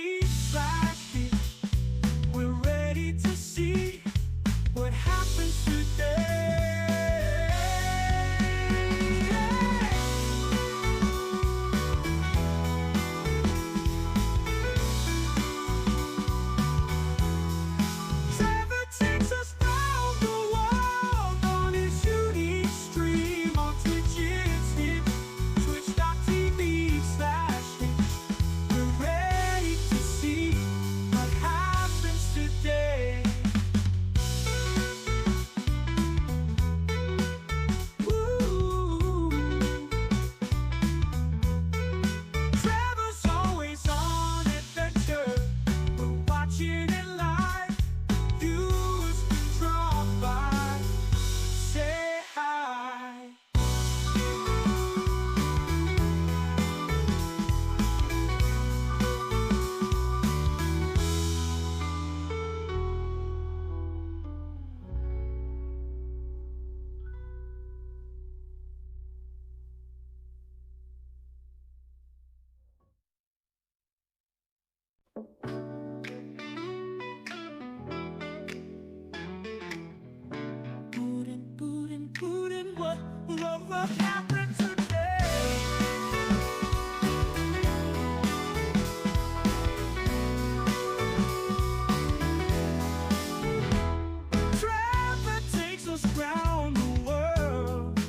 TV/hit. We're ready to see what happens today. Trevor takes us round the world on his unique stream on Twitch. It's hit twitch.tv/hit. We're ready to see what happens today. Woo. Trevor's always on adventure. We're watching it live. Viewers can drop by, say hi. Bootin', what happened today? Trevor takes us round the world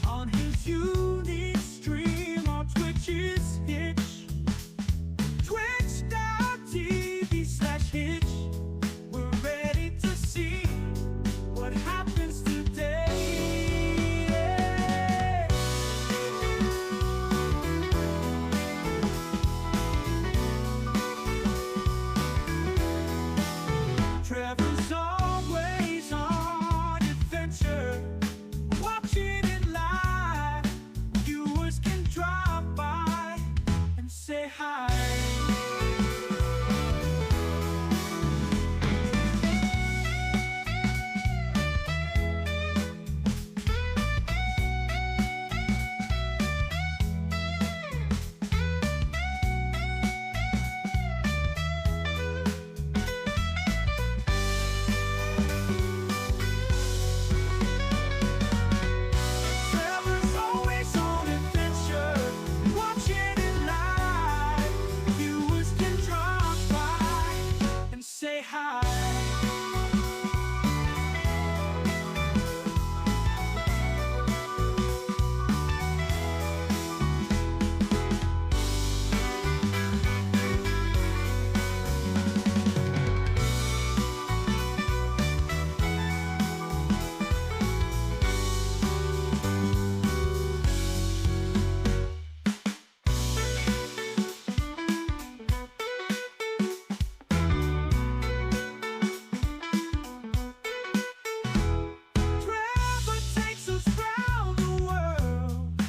on his unique stream on Twitch's Hitch. Twitch.tv/hitch. We're ready to see what happens today. Trevor's always on adventure, watching it live. Viewers can drop by and say hi. Trevor's always on adventure, watching it live. Viewers can drop by and say hi. Trevor takes us round the world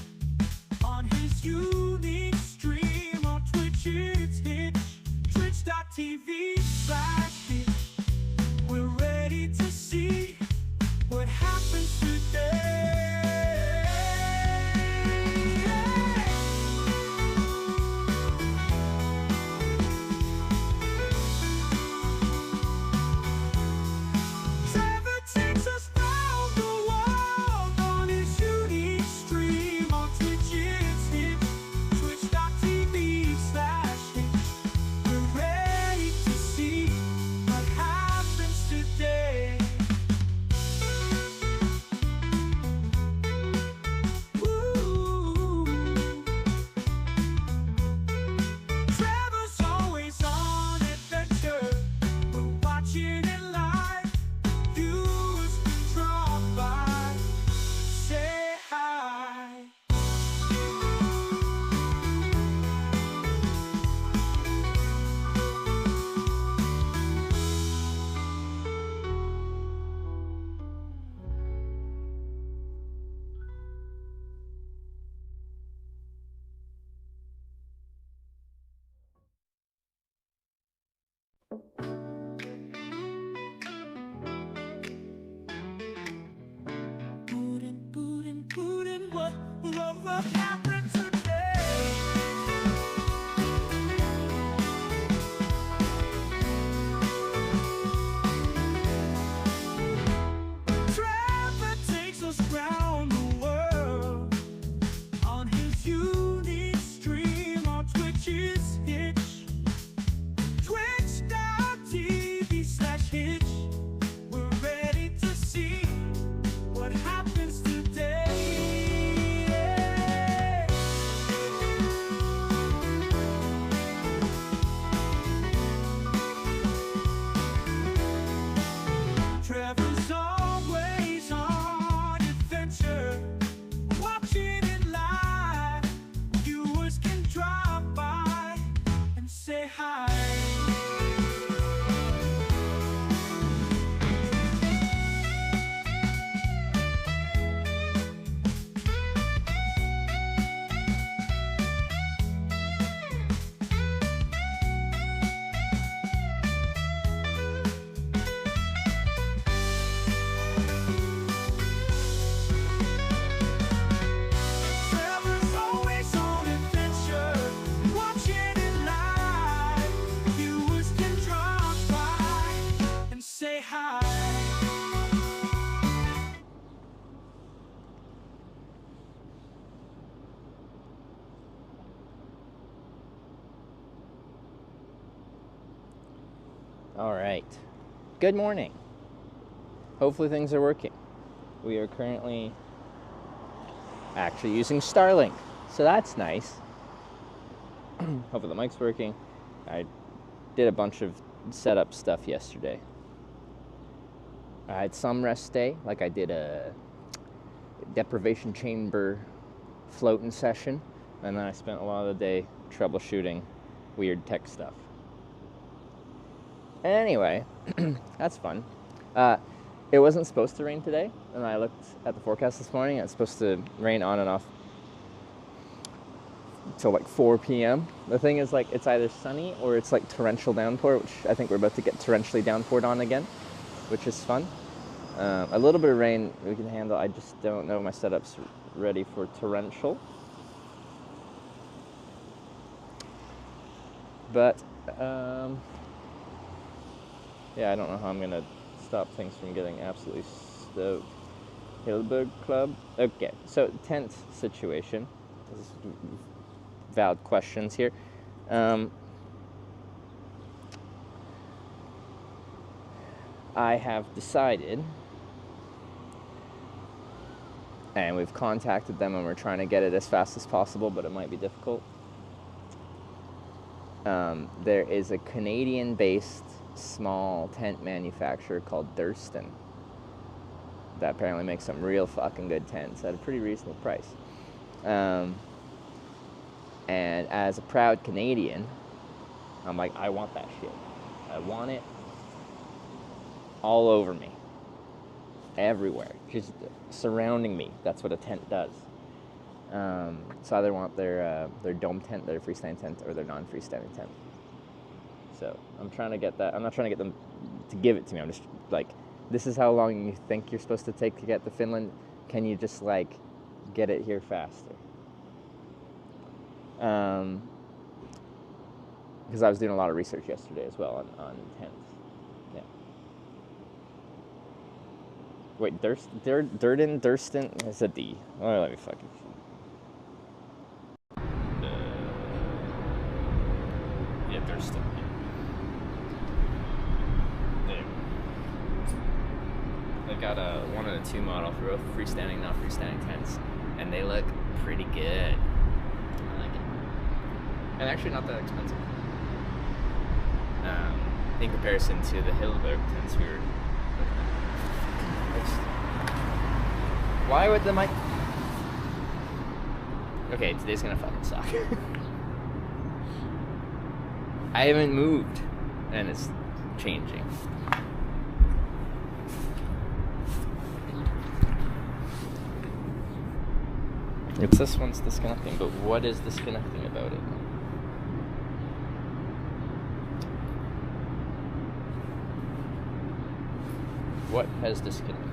on his unique stream on Twitch. It's Hitch, twitch.tv/hitch. We're ready to see what happens today. Trevor takes us round the world on his unique stream on Twitch. It's Hitch, twitch.tv/hitch. We're ready to see what happens today. Woo. Trevor's always on adventure. We're watching it live. Viewers can drop by, say hi. Bootin', what happened today? high. All right. Good morning. Hopefully things are working. We are currently actually using Starlink, so that's nice. Hopefully the mic's working. I did a bunch of setup stuff yesterday. I had some rest day, like I did a deprivation chamber floating session, and then I spent a lot of the day troubleshooting weird tech stuff. Anyway, that's fun. It wasn't supposed to rain today, and I looked at the forecast this morning. It's supposed to rain on and off till like 4 p.m. The thing is, like, it's either sunny or it's like torrential downpour, which I think we're about to get torrentially downpoured on again, which is fun. A little bit of rain we can handle. I just don't know if my setup's ready for torrential. But yeah, I don't know how I'm gonna stop things from getting absolutely stoked. Hilberg Club. Okay, so tent situation. This is valid questions here. I have decided, and we've contacted them, and we're trying to get it as fast as possible, but it might be difficult. There is a Canadian-based small tent manufacturer called Durston that apparently makes some real fucking good tents at a pretty reasonable price. And as a proud Canadian, I'm like, I want that shit. I want it all over me, everywhere, just surrounding me. That's what a tent does. So I either want their dome tent, their freestanding tent, or their non-freestanding tent. So I'm trying to get that. I'm not trying to get them to give it to me. I'm just like, this is how long you think you're supposed to take to get to Finland. Can you just like get it here faster? Because I was doing a lot of research yesterday as well on tents. Yeah. Wait, Durston? It's a D. Oh, let me fucking see. Yeah, Durston. They got a 1 and a 2 model for both freestanding, not freestanding tents, and they look pretty good. I like it. And actually not that expensive. In comparison to the Hilberg tents we were looking at. Why would the mic... Okay, today's gonna fucking suck. I haven't moved, and it's changing. It's this one's disconnecting, but what is disconnecting about it? What has disconnected?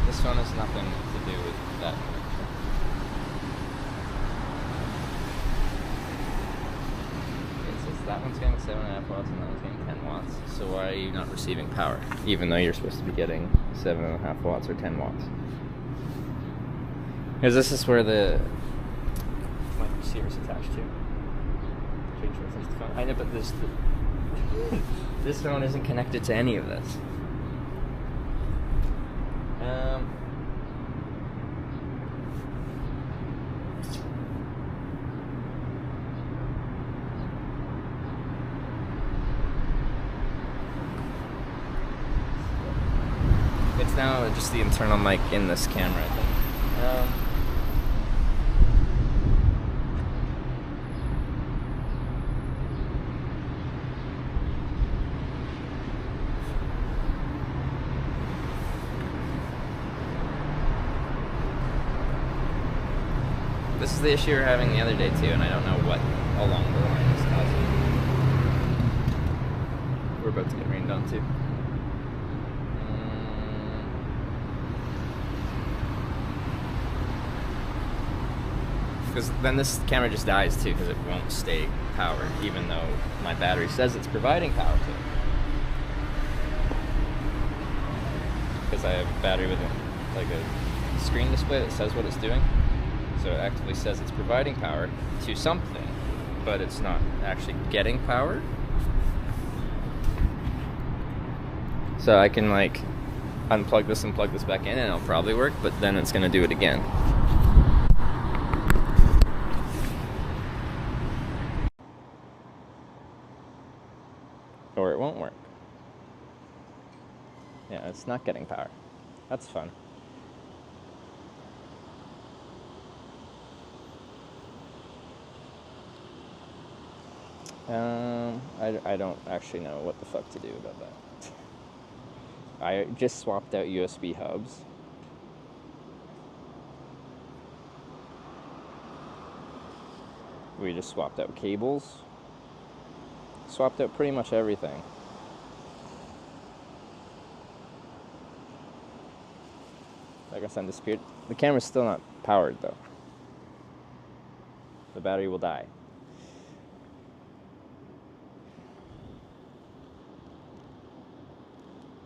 This one has nothing to do with that connection. It says that one's getting 7.5 watts and that one's getting 10 watts. So why are you not receiving power? Even though you're supposed to be getting 7.5 watts or 10 watts. Because this is where the receiver is attached to. Change reference to phone. I know, but this phone isn't connected to any of this. It's now just the internal mic in this camera, I think. This is the issue we were having the other day too, and I don't know what along the line is causing it. We're about to get rained on too. because then this camera just dies too, because it won't stay powered, even though my battery says it's providing power to it. Because I have a battery with like a screen display that says what it's doing, so it actively says it's providing power to something, but it's not actually getting power. So I can like unplug this and plug this back in and it'll probably work, but then it's going to do it again. Or it won't work. Yeah, it's not getting power. That's fun. I don't actually know what the fuck to do about that. I just swapped out USB hubs. We just swapped out cables. Swapped out pretty much everything. Like I said, disappeared. The camera's still not powered though. The battery will die.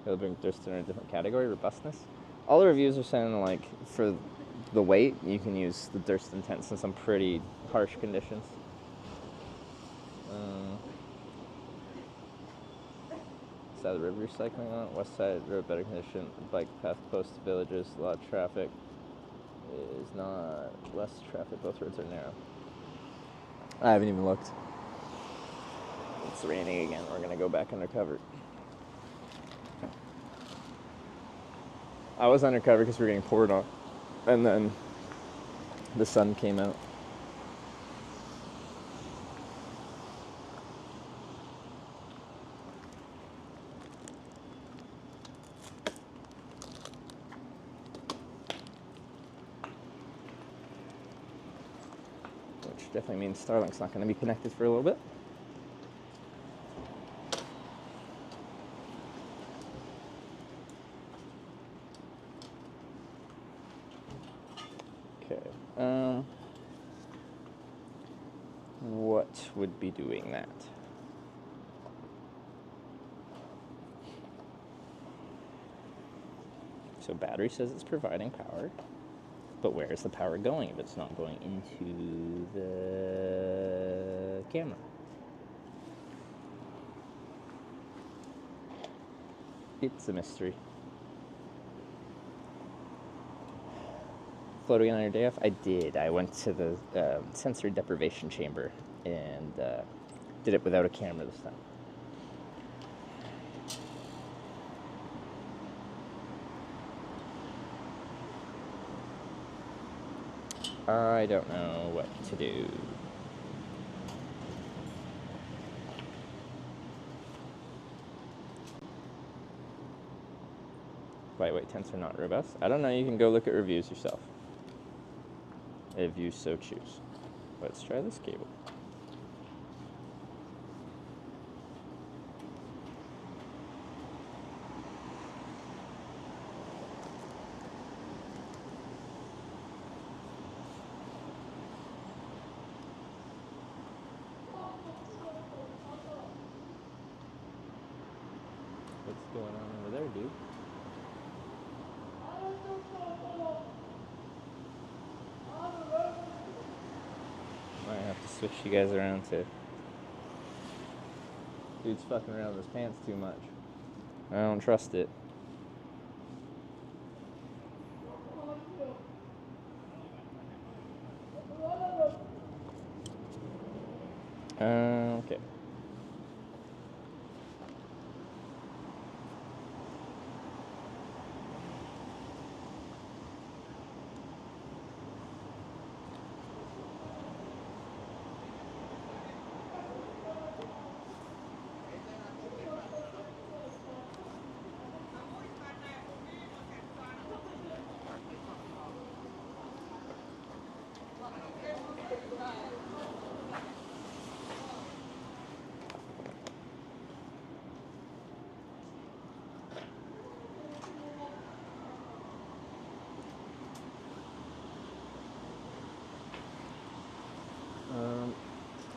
It'll bring thirst in a different category, robustness. All the reviews are saying like for the weight, you can use the Durst Intense in some pretty harsh conditions. Side of the river cycling on, west side road better condition, bike path close to villages, a lot of traffic. Is not less traffic, both roads are narrow. I haven't even looked. It's raining again, we're gonna go back undercover. I was undercover because we were getting poured on, and then the sun came out. Which definitely means Starlink's not going to be connected for a little bit. What would be doing that? So battery says it's providing power, but where is the power going if it's not going into the camera? It's a mystery. Floating on your day off? I did. I went to the sensory deprivation chamber and did it without a camera this time. I don't know what to do. Lightweight tents are not robust. I don't know. You can go look at reviews yourself, if you so choose. Let's try this cable. What's going on over there, dude? Might have to switch you guys around too. Dude's fucking around with his pants too much. I don't trust it. Okay.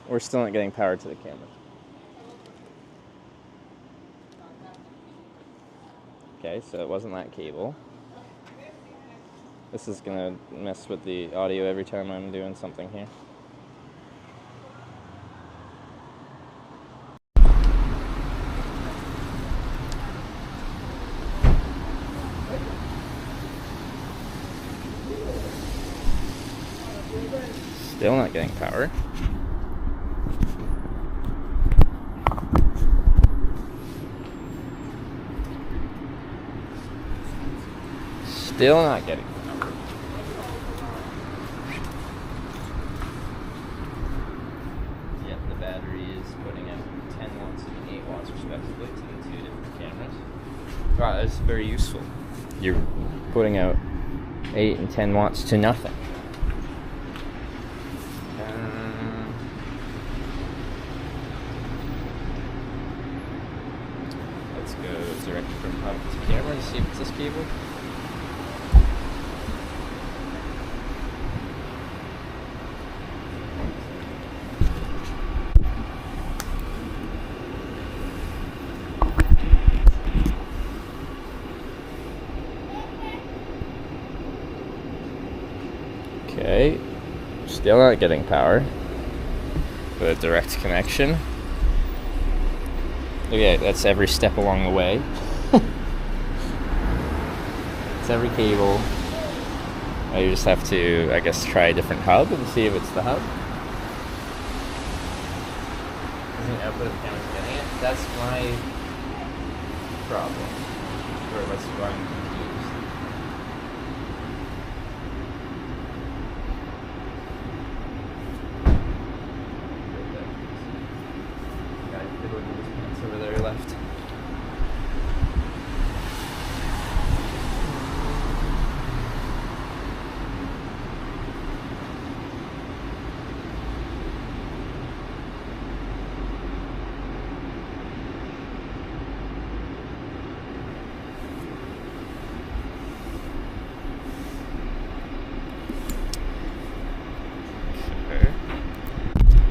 We're still not getting power to the camera. Okay, so it wasn't that cable. This is gonna mess with the audio every time I'm doing something here. Still not getting power. Still not getting power. Yep, the battery is putting out 10 watts and 8 watts respectively to the two different cameras. Wow, that's very useful. You're putting out 8 and 10 watts to nothing. Let's go direct from hub to camera to see if it's this cable. Okay, still not getting power with a direct connection. Okay, that's every step along the way. It's every cable. You just have to, I guess, try a different hub and see if it's the hub. Isn't the output of the camera's getting it? That's my problem. Or what's why I'm confused. Over there left.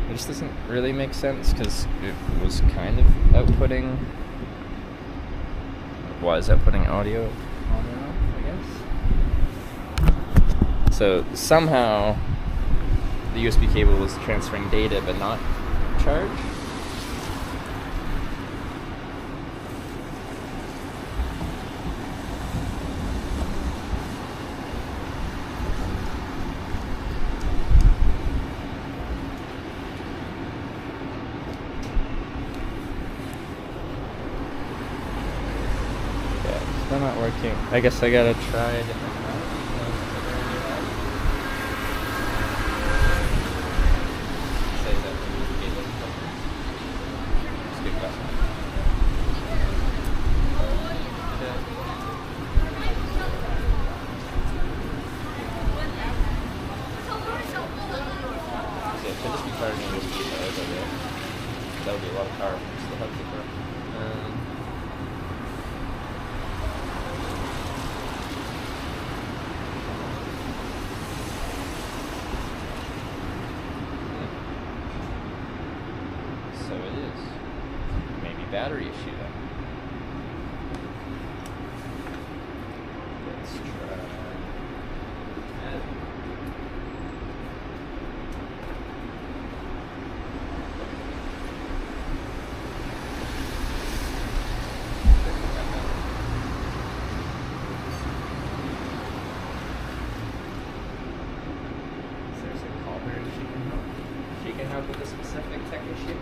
This doesn't really make sense because it was kind of outputting. Was outputting audio on and off, I guess. So somehow the USB cable was transferring data but not charge. Still not working. I guess I gotta try a different one. Say that maybe the cable is broken. Just good question. So it could just be charging this piece of it. That would be a lot of power from just the hub keeper. So it is. Maybe battery issue then. Let's try. Is there some call her and she can help? She can help with a specific tech issue.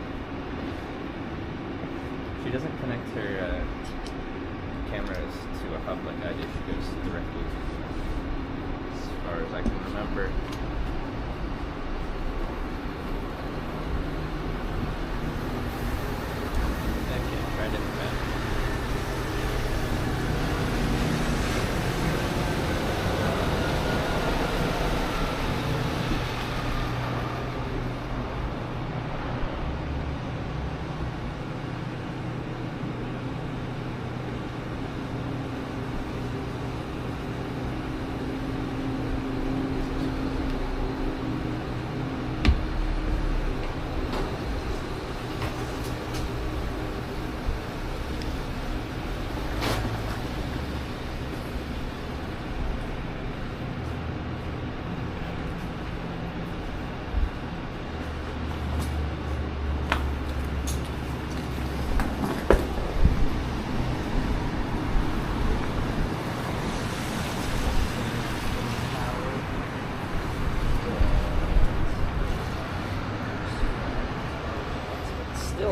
She doesn't connect her cameras to a hub like I did. She goes directly, as far as I can remember. Okay, try different battery.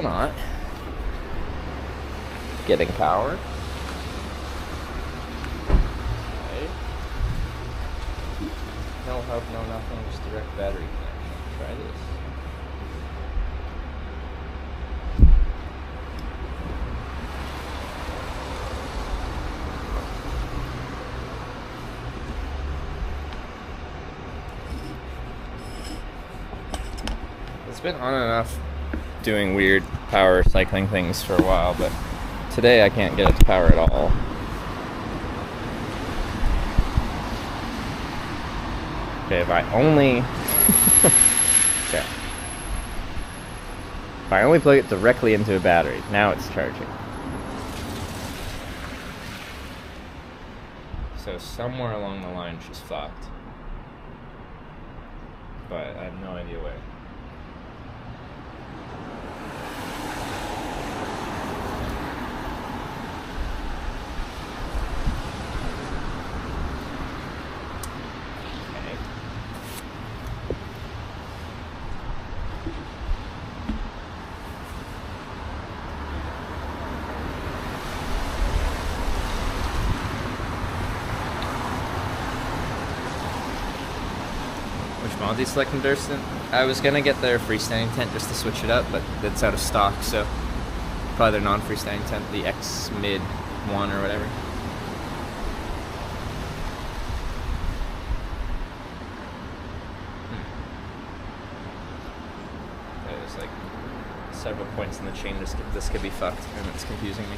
still not getting power. Okay. No hub, no nothing, just direct battery connection. Try this. It's been on and off doing weird power cycling things for a while, but today I can't get it to power at all. Okay, if I only okay. If I only plug it directly into a battery, now it's charging. So somewhere along the line she's fucked. But I have no idea where. Mod do you select in Durston? I was gonna get their freestanding tent just to switch it up, but it's out of stock, so probably their non-freestanding tent, the X Mid 1 or whatever. There's like several points in the chain this could be fucked, and it's confusing me.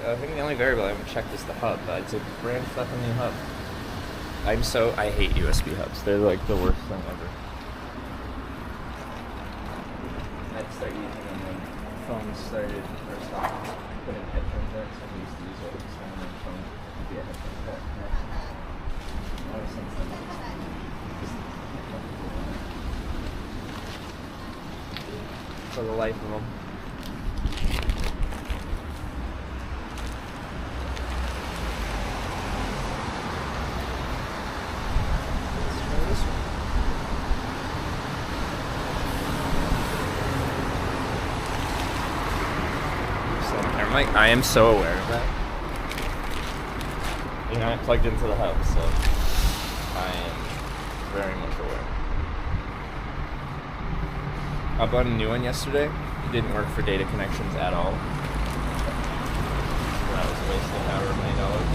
I think the only variable I haven't checked is the hub, but it's a brand fucking new hub. I hate USB hubs. They're like the worst thing ever. I had to start using them when phones started or stopped putting headphones out, so I used to use it just when my phone would be a headphone jack connection. Ever since then, for the life of them. I am so aware of that. You know, I plugged into the hub, so I am very much aware. I bought a new one yesterday. It didn't work for data connections at all. That was a waste of however many dollars.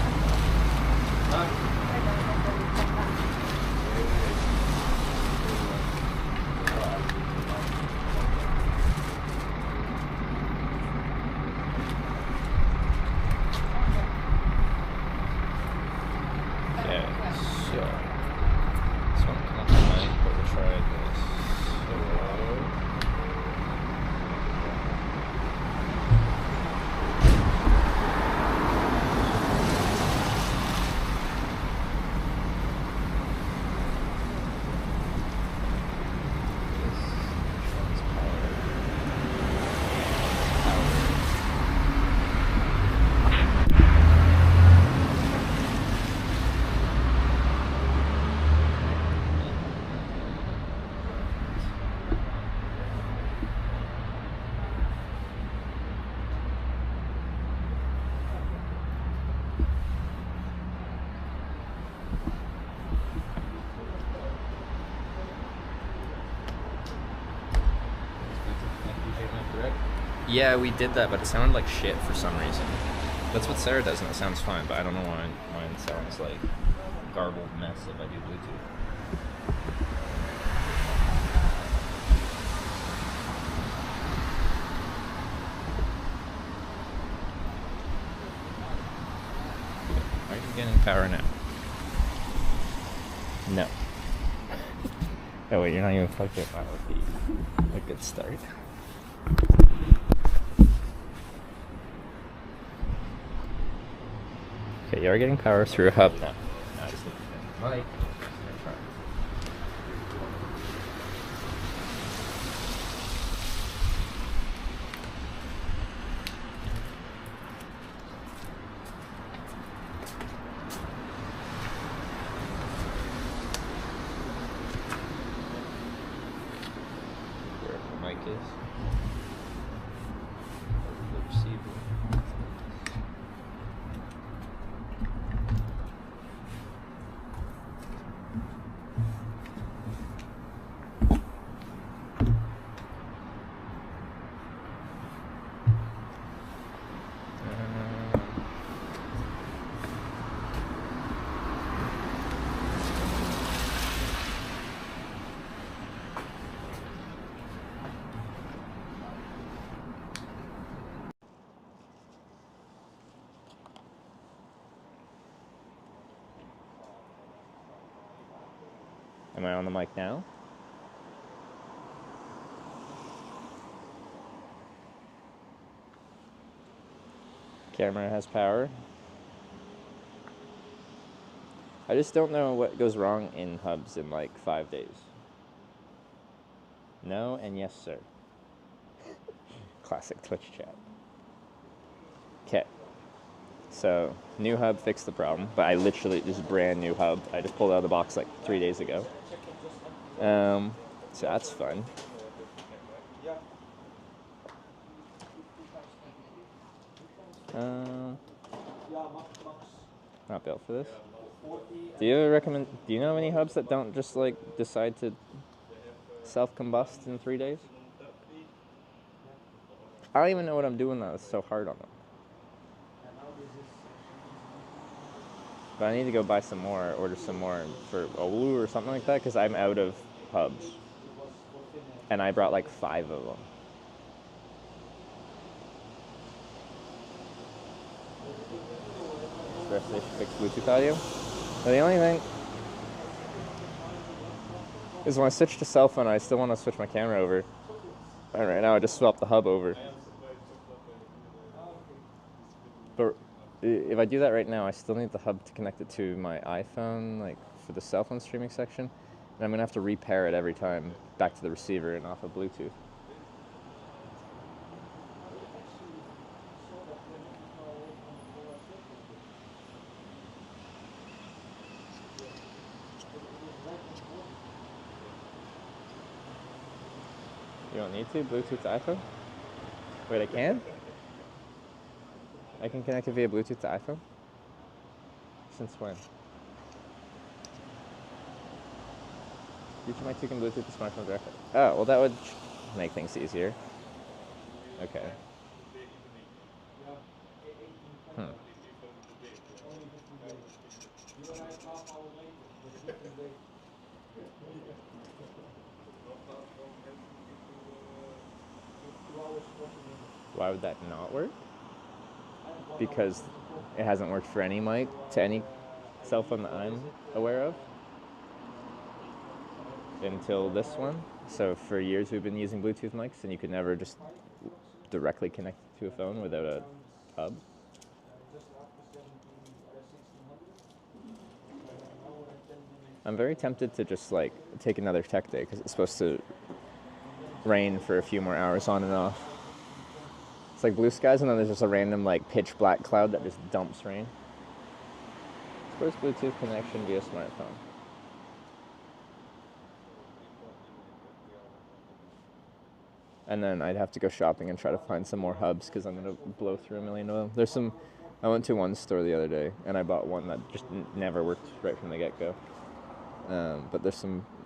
Yeah, we did that, but it sounded like shit for some reason. That's what Sarah does, and it sounds fine, but I don't know why mine sounds like a garbled mess if I do Bluetooth. Are you getting power now? No. Oh wait, you're not even plugged in. That would be a good start. Okay, you are getting power through a hub now. Just mic. this. The receiver. Am I on the mic now? Camera has power. I just don't know what goes wrong in hubs in like 5 days. No and yes, sir. Classic Twitch chat. Okay. So, new hub fixed the problem, but I literally, this is brand new hub. I just pulled it out of the box like 3 days ago. So that's fun. Not built for this. Do you know any hubs that don't just like decide to self-combust in 3 days? I don't even know what I'm doing though, it's so hard on them. But I need to go buy some more, order some more for Oulu or something like that, because I'm out of hubs. And I brought like 5 of them. Especially fix Bluetooth audio. But the only thing is when I switch to cell phone, I still want to switch my camera over. And right now I just swapped the hub over. But if I do that right now, I still need the hub to connect it to my iPhone, like for the cell phone streaming section. And I'm going to have to repair it every time back to the receiver and off of Bluetooth. You don't need to? Bluetooth to iPhone? Wait, I can? I can connect it via Bluetooth to iPhone? Since when? Future mic can Bluetooth to smartphone directly. Oh, well that would make things easier. Okay. Why would that not work? Because it hasn't worked for any mic to any cell phone that I'm aware of until this one. So for years we've been using Bluetooth mics and you could never just directly connect to a phone without a hub. I'm very tempted to just like take another tech day because it's supposed to rain for a few more hours on and off. It's like blue skies and then there's just a random like pitch black cloud that just dumps rain. First Bluetooth connection via smartphone. And then I'd have to go shopping and try to find some more hubs because I'm going to blow through a million of them. There's some, I went to one store the other day and I bought one that just never worked right from the get-go. But there's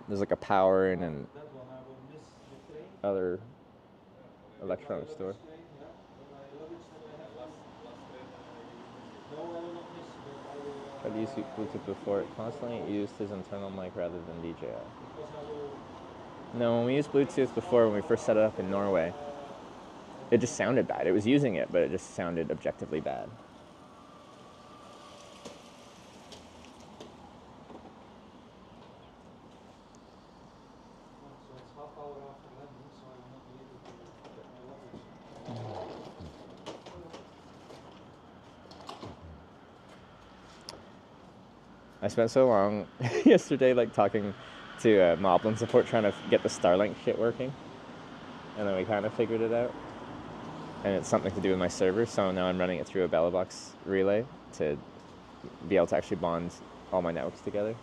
like a power and an other electronic store. I've used Bluetooth before. It constantly used his internal mic rather than DJI. No, when we used Bluetooth before, when we first set it up in Norway, it just sounded bad. It was using it, but it just sounded objectively bad. I spent so long yesterday like talking to Moblin support trying to get the Starlink shit working. And then we kind of figured it out. And it's something to do with my server, so now I'm running it through a BellaBox relay to be able to actually bond all my networks together.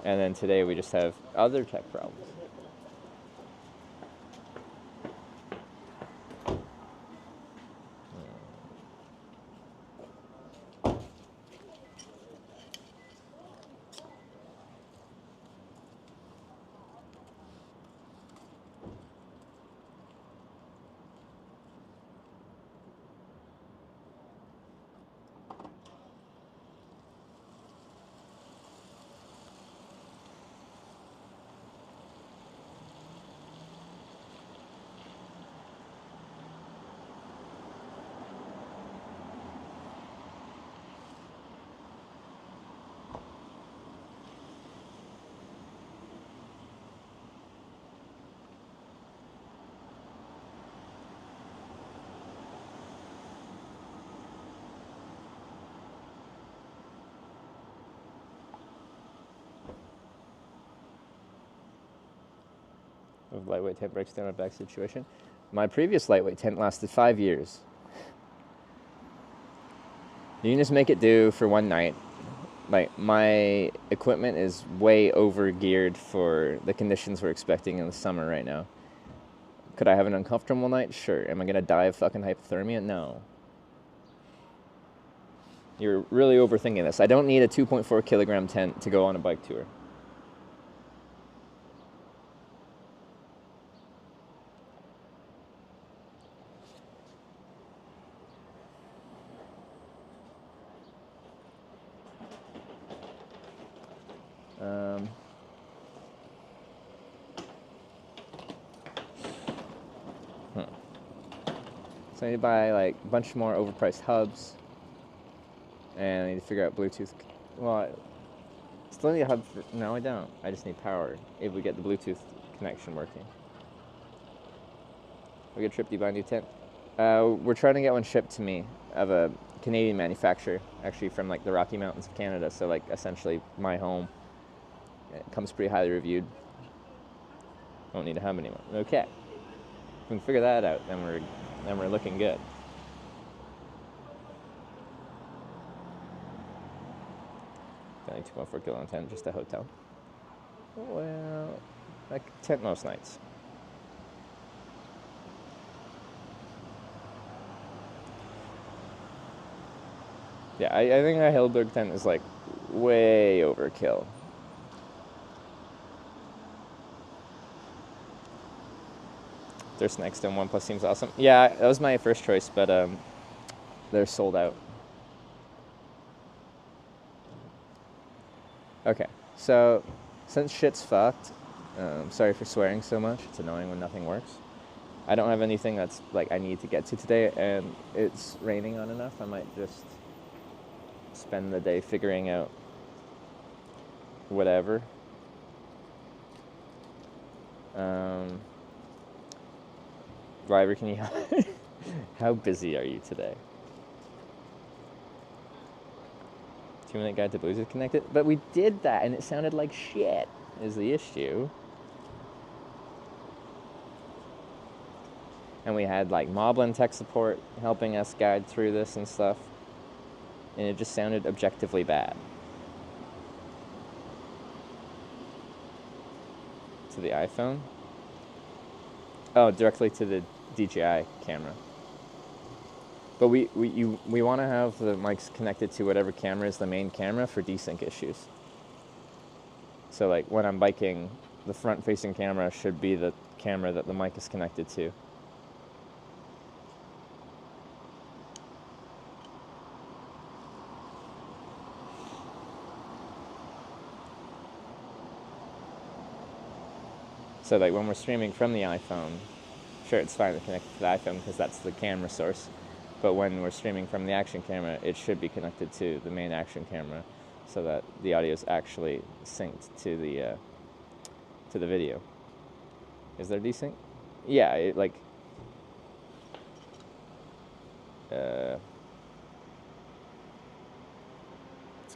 And then today we just have other tech problems. If lightweight tent breaks down a back situation. My previous lightweight tent lasted 5 years. You can just make it do for one night. Like, my equipment is way over geared for the conditions we're expecting in the summer right now. Could I have an uncomfortable night? Sure. Am I gonna die of fucking hypothermia? No. You're really overthinking this. I don't need a 2.4 kilogram tent to go on a bike tour. So I need to buy like a bunch more overpriced hubs, and I need to figure out Bluetooth. Well, I still need a hub for, no I don't. I just need power if we get the Bluetooth connection working. We get a trip, do you buy a new tent? We're trying to get one shipped to me of a Canadian manufacturer, actually from like the Rocky Mountains of Canada, so like essentially my home. It comes pretty highly reviewed. Won't need a hub anymore. Okay. If we can figure that out, then we're looking good. Only 2.4 kilo on tent, just a hotel. Well, like tent most nights. Yeah, I think a Hillberg tent is like way overkill. There's next and OnePlus seems awesome. Yeah, that was my first choice, but they're sold out. Okay, so since shit's fucked, sorry for swearing so much. It's annoying when nothing works. I don't have anything that's like I need to get to today, and it's raining on enough. I might just spend the day figuring out whatever. Driver, can you help? How busy are you today? 2-minute guide to Bluetooth connected? But we did that and it sounded like shit, is the issue. And we had like Moblin tech support helping us guide through this and stuff. And it just sounded objectively bad. To the iPhone? Oh, directly to the DJI camera. But we want to have the mics connected to whatever camera is the main camera for desync issues. So like when I'm biking, the front-facing camera should be the camera that the mic is connected to. So like when we're streaming from the iPhone, sure, it's fine to connect to the iPhone because that's the camera source. But when we're streaming from the action camera, it should be connected to the main action camera so that the audio is actually synced to the video. Is there desync? Yeah, it like let's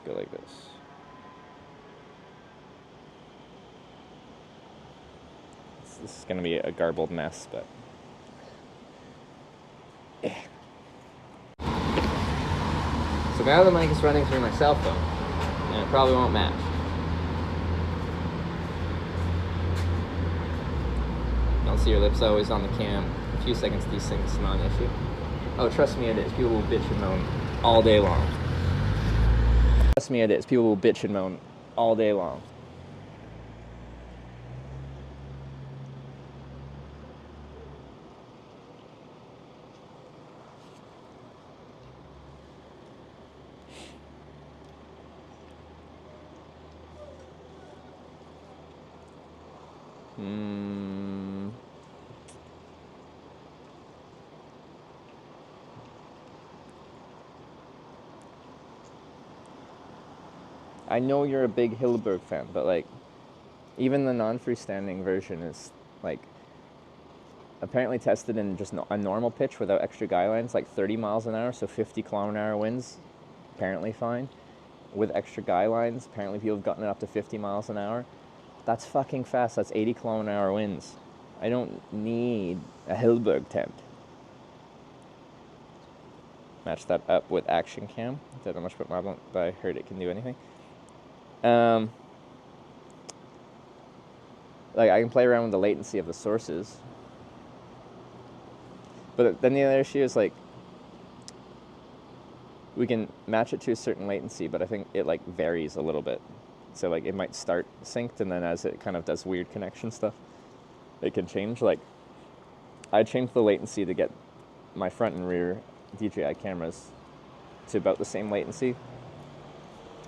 go like this. This is going to be a garbled mess, but yeah. So now the mic is running through my cell phone, and it probably won't match. Don't see your lips always on the cam. A few seconds desync is not an issue. Oh, trust me it is. People will bitch and moan all day long. Trust me it is. People will bitch and moan all day long. I know you're a big Hillberg fan, but like, even the non-freestanding version is like apparently tested in just a normal pitch without extra guy lines, like 30 miles an hour, so 50 km/h winds, apparently fine. With extra guy lines, apparently people have gotten it up to 50 miles an hour. That's fucking fast. That's 80 km/h winds. I don't need a Hillberg tent. Match that up with Action Cam. Don't know much about Moblin, but I heard it can do anything. Like, I can play around with the latency of the sources. But then the other issue is, like, we can match it to a certain latency, but I think it, like, varies a little bit. So, like, it might start synced, and then as it kind of does weird connection stuff, it can change. Like, I changed the latency to get my front and rear DJI cameras to about the same latency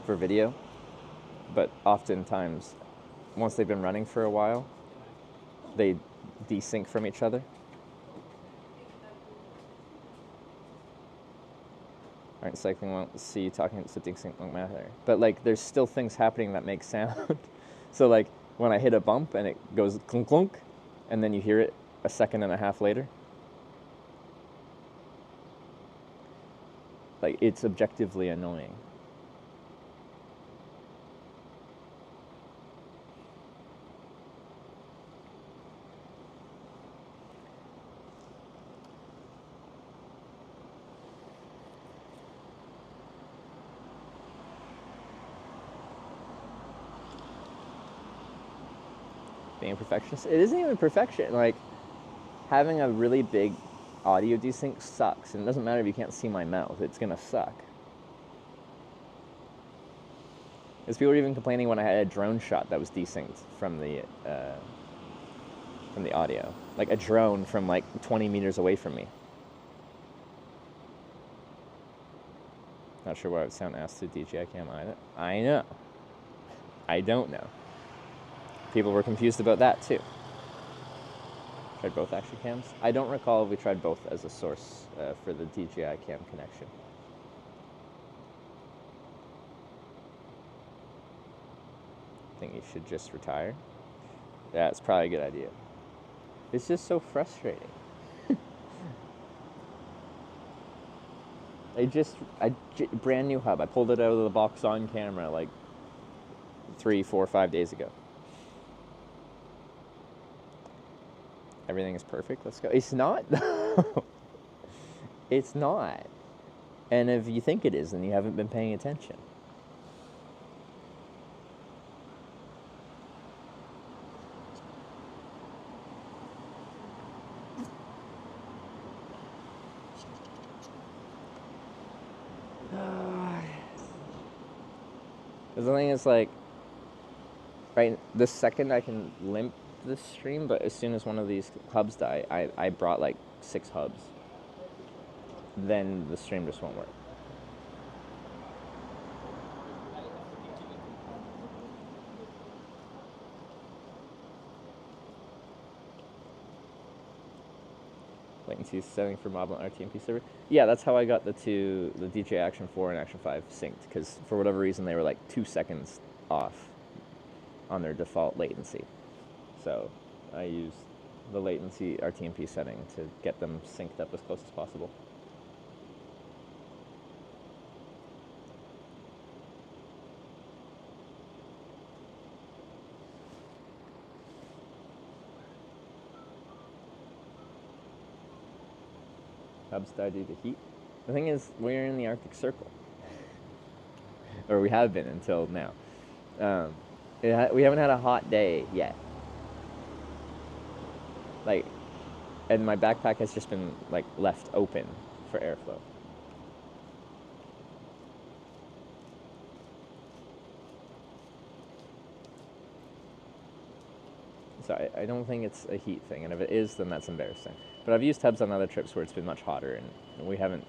for video. But oftentimes, once they've been running for a while, they desync from each other. Aren't cycling won't see you talking, so desync won't matter. But, like, there's still things happening that make sound. So, like, when I hit a bump and it goes clunk clunk, and then you hear it a second and a half later, like, it's objectively annoying. Being a perfectionist, it isn't even perfection. Like, having a really big audio desync sucks, and it doesn't matter if you can't see my mouth, it's gonna suck. Because people were even complaining when I had a drone shot that was desynced from the audio. Like, a drone from, like, 20 meters away from me. Not sure why it would sound ass to DJI cam either. I know. I don't know. People were confused about that too. Tried both action cams. I don't recall if we tried both as a source for the DJI cam connection. I think you should just retire. Yeah, it's probably a good idea. It's just so frustrating. Brand new hub. I pulled it out of the box on camera like 3, 4, 5 days ago. Everything is perfect. Let's go. It's not. It's not. And if you think it is, then you haven't been paying attention. The thing is, like, right this second I can limp this stream, but as soon as one of these hubs die, I brought like 6 hubs. Then the stream just won't work. Latency setting for Moblin RTMP server. Yeah, that's how I got the DJI Action 4 and Action 5 synced, because for whatever reason they were like 2 seconds off on their default latency. So I used the latency RTMP setting to get them synced up as close as possible. Hubs die due to heat. The thing is, we're in the Arctic Circle. Or we have been until now. We haven't had a hot day yet. Like, and my backpack has just been, like, left open for airflow. So I don't think it's a heat thing, and if it is, then that's embarrassing. But I've used hubs on other trips where it's been much hotter, and we haven't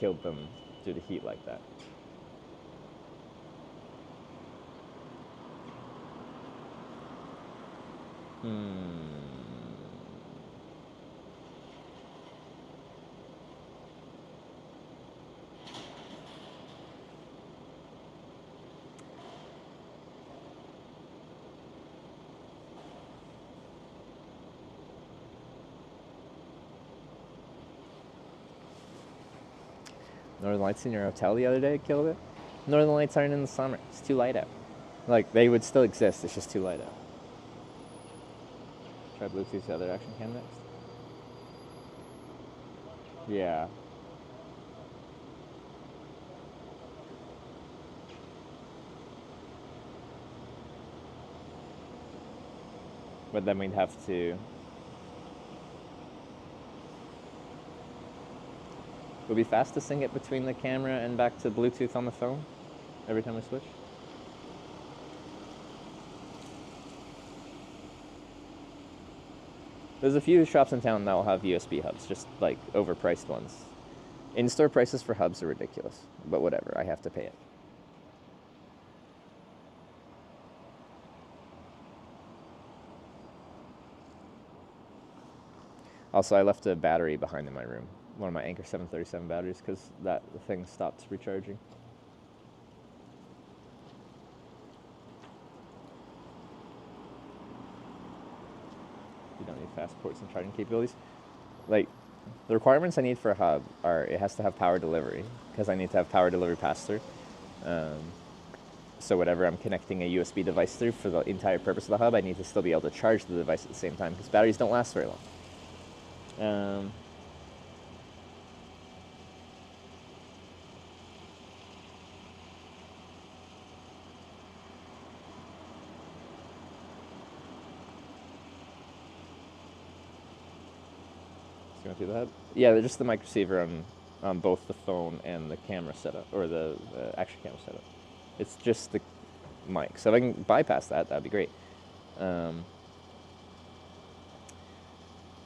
killed them due to heat like that. Northern Lights in your hotel the other day killed it. Northern Lights aren't in the summer. It's too light out. Like, they would still exist. It's just too light out. try Bluetooth the other action cam next. Yeah. But then we'd have to... Would it be fast to sync it between the camera and back to Bluetooth on the phone every time we switch? There's a few shops in town that will have USB hubs, just like overpriced ones. In-store prices for hubs are ridiculous, but whatever, I have to pay it. Also, I left a battery behind in my room, one of my Anchor 737 batteries, because that thing stopped recharging. You don't need fast ports and charging capabilities. Like, the requirements I need for a hub are it has to have power delivery, because I need to have power delivery pass-through. So whatever I'm connecting a USB device through for the entire purpose of the hub, I need to still be able to charge the device at the same time, because batteries don't last very long. Going through the hub? Yeah, they're just the mic receiver on both the phone and the camera setup, or the action camera setup. It's just the mic. So if I can bypass that, that'd be great.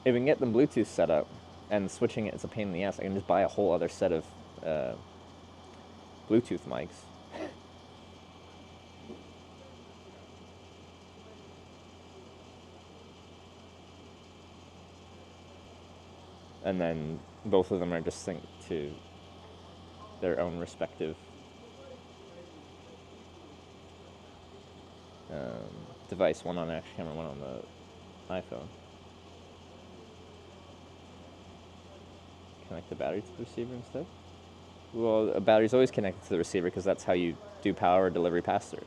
If we can get the Bluetooth set up, and switching it is a pain in the ass, I can just buy a whole other set of Bluetooth mics. And then both of them are just synced to their own respective device, one on the action camera, one on the iPhone. Connect the battery to the receiver instead? Well, a battery's always connected to the receiver because that's how you do power delivery pass-through.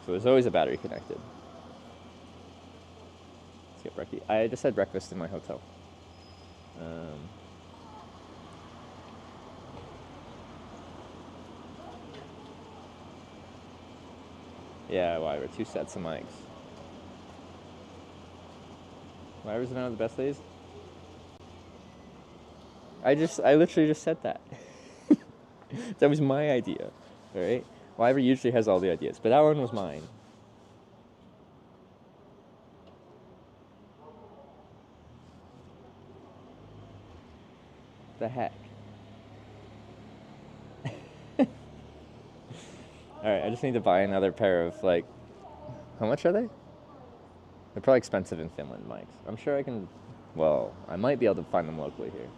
So there's always a battery connected. Let's get breakfast. I just had breakfast in my hotel. Yeah, whatever. 2 sets of mics. Whatever's one of the best days. I literally just said that. That was my idea, all right? Wyver usually has all the ideas, but that one was mine. The heck? Alright, I just need to buy another pair of, like, how much are they? They're probably expensive in Finland mics. I'm sure I can, well, I might be able to find them locally here.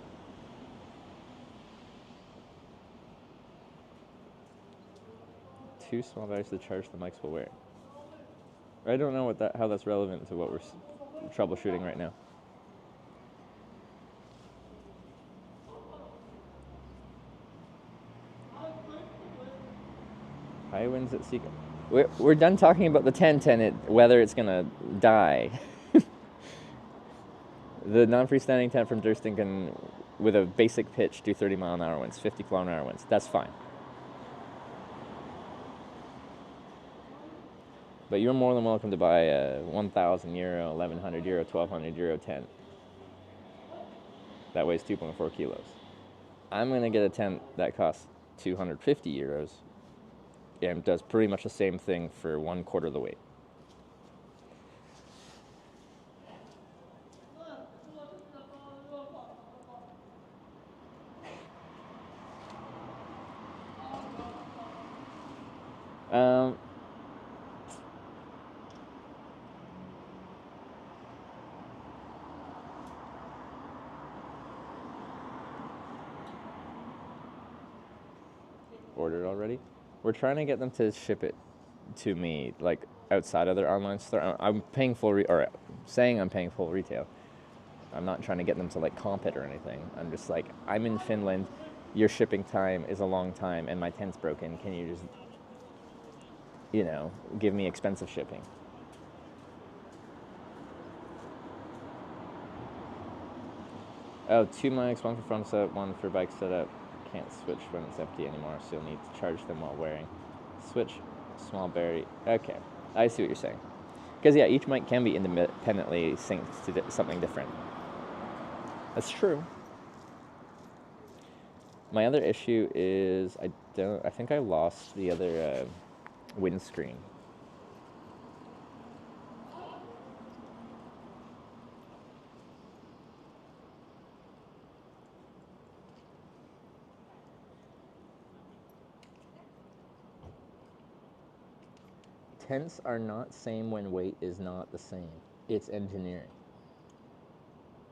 Two small batteries to charge the mics will wear. I don't know how that's relevant to what we're troubleshooting right now. High winds at Scenic. We're done talking about the tent and whether it's gonna die. The non-freestanding tent from Durston can, with a basic pitch, do 30-mile-an-hour winds, 50-kilometer-an-hour winds. That's fine. But you're more than welcome to buy a 1,000 euro, 1,100 euro, 1,200 euro tent that weighs 2.4 kilos. I'm gonna get a tent that costs 250 euros and does pretty much the same thing for 1/4 the weight. Ordered already? We're trying to get them to ship it to me, like, outside of their online store. I'm paying saying I'm paying full retail. I'm not trying to get them to, like, comp it or anything. I'm just like, I'm in Finland, your shipping time is a long time, and my tent's broken. Can you just... you know, give me expensive shipping. Oh, 2 mics, one for front setup, one for bike setup. Can't switch when it's empty anymore, so you'll need to charge them while wearing. Switch, small battery. Okay, I see what you're saying. Because, yeah, each mic can be independently synced to something different. That's true. My other issue is I think I lost the other windscreen. Tents are not same when weight is not the same. It's engineering.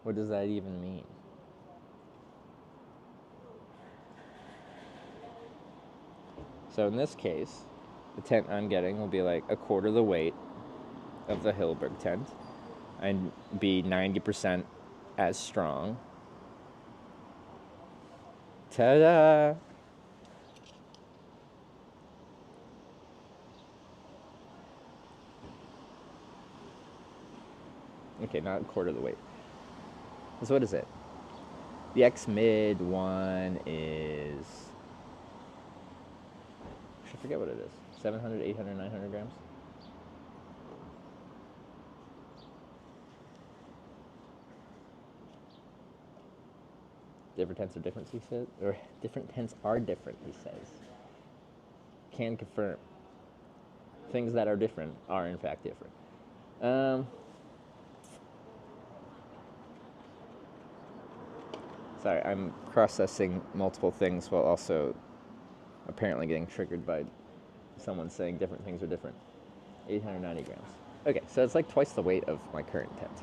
What does that even mean? So in this case, the tent I'm getting will be like a quarter the weight of the Hillberg tent and be 90% as strong. Ta-da! Okay, not a quarter the weight. So what is it? The X Mid one is, I forget what it is. 700, 800, 900 grams? Different tents are different, he said? Or different tents are different, he says. Can confirm. Things that are different are in fact different. Sorry, I'm processing multiple things while also apparently getting triggered by someone saying different things are different. 890 grams. Okay, so it's like twice the weight of my current tent.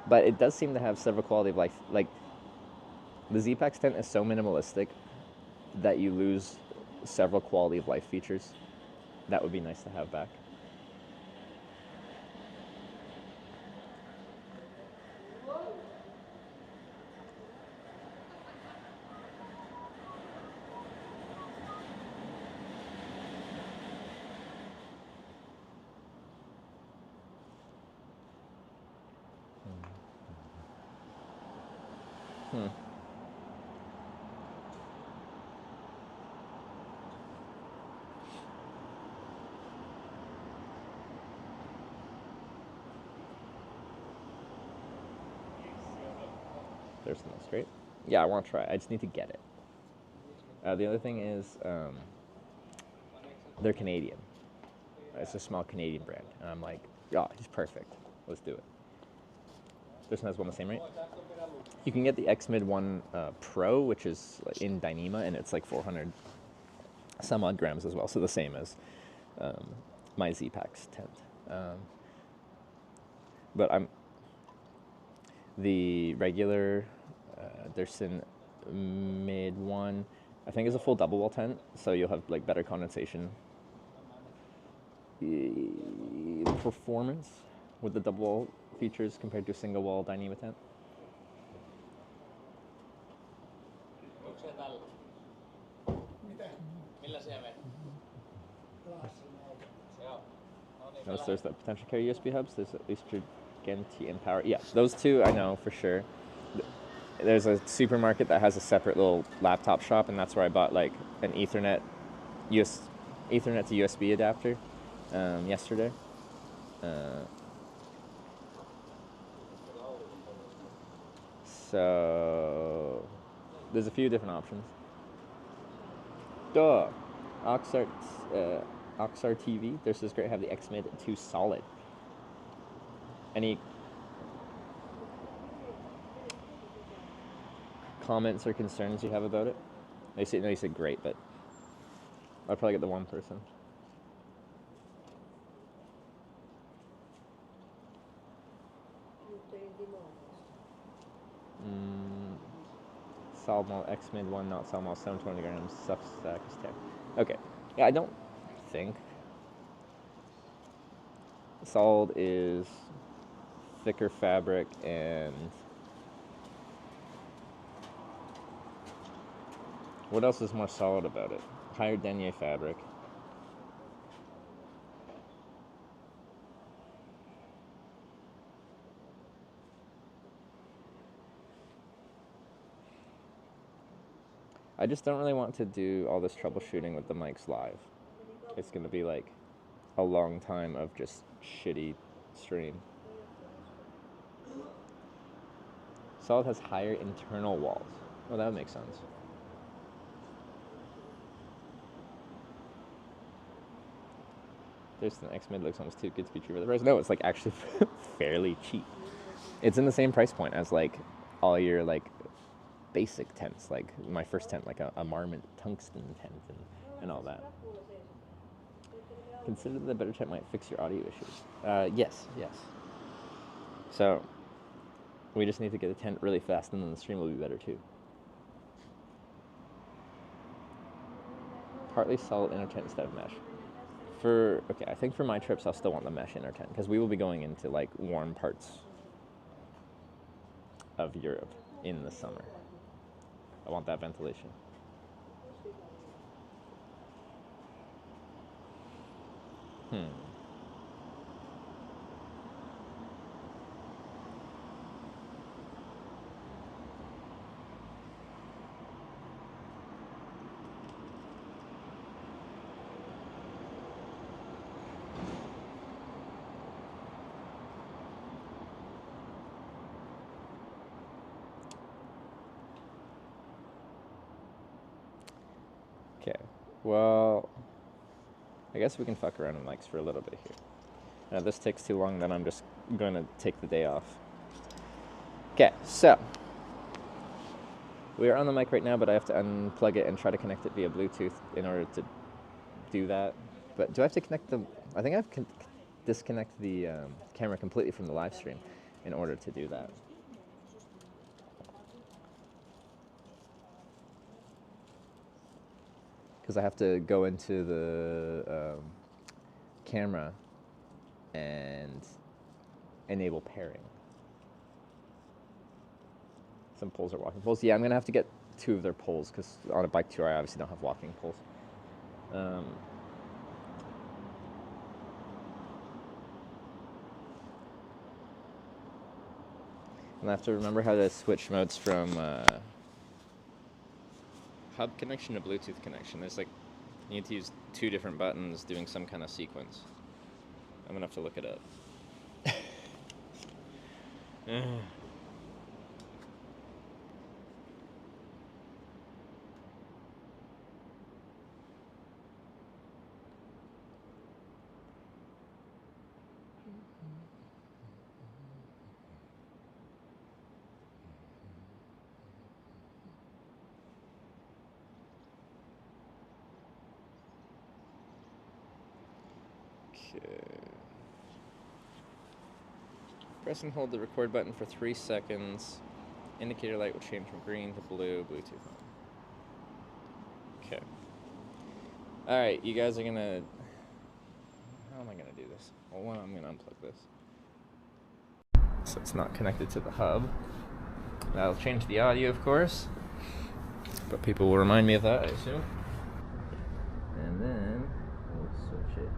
But it does seem to have several quality of life. Like, the Z-Pax tent is so minimalistic that you lose several quality of life features. That would be nice to have back. There's something that's great. Yeah, I want to try it. I just need to get it. The other thing is, they're Canadian. It's a small Canadian brand. And I'm like, yeah, he's perfect. Let's do it. This one has one the same rate. You can get the X Mid 1 Pro, which is in Dyneema, and it's like 400 some odd grams as well. So the same as my Z-Pax tent. But the regular Derson Mid 1, I think is a full double wall tent, so you'll have like better condensation performance with the double wall features compared to a single wall Dyneema tent. Notice there's that potential carry USB hubs. There's at least Genti and Power. Yeah, those two I know for sure. There's a supermarket that has a separate little laptop shop, and that's where I bought like an Ethernet to USB adapter yesterday. So there's a few different options. Duh. Oxart TV. This is great. Have the X Mid 2 solid. Any comments or concerns you have about it? You said great, but I'll probably get the one person. Solid malt X Mid 1, not solid malt, 720 grams. Substack is 10. Okay. Yeah, I don't think solid is thicker fabric and what else is more solid about it? Higher denier fabric. I just don't really want to do all this troubleshooting with the mics live. It's going to be like a long time of just shitty stream. Solid has higher internal walls. Oh, that would make sense. There's an X-Mid looks almost too good to be true for the price. No, it's like actually fairly cheap. It's in the same price point as like all your like basic tents, like my first tent, like a Marmot tungsten tent and all that. Consider that a better tent might fix your audio issues. Yes. So we just need to get a tent really fast, and then the stream will be better too. Partly solid inner tent instead of mesh. I think for my trips I'll still want the mesh inner tent because we will be going into like warm parts of Europe in the summer. I want that ventilation. Okay, well, I guess we can fuck around with mics for a little bit here. Now, if this takes too long, then I'm just going to take the day off. Okay, so we are on the mic right now, but I have to unplug it and try to connect it via Bluetooth in order to do that. But do I have to connect I think I have to disconnect the camera completely from the live stream in order to do that. Because I have to go into the camera and enable pairing. Some poles are walking poles. Yeah, I'm going to have to get 2 of their poles because on a bike tour I obviously don't have walking poles. And I have to remember how to switch modes from hub connection to Bluetooth connection. There's like, you need to use 2 different buttons doing some kind of sequence. I'm gonna have to look it up. Press and hold the record button for 3 seconds. Indicator light will change from green to blue. Bluetooth on. Okay. Alright, you guys are gonna... How am I gonna do this? Well, one, I'm gonna unplug this. So it's not connected to the hub. That'll change the audio, of course. But people will remind me of that, I assume. And then we'll switch it.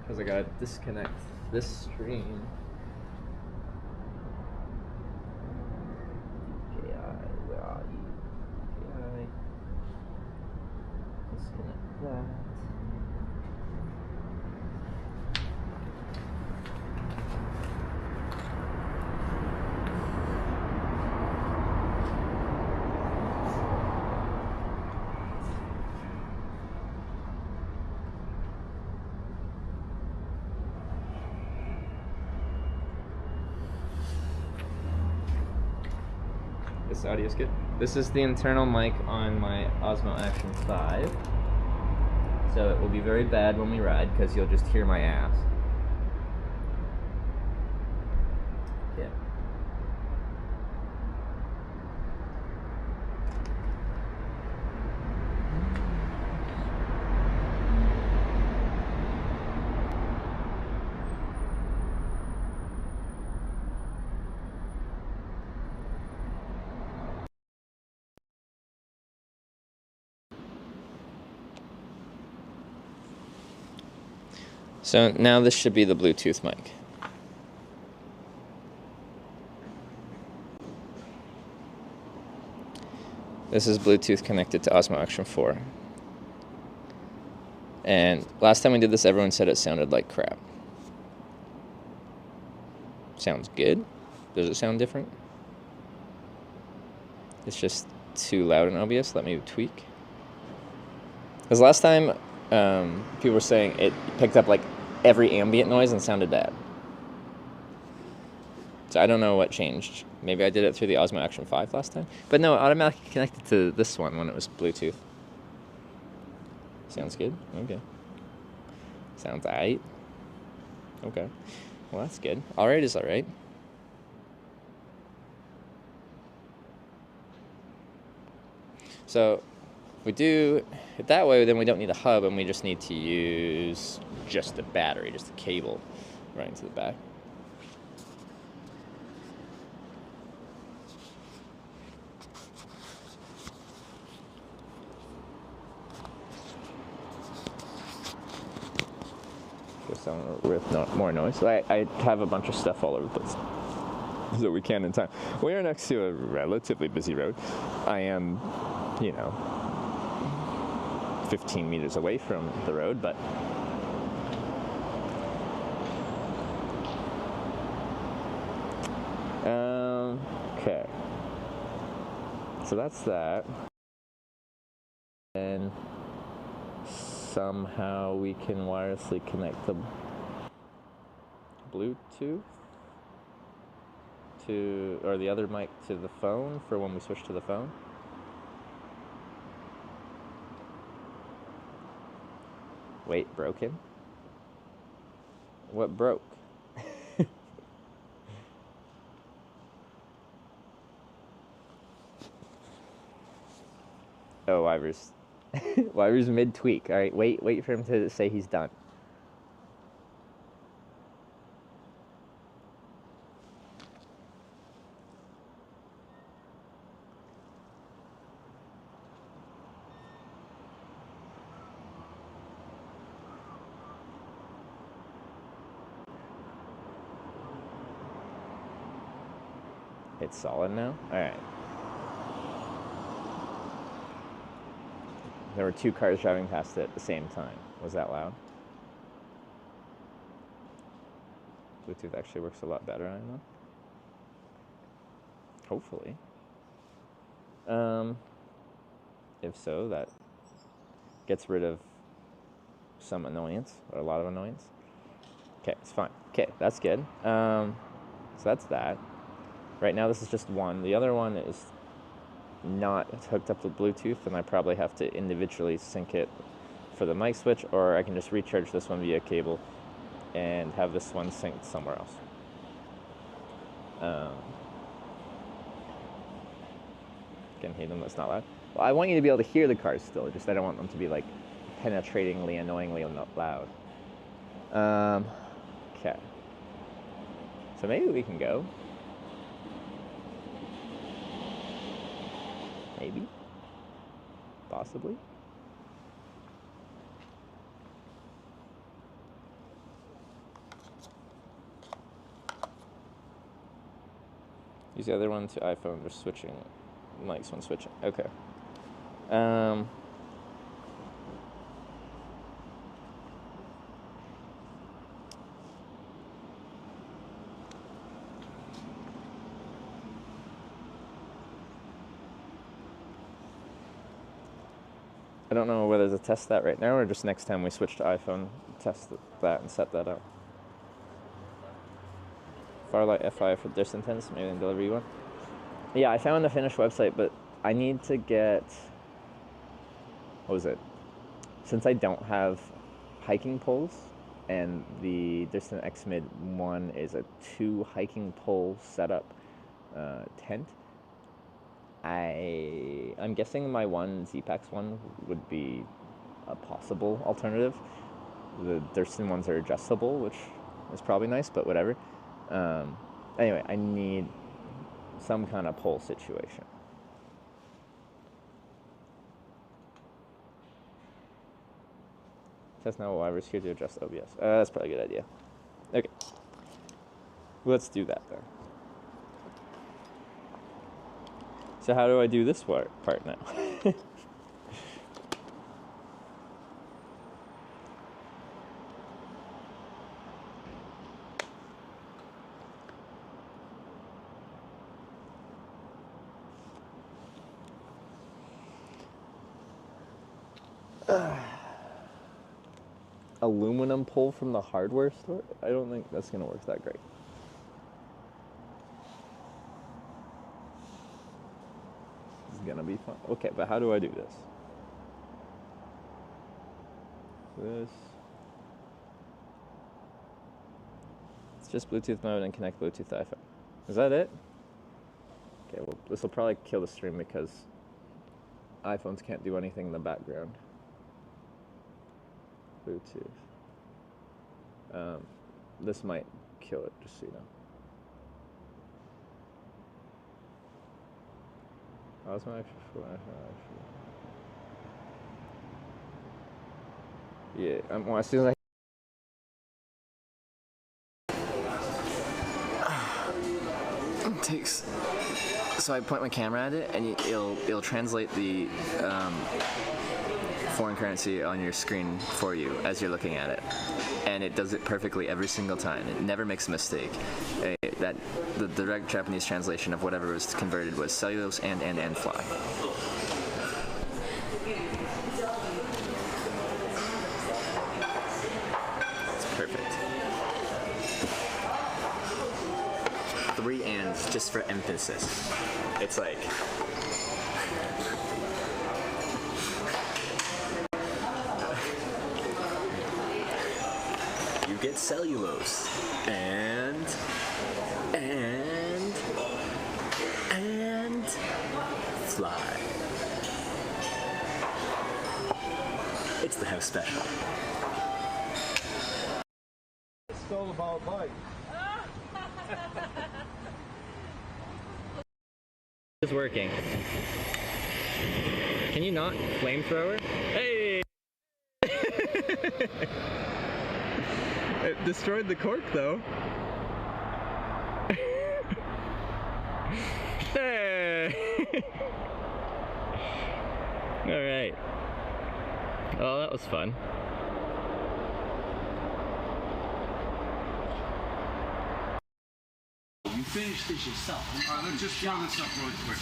Because I gotta disconnect this stream. DJI, where are you? DJI. Disconnect that. This audio's good. This is the internal mic on my Osmo Action 5. So it will be very bad when we ride because you'll just hear my ass. Yeah. So now this should be the Bluetooth mic. This is Bluetooth connected to Osmo Action 4. And last time we did this, everyone said it sounded like crap. Sounds good? Does it sound different? It's just too loud and obvious. Let me tweak. Because last time, people were saying it picked up like every ambient noise and sounded bad. So I don't know what changed. Maybe I did it through the Osmo Action 5 last time. But no, it automatically connected to this one when it was Bluetooth. Sounds good? Okay. Sounds aight. Okay. Well, that's good. Alright is alright. So, if we do it that way, then we don't need a hub, and we just need to use just a battery, just a cable right into the back. With more noise. So I have a bunch of stuff all over the place, so we can in time. We are next to a relatively busy road. I am, 15 meters away from the road, but okay. So that's that. And somehow we can wirelessly connect the Bluetooth to, or the other mic to the phone for when we switch to the phone. Wait, broken? What broke? Oh, Wyver's. Wyver's mid-tweak. Alright, wait for him to say he's done. It's solid now? Alright. There were two cars driving past it at the same time. Was that loud? Bluetooth actually works a lot better, I don't know. Hopefully. If so, that gets rid of some annoyance, or a lot of annoyance. Okay, it's fine. Okay, that's good. So that's that. Right now this is just one. The other one is not hooked up with Bluetooth, and I probably have to individually sync it for the mic switch, or I can just recharge this one via cable and have this one synced somewhere else. Can hear them, that's not loud. Well, I want you to be able to hear the cars still, just I don't want them to be like penetratingly, annoyingly loud. Okay. So maybe we can go. Maybe. Possibly. Use the other one to iPhone, just switching mics when switching. Okay. I don't know whether to test that right now or just next time we switch to iPhone, test that and set that up. Farlight FI for distance, maybe then deliver you one. Yeah, I found the Finnish website, but I need to get, what was it? Since I don't have hiking poles, and the Distant X Mid 1 is a 2 hiking pole setup tent, I'm guessing my Z-Pax one would be a possible alternative. The Thurston ones are adjustable, which is probably nice, but whatever. Anyway, I need some kind of pole situation. Test now while here to adjust OBS. That's probably a good idea. Okay. Let's do that then. So how do I do this part now? Aluminum pull from the hardware store? I don't think that's gonna work that great. This is gonna be fun. Okay, but how do I do this? It's just Bluetooth mode and connect Bluetooth to iPhone. Is that it? Okay, well, this will probably kill the stream because iPhones can't do anything in the background. Bluetooth. This might kill it, just so you know. How's my actual Yeah, well, as soon as it takes. So I point my camera at it, and it'll translate the foreign currency on your screen for you as you're looking at it, and it does it perfectly every single time. It never makes a mistake. The direct Japanese translation of whatever was converted was cellulose and fly. It's perfect. 3 ands just for emphasis. It's like. You get cellulose and fly. It's the house special. It's all about bike. It's working. Can you not flamethrower? Hey! It destroyed the cork though. Hey! Alright. Oh, that was fun. You finish this yourself. Alright, let's just throw this up really quick.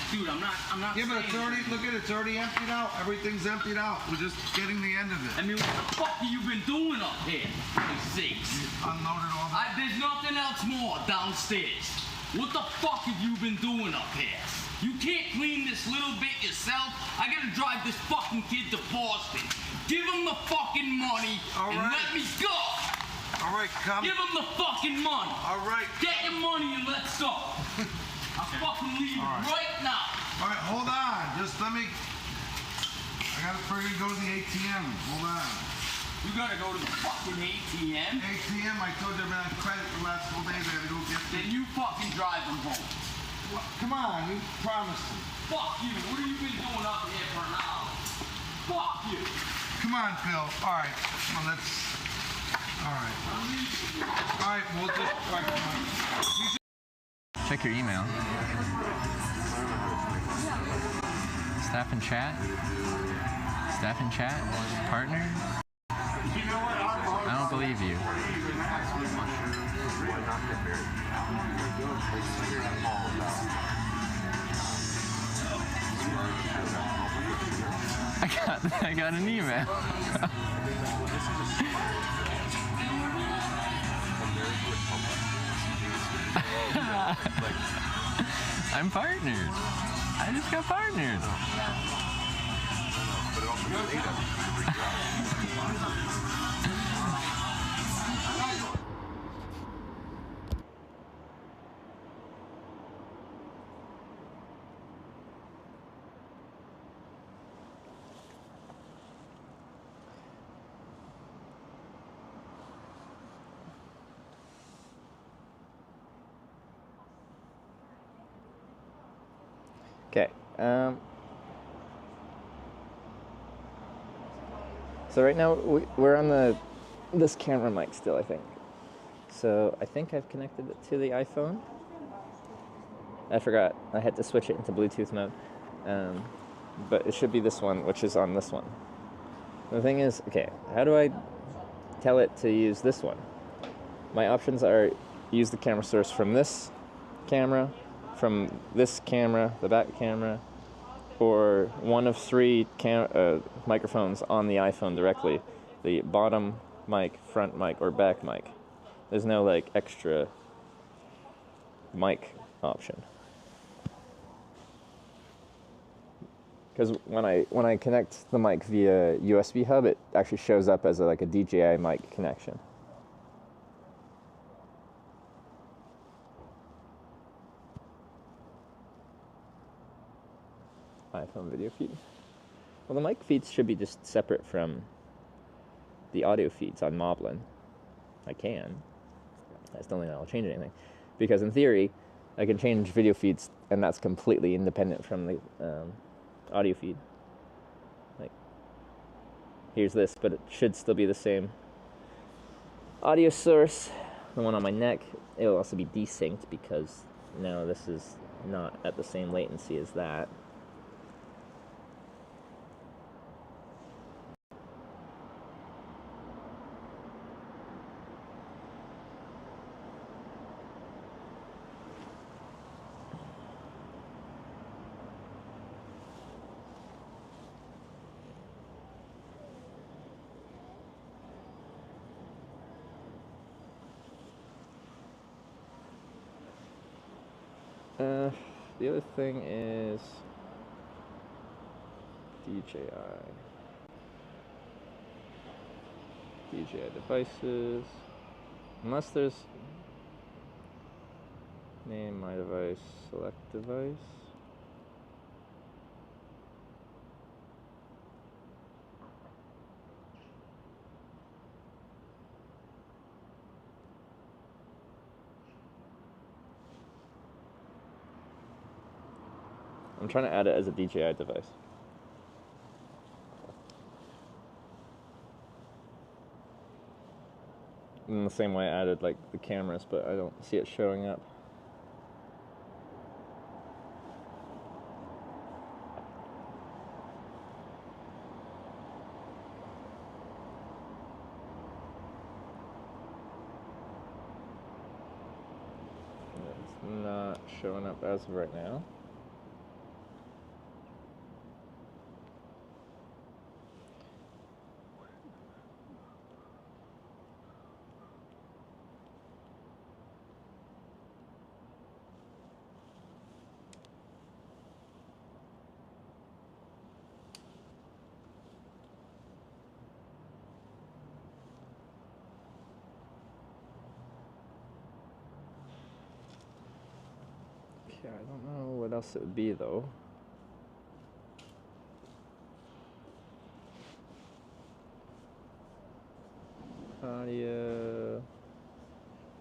Dude, I'm not Yeah, but it's saying- already, look at it, it's already emptied out. Everything's emptied out. We're just getting the end of I it. mean, what the fuck have you been doing up here? For sakes. Unloaded all the... There's nothing else more downstairs. What the fuck have you been doing up here? You can't clean this little bit yourself. I gotta drive this fucking kid to Boston. Give him the fucking money All and right. let me go. Alright, come. Give him the fucking money. Alright. Get your money and let's go. I'm fucking leaving All right. right now. Alright, hold on. Just let me... I gotta freaking go to the ATM. Hold on. You gotta go to the fucking ATM. ATM, I told you I've been on credit the last couple days. I gotta go get Then you fucking drive him home. What? Come on, you promised me. Fuck you. What have you been doing up here for an hour? Fuck you. Come on, Bill. Alright. Well, let's... Alright. Alright, we'll just... Alright, come on. Check your email. Staff and chat. Staff and chat. Partner. I don't believe you. I got an email. I'm partnered. I just got partnered. Okay. So right now we're on this camera mic still, I think. So I think I've connected it to the iPhone. I forgot. I had to switch it into Bluetooth mode. But it should be this one, which is on this one. The thing is, okay, how do I tell it to use this one? My options are use the camera source from this camera, the back camera, or one of 3 microphones on the iPhone directly. The bottom mic, front mic, or back mic. There's no like extra mic option. Because when I connect the mic via USB hub, it actually shows up as a DJI mic connection. iPhone video feed. Well, the mic feeds should be just separate from the audio feeds on Moblin. I can. I just don't think that'll change anything. Because in theory, I can change video feeds, and that's completely independent from the audio feed. Like, here's this, but it should still be the same audio source. The one on my neck, it'll also be desynced because now this is not at the same latency as that. The other thing is DJI devices. Unless there's name my device, select device. I'm trying to add it as a DJI device. In the same way I added like the cameras, but I don't see it showing up. It's not showing up as of right now. Okay, I don't know what else it would be though. Audio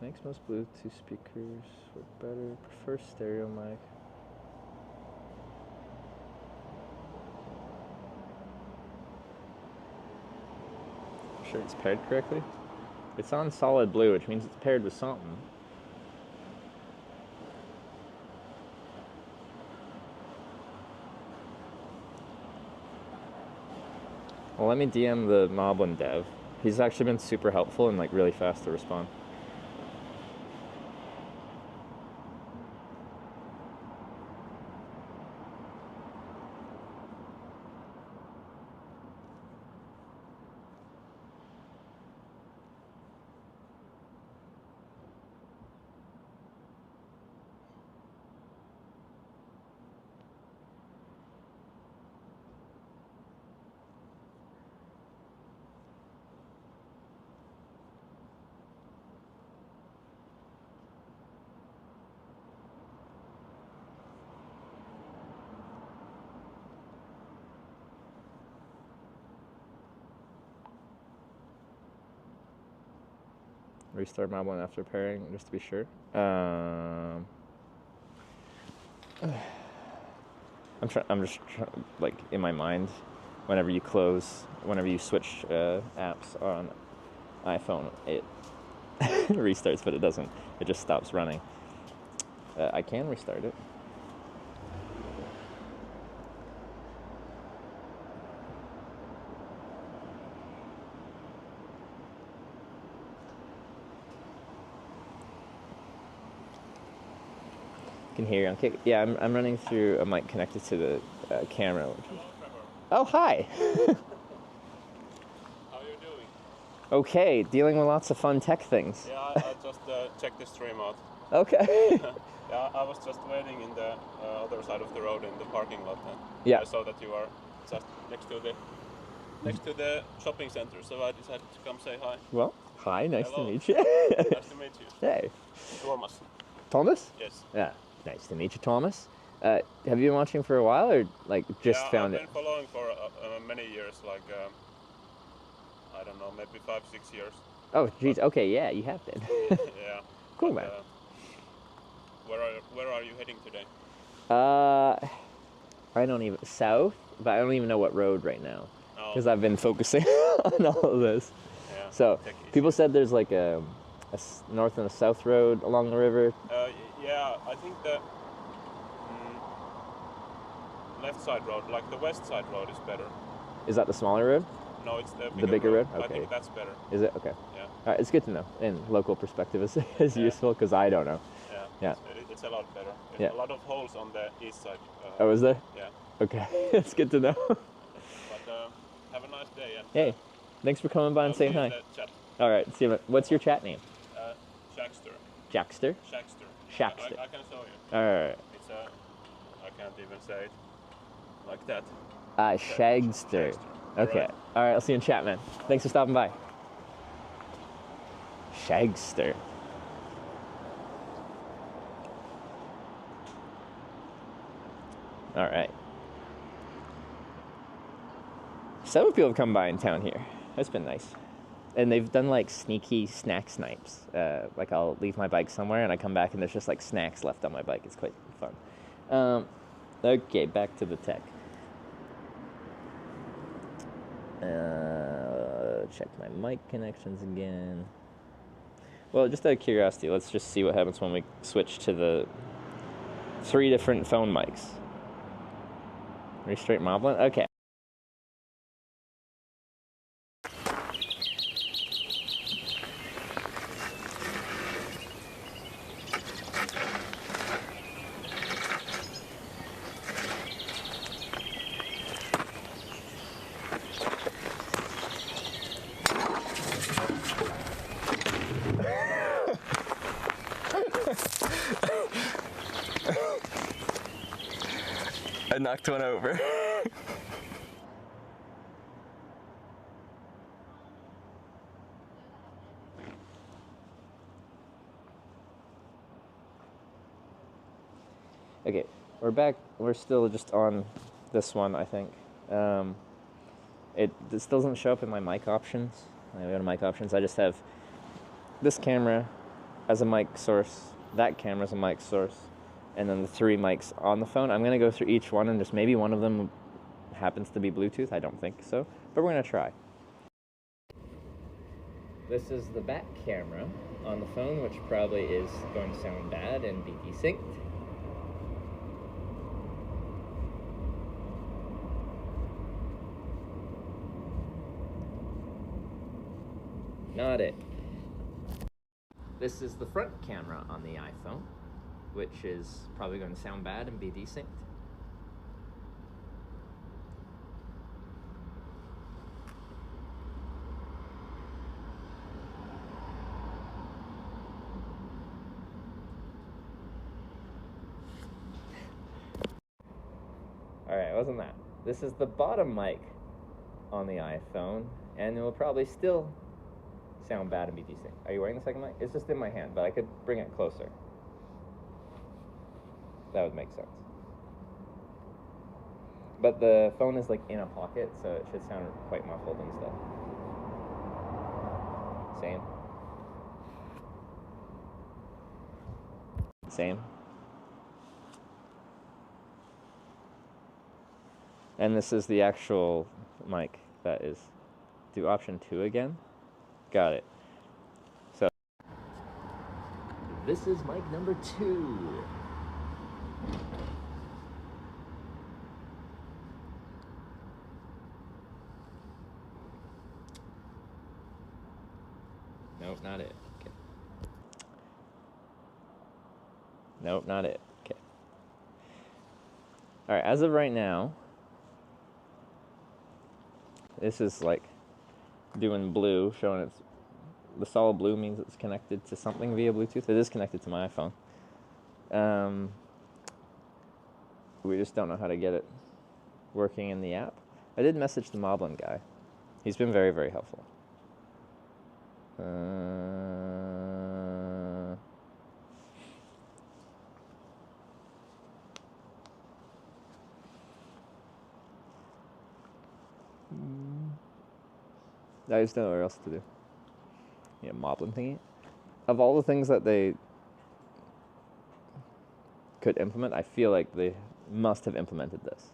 makes most Bluetooth speakers work better. Prefer stereo mic. Sure it's paired correctly. It's on solid blue, which means it's paired with something. Well, let me DM the Moblin dev. He's actually been super helpful and like really fast to respond. Restart Moblin after pairing, just to be sure. I'm just like in my mind, whenever you switch apps on iPhone, it restarts, but it doesn't. It just stops running. I can restart it. Can hear you on kick. Yeah, I'm running through a mic connected to the camera. Hello, Trevor. Oh, hi. How are you doing? Okay, dealing with lots of fun tech things. Yeah, I just checked the stream out. Okay. Yeah, I was just waiting in the other side of the road in the parking lot, and Yeah. I saw that you are just next to the shopping center, so I decided to come say hi. Well, hi, nice Hello. to meet you. Nice to meet you. Hey. Thomas. Thomas? Yes. Yeah, nice to meet you, Thomas. Have you been watching for a while, or like just Yeah, found I've it? been following for many years, like I don't know, maybe 5-6 years. Oh, geez. Okay, yeah, you have been. Yeah. Cool, But, man. Where are you heading today? I don't even south, but I don't even know what road right now Oh, because I've been focusing on all of this. yeah. So Tech issues. people said there's like a north and a south road along the river. Yeah, I think the left side road, like the west side road, is better. Is that the smaller road? No, it's the bigger road? I Okay. think that's better. Is it? Okay. Yeah, All right, it's good to know. And local perspective is Yeah. useful because I don't know. yeah. Yeah. It's a lot better. There's Yeah. a lot of holes on the east side. Oh, is there? Yeah. Okay, it's good to know. But have a nice day. And, Hey, thanks for coming by and I'll saying see you hi. in the chat. All right, see you. What's your chat name? Shackster. Jackster? Shackster. Shackster. I can show you. All right. It's I can't even say it like that. Shagster. Shackster. Okay. Alright. All right, I'll see you in chat, man. Thanks for stopping by. Shagster. All right. Several people have come by in town here. That's been nice. And they've done like sneaky snack snipes. Like I'll leave my bike somewhere and I come back and there's just like snacks left on my bike. It's quite fun. Okay, back to the tech. Check my mic connections again. Well, just out of curiosity, let's just see what happens when we switch to the 3 different phone mics. Are you straight Moblin? Okay. I knocked one over. Okay, we're back. We're still just on this one, I think. This doesn't show up in my mic options. I go to mic options. I just have this camera as a mic source, that camera as a mic source, and then the 3 mics on the phone. I'm going to go through each one, and just maybe one of them happens to be Bluetooth. I don't think so, but we're going to try. This is the back camera on the phone, which probably is going to sound bad and be desynced. Not it. This is the front camera on the iPhone, which is probably going to sound bad and be desynced. Alright, wasn't that? This is the bottom mic on the iPhone, and it will probably still sound bad and be decent. Are you wearing the second mic? It's just in my hand, but I could bring it closer. That would make sense. But the phone is like in a pocket, so it should sound quite muffled and stuff. Same. Same. And this is the actual mic that is. Do option 2 again. Got it. So this is mic number 2. Nope, not it. Okay. Nope, not it. Okay. All right, as of right now, this is like doing blue, showing it's the solid blue means it's connected to something via Bluetooth. It is connected to my iPhone. We just don't know how to get it working in the app. I did message the Moblin guy. He's been very, very helpful. I just don't know what else to do. Yeah, Moblin thingy. Of all the things that they could implement, I feel like they must have implemented this.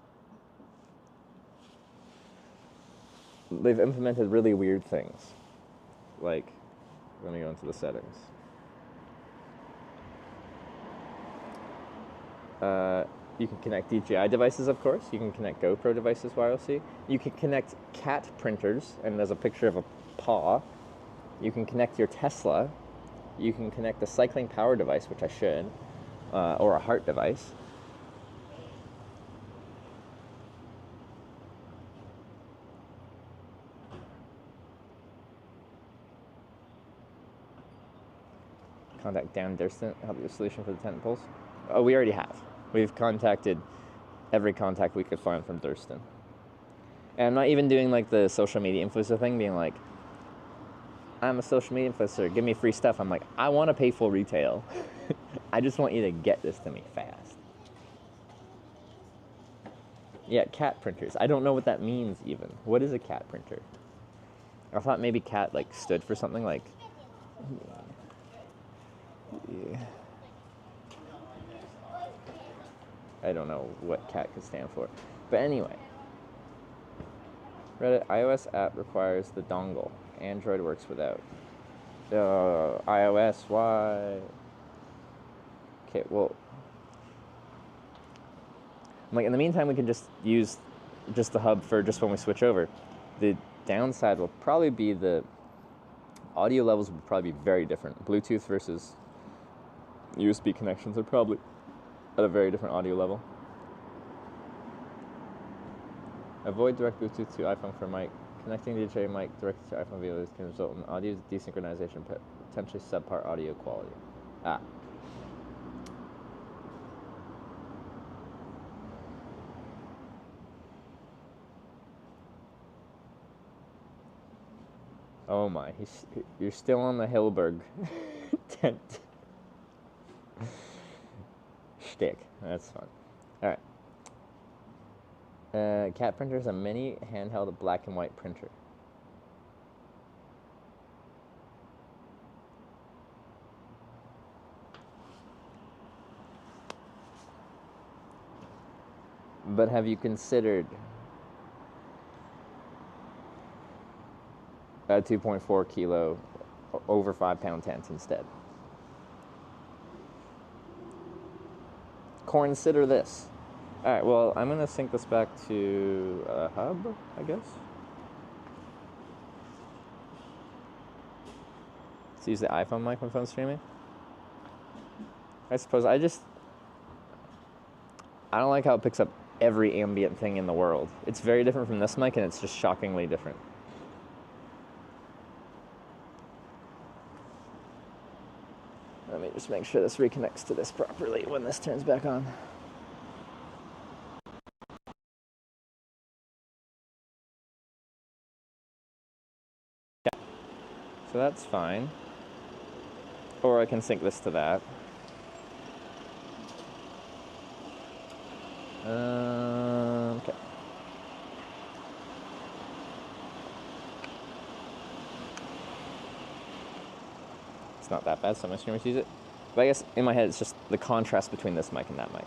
They've implemented really weird things. Like, let me go into the settings. You can connect DJI devices, of course. You can connect GoPro devices wirelessly. You can connect cat printers, and there's a picture of a paw. You can connect your Tesla. You can connect a cycling power device, which I should, or a heart device. Contact Dan Durston, help you with a solution for the tent poles. Oh, we already have. We've contacted every contact we could find from Durston. And I'm not even doing like the social media influencer thing, being like, I'm a social media influencer, give me free stuff. I'm like, I want to pay full retail. I just want you to get this to me fast. Yeah, cat printers. I don't know what that means even. What is a cat printer? I thought maybe cat like stood for something like... Yeah. I don't know what cat could stand for. But anyway. Reddit iOS app requires the dongle. Android works without. iOS, why? Okay, well. Like, in the meantime, we can just use just the hub for just when we switch over. The downside will probably be the audio levels would probably be very different. Bluetooth versus USB connections are probably at a very different audio level. Avoid direct Bluetooth to iPhone for mic. Connecting the DJ mic directly to iPhone videos can result in audio desynchronization, potentially subpar audio quality. Oh my, you're still on the Hilberg tent. Shtick. That's fun. Alright. Cat printer is a mini handheld black and white printer. But have you considered a 2.4 kilo over 5 pound tent instead? Consider this. Alright, well, I'm going to sync this back to a hub, I guess. Let's use the iPhone mic when phone streaming. I suppose I don't like how it picks up every ambient thing in the world. It's very different from this mic, and it's just shockingly different. Let me just make sure this reconnects to this properly when this turns back on. Yeah. So that's fine. Or I can sync this to that. Okay. It's not that bad, so my streamers use it. But I guess in my head, it's just the contrast between this mic and that mic.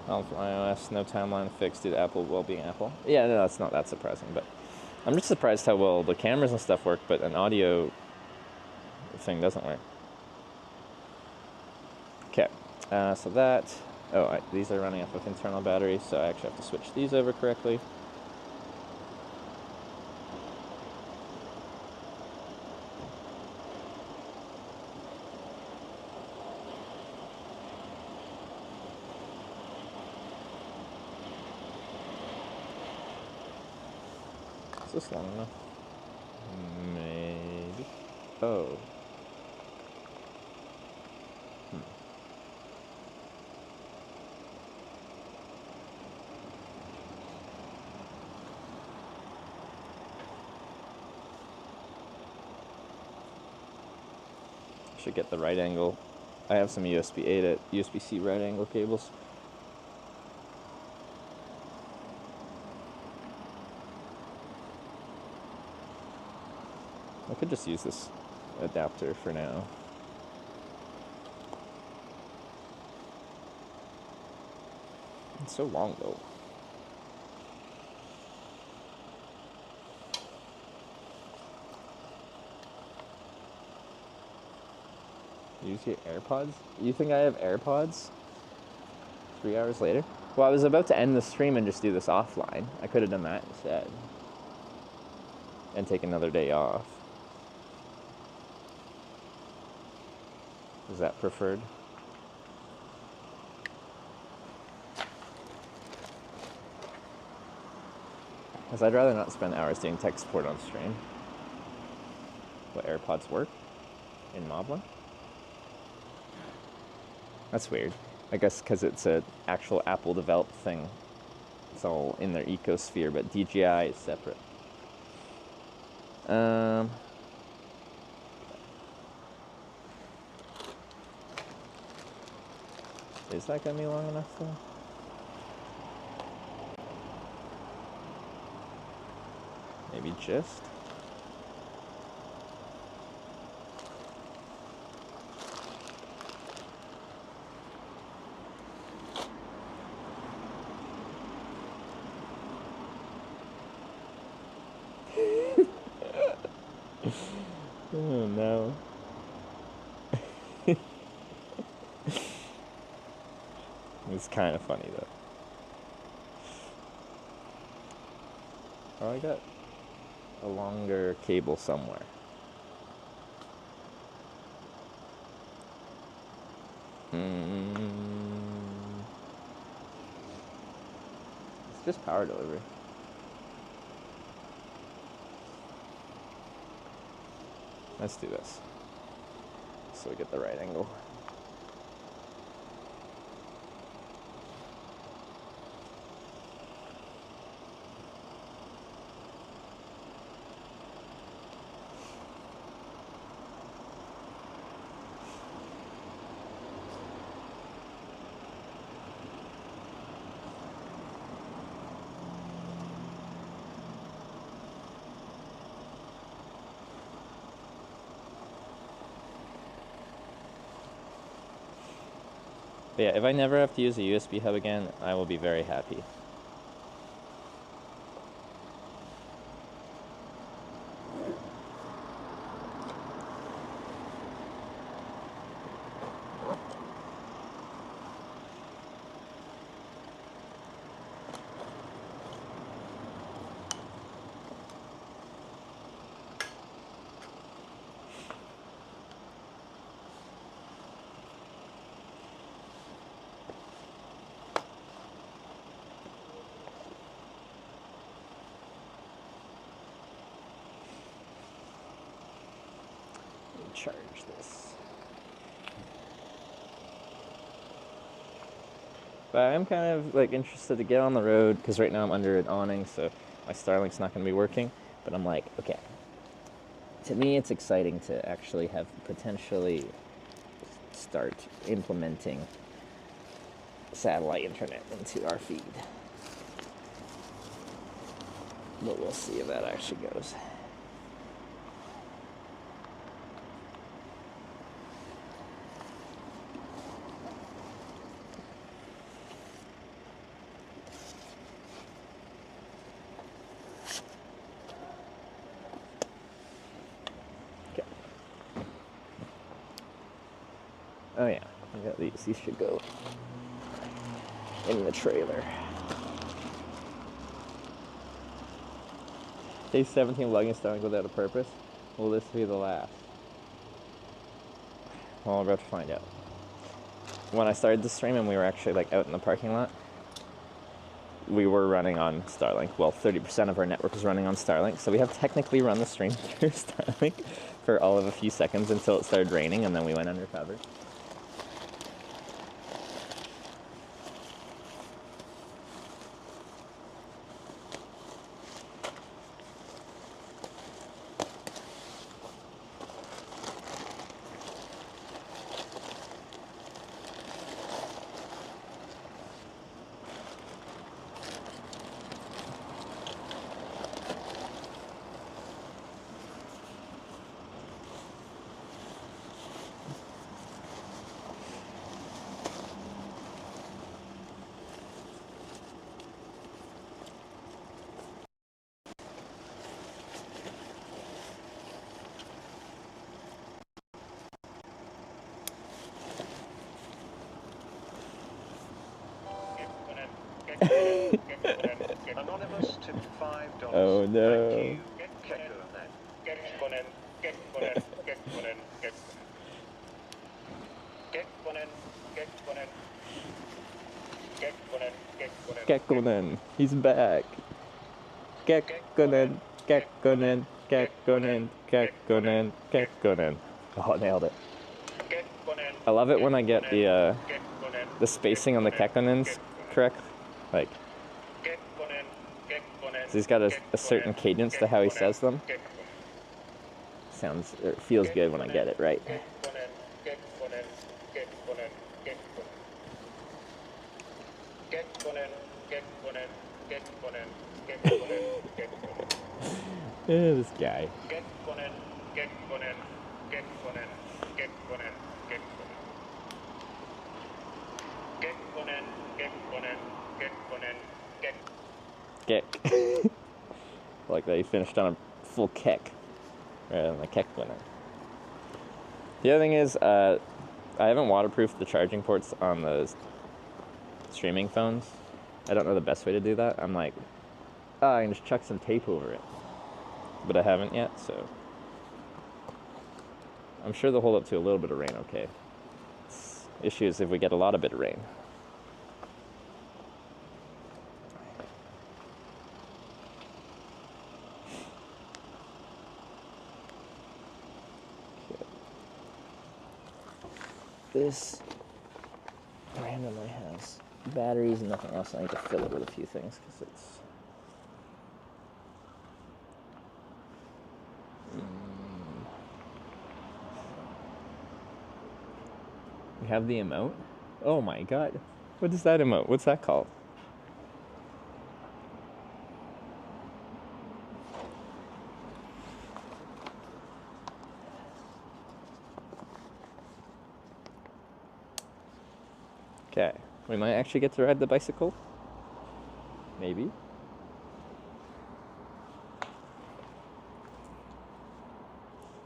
On iOS, no timeline fixed due to Apple well-being Apple. Yeah, no, that's not that surprising, but I'm just surprised how well the cameras and stuff work, but an audio thing doesn't work. Okay, so that... Oh, these are running off of internal batteries, so I actually have to switch these over correctly. Is this long enough? Maybe. Oh. Should get the right angle. I have some USB-A to USB-C right angle cables. I could just use this adapter for now. It's so long though. Use your AirPods? You think I have AirPods? 3 hours later? Well, I was about to end the stream and just do this offline. I could have done that instead. And take another day off. Is that preferred? Because I'd rather not spend hours doing tech support on stream. What, AirPods work in Moblin? That's weird. I guess because it's an actual Apple developed thing. It's all in their ecosphere, but DJI is separate. Is that gonna be long enough though? Maybe just? Oh no. It's kind of funny though. Oh, I got a longer cable somewhere. It's just power delivery. Let's do this. So we get the right angle. But yeah, if I never have to use a USB hub again, I will be very happy. Charge this. But I'm kind of like interested to get on the road because right now I'm under an awning, so my Starlink's not going to be working. But I'm like, okay. To me, it's exciting to actually have potentially start implementing satellite internet into our feed. But we'll see if that actually goes. Oh yeah, I got these. These should go in the trailer. Day 17 lugging starting without a purpose. Will this be the last? Well, we're about to find out. When I started the stream and we were actually like out in the parking lot, we were running on Starlink. Well, 30% of our network was running on Starlink, so we have technically run the stream through Starlink for all of a few seconds until it started raining, and then we went undercover. Anonymous tip $5. Oh no. Thank you. Kekkonen. Kekkonen, Kekkonen, Kekkonen, Kekkonen. Kekkonen, Kekkonen, Kekkonen, Kekkonen. Kekkonen, he's back. Kekkonen, Kekkonen, Kekkonen, Kekkonen, Kekkonen. Oh, nailed it. Kekkonen, I love it when I get Kekkonen, the spacing on the Kekkonens correct. Like, Kekkonen, Kekkonen, he's got a certain cadence to how he says them. Sounds, or feels good when I get it right. Kekkonen, Kekkonen, Kekkonen, Kekkonen. Kekkonen, Kekkonen, Kekkonen, Kekkonen, Kekkonen. This guy. Kekkonen, Kekkonen, Kekkonen, Kekkonen, Kekkonen. Kekkonen, Kekkonen, Kekkonen, Kekkonen. Kek. Like that he finished on a full kek rather than a Kekkonen. The other thing is, I haven't waterproofed the charging ports on the streaming phones. I don't know the best way to do that. I'm like, oh, I can just chuck some tape over it. But I haven't yet, so I'm sure they'll hold up to a little bit of rain okay. Issue is if we get a lot of bit of rain. Okay. This randomly has batteries and nothing else. I need to fill it with a few things because it's we have the emote. Oh my god. What is that emote? What's that called? Okay. We might actually get to ride the bicycle. Maybe.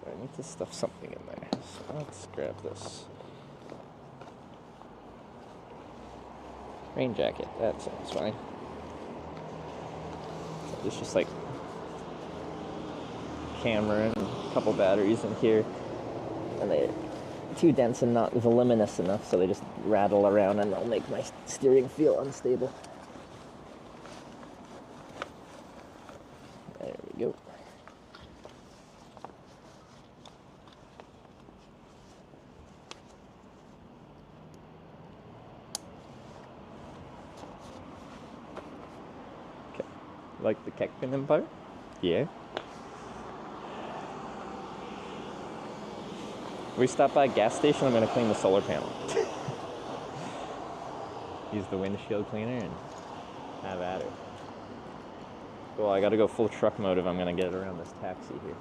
I need to stuff something in there. So let's grab this. Rain jacket, that sounds fine. So there's just like camera and a couple batteries in here. And they're too dense and not voluminous enough, so they just rattle around and they'll make my steering feel unstable. There we go. Like the Kekkonen part? Yeah. We stop by a gas station, I'm going to clean the solar panel. Use the windshield cleaner and have at it. Well, I got to go full truck mode if I'm going to get it around this taxi here.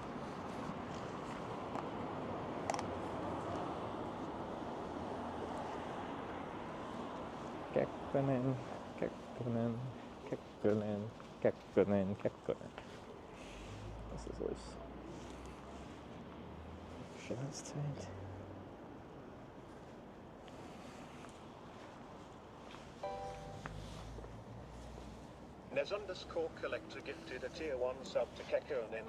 Kekkonen, Kekkonen, Kekkonen, Kekkonen, Kekkonen. This is loose. Sure, that's tight. _collector gifted a tier 1 sub to Kekkonen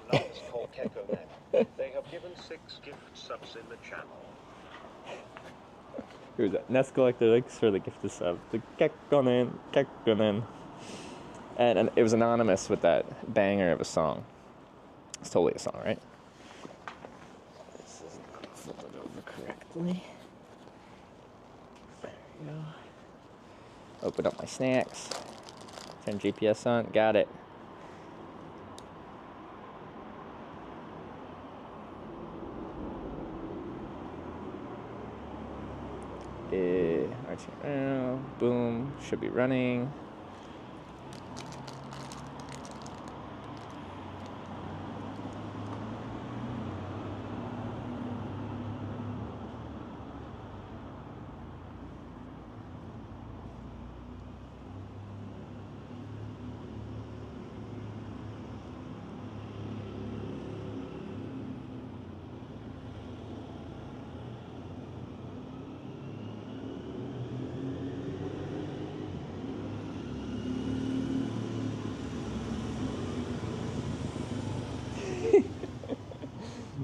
_Kekkonen. They have given 6 gift subs in the channel. Who's that? Nest Collector, thanks for the gifted sub. The Kekkonen. And it was anonymous with that banger of a song. It's totally a song, right? This isn't flip it over correctly. There we go. Open up my snacks. Turn GPS on. Got it. Boom. Should be running.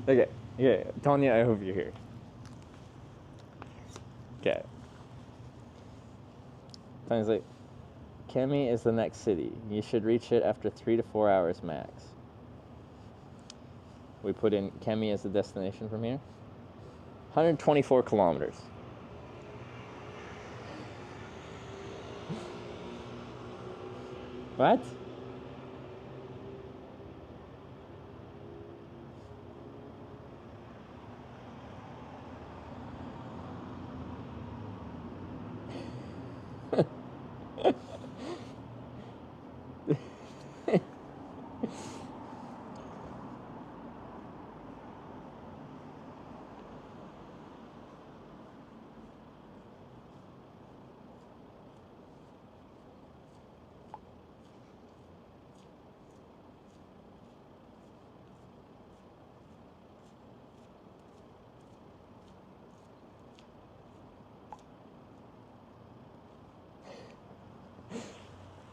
Okay, Tanya, I hope you're here. Okay. Tanya's like, Kemi is the next city. You should reach it after 3 to 4 hours max. We put in Kemi as the destination from here. 124 kilometers. What?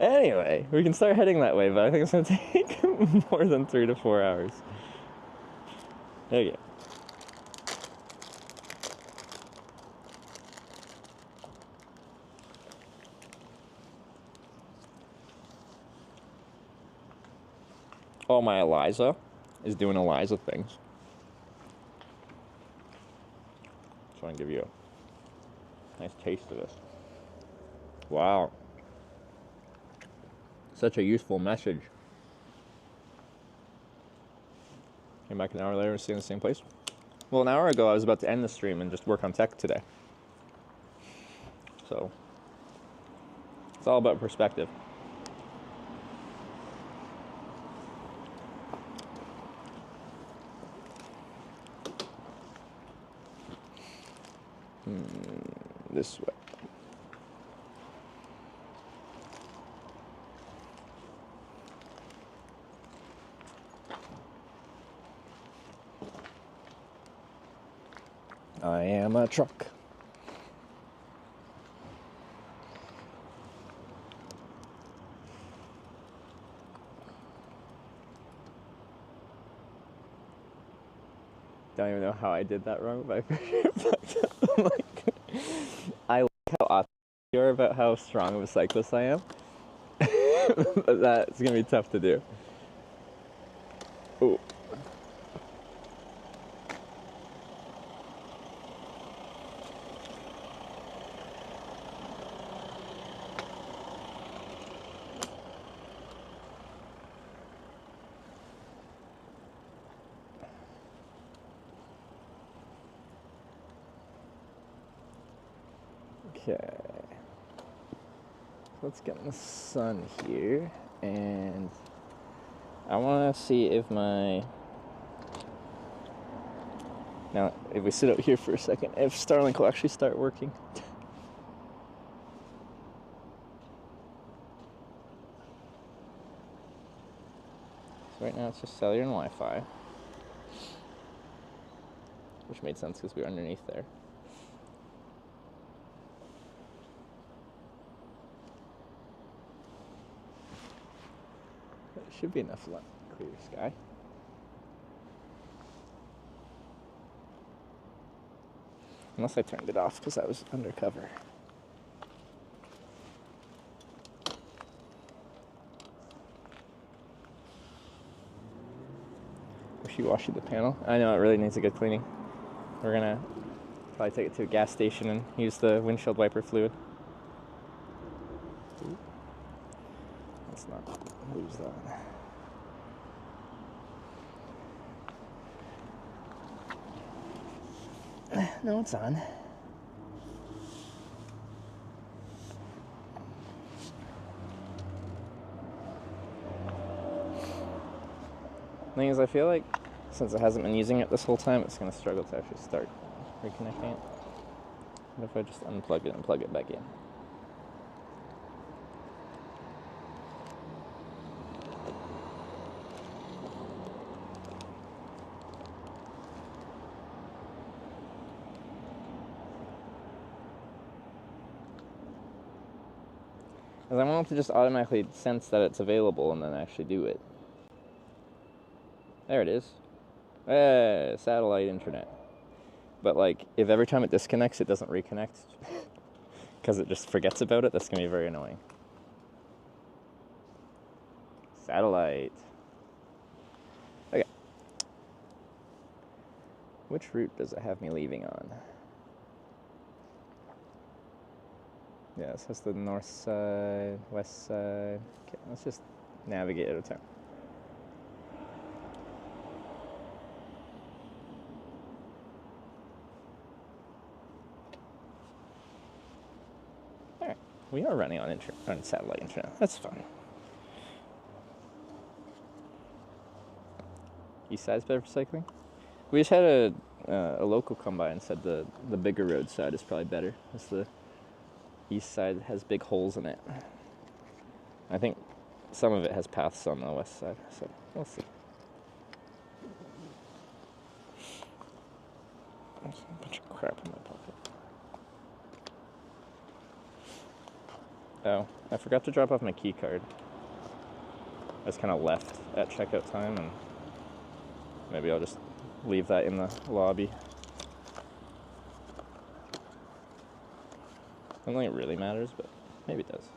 Anyway, we can start heading that way, but I think it's going to take more than 3 to 4 hours. Okay. Oh, my Eliza is doing Eliza things. Just want to give you a nice taste of this. Wow. Such a useful message. Came back an hour later and staying in the same place. Well, an hour ago I was about to end the stream and just work on tech today. So, it's all about perspective. This way. I am a truck. Don't even know how I did that wrong, but I like how optimistic you are about how strong of a cyclist I am. But that's gonna be tough to do. Ooh. Okay, let's get in the sun here, and I want to see if now if we sit out here for a second, if Starlink will actually start working. So right now it's just cellular and Wi-Fi, which made sense because we were underneath there. Should be enough clear sky. Unless I turned it off because I was undercover. Wishy-washy the panel. I know it really needs a good cleaning. We're gonna probably take it to a gas station and use the windshield wiper fluid. Let's not lose that. No, it's on. Thing is, I feel like since it hasn't been using it this whole time, it's going to struggle to actually start reconnecting it. What if I just unplug it and plug it back in? Because I want it to just automatically sense that it's available and then actually do it. There it is. Satellite internet. But like, if every time it disconnects, it doesn't reconnect, because it just forgets about it, that's going to be very annoying. Satellite. Okay. Which route does it have me leaving on? Yeah, this has the north side, west side. Okay, let's just navigate out of town. Alright, we are running on satellite internet. That's fun. East side's better for cycling? We just had a local come by and said the bigger road side is probably better. It's the east side has big holes in it. I think some of it has paths on the west side, so we'll see. There's a bunch of crap in my pocket. Oh, I forgot to drop off my key card. I just kind of left at checkout time, and maybe I'll just leave that in the lobby. I don't think it really matters, but maybe it does.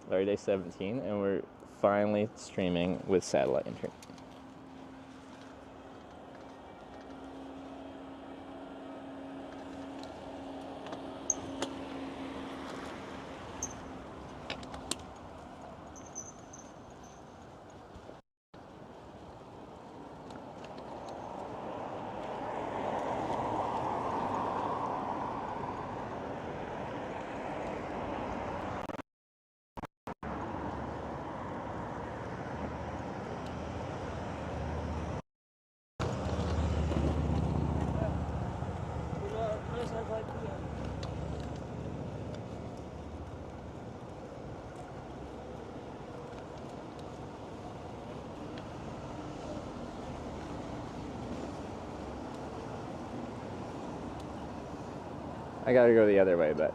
Already day 17, and we're finally streaming with satellite internet. I gotta go the other way, but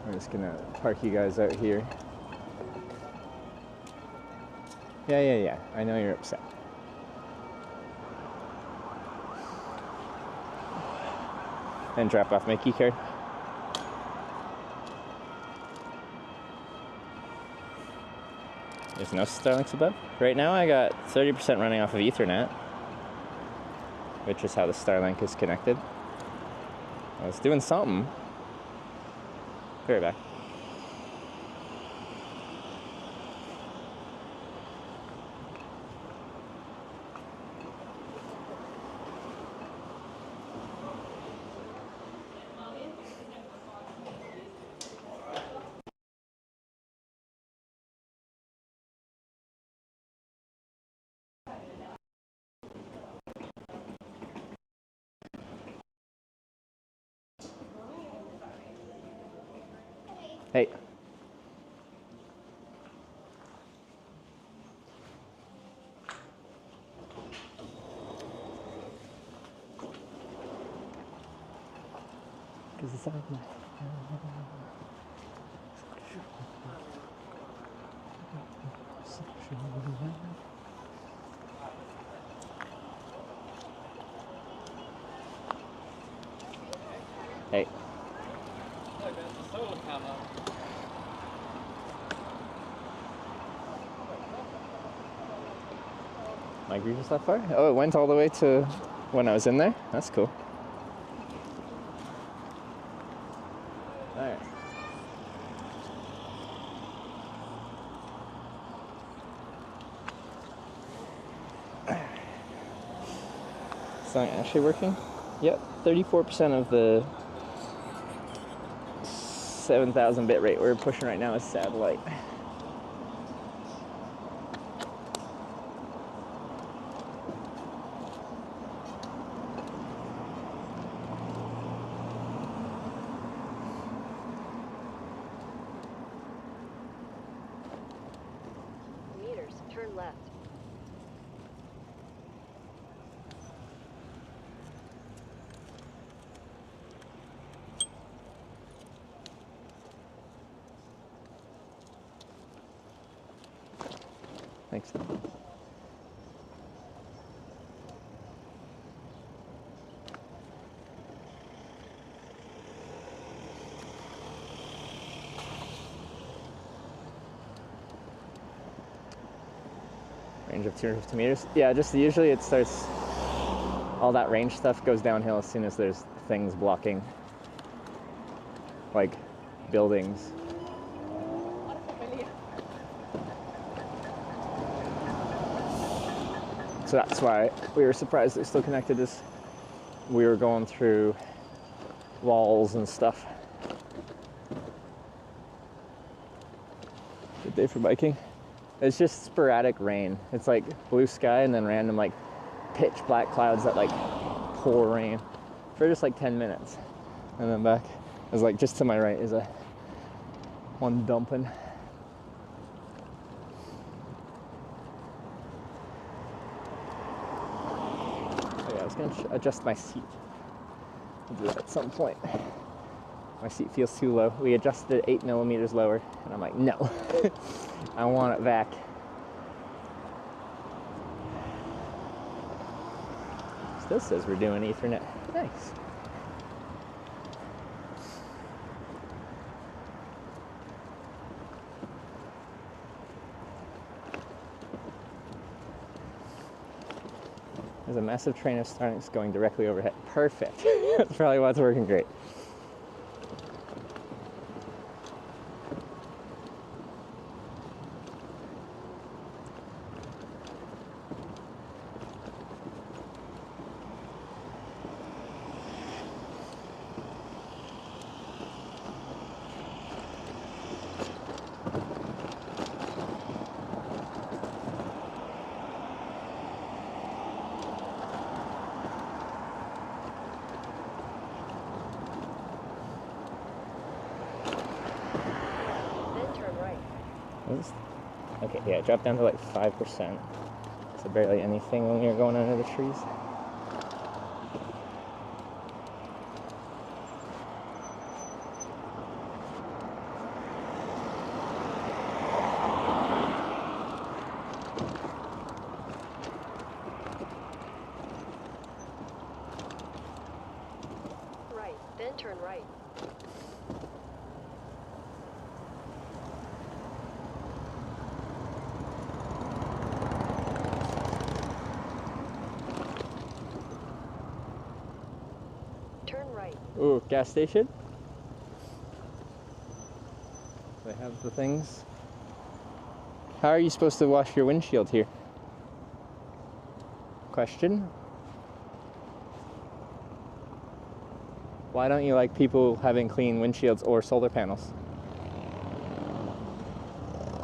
I'm just gonna park you guys out here. Yeah. I know you're upset. And drop off my key card. There's no Starlinks above. Right now I got 30% running off of Ethernet, which is how the Starlink is connected. I was doing something. Be right back. Hey. Because it's out of my Hey. My grief is that far? Oh, it went all the way to when I was in there? That's cool. Alright. It's not actually working? Yep, 34% of the 7,000 bit rate we're pushing right now is satellite. Meters, turn left. Thanks. Range of 250 meters. Yeah, just usually it starts, all that range stuff goes downhill as soon as there's things blocking, like buildings. So that's why we were surprised they're still connected, as we were going through walls and stuff. Good day for biking. It's just sporadic rain. It's like blue sky and then random like pitch black clouds that like pour rain for just like 10 minutes. And then back, it's like just to my right is a one dumping. Oh yeah, I was gonna adjust my seat. I'll do that at some point. My seat feels too low. We adjusted it 8 millimeters lower, and I'm like, no. I want it back. Still says we're doing Ethernet. Nice. There's a massive train of Starlinks going directly overhead. Perfect. That's probably why it's working great. Okay, yeah, it dropped down to like 5%. So barely anything when you're going under the trees. Right, then turn right. Turn right. Ooh, gas station. They have the things. How are you supposed to wash your windshield here? Question. Why don't you like people having clean windshields or solar panels?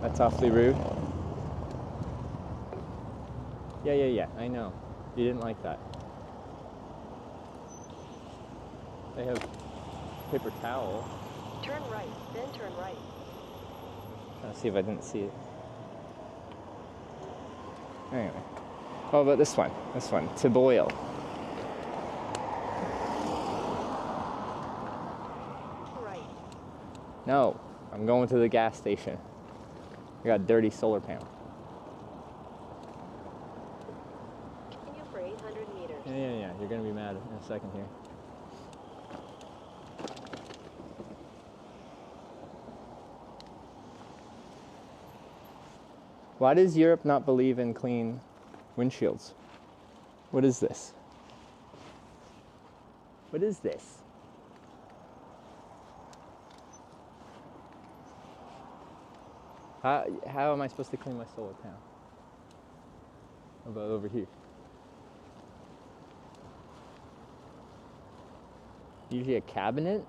That's awfully rude. Yeah, I know. You didn't like that. They have paper towel. Turn right, then turn right. Trying to see if I didn't see it. Anyway. Oh, but this one. This one. To boil. Right, No, I'm going to the gas station. I got a dirty solar panel. Continue for 800 meters. Yeah. You're gonna be mad in a second here. Why does Europe not believe in clean windshields? What is this? What is this? How am I supposed to clean my solar panel? How about over here? Usually a cabinet?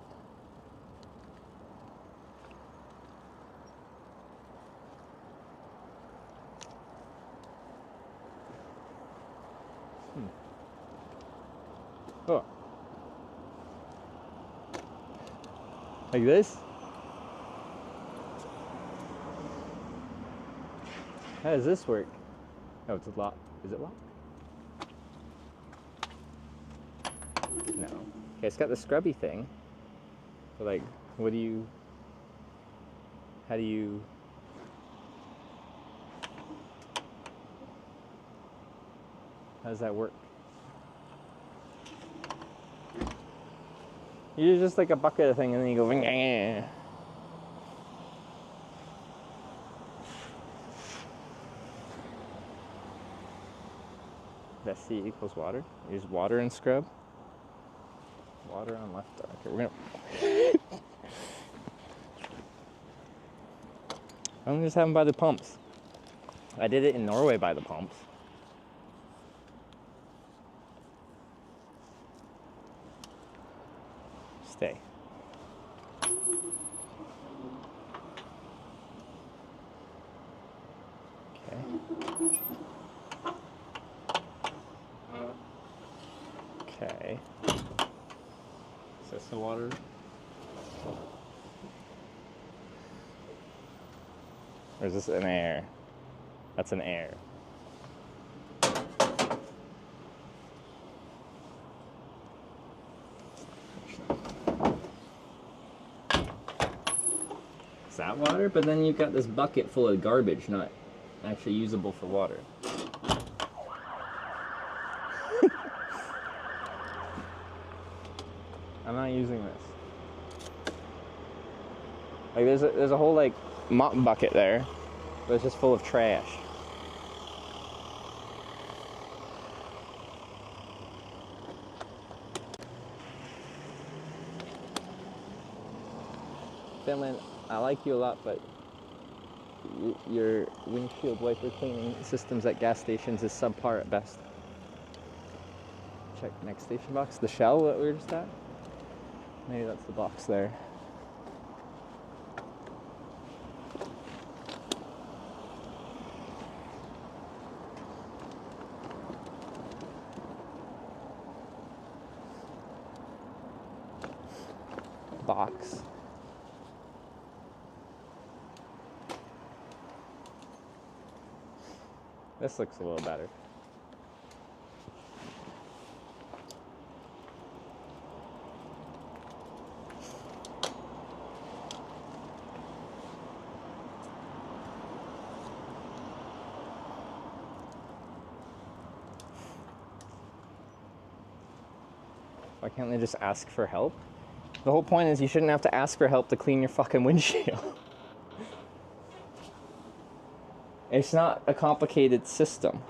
Oh. Like this? How does this work? Oh, it's locked. Is it locked? No. Okay, it's got the scrubby thing. But like, how do you... How does that work? You just like a bucket thing and then you go "Ving." Vesti equals water. Use water and scrub. Water on left arm. Okay, we're gonna. I'm just having by the pumps. I did it in Norway by the pumps. Stay. Okay. Is this the water? Or is this an air? That's an air. Is that water? But then you've got this bucket full of garbage, not actually usable for water. I'm not using this. Like there's a whole like mop bucket there, but it's just full of trash. Finland, I like you a lot, but your windshield wiper cleaning systems at gas stations is subpar at best. Check next station box. The Shell that we were just at? Maybe that's the box there. Box. This looks a little better. Why can't they just ask for help? The whole point is you shouldn't have to ask for help to clean your fucking windshield. It's not a complicated system.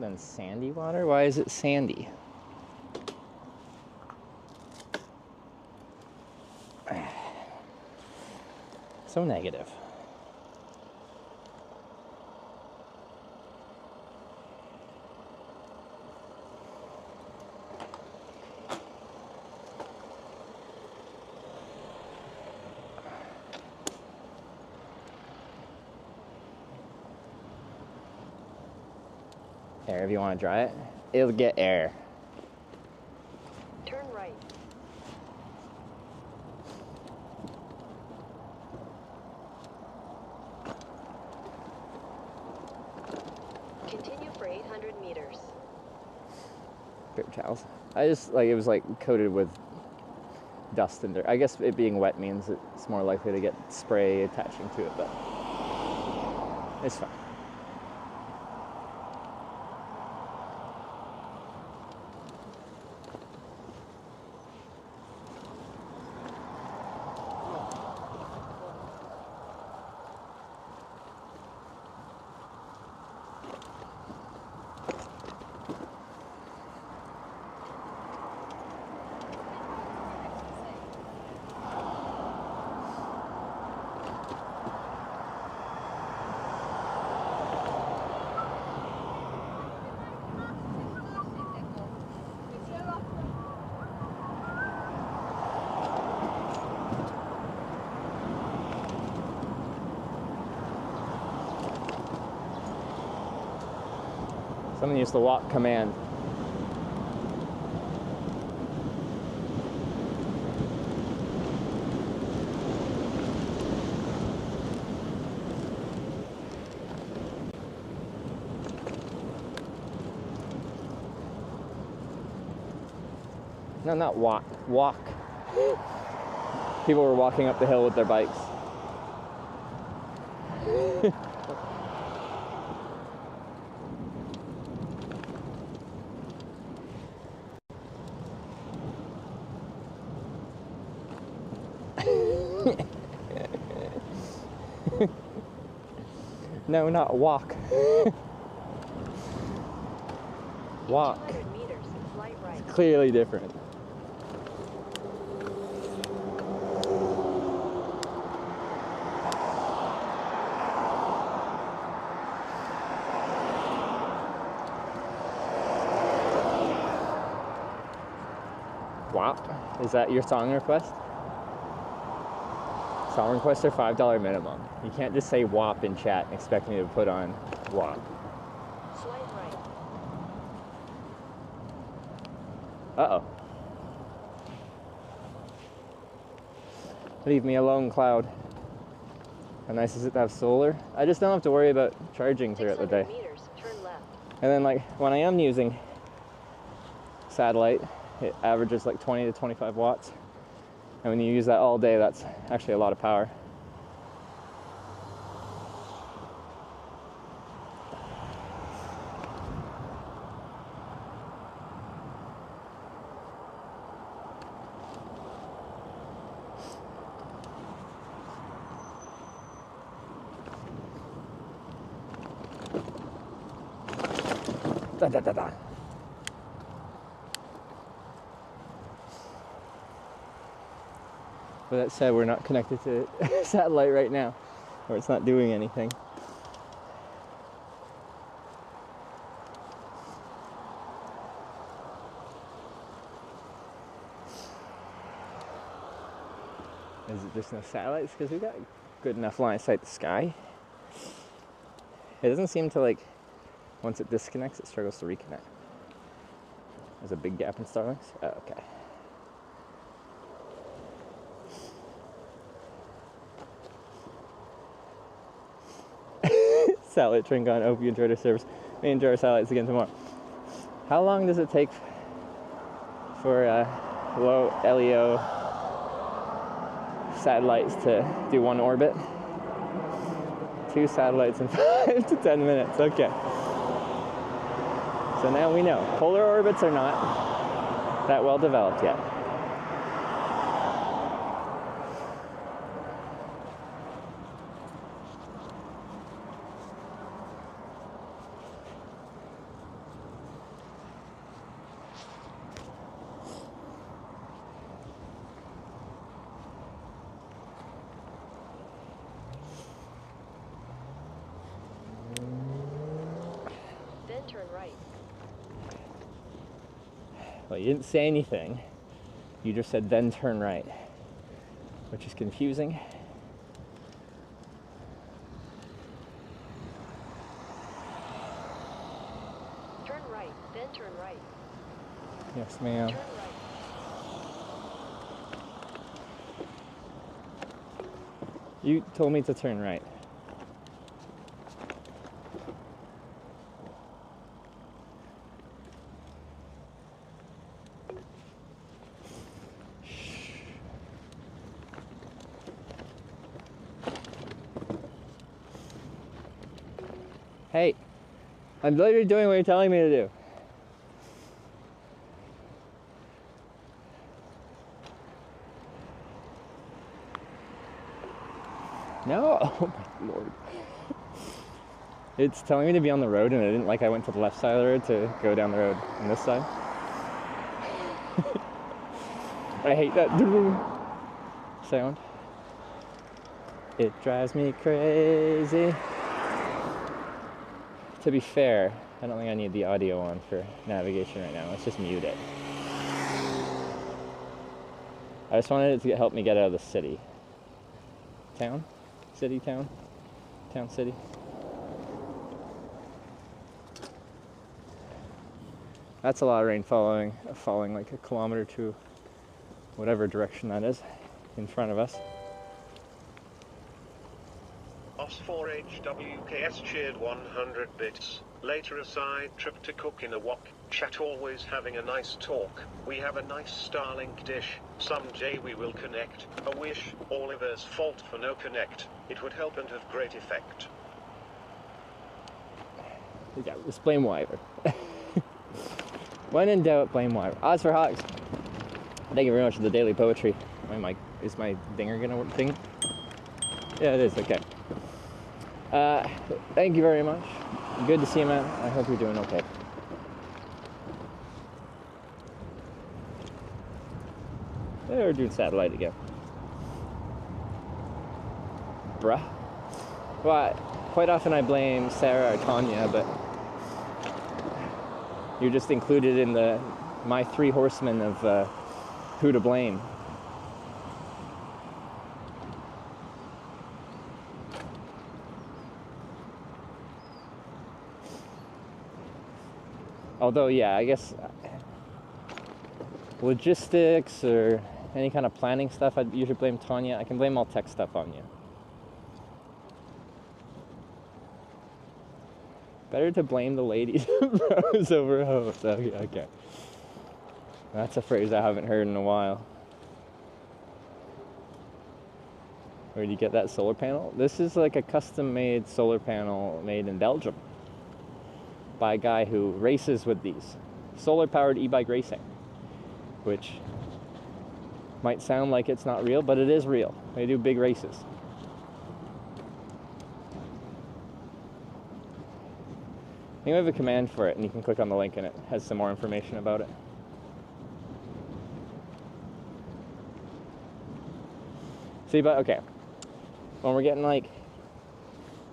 than sandy water? Why is it sandy? So negative. Air if you want to dry it. It'll get air. Turn right. Continue for 800 meters. Paper towels. I just like it was like coated with dust and dirt. I guess it being wet means it's more likely to get spray attaching to it, but it's fine. Someone used the walk command. No, not walk. Walk. People were walking up the hill with their bikes. No, not walk. Walk. 200 meters, light right. Clearly different. WAP. Is that your song request? Song requests are $5 minimum. You can't just say WAP in chat and expect me to put on WAP. Slight right. Uh-oh. Leave me alone, Cloud. How nice is it to have solar? I just don't have to worry about charging throughout the 600 day. meters, turn left. And then like when I am using satellite, it averages like 20 to 25 watts. And when you use that all day, that's actually a lot of power. Da, da, da, da. But that said, we're not connected to satellite right now, or it's not doing anything. Is it just no satellites? Because we've got good enough line of sight to the sky. It doesn't seem to like, once it disconnects, it struggles to reconnect. There's a big gap in Starlinks? Oh, okay. Satellite train gone. I hope you enjoyed our service. May enjoy our satellites again tomorrow. How long does it take for low LEO satellites to do one orbit? 2 satellites in 5 to 10 minutes. Okay. So now we know. Polar orbits are not that well developed yet. then turn right. Well, you didn't say anything. You just said then turn right, which is confusing. Turn right, then turn right. Yes, ma'am. Turn right. You told me to turn right. Hey, I'm literally doing what you're telling me to do. No, oh my lord. It's telling me to be on the road, and it didn't like I went to the left side of the road to go down the road on this side. I hate that sound. It drives me crazy. To be fair, I don't think I need the audio on for navigation right now. Let's just mute it. I just wanted it to help me get out of the city. Town? City, town? Town, city? That's a lot of rain falling like a kilometer to whatever direction that is in front of us. OS4HWKS cheered 100 bits. Later a side trip to cook in a wok. Chat always having a nice talk. We have a nice Starlink dish. Someday we will connect. A wish. Oliver's fault for no connect. It would help and have great effect. Yeah, just blame Wyver. When in doubt, blame Wyver. Odds for Hogs. Thank you very much for the daily poetry. Is my dinger gonna work? Ding? Yeah, it is. Okay. Thank you very much. Good to see you, man. I hope you're doing okay. They're doing satellite again. Bruh. Well, quite often I blame Sarah or Tanya, but you're just included in my three horsemen of who to blame. Although, yeah, I guess logistics or any kind of planning stuff, I'd usually blame Tanya. I can blame all tech stuff on you. Better to blame the ladies bros over hoes. Okay. That's a phrase I haven't heard in a while. Where do you get that solar panel? This is like a custom-made solar panel made in Belgium by a guy who races with these. Solar-powered e-bike racing, which might sound like it's not real, but it is real. They do big races. I think we have a command for it, and you can click on the link and it has some more information about it. See, but okay. When we're getting like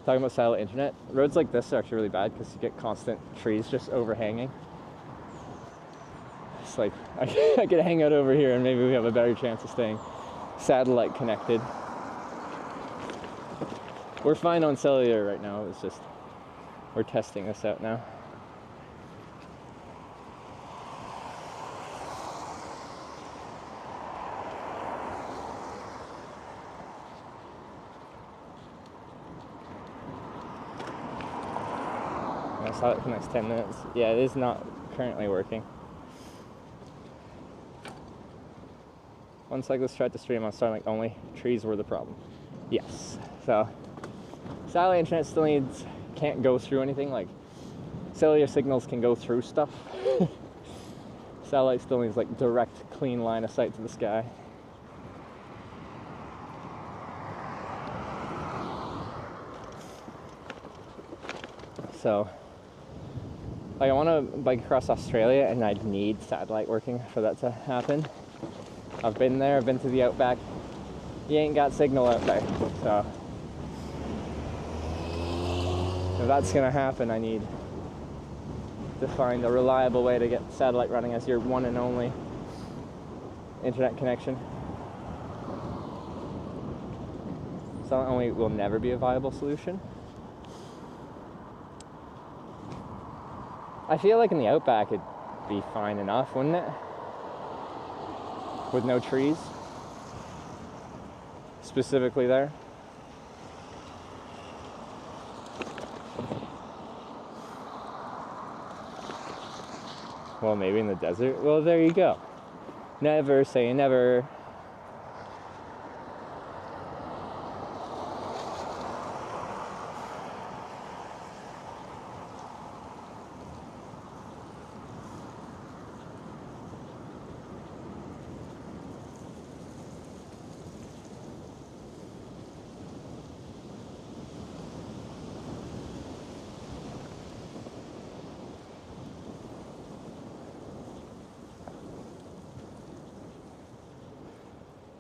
talking about satellite internet, roads like this are actually really bad because you get constant trees just overhanging. It's like I could hang out over here and maybe we have a better chance of staying satellite connected. We're fine on cellular right now. It's just we're testing this out now. I saw it for the next 10 minutes. Yeah, it is not currently working. One cyclist tried to stream on Starlink only. Trees were the problem. Yes. So, satellite internet still can't go through anything. Like, cellular signals can go through stuff. Satellite still needs like direct, clean line of sight to the sky. So, like I want to bike across Australia and I'd need satellite working for that to happen. I've been there, I've been to the outback. You ain't got signal out there. So, if that's gonna happen, I need to find a reliable way to get satellite running as your one and only internet connection. So not only will never be a viable solution, I feel like in the outback it'd be fine enough, wouldn't it? With no trees, specifically there. Well, maybe in the desert. Well, there you go. Never say never.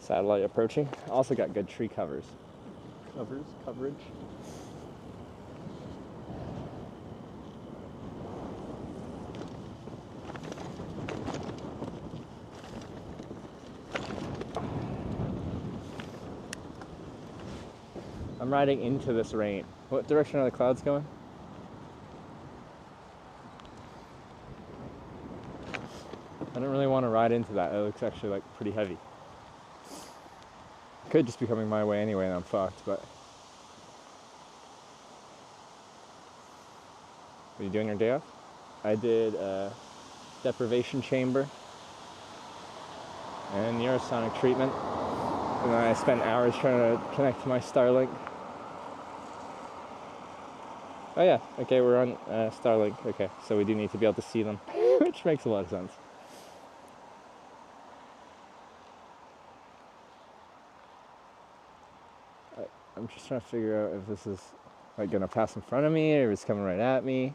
Satellite approaching. Also got good tree coverage. I'm riding into this rain. What direction are the clouds going? I don't really want to ride into that. It looks actually like pretty heavy. Could just be coming my way anyway and I'm fucked, but... Are you doing your day off? I did a deprivation chamber and neurosonic treatment. And then I spent hours trying to connect to my Starlink. Oh yeah, okay, we're on Starlink. Okay, so we do need to be able to see them, which makes a lot of sense. I'm just trying to figure out if this is like gonna pass in front of me or if it's coming right at me.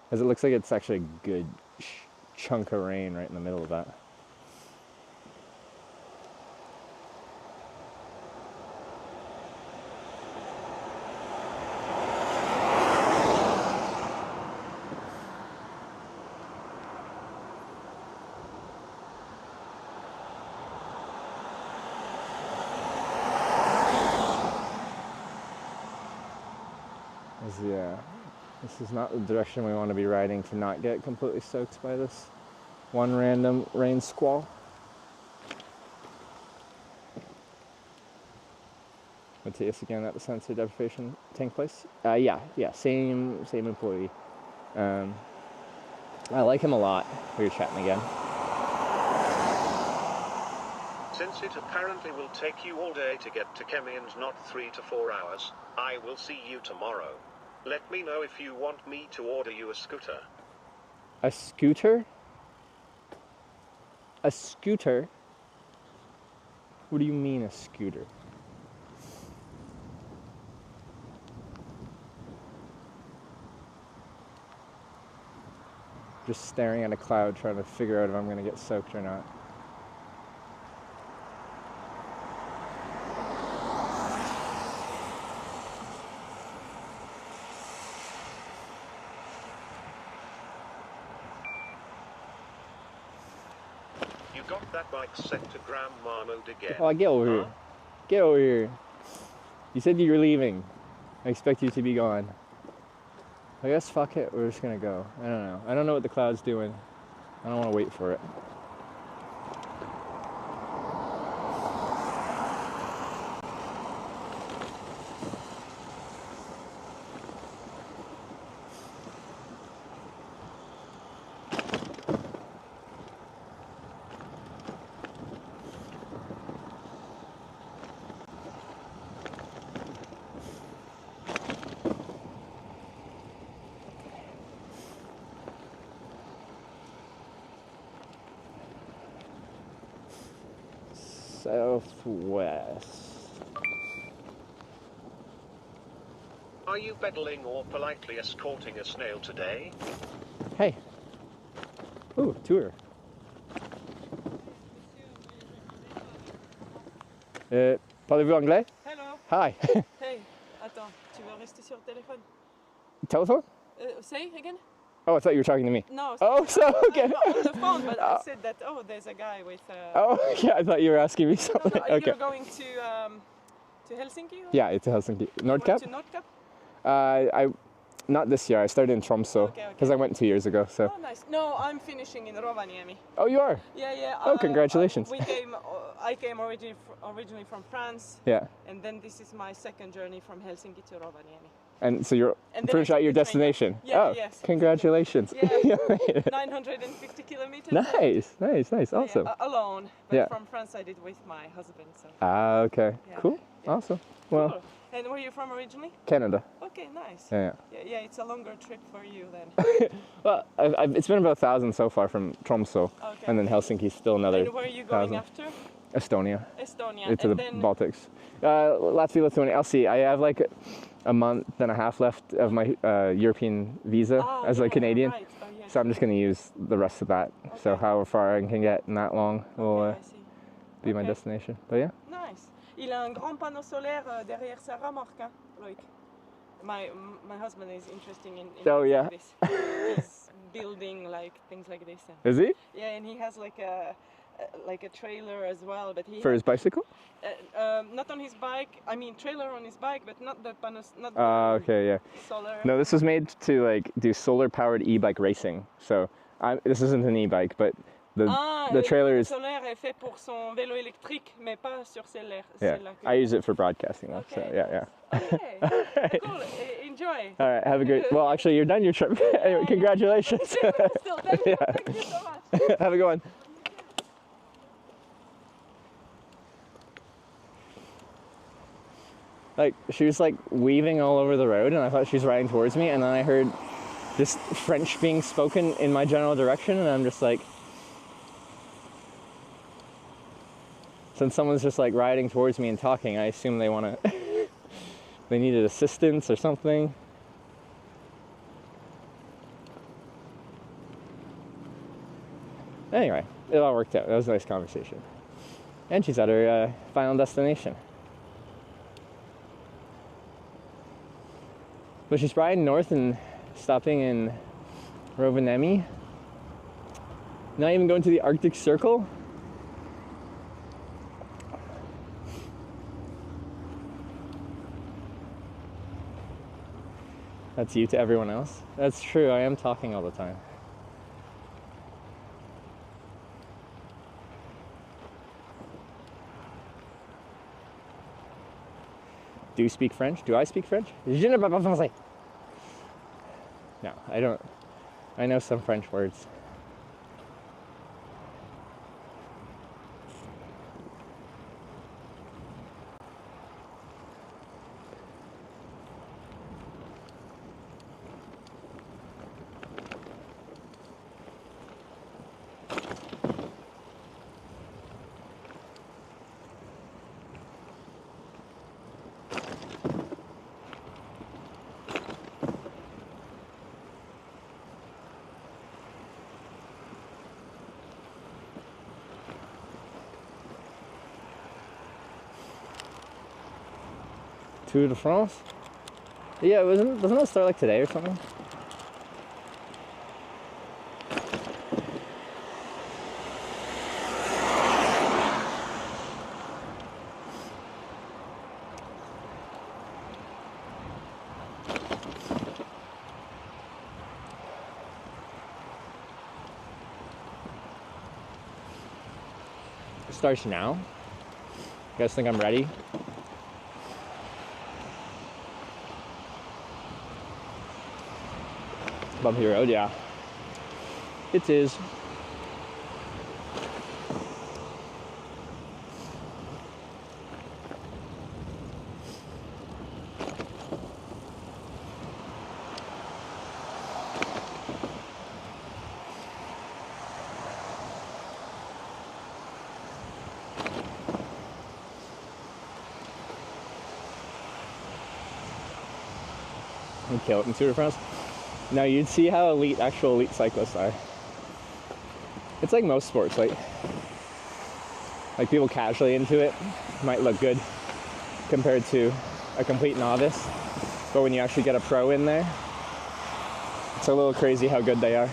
Because it looks like it's actually a good chunk of rain right in the middle of that. Yeah, this is not the direction we want to be riding to not get completely soaked by this one random rain squall. Matthias again at the sensor deprivation tank place. Yeah, same employee. I like him a lot. We were chatting again. Since it apparently will take you all day to get to Kemi and not 3 to 4 hours, I will see you tomorrow. Let me know if you want me to order you a scooter. A scooter? A scooter? What do you mean a scooter? Just staring at a cloud trying to figure out if I'm going to get soaked or not. You got that bike set to grandma mode again. Oh, get over here. Get over here. You said you were leaving. I expect you to be gone. I guess fuck it, we're just gonna go. I don't know. I don't know what the cloud's doing. I don't want to wait for it. Southwest. Are you pedaling or politely escorting a snail today? Hey. Ooh, tour. Parlez-vous anglais? Hello. Hi. Hey, attends, tu veux rester sur le téléphone? Telephone? Say again? Oh, I thought you were talking to me. No. Oh, so okay. I'm not on the phone, but I said that. Oh, there's a guy with. Oh, yeah. I thought you were asking me No, something. no, Okay. you're going to Helsinki? Or? Yeah, it's a Helsinki. Nordkapp? To Nordkapp? I not this year. I started in Tromsø because I went 2 years ago. So. Oh, nice. No, I'm finishing in Rovaniemi. Oh, you are. Yeah, yeah. Oh, congratulations. I came originally from France. Yeah. And then this is my second journey from Helsinki to Rovaniemi. And so you're pretty much at your destination. Yeah, oh, yes. Congratulations. Yeah. 950 kilometers. Nice. Awesome. Yeah, alone. But Yeah. from France I did with my husband. So. Ah, okay. Yeah. Cool. Yeah. Awesome. Well, Cool. And where are you from originally? Canada. Okay, nice. Yeah. Yeah, it's a longer trip for you then. Well, it's been about 1,000 so far from Tromsø, Okay. and then Helsinki's still another. And where are you going 1,000. after? Estonia. Estonia. Into and the then Baltics. Latvia, Lithuania. I'll see. I have like a month and a half left of my European visa as a Canadian, Right. Oh, yes. so I'm just going to use the rest of that. So Okay. however far I can get in that long will I see. be my Okay. destination. But yeah. Nice. Il a un grand panneau solaire derrière sa remorque, hein, Loïc. My husband is interested in Oh, things yeah. like this. He's building like things like this. Is he? Yeah, and he has like a trailer as well, but he For his bicycle? not on his bike. I mean, trailer on his bike, but not the panels, not the Okay, yeah. solar. No, this was made to like do solar-powered e-bike racing. So this isn't an e-bike, but the trailer Le is. solaire est fait pour son vélo électrique, mais pas sur celle-là. Yeah, I use it for broadcasting though. So Okay. yeah. Okay, cool. Enjoy. All right, have a great. Well, actually, you're done your trip. Anyway, congratulations. Still, thank you. Yeah. Thank you so much. Have a good one. Like she was like weaving all over the road, and I thought she was riding towards me, and then I heard this French being spoken in my general direction, and I'm just like, since someone's just like riding towards me and talking, I assume they want to, they needed assistance or something. Anyway, it all worked out. That was a nice conversation. And she's at her final destination. But she's riding north and stopping in Rovaniemi. Not even going to the Arctic Circle. That's you to everyone else. That's true, I am talking all the time. Do you speak French? Do I speak French? Je ne parle pas français. No, I don't. I know some French words. Tour de France? Yeah, doesn't it start like today or something? It starts now. You guys think I'm ready? Bumpy road, yeah. It is. You kill it in Tour de France. Now you'd see how actual elite cyclists are. It's like most sports, like people casually into it might look good compared to a complete novice, but when you actually get a pro in there, It's a little crazy how good they are.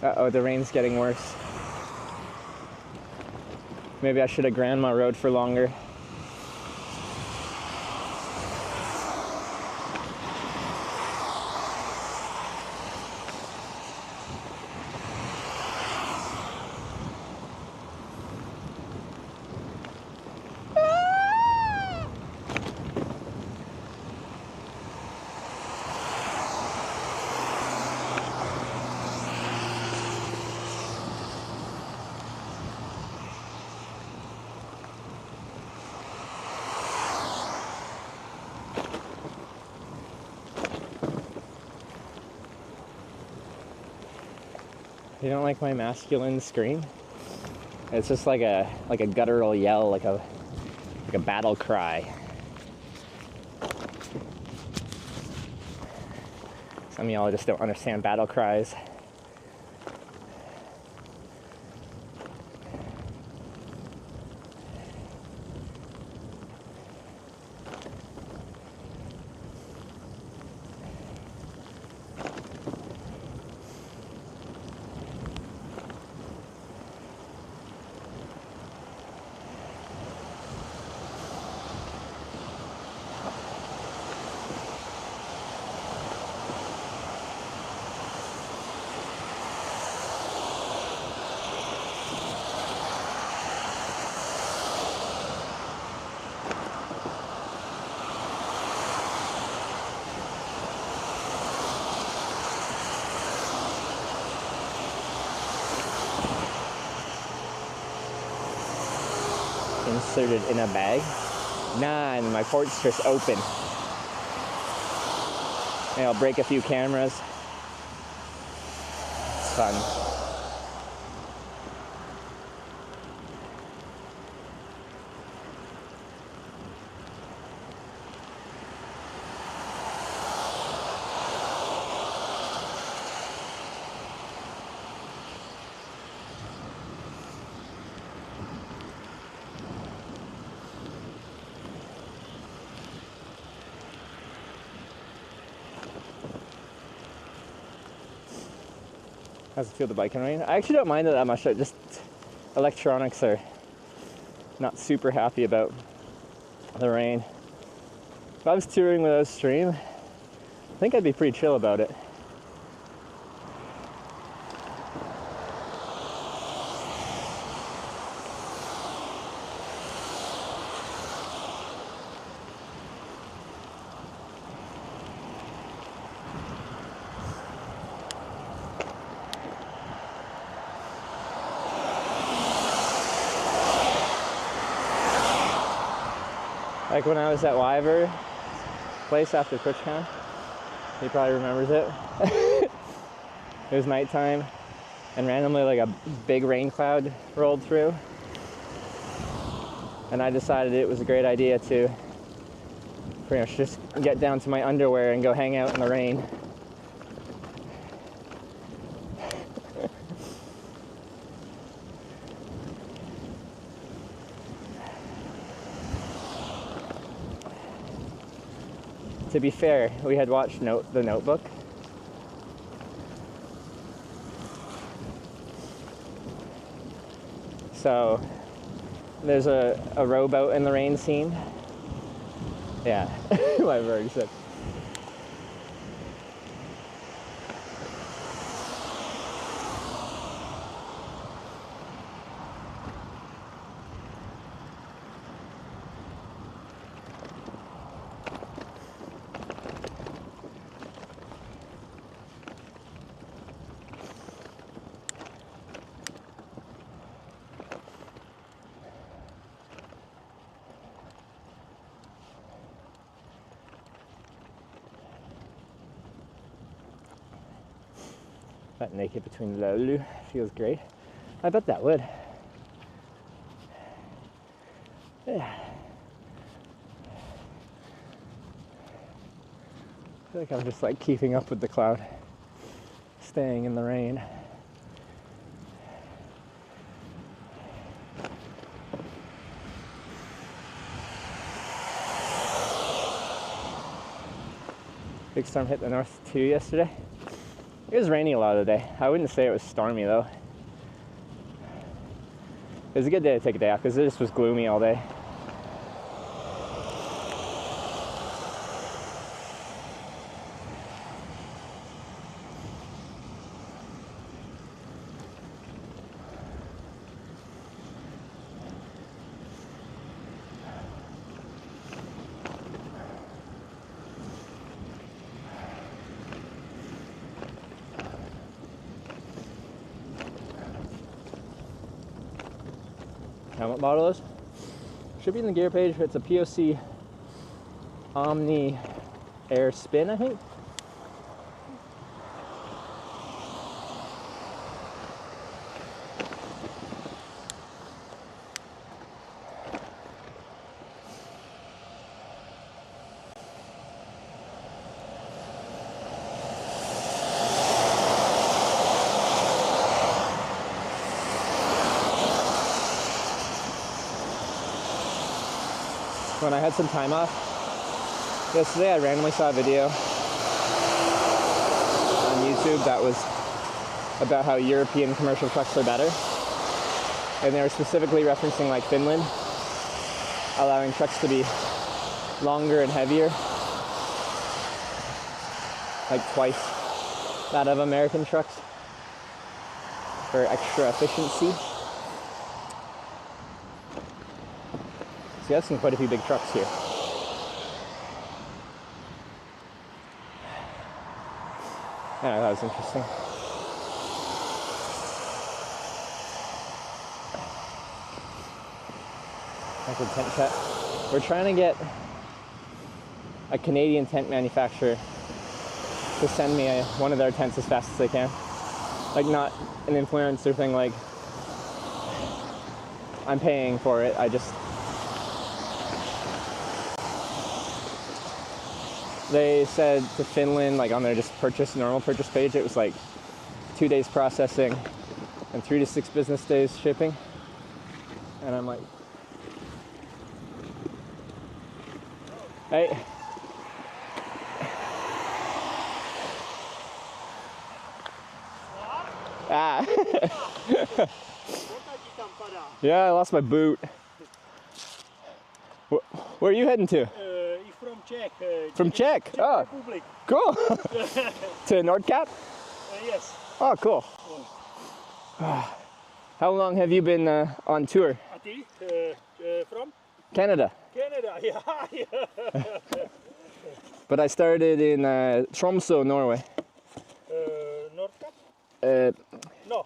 Uh-oh, the rain's getting worse. Maybe I should have Grandma rode for longer. You don't like my masculine scream? It's just like a guttural yell, like a battle cry. Some of y'all just don't understand battle cries. Inserted in a bag. Nah, and my port's just open. Maybe I'll break a few cameras. It's fun. How's it feel to bike in rain? I actually don't mind it that much. Just electronics are not super happy about the rain. If I was touring without stream, I think I'd be pretty chill about it. Like when I was at Wyver place after TwitchCon, he probably remembers it. It was nighttime and randomly like a big rain cloud rolled through. And I decided it was a great idea to pretty much just get down to my underwear and go hang out in the rain. To be fair, we had watched The Notebook. So there's a rowboat in the rain scene. Yeah, my bird said. That naked between the laulu feels great. I bet that would. Yeah. I feel like I'm just like keeping up with the cloud, staying in the rain. Big storm hit the north too yesterday. It was raining a lot of the day. I wouldn't say it was stormy though. It was a good day to take a day off because it just was gloomy all day. What model is? Should be in the gear page. It's a POC Omni Air Spin, I think. When I had some time off yesterday, I randomly saw a video on YouTube that was about how European commercial trucks are better, and they were specifically referencing like Finland, allowing trucks to be longer and heavier, like twice that of American trucks for extra efficiency. So I've seen quite a few big trucks here. Yeah, that was interesting. That's a tent set. We're trying to get a Canadian tent manufacturer to send me one of their tents as fast as they can. Like not an influencer thing like I'm paying for it, they said to Finland, like on their just normal purchase page, it was like 2 days processing and 3 to 6 business days shipping. And I'm like, hey. Ah. Yeah, I lost my boot. Where are you heading to? From Czech. From Czech? Oh, Republic. Cool. To Nordkap? Yes. Oh, cool. How long have you been on tour? From? Canada. Canada, yeah. But I started in Tromsø, Norway. Nordkap? No.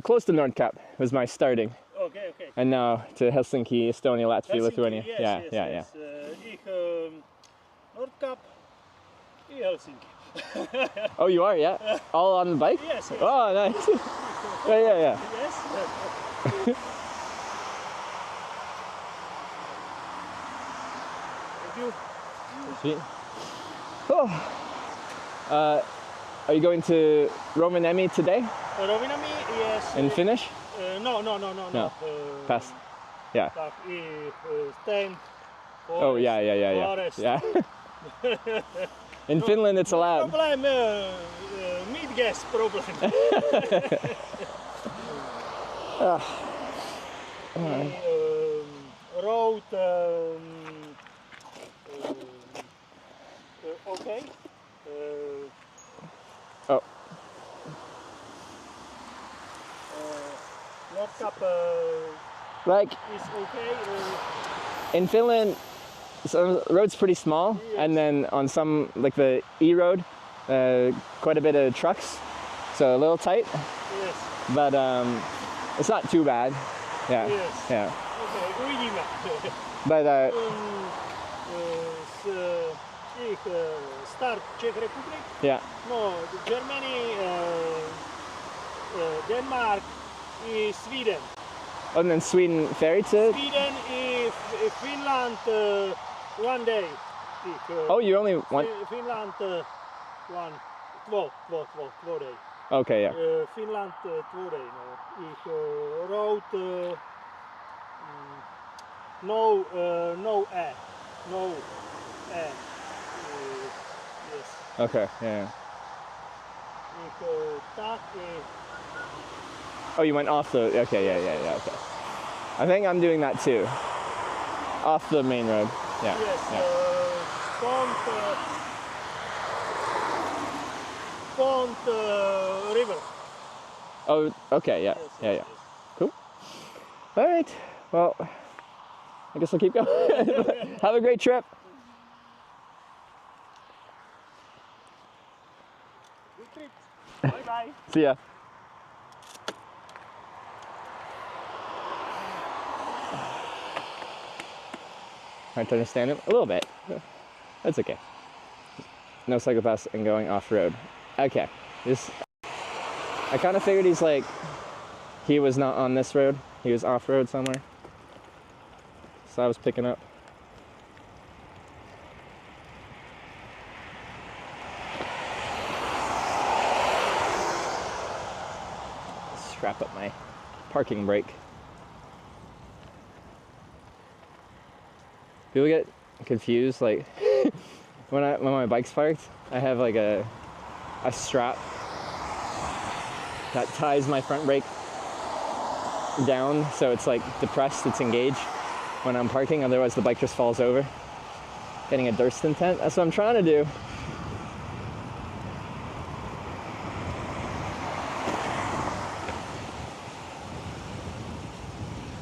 Close to Nordkap was my starting. Okay. And now to Helsinki, Estonia, Latvia, Lithuania. Yes, Yeah. Nordkap, Helsinki. Oh, you are, yeah? All on the bike? Yes. Oh, nice. Yeah. Yes. Thank you. Sweet. Oh. Are you going to Rovaniemi today? Rovaniemi, yes. And finish? No. Pass. Yeah. Stand. Oh, yeah. Forest. Yeah. In Finland, it's allowed. Problem, meat gas problem. Road, okay. Nordkap Like is okay. in Finland, so the road's pretty small, and then on some, like the E road, quite a bit of trucks, so a little tight. Yes. But it's not too bad. Yeah. Yes. Yeah. Okay, really bad. But start Czech Republic. yeah. No, Germany, Denmark, Sweden. And then Sweden ferry to. Sweden, Finland, 1 day. Oh, you only want. Finland, 2 day. Okay, yeah. Finland, 2 day. No, road, no air. Okay, yeah. If that is Oh, you went off the, okay, yeah, okay. I think I'm doing that too. Off the main road, yeah. yes, Yeah. Pond river. Oh, okay, yeah, Yes, yeah. yes. Cool. All right, well, I guess I'll keep going. Have a great trip. Good trip. Bye bye. See ya. Hard to understand him a little bit. That's okay. No psychopaths and going off road. Okay. I kind of figured he was not on this road. He was off road somewhere. So I was picking up. Strap up my parking brake. People get confused, like when my bike's parked, I have like a strap that ties my front brake down so it's like depressed, it's engaged when I'm parking, otherwise the bike just falls over. Getting a Durston tent, that's what I'm trying to do.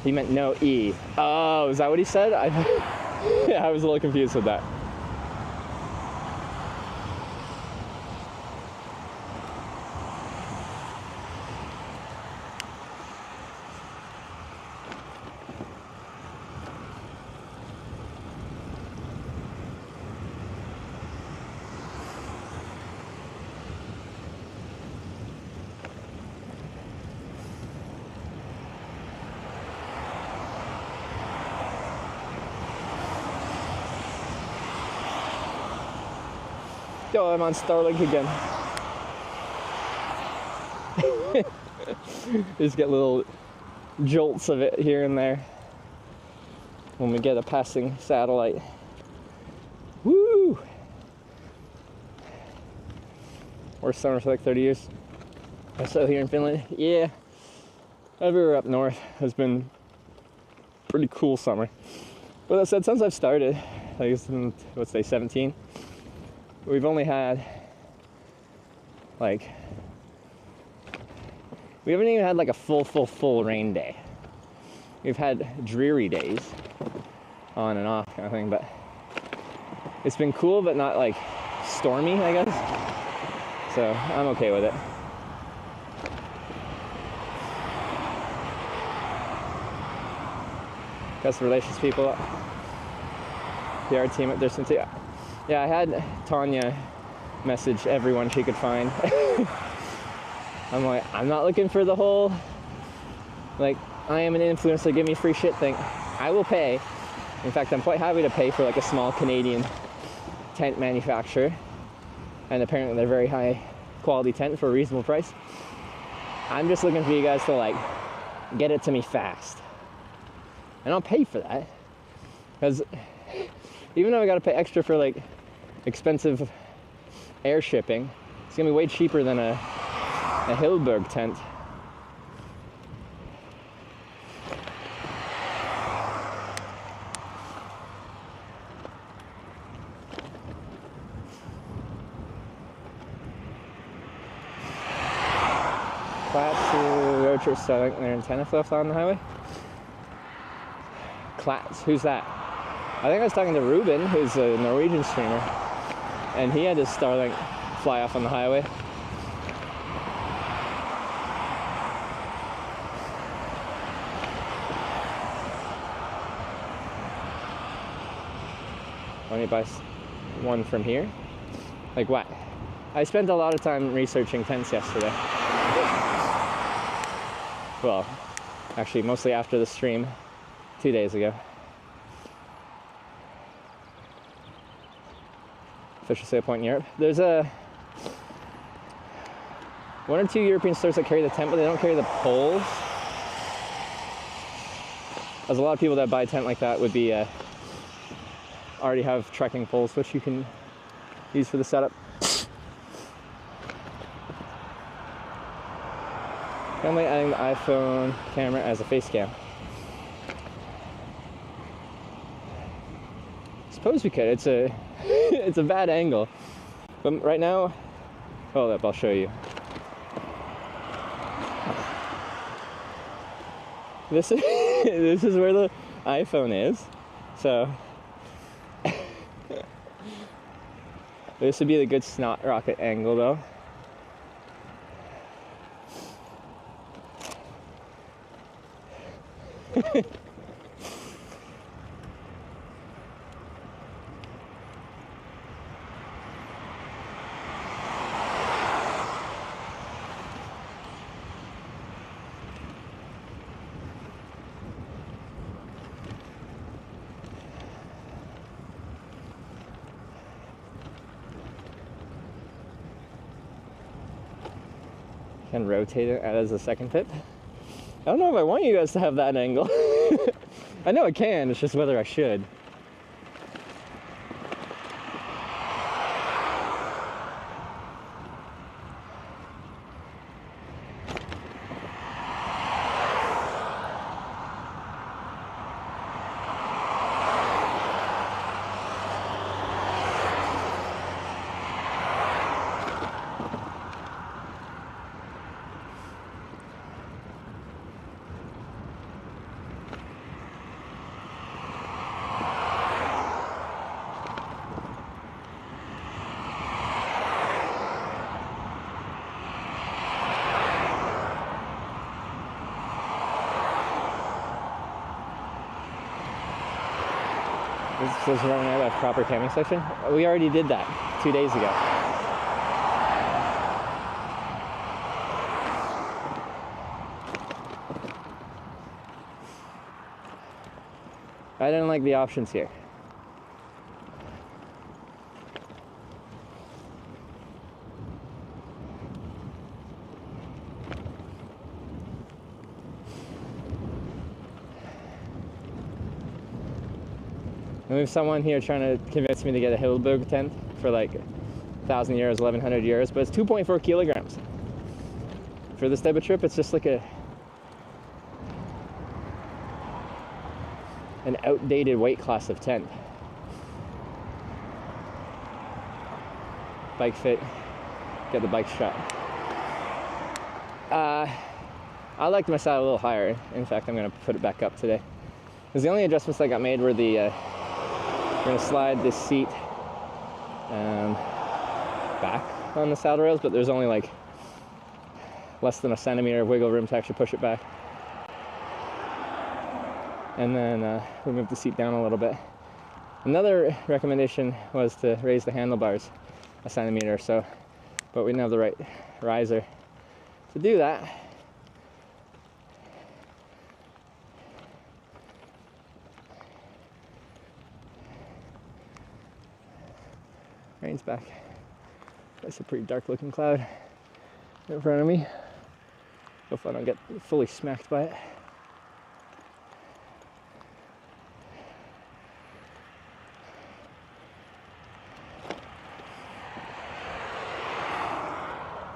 He meant no E. Oh, is that what he said? Yeah, I was a little confused with that. Yo, I'm on Starlink again. Just get little jolts of it here and there when we get a passing satellite. Woo! Worst summer for like 30 years. So here in Finland, yeah. Everywhere up north has been pretty cool summer. But that said, since I've started, like it's been, let's say 17, we've only had like, we haven't even had like a full rain day. We've had dreary days on and off kind of thing, but it's been cool but not like stormy, I guess. So I'm okay with it. Customer relations people, PR team at Durston too. Yeah, I had Tanya message everyone she could find. I'm like, I'm not looking for the whole, like, I am an influencer, give me free shit thing. I will pay. In fact, I'm quite happy to pay for like a small Canadian tent manufacturer. And apparently they're very high quality tent for a reasonable price. I'm just looking for you guys to like, get it to me fast. And I'll pay for that. Because even though I gotta pay extra for like expensive air shipping, it's gonna be way cheaper than a Hillberg tent. Class road trip starting their antenna left on the highway. Class, who's that? I think I was talking to Ruben, who's a Norwegian streamer, and he had his Starlink fly off on the highway. Why don't you buy one from here? Like what? I spent a lot of time researching tents yesterday. Well, actually mostly after the stream 2 days ago. Official sale point in Europe. There's one or two European stores that carry the tent, but they don't carry the poles. As a lot of people that buy a tent like that would be already have trekking poles, which you can use for the setup. Currently adding the iPhone camera as a face cam. Suppose we could. It's a it's a bad angle. But right now, hold up, I'll show you. This is this is where the iPhone is. So this would be the good snot rocket angle though. Can rotate it as a second pip. I don't know if I want you guys to have that angle. I know I can, it's just whether I should. This is running out of proper camming section. We already did that 2 days ago. I didn't like the options here. And we have someone here trying to convince me to get a Hillberg tent for like 1,000 euros, 1,100 euros, but it's 2.4 kilograms. For this type of trip, it's just like an outdated weight class of tent. Bike fit, get the bike strap. I liked my saddle a little higher. In fact, I'm gonna put it back up today. Because the only adjustments that got made were the we're going to slide this seat back on the saddle rails, but there's only like less than a centimeter of wiggle room to actually push it back. And then we moved the seat down a little bit. Another recommendation was to raise the handlebars a centimeter or so, but we didn't have the right riser to do that. Rain's back. That's a pretty dark looking cloud in front of me. Hope I don't get fully smacked by it.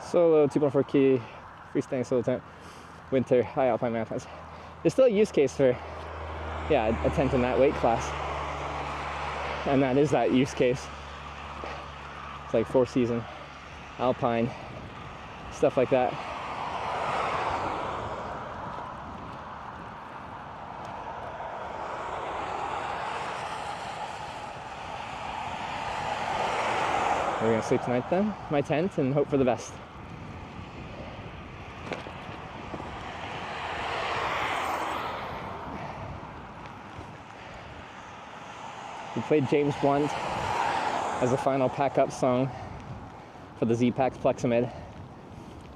Solo 2.4 key, freestanding solo tent, winter, high alpine mountains. There's still a use case for, yeah, a tent in that weight class. And that is that use case. Like 4-season, alpine, stuff like that. We're gonna sleep tonight then, my tent, and hope for the best. We played James Blunt as the final pack-up song for the Z-Pax Plexamid.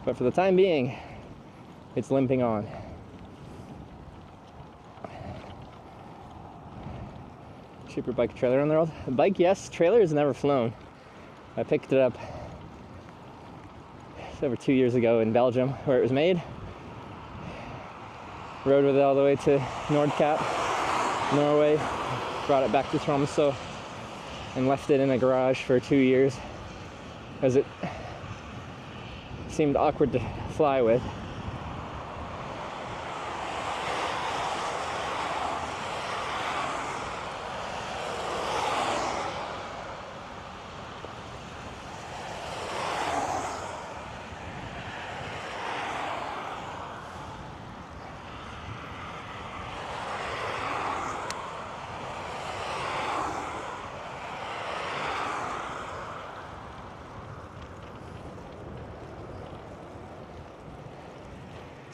But for the time being, it's limping on. Cheaper bike trailer on the road. The bike, yes. Trailer has never flown. I picked it up over 2 years ago in Belgium, where it was made. Rode with it all the way to Nordkapp, Norway. Brought it back to Tromsø and left it in a garage for 2 years because it seemed awkward to fly with.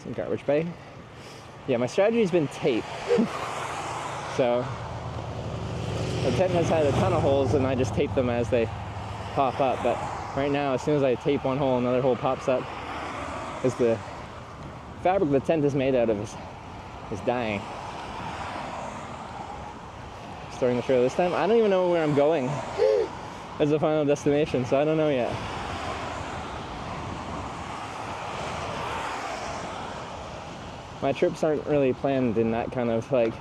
Some garbage bag. Yeah, my strategy's been tape. So the tent has had a ton of holes and I just tape them as they pop up. But right now, as soon as I tape one hole, another hole pops up. As the fabric the tent is made out of is dying. Starting the trail this time. I don't even know where I'm going as the final destination, so I don't know yet. My trips aren't really planned in that kind of like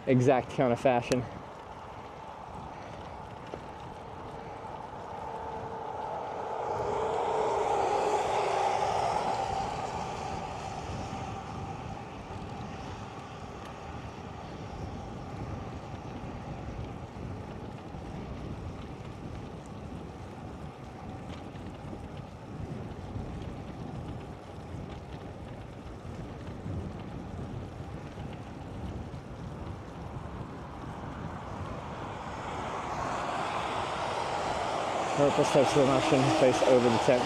exact kind of fashion. Purpose type slow motion placed over the tent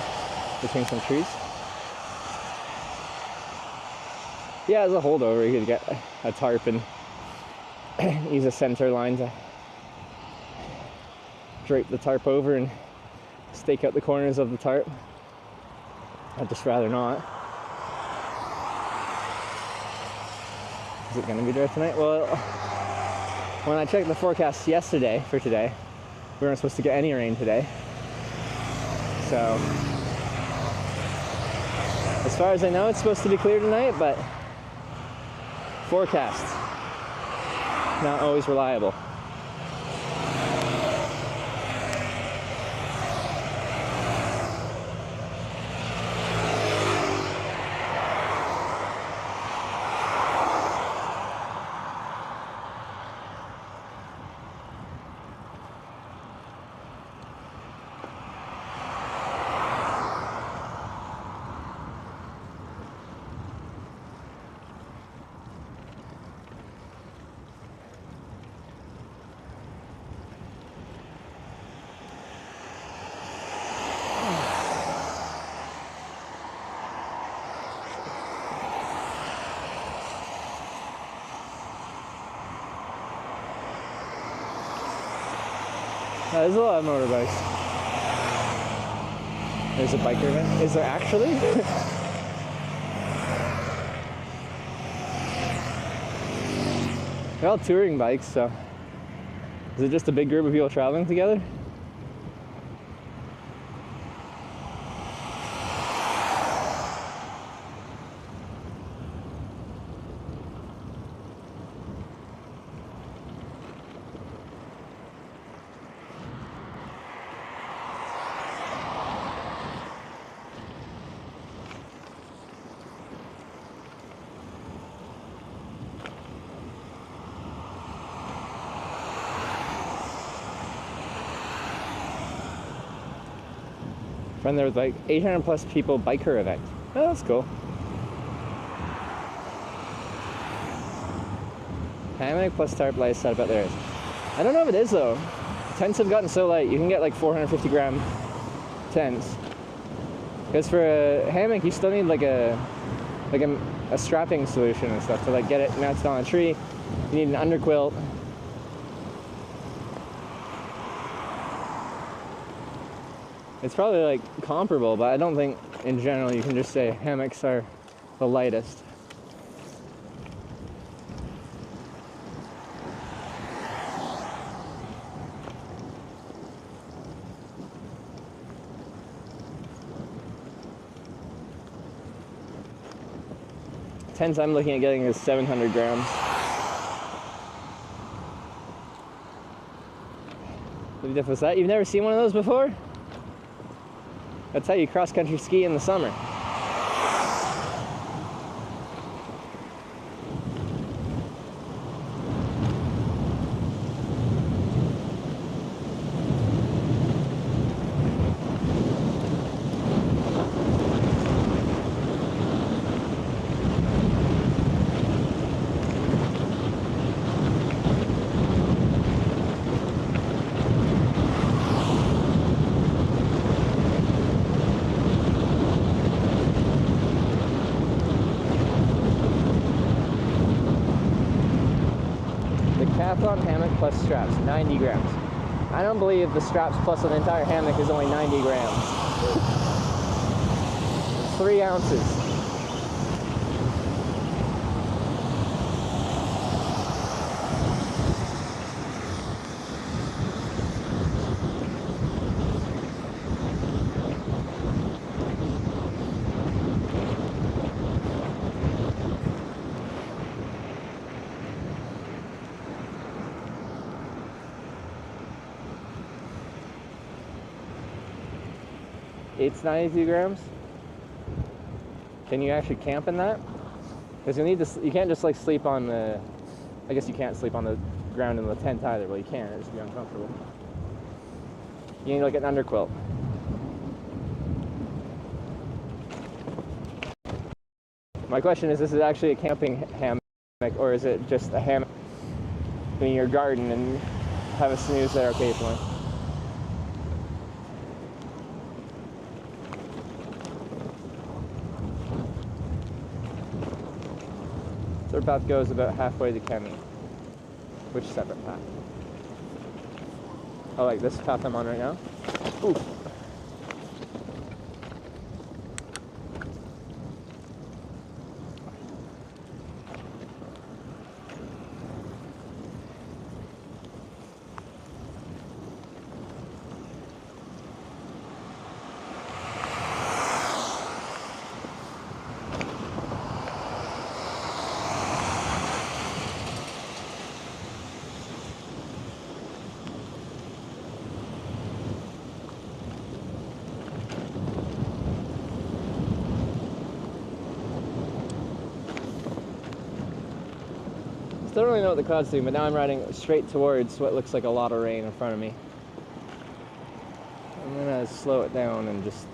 between some trees. Yeah, as a holdover, you could get a tarp and use a center line to drape the tarp over and stake out the corners of the tarp. I'd just rather not. Is it going to be dry tonight? Well, when I checked the forecast yesterday for today, we weren't supposed to get any rain today. So, as far as I know, it's supposed to be clear tonight, but forecast, not always reliable. There's a lot of motorbikes. There's a biker event. Is there actually? They're all touring bikes, so is it just a big group of people traveling together? And there was like 800 plus people biker event. Oh, that's cool. Hammock plus tarp light set up out there. I don't know if it is though. Tents have gotten so light, you can get like 450 gram tents. Because for a hammock, you still need like a strapping solution and stuff to like get it mounted on a tree. You need an underquilt. It's probably like comparable, but I don't think in general you can just say hammocks are the lightest. Tents I'm looking at getting is 700 grams. What the diff was that? You've never seen one of those before? That's how you cross-country ski in the summer. Decathlon hammock plus straps, 90 grams. I don't believe the straps plus an entire hammock is only 90 grams. 3 ounces. It's 92 grams. Can you actually camp in that? Because you can't just like sleep on the, I guess you can't sleep on the ground in the tent either. Well, you can, it'll just be uncomfortable. You need like an underquilt. My question is, this is actually a camping hammock, or is it just a hammock in your garden and have a snooze there occasionally? Our path goes about halfway to Kemi. Which separate path? Oh, like this path I'm on right now? Ooh. Still don't really know what the cloud's doing, but now I'm riding straight towards what looks like a lot of rain in front of me. I'm gonna slow it down and just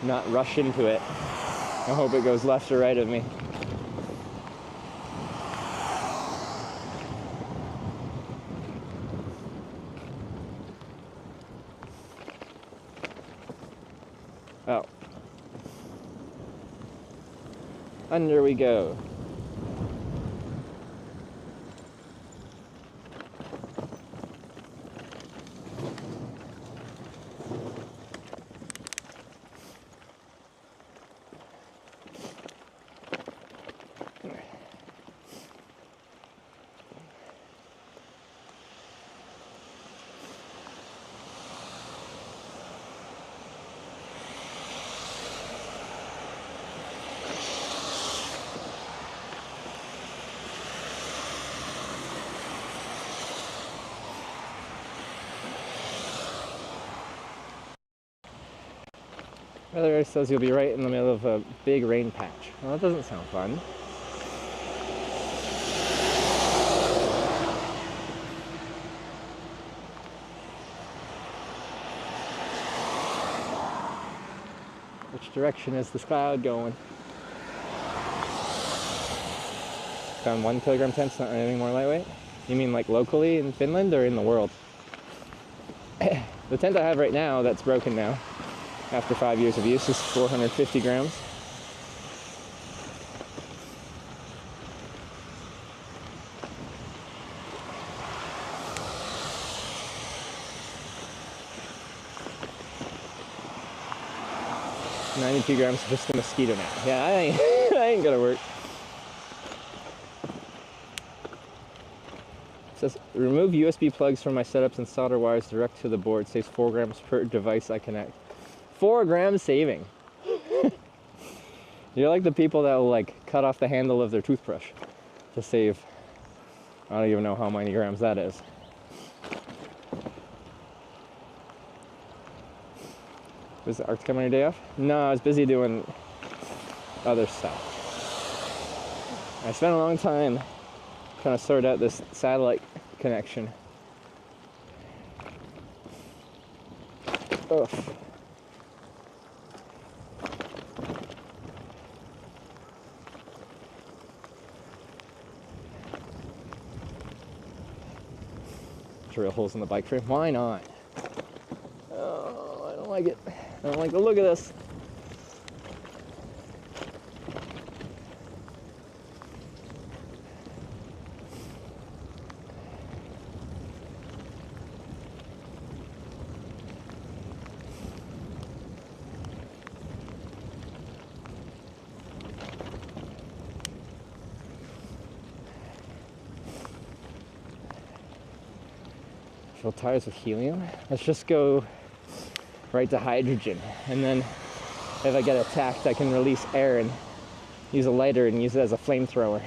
not rush into it. I hope it goes left or right of me. Oh. Under we go. Weather says you'll be right in the middle of a big rain patch. Well, that doesn't sound fun. Which direction is this cloud going? Found 1 kilogram tents, not anything more lightweight? You mean like locally in Finland or in the world? The tent I have right now that's broken now, after 5 years of use, is 450 grams. $92 grams for just a mosquito net. Yeah, that ain't gonna work. It says, remove USB plugs from my setups and solder wires direct to the board. Saves 4 grams per device I connect. 4 grams saving. You're like the people that will like cut off the handle of their toothbrush to save, I don't even know how many grams that is. Was the Arctic on your day off? No, I was busy doing other stuff. I spent a long time trying to sort out this satellite connection. Ugh. Drill holes in the bike frame. Why not? Oh, I don't like it. I don't like the look of this. fill tires with helium? Let's just go right to hydrogen. And then if I get attacked, I can release air and use a lighter and use it as a flamethrower.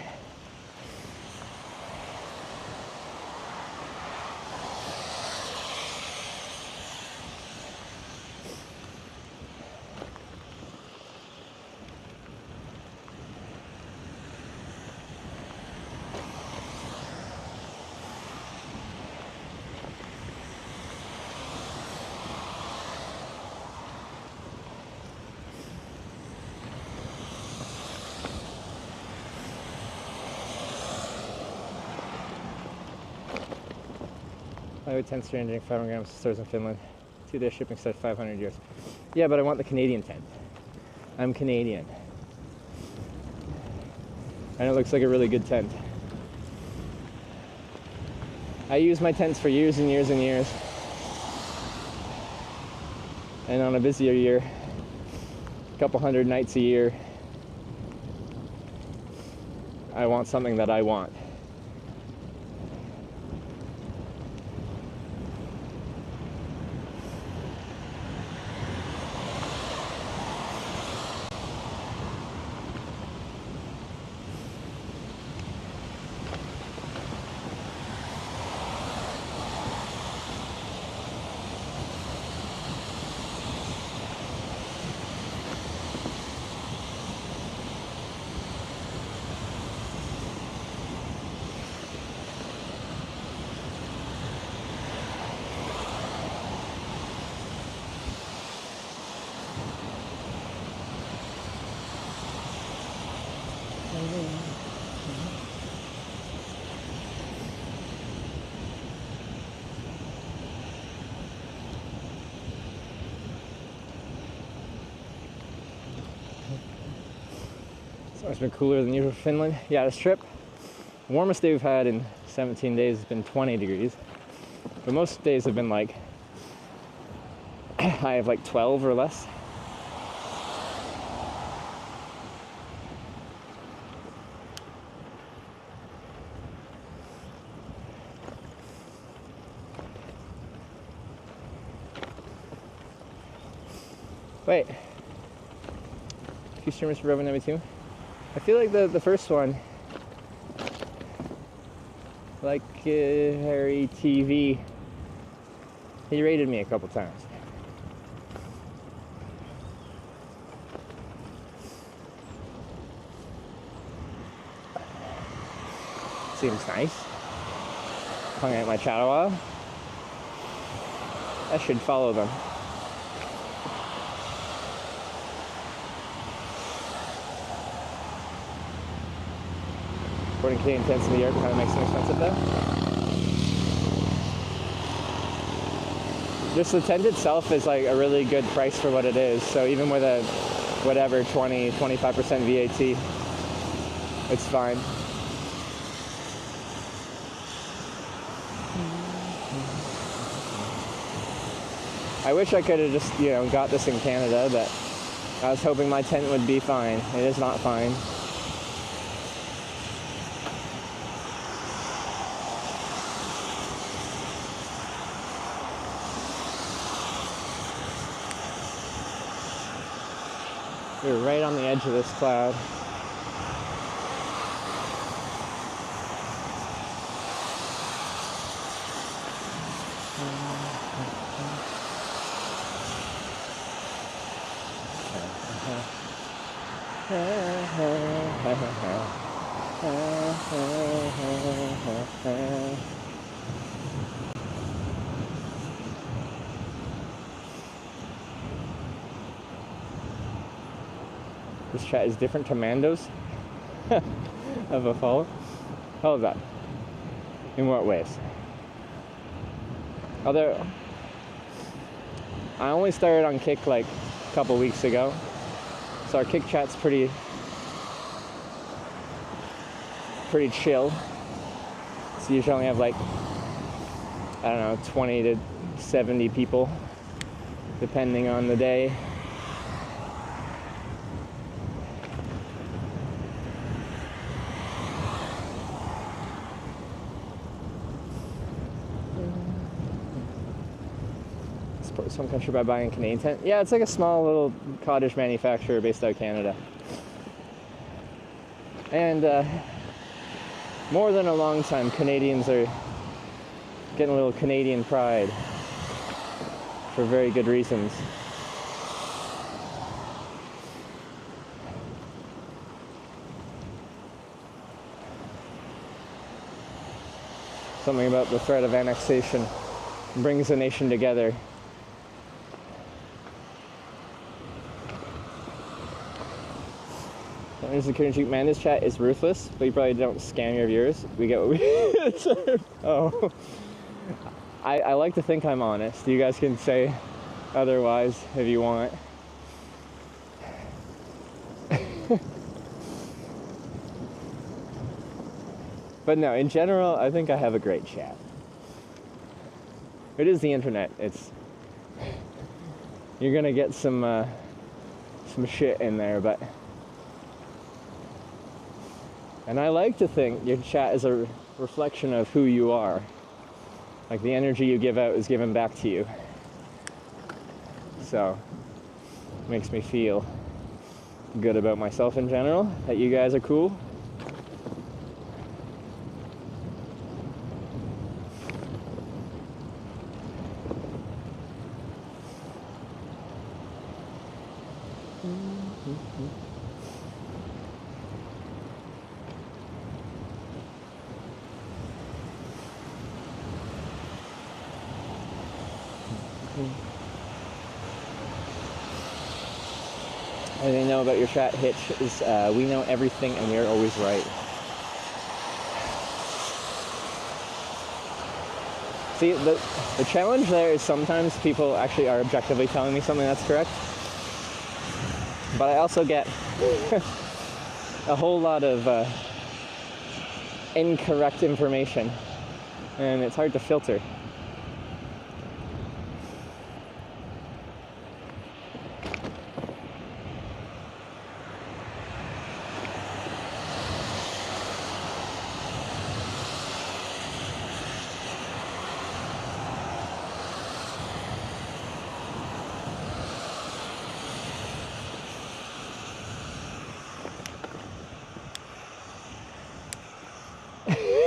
Plywood tent ranging 500 grams, stores in Finland. 2-day shipping said 500 euros. Yeah, but I want the Canadian tent. I'm Canadian. And it looks like a really good tent. I use my tents for years and years and years. And on a busier year, a couple hundred nights a year, I want something that I want. It's been cooler than usual for Finland. Yeah, this trip, the warmest day we've had in 17 days has been 20 degrees. But most days have been like, high of like 12 or less. Wait, a few streamers for Rovaniemi too. I feel like the first one, like Harry TV, he rated me a couple times. Seems nice. Hung out my chat a while. I should follow them. Importing Canadian tents in the yard kind of makes them expensive though. Just the tent itself is like a really good price for what it is. So even with a whatever 20-25% VAT, it's fine. I wish I could have just, got this in Canada, but I was hoping my tent would be fine. It is not fine. We're right on the edge of this cloud. This chat is different to Mando's of a follow. How is that? In what ways? Although I only started on Kick like a couple weeks ago, so our Kick chat's pretty chill. So you usually only have like, I don't know, 20 to 70 people, depending on the day. support some country by buying a Canadian tent. Yeah, it's like a small little cottage manufacturer based out of Canada. And more than a long time, Canadians are getting a little Canadian pride for very good reasons. Something about the threat of annexation brings a nation together. There's the current man, this chat is ruthless, but you probably don't scam your viewers. We get what we deserve. Oh. I like to think I'm honest. You guys can say otherwise if you want. But no, in general, I think I have a great chat. It is the internet. You're gonna get some shit in there, but. And I like to think your chat is a reflection of who you are. Like the energy you give out is given back to you. So, it makes me feel good about myself in general, that you guys are cool. Everything I know about your chat, Hitch, is we know everything and we are always right. See, the challenge there is sometimes people actually are objectively telling me something that's correct. But I also get a whole lot of incorrect information, and it's hard to filter.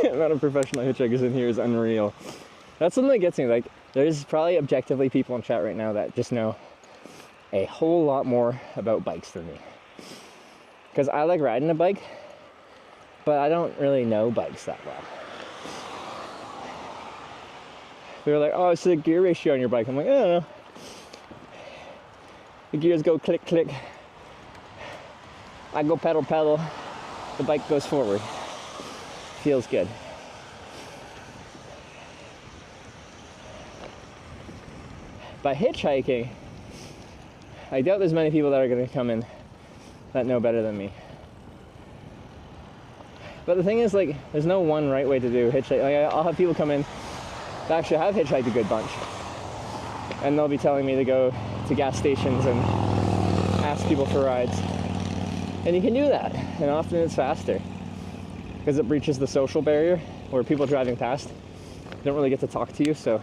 The amount of professional hitchhikers in here is unreal. That's something that gets me. Like, there's probably objectively people in chat right now that just know a whole lot more about bikes than me. Because I like riding a bike, but I don't really know bikes that well. They were like, oh, it's the gear ratio on your bike. I'm like, I don't know. The gears go click, click. I go pedal, pedal. The bike goes forward. Feels good. By hitchhiking, I doubt there's many people that are going to come in that know better than me. But the thing is, like, there's no one right way to do hitchhiking. Like, I'll have people come in that actually have hitchhiked a good bunch, and they'll be telling me to go to gas stations and ask people for rides. And you can do that, and often it's faster because it breaches the social barrier where people driving past don't really get to talk to you, so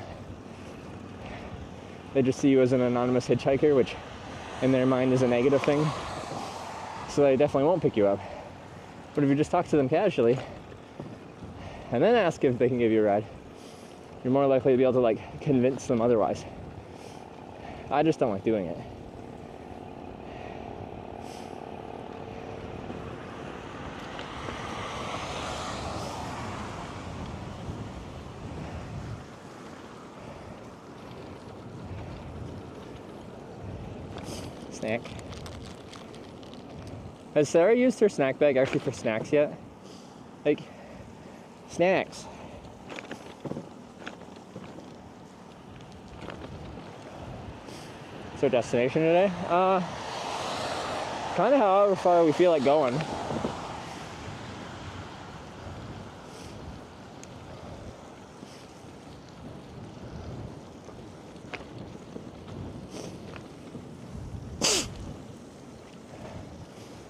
they just see you as an anonymous hitchhiker, which in their mind is a negative thing. So they definitely won't pick you up. But if you just talk to them casually and then ask if they can give you a ride, you're more likely to be able to, like, convince them otherwise. I just don't like doing it. Snack. Has Sarah used her snack bag actually for snacks yet? Like, snacks. What's our destination today? Kind of however far we feel like going.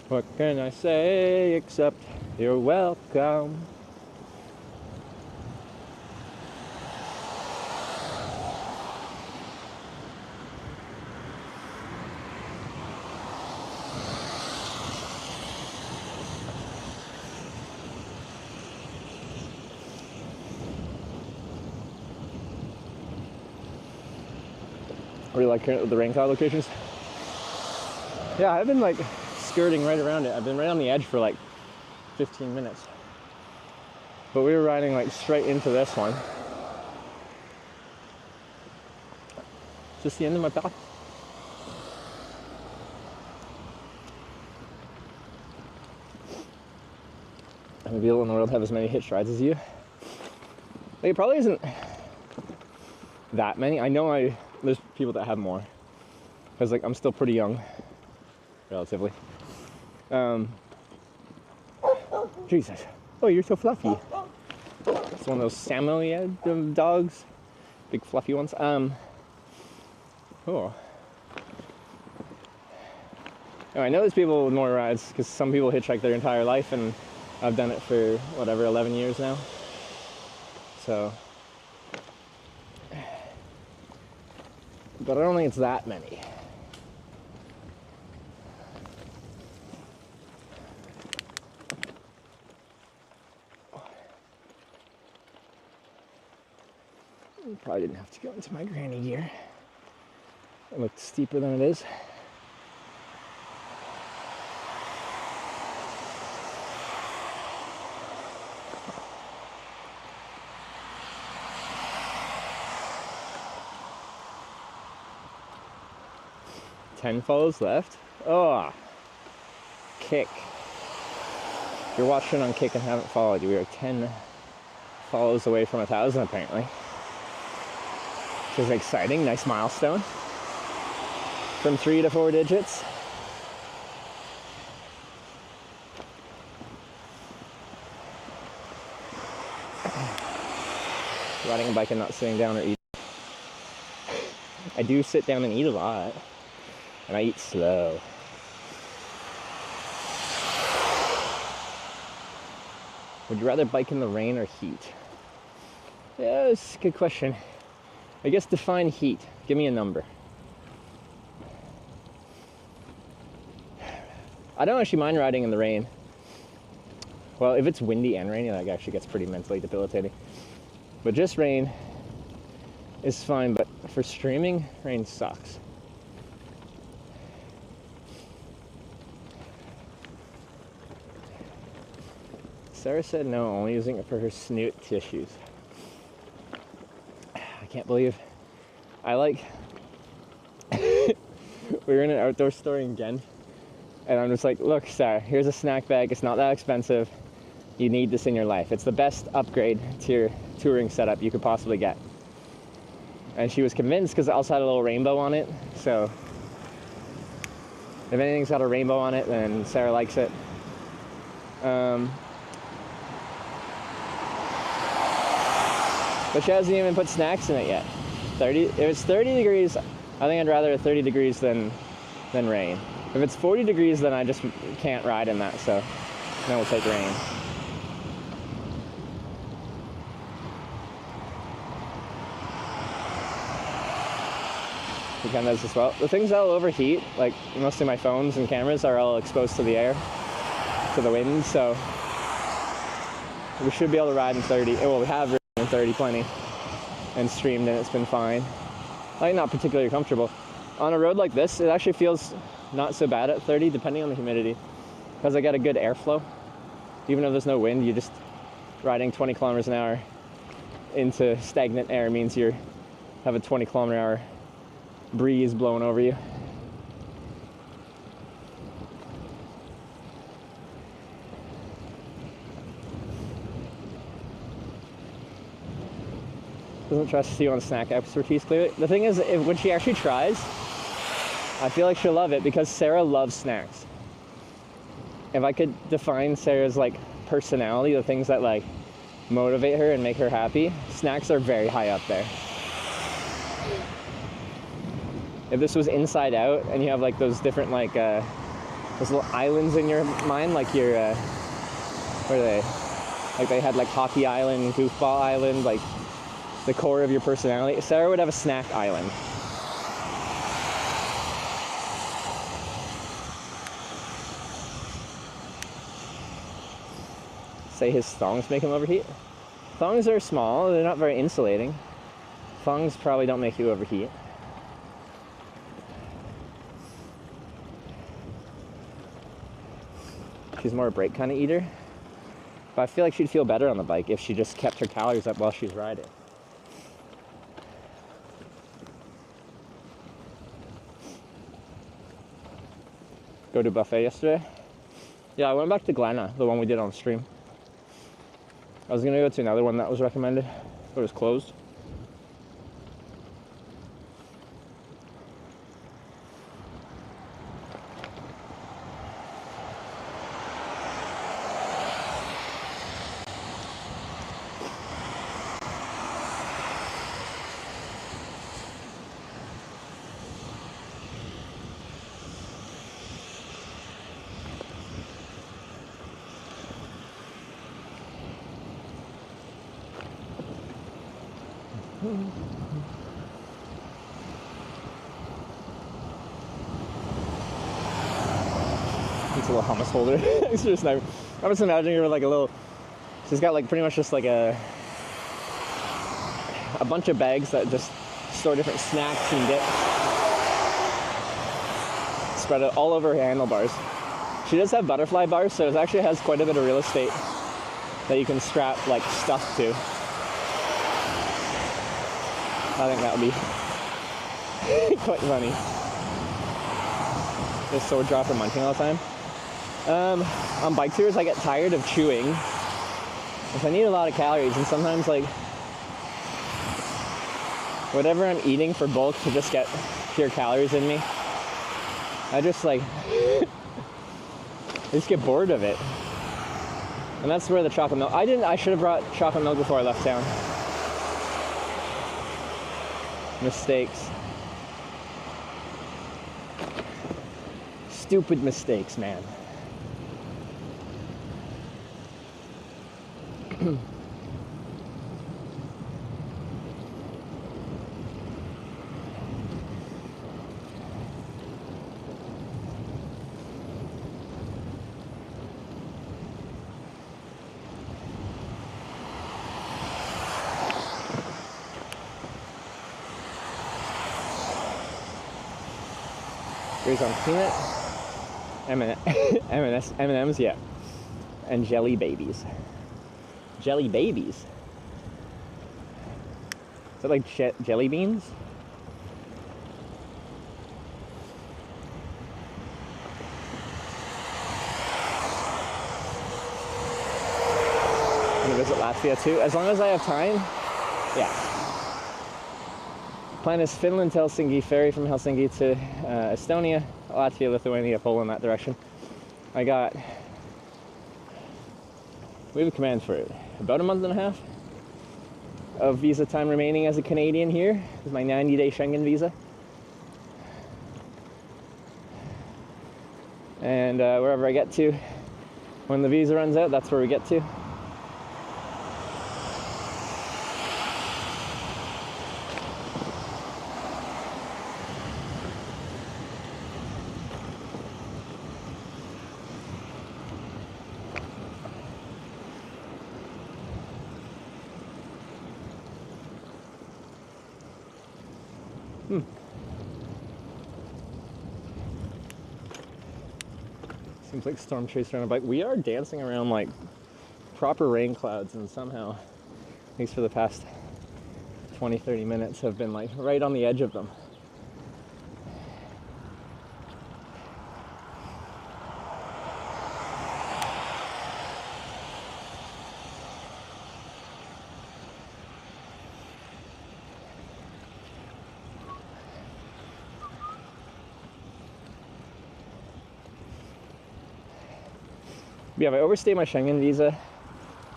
What can I say except you're welcome? What do you like the rain cloud locations? Yeah, I've been like skirting right around it. I've been right on the edge for like 15 minutes. But we were riding like straight into this one. Is this the end of my path? Maybe people in the world have as many hitch rides as you. Like, it probably isn't that many. I know there's people that have more. Because like I'm still pretty young, relatively. Jesus. Oh, you're so fluffy. It's one of those Samoyed dogs. Big fluffy ones. Oh. Now, I know there's people with more rides because some people hitchhike their entire life, and I've done it for whatever 11 years now. So, but I don't think it's that many. Probably didn't have to go into my granny gear. It looked steeper than it is. Ten follows left. Oh, Kick. If you're watching on Kick and haven't followed, we are 10 follows away from 1,000 apparently. Which is exciting, nice milestone. From 3 to 4 digits. Riding a bike and not sitting down or eating. I do sit down and eat a lot. And I eat slow. Would you rather bike in the rain or heat? Yeah, that's a good question. I guess define heat. Give me a number. I don't actually mind riding in the rain. Well, if it's windy and rainy, that actually gets pretty mentally debilitating. But just rain is fine, but for streaming, rain sucks. Sarah said no, only using it for her snoot tissues. I can't believe we were in an outdoor store in Ghent, and I'm just like, look, Sarah, here's a snack bag. It's not that expensive. You need this in your life. It's the best upgrade to your touring setup you could possibly get. And she was convinced because it also had a little rainbow on it. So if anything's got a rainbow on it, then Sarah likes it. But she hasn't even put snacks in it yet. If it's 30 degrees, I think I'd rather 30 degrees than rain. If it's 40 degrees, then I just can't ride in that, so then we'll take rain. You can this as well. The things that'll overheat, like mostly my phones and cameras, are all exposed to the air, to the wind, so we should be able to ride in 30. Well, we have ridden in 30 plenty and streamed, and it's been fine. Like, not particularly comfortable. On a road like this, it actually feels not so bad at 30, depending on the humidity, because I get a good airflow. Even though there's no wind, you just riding 20 kilometers an hour into stagnant air means you have a 20 kilometer an hour breeze blowing over you. Doesn't trust you on snack expertise, clearly. The thing is, when she actually tries, I feel like she'll love it, because Sarah loves snacks. If I could define Sarah's like personality, the things that like motivate her and make her happy, snacks are very high up there. If this was Inside Out and you have like those different like those little islands in your mind, like your where are they? Like they had like Hockey Island, Goofball Island, like the core of your personality. Sarah would have a snack island. Say his thongs make him overheat. Thongs are small, they're not very insulating. Thongs probably don't make you overheat. She's more a break kind of eater. But I feel like she'd feel better on the bike if she just kept her calories up while she's riding. Go to a buffet yesterday? Yeah, I went back to Glenna, the one we did on stream. I was gonna go to another one that was recommended, but it was closed. It's a little hummus holder. It's just I'm just imagining her with like a little. She's got like pretty much just like a bunch of bags that just store different snacks and dips, spread it all over her handlebars. She does have butterfly bars, so it actually has quite a bit of real estate that you can strap like stuff to. I think that would be quite funny. Just sword drop and munching all the time. On bike tours, I get tired of chewing. If I need a lot of calories, and sometimes like whatever I'm eating for bulk to just get pure calories in me, I just like I just get bored of it. And that's where the chocolate milk. I should have brought chocolate milk before I left town. Mistakes. Stupid mistakes, man. Here's on peanut, M&M's, yeah, and jelly babies. Jelly babies. Is that like jelly beans? I'm gonna visit Latvia too, as long as I have time. Yeah. Plan is Finland to Helsinki, ferry from Helsinki to Estonia, Latvia, Lithuania, Poland, that direction. We have a command for it. About a month and a half of visa time remaining as a Canadian here. This is my 90-day Schengen visa. And wherever I get to, when the visa runs out, that's where we get to. Seems like storm chaser on a bike. We are dancing around like proper rain clouds, and somehow, at least for the past 20-30 minutes, have been like right on the edge of them. Yeah, if I overstay my Schengen visa,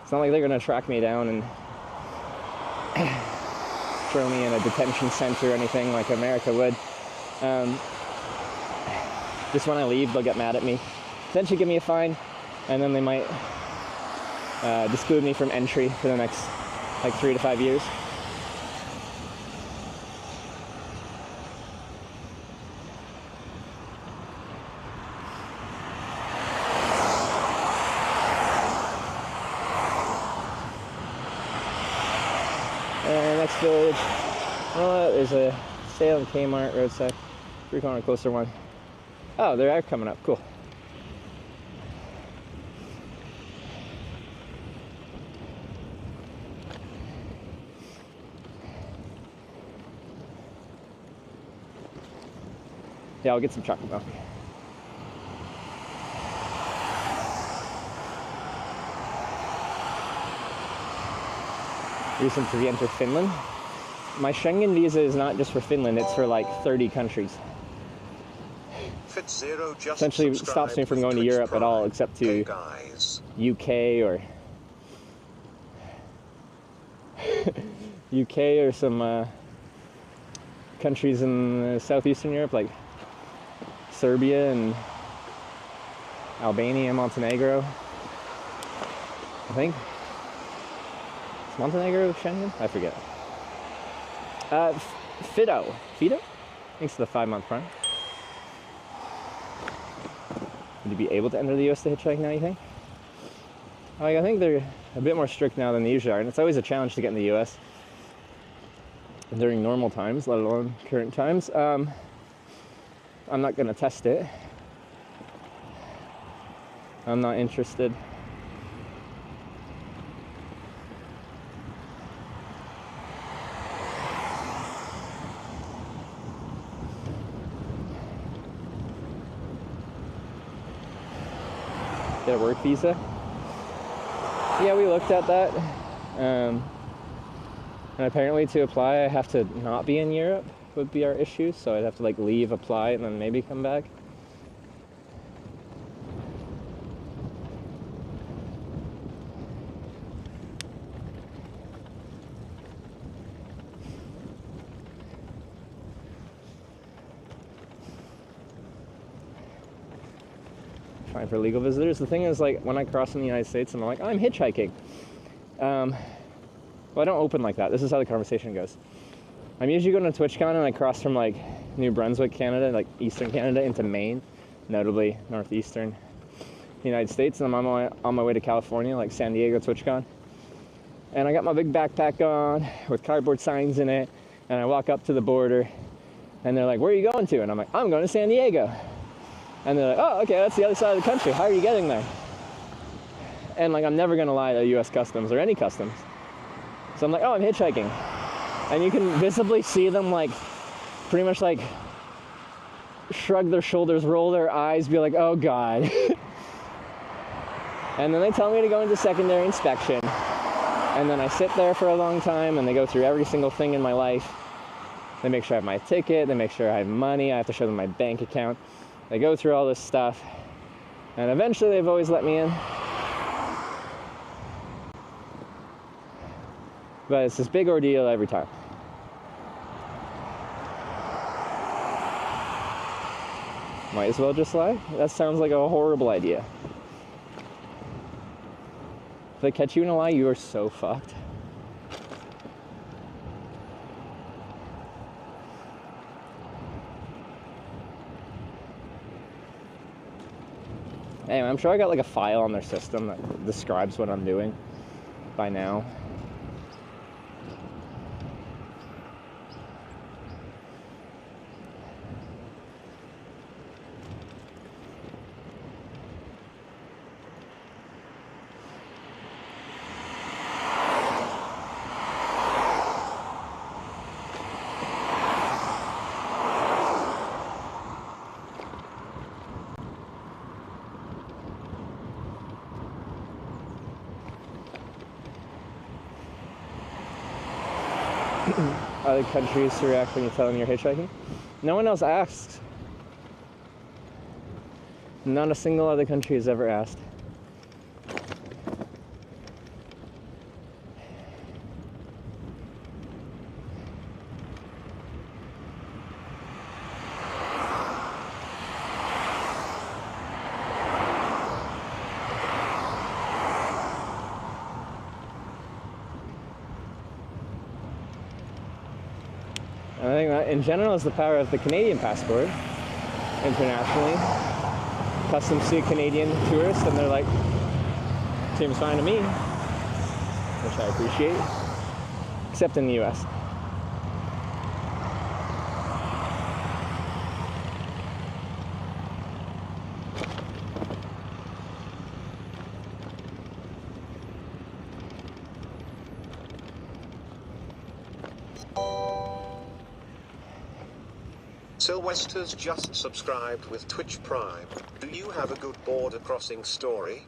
it's not like they're going to track me down and throw me in a detention center or anything like America would. Just when I leave, they'll get mad at me. Potentially give me a fine, and then they might exclude me from entry for the next like 3 to 5 years. Next village, there's a sale in Kmart roadside. 3 corner closer one. Oh, they're coming up. Cool. Yeah, I'll get some chocolate milk. Recent to re-enter Finland. My Schengen visa is not just for Finland, it's for like 30 countries. Essentially stops me from going to Europe at all, except to UK or UK or some countries in southeastern Europe, like Serbia and Albania, Montenegro. I think. Is Montenegro Schengen? I forget. Fido? Thanks for the 5-month prime. Would you be able to enter the US to hitchhike now, you think? Like, I think they're a bit more strict now than they usually are, and it's always a challenge to get in the US during normal times, let alone current times. I'm not going to test it. I'm not interested. Get a work visa? Yeah, we looked at that. And apparently to apply, I have to not be in Europe would be our issue. So I'd have to like leave, apply, and then maybe come back. Fine for legal visitors. The thing is, like, when I cross in the United States and I'm like, I'm hitchhiking. Well, I don't open like that. This is how the conversation goes. I'm usually going to TwitchCon and I cross from like New Brunswick, Canada, like Eastern Canada into Maine, notably northeastern United States, and I'm on my way to California, like San Diego TwitchCon. And I got my big backpack on with cardboard signs in it, and I walk up to the border, and they're like, "Where are you going to?" And I'm like, "I'm going to San Diego." And they're like, "Oh, okay, that's the other side of the country. How are you getting there?" And like, I'm never gonna lie to U.S. Customs or any customs. So I'm like, "Oh, I'm hitchhiking." And you can visibly see them like, pretty much like, shrug their shoulders, roll their eyes, be like, "Oh God." And then they tell me to go into secondary inspection. And then I sit there for a long time and they go through every single thing in my life. They make sure I have my ticket, they make sure I have money, I have to show them my bank account. They go through all this stuff, and eventually they've always let me in. But it's this big ordeal every time. Might as well just lie? That sounds like a horrible idea. If they catch you in a lie, you are so fucked. Anyway, I'm sure I got like a file on their system that describes what I'm doing by now. Other countries to react when you tell them you're hitchhiking? No one else asks. Not a single other country has ever asked. I think that in general is the power of the Canadian passport internationally. Customs see a Canadian tourist and they're like, seems fine to me, which I appreciate, except in the US. Sylvester's just subscribed with Twitch Prime. Do you have a good border crossing story?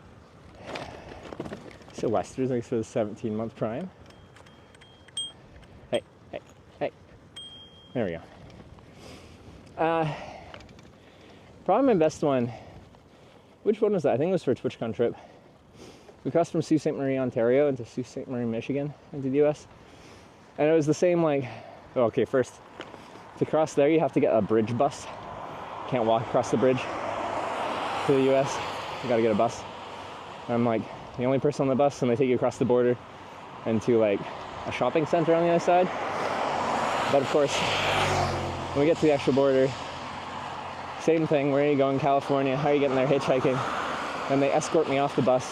Sylvester's, thanks for the 17-month Prime. Hey, hey, hey. There we go. Probably my best one. Which one was that? I think it was for a TwitchCon trip. We crossed from Sault Ste. Marie, Ontario into Sault Ste. Marie, Michigan into the US. And it was the same, like, oh, okay, first, to cross there, you have to get a bridge bus. You can't walk across the bridge to the US. You gotta get a bus. I'm like the only person on the bus, and they take you across the border into like a shopping center on the other side. But of course, when we get to the actual border, same thing, where are you going, California? How are you getting there? Hitchhiking. And they escort me off the bus,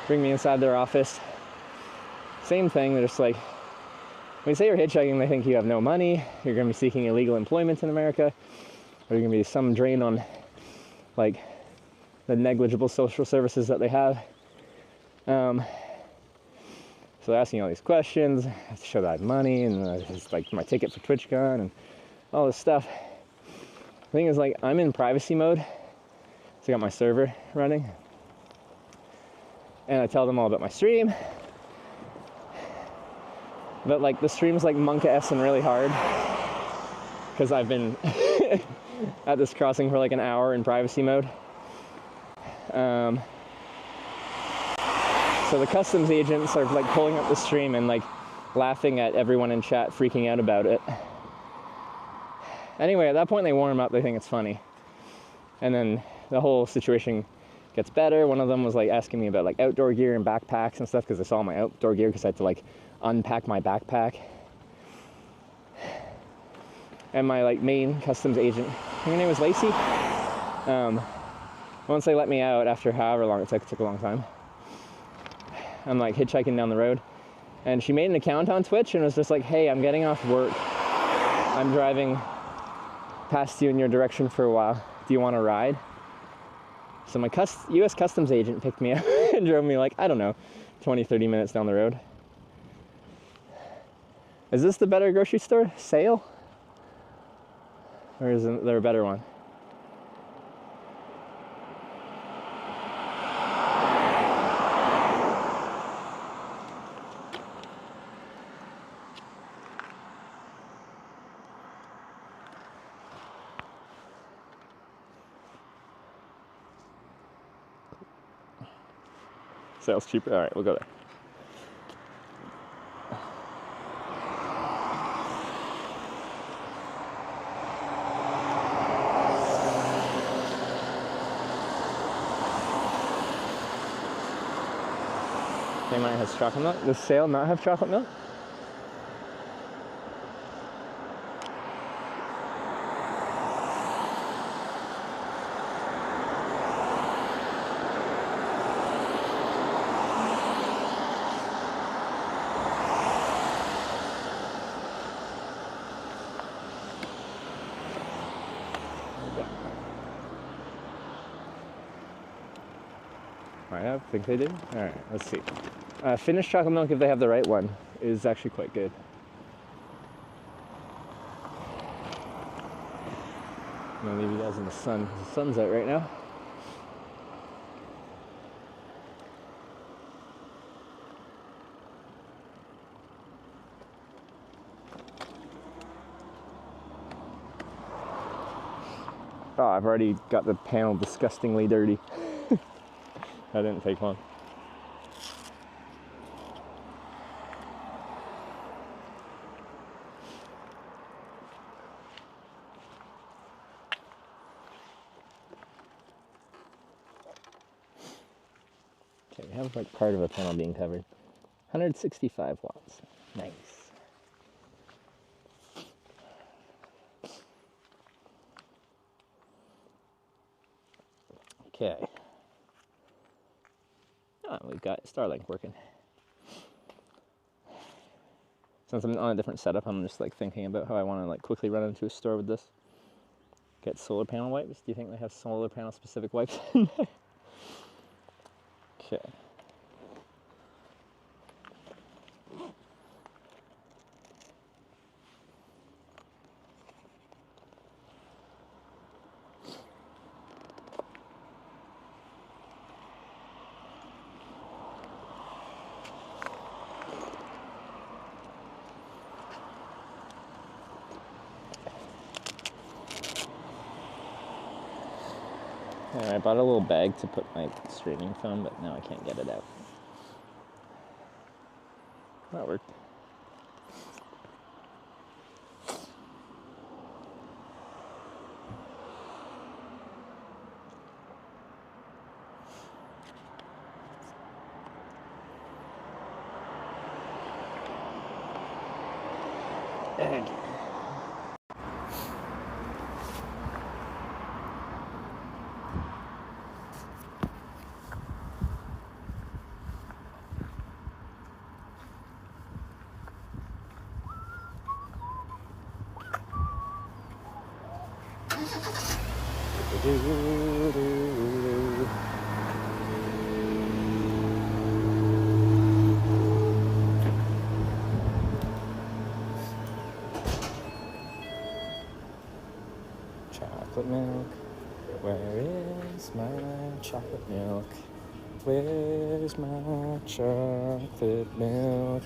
bring me inside their office. Same thing, they're just like, when you say you're hitchhiking, they think you have no money, you're going to be seeking illegal employment in America, or you're going to be some drain on, like, the negligible social services that they have. So they're asking all these questions. I have to show that I have money, and it's like my ticket for TwitchCon, and all this stuff. The thing is, like, I'm in privacy mode, so I got my server running, and I tell them all about my stream. But like the stream's like monka-essing really hard because I've been at this crossing for like an hour in privacy mode. So the customs agents are like pulling up the stream and like laughing at everyone in chat freaking out about it. Anyway, at that point they warm up, they think it's funny. And then the whole situation gets better. One of them was like asking me about like outdoor gear and backpacks and stuff because they saw my outdoor gear because I had to like unpack my backpack. And my like main customs agent, her name was Lacey. Once they let me out after however long it took a long time, I'm like hitchhiking down the road, and she made an account on Twitch and was just like, hey, I'm getting off work, I'm driving past you in your direction for a while, do you want to ride? So my US customs agent picked me up and drove me like, I don't know, 20-30 minutes down the road. Is this the better grocery store? Sale? Or is there a better one? Sale's cheaper? Alright, we'll go there. Mine has chocolate milk. Does Sale not have chocolate milk? I think they do. Alright, let's see. Finnish chocolate milk, if they have the right one, is actually quite good. I'm gonna leave you guys in the sun, because the sun's out right now. Oh, I've already got the panel disgustingly dirty. That didn't take long. Okay, we have like part of a panel being covered. 165 watts. Nice. Okay. Oh, we've got Starlink working. Since I'm on a different setup, I'm just like thinking about how I want to like quickly run into a store with this. Get solar panel wipes. Do you think they have solar panel specific wipes in there? Okay. I bought a little bag to put my streaming phone, but now I can't get it out. That worked. Egg. Chocolate milk, where is my chocolate milk? Where's my chocolate milk?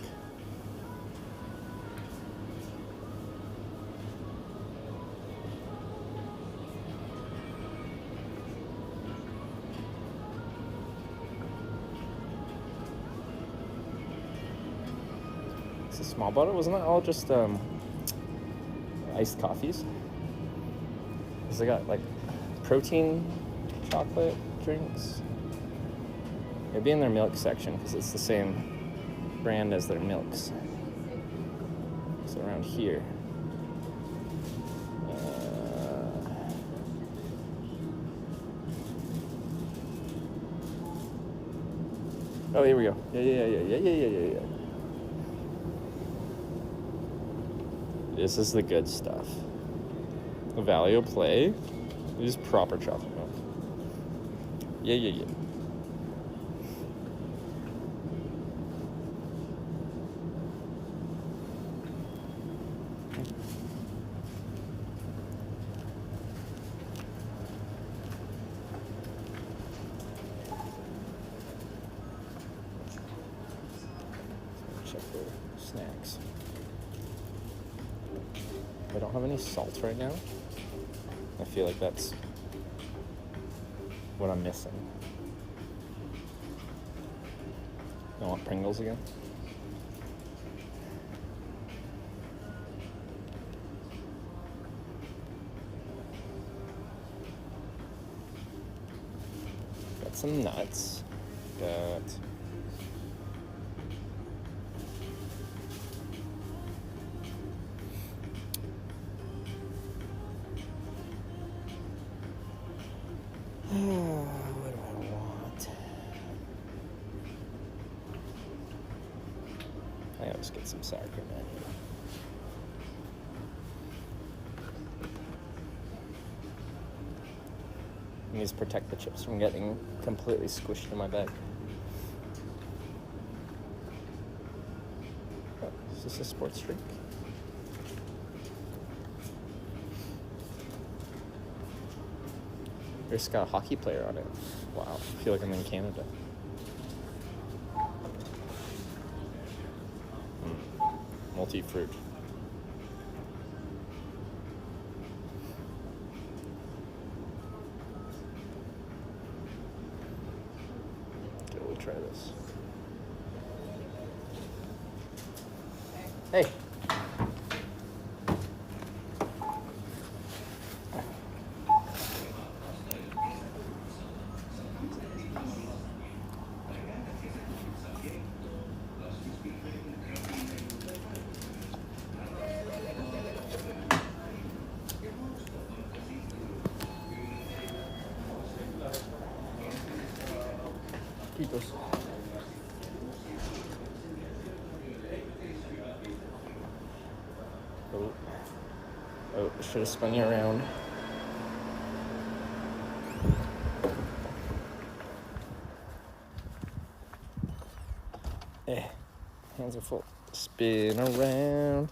It's a small bottle, wasn't that all just iced coffees? Because they got like protein chocolate drinks. It'd be in their milk section because it's the same brand as their milks. It's around here. Oh, here we go. Yeah. This is the good stuff. The Valio Play is proper chocolate milk. Yeah. Check for snacks. I don't have any salt right now. I feel like that's what I'm missing. I want Pringles again. Got some nuts. Got what do I want? I always get some sour cream. I need to protect the chips from getting completely squished in my bag. Oh, is this a sports drink? It's got a hockey player on it. Wow, I feel like I'm in Canada. Multi-fruit. Okay, we'll try this. Hey. Kiitos. Oh, should have spun you around. Hands are full. Spin around.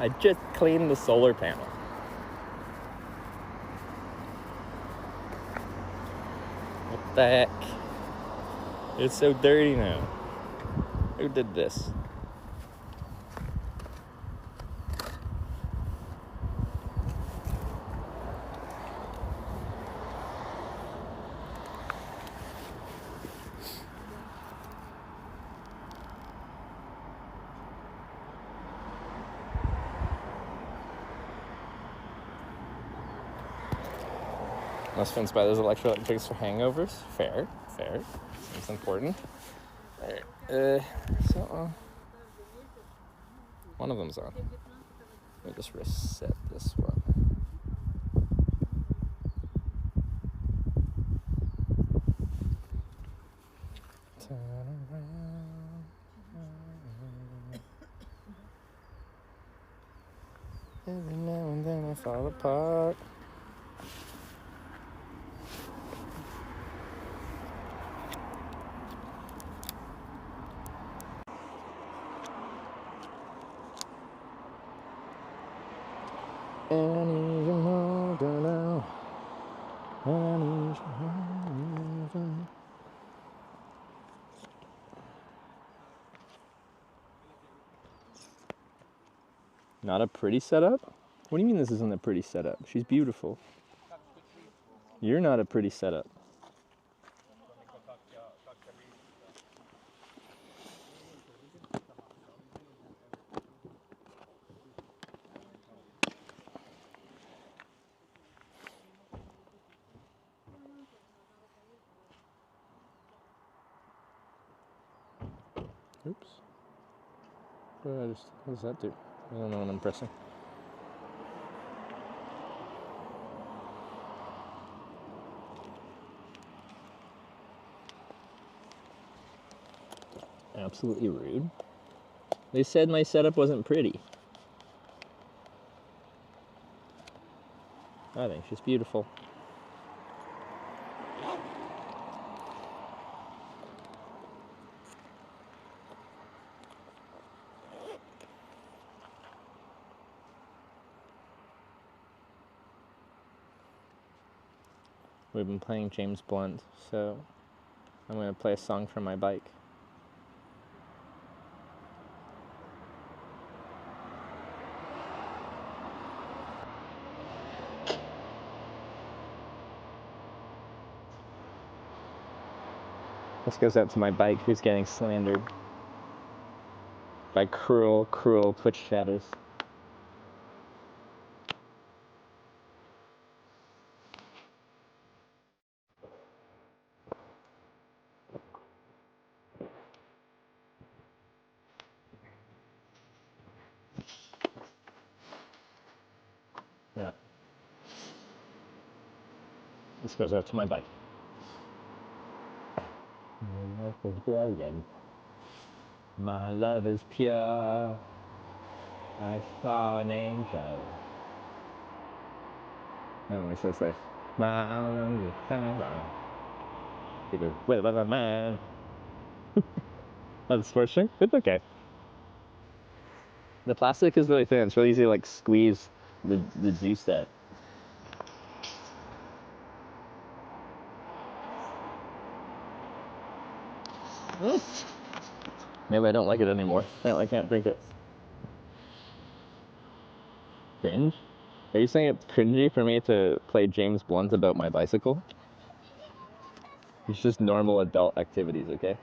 I just cleaned the solar panel. What the heck? It's so dirty now. Who did this? Most friends buy those electrolyte drinks for hangovers. Fair. Seems important. Alright, one of them's on. Let me just reset this one. Turn around. Every now and then I fall apart. I need you more than now. I need you more than. Not a pretty setup? What do you mean this isn't a pretty setup? She's beautiful. You're not a pretty setup. Oops. What does that do? I don't know what I'm pressing. Absolutely rude. They said my setup wasn't pretty. I think she's beautiful. We've been playing James Blunt, so I'm going to play a song from my bike. This goes out to my bike who's getting slandered by cruel Twitch chatters. Yeah. This goes out to my bike. My love is brilliant. My love is pure. I saw an angel. I don't know what I say. My love is pure. With a man. That's forcing. It's okay. The plastic is really thin. It's really easy to like squeeze the juice out. Maybe I don't like it anymore. I can't drink it. Cringe? Are you saying it's cringy for me to play James Blunt about my bicycle? It's just normal adult activities, okay?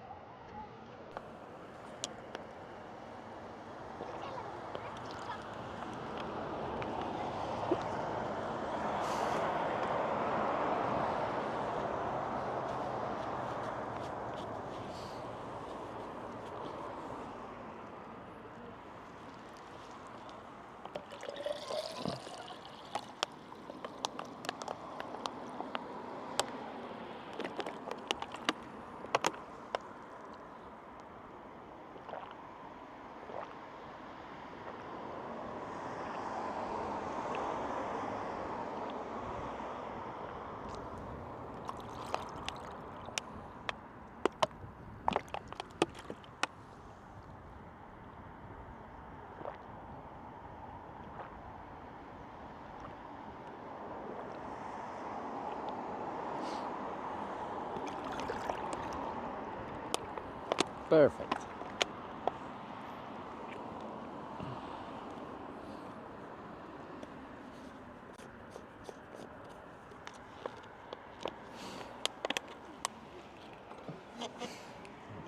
Perfect.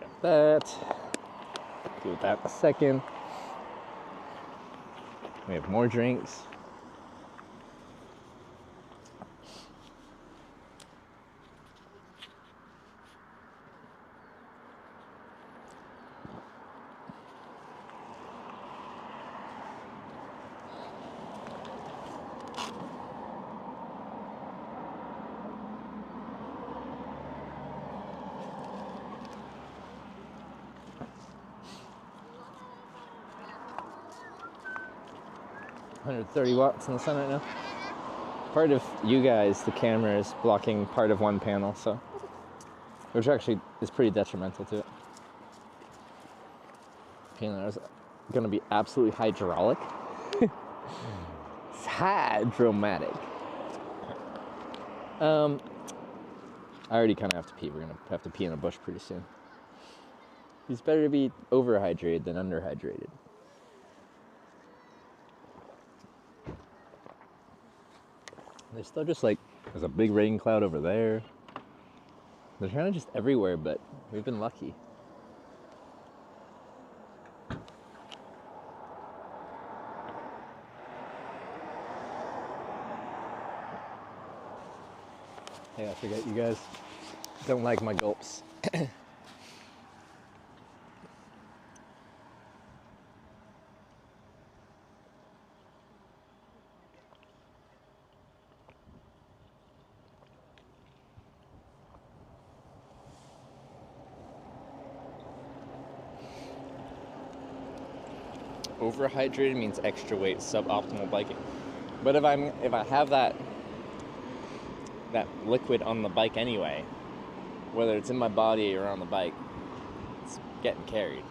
Got that. Do that in a second. We have more drinks. 130 watts in the sun right now. Part of you guys, the camera is blocking part of one panel, so which actually is pretty detrimental to it. Panel is going to be absolutely hydraulic. It's hydromatic. I already kind of have to pee. We're going to have to pee in a bush pretty soon. It's better to be overhydrated than underhydrated. There's still just like, there's a big rain cloud over there. They're kind of just everywhere, but we've been lucky. Hey, I forget you guys don't like my gulps. Overhydrated means extra weight, suboptimal biking. But if I have that liquid on the bike anyway, whether it's in my body or on the bike, it's getting carried.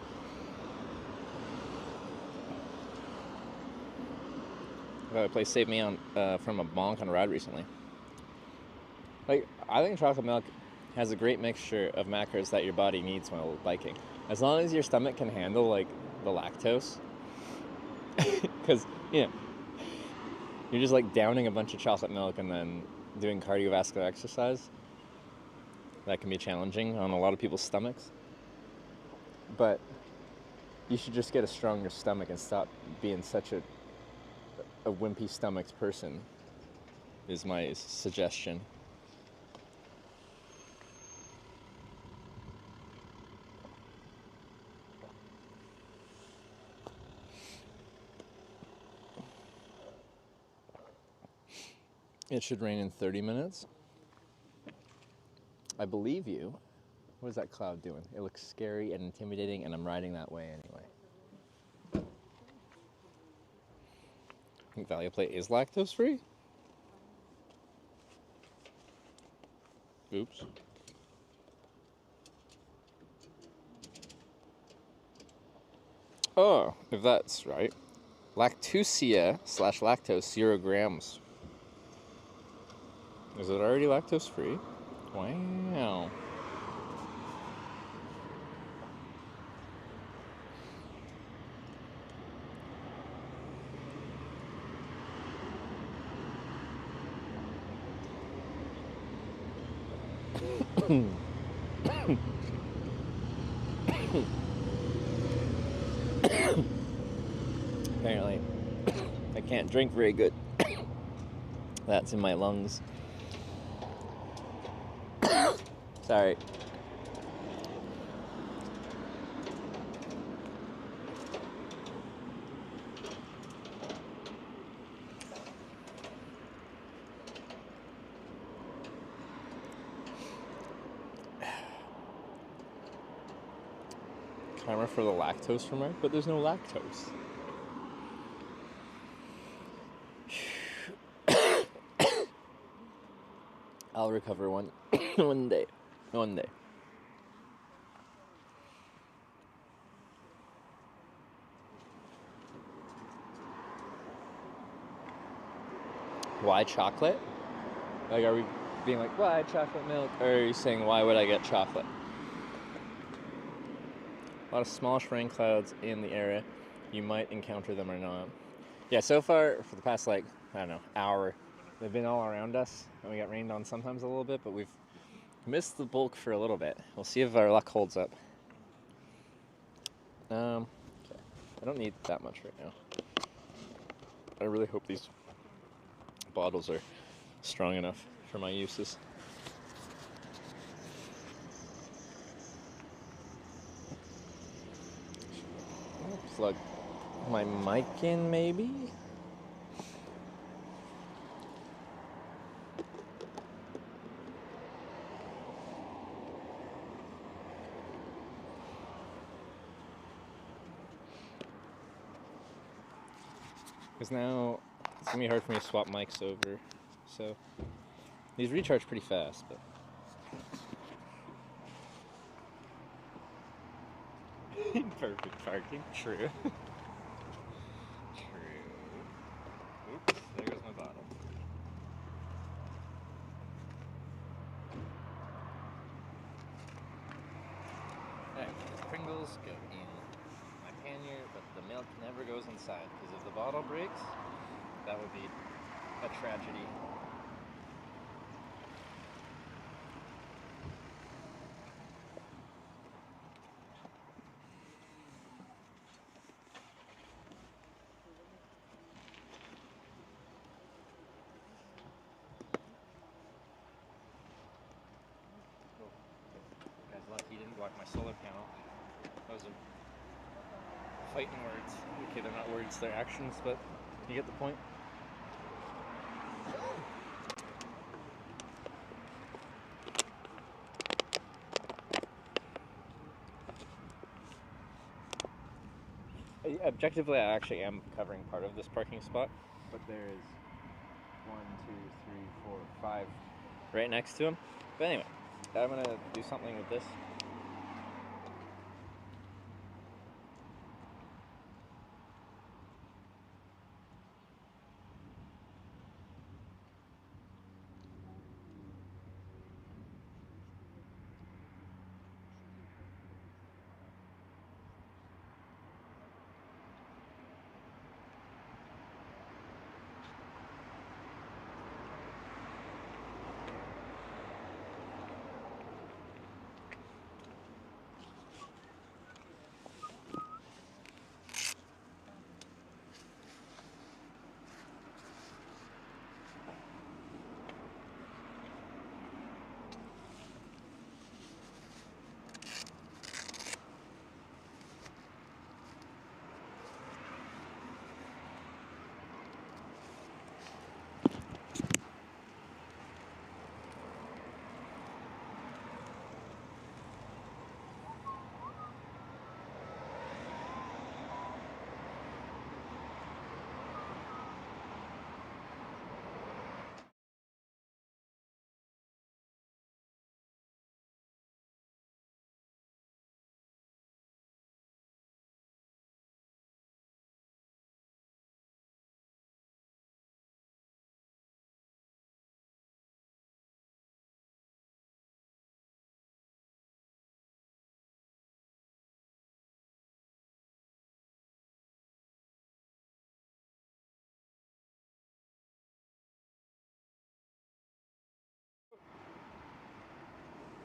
A place saved me from a bonk on a ride recently. Like, I think chocolate milk has a great mixture of macros that your body needs while biking. As long as your stomach can handle like the lactose. Because, you know, you're just like downing a bunch of chocolate milk and then doing cardiovascular exercise. That can be challenging on a lot of people's stomachs. But you should just get a stronger stomach and stop being such a wimpy stomached person, is my suggestion. It should rain in 30 minutes. I believe you. What is that cloud doing? It looks scary and intimidating, and I'm riding that way anyway. I think Value Plate is lactose free. Oops. Oh, if that's right. Lactusia/lactose, 0 grams. Is it already lactose free? Wow. Apparently, I can't drink very good. That's in my lungs. Sorry. Camera for the lactose remark, but there's no lactose. I'll recover one day. One day. Why chocolate? Like, are we being like, why chocolate milk? Or are you saying, why would I get chocolate? A lot of smallish rain clouds in the area. You might encounter them or not. Yeah, so far, for the past, like, I don't know, hour, they've been all around us. And we got rained on sometimes a little bit, but we've missed the bulk for a little bit. We'll see if our luck holds up. Okay. I don't need that much right now. I really hope these bottles are strong enough for my uses. I'll plug my mic in, maybe? Because now it's gonna be hard for me to swap mics over. So these recharge pretty fast, but perfect parking. True. True. Oops, there goes my bottle. Alright, Pringles go in my pannier, but the milk never goes inside, because if the bottle breaks, that would be a tragedy. Guys, lucky he didn't block my solar panel. Those are fighting words. Okay, they're not words, they're actions, but you get the point. Objectively, I actually am covering part of this parking spot, but there is 1, 2, 3, 4, 5 right next to him. But anyway, I'm gonna do something with this.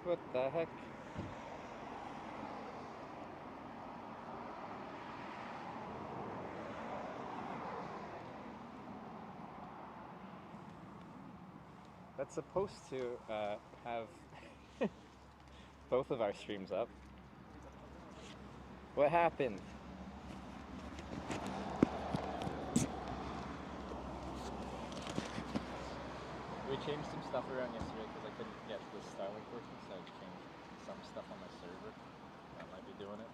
What the heck? That's supposed to have both of our streams up. What happened? We changed some stuff around yesterday because I couldn't get the Starlink working, so I changed some stuff on my server. That might be doing it.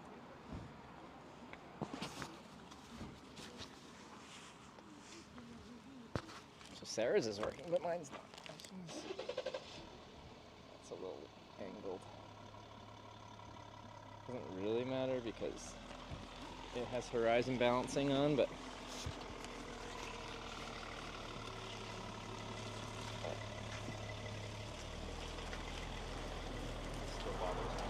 So Sarah's is working, but mine's not. That's a little angled. Doesn't really matter because it has horizon balancing on, but still bothers me.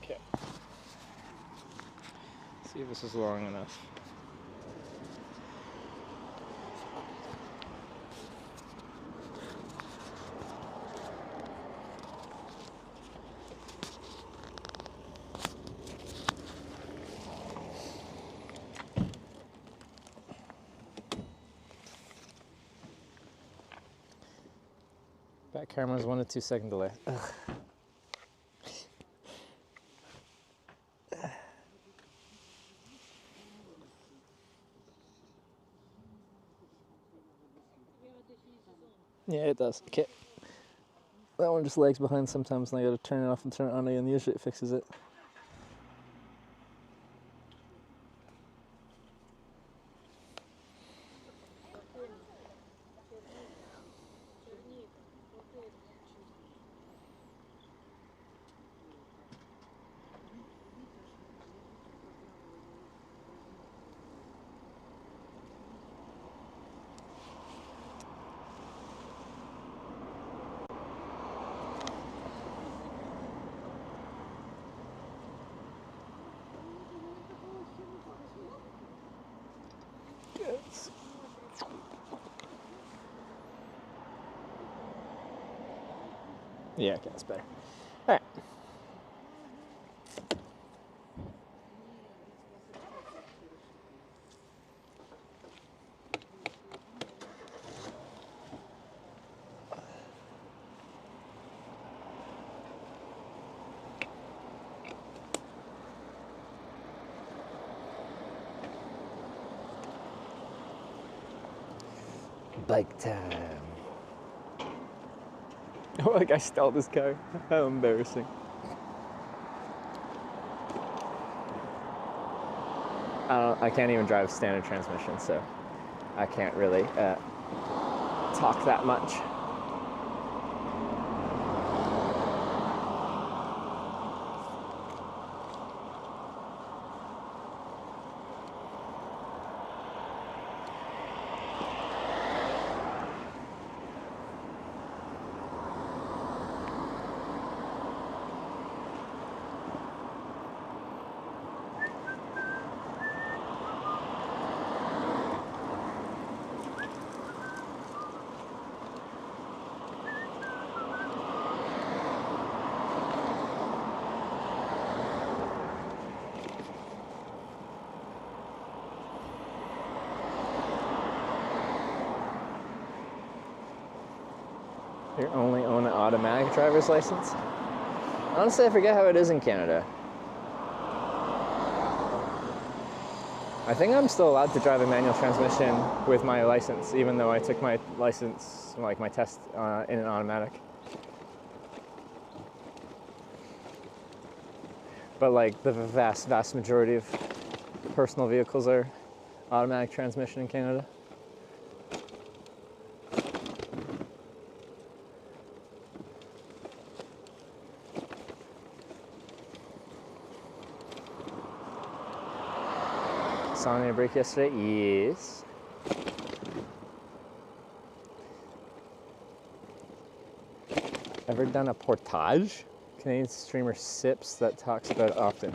Okay. See if this is long enough. Back camera's 1 to 2 second delay. Ugh. Yeah, it does. Okay. That one just lags behind sometimes, and I gotta turn it off and turn it on again. Usually it fixes it. Yeah, okay, that's better. All right. Bike time. Oh, like I stalled this car. How embarrassing. I can't even drive standard transmission, so I can't really talk that much. You only own an automatic driver's license? Honestly, I forget how it is in Canada. I think I'm still allowed to drive a manual transmission with my license, even though I took my license, like my test, in an automatic. But like the vast majority of personal vehicles are automatic transmission in Canada. On a break yesterday? Yes. Ever done a portage? Canadian streamer Sips that talks about it often.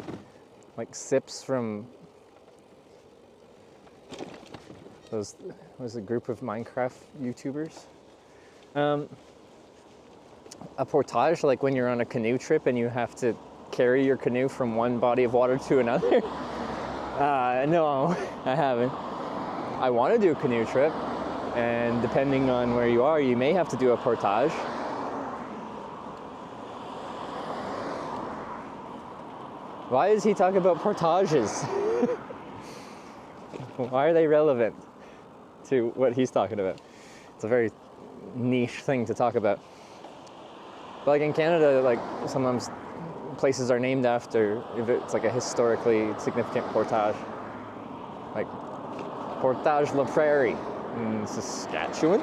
Like Sips from those was a group of Minecraft YouTubers. A portage, like when you're on a canoe trip and you have to carry your canoe from one body of water to another. No, I haven't. I want to do a canoe trip, and depending on where you are, you may have to do a portage. Why is he talking about portages? Why are they relevant to what he's talking about? It's a very niche thing to talk about. But like in Canada, like sometimes places are named after, if it's like a historically significant portage. Like Portage La Prairie in Saskatchewan.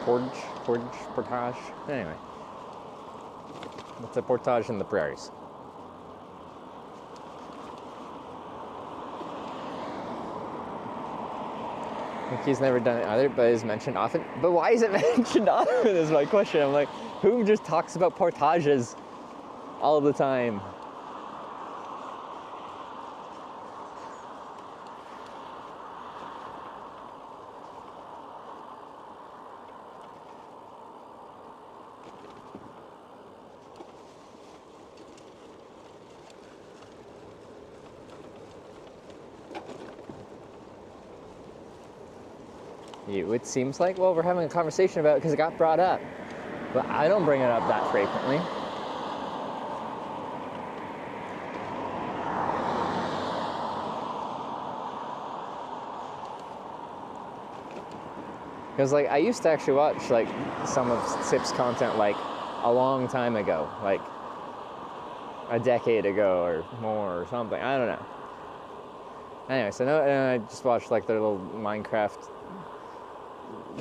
Portage. Anyway. It's a portage in the prairies. I think he's never done it either, but is mentioned often. But why is it mentioned often is my question. I'm like, who just talks about portages all the time? It seems like, well, we're having a conversation about it because it got brought up. But I don't bring it up that frequently. Because like I used to actually watch like some of Sip's content like a long time ago, like a decade ago or more or something. I don't know. Anyway, so no, and I just watched like their little Minecraft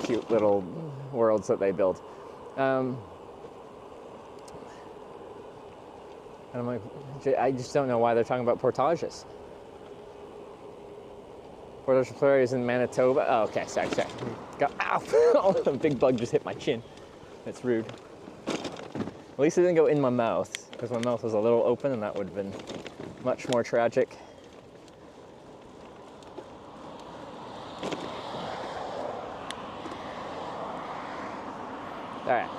cute little worlds that they build. And I'm like, I just don't know why they're talking about portages. Portage Fleury is in Manitoba. Oh, okay, sorry. Ow! A big bug just hit my chin. That's rude. At least it didn't go in my mouth, because my mouth was a little open and that would have been much more tragic. All right,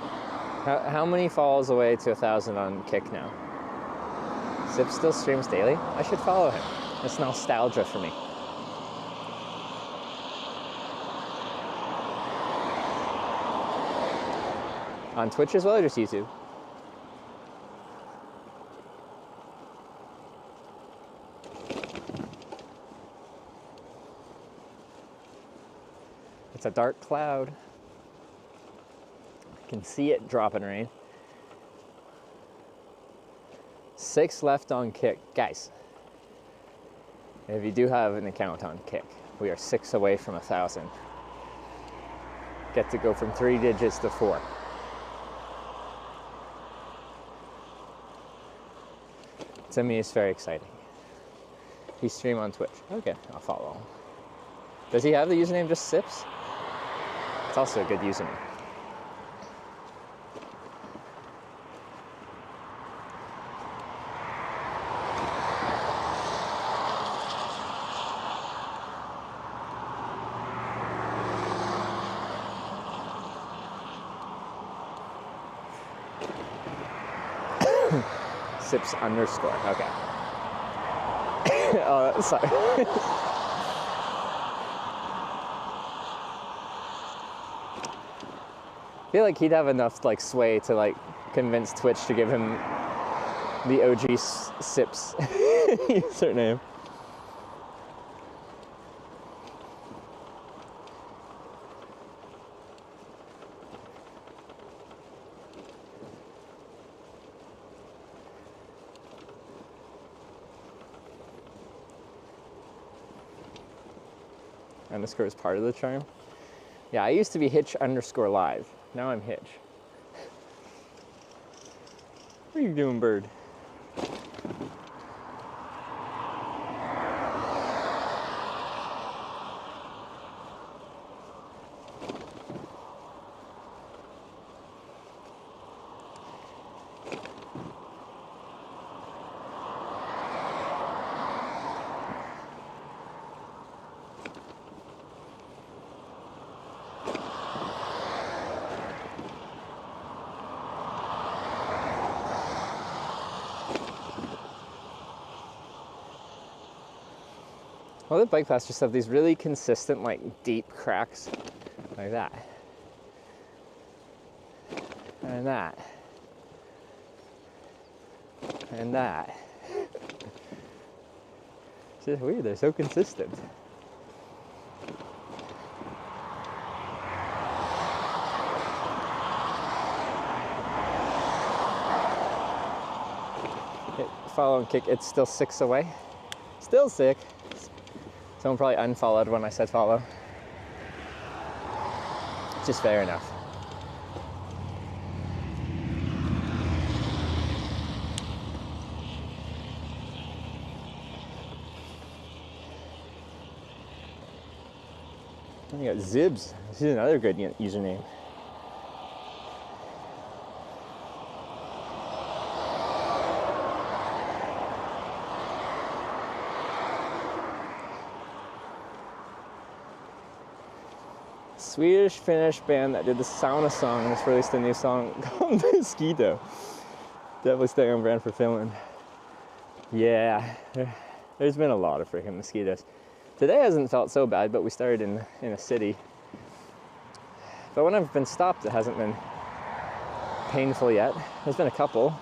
how many falls away to 1,000 on Kick now? Sip still streams daily? I should follow him. It's nostalgia for me. On Twitch as well, or just YouTube? It's a dark cloud. I can see it dropping rain. 6 left on Kick. Guys, if you do have an account on Kick, we are 6 away from 1,000. Get to go from 3 digits to 4. To me, it's very exciting. He stream on Twitch. Okay, I'll follow him. Does he have the username just Sips? It's also a good username. Sips underscore, okay. Oh, sorry. I feel like he'd have enough like sway to like convince Twitch to give him the OG Sips username. Underscore is part of the charm. Yeah, I used to be Hitch underscore live. Now I'm Hitch. What are you doing, bird? Well, the bike paths just have these really consistent, like, deep cracks, like that. And that. And that. It's just weird, they're so consistent. Follow and Kick, it's still 6 away. Still sick. Someone probably unfollowed when I said follow. Just fair enough. And you got Zibs. This is another good username. Swedish-Finnish band that did the sauna song just released a new song called Mosquito. Definitely staying on brand for Finland. Yeah, there's been a lot of freaking mosquitoes. Today hasn't felt so bad, but we started in a city. But when I've been stopped, it hasn't been painful yet. There's been a couple.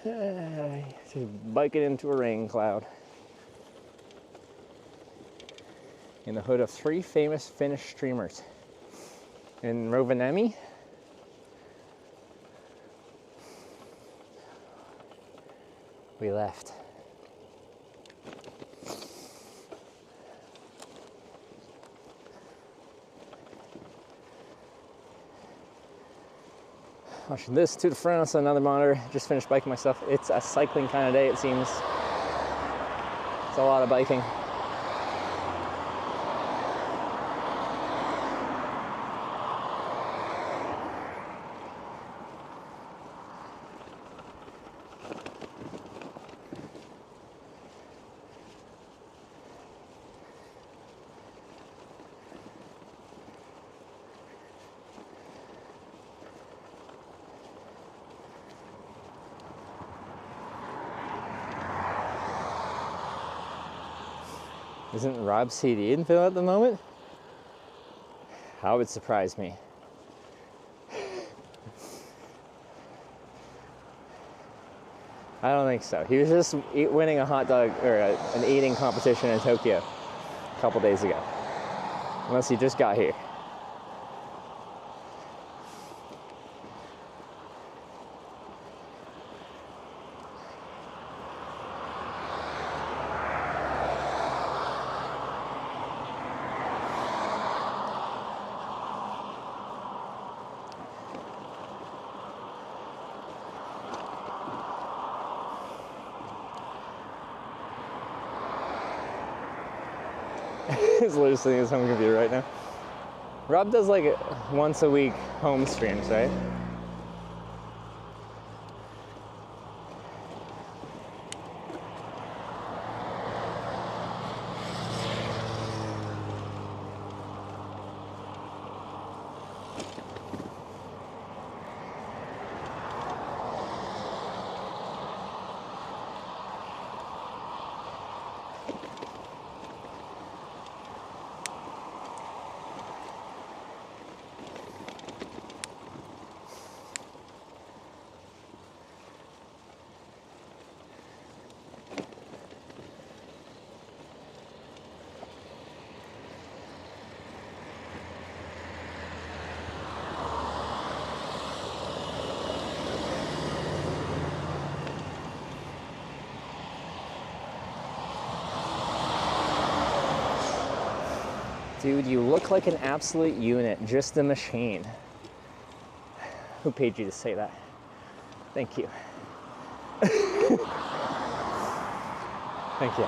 Just biking into a rain cloud. In the hood of 3 famous Finnish streamers. In Rovaniemi, we left. Watching this to the front, so another monitor. Just finished biking myself. It's a cycling kind of day, it seems. It's a lot of biking. Isn't Rob CD in Finland at the moment? That would surprise me. I don't think so. He was just winning a hot dog or an eating competition in Tokyo a couple days ago. Unless he just got here. He's literally sitting at his home computer right now. Rob does like once a week home streams, right? Dude, you look like an absolute unit, just a machine. Who paid you to say that? Thank you. Thank you.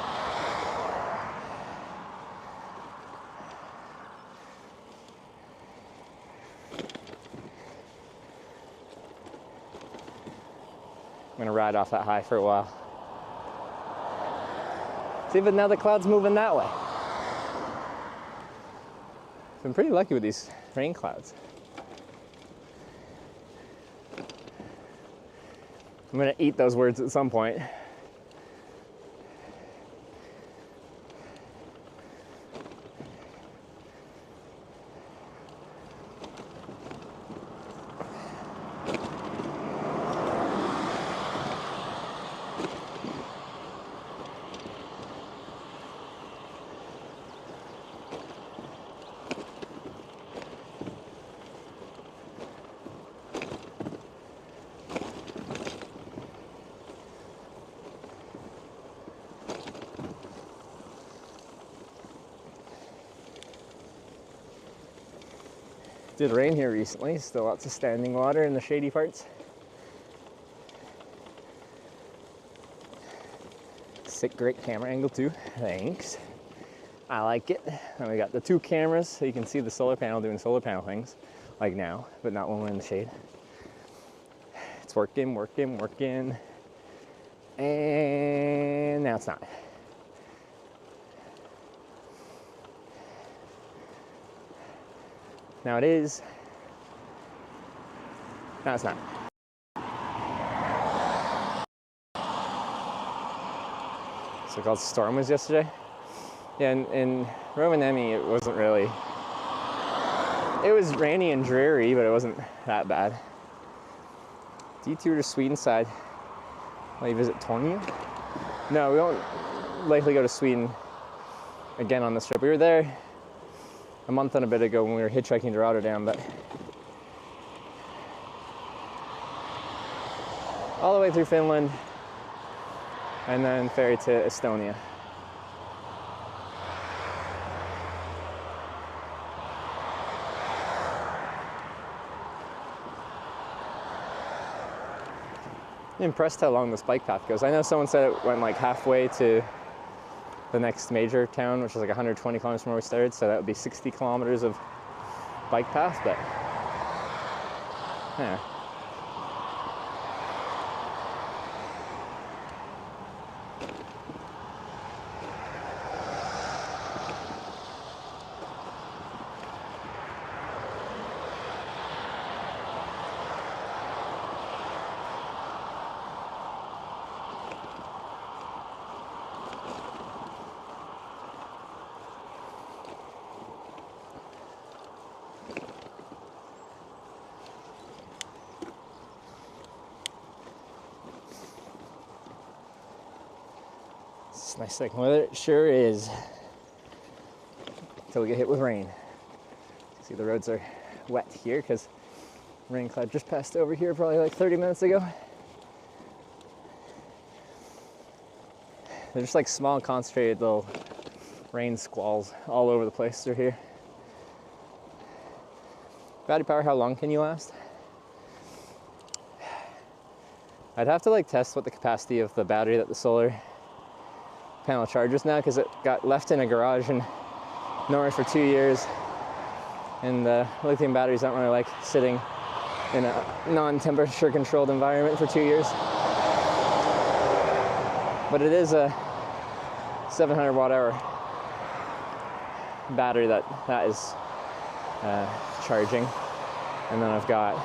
I'm gonna ride off that high for a while. See, but now the cloud's moving that way. I'm pretty lucky with these rain clouds. I'm gonna eat those words at some point. Did rain here recently, still lots of standing water in the shady parts. Sick, great camera angle too, thanks. I like it. And we got the 2 cameras so you can see the solar panel doing solar panel things, like now, but not when we're in the shade. It's working, working, working. And now it's not. Now it is. Now it's not. So called storm was yesterday. Yeah, in Rovaniemi it wasn't really. It was rainy and dreary, but it wasn't that bad. Detour to Sweden side. Will you visit Tornio? No, we won't likely go to Sweden again on this trip. We were there a month and a bit ago when we were hitchhiking to Rotterdam, but all the way through Finland and then ferry to Estonia. I'm impressed how long this bike path goes. I know someone said it went like halfway to the next major town, which is like 120 kilometers from where we started, so that would be 60 kilometers of bike path, but yeah. It's nice second weather, it sure is. Until we get hit with rain. See, the roads are wet here because rain cloud just passed over here probably like 30 minutes ago. They're just like small concentrated little rain squalls all over the place through here. Battery power, how long can you last? I'd have to like test what the capacity of the battery that the solar panel charges now, because it got left in a garage and nowhere for 2 years, and the lithium batteries don't really like sitting in a non-temperature controlled environment for 2 years. But it is a 700 watt hour battery that is charging. And then I've got,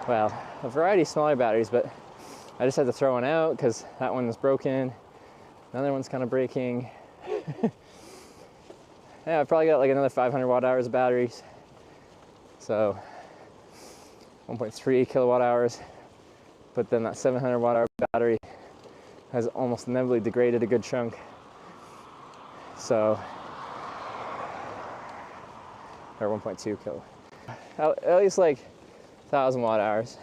well, a variety of smaller batteries, but I just had to throw one out because that one was broken. Another one's kind of breaking. Yeah, I've probably got like another 500 watt hours of batteries. So 1.3 kilowatt hours. But then that 700 watt hour battery has almost inevitably degraded a good chunk. So, or 1.2 kilo. At least like 1,000 watt hours.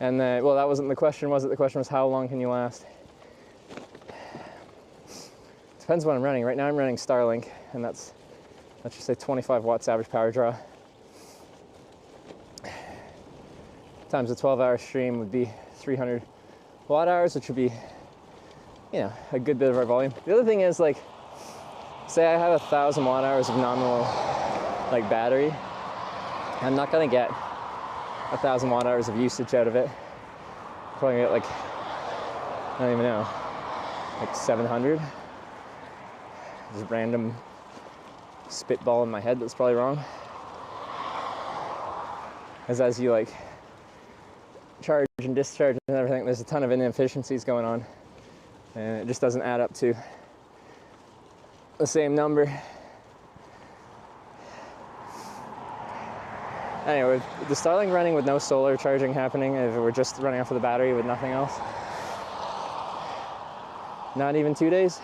And then, well, that wasn't the question, was it? The question was how long can you last? Depends what I'm running. Right now I'm running Starlink, and that's, let's just say 25 watts average power draw. Times a 12-hour stream would be 300 watt hours, which would be, you know, a good bit of our volume. The other thing is, like, say I have 1,000 watt hours of nominal, like, battery. I'm not gonna get 1,000 watt hours of usage out of it. Probably get like, I don't even know, like 700. Just random spitball in my head that's probably wrong. As you like charge and discharge and everything, there's a ton of inefficiencies going on, and it just doesn't add up to the same number. Anyway, with the Starlink running with no solar charging happening, if we're just running off of the battery with nothing else, not even 2 days,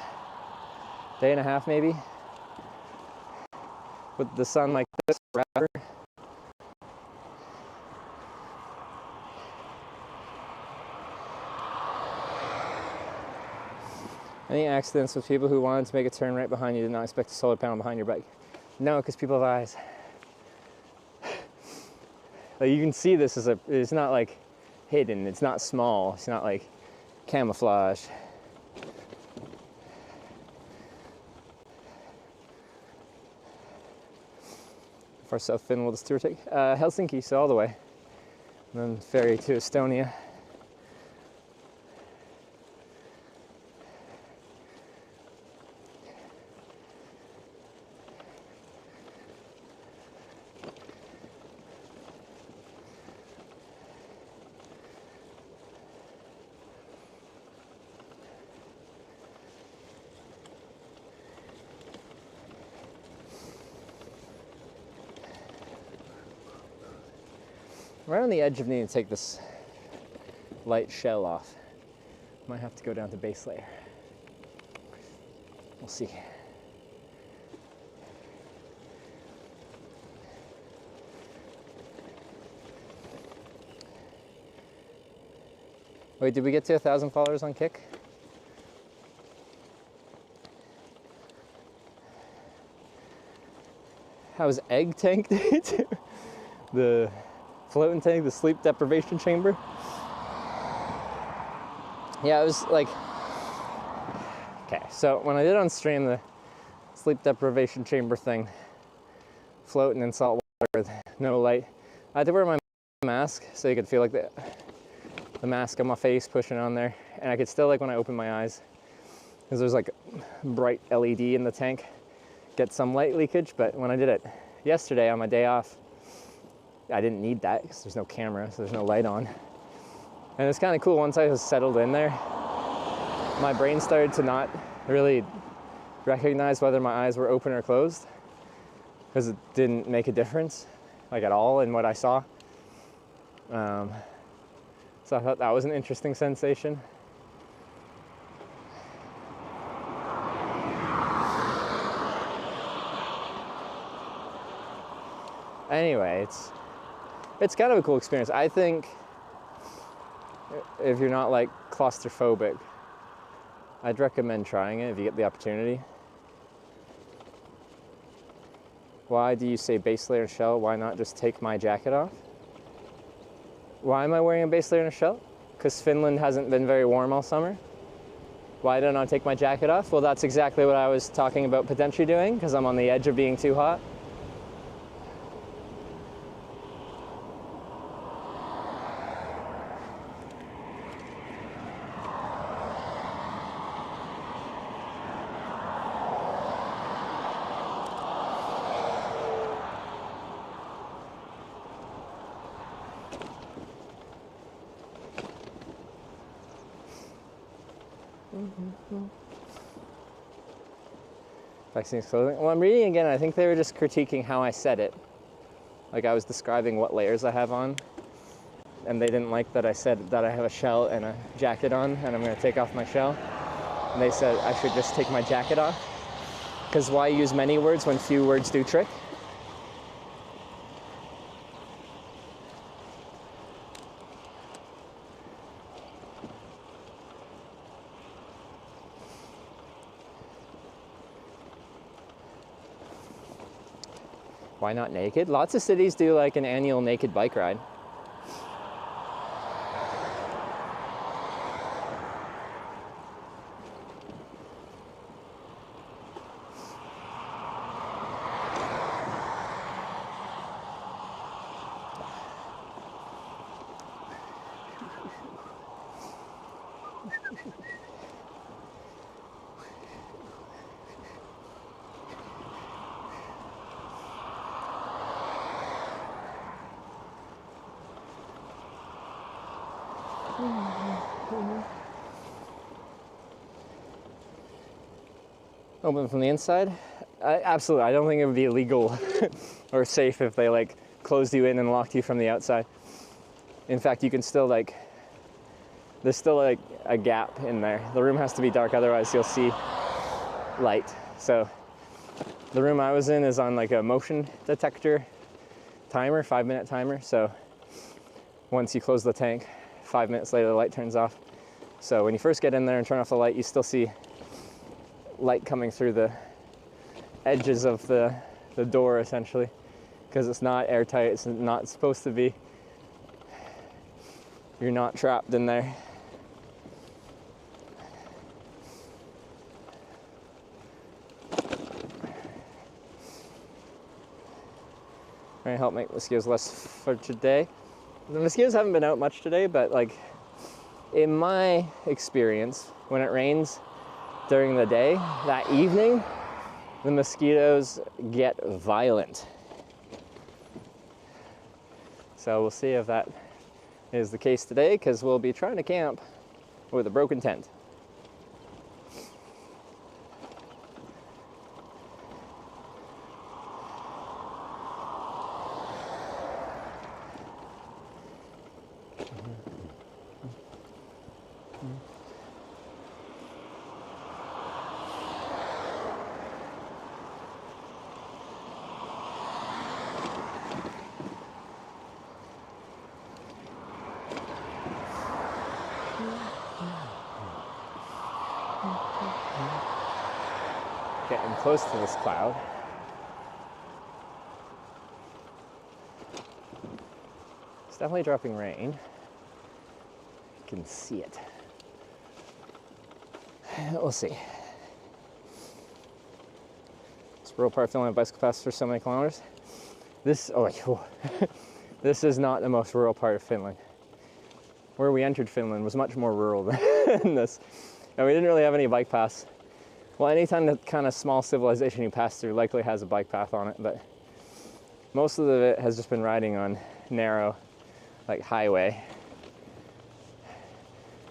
day and a half maybe, with the sun like this forever. Any accidents with people who wanted to make a turn right behind you did not expect a solar panel behind your bike? No, because people have eyes. Like, you can see this as it's not like hidden, it's not small, it's not like camouflage. How far south Finland will this tour take? Helsinki, so all the way. And then ferry to Estonia. Right on the edge of needing to take this light shell off. Might have to go down to base layer. We'll see. Wait, did we get to 1,000 followers on Kick? How's Egg Tank Day too? The floating tank, the sleep deprivation chamber. Yeah, it was like, okay, so when I did on stream the sleep deprivation chamber thing, floating in salt water with no light, I had to wear my mask so you could feel like the mask on my face pushing on there, and I could still, like when I opened my eyes, because there's like bright LED in the tank, get some light leakage. But when I did it yesterday on my day off, I didn't need that because there's no camera, so there's no light on. And it's kind of cool, once I was settled in there, my brain started to not really recognize whether my eyes were open or closed, because it didn't make a difference, like at all, in what I saw. So I thought that was an interesting sensation. Anyway, it's kind of a cool experience. I think if you're not like claustrophobic, I'd recommend trying it if you get the opportunity. Why do you say base layer and shell? Why not just take my jacket off? Why am I wearing a base layer and a shell? Because Finland hasn't been very warm all summer. Why don't I take my jacket off? Well, that's exactly what I was talking about potentially doing, because I'm on the edge of being too hot. Vaccines clothing. Well, I'm reading again. I think they were just critiquing how I said it. Like I was describing what layers I have on, and they didn't like that I said that I have a shell and a jacket on, and I'm going to take off my shell. And they said I should just take my jacket off, because why use many words when few words do trick? Why not naked? Lots of cities do like an annual naked bike ride. Open from the inside? Absolutely. I don't think it would be illegal or safe if they like closed you in and locked you from the outside. In fact, you can still like, there's still like a gap in there. The room has to be dark, otherwise you'll see light. So the room I was in is on like a motion detector timer, 5-minute timer. So once you close the tank, 5 minutes later the light turns off. So when you first get in there and turn off the light, you still see light coming through the edges of the door, essentially, because it's not airtight. It's not supposed to be. You're not trapped in there. Trying to help make mosquitoes less for today. The mosquitoes haven't been out much today, but like in my experience, when it rains during the day, that evening, the mosquitoes get violent. So we'll see if that is the case today, because we'll be trying to camp with a broken tent. getting close to this cloud. It's definitely dropping rain. You can see it. We'll see. This rural part of Finland bicycle paths for so many kilometers. This, this is not the most rural part of Finland. Where we entered Finland was much more rural than this. And we didn't really have any bike paths. Well, anytime that kind of small civilization you pass through likely has a bike path on it, but most of it has just been riding on narrow, like highway,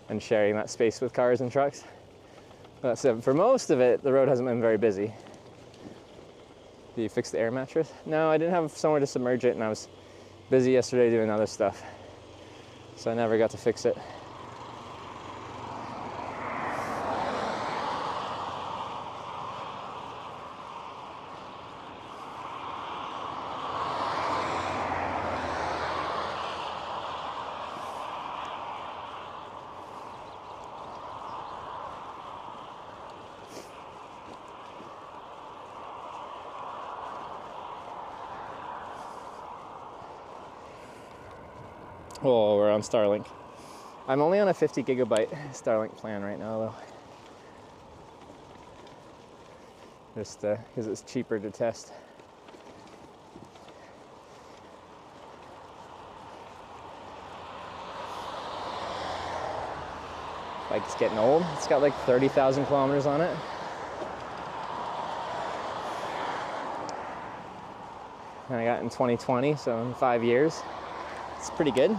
and sharing that space with cars and trucks. So for most of it, the road hasn't been very busy. Did you fix the air mattress? No, I didn't have somewhere to submerge it, and I was busy yesterday doing other stuff, so I never got to fix it. Oh, we're on Starlink. I'm only on a 50 gigabyte Starlink plan right now, though. Just because it's cheaper to test. Bike's getting old. It's got like 30,000 kilometers on it. And I got it in 2020, so in 5 years. It's pretty good.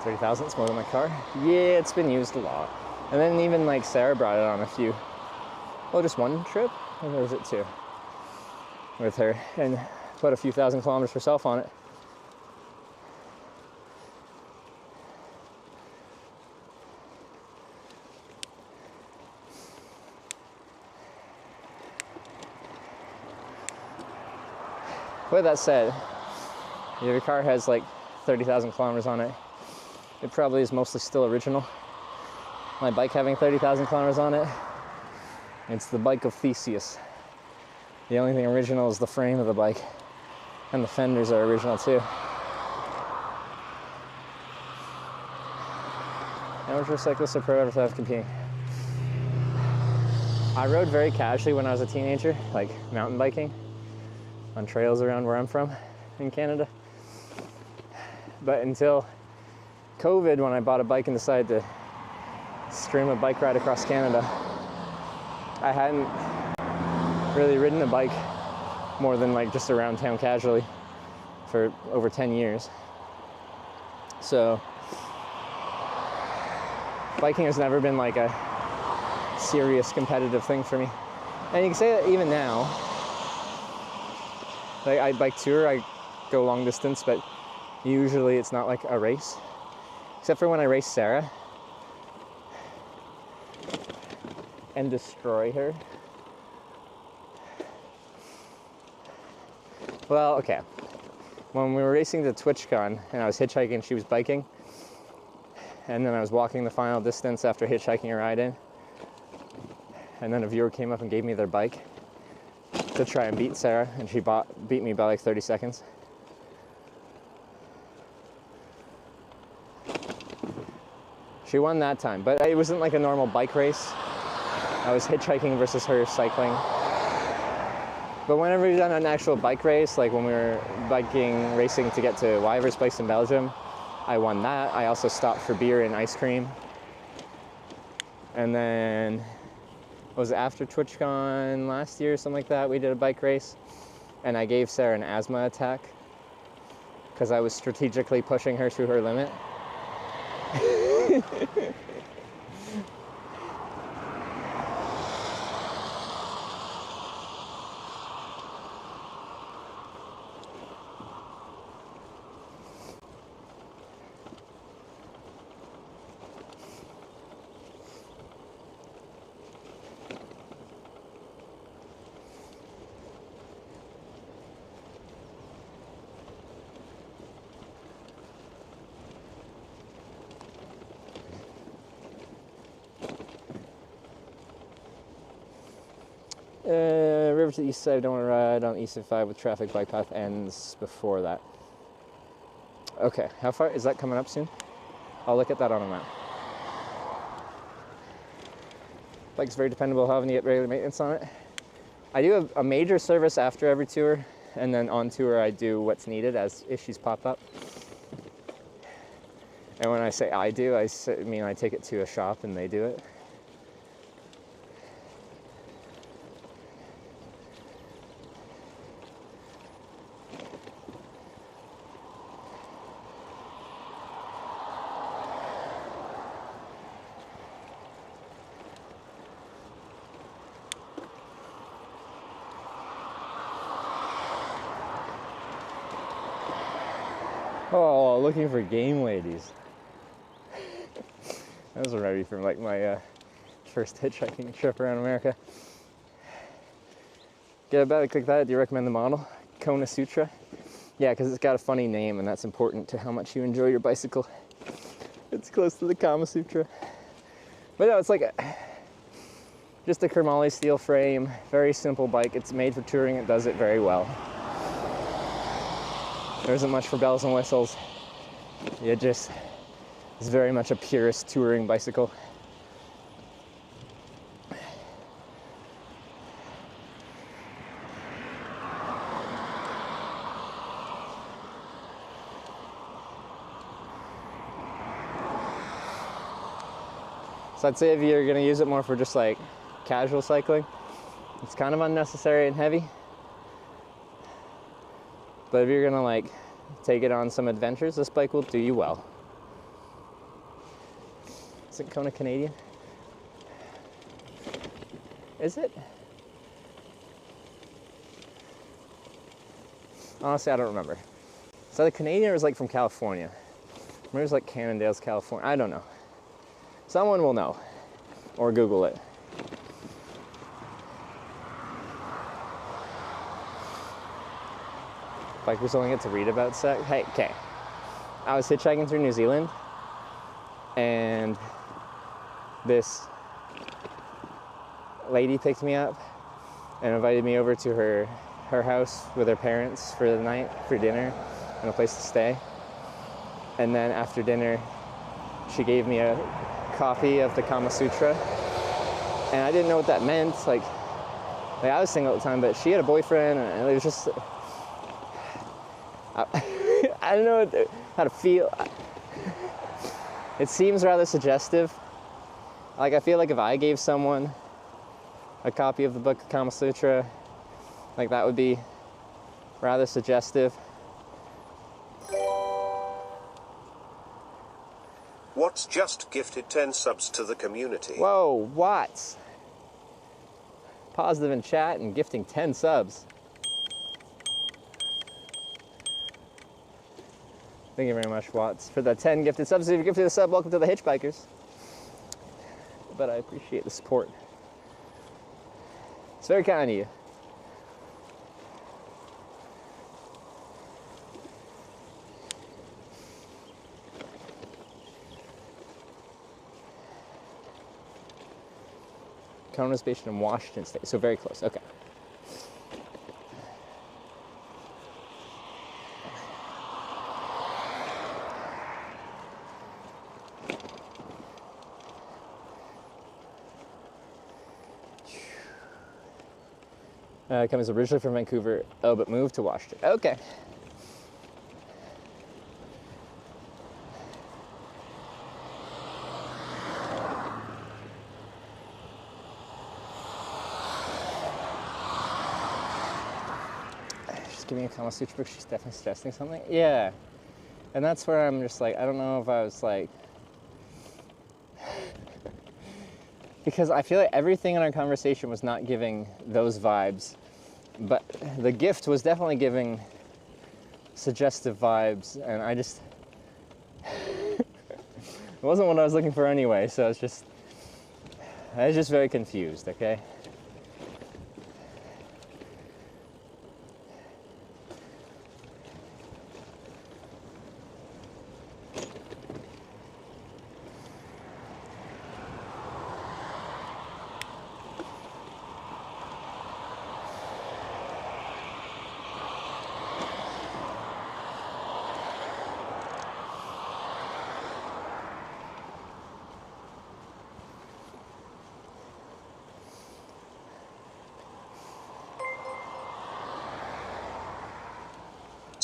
30,000, it's more than my car. Yeah, it's been used a lot. And then even like Sarah brought it on a few, well, just one trip, or was it two? With her, and put a few thousand kilometers herself on it. With that said, if your car has like 30,000 kilometers on it, it probably is mostly still original. My bike having 30,000 kilometers on it, it's the bike of Theseus. The only thing original is the frame of the bike, and the fenders are original too. Amateur cyclists or pro athletes competing. I rode very casually when I was a teenager, like mountain biking on trails around where I'm from in Canada. But until COVID, when I bought a bike and decided to stream a bike ride across Canada, I hadn't really ridden a bike more than like just around town casually for over 10 years. So biking has never been like a serious competitive thing for me. And you can say that even now. Like I bike tour, I go long distance, but usually it's not like a race. Except for when I race Sarah and destroy her. Well, okay. When we were racing to TwitchCon and I was hitchhiking, she was biking. And then I was walking the final distance after hitchhiking a ride in. And then a viewer came up and gave me their bike to try and beat Sarah, and she beat me by like 30 seconds. She won that time, but it wasn't like a normal bike race. I was hitchhiking versus her cycling. But whenever we've done an actual bike race, like when we were racing to get to Wyver's place in Belgium, I won that. I also stopped for beer and ice cream. And then, was it after TwitchCon last year or something like that, we did a bike race, and I gave Sarah an asthma attack because I was strategically pushing her to her limit. River to the east side, don't want to ride on east of 5 with traffic, bike path ends before that. Okay, how far, is that coming up soon? I'll look at that on a map. Bike's very dependable, having to get regular maintenance on it. I do a major service after every tour, and then on tour I do what's needed as issues pop up. And when I say I do, I mean I take it to a shop and they do it. Oh, looking for game ladies. That was already from like my first hitchhiking trip around America. Get about it, click that. Do you recommend the model? Kona Sutra? Yeah, because it's got a funny name and that's important to how much you enjoy your bicycle. It's close to the Kama Sutra. But no, it's like just a chromoly steel frame, very simple bike. It's made for touring, it does it very well. There isn't much for bells and whistles. It just is very much a purist touring bicycle. So I'd say if you're gonna use it more for just like casual cycling, it's kind of unnecessary and heavy. But if you're gonna like take it on some adventures, this bike will do you well. Isn't Kona Canadian? Is it? Honestly, I don't remember. So the Canadian was like from California. Maybe it was like Cannondale's, California. I don't know. Someone will know, or Google it. Bikers only get to read about sex. Hey, okay. I was hitchhiking through New Zealand, and this lady picked me up and invited me over to her house with her parents for the night, for dinner, and a place to stay. And then after dinner, she gave me a copy of the Kama Sutra, and I didn't know what that meant. Like I was single at the time, but she had a boyfriend, and it was just, I don't know how to feel. It seems rather suggestive. Like I feel like if I gave someone a copy of the book Kama Sutra, like that would be rather suggestive. Watts just gifted 10 subs to the community. Whoa, Watts. Positive in chat and gifting 10 subs. Thank you very much, Watts, for the 10 gifted subs. If you gifted a sub, welcome to the Hitchbikers. But I appreciate the support. It's very kind of you. Kona's based in Washington State, so very close. Okay. Comes originally from Vancouver, but moved to Washington. Okay. She's giving a Kama Sutra book. She's definitely suggesting something. Yeah. And that's where I'm just like, I don't know if I was like, because I feel like everything in our conversation was not giving those vibes, but the gift was definitely giving suggestive vibes, and I just, it wasn't what I was looking for anyway, so I was just very confused, okay?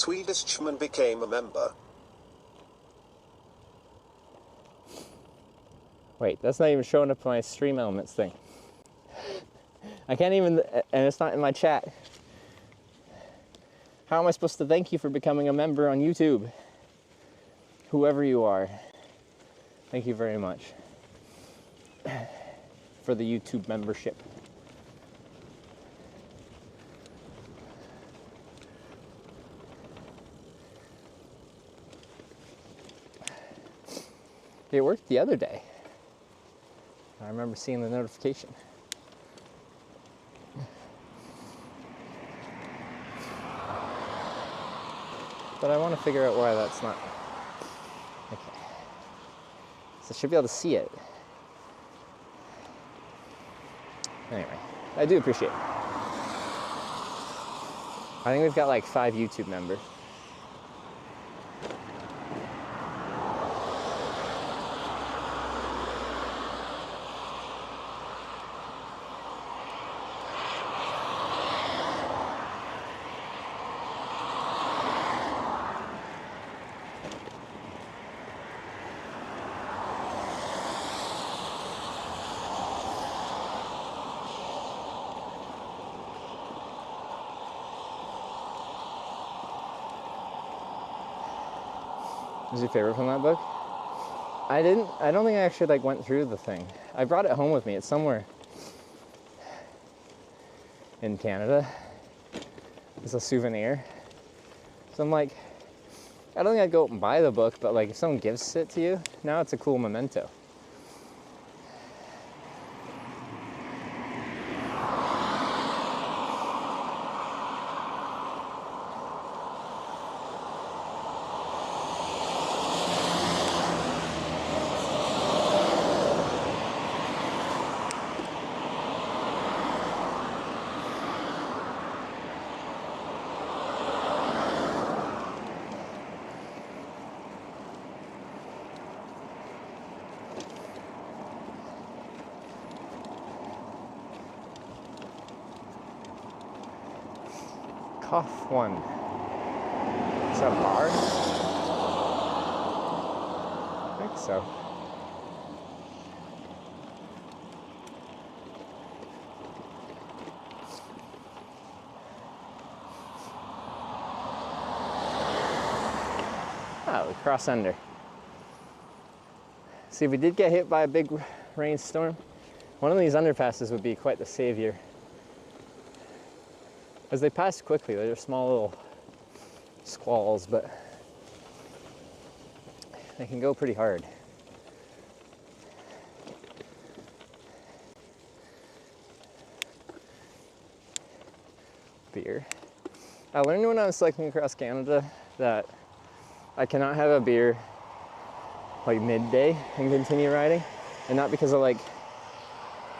Swedishman became a member. Wait, that's not even showing up on my stream elements thing. I can't even, and it's not in my chat. How am I supposed to thank you for becoming a member on YouTube? Whoever you are, thank you very much for the YouTube membership. It worked the other day. I remember seeing the notification. But I want to figure out why that's not. Okay. So I should be able to see it. Anyway, I do appreciate it. I think we've got like 5 YouTube members. What was your favorite from that book? I don't think I actually like went through the thing. I brought it home with me. It's somewhere in Canada. It's a souvenir. So I'm like, I don't think I'd go out and buy the book, but like if someone gives it to you, now it's a cool memento. Cough one. Is that a bar? I think so. Oh, we cross under. See, if we did get hit by a big rainstorm, one of these underpasses would be quite the savior. As they pass quickly, they're small little squalls, but they can go pretty hard. Beer. I learned when I was cycling across Canada that I cannot have a beer like midday and continue riding, and not because of like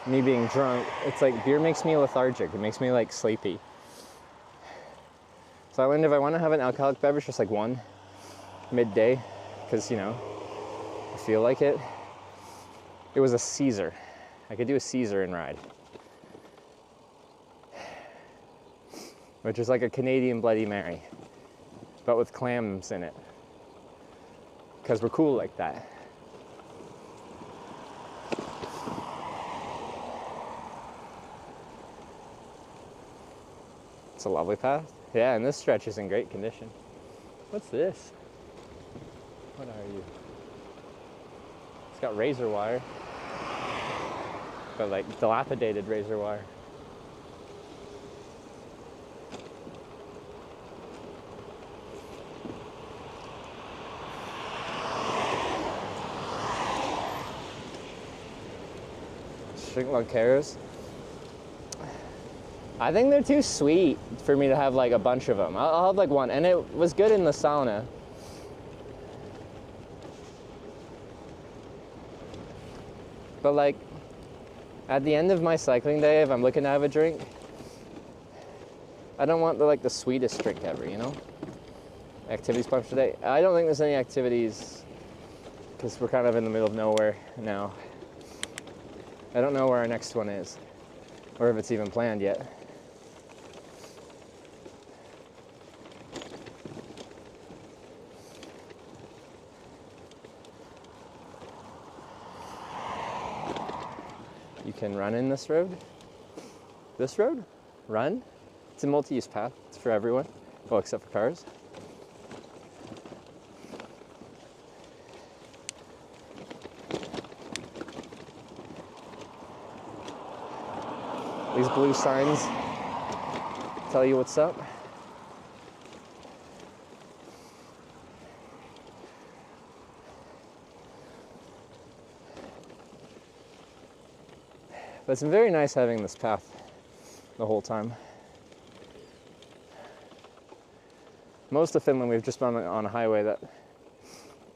me being drunk. It's like beer makes me lethargic. It makes me like sleepy. So I learned if I want to have an alcoholic beverage, just like one midday, because, you know, I feel like it. It was a Caesar. I could do a Caesar and ride. Which is like a Canadian Bloody Mary, but with clams in it. Because we're cool like that. It's a lovely path. Yeah, and this stretch is in great condition. What's this? What are you? It's got razor wire. But like dilapidated razor wire. Shrink Lonqueros. I think they're too sweet for me to have like a bunch of them. I'll have like one, and it was good in the sauna. But like, at the end of my cycling day, if I'm looking to have a drink, I don't want the sweetest drink ever, you know? Activities planned for today. I don't think there's any activities, because we're kind of in the middle of nowhere now. I don't know where our next one is, or if it's even planned yet. can run in this road. This road? Run? It's a multi-use path. It's for everyone. Well, except for cars. These blue signs tell you what's up. But it's been very nice having this path the whole time. Most of Finland we've just been on a highway that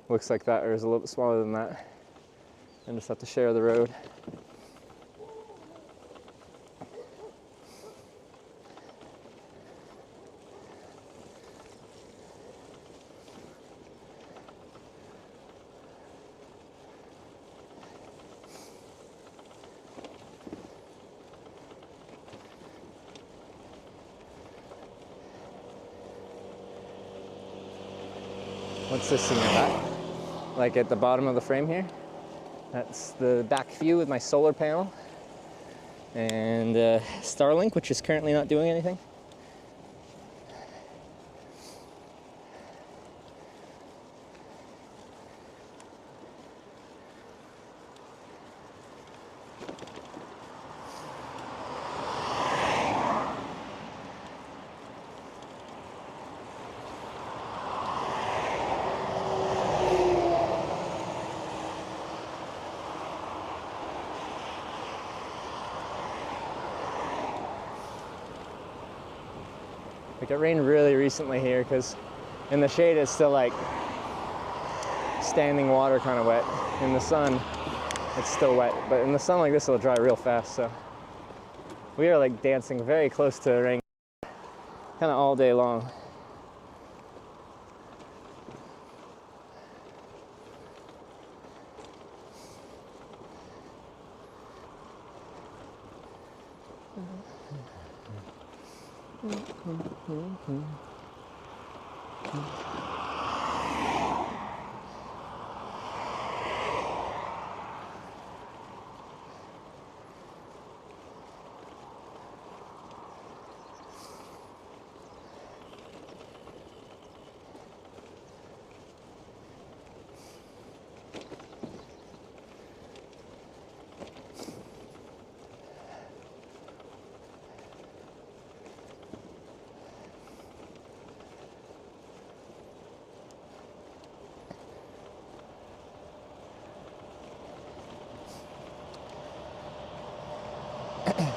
looks like that or is a little bit smaller than that, and just have to share the road. What's this in the back? Like at the bottom of the frame here? That's the back view with my solar panel and Starlink, which is currently not doing anything. Like it rained really recently here because in the shade it's still like standing water kind of wet. In the sun it's still wet, but in the sun like this it'll dry real fast. So we are like dancing very close to rain kind of all day long.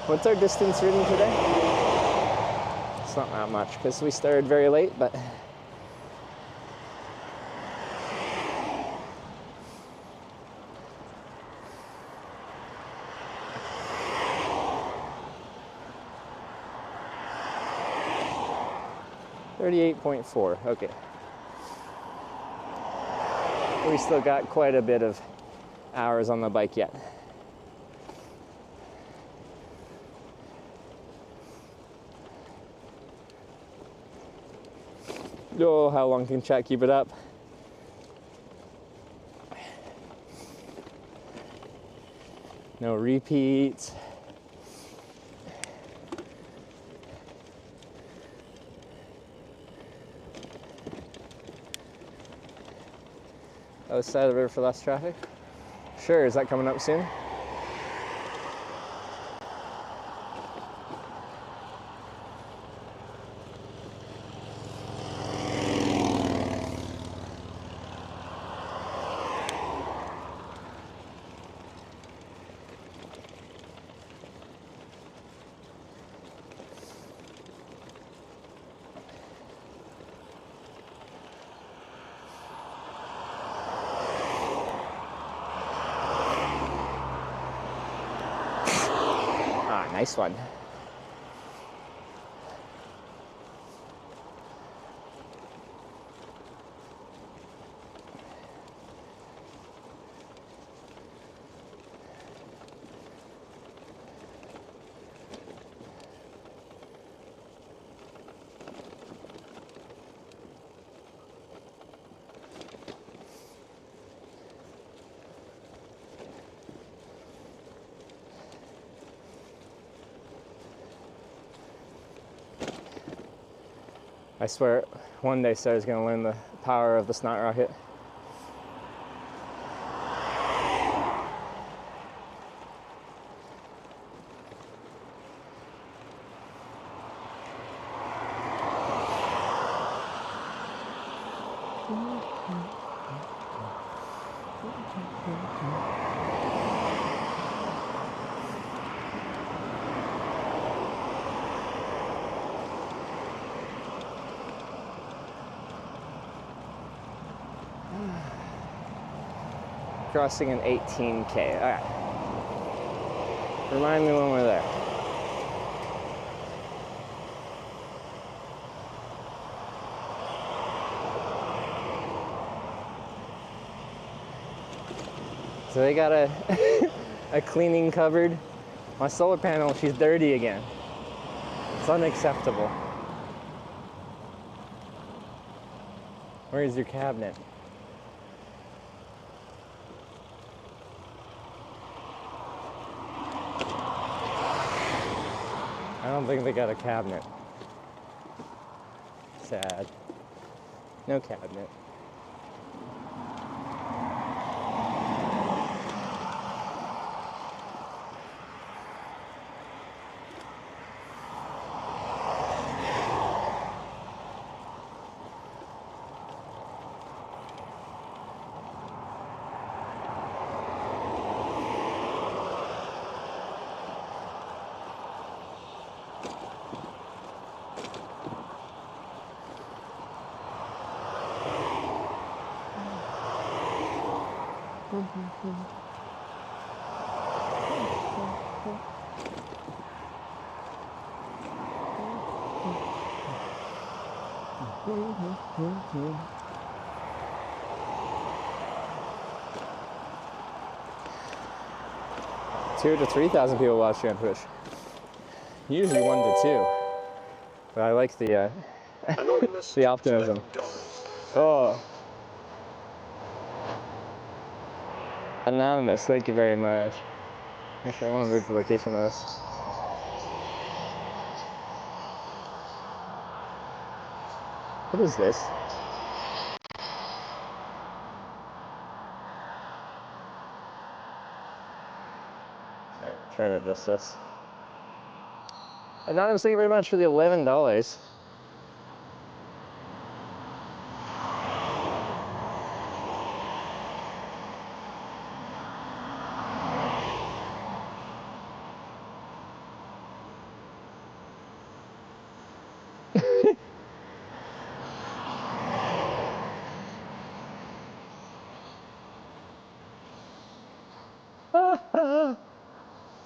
What's our distance ridden today? It's not that much because we started very late, but .4. Okay. We still got quite a bit of hours on the bike yet. Oh, how long can chat keep it up? No repeats. Other side of the river for less traffic. Sure, is that coming up soon? Nice one. I swear, one day Sarah's gonna learn the power of the snot rocket. Crossing an 18K. All right. Remind me when we're there. So they got a a cleaning cupboard. My solar panel, she's dirty again. It's unacceptable. Where is your cabinet? I don't think they got a cabinet. Sad. No cabinet. Two to 3,000 people watch you on Twitch. Usually 1 to 2. But I like the the optimism. Oh. Anonymous, thank you very much. Actually, I want to move the location of this. What is this? Alright, trying to adjust this. Anonymous, thank you very much for the $11.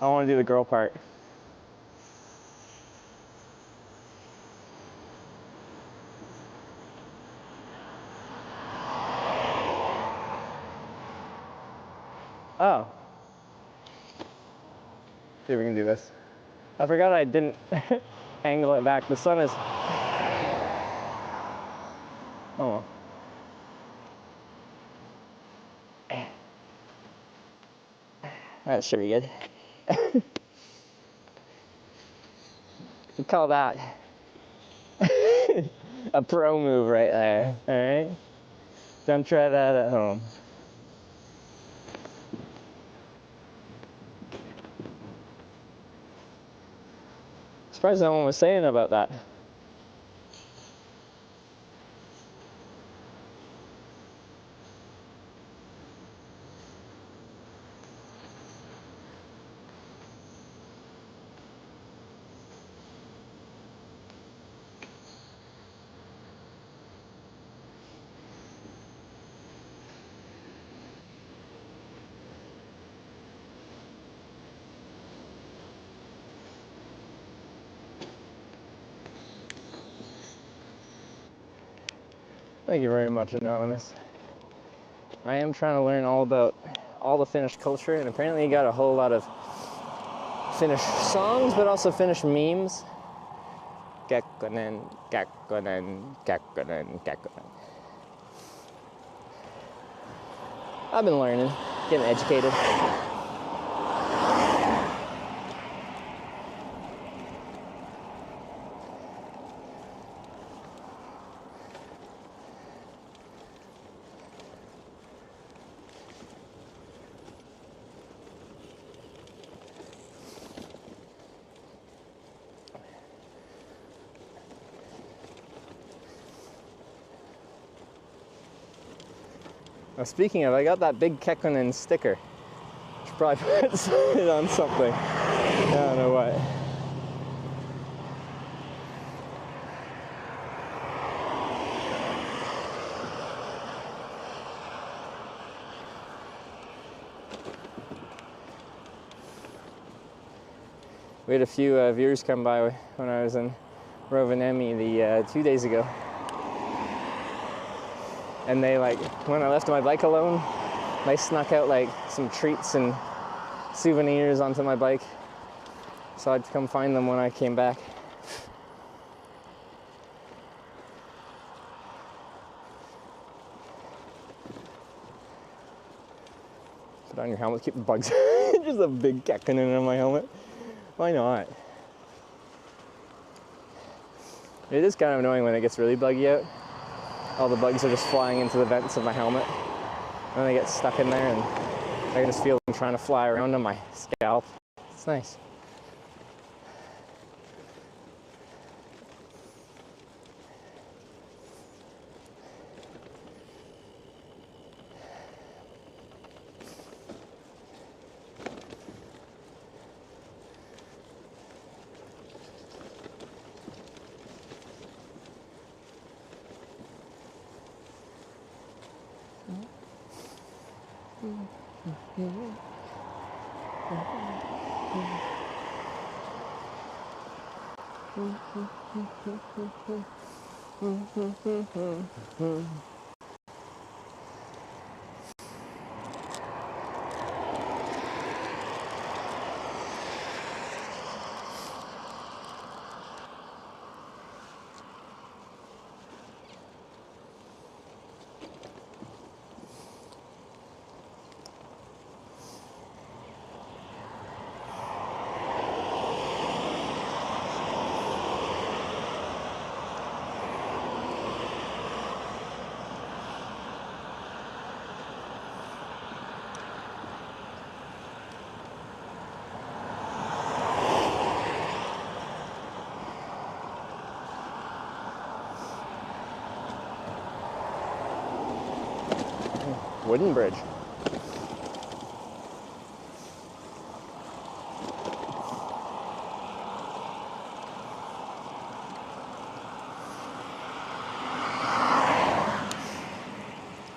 I want to do the girl part. Oh. See if we can do this. I forgot I didn't angle it back. The sun is... Oh. That should be good. We call that a pro move right there. Alright? Don't try that at home. Surprised no one was saying about that. Thank you very much, Anonymous. I am trying to learn all about all the Finnish culture, and apparently you got a whole lot of Finnish songs, but also Finnish memes. Kekkonen, Kekkonen, Kekkonen, Kekkonen. I've been learning, getting educated. Now, speaking of, I got that big Kekkonen sticker. Should probably put it on something. I don't know what. We had a few viewers come by when I was in Rovaniemi 2 days ago. And they, like, when I left my bike alone, they snuck out like some treats and souvenirs onto my bike. So I'd come find them when I came back. Put on your helmet, keep the bugs. Just a big Kekkonen on my helmet. Why not? It is kind of annoying when it gets really buggy out. All the bugs are just flying into the vents of my helmet. And they get stuck in there and I can just feel them trying to fly around on my scalp. It's nice. Wooden bridge.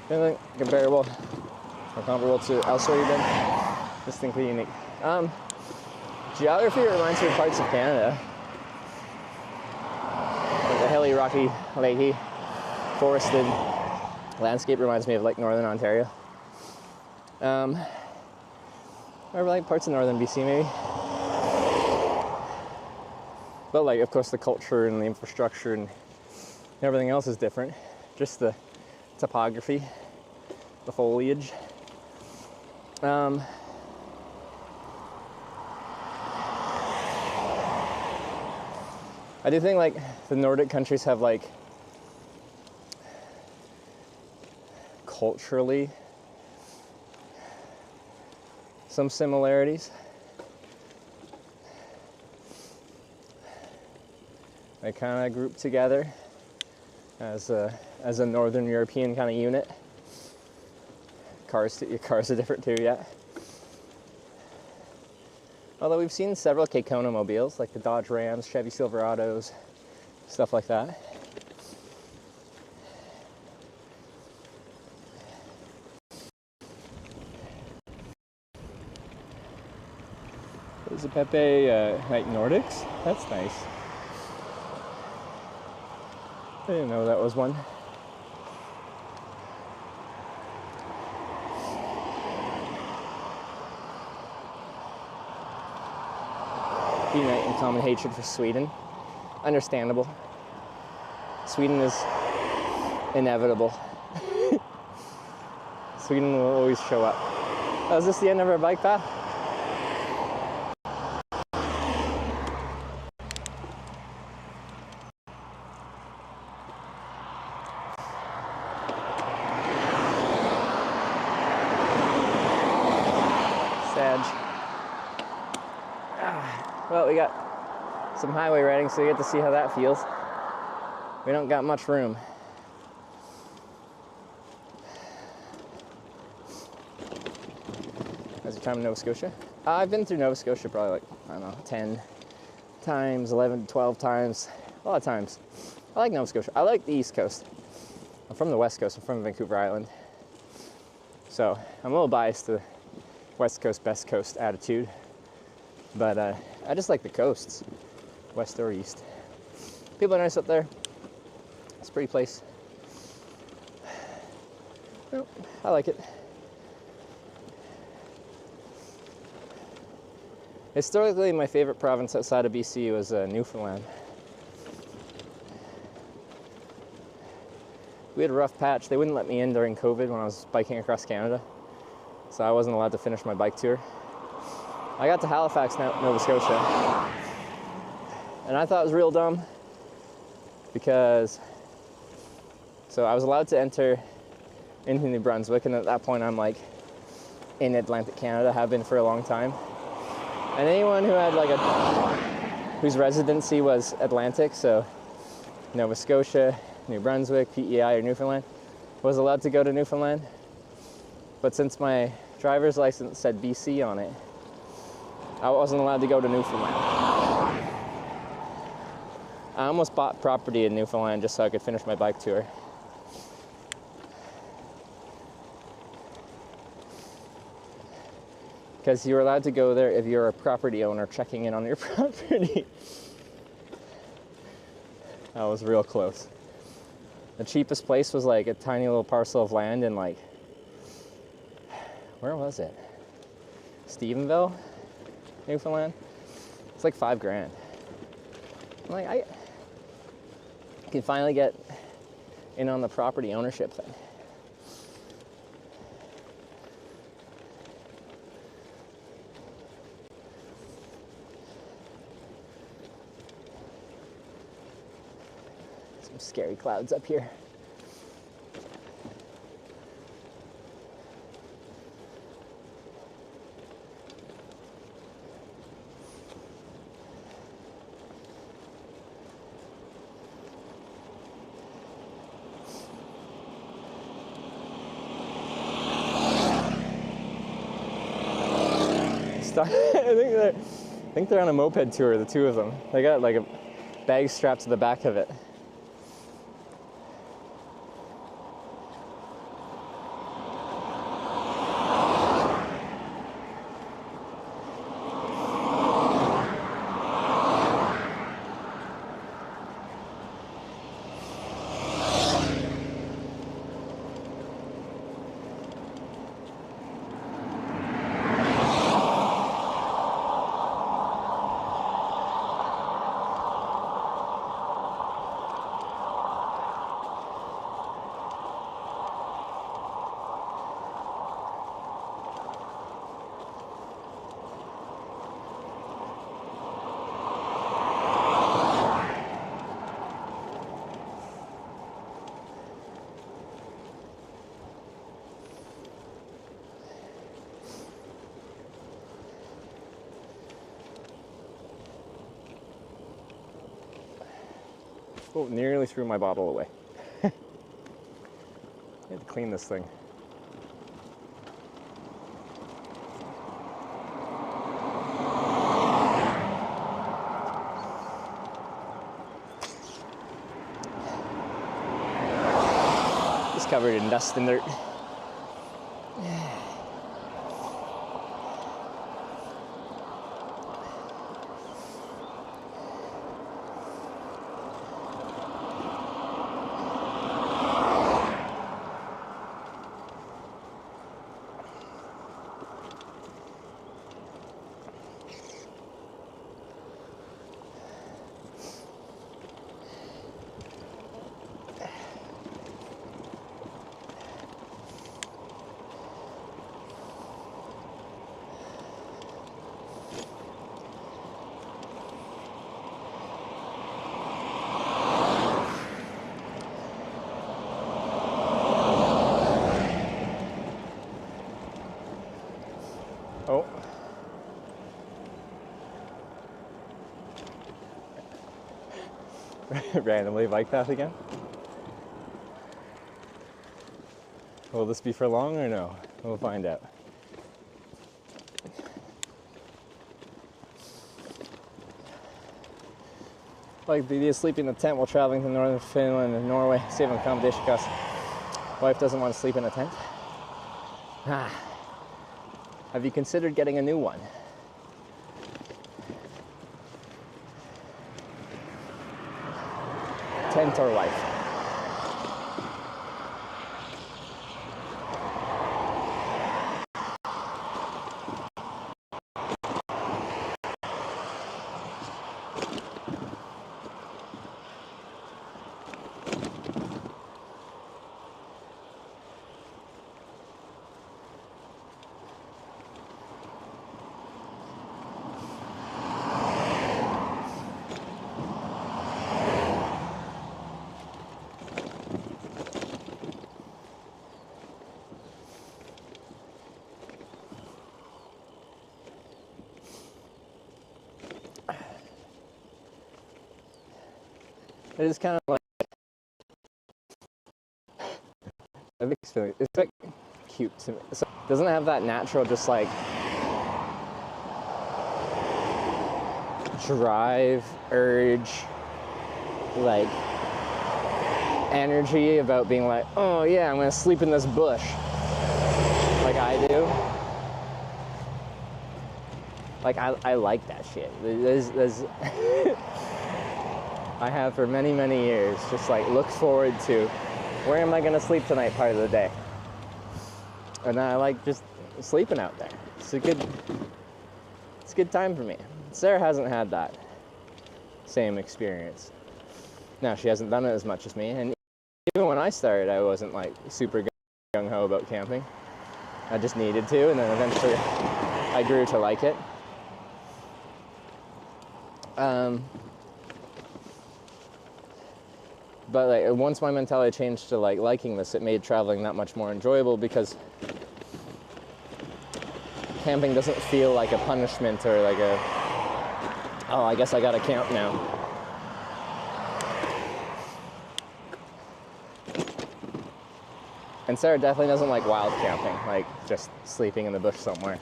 Anything comparable or comparable to elsewhere you've been? Distinctly unique. Geography reminds me of parts of Canada. Like the hilly, rocky, lakey, forested landscape reminds me of like northern Ontario. Or like parts of northern BC maybe. But like, of course, the culture and the infrastructure and everything else is different. Just the topography, the foliage. I do think like the Nordic countries have like culturally some similarities. They kind of group together as a Northern European kind of unit. Cars are different too, yeah. Although we've seen several Kekkonen mobiles, like the Dodge Rams, Chevy Silverados, stuff like that. There's a Pepe like Nordics. That's nice. I didn't know that was one. Unite in common hatred for Sweden. Understandable. Sweden is inevitable. Sweden will always show up. Oh, is this the end of our bike path? Well, we got some highway riding, so we get to see how that feels. We don't got much room. time in Nova Scotia. I've been through Nova Scotia probably like, I don't know, 10 times, 11, 12 times, a lot of times. I like Nova Scotia. I like the East Coast. I'm from the West Coast. I'm from Vancouver Island. So I'm a little biased to the West Coast, best coast attitude. But I just like the coasts, west or east. People are nice up there. It's a pretty place. Well, I like it. Historically, my favorite province outside of BC was Newfoundland. We had a rough patch. They wouldn't let me in during COVID when I was biking across Canada, so I wasn't allowed to finish my bike tour. I got to Halifax, Nova Scotia, and I thought it was real dumb because, so I was allowed to enter into New Brunswick, and at that point I'm like in Atlantic Canada, have been for a long time. And anyone who had like whose residency was Atlantic, so Nova Scotia, New Brunswick, PEI, or Newfoundland, was allowed to go to Newfoundland. But since my driver's license said BC on it, I wasn't allowed to go to Newfoundland. I almost bought property in Newfoundland just so I could finish my bike tour. Because you were allowed to go there if you're a property owner checking in on your property. That was real close. The cheapest place was like a tiny little parcel of land in like, where was it? Stephenville, Newfoundland. It's like $5,000. I'm like, I can finally get in on the property ownership thing. Some scary clouds up here. I think they're on a moped tour, the two of them. They got like a bag strapped to the back of it. Oh, nearly threw my bottle away. I had to clean this thing. Just covered in dust and dirt. Oh. Randomly bike path again? Will this be for long or no? We'll find out. Like the idea of sleeping in the tent while traveling to northern Finland and Norway, saving accommodation costs. Wife doesn't want to sleep in a tent. Have you considered getting a new one? Tent or wife? It is kind of like it's like cute to me. So it doesn't have that natural just like drive, urge, like energy about being like, oh yeah, I'm gonna sleep in this bush like I do. Like I like that shit. There's I have for many, many years just like looked forward to where am I going to sleep tonight part of the day. And I like just sleeping out there. It's a good time for me. Sarah hasn't had that same experience. Now, she hasn't done it as much as me. And even when I started, I wasn't like super gung-ho about camping. I just needed to, and then eventually I grew to like it. But like, once my mentality changed to like liking this, it made traveling that much more enjoyable because camping doesn't feel like a punishment or like a, oh, I guess I gotta camp now. And Sarah definitely doesn't like wild camping, like just sleeping in the bush somewhere.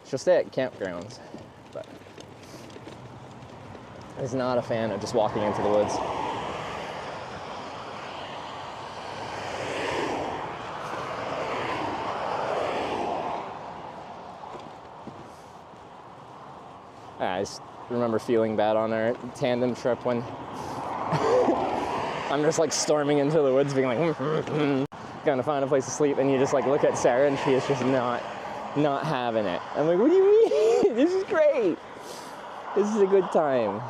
She'll stay at campgrounds, but is not a fan of just walking into the woods. I just remember feeling bad on our tandem trip when I'm just like storming into the woods being like gonna find a place to sleep, and you just like look at Sarah and she is just not having it. I'm like, what do you mean? This is great. This is a good time.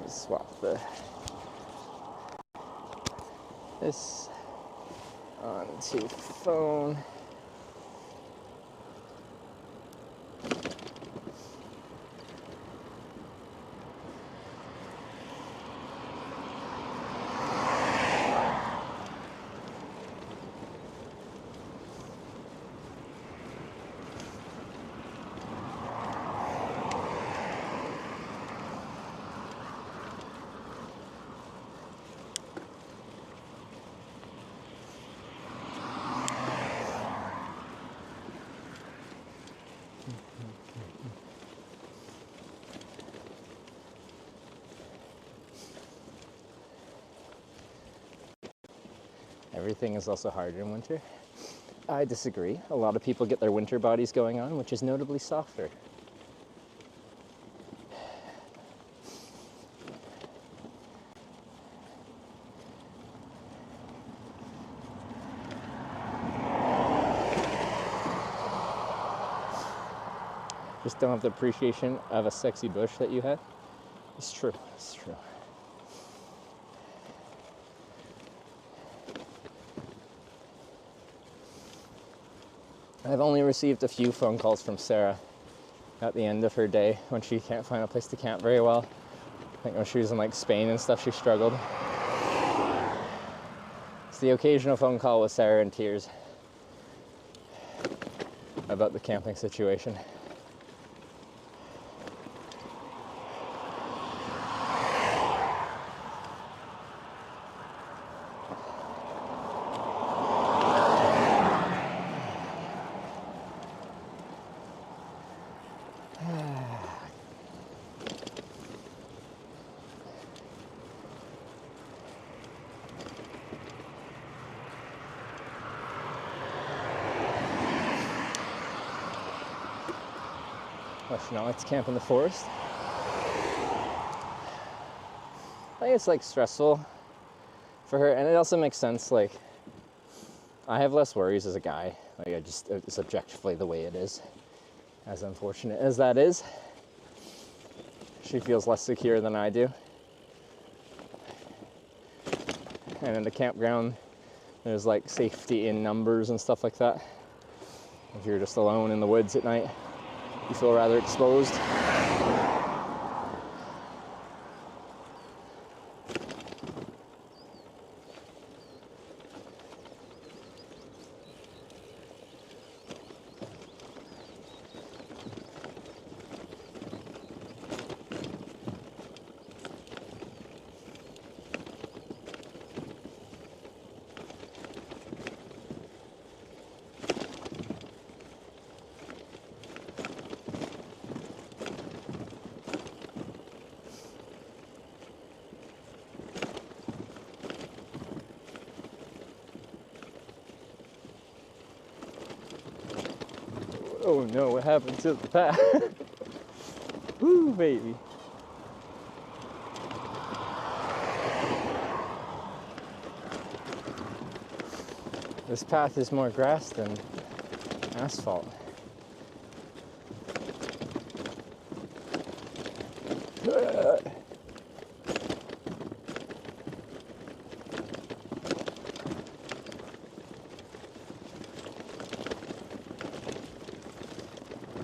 Swap this onto phone. Everything is also harder in winter. I disagree. A lot of people get their winter bodies going on, which is notably softer. Just don't have the appreciation of a sexy bush that you had. It's true. It's true. I've only received a few phone calls from Sarah at the end of her day when she can't find a place to camp very well. I think when she was in like Spain and stuff, she struggled. It's the occasional phone call with Sarah in tears about the camping situation. why she not like to camp in the forest. I think it's like stressful for her, and it also makes sense. Like, I have less worries as a guy. Like, it's objectively the way it is. As unfortunate as that is, she feels less secure than I do. And in the campground, there's like safety in numbers and stuff like that. If you're just alone in the woods at night, you feel rather exposed. Oh no, what happened to the path? Woo, baby. This path is more grass than asphalt.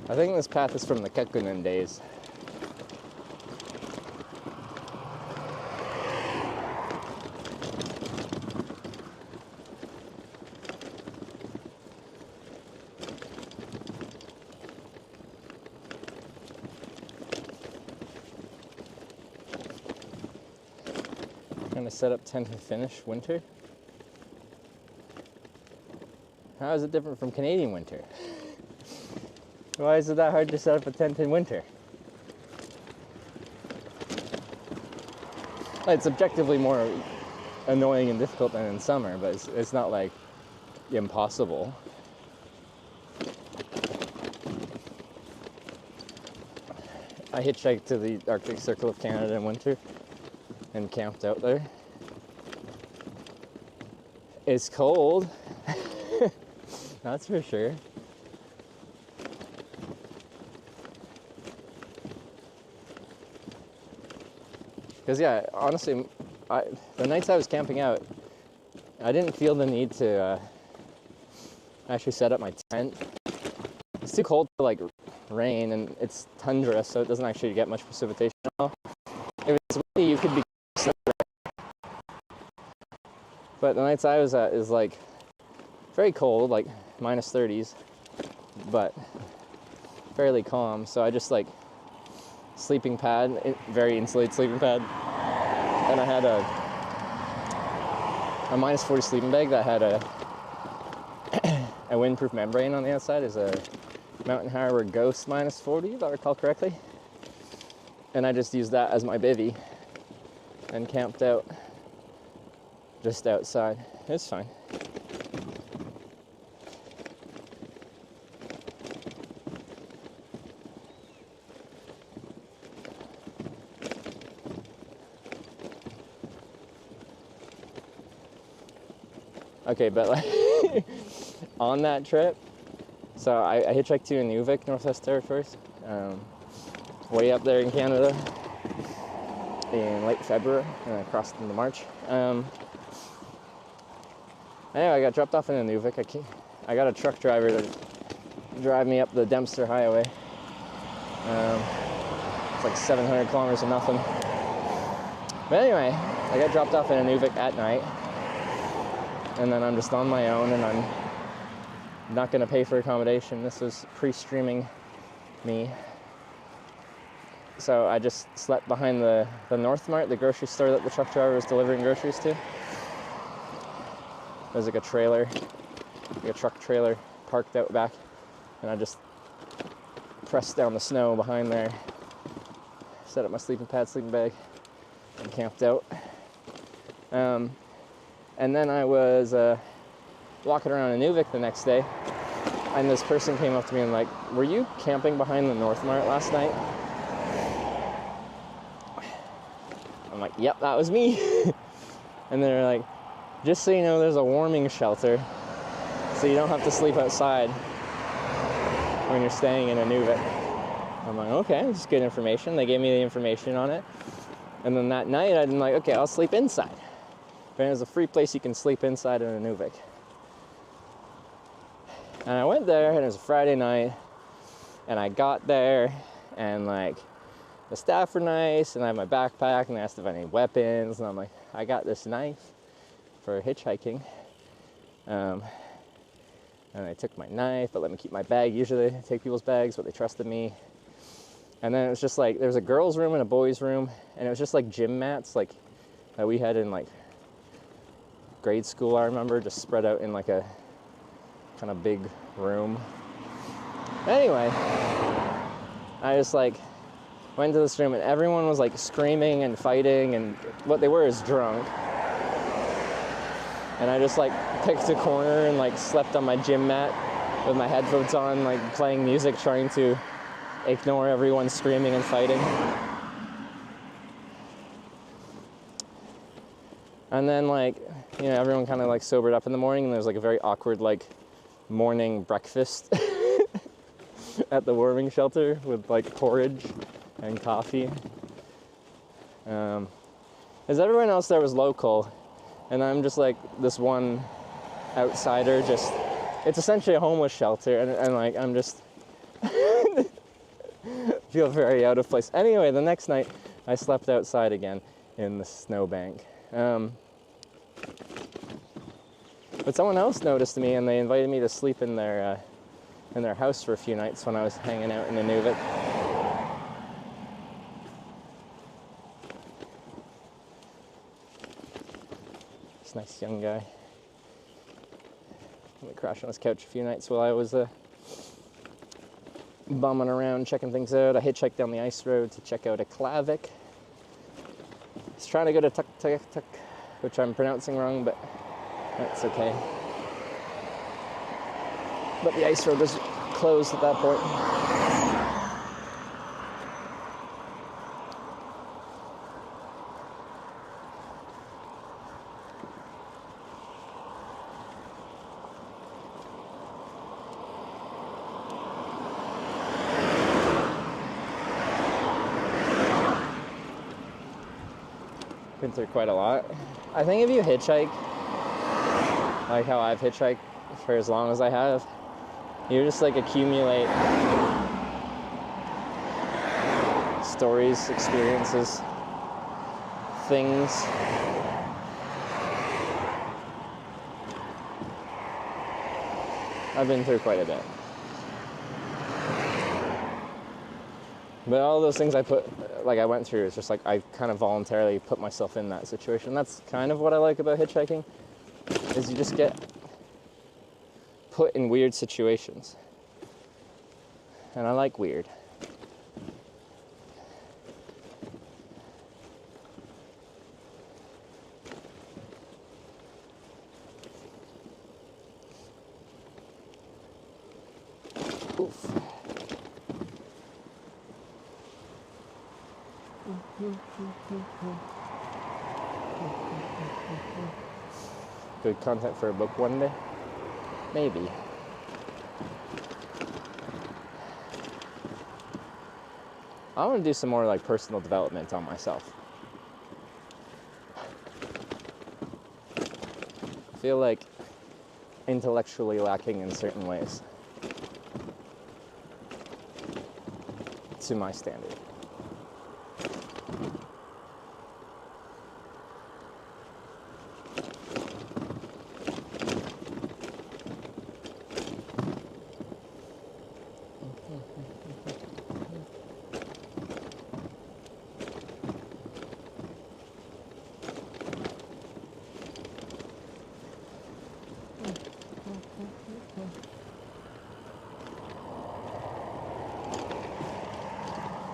I think this path is from the Kekkonen days. Trying to set up tent and finish winter. How is it different from Canadian winter? Why is it that hard to set up a tent in winter? It's objectively more annoying and difficult than in summer, but it's not like impossible. I hitchhiked to the Arctic Circle of Canada in winter and camped out there. It's cold, that's for sure. Because yeah, honestly, the nights I was camping out, I didn't feel the need to actually set up my tent. It's too cold to like rain, and it's tundra, so it doesn't actually get much precipitation at all. If it's windy, you could be but the nights I was at is like very cold, like minus 30s, but fairly calm. So I just like sleeping pad, very insulated sleeping pad, and I had a minus 40 sleeping bag that had a windproof membrane on the outside. Is a Mountain Harbor Ghost minus 40, if I recall correctly, and I just used that as my bivvy and camped out just outside. It's fine. Okay, but like on that trip, so I hitchhiked to Inuvik, Northwest Territories, way up there in Canada in late February, and I crossed into March. Anyway, I got dropped off in Inuvik. I got a truck driver to drive me up the Dempster Highway. It's like 700 kilometers of nothing. But anyway, I got dropped off in Inuvik at night. And then I'm just on my own, and I'm not going to pay for accommodation. This was pre-streaming me. So I just slept behind the North Mart, the grocery store that the truck driver was delivering groceries to. There's like a trailer, like a truck trailer parked out back, and I just pressed down the snow behind there, set up my sleeping pad, sleeping bag, and camped out. And then I was walking around Inuvik the next day, And this person came up to me and like, were you camping behind the North Mart last night? I'm like, yep, that was me. And they're like, just so you know, there's a warming shelter, so you don't have to sleep outside when you're staying in Inuvik. I'm like, okay, that's good information. They gave me the information on it. And then that night, I'm like, okay, I'll sleep inside. But there's a free place you can sleep inside in Inuvik. And I went there, and it was a Friday night, and I got there, and like, the staff were nice, and I had my backpack, and they asked if I had any weapons, and I'm like, I got this knife for hitchhiking. And I took my knife, but let me keep my bag. Usually I take people's bags, but they trusted me. And then it was just like, there was a girl's room and a boy's room, and it was just like gym mats, like that we had in like grade school, I remember, just spread out in like a kind of big room. Anyway, I just like went to this room, and everyone was like screaming and fighting, and what they were is drunk. And I just like picked a corner and like slept on my gym mat with my headphones on, like playing music, trying to ignore everyone screaming and fighting. And then like, you know, everyone kind of like sobered up in the morning, and there's like a very awkward like morning breakfast at the warming shelter with like porridge and coffee. As everyone else there was local, and I'm just like this one outsider, just, it's essentially a homeless shelter, and like, I'm just, feel very out of place. Anyway, the next night, I slept outside again in the snowbank. But someone else noticed me, and they invited me to sleep in their house for a few nights when I was hanging out in Inuvik. Nice young guy. We crashed on his couch a few nights while I was bumming around, checking things out. I hitchhiked down the ice road to check out a Klavik. I was trying to go to Tuk, which I'm pronouncing wrong, but that's okay. But the ice road was closed at that point. Been through quite a lot. I think if you hitchhike, like how I've hitchhiked for as long as I have, you just like accumulate stories, experiences, things. I've been through quite a bit. But all those things I went through, it's just like I kind of voluntarily put myself in that situation. That's kind of what I like about hitchhiking, is you just get put in weird situations. And I like weird. Oof. Good content for a book one day? Maybe. I want to do some more like personal development on myself. I feel like intellectually lacking in certain ways, to my standard.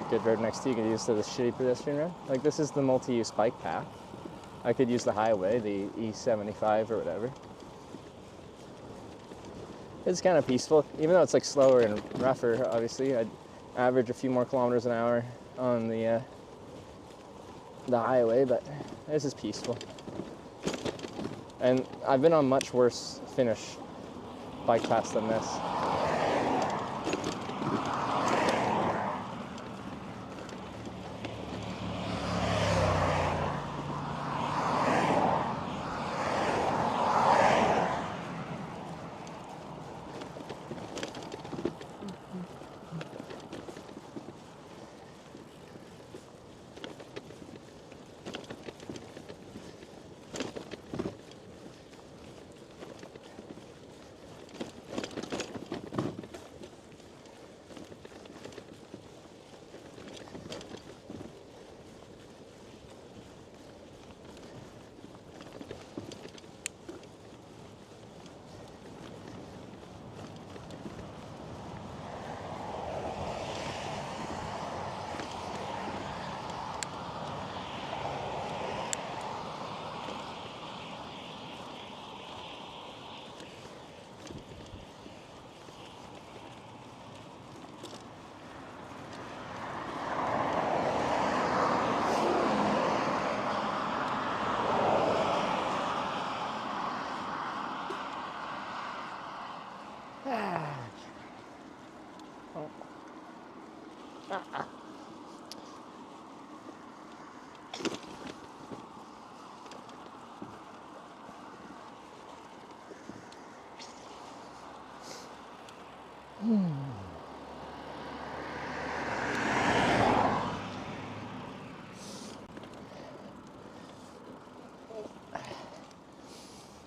Good road next to you can use to the shitty pedestrian road. Like, this is the multi-use bike path. I could use the highway, the E75 or whatever. It's kind of peaceful, even though it's like slower and rougher. Obviously, I'd average a few more kilometers an hour on the highway, but this is peaceful. And I've been on much worse Finnish bike paths than this.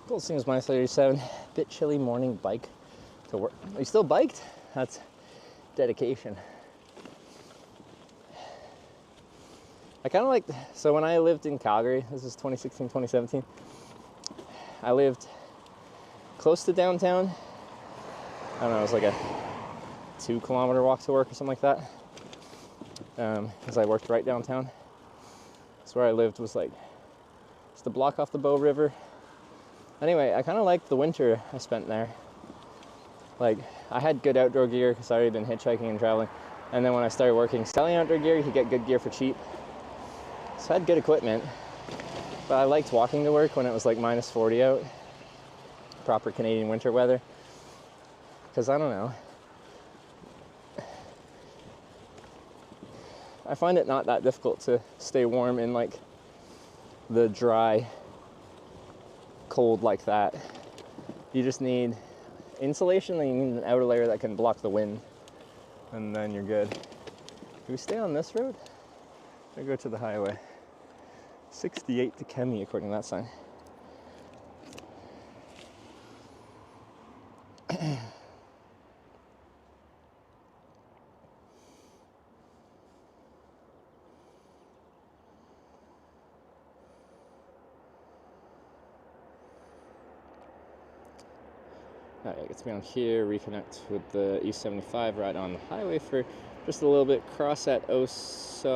Coolest thing is my 37. Bit chilly morning bike to work. Are you still biked? That's dedication. I kind of like, so when I lived in Calgary, this is 2016, 2017, I lived close to downtown. I don't know, it was like a 2-kilometer walk to work or something like that. Because I worked right downtown. That's where I lived, was like just a block off the Bow River. Anyway, I kind of liked the winter I spent there. Like, I had good outdoor gear because I already been hitchhiking and traveling. And then when I started working selling outdoor gear, you could get good gear for cheap. So I had good equipment. But I liked walking to work when it was like minus 40 out. Proper Canadian winter weather. Because I don't know. I find it not that difficult to stay warm in like the dry cold like that. You just need insulation, and you need an outer layer that can block the wind, and then you're good. Do we stay on this road or go to the highway? 68 to Kemi according to that sign. Alright, gets me on here, reconnect with the E75 right on the highway for just a little bit. Cross at Osaskoski.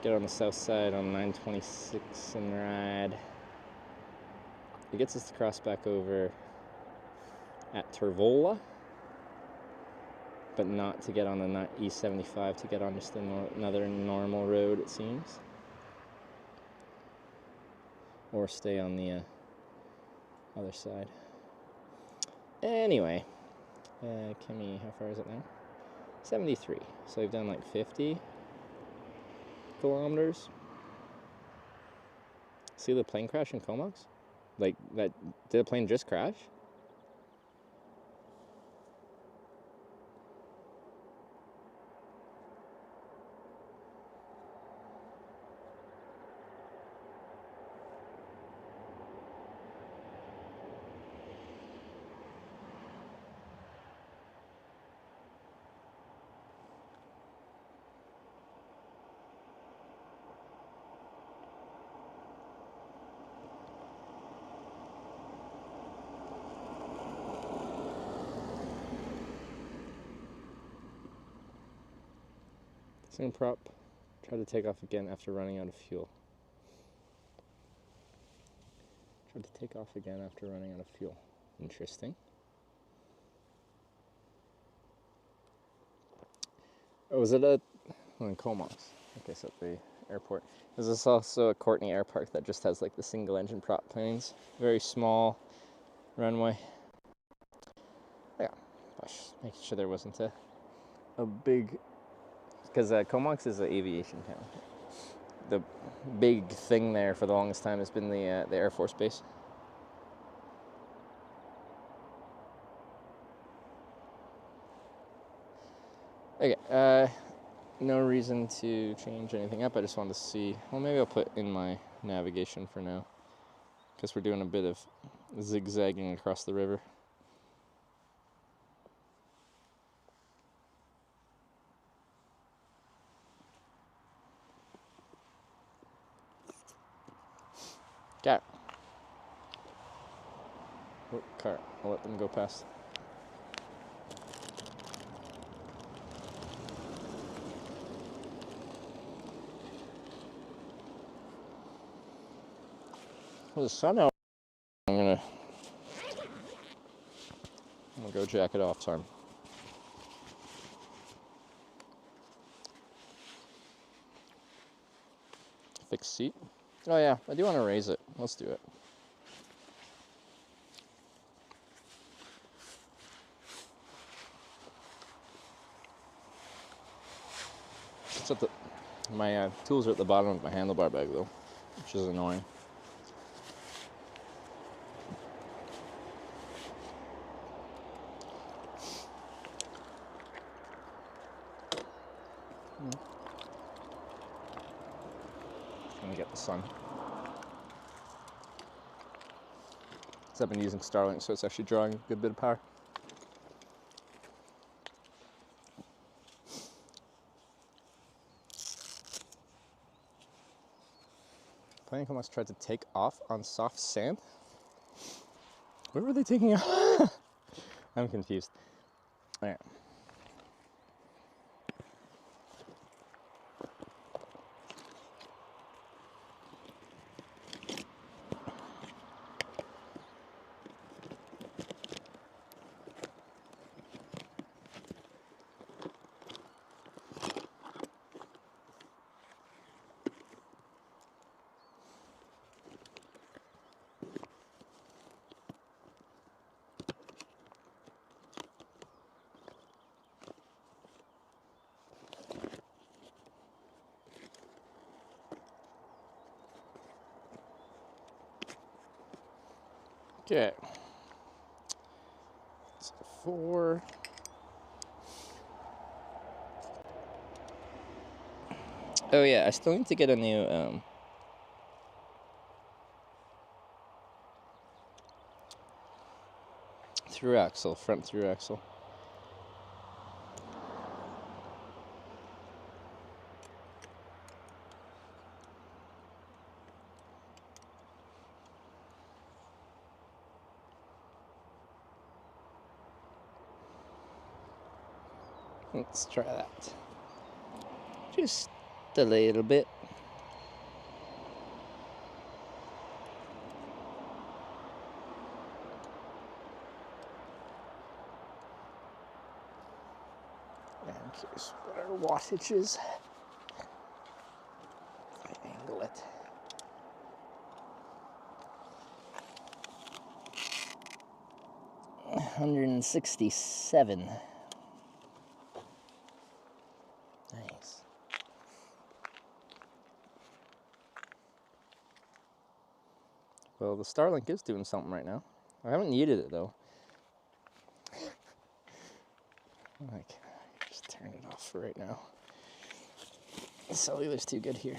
Get on the south side on 926 and ride. It gets us to cross back over at Tervola, but not to get on the E75, to get on just another normal road, it seems. Or stay on the other side. Anyway, Kemi, how far is it now? 73. So we've done like 50 kilometers. See the plane crash in Comox? Like, that, did the plane just crash? Same prop. Try to take off again after running out of fuel. Tried to take off again after running out of fuel. Interesting. Oh, was it in Comox? Okay, so at the airport. There's this also a Courtney Air Park that just has like the single engine prop planes. Very small runway. Yeah, just making sure there wasn't a big, because Comox is an aviation town. The big thing there for the longest time has been the Air Force Base. Okay, no reason to change anything up. I just wanted to see, well, maybe I'll put in my navigation for now, because we're doing a bit of zigzagging across the river. Okay. Oh, car. I'll let them go past. Well, the sun out. I'm gonna go jack it off time. Fixed seat. Oh yeah, I do want to raise it. Let's do it. It's at my tools are at the bottom of my handlebar bag though, which is annoying. Let me get the sun. So I've been using Starlink, so it's actually drawing a good bit of power. I think I must try to take off on soft sand. Where were they taking off? I'm confused. All right. Okay. So 4. Oh yeah, I still need to get a new through axle, front through axle. Let's try that. Just a little bit. And here's what our wattage is. If I angle it. $167. Nice. Well, the Starlink is doing something right now. I haven't needed it though. Like, just turn it off for right now. The cellular's too good here.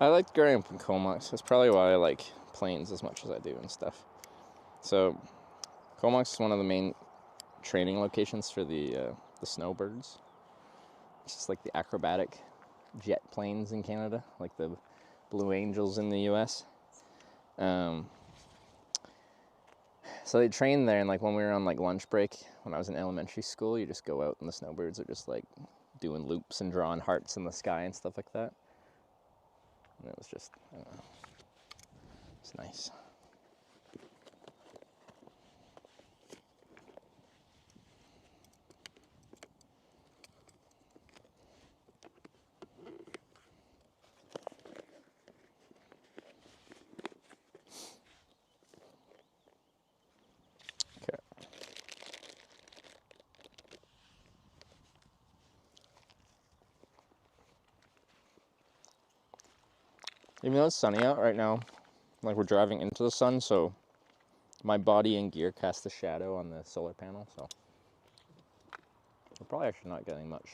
I like growing up in Comox. That's probably why I like planes as much as I do and stuff. So, Comox is one of the main training locations for the snowbirds. It's just like the acrobatic jet planes in Canada, like the Blue Angels in the US. So they trained there, and like when we were on like lunch break, when I was in elementary school, you just go out and the snowbirds are just like doing loops and drawing hearts in the sky and stuff like that. And it was just, I don't know, it's nice. Even though it's sunny out right now, like we're driving into the sun, so my body and gear cast a shadow on the solar panel, so we're probably actually not getting much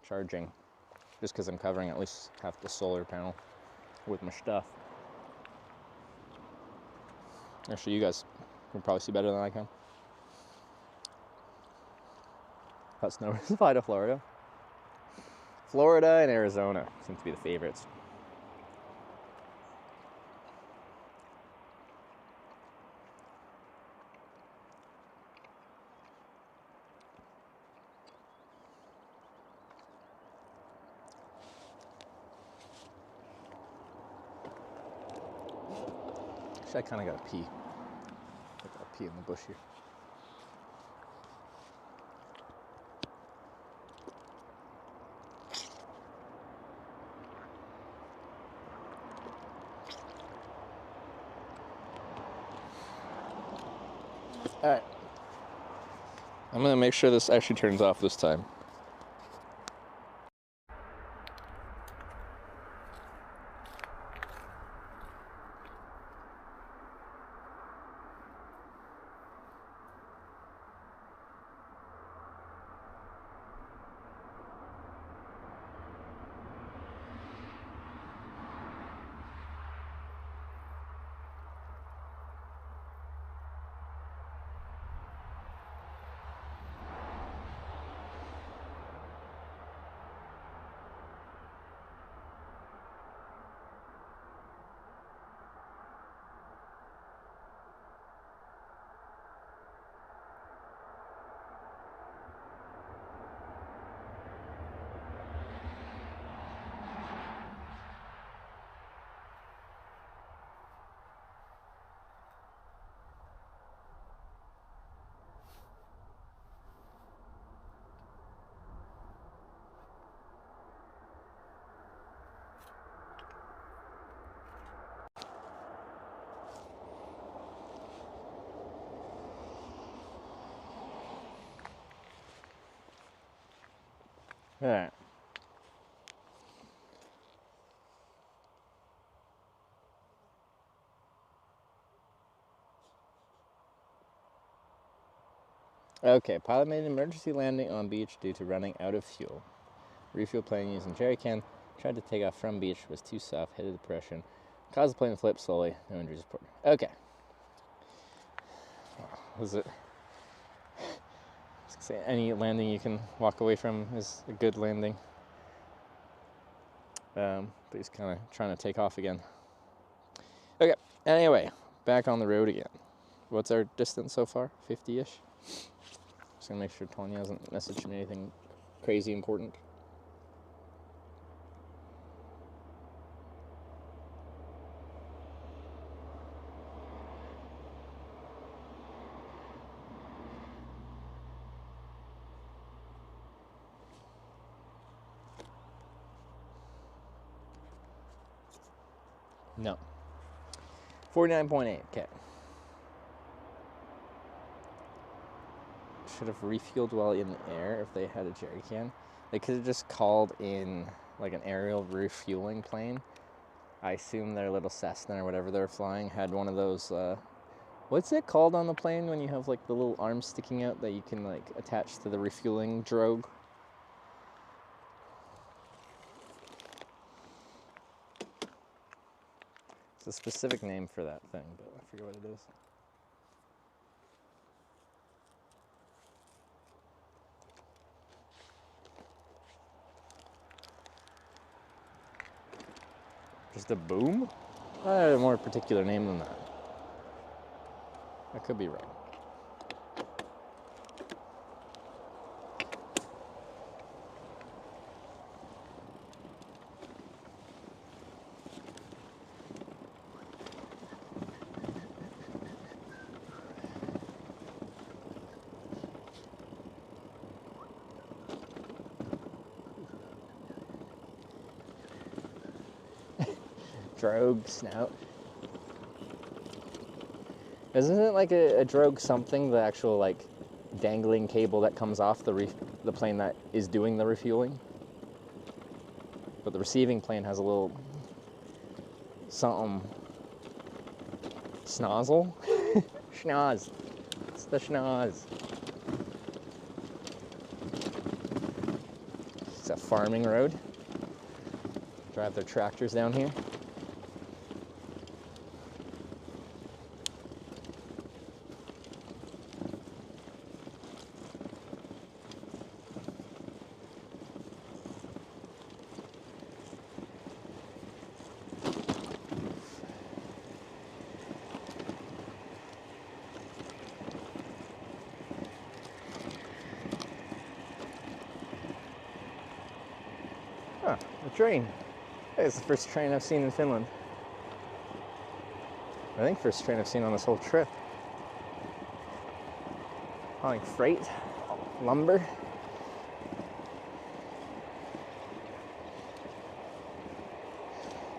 charging, just because I'm covering at least half the solar panel with my stuff. Actually, you guys can probably see better than I can. That's no fly to Florida. Florida and Arizona seem to be the favorites. Actually, I kind of gotta pee. I gotta pee in the bush here. Alright. I'm gonna make sure this actually turns off this time. Alright. Okay, pilot made an emergency landing on beach due to running out of fuel. Refuel plane using jerry can. Tried to take off from beach, was too soft, hit a depression. Caused the plane to flip slowly. No injuries reported. Okay. Was it? I was gonna say, any landing you can walk away from is a good landing. But he's kind of trying to take off again. Okay, anyway, back on the road again. What's our distance so far? 50-ish? Just gonna make sure Tanya hasn't messaged me anything crazy important. No. 49.8, okay. Should have refueled while in the air if they had a jerry can. They could have just called in like an aerial refueling plane. I assume their little Cessna or whatever they're flying had one of those, what's it called on the plane when you have like the little arms sticking out that you can like attach to the refueling drogue? It's a specific name for that thing, but I forget what it is. Just a boom? I had a more particular name than that. I could be wrong. Drogue snout. Isn't it like a drogue something, the actual like dangling cable that comes off the plane that is doing the refueling? But the receiving plane has a little something snozzle? Schnoz. It's the schnoz. It's a farming road. Drive their tractors down here. Huh, a train. Hey, it's the first train I've seen in Finland. I think first train I've seen on this whole trip. Hauling freight, lumber.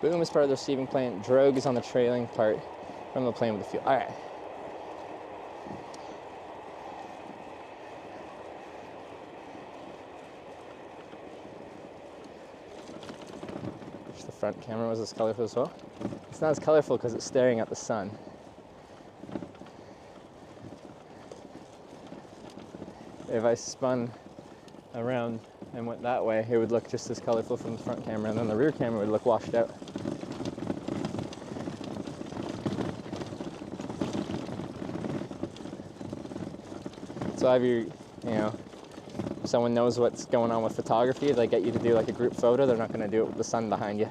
Boom is part of the receiving plane. Drogue is on the trailing part from the plane with the fuel. All right. The front camera was as colorful as well. It's not as colorful because it's staring at the sun. If I spun around and went that way, it would look just as colorful from the front camera, and then the rear camera would look washed out. So if you know, if someone knows what's going on with photography, they get you to do like a group photo, they're not going to do it with the sun behind you.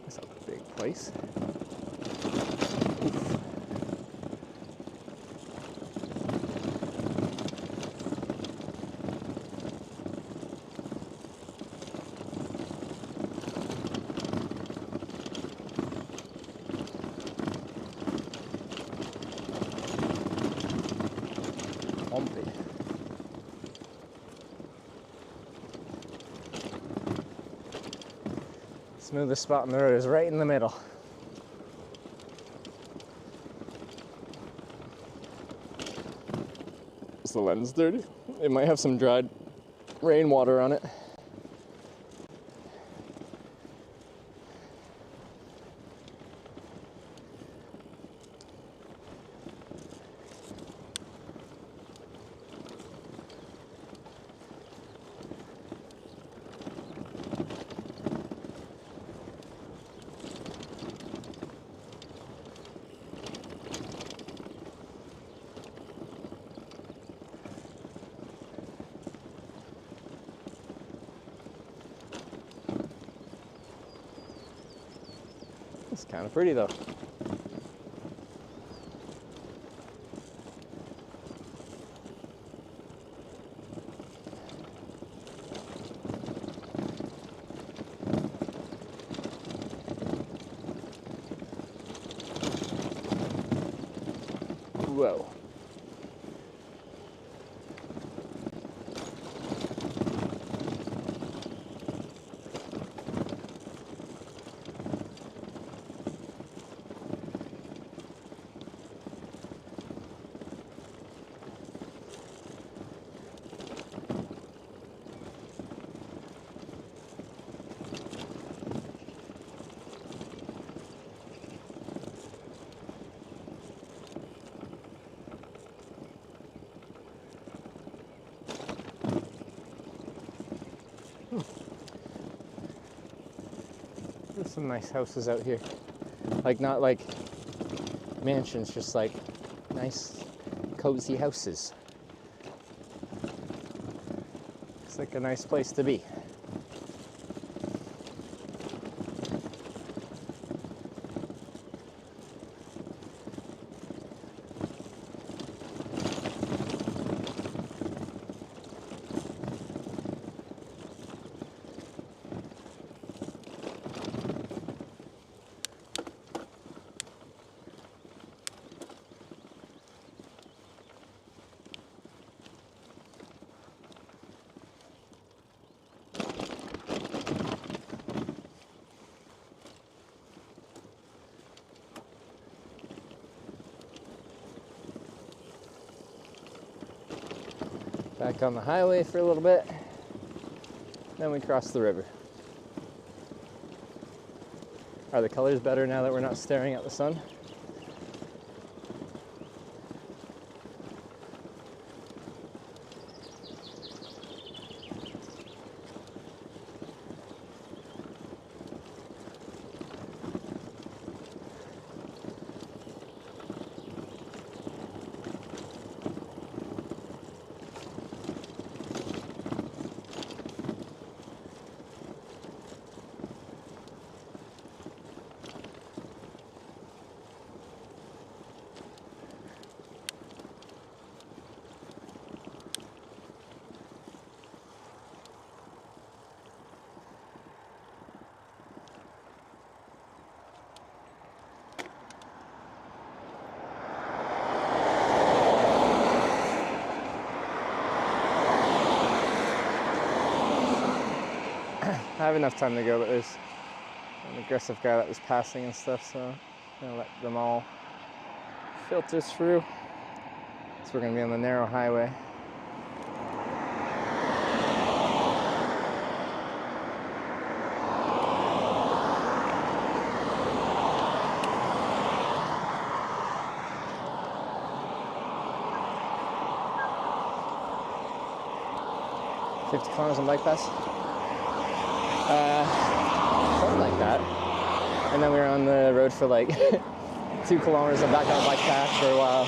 That's a big place. Bumpy. Smoothest spot on the road is right in the middle. Is the lens dirty? It might have some dried rainwater on it. It's kind of pretty though. Whoa. Some nice houses out here. Like, not like mansions, just like nice, cozy houses. It's like a nice place to be. Back on the highway for a little bit, then we cross the river. Are the colors better now that we're not staring at the sun? I have enough time to go, but there's an aggressive guy that was passing and stuff, so I'm gonna let them all filter through. So we're gonna be on the narrow highway. $50 on bike pass. Something like that. And then we were on the road for like 2 kilometers and back on bike path for a while.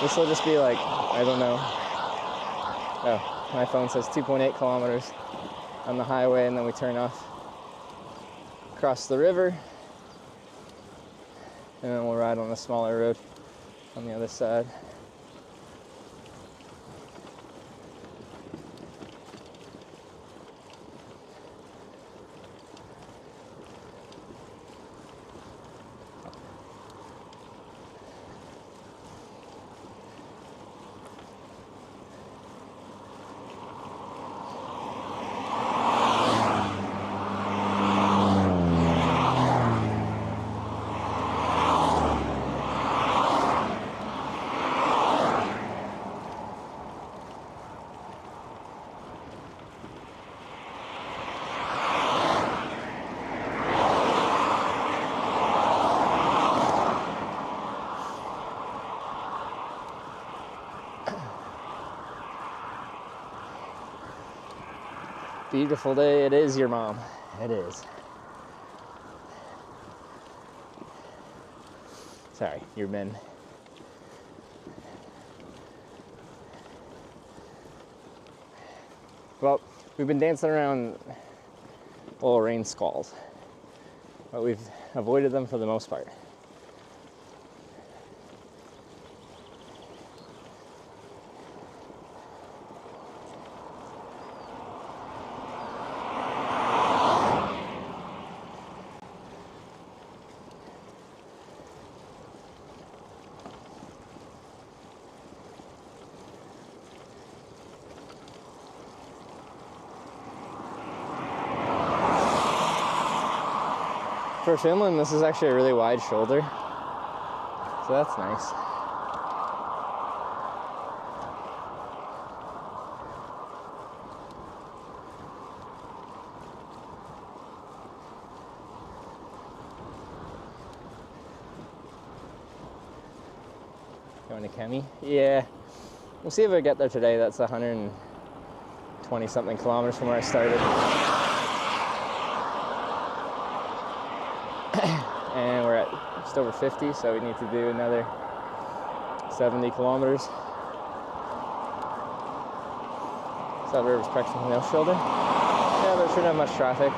This will just be like, I don't know. Oh, my phone says 2.8 kilometers on the highway, and then we turn off, cross the river, and then we'll ride on the smaller road on the other side. Beautiful day it is, your mom. It is. Sorry, your men. Well, we've been dancing around little rain squalls, but we've avoided them for the most part. For Finland, this is actually a really wide shoulder, so that's nice. Going to Kemi? Yeah, we'll see if I get there today. That's 120 something kilometers from where I started. just over 50, so we need to do another 70 kilometers. South River's practically no shoulder. Yeah, but it shouldn't have much traffic.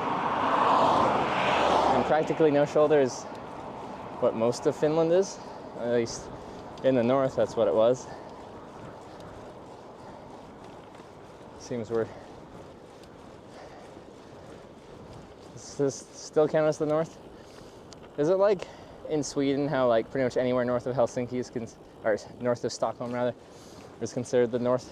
And practically no shoulder is what most of Finland is. At least in the north, that's what it was. Seems we're... Does this still count as the north? Is it like in Sweden how like pretty much anywhere north of Helsinki is or north of Stockholm rather, is considered the north?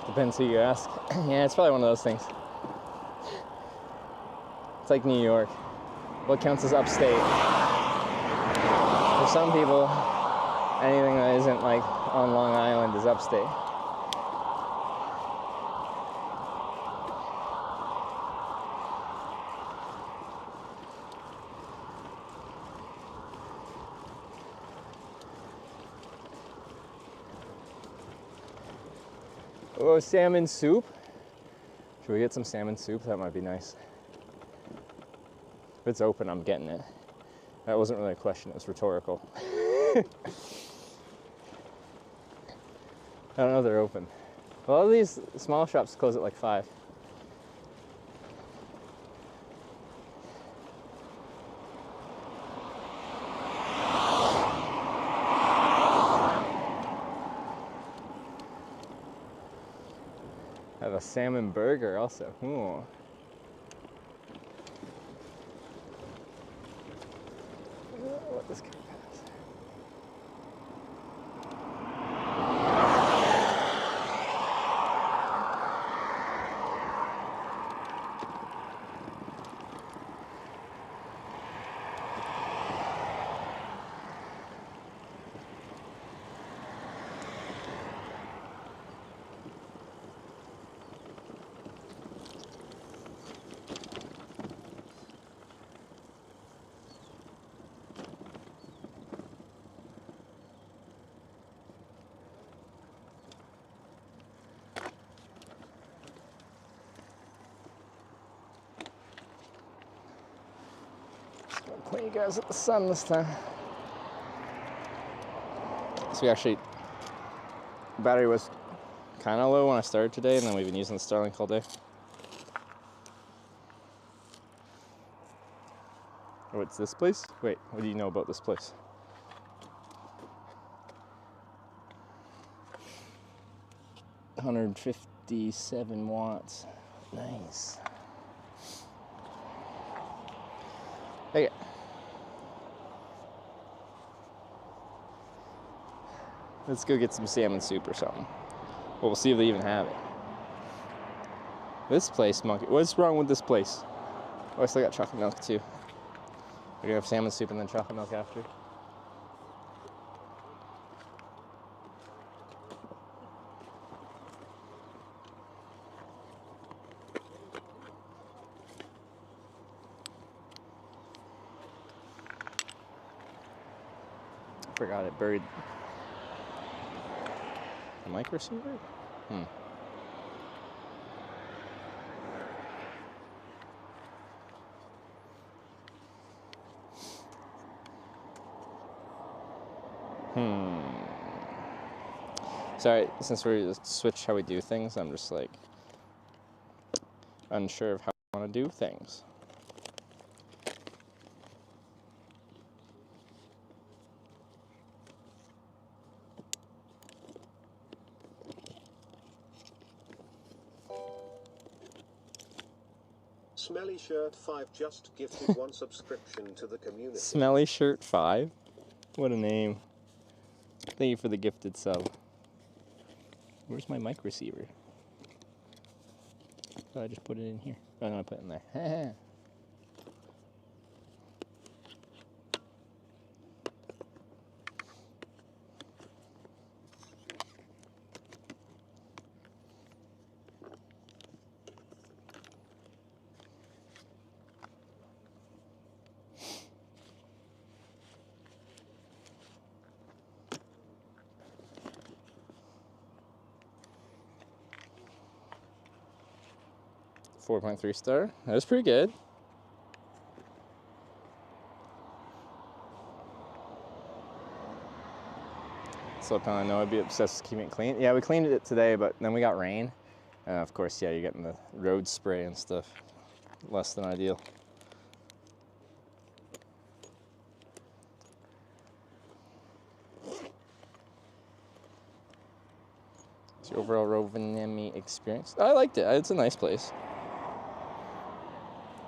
Depends who you ask. Yeah, it's probably one of those things. It's like New York. What counts as upstate? For some people, anything that isn't like on Long Island is upstate. Oh, salmon soup. Should we get some salmon soup? That might be nice. If it's open, I'm getting it. That wasn't really a question, it was rhetorical. I don't know if they're open. A lot of these small shops close at like 5. Have a salmon burger also. Ooh. What this kind of has. Point you guys at the sun this time. So we actually, battery was kind of low when I started today, and then we've been using the Starlink all day. Oh, it's this place? Wait, what do you know about this place? $157 watts. Nice. Okay. Let's go get some salmon soup or something. Well, we'll see if they even have it. This place, monkey. What's wrong with this place? Oh, I still got chocolate milk too. We're gonna have salmon soup and then chocolate milk after. Forgot it buried. A mic receiver? Sorry, since we switched how we do things, I'm just like unsure of how I want to do things. Smelly Shirt 5 just gifted 1 subscription to the community. Smelly Shirt 5? What a name. Thank you for the gifted sub. Where's my mic receiver? Oh, I just put it in here. I'm gonna put it in there. 4.3 star. That was pretty good. So I know I'd be obsessed with keeping it clean. Yeah, we cleaned it today, but then we got rain. Of course, yeah, you're getting the road spray and stuff. Less than ideal. What's your overall Rovaniemi experience? I liked it. It's a nice place.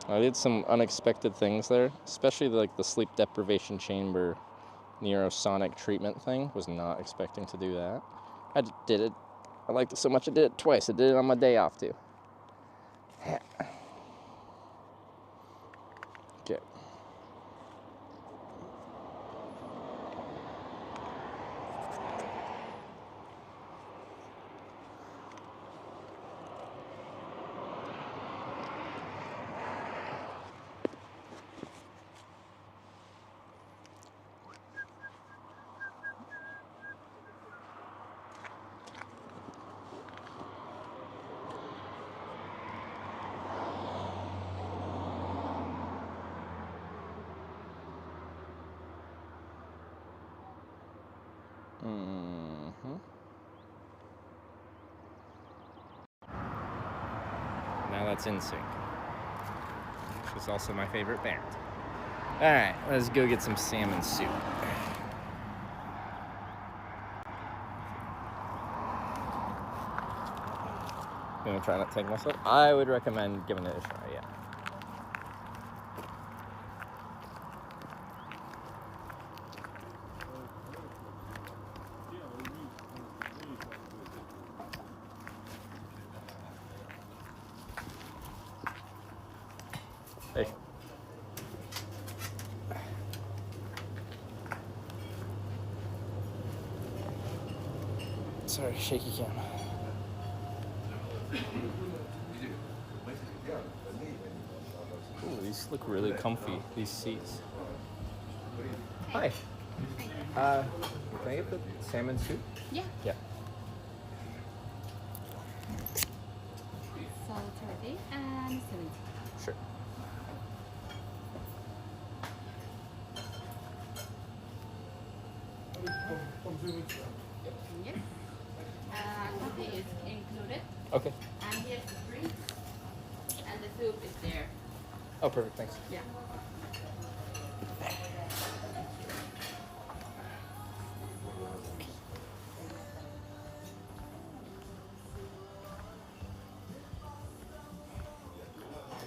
I did some unexpected things there, especially like the sleep deprivation chamber neurosonic treatment thing. Was not expecting to do that. I just did it. I liked it so much I did it twice. I did it on my day off too. Okay. Now that's in sync. Which is also my favorite band. Alright, let's go get some salmon soup. You gonna try not to take myself? I would recommend giving it a try, yeah. Hey. Sorry, shaky cam. Ooh, these look really comfy, these seats. Hi. Can I get the salmon soup? Yeah. Yeah. So 30 and 70. Sure. Yes. Coffee is included. Okay. And here's the drink. And the soup is there. Oh, perfect, thanks. Yeah.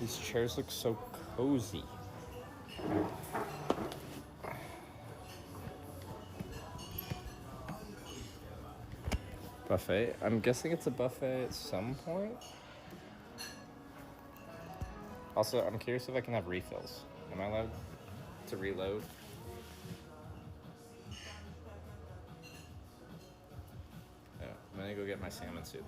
These chairs look so cozy. Buffet? I'm guessing it's a buffet at some point. Also, I'm curious if I can have refills. Am I allowed to reload? Yeah, I'm gonna go get my salmon soup.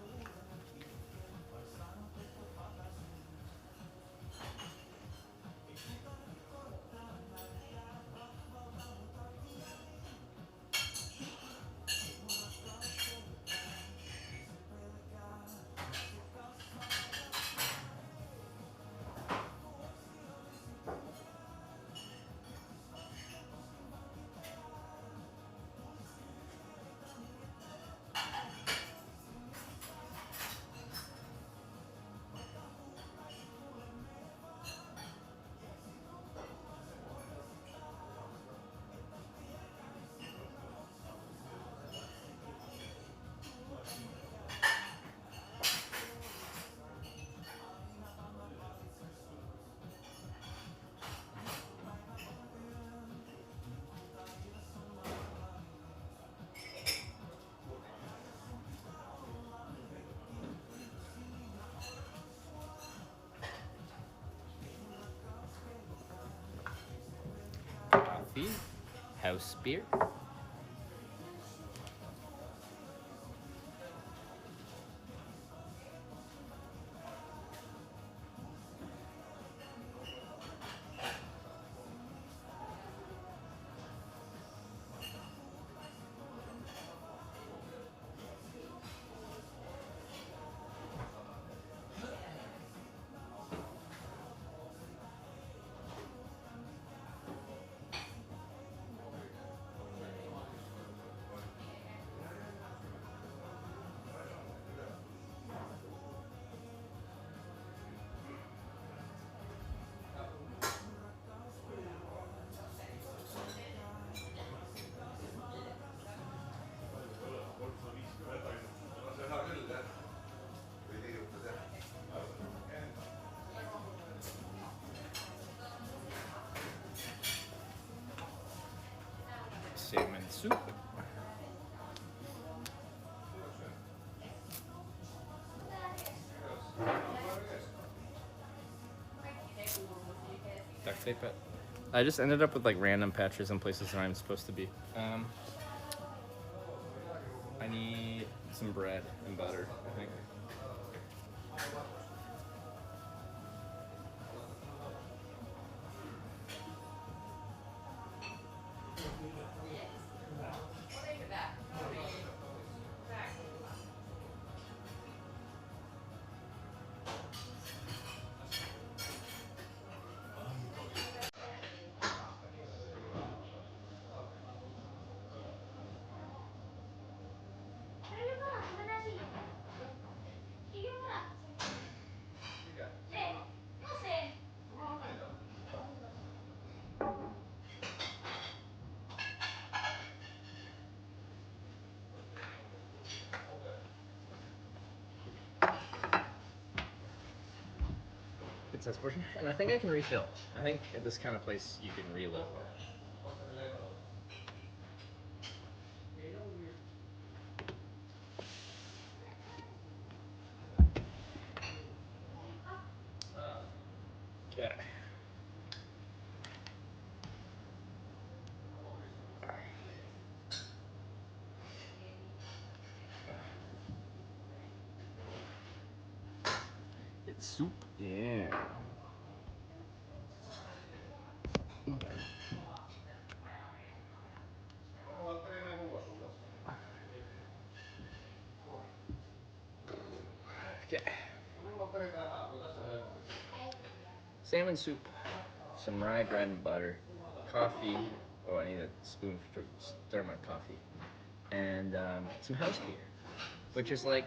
Coffee, house beer. salmon soup. Duct tape it. I just ended up with like random patches in places that I'm supposed to be. I need some bread and butter, I think. It says portion, and I think I can refill. I think at this kind of place you can reload. Okay. It's soup. Yeah. Okay. Salmon soup, some rye bread and butter, coffee. Oh, I need a spoon to stir my coffee, and some house beer, which is like,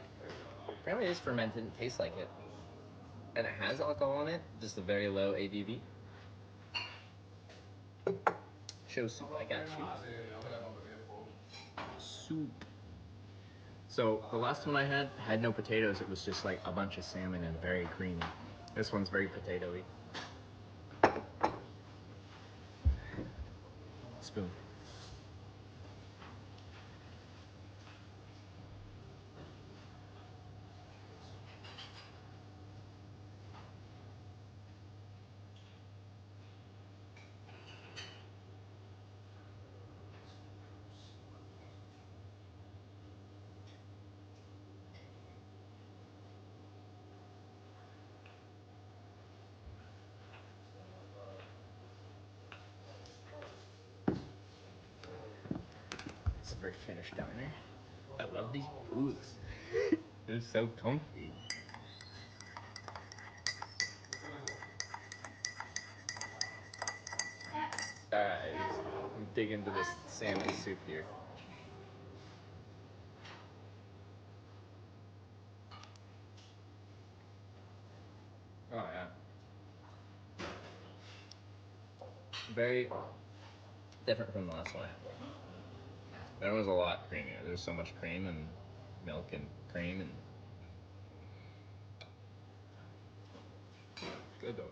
apparently it is fermented. It tastes like it, and it has alcohol in it, just a very low ABV. Show soup, I got you. Soup. So the last one I had no potatoes. It was just like a bunch of salmon and very creamy. This one's very potatoey. Spoon. It's a very finished diner. I love these booths. They're so comfy. Alright, I'm digging into this salmon soup here. Oh yeah. Very different from the last one. That was a lot creamier. There's so much cream and milk and cream and good though.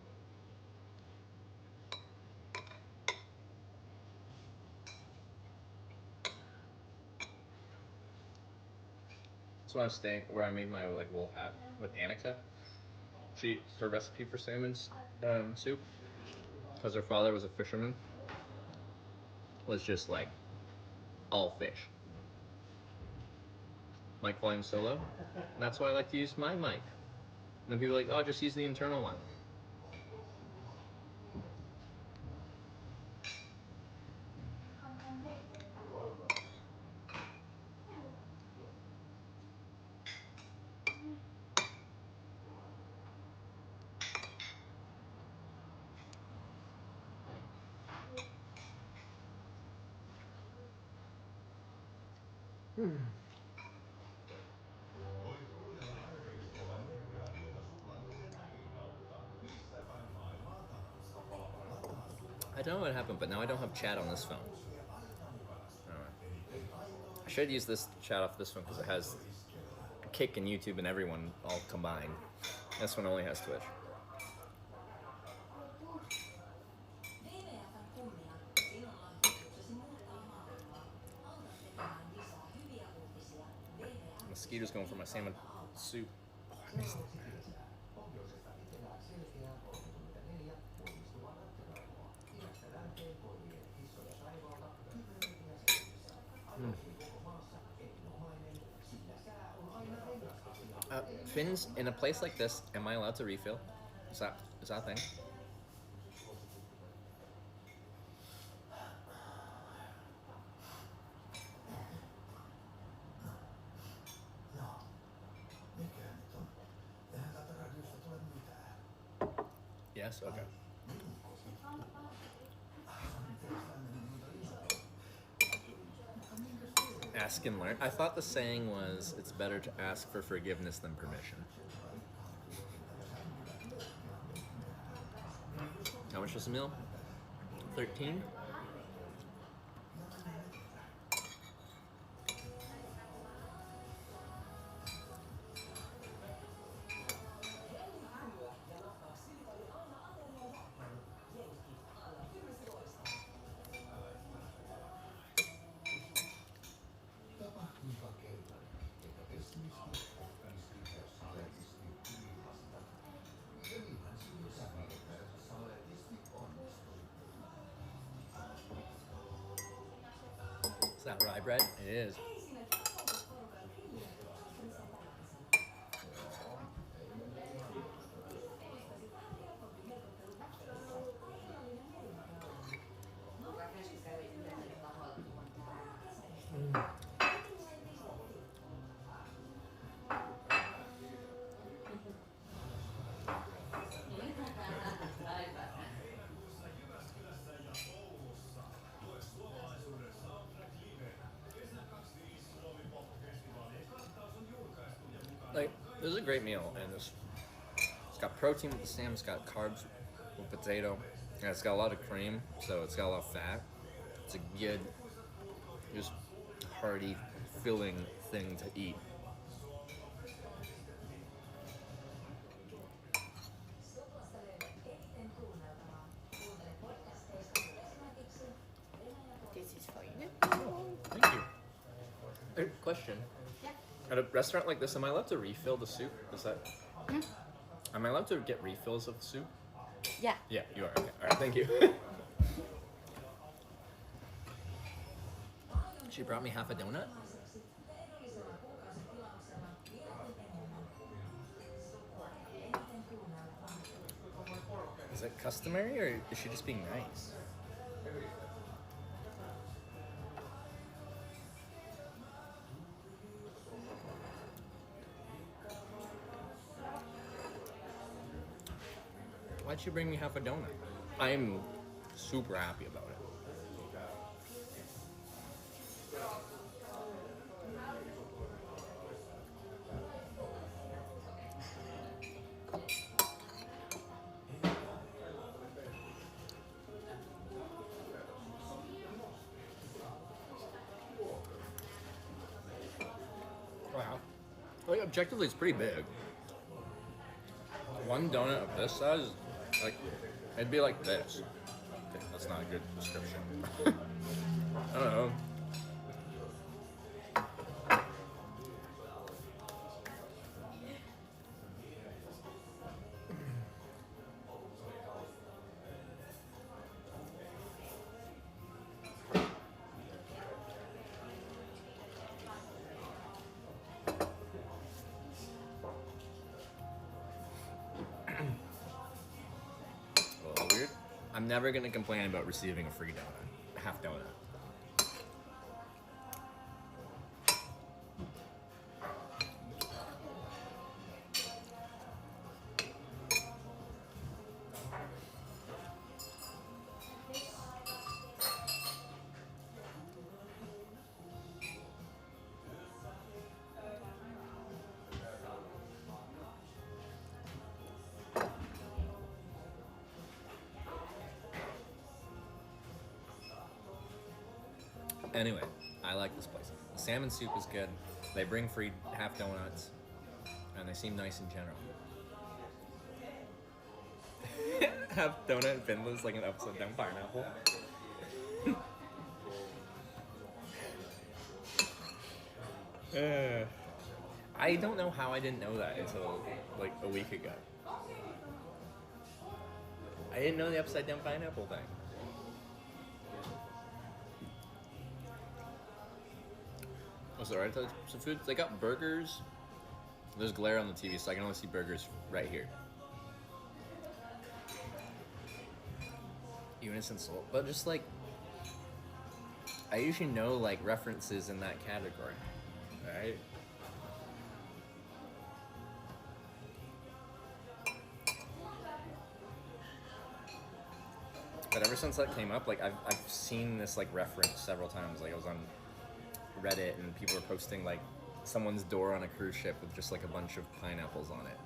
That's why I was staying where I made my like wool hat with Annika. Her recipe for salmon soup, because her father was a fisherman, was just like all fish. Mic volume so low. And that's why I like to use my mic. And then people are like, oh, just use the internal one. I don't know what happened, but now I don't have chat on this phone. I should use this chat off this one because it has Kick and YouTube and everyone all combined. This one only has Twitch. Skeeter's going for my salmon soup. Oh, I missed it. Finns, in a place like this, am I allowed to refill? Is that a thing? Yes? Okay. Ask and learn. I thought the saying was, it's better to ask for forgiveness than permission. How much was the meal? 13? Is that rye bread? It is. Like, this is a great meal, and it's got protein with the salmon, it's got carbs with potato, and it's got a lot of cream, so it's got a lot of fat. It's a good, just hearty, filling thing to eat. This is for you. Thank you. Question. At a restaurant like this, am I allowed to refill the soup? Is that... Am I allowed to get refills of the soup? Yeah. Yeah, you are. Okay. All right, thank you. She brought me half a donut. Is it customary, or is she just being nice? Why'd she bring me half a donut? I'm super happy about it. Wow. Like, objectively, it's pretty big. One donut of this size, like, it'd be like this. Okay, that's not a good description. I don't know. Weird. I'm never gonna complain about receiving a free donut, half donut. Anyway, I like this place. The salmon soup is good. They bring free half donuts, and they seem nice in general. Half donut in Finland is like an upside down pineapple. I don't know how I didn't know that until like a week ago. I didn't know the upside down pineapple thing. Oh, sorry, I told you some food. They got burgers. There's glare on the TV, so I can only see burgers right here. Unison salt, but just like I usually know like references in that category, right? But ever since that came up, like I've seen this like reference several times. Like I was on Reddit and people were posting like someone's door on a cruise ship with just like a bunch of pineapples on it,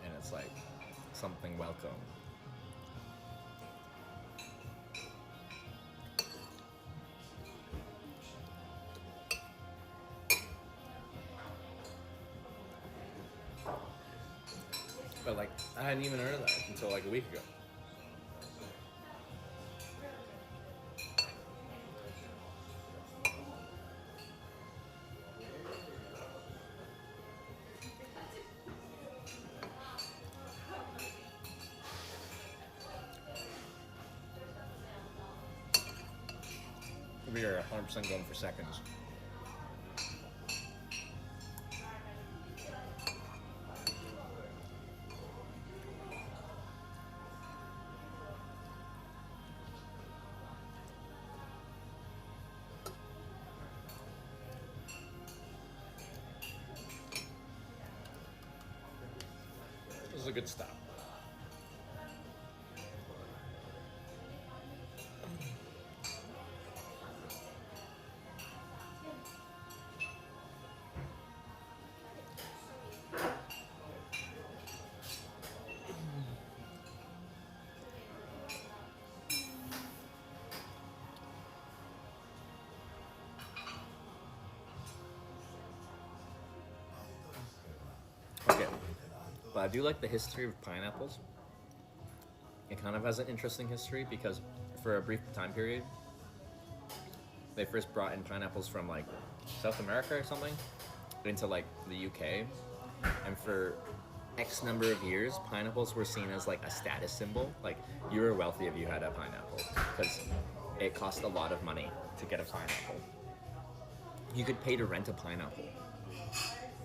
and it's like something welcome. But like I hadn't even heard of that until like a week ago. We are 100% going for seconds. This is a good stop. Okay, but I do like the history of pineapples. It kind of has an interesting history because for a brief time period, they first brought in pineapples from like South America or something into like the UK, and for X number of years, pineapples were seen as like a status symbol. Like you were wealthy if you had a pineapple because it cost a lot of money to get a pineapple. You could pay to rent a pineapple.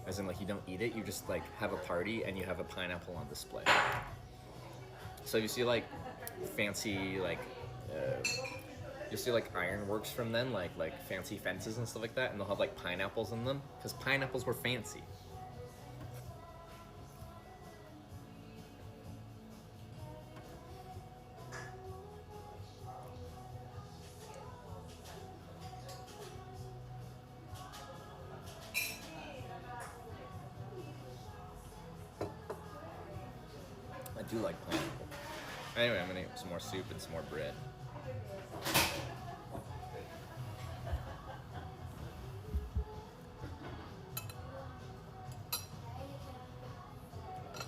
As in, like, you don't eat it, you just, like, have a party and you have a pineapple on display. So you see, like, fancy, like, you'll see, like, ironworks from then, like fancy fences and stuff like that, and they'll have, like, pineapples in them, because pineapples were fancy. I do like pineapple. Anyway, I'm gonna eat some more soup and some more bread.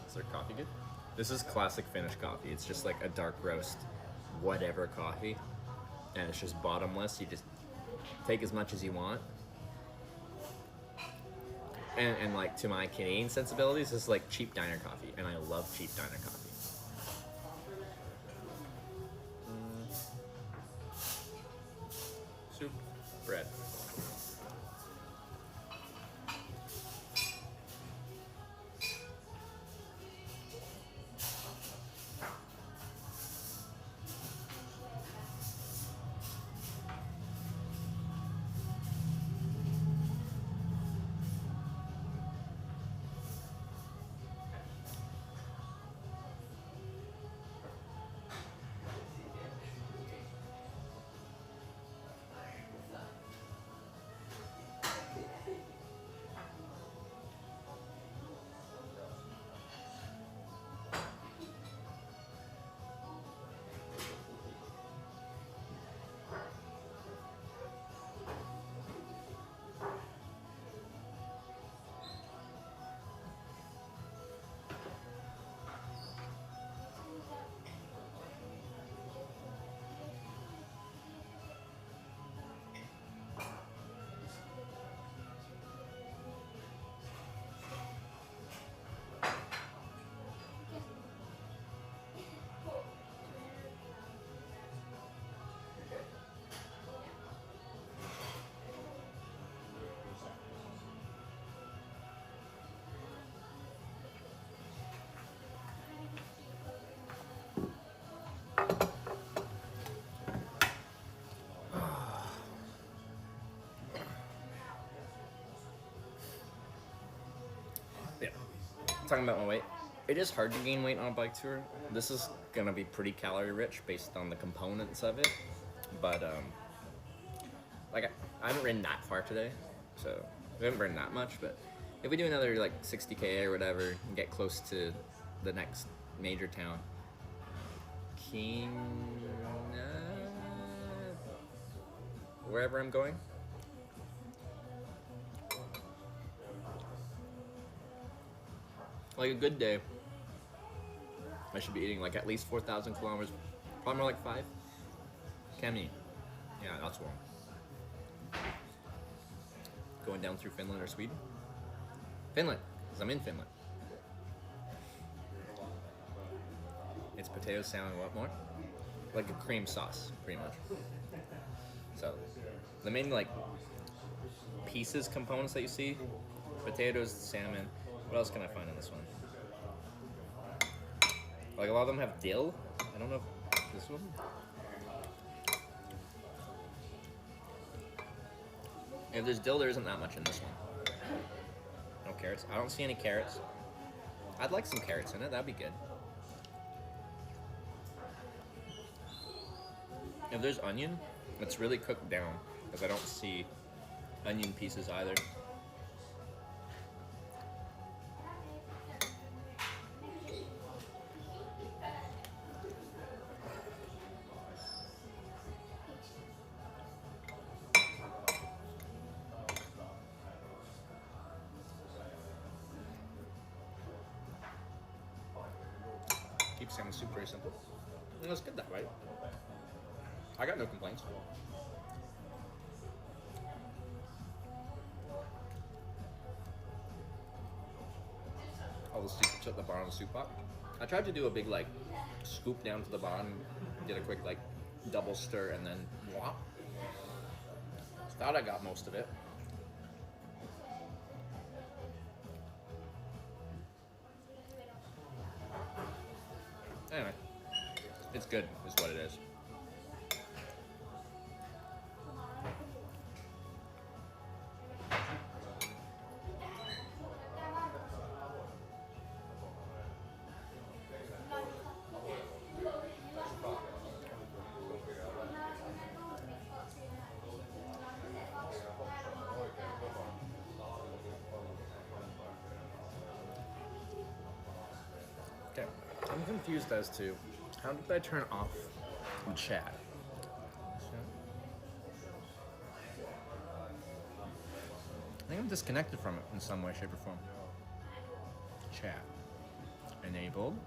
Is their coffee good? This is classic Finnish coffee. It's just like a dark roast, whatever coffee. And it's just bottomless. You just take as much as you want. And like to my Canadian sensibilities, this is like cheap diner coffee, and I love cheap diner coffee. Soup, bread. Yeah. Talking about my weight. It is hard to gain weight on a bike tour. This is gonna be pretty calorie rich based on the components of it. But like I haven't ridden that far today, so we haven't burned that much. But if we do another like 60K or whatever and get close to the next major town, wherever I'm going. Like a good day, I should be eating like at least 4,000 kilometers, probably more like 5. Kemi, yeah, that's one. Going down through Finland or Sweden? Finland, because I'm in Finland. It's potato salad and what more? Like a cream sauce, pretty much. So, the main like pieces, components that you see, potatoes, salmon. What else can I find in this one? Like a lot of them have dill. I don't know if this one. If there's dill, there isn't that much in this one. No carrots. I don't see any carrots. I'd like some carrots in it. That'd be good. If there's onion, it's really cooked down because I don't see onion pieces either. Keep salmon soup very simple. And it's good that way. I got no complaints. All the secrets at the bottom of the soup pot. I tried to do a big like scoop down to the bottom, did a quick like double stir and then whop. Thought I got most of it. Anyway, it's good is what it is. Okay, I'm confused as to how did I turn off chat? I think I'm disconnected from it in some way, shape, or form. Chat. Enabled.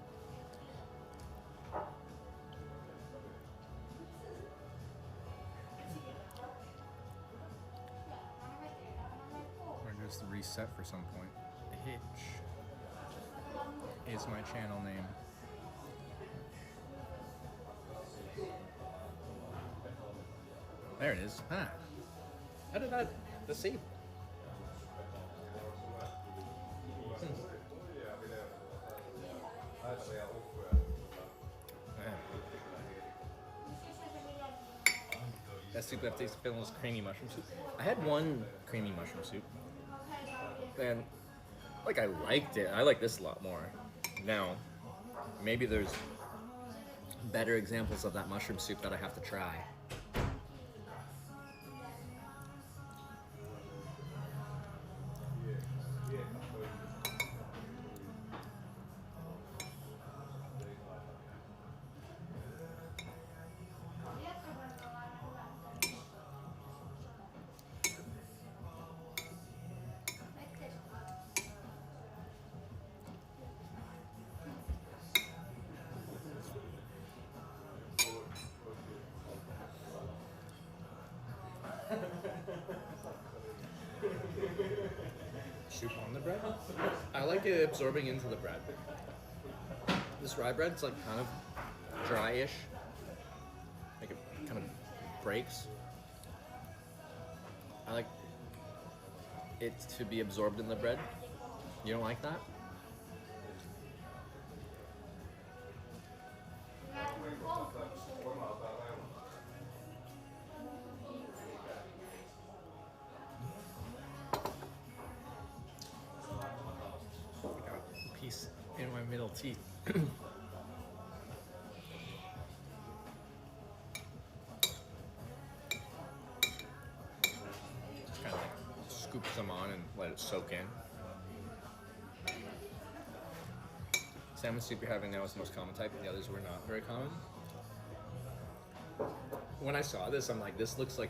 Or just reset for some point. Hitch is my channel name. There it is. Huh. How did that deceive? That soup that tastes Finland's creamy mushroom soup. I had one creamy mushroom soup. And like I liked it. I like this a lot more. Now, maybe there's better examples of that mushroom soup that I have to try. Soup on the bread? I like it absorbing into the bread. This rye bread's like kind of dry-ish. Like it kind of breaks. I like it to be absorbed in the bread. You don't like that? middle teeth. Just kind of like scoop some on and let it soak in. Salmon soup you're having now is the most common type, and the others were not very common. When I saw this, I'm like, this looks like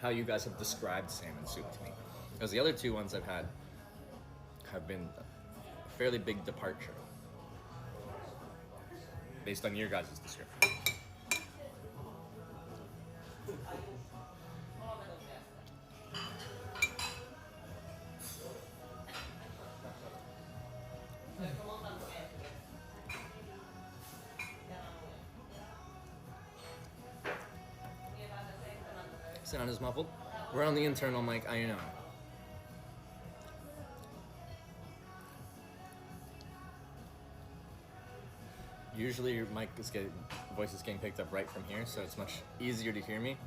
how you guys have described salmon soup to me. Because the other two ones I've had have been a fairly big departure based on your guys' description. Sound is muffled. We're on the internal mic, I know. Usually your voice is getting picked up right from here, so it's much easier to hear me.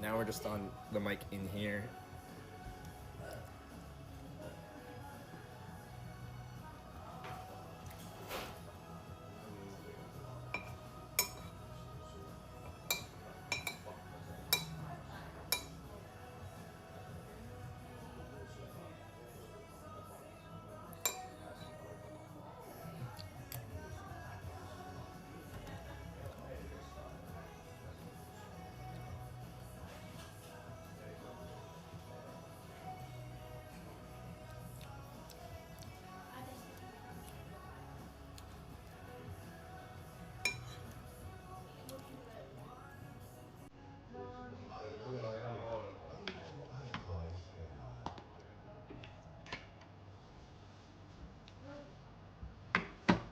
Now we're just on the mic in here.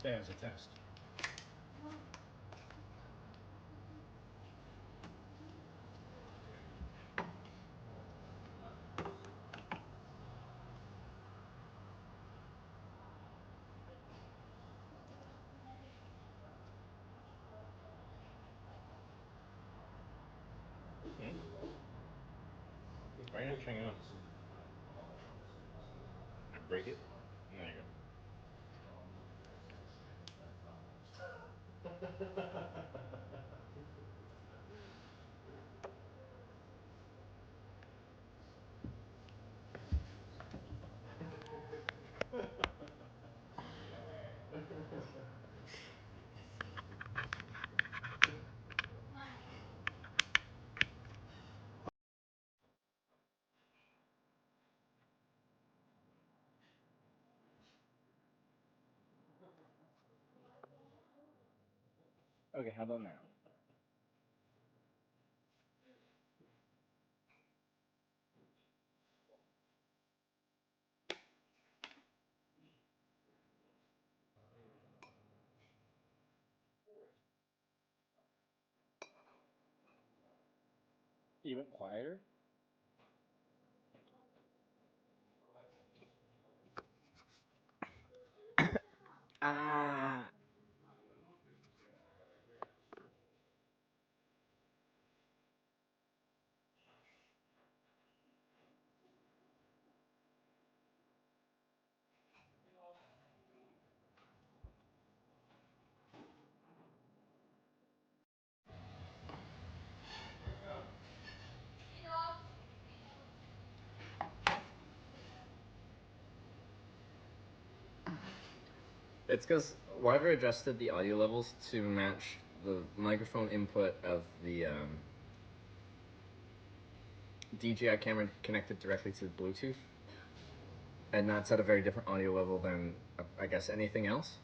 There's a test. Why are you not turning it on? I break it? There you go. Okay, how about now? Even quieter? Ah. It's because Wyver adjusted the audio levels to match the microphone input of the DJI camera connected directly to Bluetooth. And that's at a very different audio level than, I guess, anything else.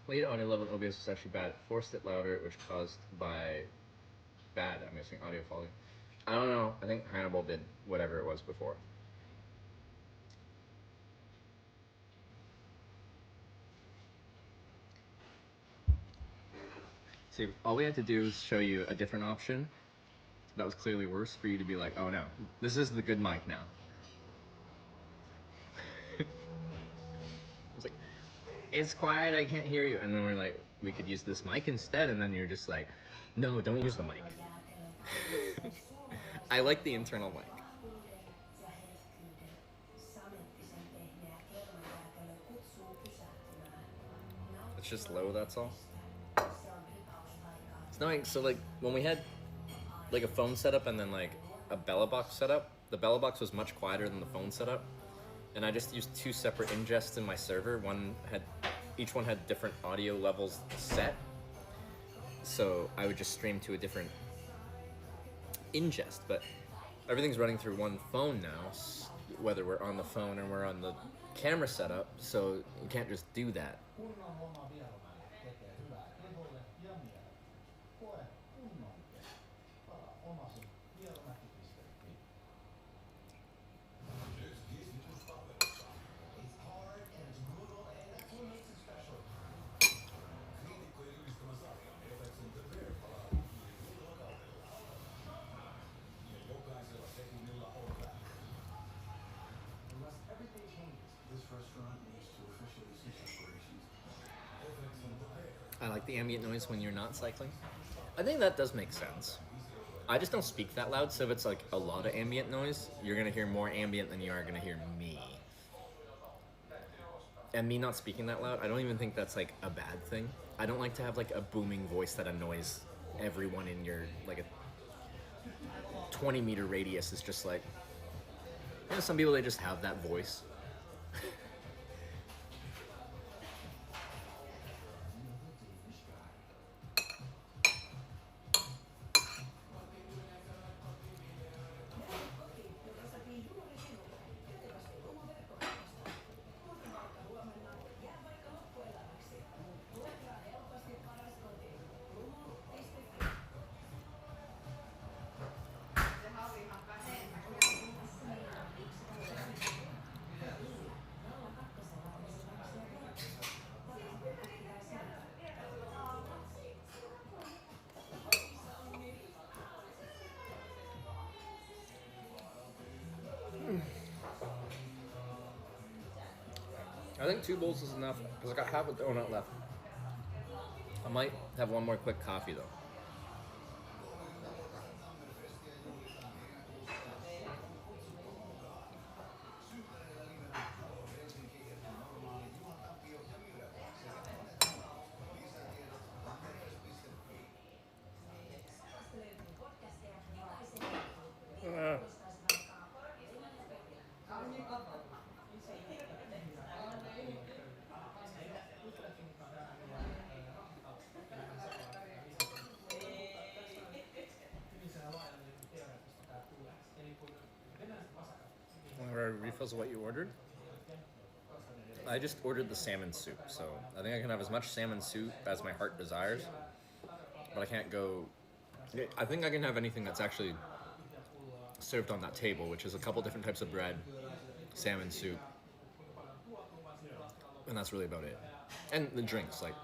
Late audio level in OBS was actually bad. It forced it louder, which caused by bad, I'm guessing, audio quality. I don't know. I think Hannibal did whatever it was before. See, all we had to do is show you a different option that was clearly worse for you to be like, oh no, this is the good mic now. It's like, it's quiet, I can't hear you. And then we're like, we could use this mic instead. And then you're just like, no, don't use the mic. I like the internal mic. It's just low, that's all. It's annoying. So like when we had like a phone setup and then like a Bella box setup, the Bella box was much quieter than the phone setup. And I just used 2 separate ingests in my server. Each one had different audio levels set. So I would just stream to a different ingest, but everything's running through one phone now, whether we're on the phone or we're on the camera setup, so you can't just do that. I like the ambient noise when you're not cycling. I think that does make sense. I just don't speak that loud, so if it's like a lot of ambient noise, you're gonna hear more ambient than you are gonna hear me. And me not speaking that loud, I don't even think that's like a bad thing. I don't like to have like a booming voice that annoys everyone in your, like a 20-meter radius is just like, you know, some people, they just have that voice. I think 2 bowls is enough, because I got half a donut left. I might have one more quick coffee though. Refills of what you ordered? I just ordered the salmon soup, so I think I can have as much salmon soup as my heart desires, but I can't go... I think I can have anything that's actually served on that table, which is a couple different types of bread, salmon soup, and that's really about it. And the drinks, like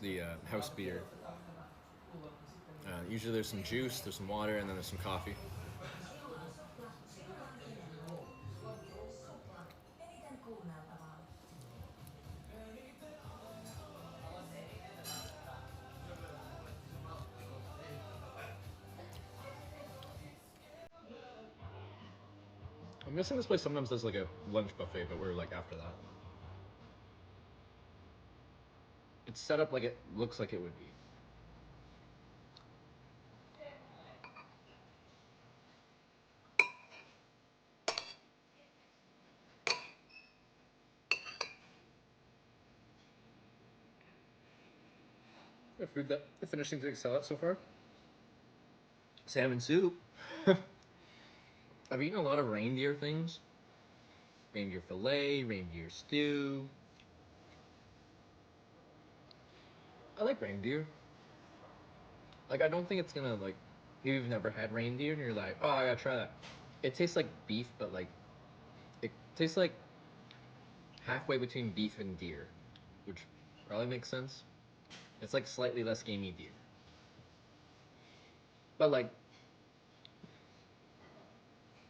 the house beer. Usually there's some juice, there's some water, and then there's some coffee. I'm guessing this place sometimes does like a lunch buffet, but we're like after that. It's set up like it looks like it would be. The food that the finishing to excel at so far? Salmon soup. I've eaten a lot of reindeer things. Reindeer fillet, reindeer stew. I like reindeer. Like, I don't think it's gonna, like, if you've never had reindeer and you're like, oh, I gotta try that. It tastes like beef, but like, it tastes like halfway between beef and deer, which probably makes sense. It's like slightly less gamey deer. But like,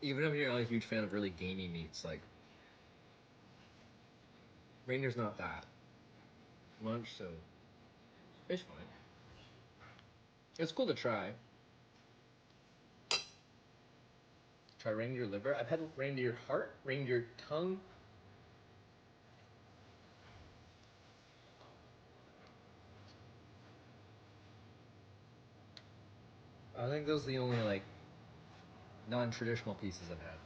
even if you're not a huge fan of really gamey meats, like reindeer's not that much, so it's fine. It's cool to try. Try reindeer liver. I've had reindeer heart, reindeer tongue. I think those are the only like non-traditional pieces I've had.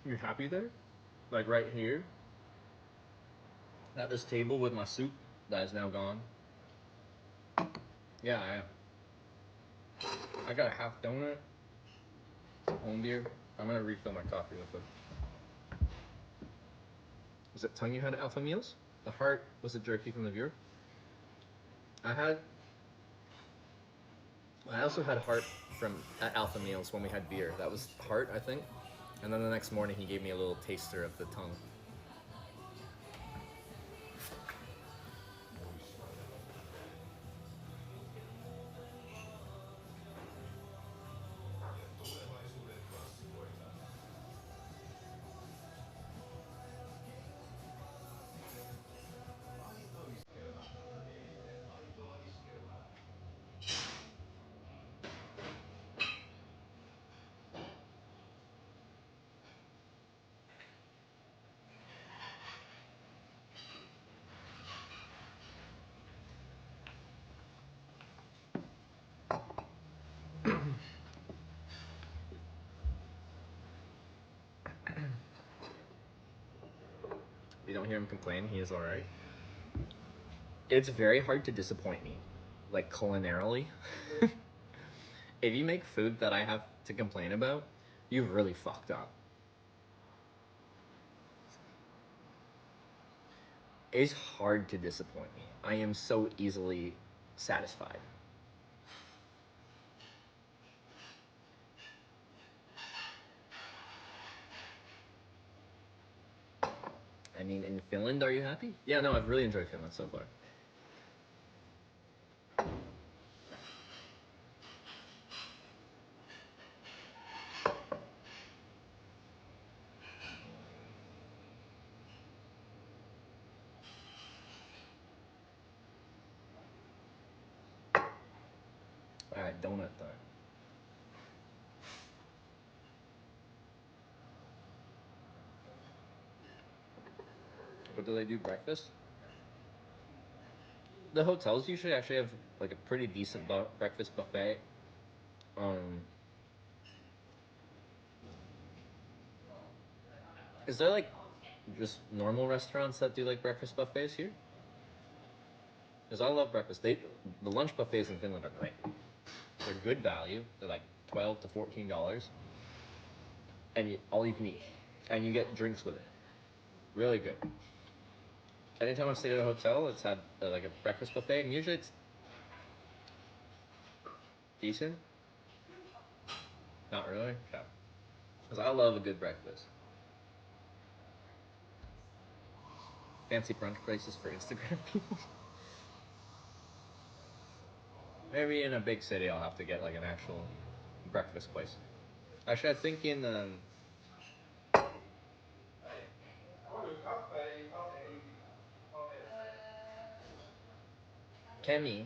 You happy there? Like right here? At this table with my soup that is now gone? Yeah, I am. I got a half donut, home beer. I'm gonna refill my coffee real quick. Was it tongue you had at Alpha Meals? The heart was the jerky from the viewer? I also had heart from at Alpha Meals when we had beer. That was heart, I think. And then the next morning he gave me a little taster of the tongue. You don't hear him complain, he is alright. It's very hard to disappoint me, like culinarily. If you make food that I have to complain about, you've really fucked up. It's hard to disappoint me. I am so easily satisfied. I mean, in Finland, are you happy? Yeah, no, I've really enjoyed Finland so far. Alright, donut time. What do they do, breakfast? The hotels usually actually have like a pretty decent breakfast buffet. Is there like just normal restaurants that do like breakfast buffets here? Because I love breakfast. The lunch buffets in Finland are great. They're good value. They're like $12 to $14, and all you can eat, and you get drinks with it. Really good. Anytime I've stayed at a hotel, it's had like a breakfast buffet, and usually it's decent. Not really. Yeah. Because I love a good breakfast. Fancy brunch places for Instagram people. Maybe in a big city, I'll have to get like an actual breakfast place. Actually, I think in Kemi,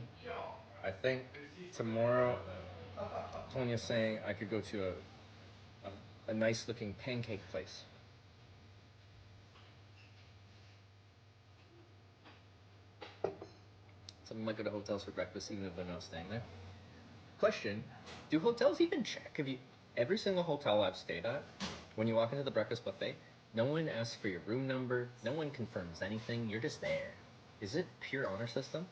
I think tomorrow, Tonya's saying I could go to a nice looking pancake place. Someone might go to hotels for breakfast even if they're not staying there. Question, do hotels even check if you... Every single hotel I've stayed at, when you walk into the breakfast buffet, no one asks for your room number, no one confirms anything, you're just there. is it pure honor system?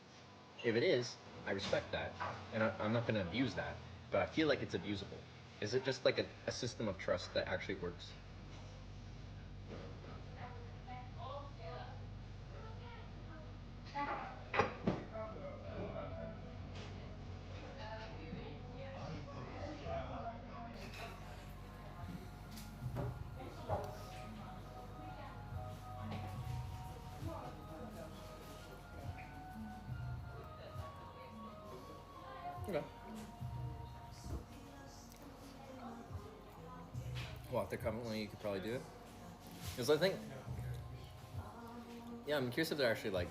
If it is, I respect that, and I'm not going to abuse that, but I feel like it's abusable. Is it just like a system of trust that actually works? Okay. Well, if they're coming, you could probably do it. Because I think, yeah, I'm curious if they're actually like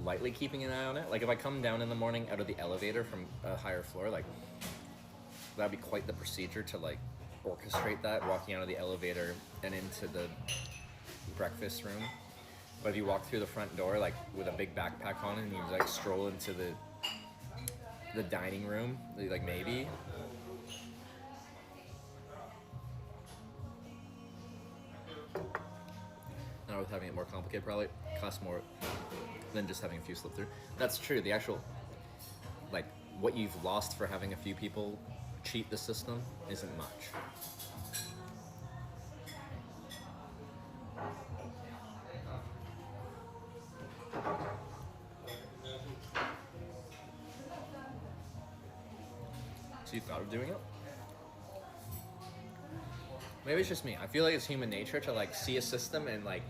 lightly keeping an eye on it. Like if I come down in the morning out of the elevator from a higher floor, like that'd be quite the procedure to like orchestrate that, walking out of the elevator and into the breakfast room. But if you walk through the front door like with a big backpack on and you like stroll into the dining room, like maybe. Not with having it more complicated, probably costs more than just having a few slip through. That's true. The actual, like, what you've lost for having a few people cheat the system isn't much. So you thought of doing it? Maybe it's just me. I feel like it's human nature to like see a system and like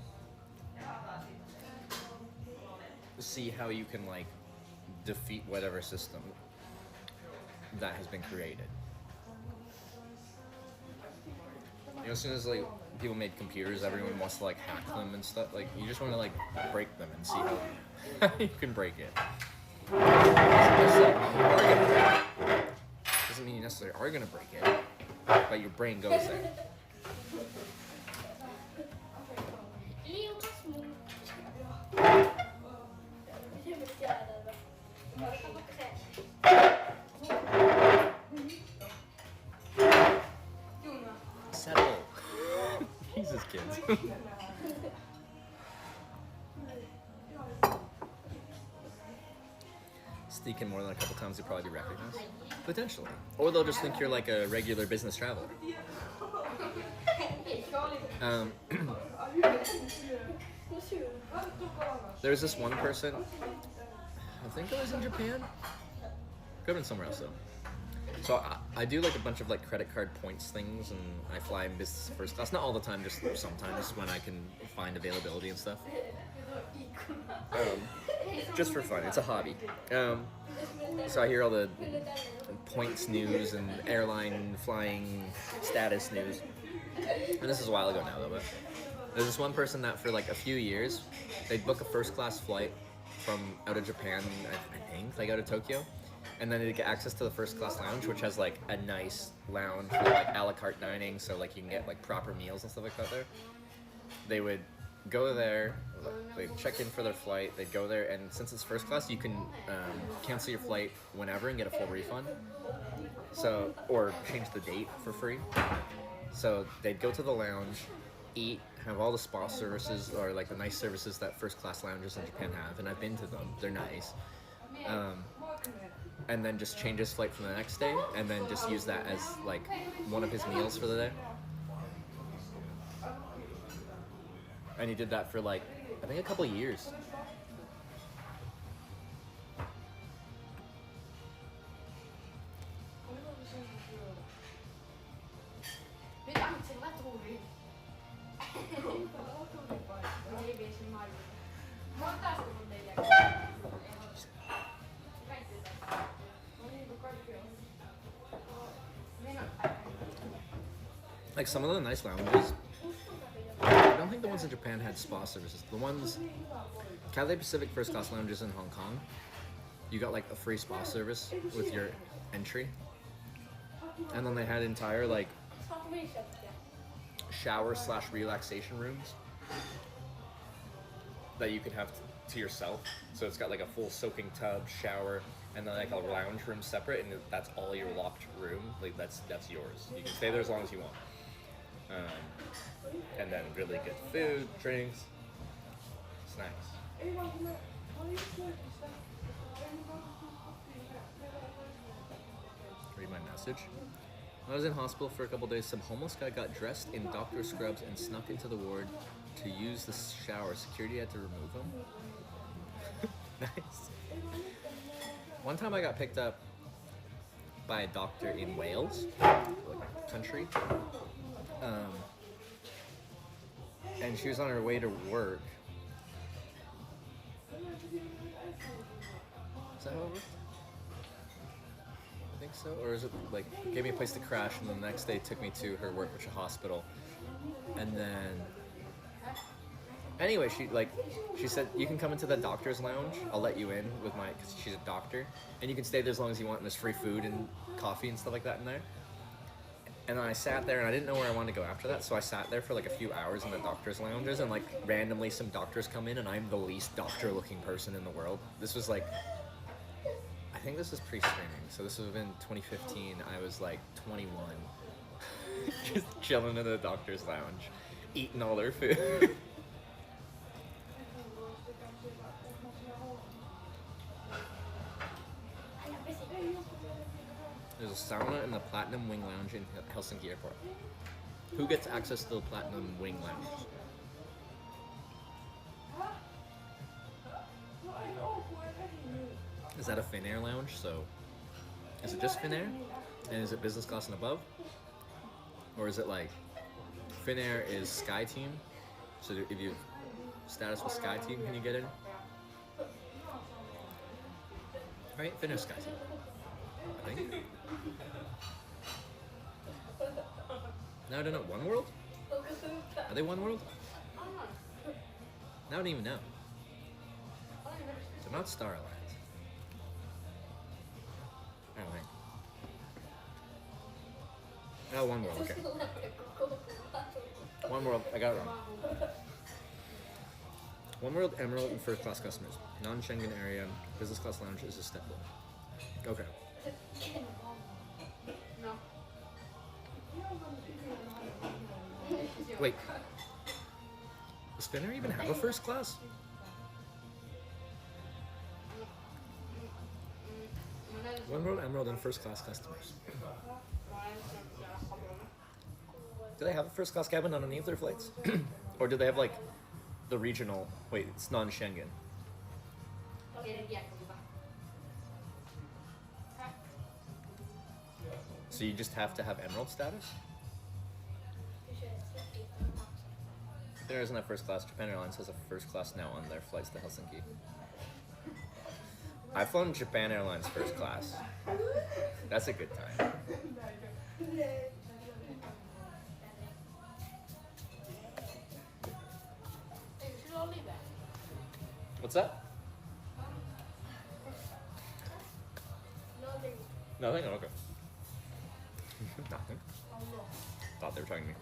see how you can like defeat whatever system that has been created. You know, as soon as like people made computers, everyone wants to like hack them and stuff. Like you just want to like break them and see how you can break it. Doesn't mean you necessarily are gonna break it, but your brain goes there. Settle. Jesus, kids. Sneak in more than a couple times, you'll probably be recognized. Potentially. Or they'll just think you're like a regular business traveler. There's this one person, I think it was in Japan. Could have been somewhere else though. So I do like a bunch of like credit card points things, and I fly in business first class. Not all the time, just sometimes when I can find availability and stuff. Just for fun, it's a hobby. So I hear all the points news and airline flying status news. And this is a while ago now though, but there's this one person that for like a few years, they'd book a first class flight from out of Japan, I think, like out of Tokyo. And then they'd get access to the first class lounge, which has like a nice lounge with like a la carte dining, so like you can get like proper meals and stuff like that there. They would go there, they'd check in for their flight, they'd go there, and since it's first class, you can cancel your flight whenever and get a full refund. So, or change the date for free. So they'd go to the lounge, eat, have all the spa services, or like the nice services that first class lounges in Japan have, and I've been to them, they're nice. And then just change his flight for the next day, and then just use that as like one of his meals for the day. And he did that for like, I think a couple years. Like some of the nice lounges, I don't think the ones in Japan had spa services. The ones, Cathay Pacific first class lounges in Hong Kong, you got like a free spa service with your entry. And then they had entire like shower / relaxation rooms that you could have to yourself. So it's got like a full soaking tub, shower, and then like a lounge room separate, and that's all your locked room. Like that's yours. You can stay there as long as you want. And then really good food, drinks. It's nice. Read my message. I was in hospital for a couple days. Some homeless guy got dressed in doctor scrubs and snuck into the ward to use the shower. Security had to remove him. Nice. One time I got picked up by a doctor in Wales, like country, and she was on her way to work. Is that how it worked? I think so. Or is it like gave me a place to crash, and the next day took me to her work, which is a hospital, and then. Anyway, she said, you can come into the doctor's lounge. I'll let you in with because she's a doctor. And you can stay there as long as you want, and there's free food and coffee and stuff like that in there. And then I sat there, and I didn't know where I wanted to go after that, so I sat there for like a few hours in the doctor's lounges, and like randomly some doctors come in, and I'm the least doctor-looking person in the world. This was like, I think this is pre-streaming, so this would have been 2015. I was like 21, just chilling in the doctor's lounge, eating all their food. There's a sauna in the Platinum Wing Lounge in Helsinki Airport. Who gets access to the Platinum Wing Lounge? Is that a Finnair lounge? So, is it just Finnair? And is it business class and above? Or is it like, Finnair is Sky Team? So if you status with Sky Team, can you get in? Right, Finnair Sky Team. I think. No, I don't know. One World? Are they One World? I don't even know. They're not Star Alliance. I don't think. Oh, One World, okay. One World, I got it wrong. One World, Emerald, and first class customers. Non-Schengen area, business class lounge is a step one. Okay. Wait. Does Finnair even have a first class? One World, Emerald, and first class customers. Do they have a first class cabin on any of their flights? Or do they have like the regional? Wait, it's non-Schengen. So you just have to have Emerald status? There isn't a first class. Japan Airlines has a first class now on their flights to Helsinki. I've flown Japan Airlines first class. That's a good time. What's that? Nothing? Oh, okay. Nothing. Thought they were talking to me.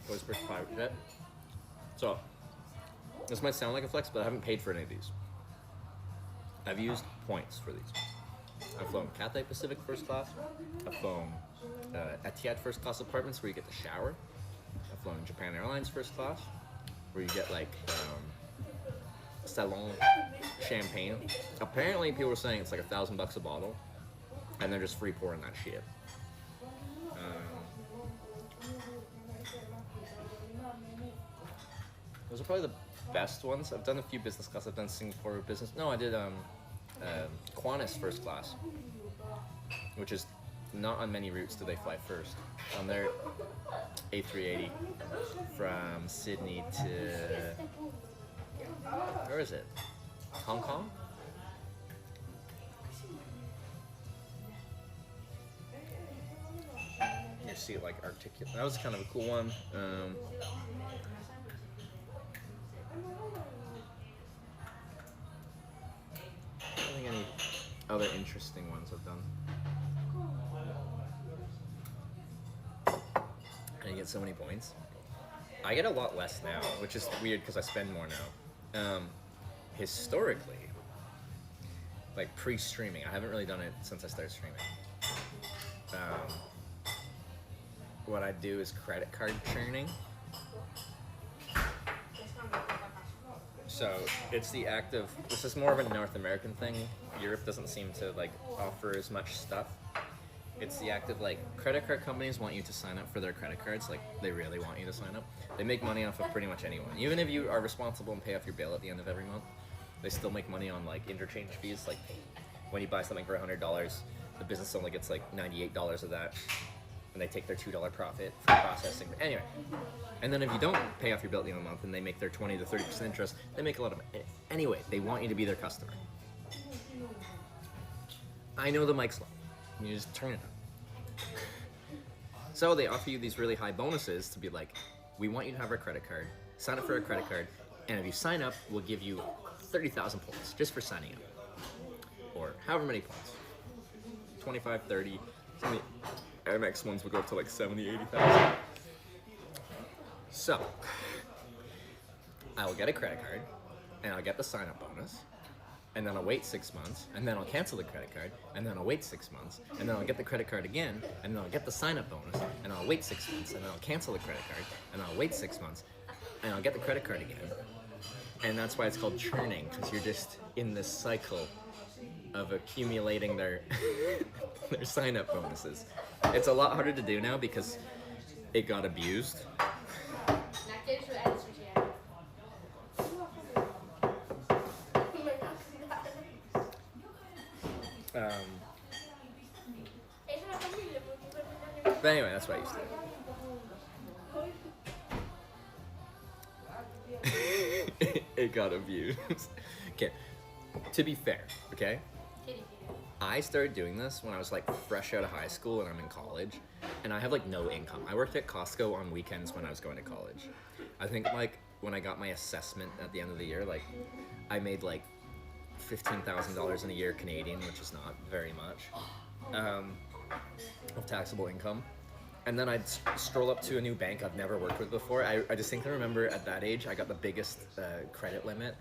Voice first private jet. So, this might sound like a flex, but I haven't paid for any of these. I've used points for these. I've flown Cathay Pacific first class. I've flown Etihad first class apartments where you get the shower. I've flown Japan Airlines first class where you get like salon champagne. Apparently people were saying it's like $1,000 a bottle and they're just free pouring that shit. Those are probably the best ones. I've done a few business class. I've done Singapore business. No, I did Qantas first class, which is not on many routes do they fly first. On their A380 from Sydney to where is it? Hong Kong? You see it like articulate. That was kind of a cool one. I don't think any other interesting ones I've done. I get so many points. I get a lot less now, which is weird because I spend more now. Historically, like pre-streaming, I haven't really done it since I started streaming. what I do is credit card churning. So it's the act of, this is more of a North American thing. Europe doesn't seem to like offer as much stuff. It's the act of like, credit card companies want you to sign up for their credit cards. Like, they really want you to sign up. They make money off of pretty much anyone. Even if you are responsible and pay off your bill at the end of every month, they still make money on like interchange fees. Like when you buy something for $100, the business only gets like $98 of that, and they take their $2 profit for processing. Anyway, and then if you don't pay off your bill at the end of the month and they make their 20 to 30% interest, they make a lot of money. Anyway, they want you to be their customer. I know the mic's low. You just turn it up. So they offer you these really high bonuses to be like, we want you to have our credit card, sign up for our credit card, and if you sign up, we'll give you 30,000 points just for signing up. Or however many points. 25, 30, some of the Air Max ones will go up to like 70, 80,000. So, I will get a credit card, and I'll get the sign up bonus, and then I'll wait 6 months, and then I'll cancel the credit card, and then I'll wait 6 months, and then I'll get the credit card again, and then I'll get the sign up bonus, and I'll wait 6 months, and then I'll cancel the credit card, and I'll wait 6 months, and I'll get the credit card again. And that's why it's called churning, because you're just in this cycle of accumulating their their sign up bonuses. It's a lot harder to do now because it got abused. But anyway, that's what I used to do. It got abused. Okay, to be fair, okay? I started doing this when I was like fresh out of high school and I'm in college, and I have like no income. I worked at Costco on weekends when I was going to college. I think like when I got my assessment at the end of the year, like I made like $15,000 in a year Canadian, which is not very much, of taxable income. And then I'd stroll up to a new bank I've never worked with before. I distinctly remember at that age, I got the biggest credit limit.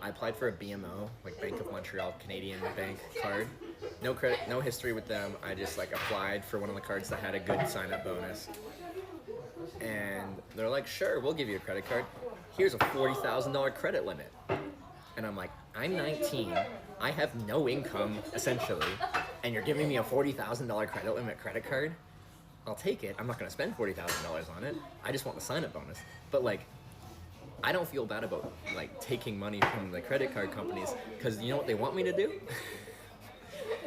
I applied for a BMO, like Bank of Montreal Canadian bank card. No credit, no history with them. I just like applied for one of the cards that had a good sign-up bonus. And they're like, sure, we'll give you a credit card. Here's a $40,000 credit limit. And I'm like, I'm 19, I have no income, essentially, and you're giving me a $40,000 credit limit credit card? I'll take it. I'm not gonna spend $40,000 on it. I just want the sign-up bonus. But like, I don't feel bad about like taking money from the credit card companies, because you know what they want me to do?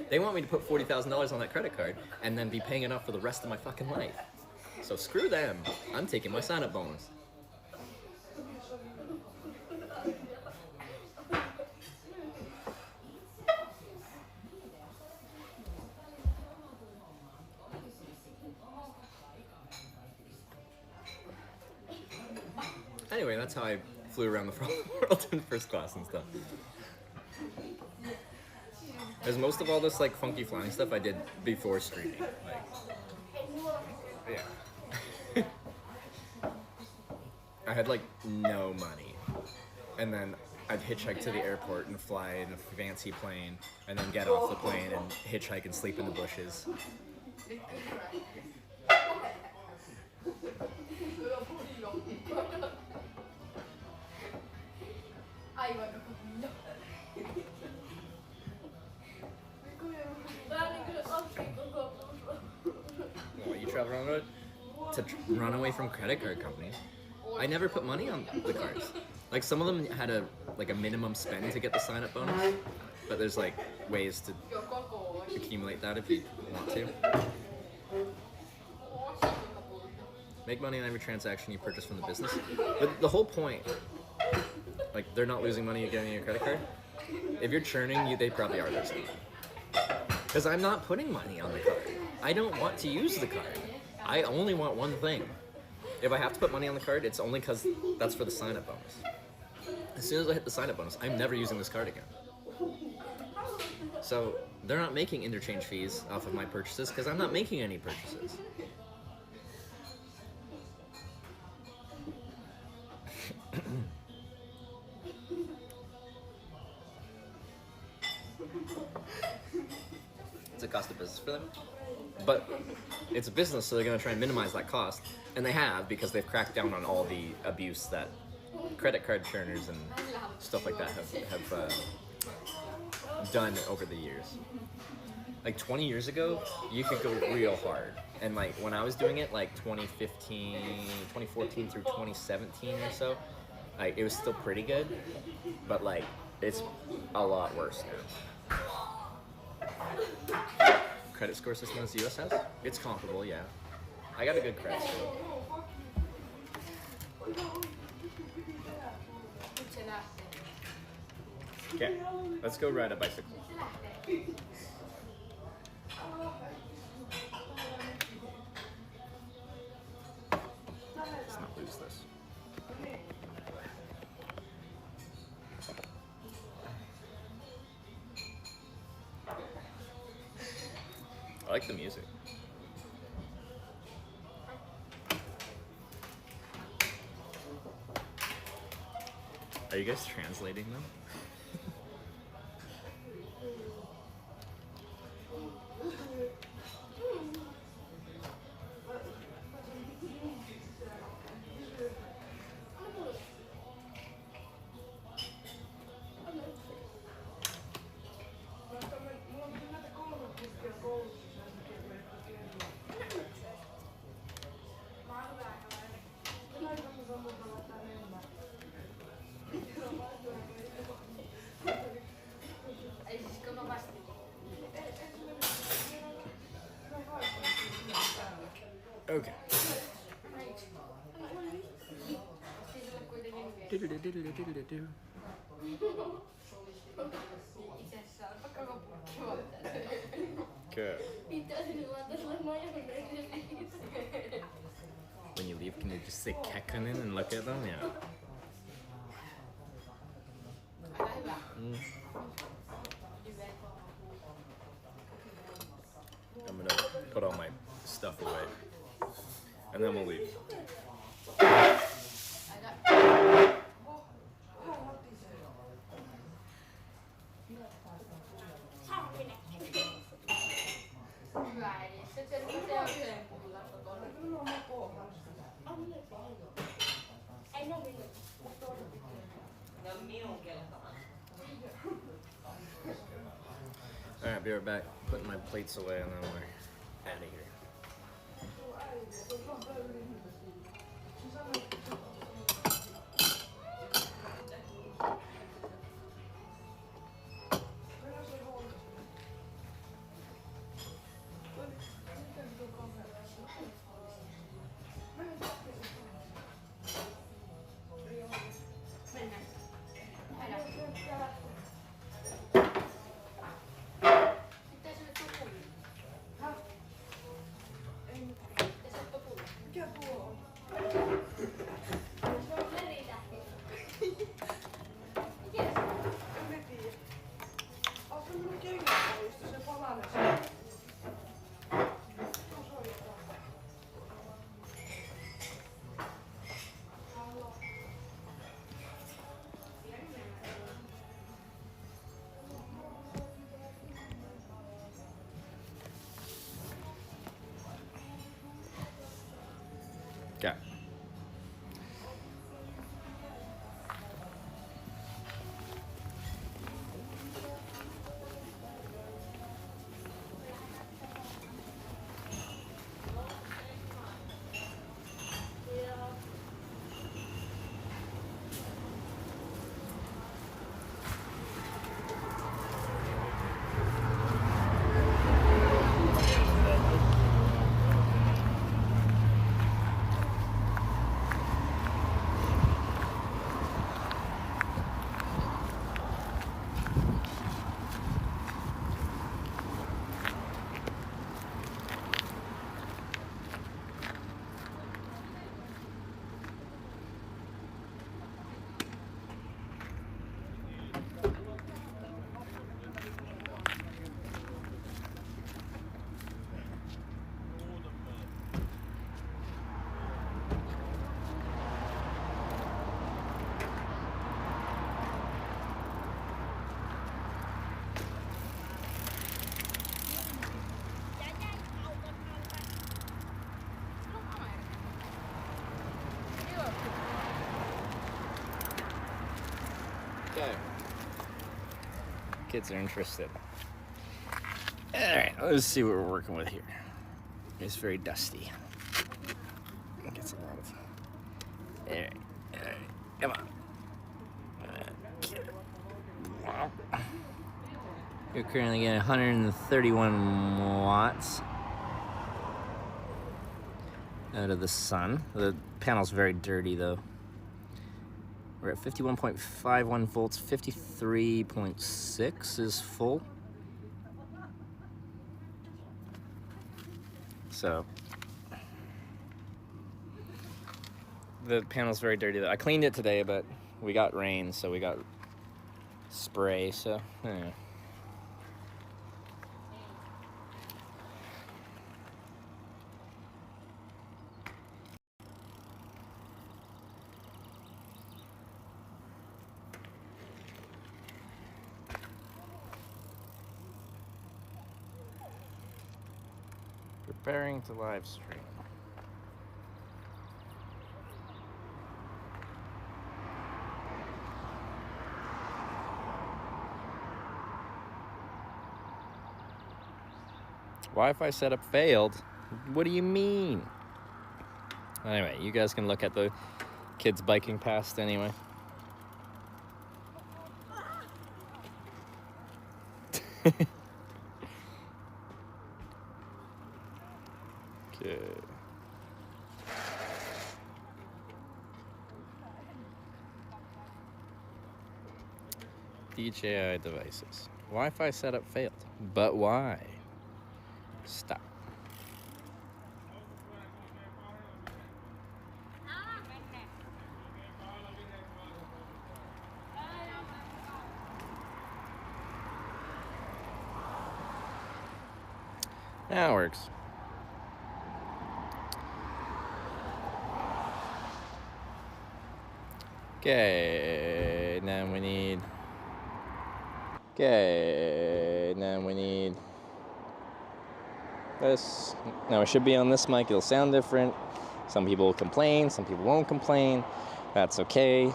They want me to put $40,000 on that credit card and then be paying it off for the rest of my fucking life. So screw them. I'm taking my sign-up bonus. Anyway, that's how I flew around the world in first class and stuff. Because most of all this like funky flying stuff I did before streaming. Like, yeah. I had like no money. And then I'd hitchhike to the airport and fly in a fancy plane, and then get off the plane and hitchhike and sleep in the bushes. Well, you travel around to run away from credit card companies. I never put money on the cards. Like some of them had a minimum spend to get the sign-up bonus, but there's like ways to accumulate that if you want to. Make money on every transaction you purchase from the business. But the whole point, like they're not losing money getting your credit card. If you're churning, they probably are losing. Because I'm not putting money on the card. I don't want to use the card. I only want one thing. If I have to put money on the card, it's only because that's for the sign-up bonus. As soon as I hit the sign-up bonus, I'm never using this card again. So they're not making interchange fees off of my purchases because I'm not making any purchases. It's a cost of business for them. But it's a business, so they're going to try and minimize that cost. And they have, because they've cracked down on all the abuse that credit card churners and stuff like that have done over the years. Like 20 years ago, you could go real hard. And like when I was doing it, like 2014 through 2017 or so, like it was still pretty good, but like it's a lot worse now. Credit score system as the US has? It's comparable, yeah. I got a good credit score. Okay, let's go ride a bicycle. Let's not lose this. I like the music. Are you guys translating them? Okay. Good. When you leave, can you just say Kekkonen and look at them? Yeah. I'm gonna put all my stuff away, and then we'll leave. Alright, be right back. Putting my plates away and then we're out of here. Okay. Kids are interested. Alright, let's see what we're working with here. It's very dusty. It gets a lot of... Alright, come on. You're currently getting 131 watts out of the sun. The panel's very dirty though. We're at 51.51 volts, 53.6 is full. So the panel's very dirty though. I cleaned it today, but we got rain, so we got spray, so anyway. Preparing to live stream. Wi-Fi setup failed? What do you mean? Anyway, you guys can look at the kids biking past anyway. Okay. DJI devices. Wi-Fi setup failed. But why? Stop. That works. Okay, now we need... Okay, now we need this. Now it should be on this mic. It'll sound different. Some people will complain, some people won't complain. That's okay.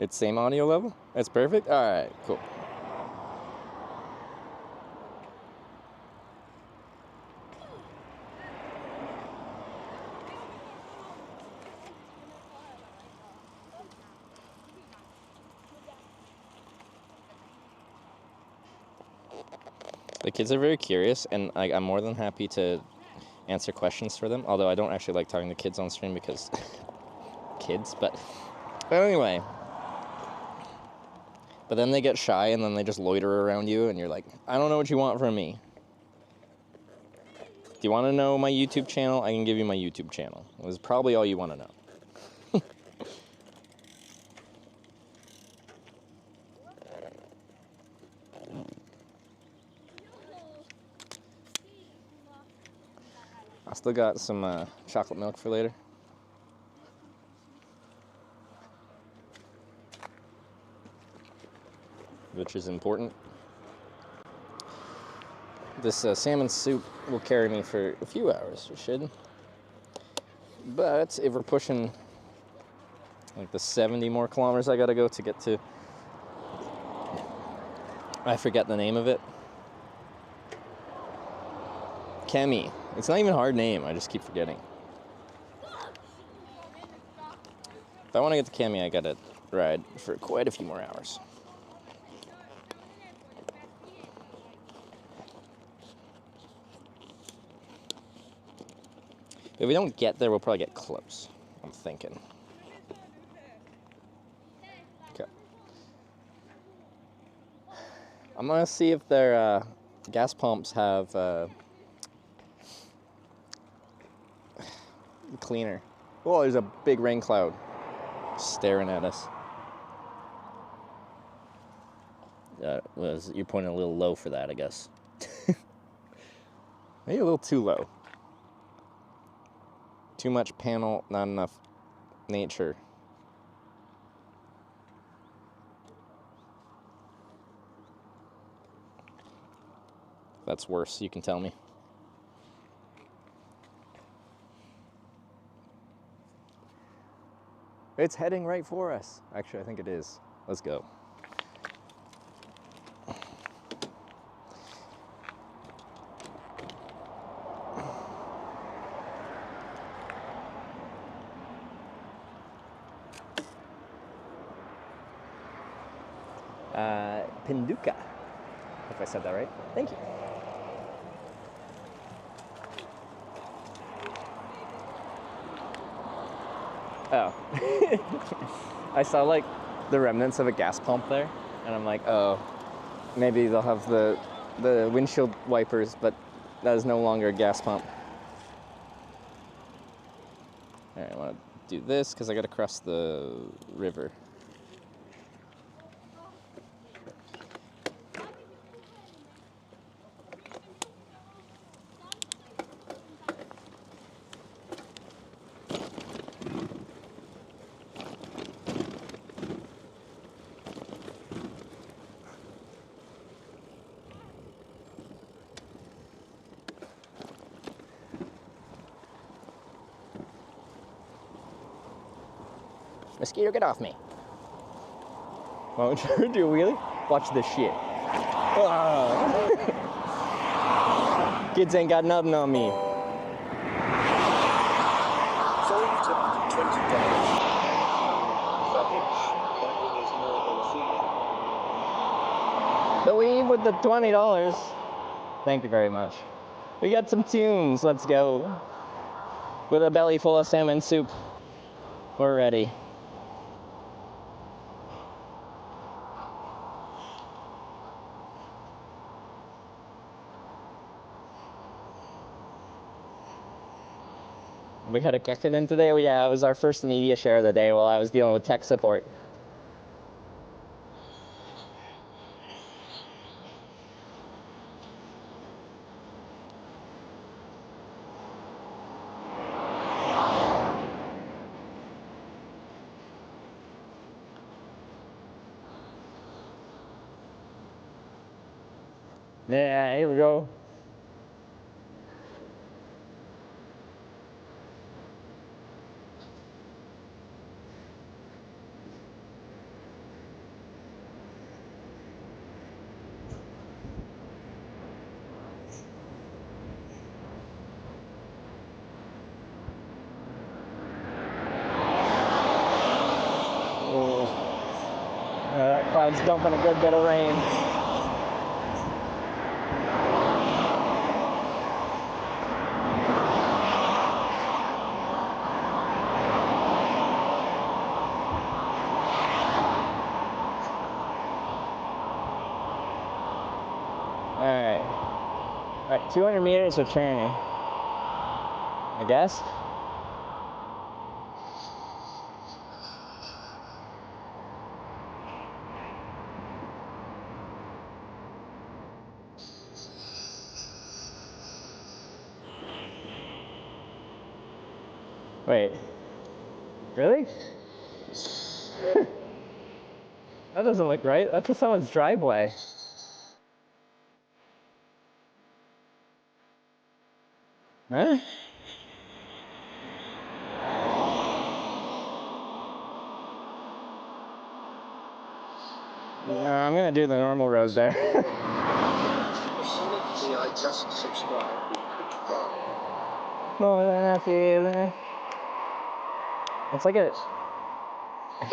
It's same audio level? That's perfect? Alright, cool. The kids are very curious, and I'm more than happy to answer questions for them, although I don't actually like talking to kids on stream because kids, but anyway. But then they get shy and then they just loiter around you and you're like, I don't know what you want from me. Do you want to know my YouTube channel? I can give you my YouTube channel. That's probably all you want to know. I still got some chocolate milk for later. Which is important. This salmon soup will carry me for a few hours, it should. But if we're pushing like the 70 more kilometers I gotta go to get to, I forget the name of it. Kemi. It's not even a hard name, I just keep forgetting. If I want to get to Kemi, I gotta ride for quite a few more hours. If we don't get there, we'll probably get close, I'm thinking. Okay. I'm gonna see if their gas pumps have cleaner. Oh, there's a big rain cloud staring at us. You're pointing a little low for that, I guess. Maybe a little too low. Too much panel, not enough nature. If that's worse, you can tell me. It's heading right for us. Actually, I think it is. Let's go. Pinduka, if I said that right. Thank you. Oh. I saw like the remnants of a gas pump there, and I'm like, oh, maybe they'll have the windshield wipers, but that is no longer a gas pump. All right, I want to do this because I got to cross the river. Mosquito, get off me. Why don't you do a wheelie? Watch this shit. Kids ain't got nothing on me. So you took $20. The weed with the $20. Thank you very much. We got some tunes. Let's go. With a belly full of salmon soup. We're ready. We had a accident today. Yeah, it was our first media share of the day while I was dealing with tech support. Yeah, here we go. That cloud's dumping a good bit of rain. Alright, 200 meters of turning, I guess. Wait, really? That doesn't look right. That's just someone's driveway. Huh? Yeah, I'm gonna do the normal road there. I just subscribed. More than a feeling. It's like it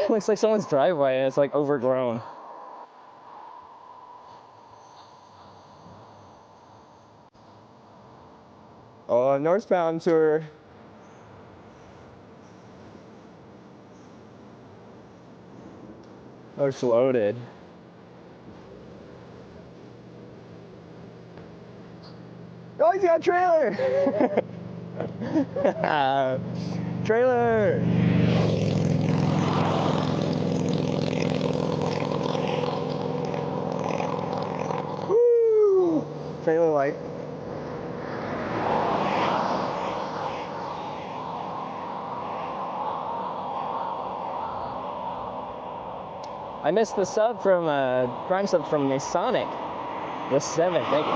looks like someone's driveway and it's like overgrown. Oh, northbound tour. Oh, it's loaded. Oh, he's got a trailer! Trailer! Woo! Trailer light. I missed the sub from Prime sub from Scenic. The 7, thank you.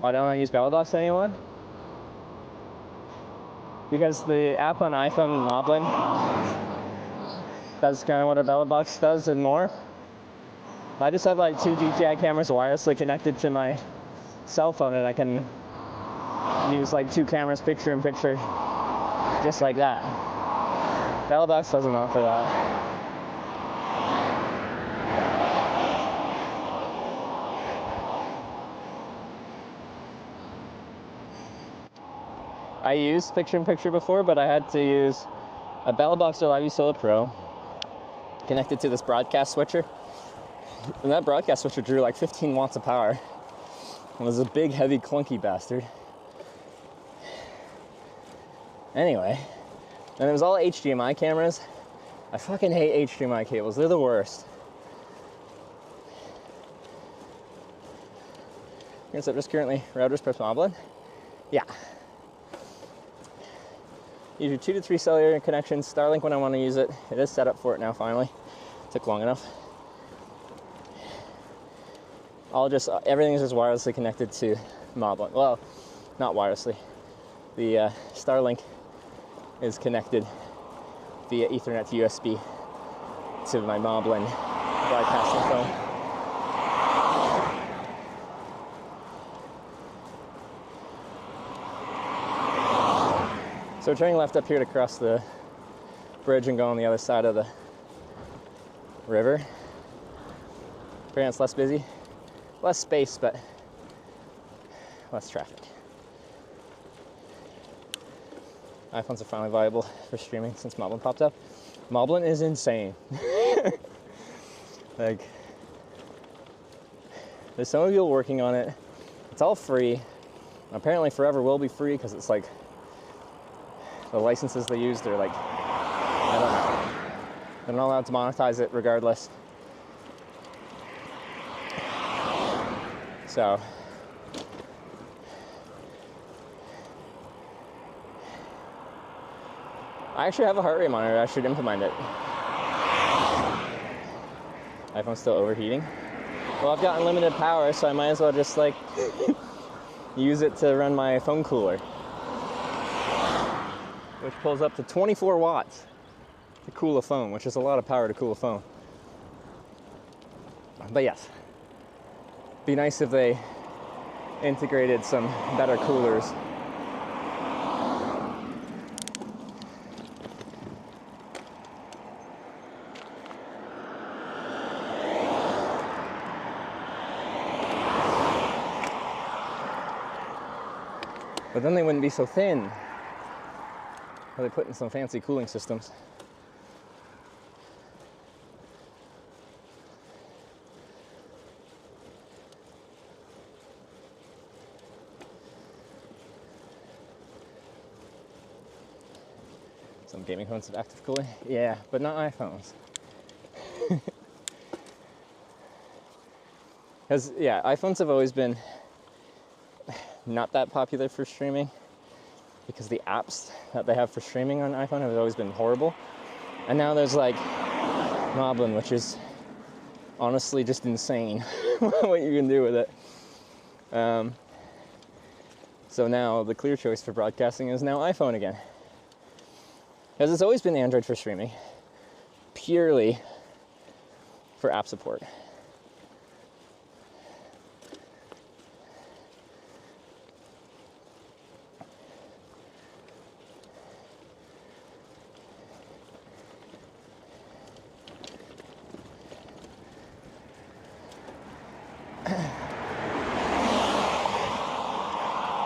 Why don't I use BellaBox anymore? Because the app on iPhone, Moblin, that's kind of what a BellaBox does and more. I just have like 2 DJI cameras wirelessly connected to my cell phone, and I can use like 2 cameras picture in picture, just like that. BellaBox doesn't offer that. I used picture-in-picture before, but I had to use a BellaBox or Live Solo Pro connected to this broadcast switcher. And that broadcast switcher drew like 15 watts of power. It was a big, heavy, clunky bastard. Anyway, and it was all HDMI cameras. I fucking hate HDMI cables. They're the worst. Here's just currently routers press Moblin. Yeah. Use your 2 to 3 cellular connections. Starlink when I want to use it. It is set up for it now, finally. Took long enough. Everything is just wirelessly connected to Moblin. Well, not wirelessly. The Starlink is connected via Ethernet to USB to my Moblin broadcasting phone. So we're turning left up here to cross the bridge and go on the other side of the river. Apparently it's less busy, less space, but less traffic. iPhones are finally viable for streaming since Moblin popped up. Moblin is insane. Like, there's some people working on it. It's all free. Apparently forever will be free because it's like the licenses they use, they're like, I don't know. They're not allowed to monetize it regardless. So, I actually have a heart rate monitor. I should implement it. iPhone's still overheating. Well, I've got unlimited power, so I might as well just like use it to run my phone cooler, which pulls up to 24 watts to cool a phone, which is a lot of power to cool a phone. But yes, be nice if they integrated some better coolers. But then they wouldn't be so thin. Or they put in some fancy cooling systems. Some gaming phones have active cooling. Yeah, but not iPhones. Because, yeah, iPhones have always been not that popular for streaming because the apps that they have for streaming on iPhone have always been horrible. And now there's like Moblin, which is honestly just insane what you can do with it. So now the clear choice for broadcasting is now iPhone again. Because it's always been Android for streaming, purely for app support.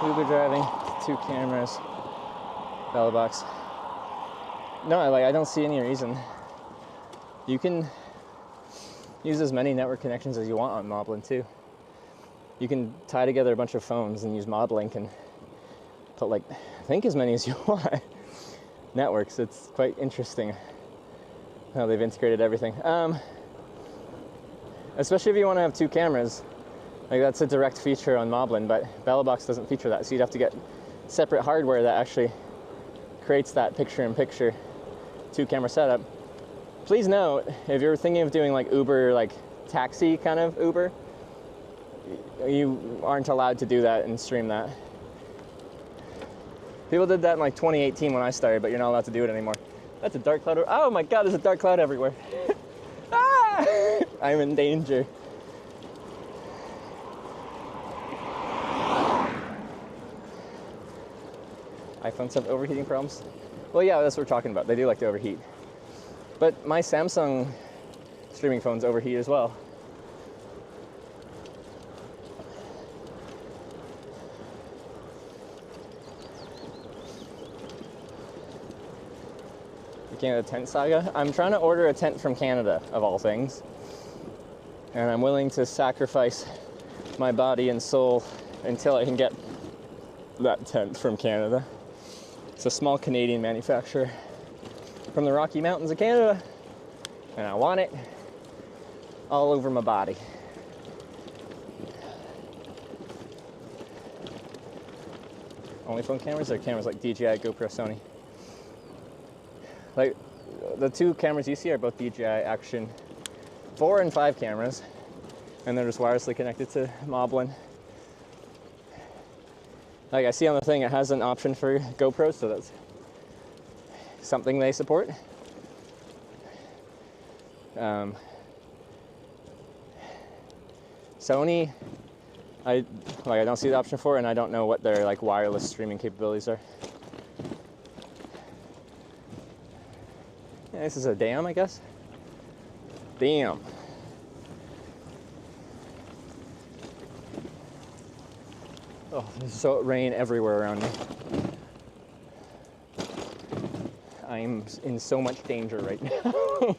Uber driving, 2 cameras, BellaBox. No, I don't see any reason. You can use as many network connections as you want on Moblin too. You can tie together a bunch of phones and use Moblink and put like, I think as many as you want networks. It's quite interesting how they've integrated everything. Especially if you want to have 2 cameras, Like that's a direct feature on Moblin, but BellaBox doesn't feature that, so you'd have to get separate hardware that actually creates that picture-in-picture 2-camera setup. Please note, if you're thinking of doing like Uber, like taxi kind of Uber, you aren't allowed to do that and stream that. People did that in like 2018 when I started, but you're not allowed to do it anymore. That's a dark cloud. Oh my God, there's a dark cloud everywhere. Ah! I'm in danger. iPhones have overheating problems. Well, yeah, that's what we're talking about. They do like to overheat. But my Samsung streaming phones overheat as well. Canada tent saga. I'm trying to order a tent from Canada, of all things. And I'm willing to sacrifice my body and soul until I can get that tent from Canada. It's a small Canadian manufacturer from the Rocky Mountains of Canada. And I want it all over my body. Only phone cameras or cameras like DJI, GoPro, Sony? Like, the 2 cameras you see are both DJI Action 4 and 5 cameras, and they're just wirelessly connected to Moblin. Like, I see on the thing it has an option for GoPro, so that's something they support. Sony, I don't see the option for, and I don't know what their like wireless streaming capabilities are. This is a dam, I guess. Damn. Oh, there's so rain everywhere around me. I'm in so much danger right now.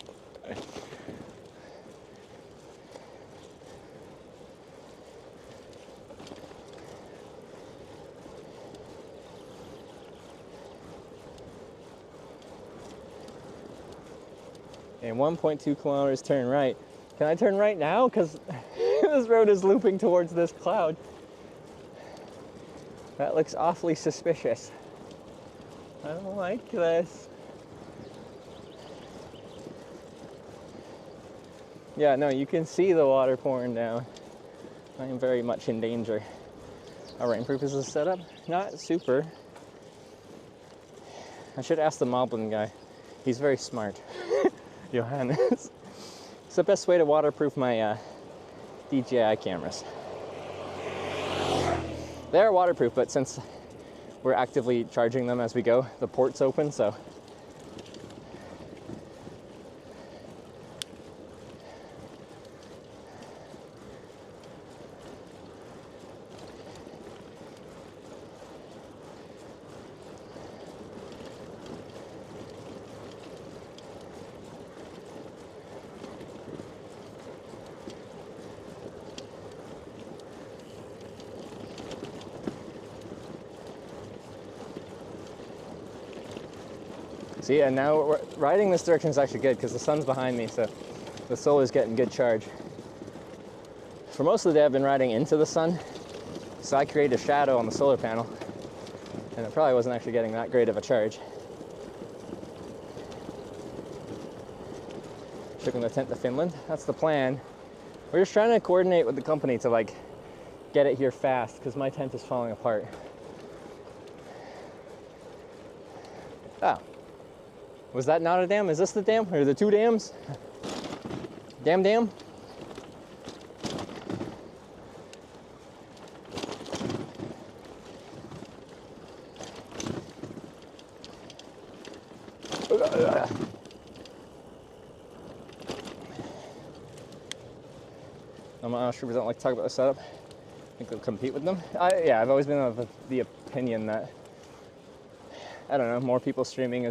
And 1.2 kilometers turn right. Can I turn right now? Because this road is looping towards this cloud. That looks awfully suspicious. I don't like this. Yeah, no, you can see the water pouring down. I am very much in danger. How rainproof is this setup? Not super. I should ask the Moblin guy. He's very smart. Johannes. It's the best way to waterproof my DJI cameras. They're waterproof, but since we're actively charging them as we go, the port's open, so. See, and now riding this direction is actually good because the sun's behind me, so the solar is getting good charge. For most of the day, I've been riding into the sun, so I created a shadow on the solar panel, and it probably wasn't actually getting that great of a charge. Shipping the tent to Finland, that's the plan. We're just trying to coordinate with the company to like get it here fast because my tent is falling apart. Oh. Was that not a dam? Is this the dam? Or the 2 dams? Dam? Streamers don't like to talk about the setup. I think they'll compete with them. Yeah, I've always been of the opinion that, I don't know, more people streaming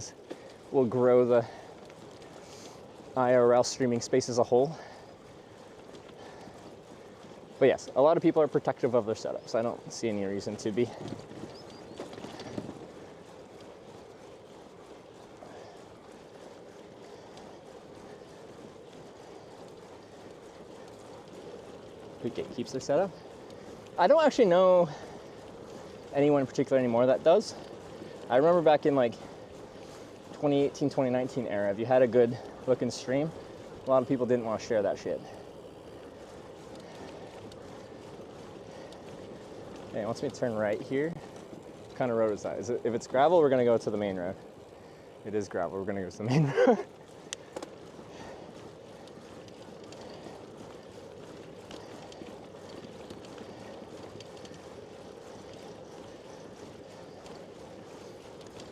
will grow the IRL streaming space as a whole. But yes, a lot of people are protective of their setups. I don't see any reason to be. Who keeps their setup? I don't actually know anyone in particular anymore that does. I remember back in like 2018, 2019 era, if you had a good looking stream, a lot of people didn't want to share that shit. Okay, it wants me to turn right here. What kind of road is that? If it's gravel, we're gonna go to the main road. It is gravel, we're gonna go to the main road.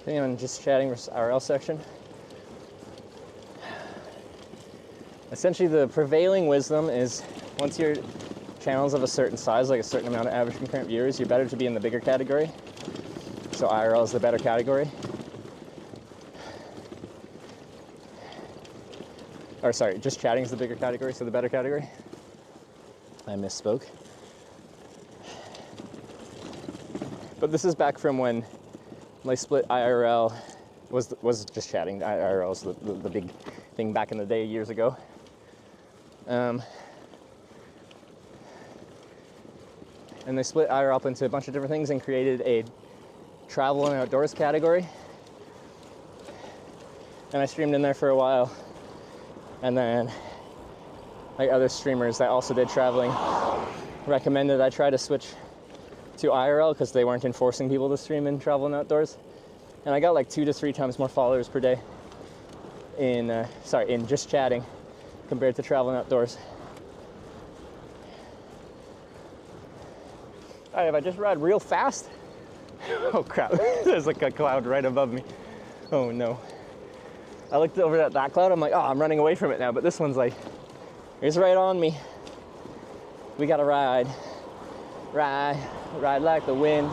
I'm just chatting versus RL section. Essentially, the prevailing wisdom is once your channel's of a certain size, like a certain amount of average concurrent viewers, you're better to be in the bigger category. So IRL is the better category. Or sorry, just chatting is the bigger category, so the better category. I misspoke. But this is back from when I split IRL was just chatting. IRL was the big thing back in the day years ago. And they split IRL up into a bunch of different things and created a travel and outdoors category. And I streamed in there for a while. And then like other streamers that also did traveling recommended I try to switch to IRL because they weren't enforcing people to stream in travel and outdoors. And I got like 2 to 3 times more followers per day in just chatting compared to travel and outdoors. All right, if I just ride real fast, oh crap, there's like a cloud right above me. Oh no. I looked over at that cloud, I'm like, oh, I'm running away from it now, but this one's like, it's right on me. We gotta ride like the wind.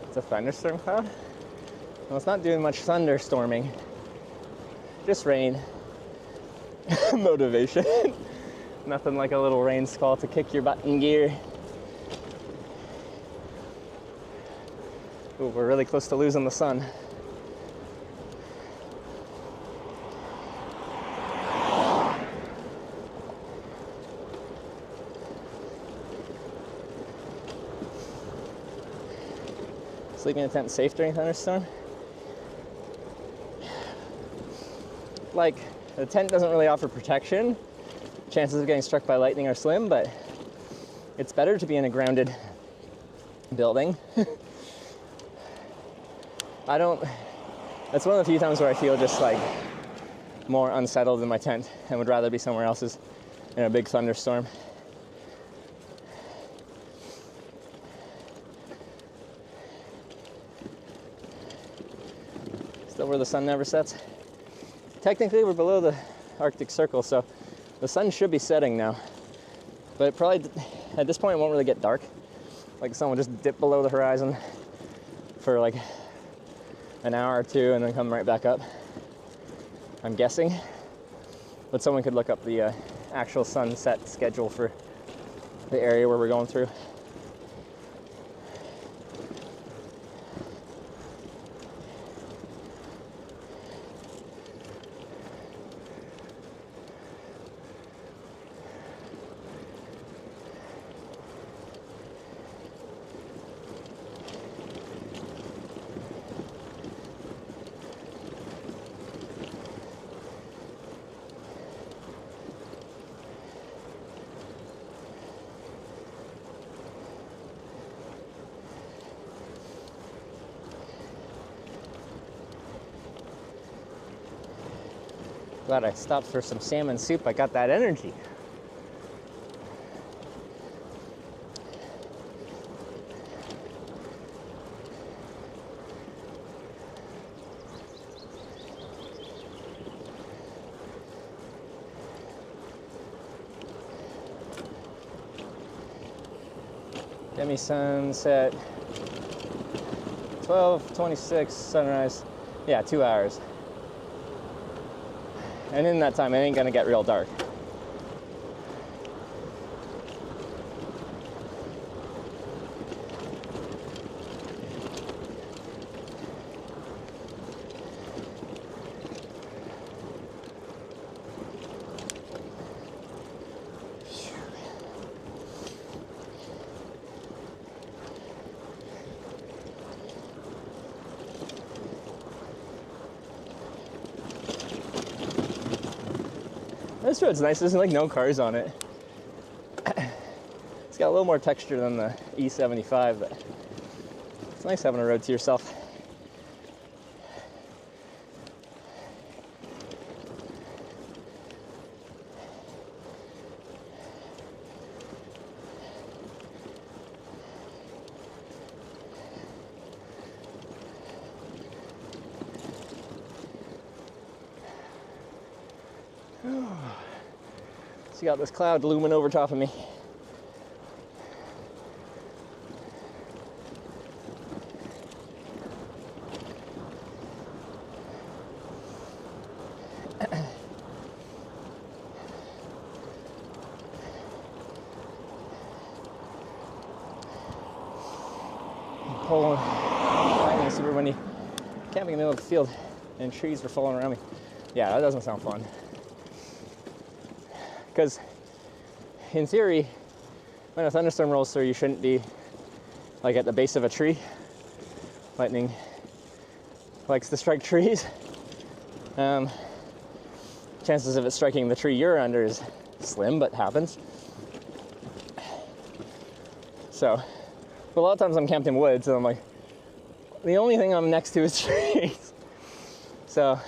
It's a thunderstorm cloud. Well, it's not doing much thunderstorming. Just rain. Motivation. Nothing like a little rain squall to kick your butt in gear. Ooh, we're really close to losing the sun. Sleeping in a tent safe during thunderstorm? Like, the tent doesn't really offer protection. Chances of getting struck by lightning are slim, but it's better to be in a grounded building. That's one of the few times where I feel just like more unsettled in my tent and would rather be somewhere else is in a big thunderstorm. Still where the sun never sets. Technically, we're below the Arctic Circle, so the sun should be setting now. But it probably, at this point, it won't really get dark. Like, the sun will just dip below the horizon for like an hour or two and then come right back up. I'm guessing. But someone could look up the actual sunset schedule for the area where we're going through. Glad I stopped for some salmon soup. I got that energy. Demi sunset, 12:26 sunrise. Yeah, 2 hours. And in that time, it ain't gonna get real dark. This road's nice, there's like no cars on it. It's got a little more texture than the E75, but it's nice having a road to yourself. So you got this cloud looming over top of me. Pulling lightning super windy, camping in the middle of the field, and trees were falling around me. Yeah, that doesn't sound fun. Because in theory, when a thunderstorm rolls through, you shouldn't be like at the base of a tree. Lightning likes to strike trees. Chances of it striking the tree you're under is slim, but happens. So, a lot of times I'm camped in woods, and I'm like, the only thing I'm next to is trees. So,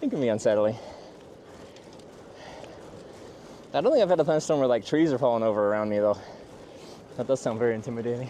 it can be unsettling. I don't think I've had a thunderstorm where like trees are falling over around me though. That does sound very intimidating.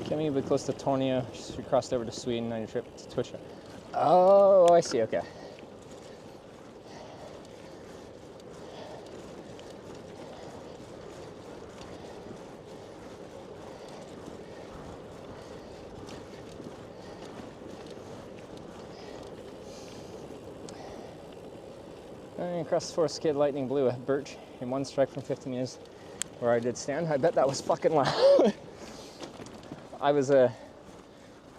Coming a bit close to Tornio, just crossed over to Sweden on your trip to Twitch. Oh, I see, okay. Across the forest skid, lightning blew a birch in one strike from 50 meters where I did stand. I bet that was fucking loud. I was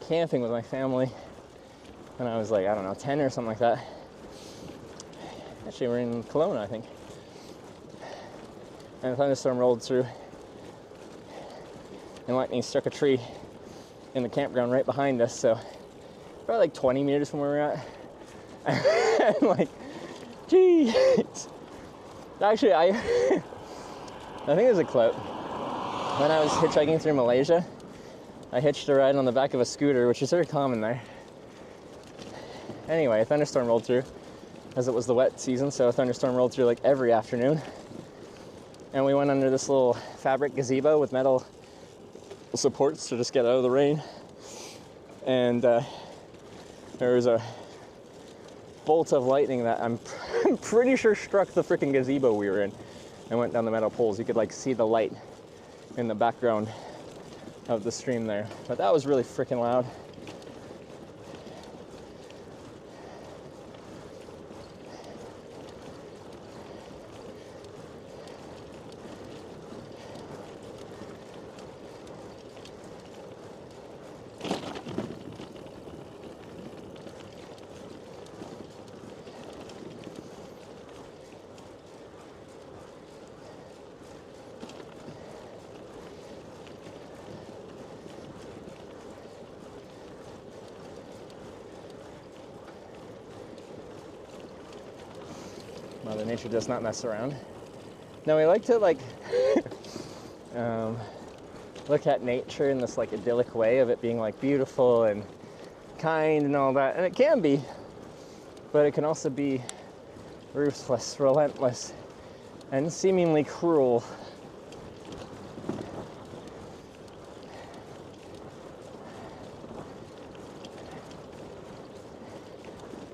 camping with my family when I was like, I don't know, 10 or something like that. Actually, we're in Kelowna, I think. And a thunderstorm rolled through, and lightning struck a tree in the campground right behind us, so probably like 20 meters from where we're at. And like, jeez. Actually, I think there's a clip. When I was hitchhiking through Malaysia, I hitched a ride on the back of a scooter, which is very common there. Anyway, a thunderstorm rolled through, as it was the wet season, so a thunderstorm rolled through like every afternoon. And we went under this little fabric gazebo with metal supports to just get out of the rain. And there was a bolt of lightning that I'm pretty sure struck the freaking gazebo we were in and went down the metal poles. You could like see the light in the background of the stream there. But that was really freaking loud. Mother Nature does not mess around. Now we like to like look at nature in this like idyllic way of it being like beautiful and kind and all that, and it can be, but it can also be ruthless, relentless, and seemingly cruel.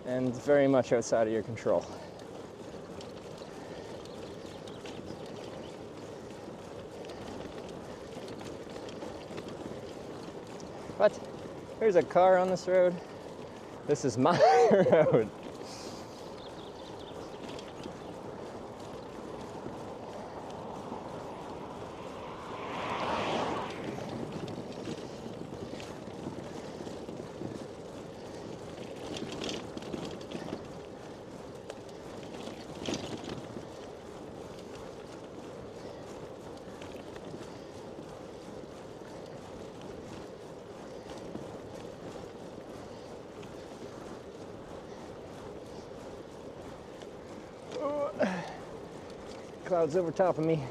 And very much outside of your control. But there's a car on this road. This is my road. Clouds over top of me.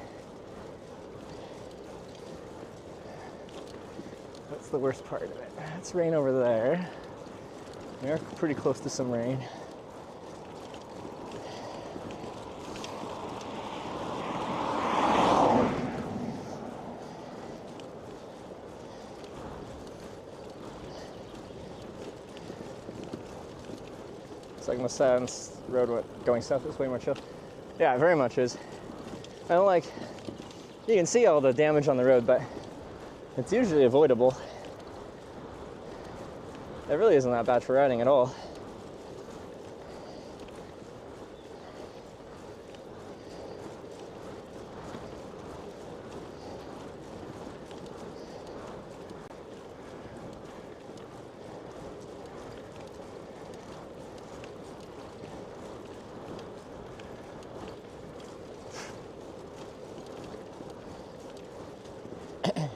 That's the worst part of it. It's rain over there. We're pretty close to some rain. It's like most the road going south is way more chill. Yeah, it very much is. I don't like, you can see all the damage on the road, but it's usually avoidable. It really isn't that bad for riding at all.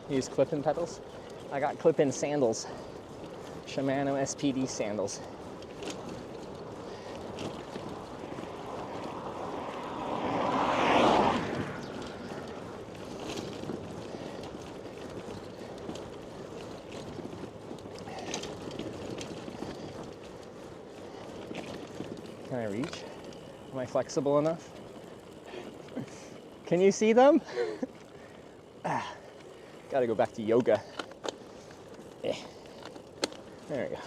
Use clip-in pedals. I got clip-in sandals. Shimano SPD sandals. Can I reach? Am I flexible enough? Can you see them? Gotta go back to yoga. Yeah. There we go.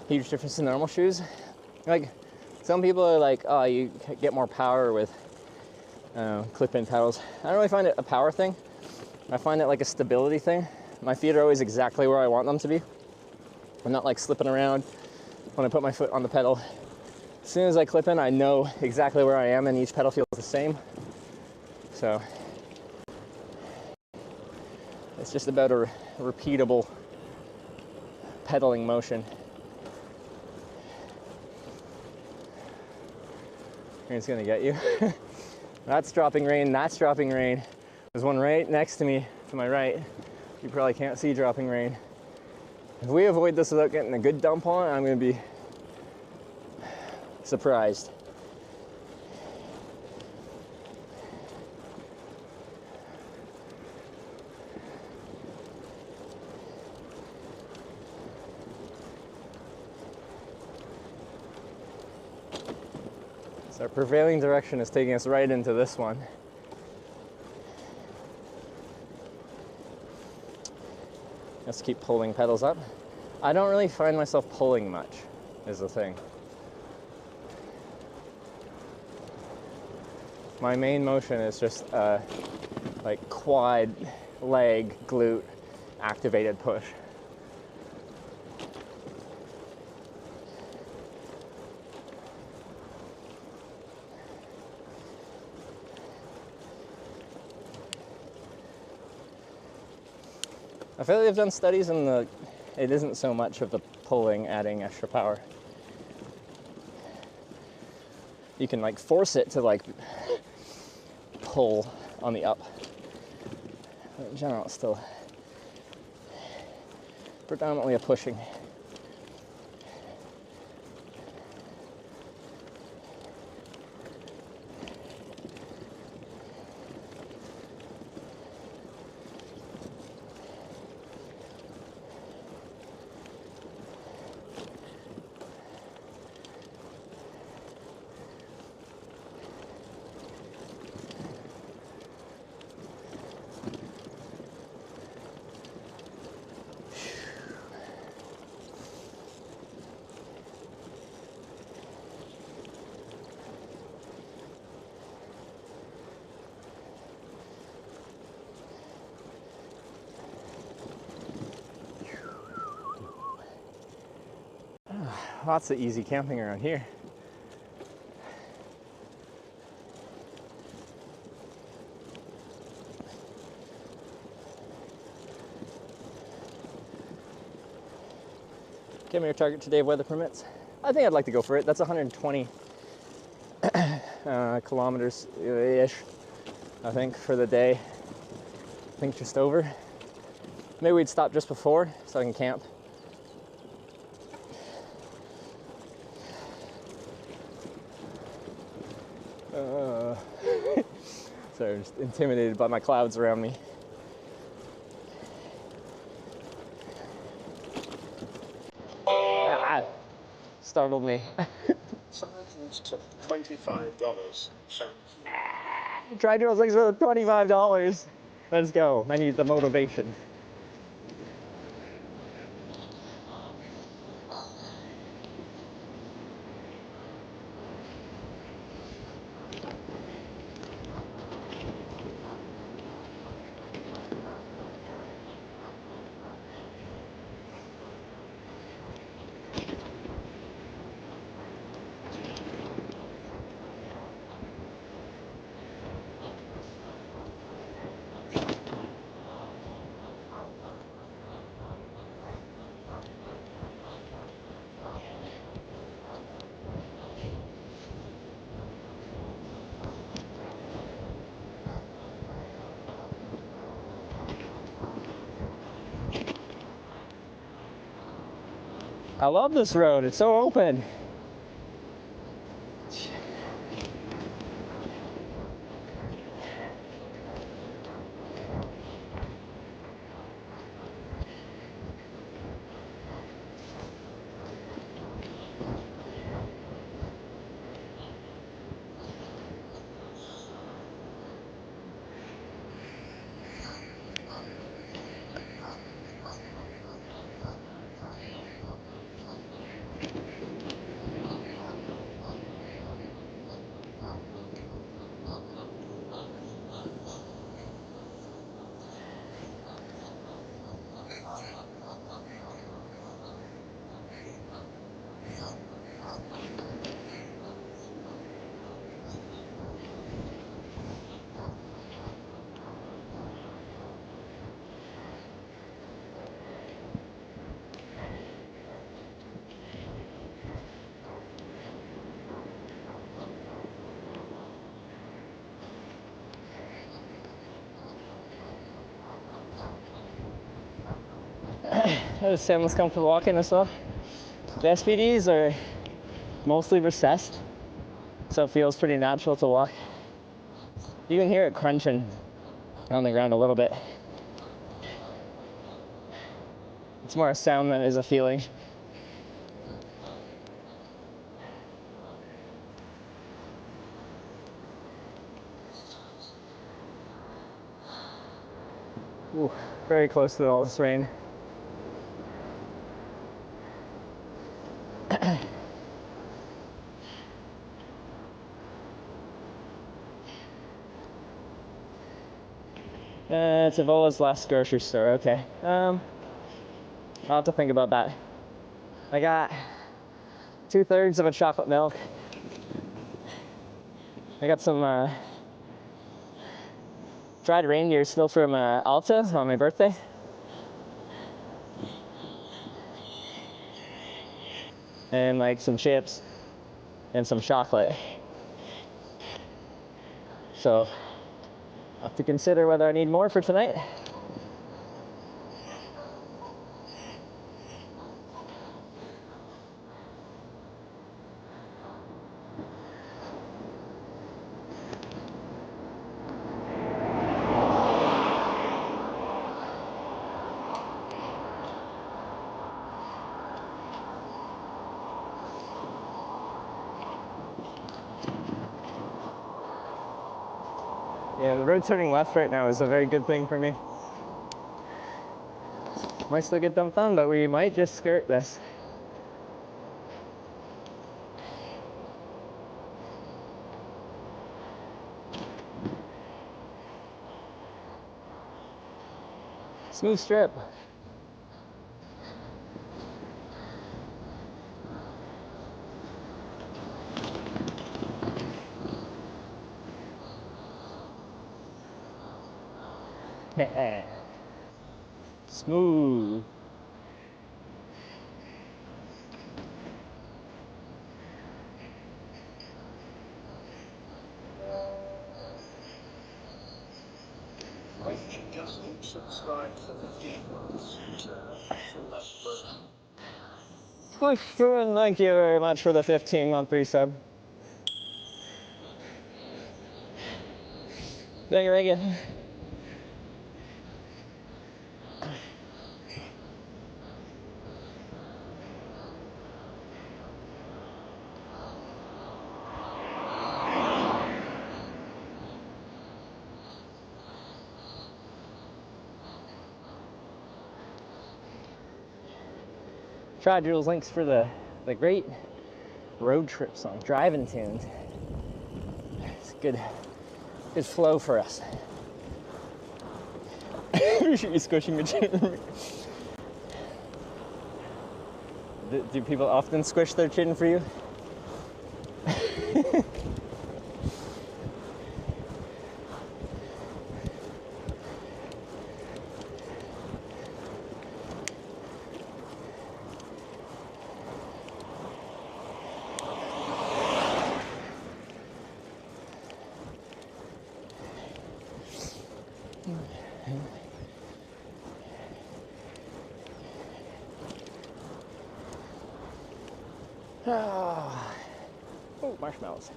Huge difference in normal shoes. Like, some people are like, oh, you get more power with clip-in pedals. I don't really find it a power thing. I find it like a stability thing. My feet are always exactly where I want them to be. I'm not like slipping around when I put my foot on the pedal. As soon as I clip in, I know exactly where I am and each pedal feels the same. So it's just about a repeatable pedaling motion. It's gonna get you. That's dropping rain, that's dropping rain. There's one right next to me, to my right. You probably can't see dropping rain. If we avoid this without getting a good dump on it, I'm gonna be surprised. So our prevailing direction is taking us right into this one. Let's keep pulling pedals up. I don't really find myself pulling much, is the thing. My main motion is just like quad, leg, glute, activated push. I feel like they've done studies and it isn't so much of the pulling adding extra power. You can like force it to like pull on the up. But in general, it's still predominantly a pushing. Lots of easy camping around here. Give me your target today if weather permits. I think I'd like to go for it. That's 120 kilometers-ish, I think, for the day. I think just over. Maybe we'd stop just before so I can camp. Sorry, I'm just intimidated by my clouds around me. Ah, startled me. $25. Try doing things for $25. Let's go. I need the motivation. I love this road. It's so open. Sam was comfortable walking as well. The SPDs are mostly recessed, so it feels pretty natural to walk. You can hear it crunching on the ground a little bit. It's more a sound than it is a feeling. Ooh, very close to all this rain. It's Evola's last grocery store. Okay. I'll have to think about that. I got 2/3 of a chocolate milk. I got some dried reindeer still from Alta on my birthday. And like some chips and some chocolate. So I'll have to consider whether I need more for tonight. Yeah, the road turning left right now is a very good thing for me. Might still get dumped on, but we might just skirt this. Smooth strip. Smooth. Just subscribe for 15 months to Thank you very much for the 15-month resub. Thank you, Reagan. Tried Jules links for the great road trip song, Driving Tunes. It's good flow for us. Appreciate you squishing the chin. Do people often squish their chin for you? Oh, marshmallows.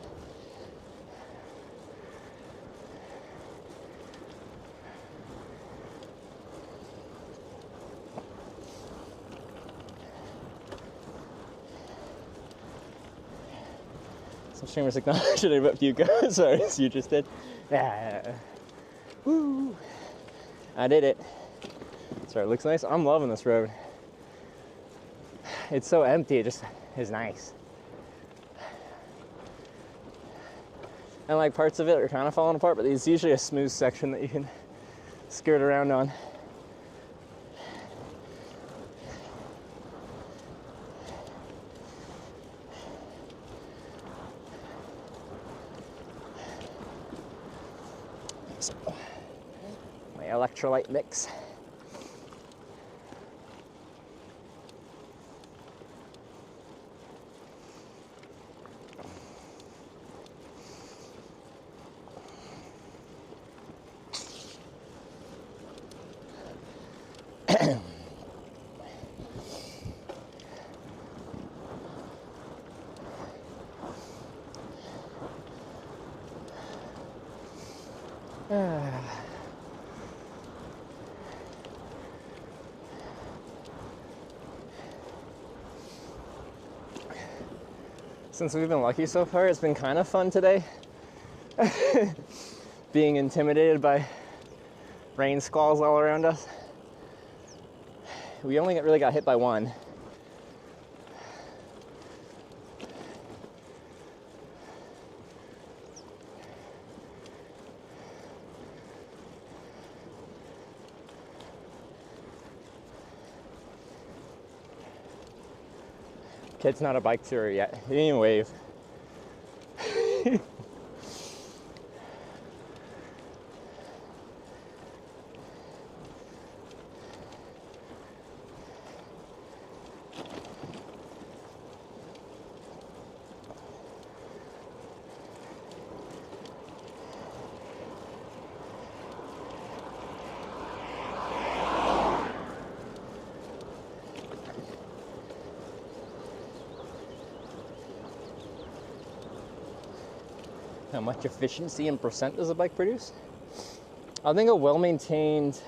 Some streamers acknowledged it about you guys. Sorry, as you just did. Yeah. Woo! I did it. Sorry, it looks nice. I'm loving this road. It's so empty, it just is nice. And like parts of it are kind of falling apart, but there's usually a smooth section that you can skirt around on. So, my electrolyte mix. Since we've been lucky so far, it's been kind of fun today. Being intimidated by rain squalls all around us. We only really got hit by one. Kid's not a bike tour yet. He didn't even wave. How much efficiency in percent does a bike produce? I think a well-maintained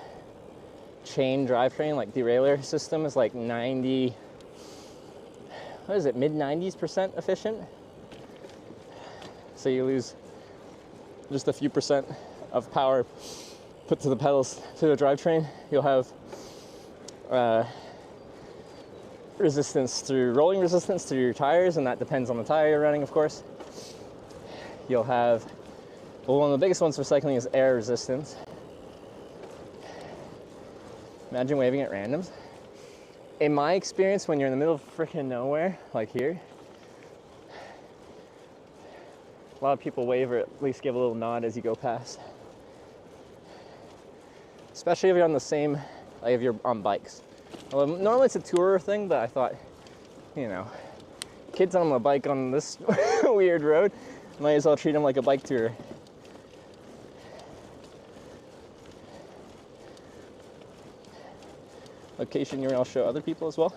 chain drivetrain, like derailleur system, is like 90, what is it, mid-90s% efficient? So you lose just a few percent of power put to the pedals, to the drivetrain. You'll have resistance through, rolling resistance through your tires, and that depends on the tire you're running, of course. You'll have, well, one of the biggest ones for cycling is air resistance. Imagine waving at randoms. In my experience, when you're in the middle of freaking nowhere, like here, a lot of people wave or at least give a little nod as you go past. especially if you're on the same, like if you're on bikes. Well, normally it's a tourer thing, but I thought, you know, kids on a bike on this weird road, might as well treat them like a bike tour. Location URL show other people as well.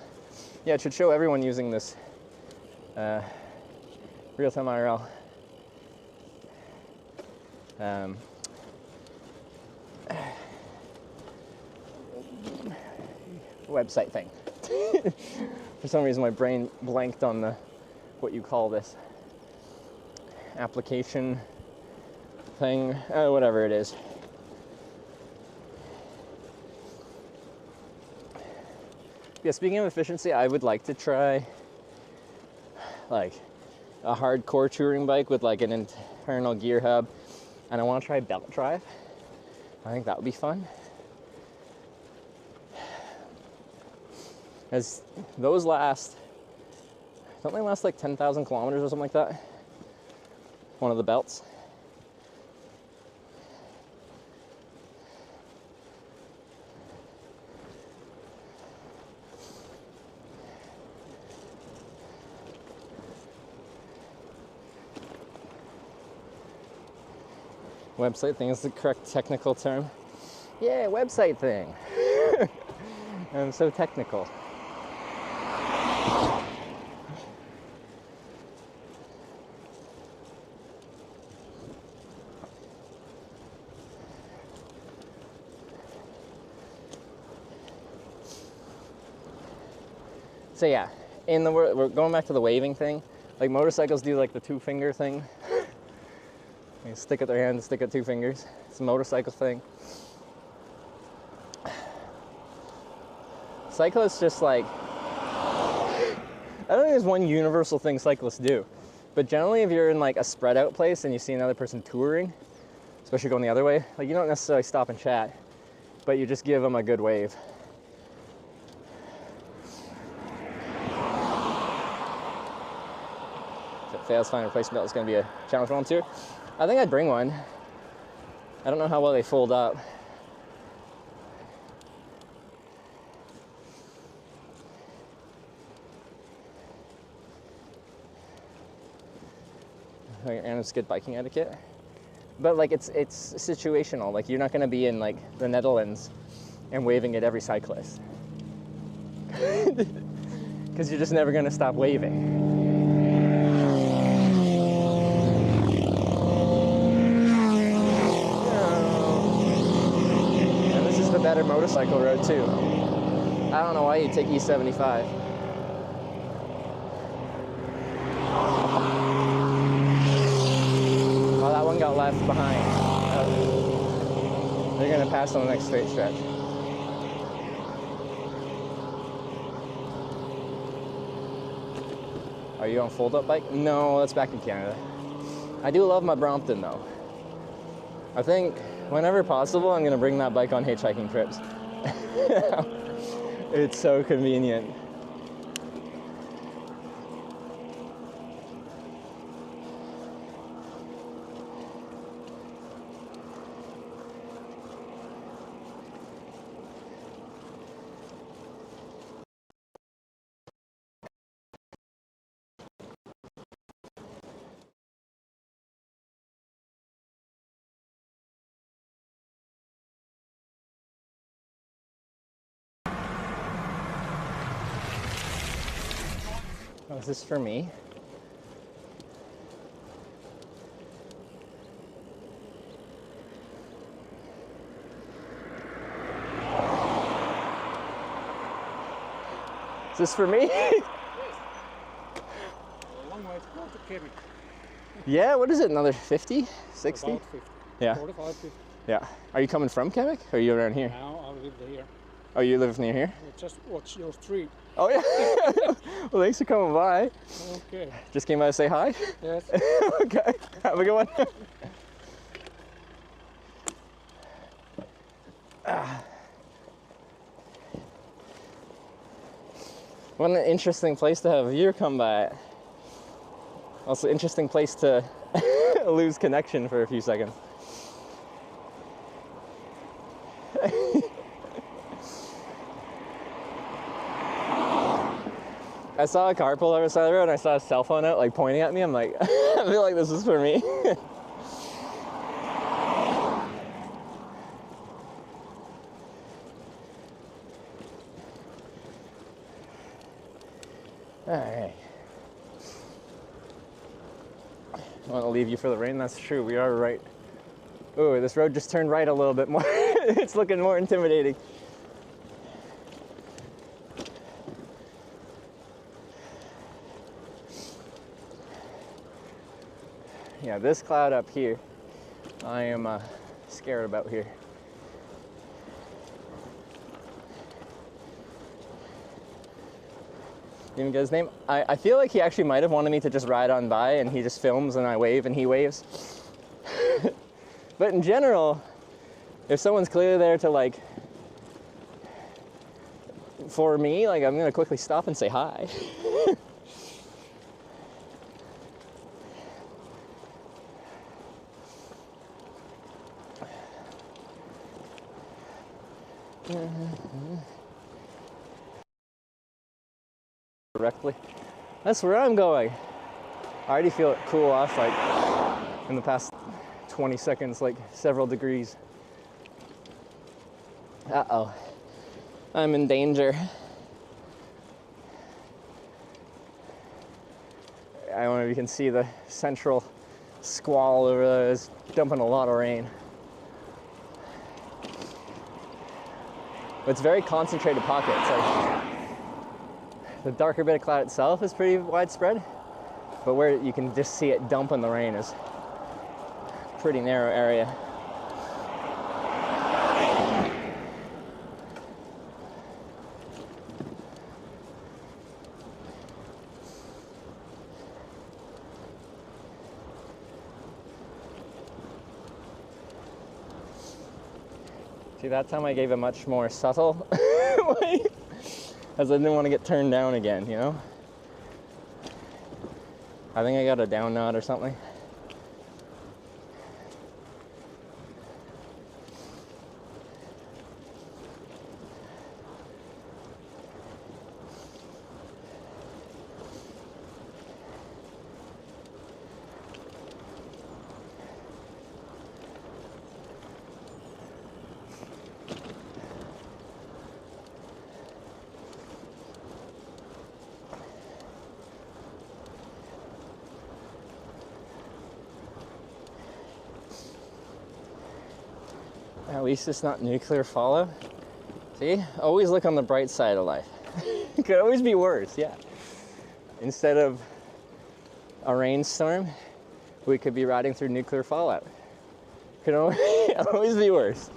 Yeah, it should show everyone using this real-time IRL. Website thing. For some reason my brain blanked on the what you call this application thing, whatever it is. Yeah, speaking of efficiency, I would like to try like a hardcore touring bike with like an internal gear hub, and I want to try belt drive. I think that would be fun. As those last, don't they last like 10,000 kilometers or something like that? One of the belts. Website thing is the correct technical term. Yeah, website thing. I'm so technical. So yeah, in the world, we're going back to the waving thing. Like motorcycles do like the 2-finger thing. You stick out their hand, stick out 2 fingers. It's a motorcycle thing. Cyclists just like, I don't think there's one universal thing cyclists do, but generally if you're in like a spread out place and you see another person touring, especially going the other way, like you don't necessarily stop and chat, but you just give them a good wave. If it fails, find a replacement belt is going to be a challenge for them too. I think I'd bring one. I don't know how well they fold up. And it's good biking etiquette. But like it's situational. Like you're not going to be in like the Netherlands and waving at every cyclist. Because you're just never going to stop waving. Better motorcycle road too. I don't know why you take E75. Oh, that one got left behind. They're gonna pass on the next straight stretch. Are you on fold-up bike? No, that's back in Canada. I do love my Brompton though. I think whenever possible, I'm gonna bring that bike on hitchhiking trips. It's so convenient. Oh, is this for me? Is this for me? A long way to go to Kemi. Yeah, what is it, another 50? 60? About 50. Yeah. 45, 50. Yeah. Are you coming from Quebec or are you around here? Now I live here. Oh, you live near here? Just watch your street. Oh, yeah. Well, thanks for coming by. Okay. Just came by to say hi? Yes. Okay. Have a good one. What an interesting place to have a viewer come by. Also, interesting place to lose connection for a few seconds. I saw a car pull over the side of the road and I saw a cell phone out like pointing at me. I'm like, I feel like this is for me. All right. I want to leave you for the rain. That's true. We are right. Oh, this road just turned right a little bit more. It's looking more intimidating. Yeah, this cloud up here, I am scared about here. Didn't get his name. I feel like he actually might have wanted me to just ride on by and he just films and I wave and he waves. But in general, if someone's clearly there to like, for me, like I'm gonna quickly stop and say hi. Directly. That's where I'm going. I already feel it cool off like in the past 20 seconds, like several degrees. Uh-oh. I'm in danger. I don't know if you can see the central squall over there. It's dumping a lot of rain. But it's very concentrated pockets. Like, the darker bit of cloud itself is pretty widespread, but where you can just see it dumping the rain is a pretty narrow area. See, that time I gave a much more subtle way, as I didn't want to get turned down again, you know? I think I got a down nod or something. At least it's not nuclear fallout. See? Always look on the bright side of life. It could always be worse, yeah. Instead of a rainstorm, we could be riding through nuclear fallout. Could always be worse.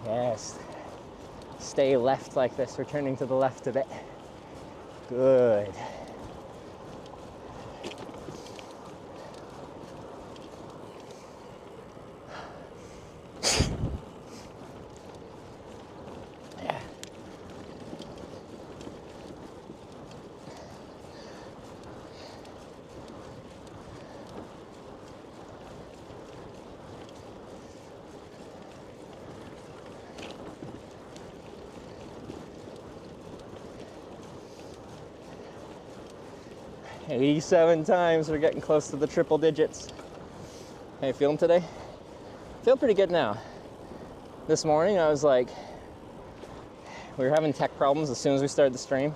Yes. Stay left like this. We're turning to the left a bit. Good. Yeah. "87 times, we're getting close to the triple digits." How you feeling today? Feel pretty good now. This morning I was like, we were having tech problems as soon as we started the stream.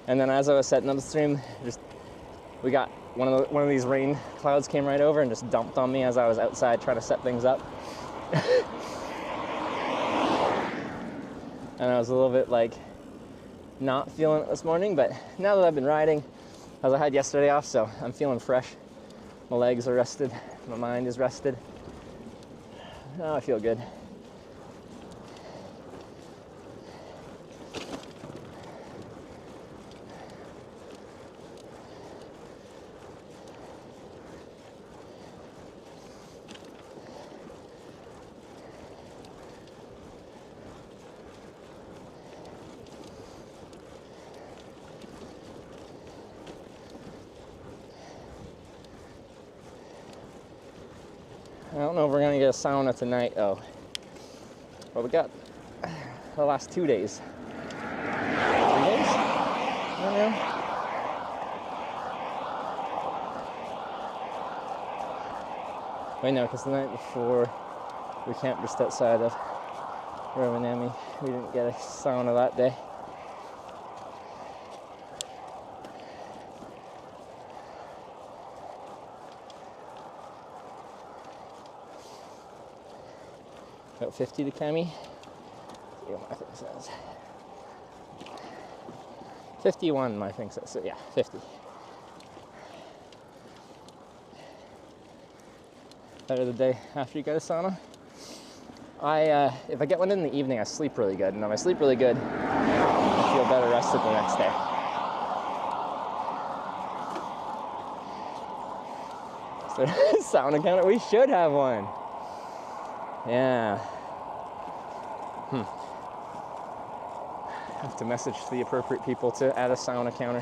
And then as I was setting up the stream, we got one of these rain clouds came right over and just dumped on me as I was outside trying to set things up. And I was a little bit like not feeling it this morning, but now that I've been riding, as I had yesterday off, so I'm feeling fresh. My legs are rested. My mind is rested. Oh, I feel good. I don't know if we're gonna get a sauna tonight though. But we got the last 2 days. 3 days? I don't know. Wait, no, because the night before we camped just outside of Rovaniemi. We didn't get a sauna that day. About 50 to Cami. See what my thing says. 51, my thing says. So yeah, 50. Better the day after you get a sauna. If I get one in the evening, I sleep really good. And if I sleep really good, I feel better rested the next day. So sauna counter, we should have one. Yeah. Have to message the appropriate people to add a sauna counter.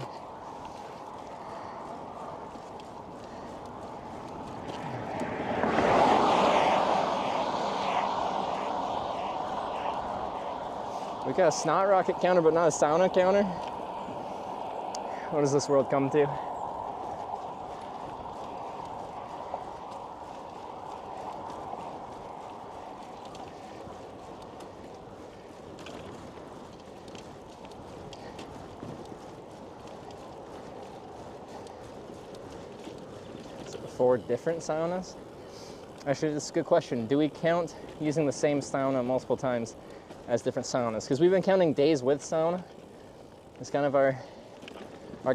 We got a snot rocket counter, but not a sauna counter. What does this world come to? Four different saunas? Actually, this is a good question. Do we count using the same sauna multiple times as different saunas? Because we've been counting days with sauna. It's kind of our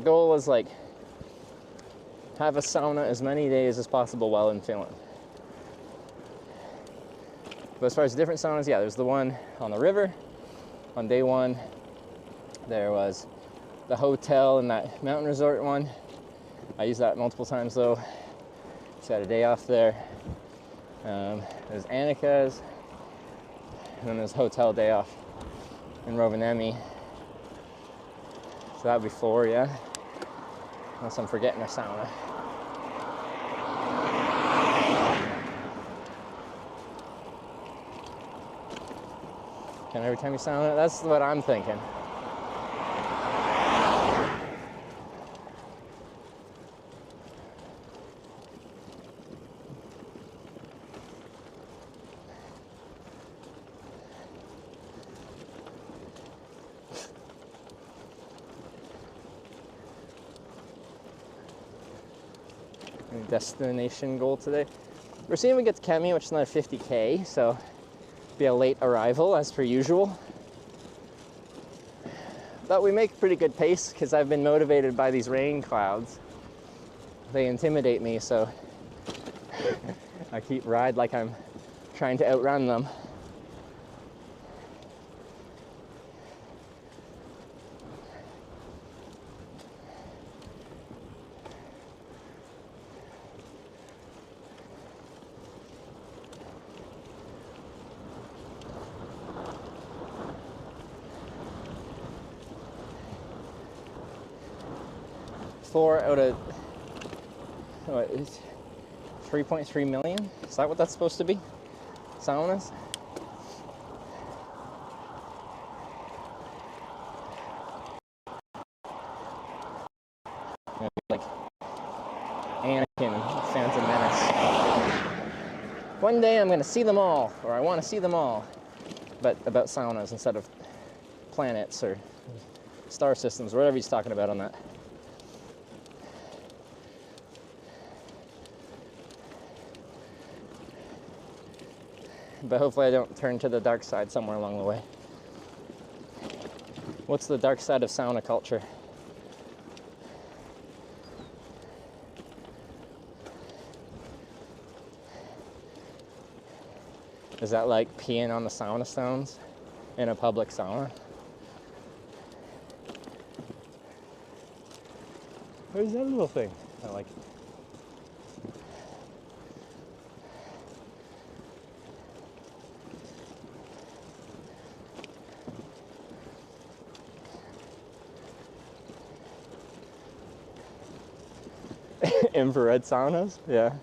goal was like have a sauna as many days as possible while in Finland. But as far as different saunas, yeah, there's the one on the river on day one. There was the hotel and that mountain resort one. I used that multiple times though. Just had a day off there. There's Annika's, and then there's hotel day off in Rovaniemi. So that would be 4, yeah. Unless I'm forgetting a sauna. And every time you sauna, that's what I'm thinking. Destination goal today. We're seeing we get to Kemi, which is not a 50K, so be a late arrival as per usual. But we make pretty good pace because I've been motivated by these rain clouds. They intimidate me, so I keep ride like I'm trying to outrun them. Four out of what is 3.3 million? Is that what that's supposed to be? Saunas? Like Anakin, Phantom Menace. One day I'm going to see them all, or I want to see them all, but about saunas instead of planets or star systems, or whatever he's talking about on that. But hopefully I don't turn to the dark side somewhere along the way. What's the dark side of sauna culture? Is that like peeing on the sauna stones in a public sauna? Where's that little thing? I like it. Infrared saunas, yeah.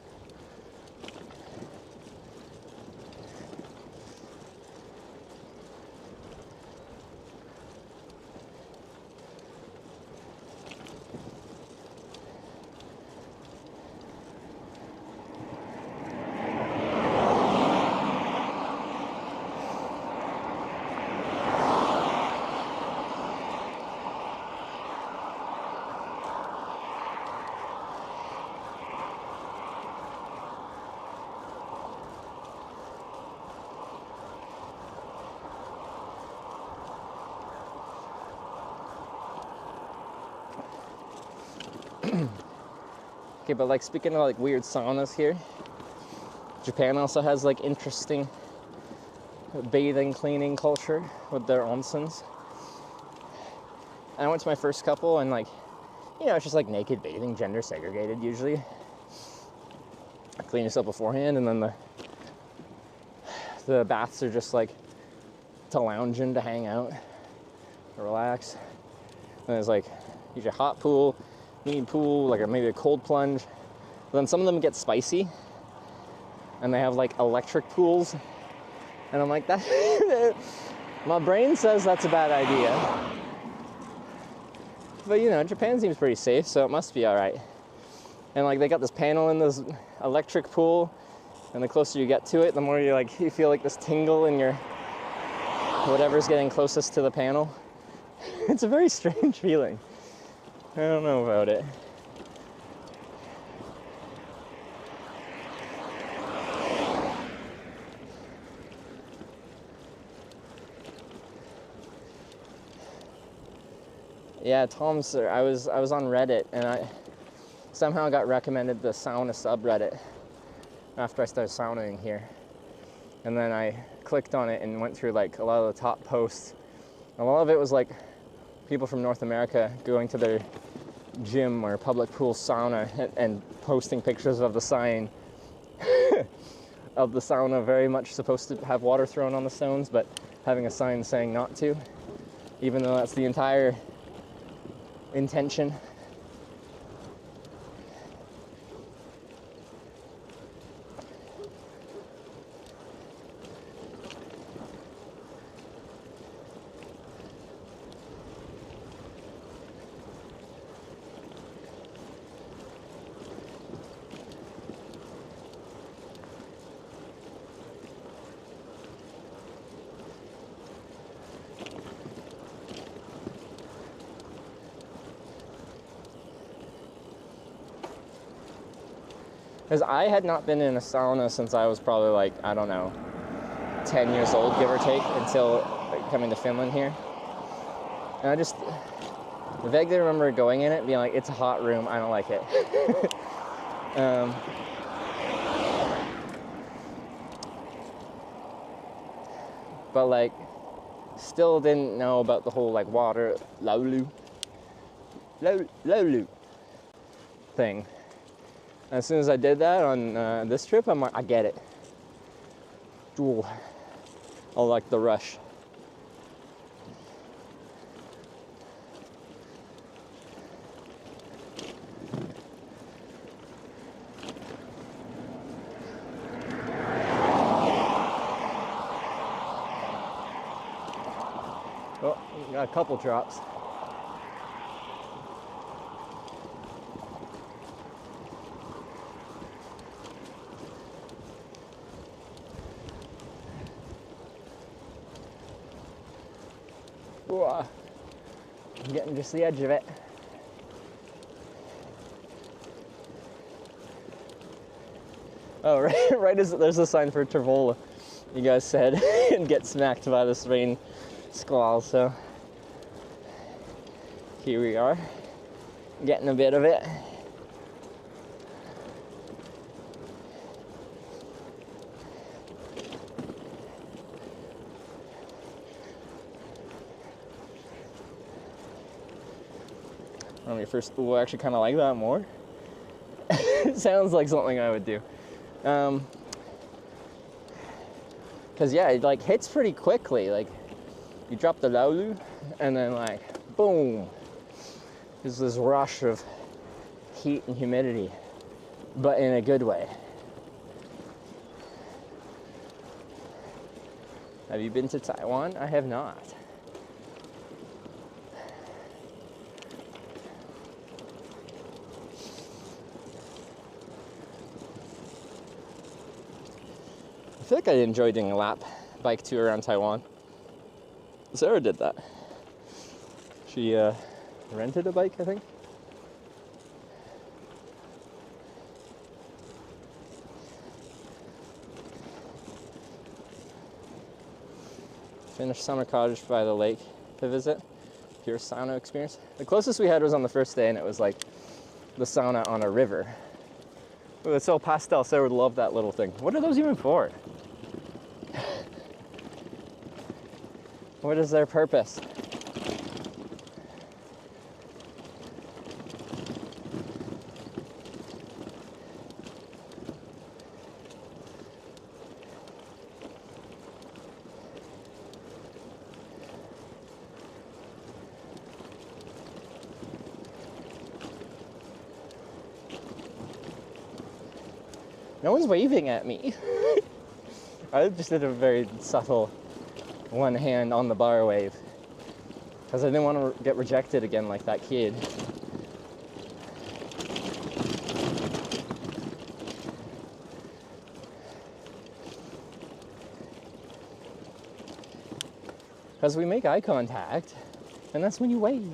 Okay, but like speaking of like weird saunas here, Japan also has like interesting bathing, cleaning culture with their onsens. And I went to my first couple and like, you know, it's just like naked bathing, gender segregated usually. Clean yourself beforehand, and then the baths are just like to lounge in, to hang out, to relax. And there's like usually a hot pool, medium pool, like maybe a cold plunge. But then some of them get spicy, and they have like electric pools. And I'm like, that my brain says that's a bad idea. But you know, Japan seems pretty safe, so it must be all right. And like they got this panel in this electric pool, and the closer you get to it, the more you feel like this tingle in your whatever's getting closest to the panel. It's a very strange feeling. I don't know about it. Yeah, Tom's. I was on Reddit, and I somehow got recommended the sauna subreddit after I started saunaing here. And then I clicked on it and went through like a lot of the top posts. A lot of it was like people from North America going to their gym or public pool sauna and posting pictures of the sign of the sauna, very much supposed to have water thrown on the stones, but having a sign saying not to, even though that's the entire intention. Because I had not been in a sauna since I was probably like, I don't know, 10 years old, give or take, until coming to Finland here. And I just vaguely remember going in it and being like, it's a hot room, I don't like it. But like, still didn't know about the whole like water laulu thing. As soon as I did that on this trip, I'm like, I get it. Ooh, I like the rush. Oh, got a couple drops. I'm getting just the edge of it. Oh, right as there's a sign for Tervola, you guys said, and get smacked by this rain squall, so here we are, getting a bit of it. on your first. Oh, I actually kind of like that more. It sounds like something I would do. Cause yeah, it like hits pretty quickly. Like you drop the laulu, and then like boom, there's this rush of heat and humidity, but in a good way. Have you been to Taiwan? I have not. I feel like I enjoyed doing a lap bike tour around Taiwan. Sarah did that. She rented a bike, I think. Finished summer cottage by the lake to visit. Pure sauna experience. The closest we had was on the first day, and it was like the sauna on a river. Ooh, it's so pastel. Sarah would love that little thing. What are those even for? What is their purpose? No one's waving at me. I just did a very subtle one hand on the bar wave because I didn't want to get rejected again like that kid. Because we make eye contact, and that's when you wave.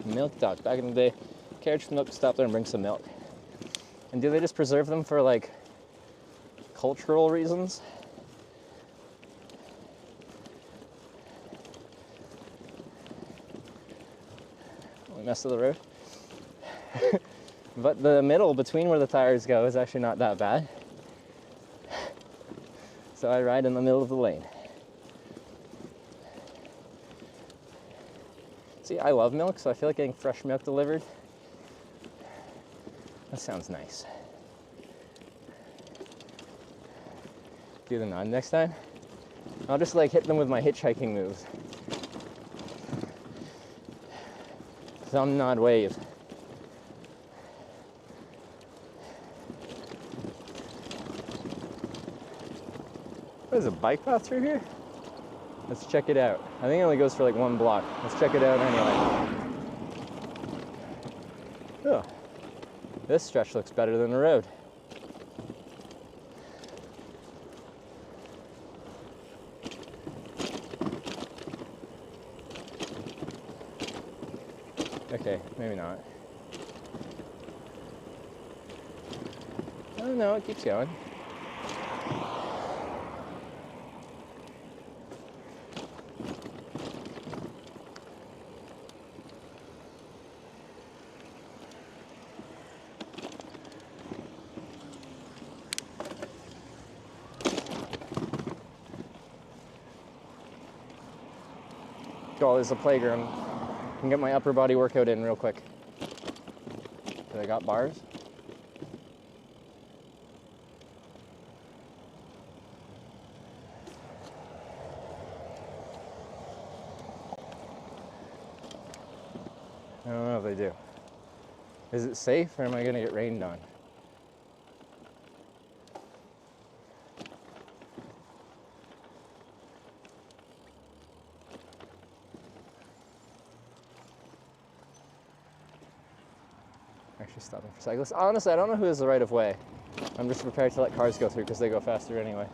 Milk duck. Back in the day, carriage from milk, stop there and bring some milk. And do they just preserve them for like cultural reasons? Only mess of the road. But the middle between where the tires go is actually not that bad. So I ride in the middle of the lane. See, I love milk, so I feel like getting fresh milk delivered. That sounds nice. Do the nod next time. I'll just like hit them with my hitchhiking moves. Thumb, nod, wave. What is a bike path through here? Let's check it out. I think it only goes for like one block. Let's check it out anyway. Oh, this stretch looks better than the road. Okay, maybe not. Oh no, it keeps going. Oh, there's a playground. I can get my upper body workout in real quick. Do they got bars? I don't know if they do. Is it safe, or am I gonna get rained on? Actually stopping for cyclists. Honestly, I don't know who has the right of way. I'm just prepared to let cars go through because they go faster anyway.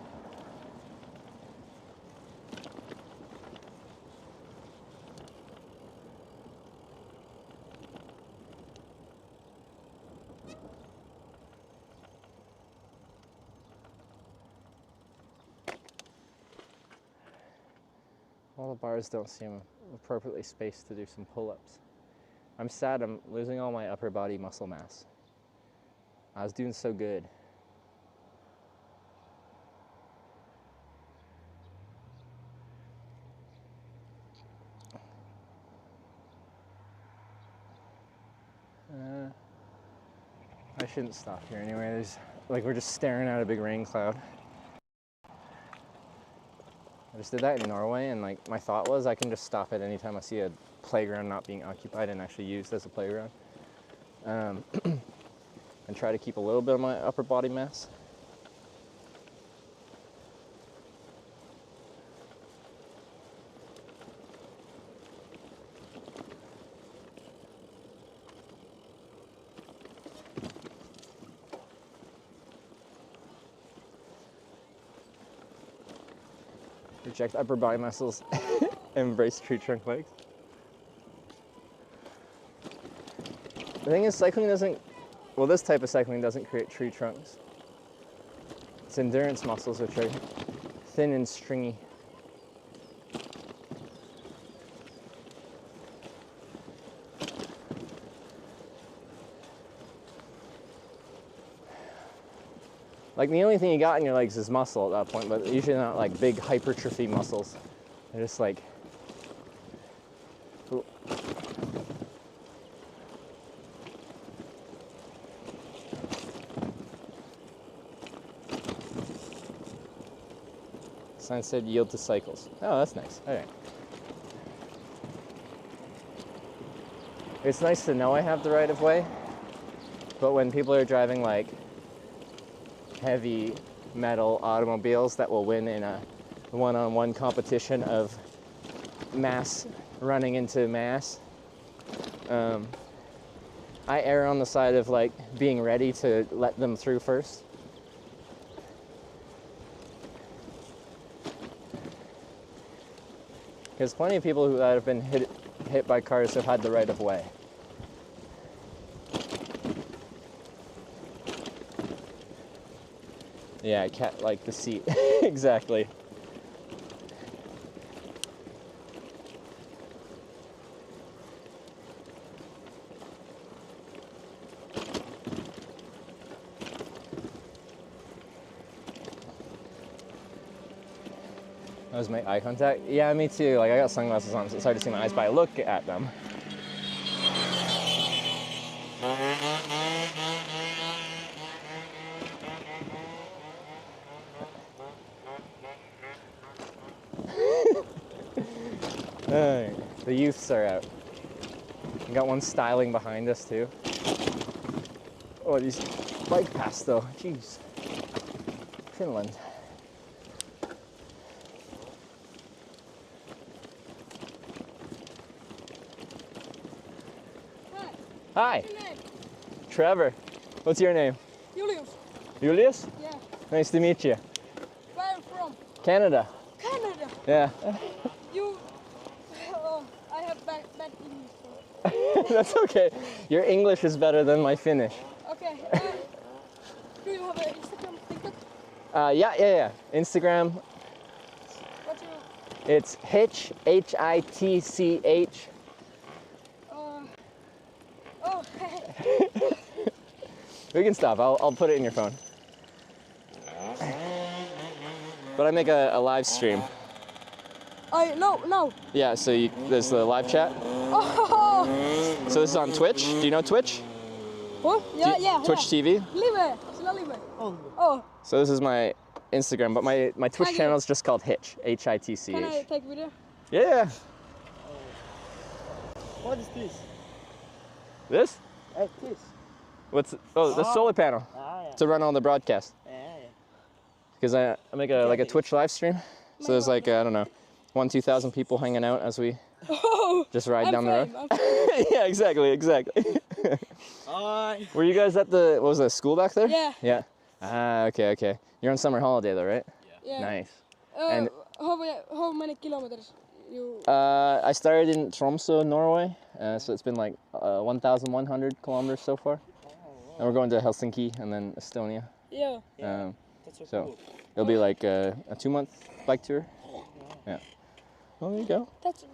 All the bars don't seem appropriately spaced to do some pull-ups. I'm sad I'm losing all my upper body muscle mass. I was doing so good. I shouldn't stop here anyway. There's like we're just staring at a big rain cloud. I just did that in Norway, and like my thought was I can just stop at any time I see a playground not being occupied and actually used as a playground, and try to keep a little bit of my upper body mass. Reject upper body muscles, embrace tree trunk legs. The thing is, cycling doesn't, well, this type of cycling doesn't create tree trunks. It's endurance muscles, which are thin and stringy. Like the only thing you got in your legs is muscle at that point, but usually not like big hypertrophy muscles. They're just like, ooh. Sign said yield to cycles. Oh, that's nice. All right. It's nice to know I have the right of way, but when people are driving like heavy metal automobiles that will win in a one-on-one competition of mass running into mass, I err on the side of like being ready to let them through first. Because plenty of people who have been hit by cars have had the right of way. Yeah, cat like the seat. Exactly. That was my eye contact. Yeah, me too. Like I got sunglasses on, so it's hard to see my eyes, but I look at them. The youths are out. We got one styling behind us too. Oh, these bike paths though. Jeez. Finland. Hi. What's your name? Trevor. What's your name? Julius. Julius? Yeah. Nice to meet you. Where are you from? Canada. Canada. Yeah. You. Oh, I have bad English. So. That's okay. Your English is better than my Finnish. Okay. Do you have an Instagram, TikTok? Yeah. Instagram. What's your? It's Hitch, Hitch. Oh. We can stop. I'll put it in your phone. But I make a live stream. No. Yeah, so there's the live chat. Oh. So this is on Twitch. Do you know Twitch? What? Yeah. Twitch TV? Live. Oh. So this is my Instagram, but my Twitch channel is just called Hitch, Hitch. Can I take video? Yeah. What is this? This? This. The solar panel to run on the broadcast. Because I make a Twitch live stream. So there's like, I don't know, 1,000-2,000 people hanging out as we just ride down the road. Yeah, exactly. Were you guys at what was that, school back there? Yeah. Yeah. Ah, okay. You're on summer holiday though, right? Yeah. Nice. And how many kilometers you? I started in Tromsø, Norway. So it's been like 1,100 kilometers so far. And we're going to Helsinki and then Estonia. Yeah. That's so cool. It'll be like a 2-month bike tour. Yeah. Well, there you go. That's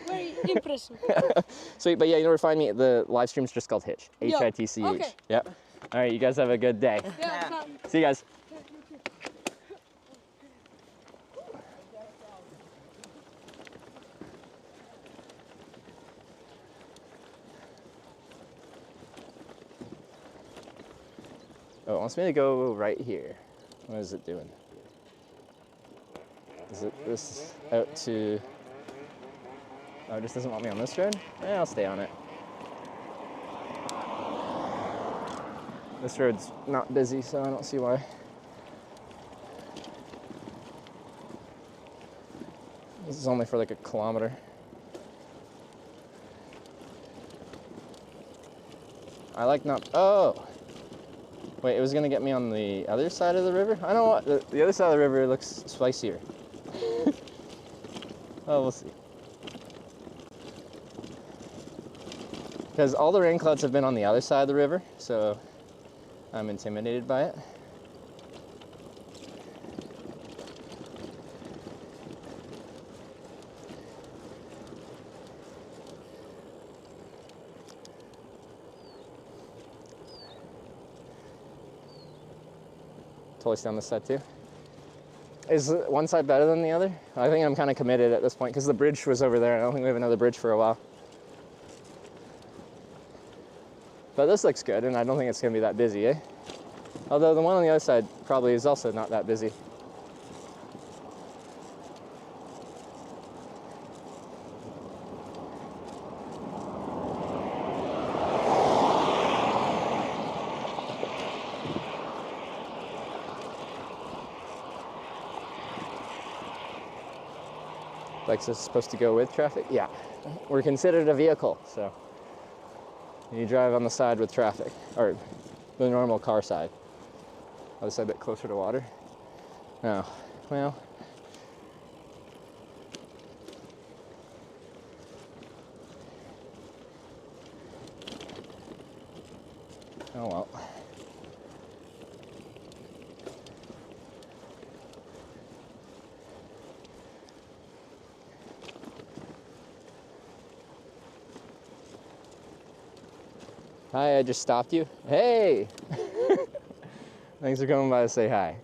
very impressive. Sweet, but yeah, you know where to find me. The live stream's just called Hitch. Hitch. Okay. Yeah. All right, you guys have a good day. Yeah. See you guys. Oh, it wants me to go right here. What is it doing? Is it this out to... Oh, it just doesn't want me on this road? Yeah, I'll stay on it. This road's not busy, so I don't see why. This is only for like a kilometer. I like not... Oh! Wait, it was gonna get me on the other side of the river? I don't know what... The other side of the river looks spicier. Oh, we'll see. Because all the rain clouds have been on the other side of the river, so I'm intimidated by it. Totally stay on this side too. Is one side better than the other? I think I'm kind of committed at this point because the bridge was over there. I don't think we have another bridge for a while. But this looks good, and I don't think it's going to be that busy, eh? Although the one on the other side probably is also not that busy. Bikes are supposed to go with traffic? Yeah. We're considered a vehicle, so you drive on the side with traffic, or the normal car side. Other side a bit closer to water. Oh, well. Oh well. Hi, I just stopped you. Hey! Thanks for coming by to say hi.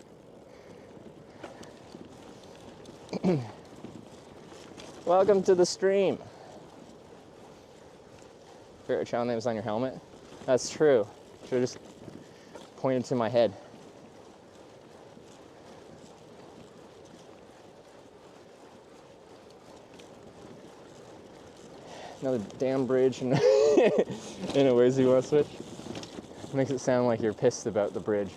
Welcome to the stream. Favorite channel name is on your helmet? That's true. Should have just pointed to my head. Another damn bridge and in a ways you want to switch. Makes it sound like you're pissed about the bridge.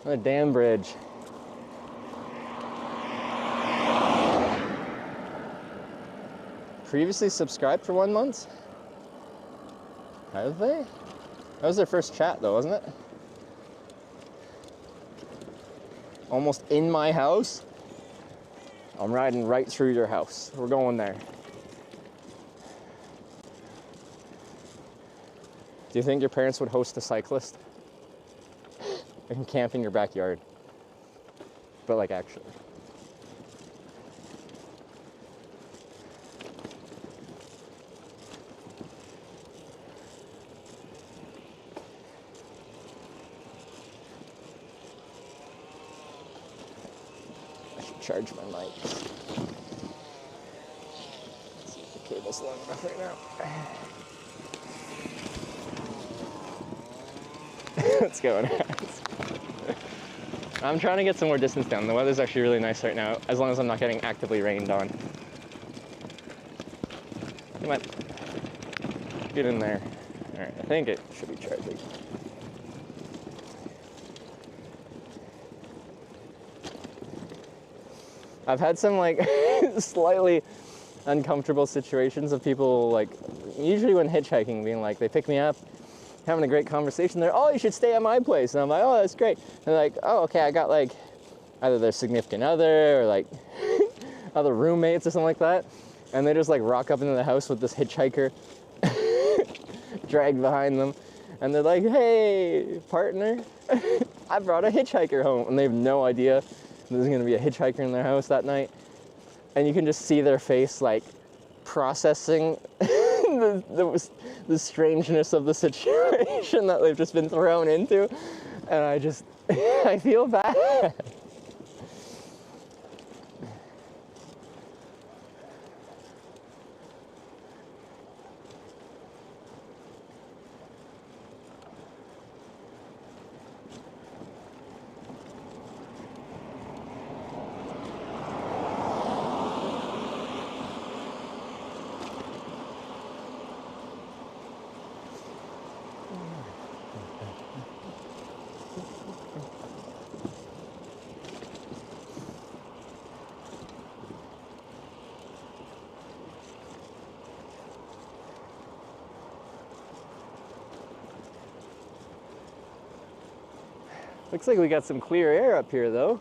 Another damn bridge. Previously subscribed for 1 month? Have they? That was their first chat though, wasn't it? Almost in my house? I'm riding right through your house. We're going there. Do you think your parents would host a cyclist? They can camp in your backyard. But like actually. I should charge my mic. Let's see if the cable's long enough right now. Let's go. I'm trying to get some more distance down. The weather's actually really nice right now, as long as I'm not getting actively rained on. Come on. Get in there. All right, I think it should be charging. I've had some like slightly uncomfortable situations of people like, usually when hitchhiking, being like, they pick me up, having a great conversation. They're, oh, you should stay at my place. And I'm like, oh, that's great. And they're like, oh, okay, I got like either their significant other or like other roommates or something like that. And they just like rock up into the house with this hitchhiker dragged behind them. And they're like, hey, partner, I brought a hitchhiker home. And they have no idea there's gonna be a hitchhiker in their house that night. And you can just see their face like processing the strangeness of the situation that they've just been thrown into, and I feel bad. Looks like we got some clear air up here though.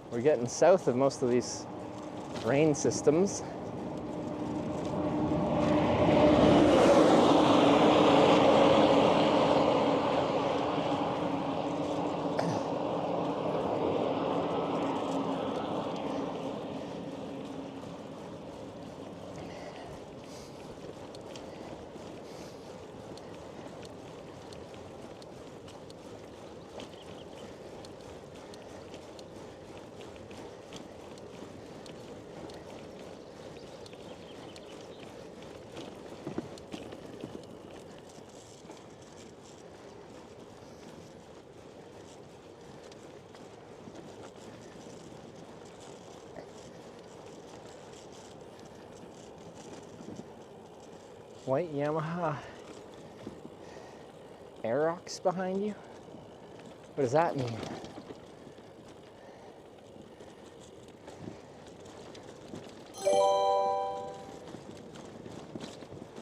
We're getting south of most of these rain systems. White Yamaha Aerox behind you? What does that mean?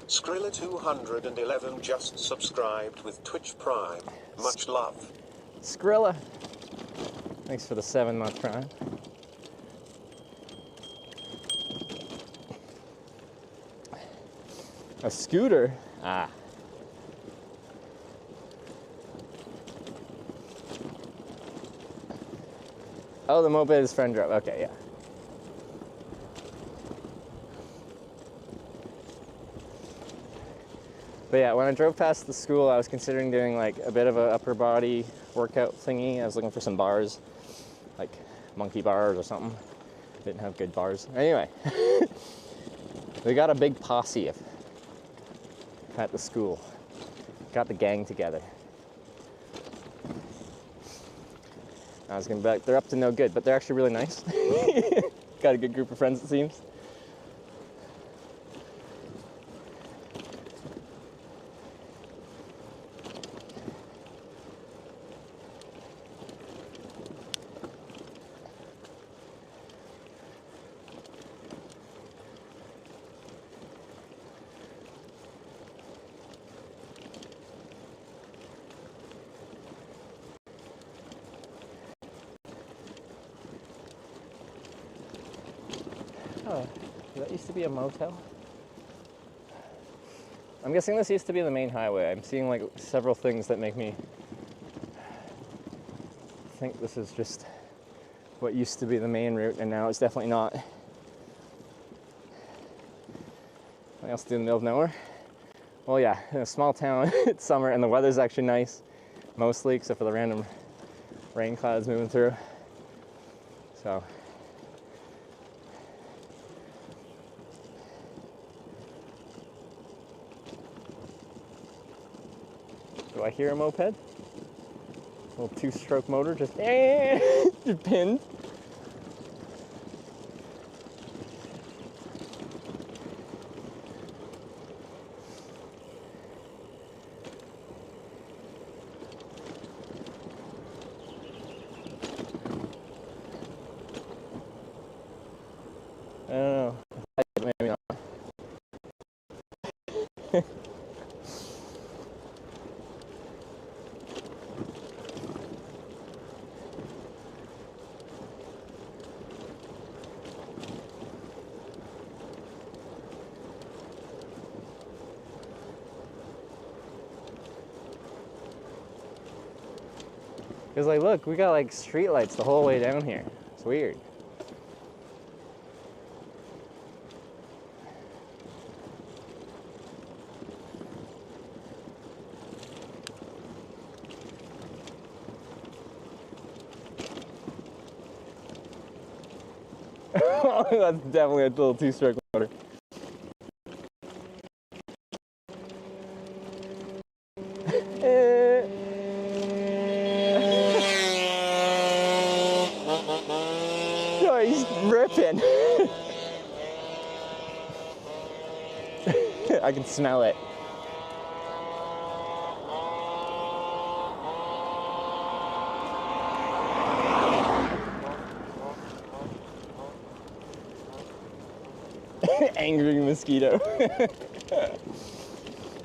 Skrilla 211 just subscribed with Twitch Prime. Much love. Skrilla. Thanks for the 7-month Prime. A scooter? Ah. Oh, the moped is friend drove. Okay, yeah. But yeah, when I drove past the school, I was considering doing like a bit of a upper body workout thingy. I was looking for some bars, like monkey bars or something. Didn't have good bars. Anyway, we got a big posse at the school. Got the gang together. I was gonna be like, they're up to no good, but they're actually really nice. Got a good group of friends, it seems. Oh, that used to be a motel? I'm guessing this used to be the main highway. I'm seeing like several things that make me think this is just what used to be the main route, and now it's definitely not. What else to do in the middle of nowhere? Well, yeah, in a small town, it's summer and the weather's actually nice, mostly, except for the random rain clouds moving through. So. Do I hear a moped? A little 2-stroke motor just pinned. I don't know. Maybe not. Because like, look, we got like street lights the whole way down here. It's weird. That's definitely a little 2-stroke motor. Oh, he's ripping. I can smell it. Angry mosquito.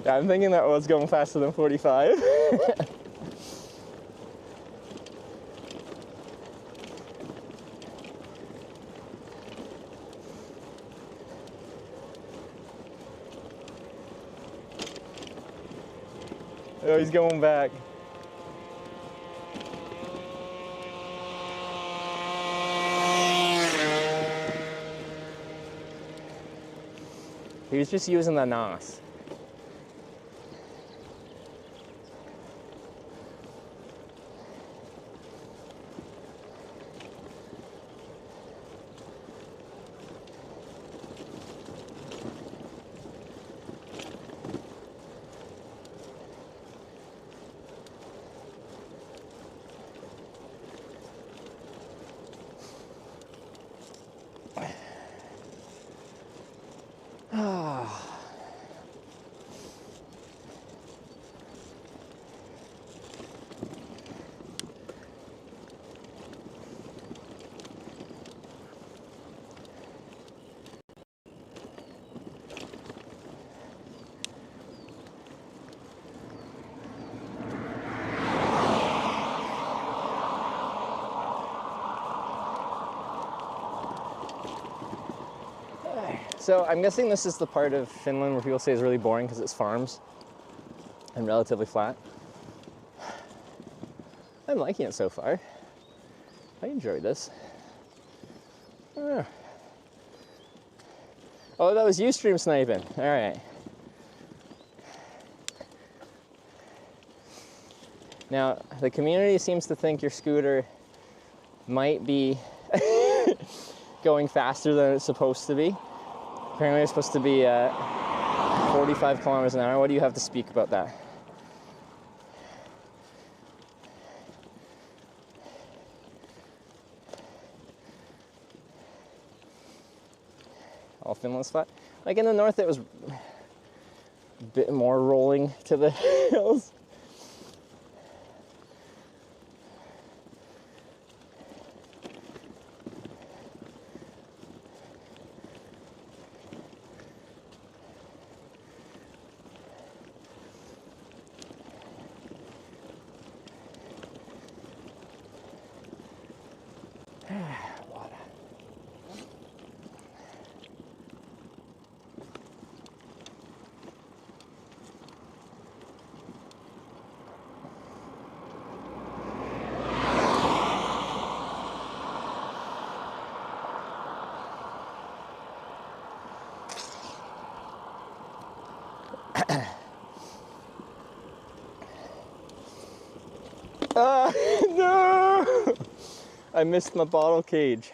Yeah, I'm thinking that was going faster than 45. Oh, he's going back. He was just using the NOS. So I'm guessing this is the part of Finland where people say is really boring because it's farms and relatively flat. I'm liking it so far. I enjoyed this. Oh, that was you stream sniping. All right. Now, the community seems to think your scooter might be going faster than it's supposed to be. Apparently it's supposed to be 45 kilometers an hour. What do you have to speak about that? All Finland's flat. Like in the north, it was a bit more rolling to the hills. No! I missed my bottle cage.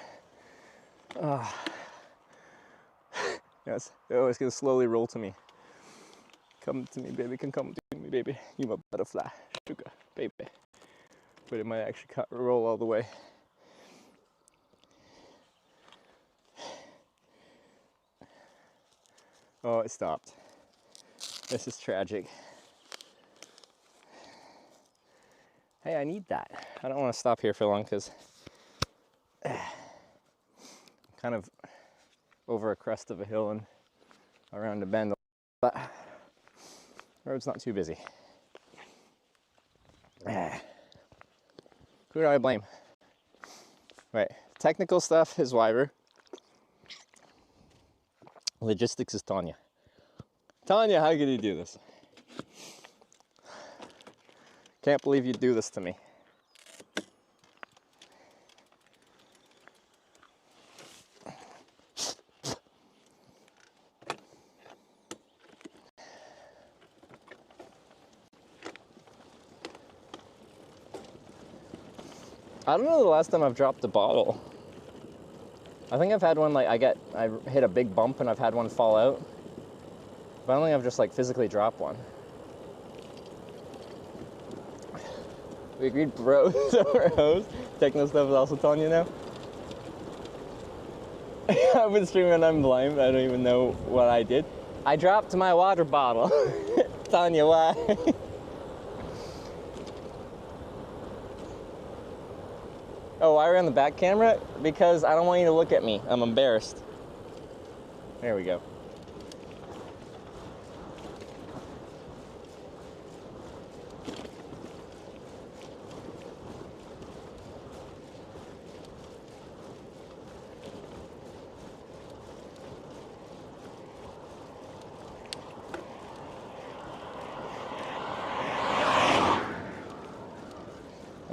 Yes, oh, it's gonna slowly roll to me. Come to me, baby, come to me, baby. You my butterfly, sugar, baby. But it might actually roll all the way. Oh, it stopped. This is tragic. Hey, I need that. I don't want to stop here for long because I'm kind of over a crest of a hill and around a bend, but the road's not too busy. Who do I blame? Right, technical stuff is Wyver. Logistics is Tanya. Tanya, how could you do this? Can't believe you'd do this to me. I don't know the last time I've dropped a bottle. I think I've had one like I hit a big bump and I've had one fall out. But I don't think I've just like physically dropped one. We agreed bros over hoes. Techno stuff is also telling you now. I've been streaming and I'm blind. I don't even know what I did. I dropped my water bottle. Tanya, why? Oh, why are we on the back camera? Because I don't want you to look at me. I'm embarrassed. There we go.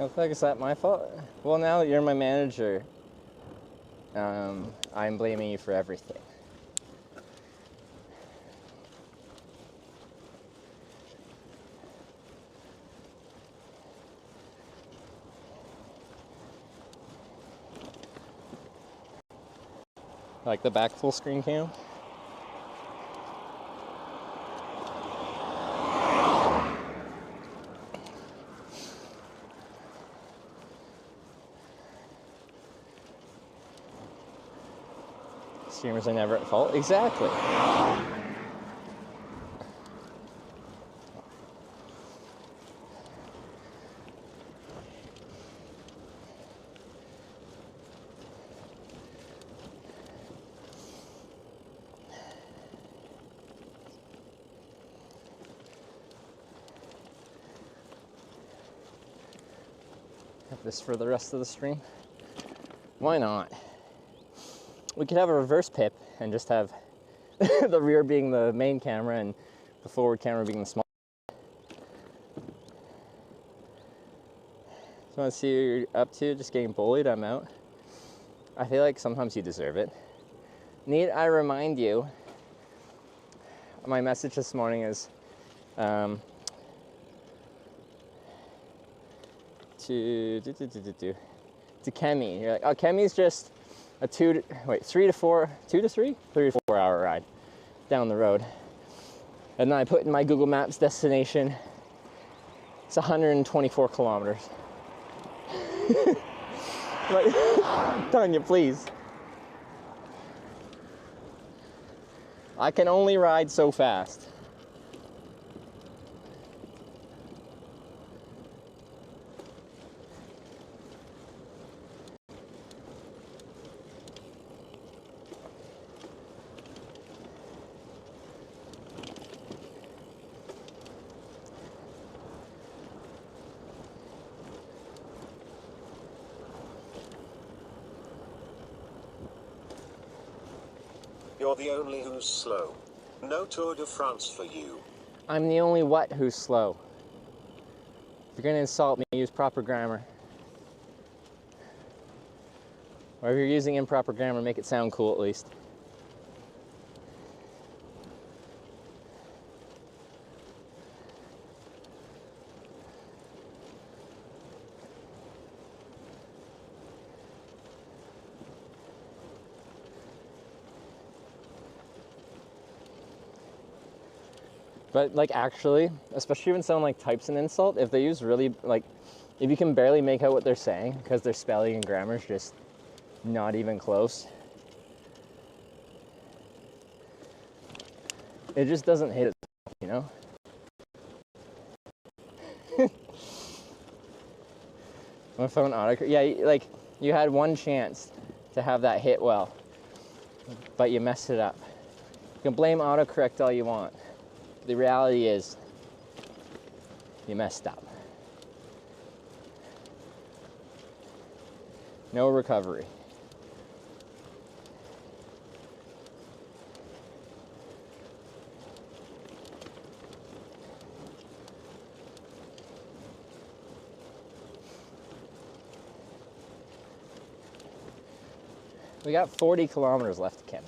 Oh, fuck, is that my fault? Well, now that you're my manager, I'm blaming you for everything. Like the back full screen cam? Streamers are never at fault. Exactly. Have this for the rest of the stream. Why not? We could have a reverse pip and just have the rear being the main camera and the forward camera being the small. Just want to see what you're up to, just getting bullied, I'm out. I feel like sometimes you deserve it. Need I remind you, my message this morning is to Kemi. You're like, oh, Kemi's just a 3 to 4 hour ride down the road. And then I put in my Google Maps destination, it's 124 kilometers. Like, Tanya, please. I can only ride so fast. You're the only who's slow. No Tour de France for you. I'm the only what who's slow. If you're gonna insult me, use proper grammar. Or if you're using improper grammar, make it sound cool at least. But like actually, especially when someone like types an insult, if they use really like, if you can barely make out what they're saying because their spelling and grammar is just not even close, it just doesn't hit itself, you know? My phone autocorrect, yeah, like you had one chance to have that hit well, but you messed it up. You can blame autocorrect all you want. The reality is, you messed up. No recovery. We got 40 kilometers left, Kemi.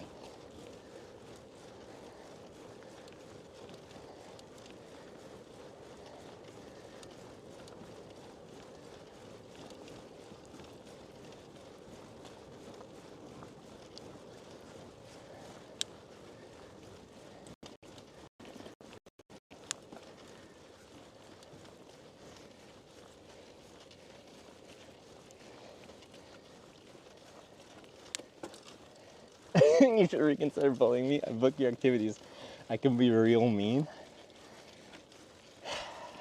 You should reconsider bullying me. I book your activities. I can be real mean.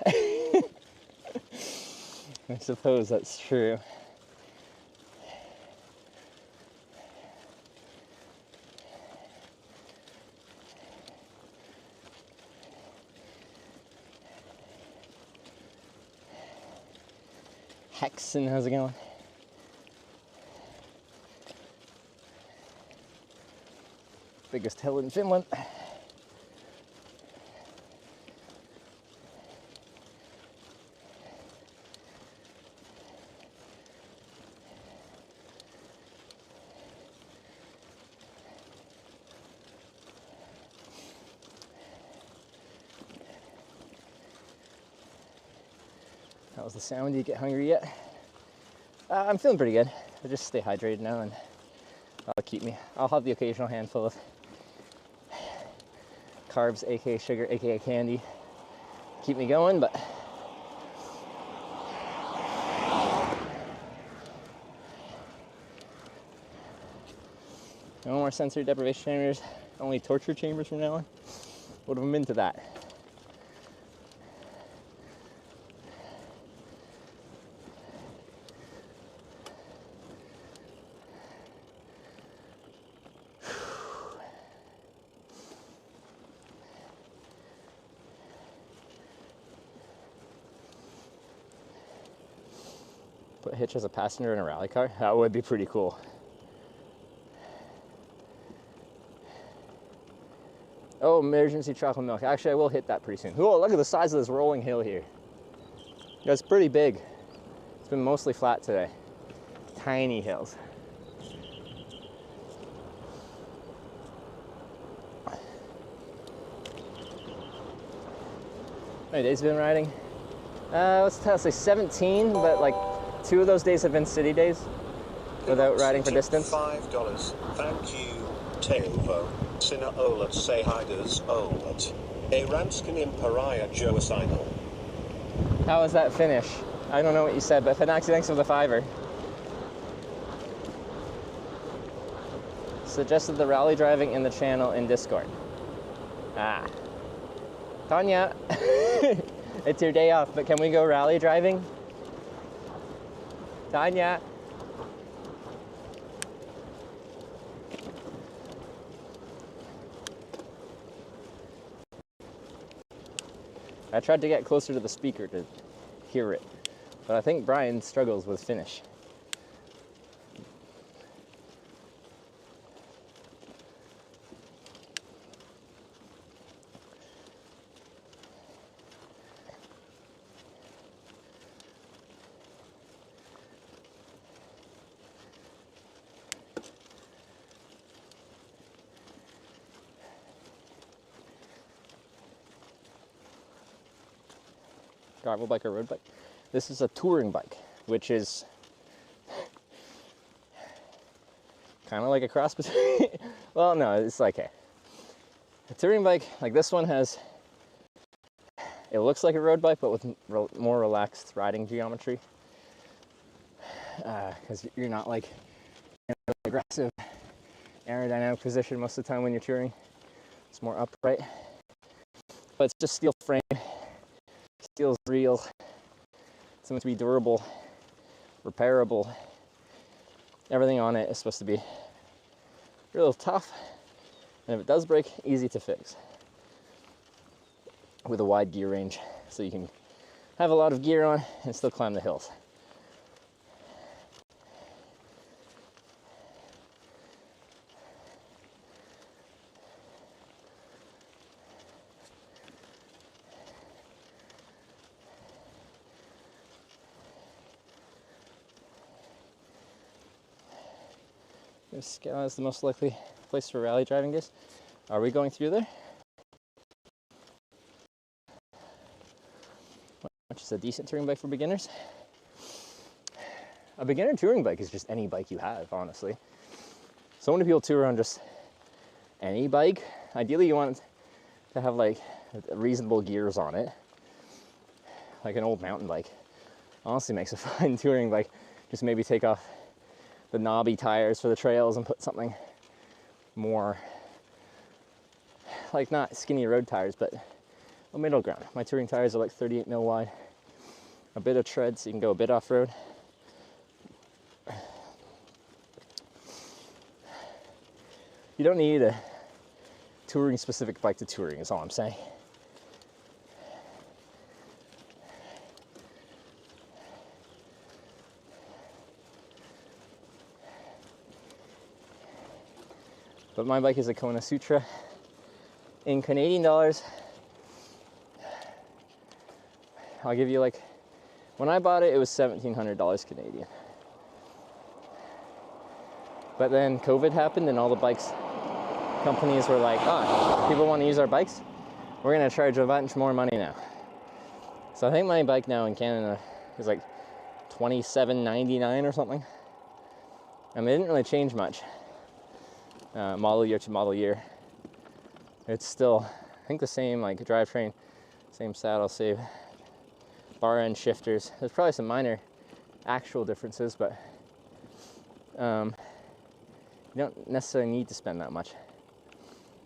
I suppose that's true. Hexen, how's it going? Biggest hill in Finland. How's the sound? Do you get hungry yet? I'm feeling pretty good. I just stay hydrated now and that'll keep me. I'll have the occasional handful of carbs, aka sugar, aka candy, keep me going, but no more sensory deprivation chambers, only torture chambers from now on. Would have been into that. Put Hitch as a passenger in a rally car? That would be pretty cool. Oh, emergency chocolate milk. Actually, I will hit that pretty soon. Oh, look at the size of this rolling hill here. That's pretty big. It's been mostly flat today. Tiny hills. How many days have you been riding? Let's say 17, but like 2 of those days have been city days without riding for distance. $5. Thank you, Teovo. Sinna Olet say hiders Olet. A Ramskin Imperiah Joasinal. How was that finish? I don't know what you said, but Finaxi, thanks for the $5. Suggested the rally driving in the channel in Discord. Ah. Tanya, it's your day off, but can we go rally driving? Tanya. I tried to get closer to the speaker to hear it, but I think Brian struggles with finish. Gravel bike or road bike. This is a touring bike, which is kind of like a cross between, well, no, it's like a touring bike. Like this one has, it looks like a road bike, but with more relaxed riding geometry. Because you're not like in an aggressive aerodynamic position most of the time when you're touring. It's more upright, but it's just steel frame. Steel's real. It's meant to be durable, repairable. Everything on it is supposed to be real tough, and if it does break, easy to fix. With a wide gear range, so you can have a lot of gear on and still climb the hills. Scout is the most likely place for rally driving days. Are we going through there? Which is a decent touring bike for beginners. A beginner touring bike is just any bike you have, honestly. So many people tour on just any bike. Ideally, you want to have like reasonable gears on it. Like an old mountain bike. Honestly makes a fine touring bike. Just maybe take off the knobby tires for the trails and put something more like not skinny road tires, but a middle ground. My touring tires are like 38 mil wide, a bit of tread so you can go a bit off-road. You don't need a touring specific bike to touring is all I'm saying. But my bike is a Kona Sutra. In Canadian dollars, I'll give you like, when I bought it, it was $1,700 Canadian. But then COVID happened and all the bikes companies were like, oh, people want to use our bikes? We're gonna charge a bunch more money now. So I think my bike now in Canada was like $27.99 or something. And they didn't really change much, model year to model year. It's still, I think, the same like drivetrain, same saddle, same bar end shifters. There's probably some minor actual differences, but you don't necessarily need to spend that much.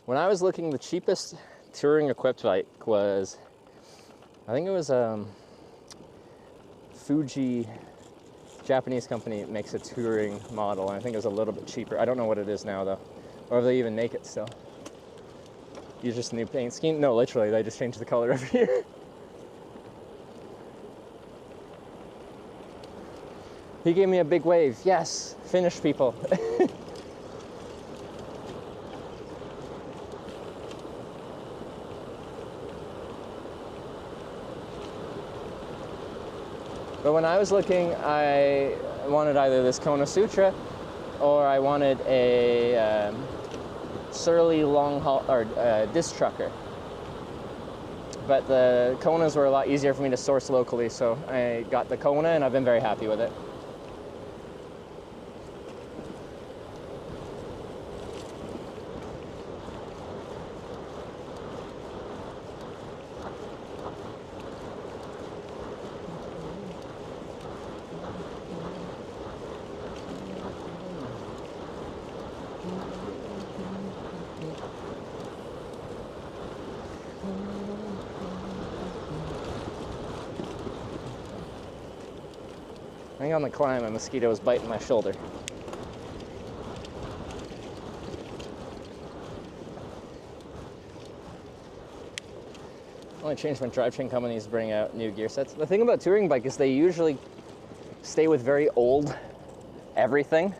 When I was looking, the cheapest touring equipped bike was, I think it was Fuji, Japanese company makes a touring model, and I think it was a little bit cheaper. I don't know what it is now though, or if they even make it still. Use just a new paint scheme? No, literally, they just changed the color every year. He gave me a big wave. Yes, Finnish people. But when I was looking, I wanted either this Kona Sutra or I wanted a Surly long haul or disc trucker. But the Konas were a lot easier for me to source locally, so I got the Kona and I've been very happy with it. I think on the climb, a mosquito was biting my shoulder. I only changed when drivetrain companies bring out new gear sets. The thing about touring bike is they usually stay with very old everything,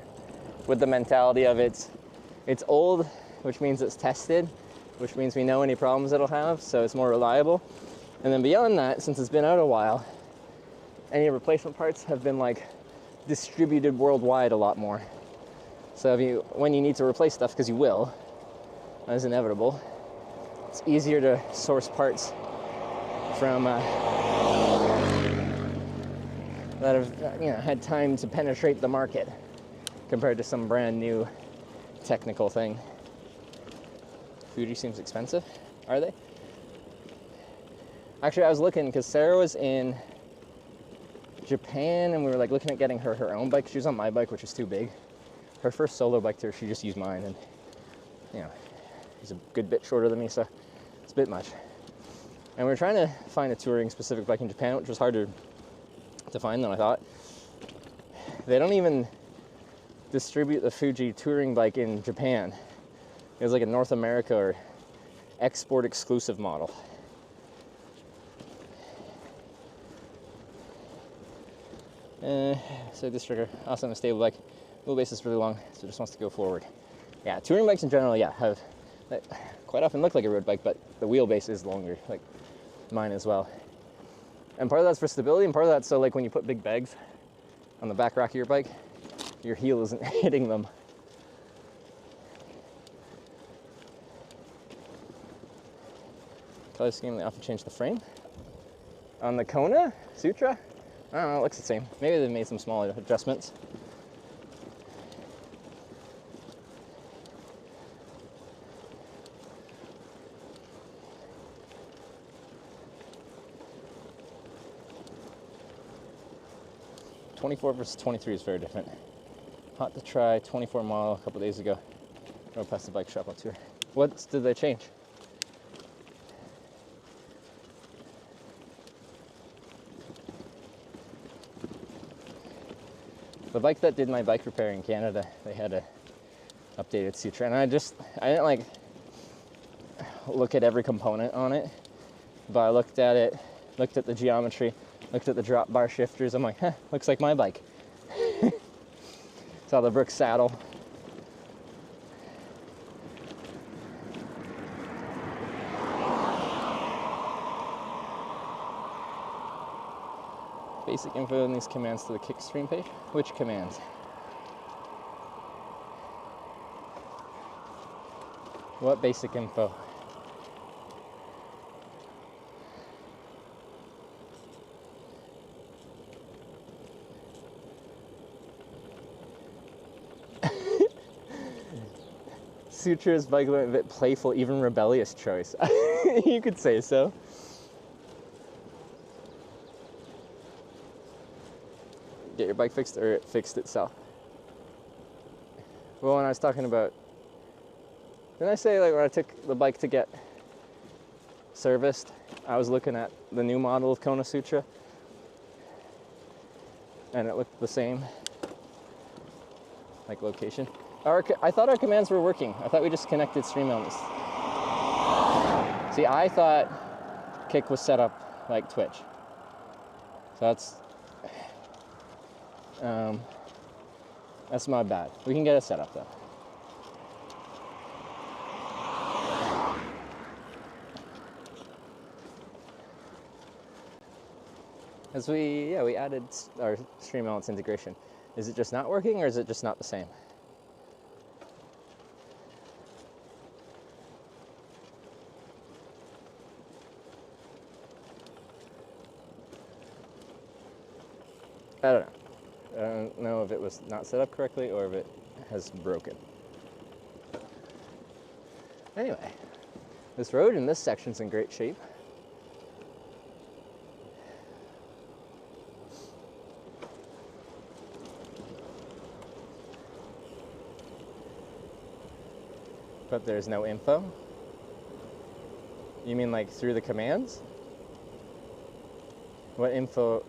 with the mentality of it's old, which means it's tested, which means we know any problems it'll have, so it's more reliable. And then beyond that, since it's been out a while, any replacement parts have been like distributed worldwide a lot more. So when you need to replace stuff, because you will, that is inevitable, it's easier to source parts from that have had time to penetrate the market compared to some brand new technical thing. Fuji seems expensive. Are they? Actually, I was looking because Sarah was in Japan and we were like looking at getting her own bike. She was on my bike, which is too big. Her first solo bike tour, she just used mine, and he's a good bit shorter than me, so it's a bit much. And we were trying to find a touring specific bike in Japan, which was harder to find than I thought. They don't even distribute the Fuji touring bike in Japan. It was like a North America or export exclusive model. So this trigger, also on a stable bike, wheelbase is really long, so it just wants to go forward. Yeah, touring bikes in general, have quite often look like a road bike, but the wheelbase is longer, like mine as well. And part of that's for stability, and part of that's so like when you put big bags on the back rack of your bike, your heel isn't hitting them. Color scheme, they often change the frame. On the Kona Sutra, I don't know, it looks the same. Maybe they've made some small adjustments. '24 versus 23 is very different. Hot to try 24 model a couple days ago. Rode past the bike shop on tour. What did they change? The bike that did my bike repair in Canada, they had a updated Sutra, and I didn't like look at every component on it, but I looked at it, looked at the geometry, looked at the drop bar shifters. I'm like, looks like my bike. Saw the Brook saddle. Basic info in these commands to the Kickstream page. Which commands? What basic info? Sutra's bike a bit playful, even rebellious choice. You could say so. Get your bike fixed, or it fixed itself? Well, when I was talking about, didn't I say like when I took the bike to get serviced, I was looking at the new model of Kona Sutra, and it looked the same, like location. I thought our commands were working. I thought we just connected stream elements. See, I thought Kick was set up like Twitch. So that's my bad. We can get it set up though. As we added our stream elements integration. Is it just not working, or is it just not the same? I don't know. I don't know if it was not set up correctly or if it has broken. Anyway, this road in this section's in great shape. But there's no info? You mean like through the commands? What info?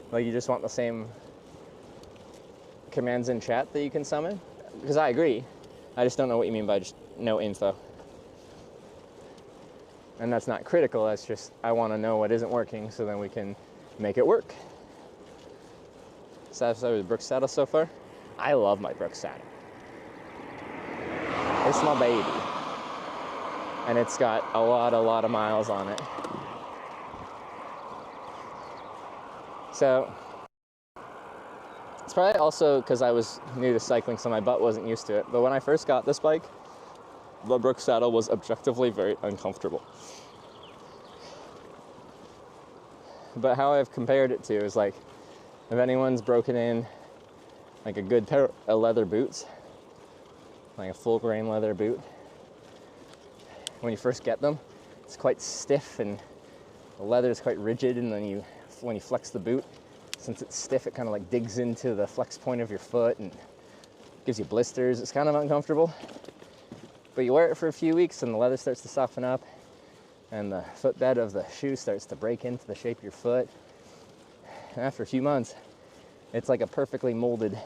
Like you just want the same commands in chat that you can summon? Because I agree. I just don't know what you mean by just no info. And that's not critical, that's just I want to know what isn't working so then we can make it work. Satisfied with Brooks saddle so far? I love my Brooks saddle. It's my baby. And it's got a lot of miles on it. So, it's probably also because I was new to cycling, so my butt wasn't used to it. But when I first got this bike, the Brooks saddle was objectively very uncomfortable. But how I've compared it to is like, if anyone's broken in like a good pair of leather boots, like a full grain leather boot, when you first get them, it's quite stiff and the leather is quite rigid, and then when you flex the boot, since it's stiff, it kind of like digs into the flex point of your foot and gives you blisters. It's kind of uncomfortable. But you wear it for a few weeks and the leather starts to soften up and the footbed of the shoe starts to break into the shape of your foot. And after a few months, it's like a perfectly molded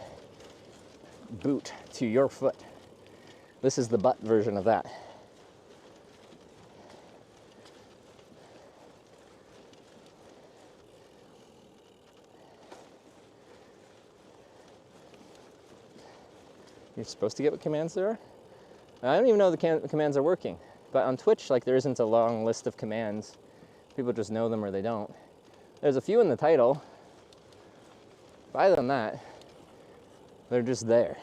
boot to your foot. This is the butt version of that. You're supposed to get what commands there are? I don't even know the commands are working. But on Twitch, like, there isn't a long list of commands. People just know them or they don't. There's a few in the title. But other than that, they're just there.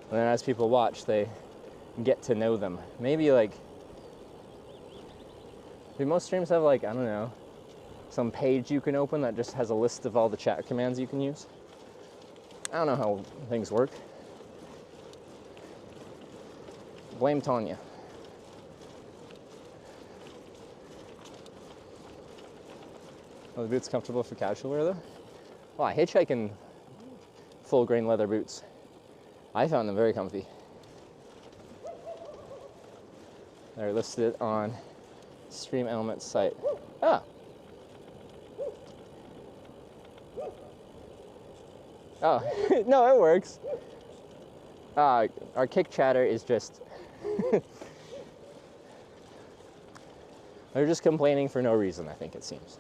And then as people watch, they get to know them. Maybe like, do most streams have like, I don't know, some page you can open that just has a list of all the chat commands you can use? I don't know how things work. Blame Tanya. Are the boots comfortable for casual wear though? Well, I hitchhike in full grain leather boots. I found them very comfy. They're listed on Stream Elements site. Ah! Oh, no, it works. Our kick chatter is just... They're just complaining for no reason, I think it seems.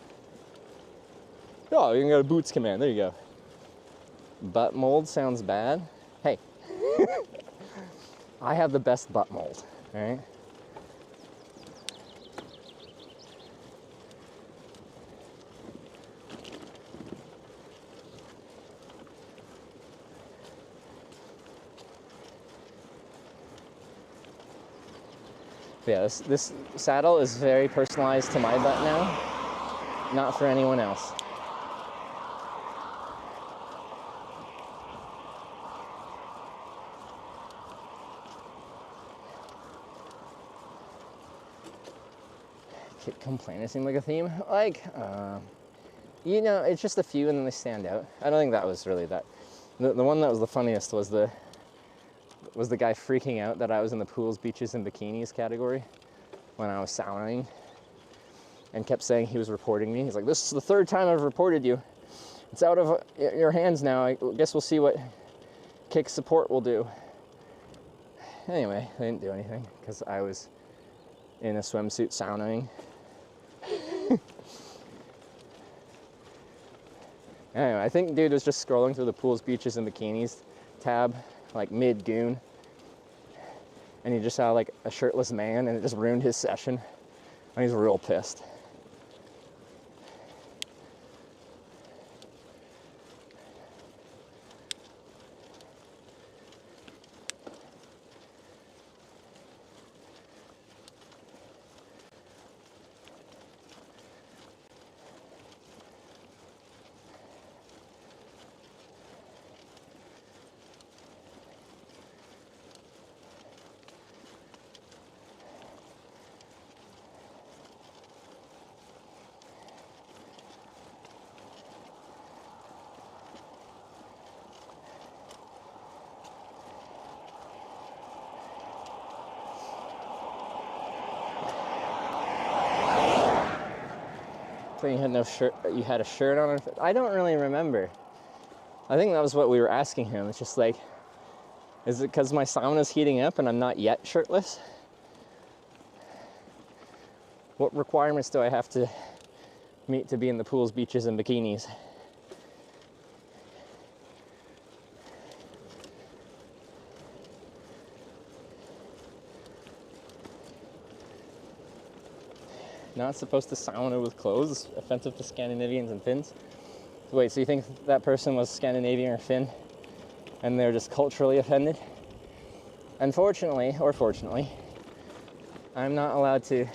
Oh, you can get a boots command, there you go. Butt mold sounds bad. Hey, I have the best butt mold, all right? Yeah, this saddle is very personalized to my butt now, not for anyone else. Kid complainers seem like a theme. Like, you know, it's just a few and then they stand out. I don't think that was really that. The one that was the funniest was the guy freaking out that I was in the pools, beaches, and bikinis category when I was saunaing, and kept saying he was reporting me. He's like, this is the third time I've reported you. It's out of your hands now. I guess we'll see what kick support will do. Anyway, they didn't do anything because I was in a swimsuit saunaing. Anyway, I think dude was just scrolling through the pools, beaches, and bikinis tab, like mid-goon. And he just saw like a shirtless man and it just ruined his session. And he's real pissed. So you had no shirt, you had a shirt on? I don't really remember. I think that was what we were asking him. It's just like, is it because my sauna's heating up and I'm not yet shirtless? What requirements do I have to meet to be in the pools, beaches, and bikinis? Not supposed to sauna with clothes, offensive to Scandinavians and Finns. Wait, so you think that person was Scandinavian or Finn and they're just culturally offended? Unfortunately, or fortunately, I'm not allowed to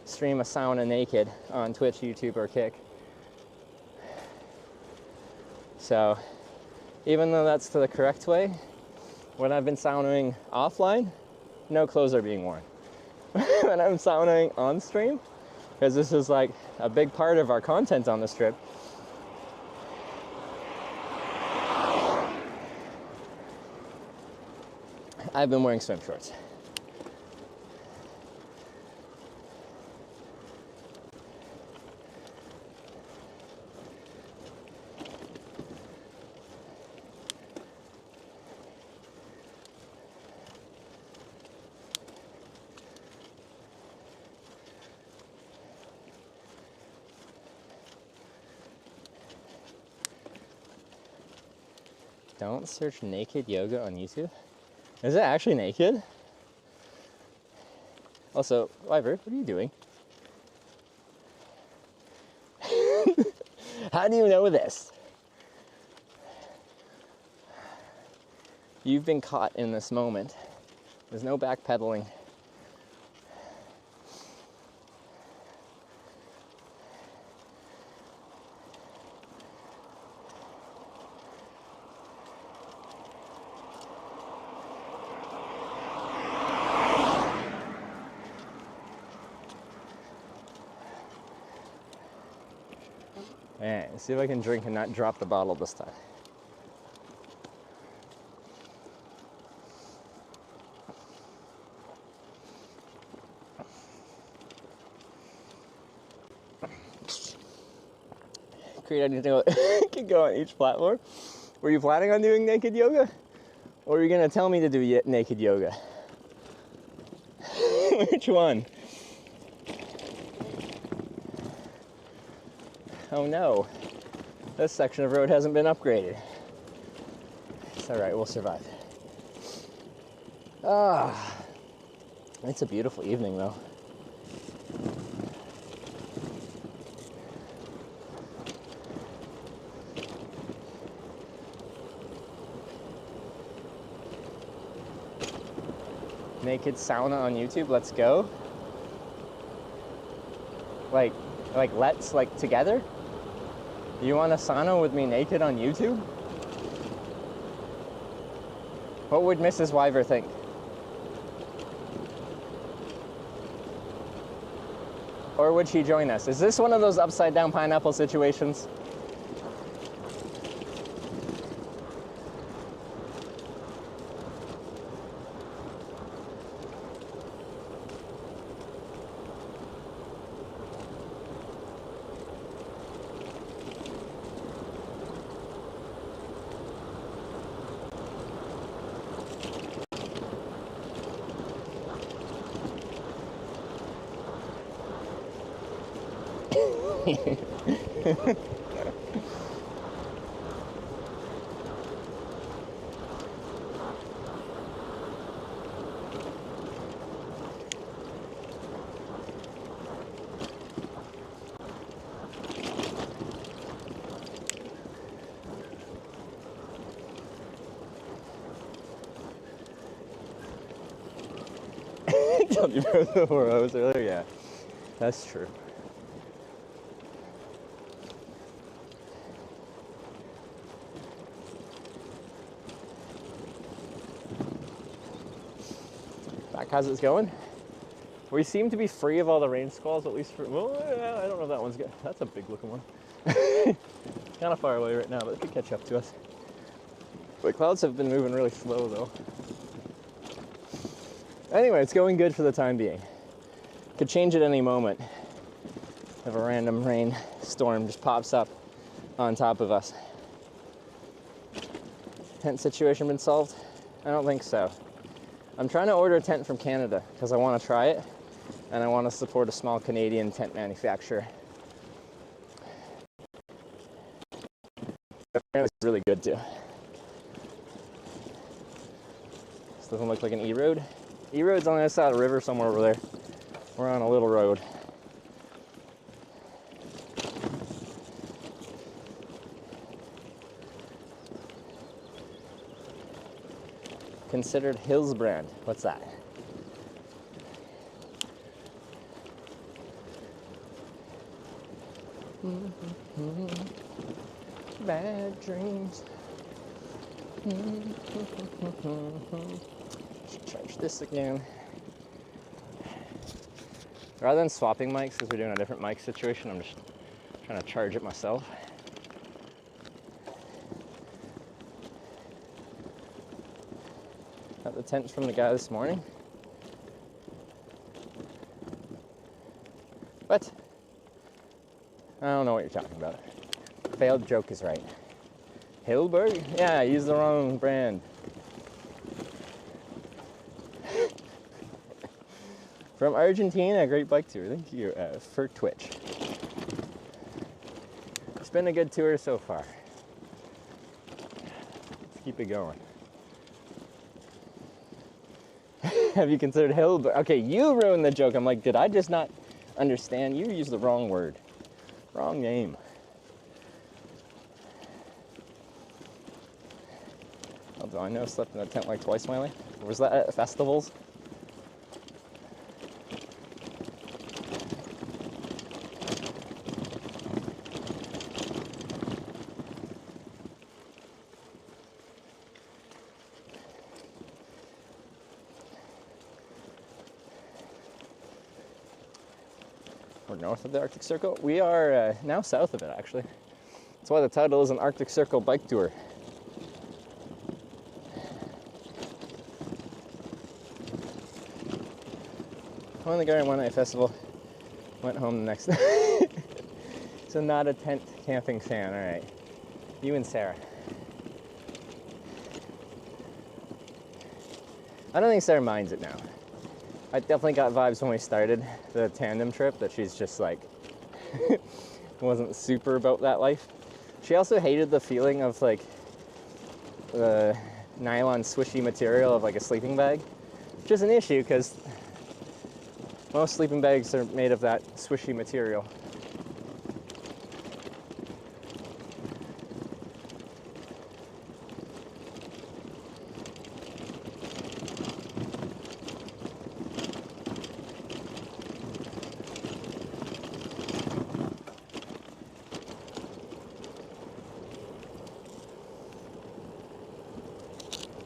stream a sauna naked on Twitch, YouTube, or Kick. So, even though that's the correct way, when I've been saunaing offline, no clothes are being worn. When I'm saunaing on stream, because this is like a big part of our content on this trip, I've been wearing swim shorts. Don't search naked yoga on YouTube. Is it actually naked? Also, Wyver, what are you doing? How do you know this? You've been caught in this moment. There's no backpedaling. Alright, let's see if I can drink and not drop the bottle this time. Great idea to can go on each platform. Were you planning on doing naked yoga? Or are you going to tell me to do naked yoga? Which one? Oh no, this section of road hasn't been upgraded. It's alright, we'll survive. Ah, it's a beautiful evening though. Naked sauna on YouTube, let's go. Like let's, like, together? You want a sauna with me naked on YouTube? What would Mrs. Wyver think? Or would she join us? Is this one of those upside down pineapple situations? Told you about the Moros earlier? Yeah, that's true. Back, how's it going? We seem to be free of all the rain squalls, at least for, well, I don't know if that one's good. That's a big looking one. Kind of far away right now, but it could catch up to us. The clouds have been moving really slow though. Anyway, it's going good for the time being. Could change at any moment if a random rain storm just pops up on top of us. Tent situation been solved? I don't think so. I'm trying to order a tent from Canada because I want to try it and I want to support a small Canadian tent manufacturer. Apparently it's really good too. This doesn't look like an E-road. E-road's on the other side of the river somewhere over there. We're on a little road. Considered Hillsbrand. What's that? Bad dreams. Should charge this again. Rather than swapping mics, because we're doing a different mic situation, I'm just trying to charge it myself. Got the tent from the guy this morning. What? I don't know what you're talking about. Failed joke is right. Hillberg? Yeah, I used the wrong brand. From Argentina, great bike tour. Thank you for Twitch. It's been a good tour so far. Let's keep it going. Have you considered Hillberg? Okay, you ruined the joke. I'm like, did I just not understand? You used the wrong word. Wrong name. Although I know I slept in a tent like twice in my life. Was that at festivals? We're north of the Arctic Circle. We are now south of it, actually. That's why the title is an Arctic Circle bike tour. One of the guy at One Night Festival went home the next day. So not a tent camping fan, all right. You and Sarah. I don't think Sarah minds it now. I definitely got vibes when we started the tandem trip that she's just like, wasn't super about that life. She also hated the feeling of like the nylon swishy material of like a sleeping bag, which is an issue because most sleeping bags are made of that swishy material.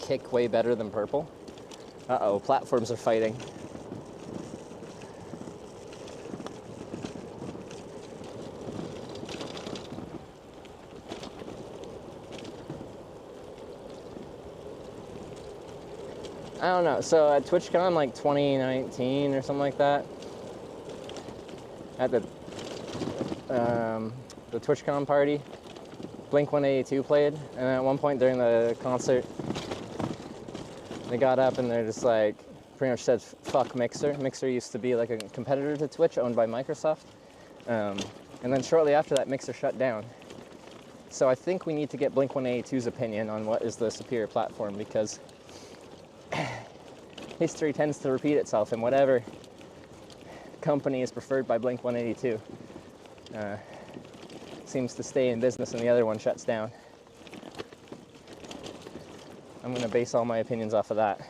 kick way better than purple. Uh-oh, platforms are fighting. I don't know. So at TwitchCon like 2019 or something like that, at the TwitchCon party, Blink-182 played, and at one point during the concert, they got up and they're just like, pretty much said, fuck Mixer. Mixer used to be like a competitor to Twitch, owned by Microsoft. And then shortly after that, Mixer shut down. So I think we need to get Blink-182's opinion on what is the superior platform, because history tends to repeat itself, and whatever company is preferred by Blink-182 seems to stay in business and the other one shuts down. I'm going to base all my opinions off of that.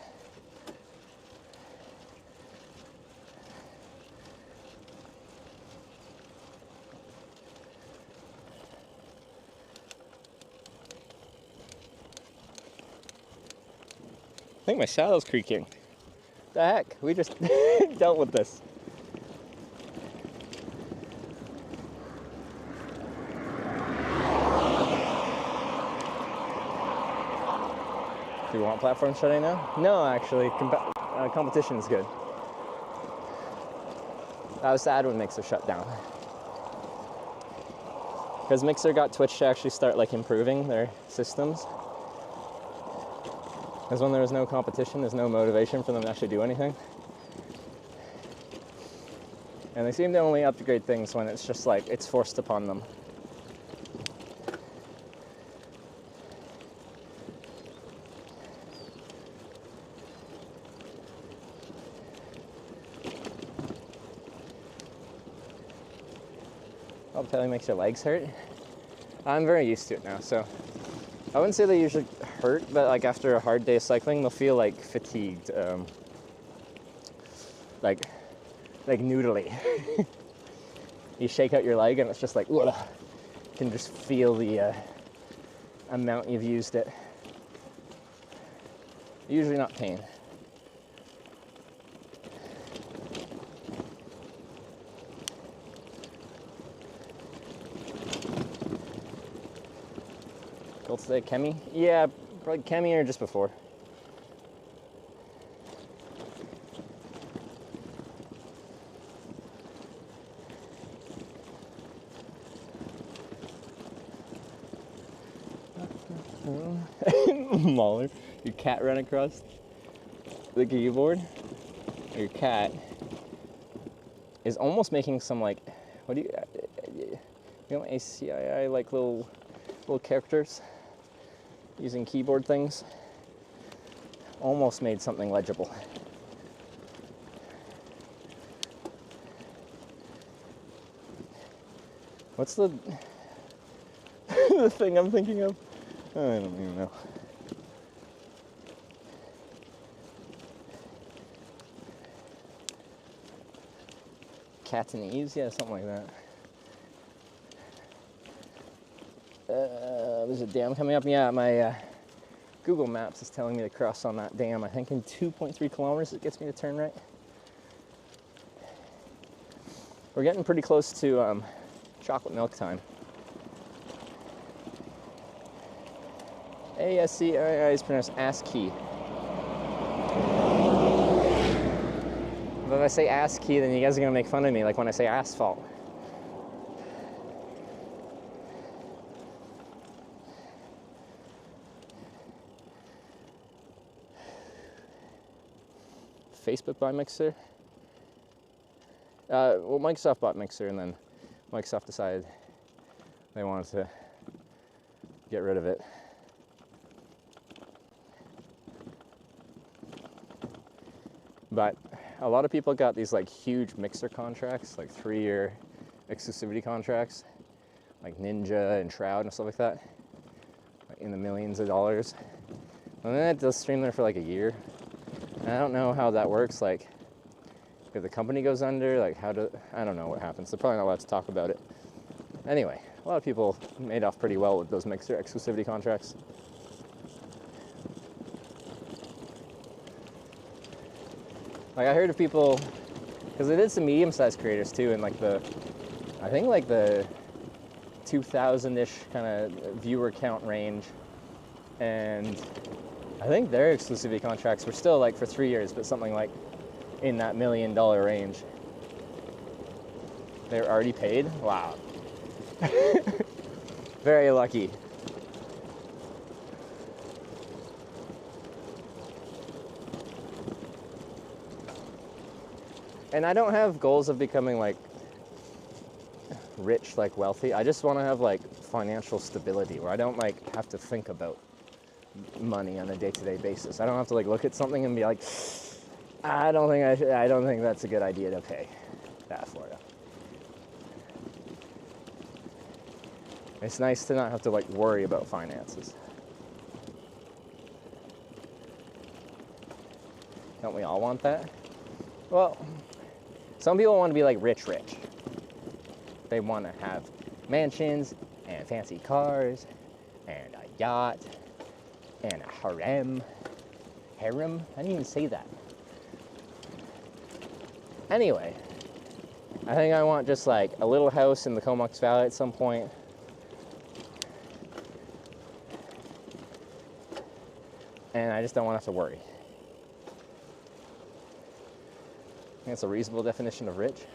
I think my saddle's creaking. The heck? We just dealt with this. Do you want platform shutting now? No, actually. Competition is good. I was sad when Mixer shut down. Because Mixer got Twitch to actually start like improving their systems. Because when there was no competition, there's no motivation for them to actually do anything. And they seem to only upgrade things when it's just like, it's forced upon them. I'll tell you, makes your legs hurt. I'm very used to it now, so I wouldn't say they usually hurt, but like after a hard day of cycling, they'll feel like fatigued, like noodly. You shake out your leg and it's just like, ugh. You can just feel the amount you've used it. Usually not pain. Goal today, Kemi? Yeah, probably Kemi or just before. Mauler, your cat ran across the keyboard. Your cat is almost making some like, what do you know, ACII, like little characters using keyboard things. Almost made something legible. What's the the thing I'm thinking of? I don't even know. Catanese? Yeah, something like that. There's a dam coming up. Yeah, my Google Maps is telling me to cross on that dam. I think in 2.3 kilometers it gets me to turn right. We're getting pretty close to chocolate milk time. ASCII is pronounced ASCII. But if I say ASCII, then you guys are going to make fun of me, like when I say asphalt. Facebook bought Mixer. Well, Microsoft bought Mixer, and then Microsoft decided they wanted to get rid of it. But a lot of people got these like huge Mixer contracts, like 3-year exclusivity contracts, like Ninja and Shroud and stuff like that, like in the millions of dollars. And then it does stream there for like a year. And I don't know how that works, like if the company goes under, like I don't know what happens. They're probably not allowed to talk about it. Anyway, a lot of people made off pretty well with those Mixer exclusivity contracts. Like I heard of people, because I did some medium-sized creators too, in like I think like the 2,000-ish kind of viewer count range, and I think their exclusivity contracts were still like for 3 years, but something like in that $1 million range. They're already paid? Wow. Very lucky. And I don't have goals of becoming like rich, like wealthy. I just want to have like financial stability where I don't like have to think about money on a day-to-day basis. I don't have to like look at something and be like, I don't think that's a good idea to pay that for it. It's nice to not have to like worry about finances. Don't we all want that? Well, some people want to be like rich. They want to have mansions and fancy cars and a yacht and a harem. Harem? I didn't even say that. Anyway, I think I want just like a little house in the Comox Valley at some point. And I just don't want to have to worry. I think that's a reasonable definition of rich.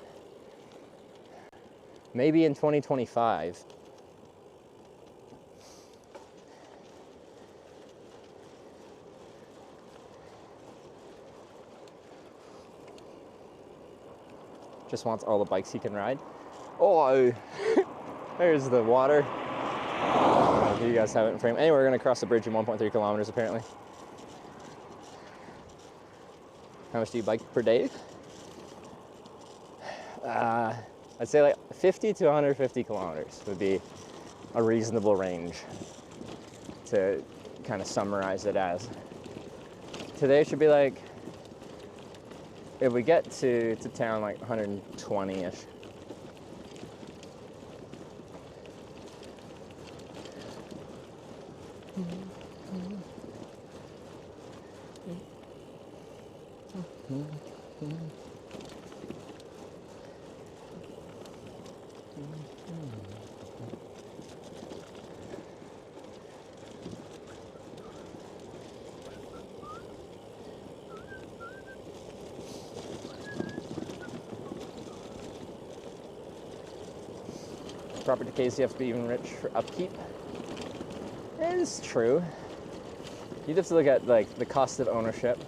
Maybe in 2025. Just wants all the bikes he can ride. Oh, there's the water. You guys have it in frame. Anyway, we're going to cross the bridge in 1.3 kilometers apparently. How much do you bike per day? I'd say like 50 to 150 kilometers would be a reasonable range to kind of summarize it as. Today should be like, if we get to town, like 120-ish. Property case, you have to be even rich for upkeep. It is true. You have to look at like the cost of ownership.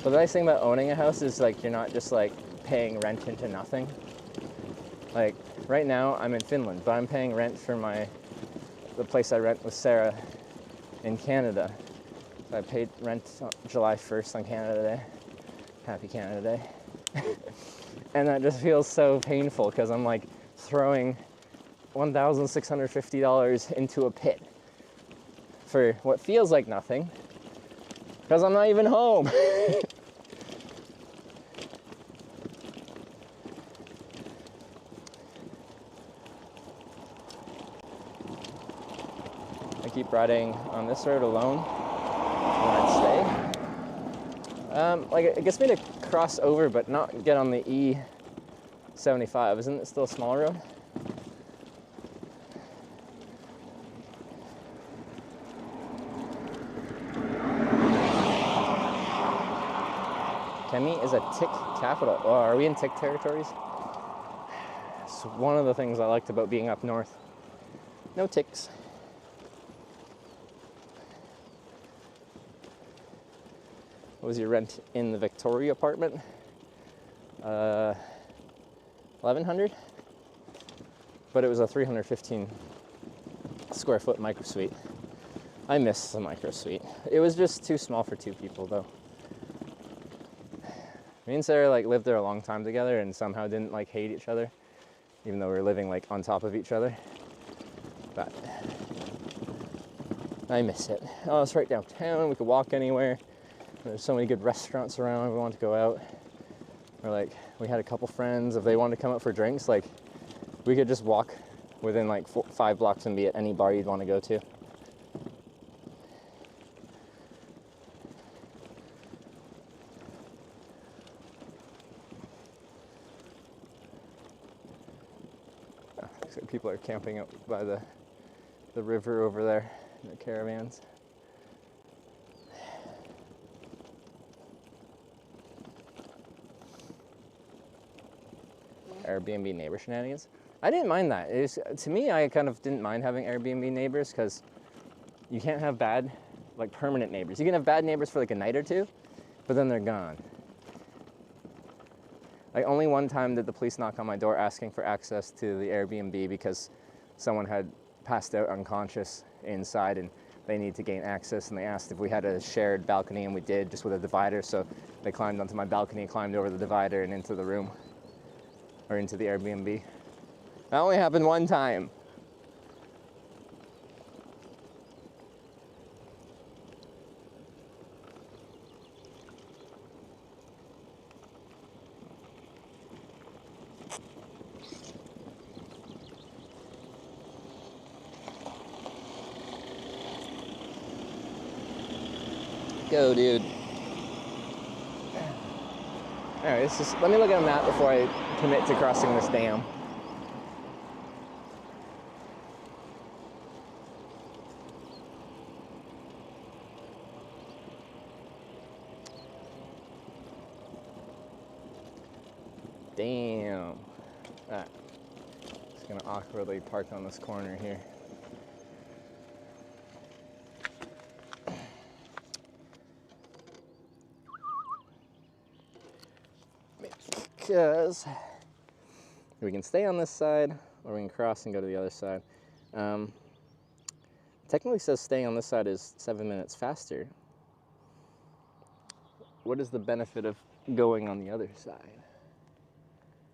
But the nice thing about owning a house is like you're not just like paying rent into nothing. Like right now I'm in Finland, but I'm paying rent for the place I rent with Sarah in Canada. So I paid rent on July 1st on Canada Day. Happy Canada Day. And that just feels so painful because I'm like throwing $1,650 into a pit for what feels like nothing because I'm not even home. I keep riding on this road alone when I'd stay. Like it gets me to cross over but not get on the E75. Isn't it still a smaller road? Kemi is a tick capital. Oh, are we in tick territories? It's one of the things I liked about being up north. No ticks. What was your rent in the Victoria apartment? 1,100? But it was a 315 square foot micro suite. I miss the micro suite. It was just too small for two people though. Me and Sarah like lived there a long time together and somehow didn't like hate each other, even though we were living like on top of each other. But I miss it. Oh, it's right downtown. We could walk anywhere. There's so many good restaurants around if we wanted to go out. Or like we had a couple friends, if they wanted to come out for drinks, like we could just walk within like 5 blocks and be at any bar you'd want to go to. Looks like people are camping out by the river over there in the caravans. Airbnb neighbor shenanigans. I didn't mind that. It was, to me, I kind of didn't mind having Airbnb neighbors because you can't have bad, like permanent neighbors. You can have bad neighbors for like a night or two, but then they're gone. Like only one time did the police knock on my door asking for access to the Airbnb because someone had passed out unconscious inside and they need to gain access, and they asked if we had a shared balcony, and we did, just with a divider. So they climbed onto my balcony, climbed over the divider and into the room, or into the Airbnb. That only happened one time. Go, dude. Alright, let me look at a map before I commit to crossing this dam. Damn. Alright. Just gonna awkwardly park on this corner here. Because we can stay on this side, or we can cross and go to the other side. Technically says staying on this side is 7 minutes faster. What is the benefit of going on the other side?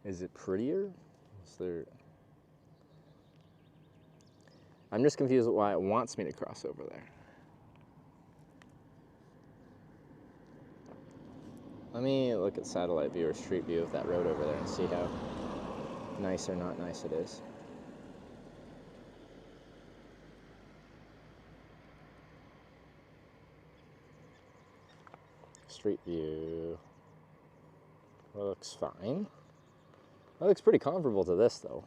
Is it prettier? Is there... I'm just confused with why it wants me to cross over there. Let me look at satellite view or street view of that road over there and see how nice or not nice it is. Street view. Looks fine. That looks pretty comparable to this though.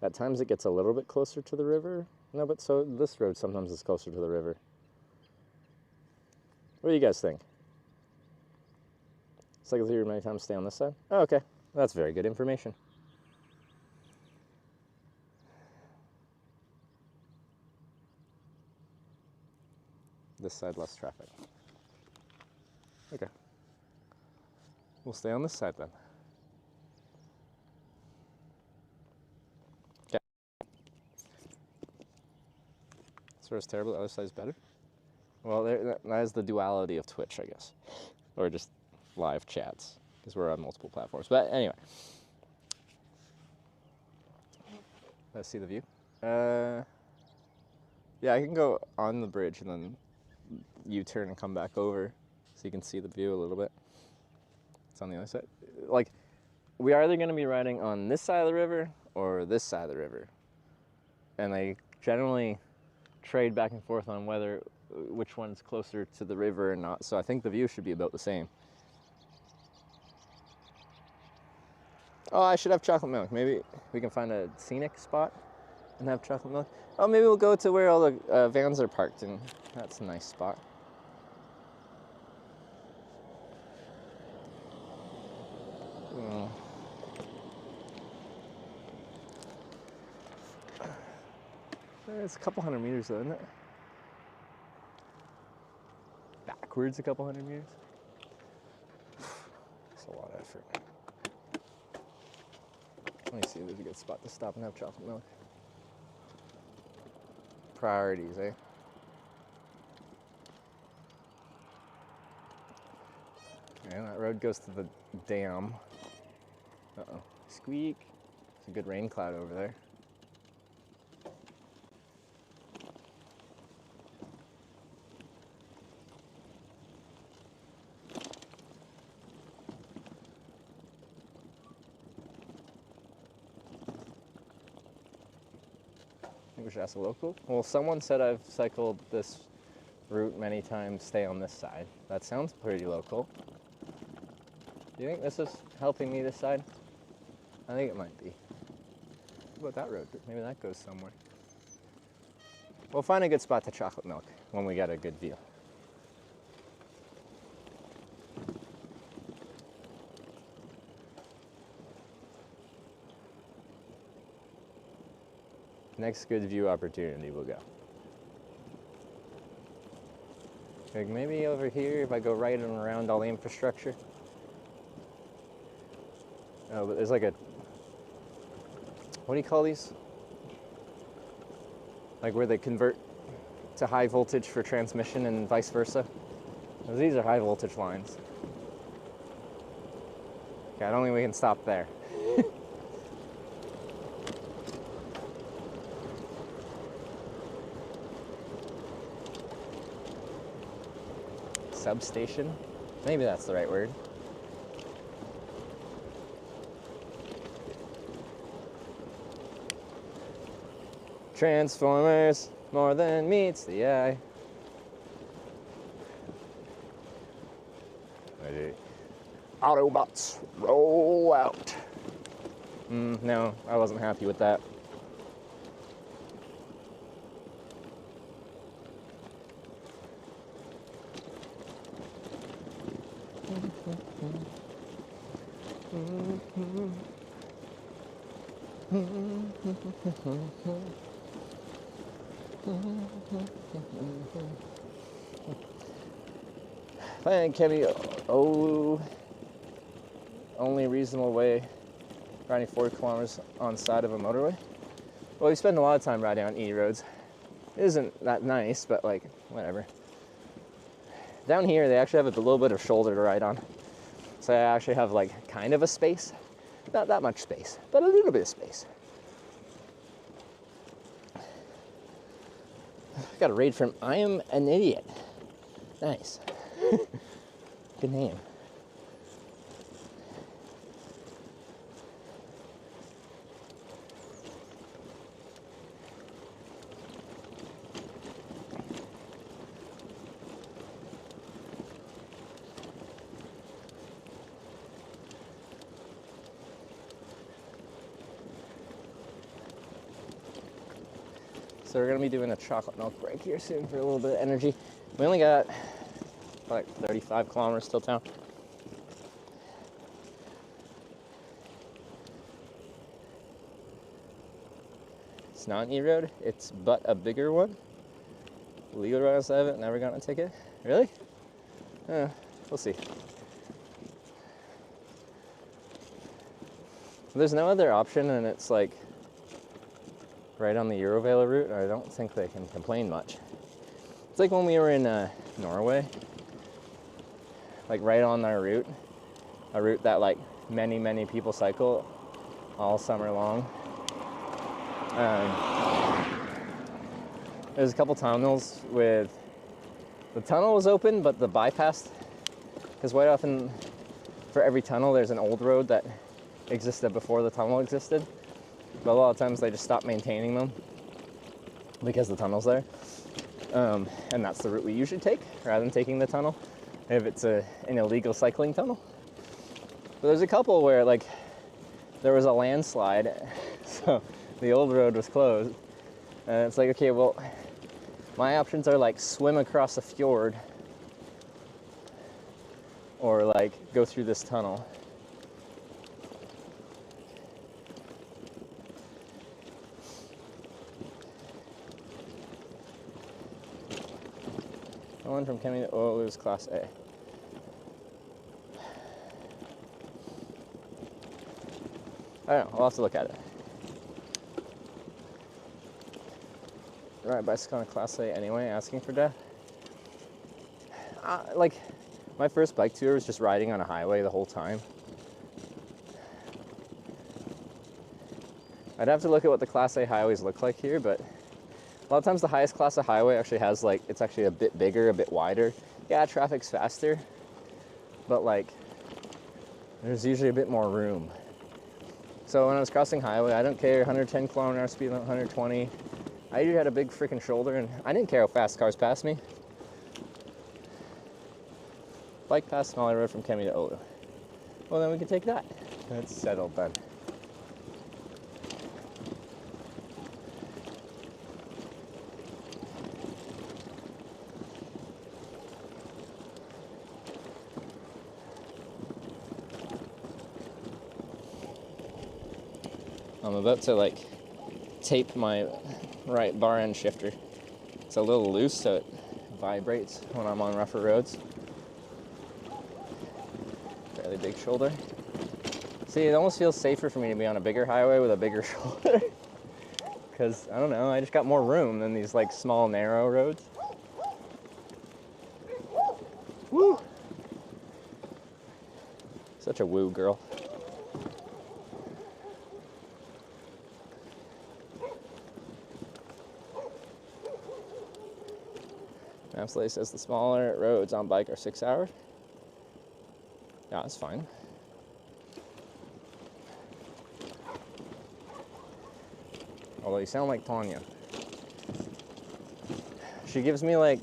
At times it gets a little bit closer to the river. No, but so this road sometimes is closer to the river. What do you guys think? Cycle through many times, stay on this side? Oh, okay. That's very good information. This side, less traffic. Okay. We'll stay on this side then. Okay. This road's terrible, the other side's better? Well, that is the duality of Twitch, I guess. Or just live chats, because we're on multiple platforms. But anyway. Let's see the view. Yeah, I can go on the bridge and then U-turn and come back over so you can see the view a little bit. It's on the other side. Like, we are either going to be riding on this side of the river or this side of the river. And they generally trade back and forth on which one's closer to the river or not, so I think the view should be about the same. Oh, I should have chocolate milk. Maybe we can find a scenic spot and have chocolate milk. Oh, maybe we'll go to where all the vans are parked, and that's a nice spot. Oh. It's a couple hundred meters though, isn't it? Backwards a couple hundred meters. That's a lot of effort. Let me see if there's a good spot to stop and have chocolate milk. Priorities, eh? And that road goes to the dam. Uh-oh. Squeak. There's a good rain cloud over there. We should ask a local. Well, someone said I've cycled this route many times, stay on this side. That sounds pretty local. Do you think this is helping me this side? I think it might be. What about that road? Maybe that goes somewhere. We'll find a good spot to chocolate milk when we get a good view. Next good view opportunity we'll go. Like maybe over here if I go right and around all the infrastructure. Oh, but there's like a, what do you call these? Like where they convert to high voltage for transmission and vice versa. These are high voltage lines. Okay, I don't think we can stop there. Substation? Maybe that's the right word. Transformers, more than meets the eye. Ready. Autobots, roll out. No, I wasn't happy with that. Finland can be only reasonable way riding 4 kilometers on the side of a motorway. Well, we spend a lot of time riding on E roads. It isn't that nice, but like, whatever. Down here, they actually have a little bit of shoulder to ride on. So I actually have like kind of a space. Not that much space, but a little bit of space. Got a raid from I Am an Idiot. Nice. Good name. So we're gonna be doing a chocolate milk break here soon for a little bit of energy. We only got like 35 kilometers till town. It's not an E-road, it's but a bigger one. Legal road outside of it, never gotten a ticket. Really? We'll see. There's no other option and it's like right on the Eurovale route. I don't think they can complain much. It's like when we were in Norway, like right on our route, a route that like many people cycle all summer long. There's a couple tunnels with, the tunnel was open, but the bypass, because quite often for every tunnel there's an old road that existed before the tunnel existed. But a lot of times they just stop maintaining them because the tunnel's there. And that's the route we usually take rather than taking the tunnel if it's an illegal cycling tunnel. But there's a couple where like there was a landslide, so the old road was closed. And it's like, okay, well, my options are like swim across a fjord or like go through this tunnel. One from Kenny to Oulu's Class A. I don't know, I'll have to look at it. Ride bicycle on a Class A anyway, asking for death. Like, my first bike tour was just riding on a highway the whole time. I'd have to look at what the Class A highways look like here, but a lot of times the highest class of highway actually has like, it's actually a bit bigger, a bit wider. Yeah, traffic's faster, but like, there's usually a bit more room. So when I was crossing highway, I don't care, 110 km/h speed, 120. I usually had a big freaking shoulder and I didn't care how fast cars passed me. Bike past Smalley Road from Kemi to Oulu. Well, then we can take that. That's settled then. I'm about to like tape my right bar end shifter. It's a little loose, so it vibrates when I'm on rougher roads. Fairly big shoulder. See, it almost feels safer for me to be on a bigger highway with a bigger shoulder. Because, I don't know, I just got more room than these like small, narrow roads. Woo! Such a woo girl. Mapsley says the smaller roads on bike are 6 hours. Yeah, that's fine. Although you sound like Tanya. She gives me like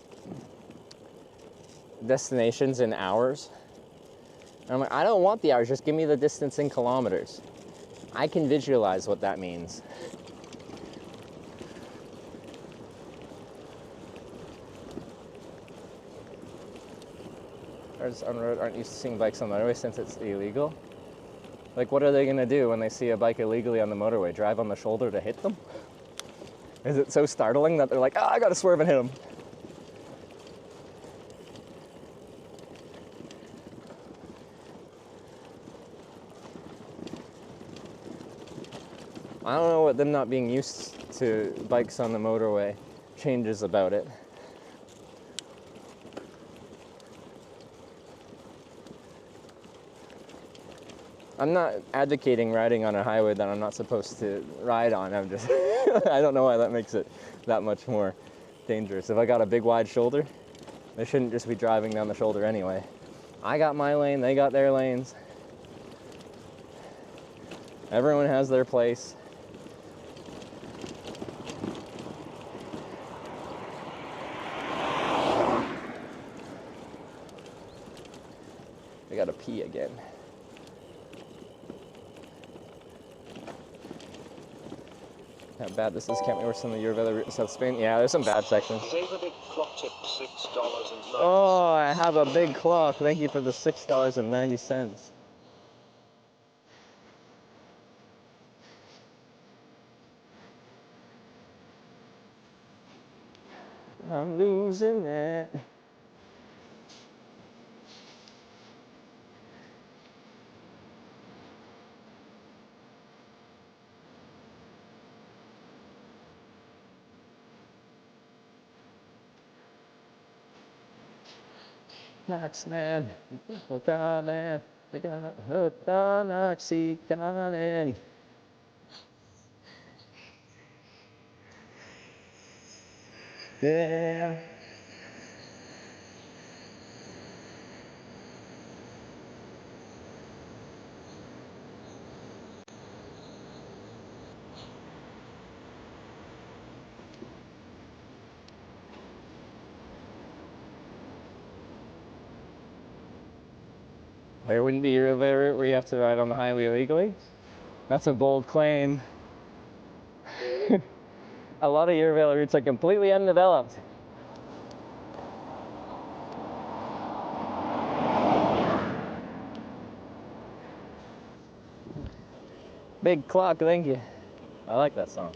destinations in hours. And I'm like, I don't want the hours, just give me the distance in kilometers. I can visualize what that means. Cars on the road aren't used to seeing bikes on the motorway since it's illegal. Like, what are they gonna do when they see a bike illegally on the motorway? Drive on the shoulder to hit them? Is it so startling that they're like, I gotta swerve and hit them? I don't know what them not being used to bikes on the motorway changes about it. I'm not advocating riding on a highway that I'm not supposed to ride on. I'm just, I don't know why that makes it that much more dangerous. If I got a big wide shoulder, they shouldn't just be driving down the shoulder anyway. I got my lane, they got their lanes. Everyone has their place. I gotta pee again. How bad this is can't be worse than the Eurovelo route in South Spain. Yeah, there's some bad sections. Save a big clock tip, $6.90. Oh, I have a big clock. Thank you for the $6.90. I'm losing it. Max man, darling, we got hooked on oxy, darling. Yeah. There wouldn't be a route where you have to ride on the highway illegally. That's a bold claim. A lot of Eurovelo routes are completely undeveloped. Big clock, thank you. I like that song.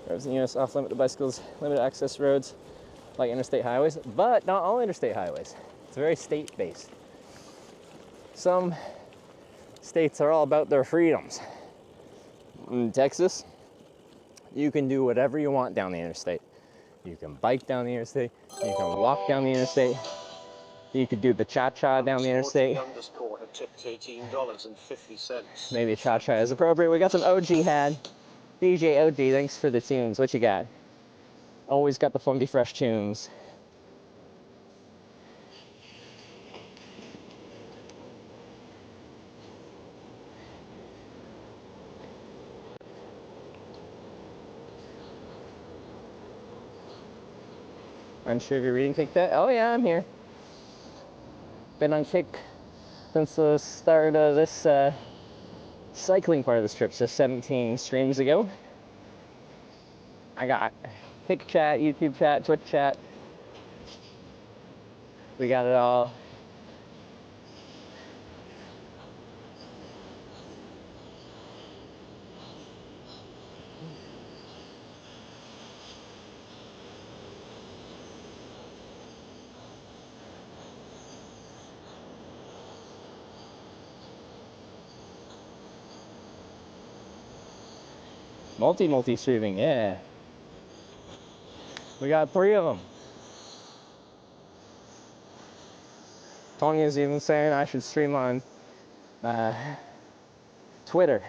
Roads in the US off-limit to bicycles, limited access roads like interstate highways, but not all interstate highways. It's very state-based. Some states are all about their freedoms. In Texas, you can do whatever you want down the interstate. You can bike down the interstate, you can walk down the interstate, you could do the cha-cha down the interstate. Maybe cha-cha is appropriate. We got some OG had. DJ OG, thanks for the tunes. What you got? Always got the funky fresh tunes. Unsure if you're reading Kick That? Oh yeah, I'm here. Been on Kick since the start of this cycling part of this trip, just 17 streams ago. I got Kick chat, YouTube chat, Twitch chat. We got it all. Multi streaming, yeah. We got 3 of them. Tonya's even saying I should stream on Twitter,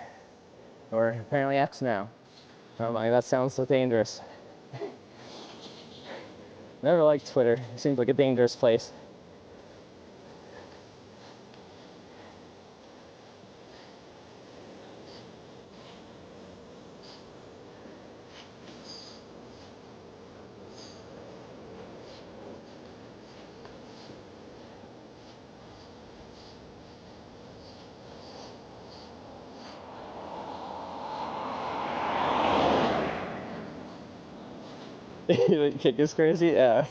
or apparently X now. Oh my, that sounds so dangerous. Never liked Twitter. It seems like a dangerous place. The kick is crazy? Yeah.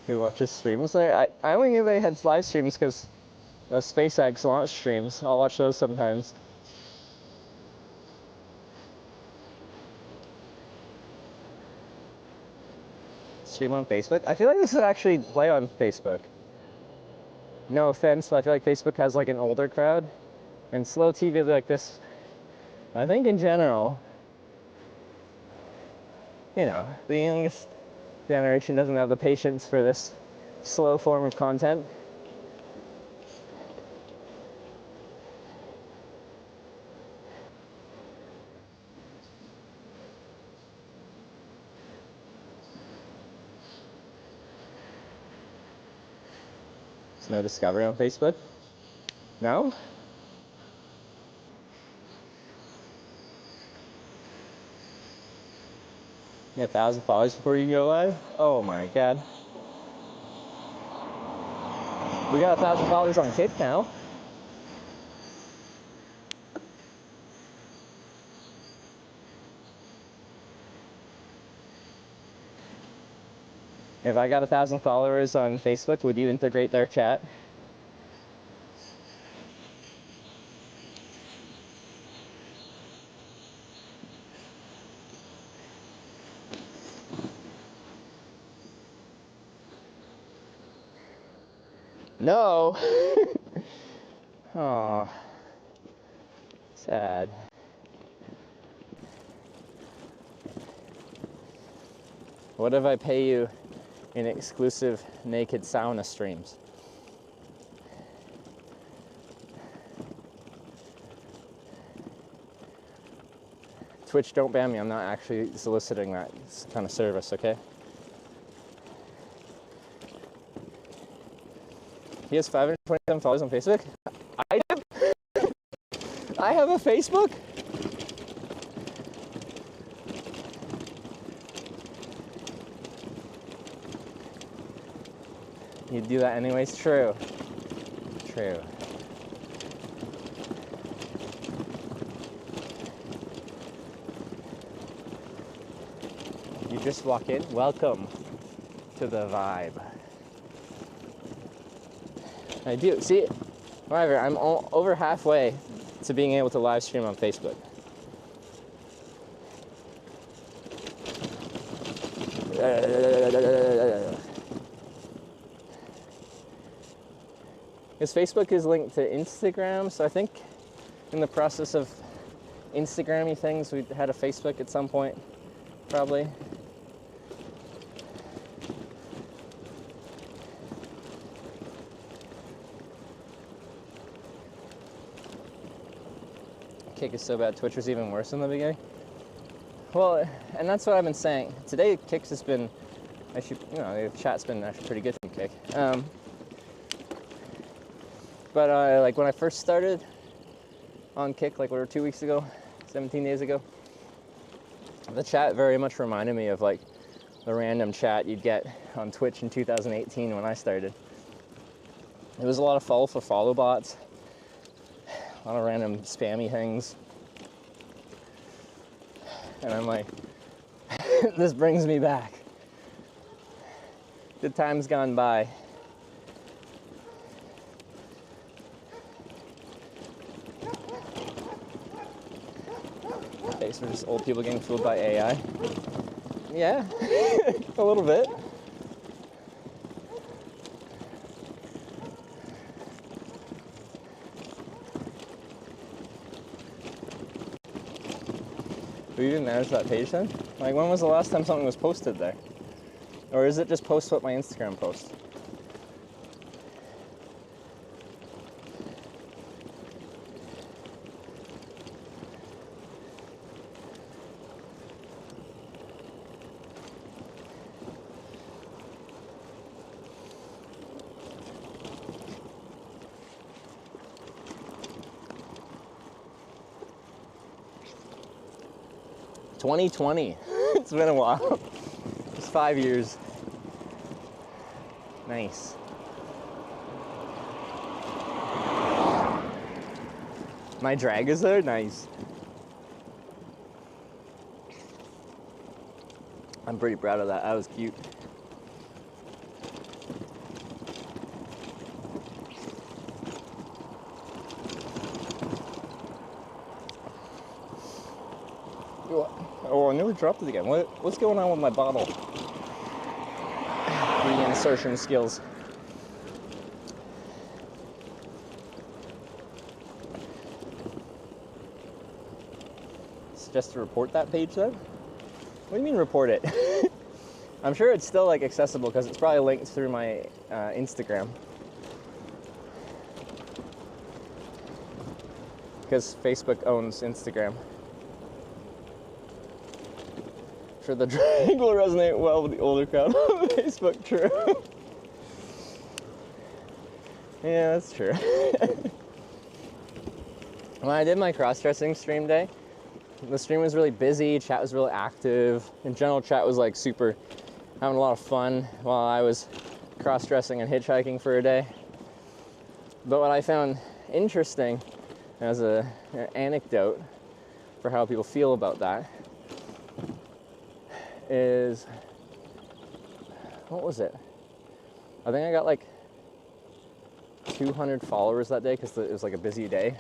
Who watches streams? I only knew they had live streams because the SpaceX launch streams. I'll watch those sometimes. Stream on Facebook? I feel like this would actually play on Facebook. No offense, but I feel like Facebook has like an older crowd. And slow TV like this, I think in general, you know, the youngest generation doesn't have the patience for this slow form of content. There's no discovery on Facebook? No? You got 1,000 followers before you go live? Oh my god. We got 1,000 followers on Kick now. If I got 1,000 followers on Facebook, would you integrate their chat? No. Oh, sad. What if I pay you in exclusive naked sauna streams? Twitch, don't ban me. I'm not actually soliciting that kind of service, okay? He has 527 followers on Facebook. I have a Facebook? You'd do that anyways? True. True. You just walk in. Welcome to the vibe. I do. See, however, I'm over halfway to being able to live stream on Facebook. Because Facebook is linked to Instagram, so I think in the process of Instagram-y things, we had a Facebook at some point, probably. Kick is so bad, Twitch was even worse in the beginning. Well, and that's what I've been saying. Today, Kick's has been, actually, you know, the chat's been actually pretty good from Kick. But like when I first started on Kick, like 2 weeks ago, 17 days ago. The chat very much reminded me of like the random chat you'd get on Twitch in 2018 when I started. It was a lot of follow bots, a lot of random spammy things. And I'm like, this brings me back. Good times gone by. Okay, so just old people getting fooled by AI. Yeah, a little bit. You didn't manage that page then? Like, when was the last time something was posted there? Or is it just post what my Instagram posts? $2020. It's been a while. It's 5 years. Nice. My drag is there? Nice. I'm pretty proud of that. That was cute. Oh, I nearly dropped it again. What's going on with my bottle? The insertion skills. Suggest to report that page then? What do you mean report it? I'm sure it's still like accessible because it's probably linked through my Instagram. Because Facebook owns Instagram. Sure, the drag will resonate well with the older crowd on Facebook, true. Yeah, that's true. When I did my cross-dressing stream day, the stream was really busy, chat was really active. In general, chat was like super, having a lot of fun while I was cross-dressing and hitchhiking for a day. But what I found interesting as an anecdote for how people feel about that is, what was it? I think I got like 200 followers that day because it was like a busy day.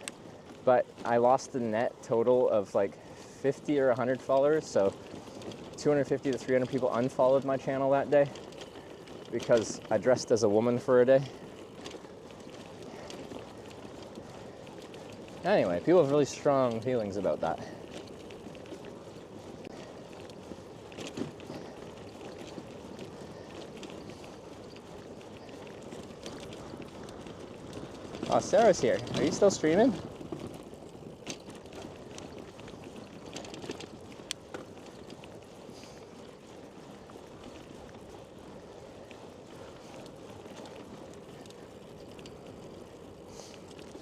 But I lost the net total of like 50 or 100 followers. So 250 to 300 people unfollowed my channel that day because I dressed as a woman for a day. Anyway, people have really strong feelings about that. Oh, Sarah's here. Are you still streaming?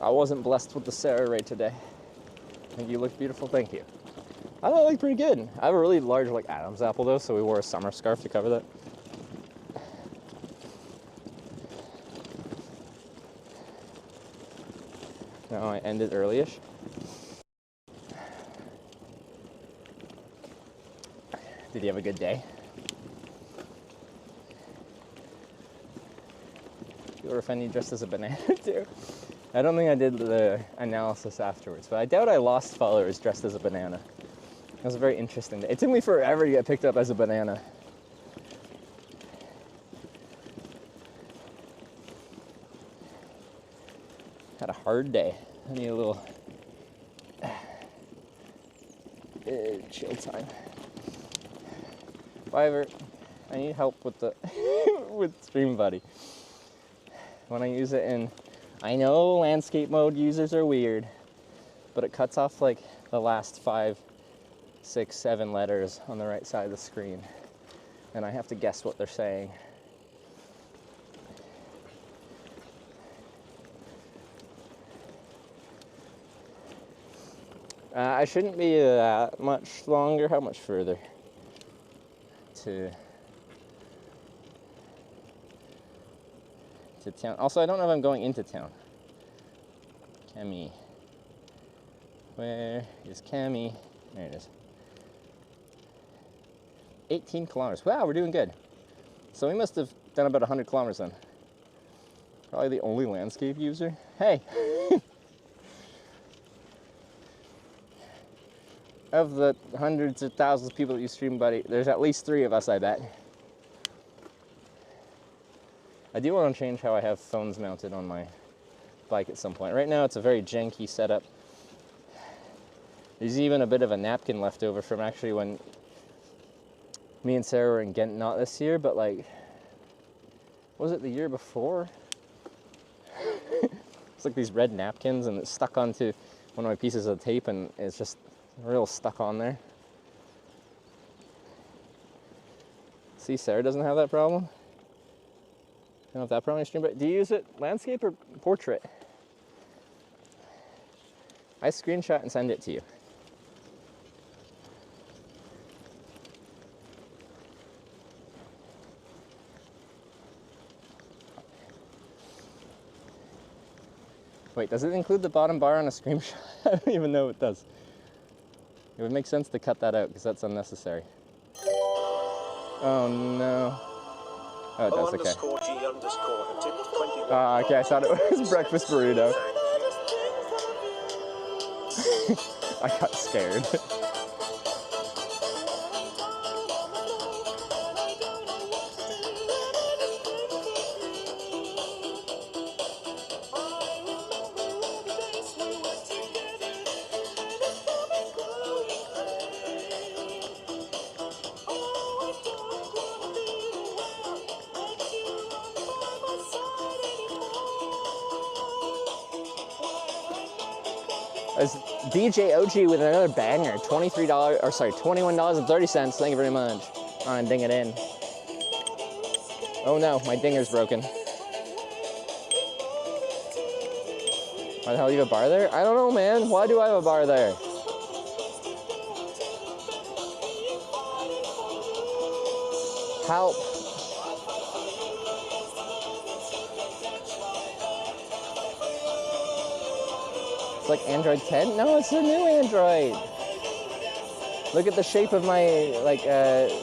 I wasn't blessed with the Sarah ray today. I think you look beautiful, thank you. I thought I looked pretty good. I have a really large like Adam's apple though, so we wore a summer scarf to cover that. No, I ended early-ish. Did you have a good day? You were offended dressed as a banana too. I don't think I did the analysis afterwards, but I doubt I lost followers dressed as a banana. It was a very interesting day. It took me forever to get picked up as a banana. Had a hard day. I need a little chill time. Fiverr, I need help with the with Stream Buddy. When I use it in, I know landscape mode users are weird, but it cuts off like the last 5, 6, 7 letters on the right side of the screen, and I have to guess what they're saying. I shouldn't be that much longer. How much further? To town. Also, I don't know if I'm going into town. Kemi. Where is Kemi? There it is. 18 kilometers. Wow, we're doing good. So we must have done about 100 kilometers then. Probably the only landscape user. Hey! Of the hundreds of thousands of people that use Stream Buddy, there's at least 3 of us, I bet. I do want to change how I have phones mounted on my bike at some point. Right now it's a very janky setup. There's even a bit of a napkin left over from actually when me and Sarah were in Ghent, not this year, but like, was it the year before? It's like these red napkins and it's stuck onto one of my pieces of tape and it's just real stuck on there. See, Sarah doesn't have that problem. I don't have that problem in Stream, but do you use it landscape or portrait? I screenshot and send it to you. Wait, does it include the bottom bar on a screenshot? I don't even know it does. It would make sense to cut that out because that's unnecessary. Oh no. Oh, it does, okay. Okay, I thought it was breakfast burrito. I got scared. As DJ OG with another banger, $23, or sorry, $21.30. Thank you very much. On ding it in. Oh no, my dinger's broken. Why the hell do you have a bar there? I don't know, man. Why do I have a bar there? Help. It's like Android 10? No, it's a new Android. Look at the shape of my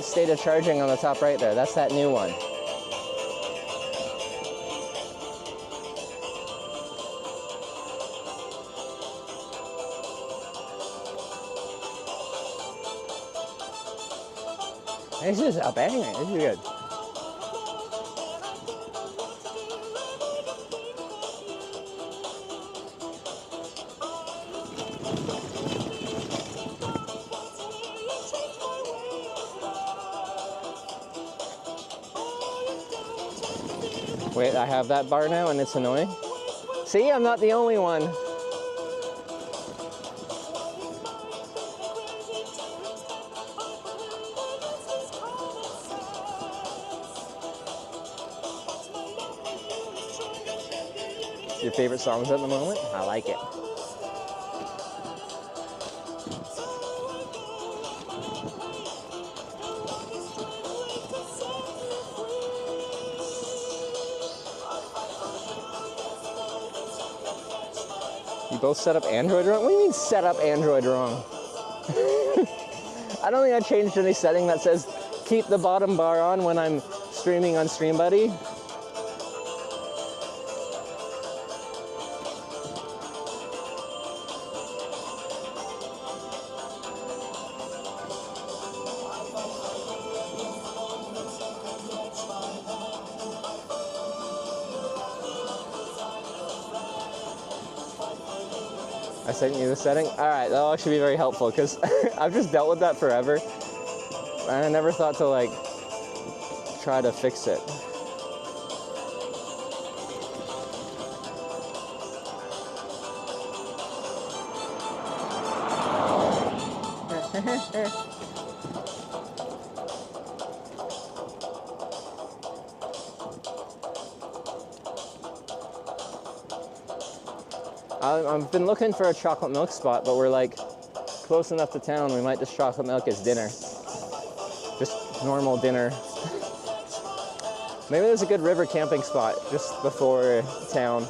state of charging on the top right there. That's that new one. This is a banger. This is good. Wait, I have that bar now and it's annoying? See, I'm not the only one. Your favorite songs at the moment? I like it. You both set up Android wrong? What do you mean set up Android wrong? I don't think I changed any setting that says keep the bottom bar on when I'm streaming on Stream Buddy. I sent you the setting? All right, that'll actually be very helpful because I've just dealt with that forever. And I never thought to like try to fix it. I've been looking for a chocolate milk spot, but we're like close enough to town, we might just chocolate milk as dinner. Just normal dinner. Maybe there's a good river camping spot just before town.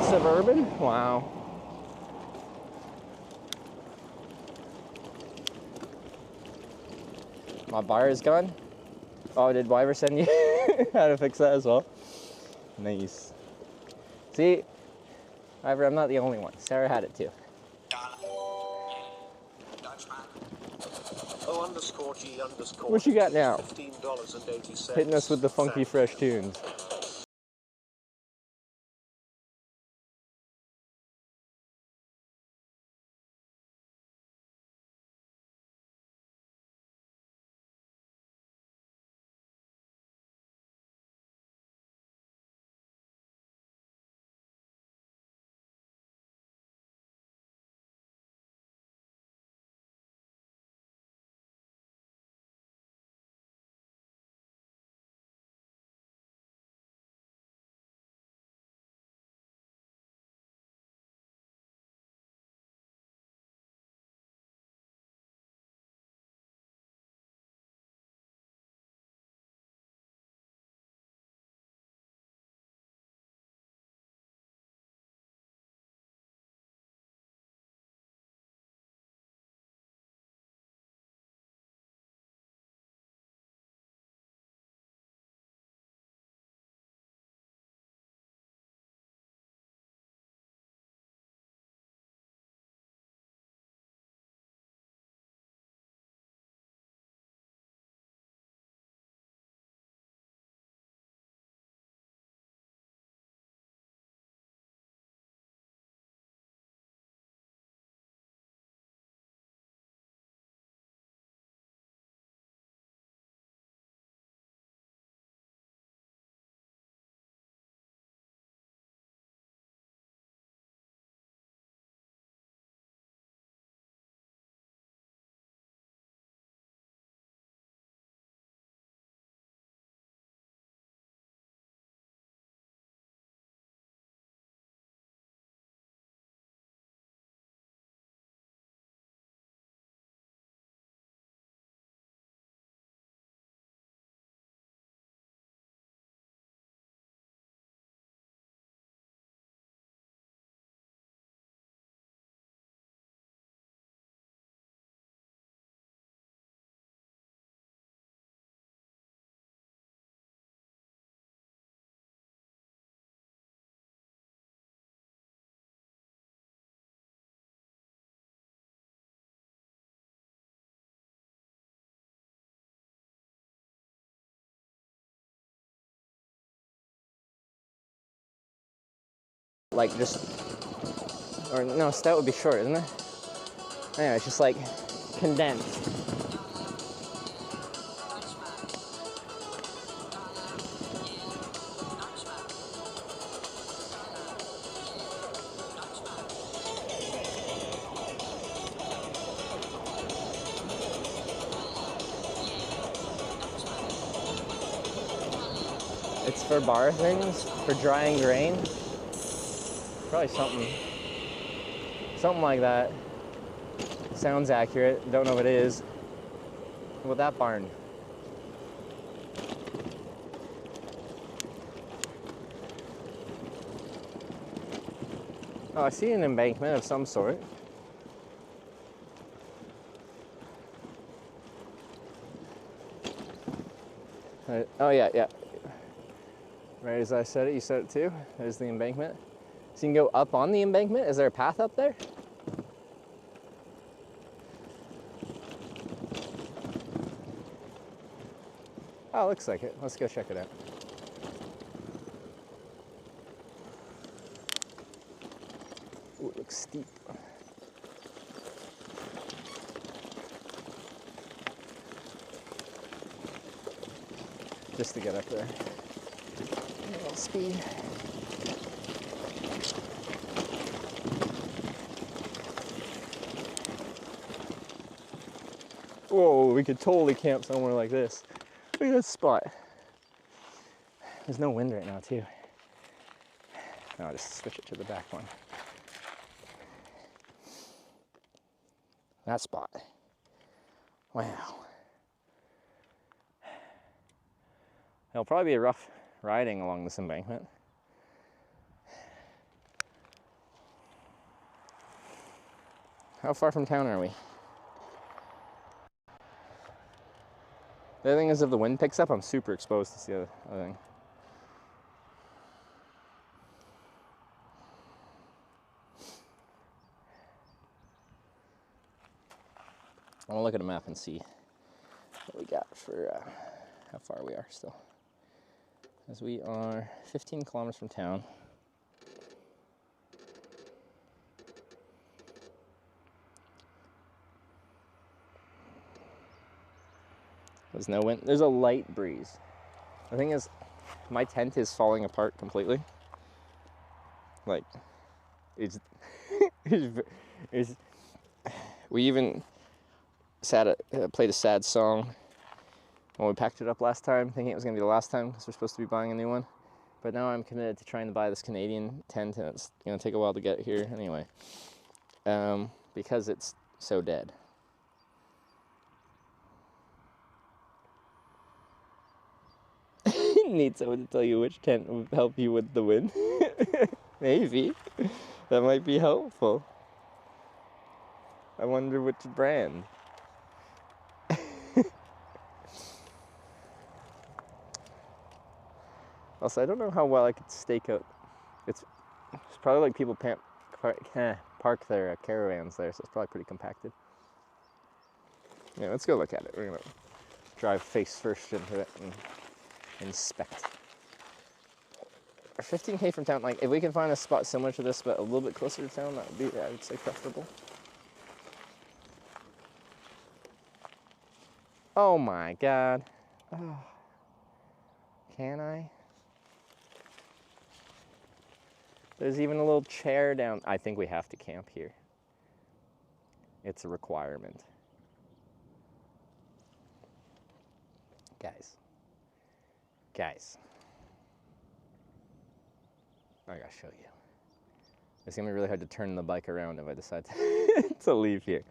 Suburban? Wow. My bar is gone. Oh, did Wyver send you how to fix that as well? Nice. See, Wyver, I'm not the only one. Sarah had it too. What you got now? Hitting us with the funky fresh tunes. Like just, or no, stout would be short, isn't it? Anyway, it's just like condensed. It's for bar things, for drying grain. Probably something like that. Sounds accurate. Don't know what it is. What about that barn? Oh, I see an embankment of some sort. Oh yeah, yeah. Right as I said it, you said it too. There's the embankment. So you can go up on the embankment. Is there a path up there? Oh, looks like it. Let's go check it out. Ooh, it looks steep. Just to get up there. A little speed. Whoa, we could totally camp somewhere like this. Look at this spot. There's no wind right now, too. I'll just switch it to the back one. That spot. Wow. It'll probably be a rough riding along this embankment. How far from town are we? The other thing is, if the wind picks up, I'm super exposed to the other thing. I want to look at a map and see what we got for how far we are still. As we are 15 kilometers from town. There's no wind. There's a light breeze. The thing is, my tent is falling apart completely. Like, it's we even played a sad song when we packed it up last time, thinking it was going to be the last time because we're supposed to be buying a new one. But now I'm committed to trying to buy this Canadian tent, and it's going to take a while to get here anyway, because it's so dead. Need someone to tell you which tent would help you with the wind. Maybe. That might be helpful. I wonder which brand. Also, I don't know how well I could stake out. It's probably like people park their caravans there, so it's probably pretty compacted. Yeah, let's go look at it. We're gonna drive face first into it and inspect. 15k from town, like if we can find a spot similar to this but a little bit closer to town, that would be, I would say, preferable. Oh my god. Oh. Can I? There's even a little chair down. I think we have to camp here. It's a requirement. Guys. I gotta show you. It's gonna be really hard to turn the bike around if I decide to leave here.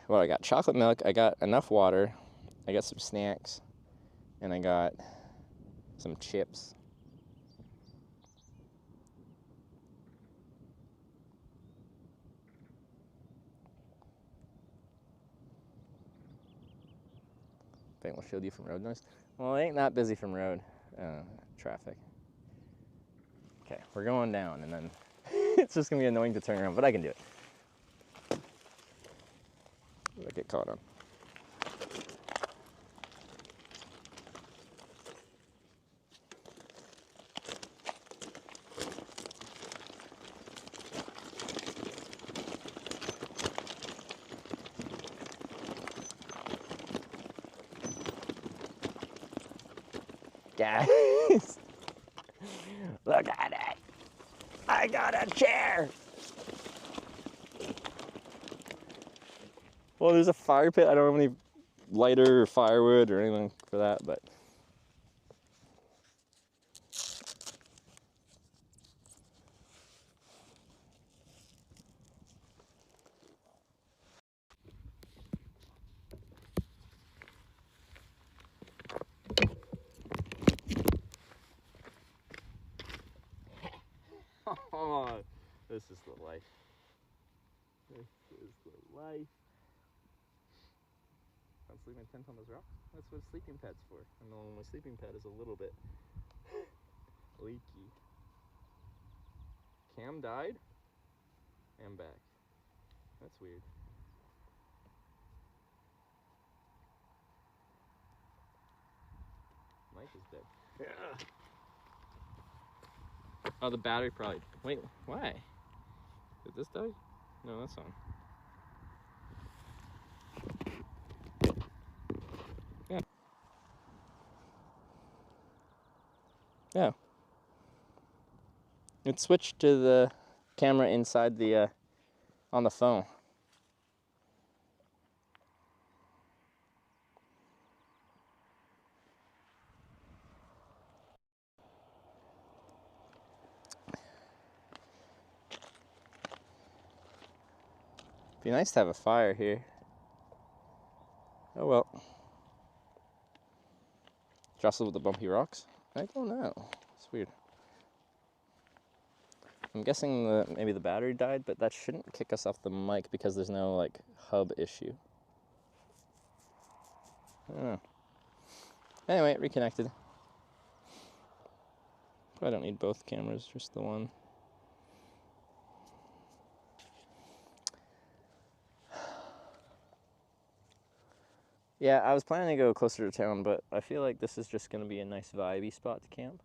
Well, I got chocolate milk, I got enough water, I got some snacks, and I got some chips. Think we'll shield you from road noise. Well, it ain't that busy from road traffic. Okay, we're going down, and then it's just gonna be annoying to turn around, but I can do it. I get caught on. Guys, look at it. I got a chair. Well, there's a fire pit. I don't have any lighter or firewood or anything for that, but oh, this is the life. This is the life. I'm sleeping tent on those rocks. That's what a sleeping pad's for. And then my sleeping pad is a little bit leaky. Cam died. I'm back. That's weird. mic is dead. Yeah. Oh, the battery probably... Wait, why? Did this die? No, that's on. Yeah. Yeah. It switched to the camera inside the, on the phone. Be nice to have a fire here. Oh well. Jostled with the bumpy rocks? I don't know. It's weird. I'm guessing maybe the battery died, but that shouldn't kick us off the mic because there's no like hub issue. I don't know. Anyway, reconnected. I don't need both cameras, just the one. Yeah, I was planning to go closer to town, but I feel like this is just going to be a nice vibey spot to camp.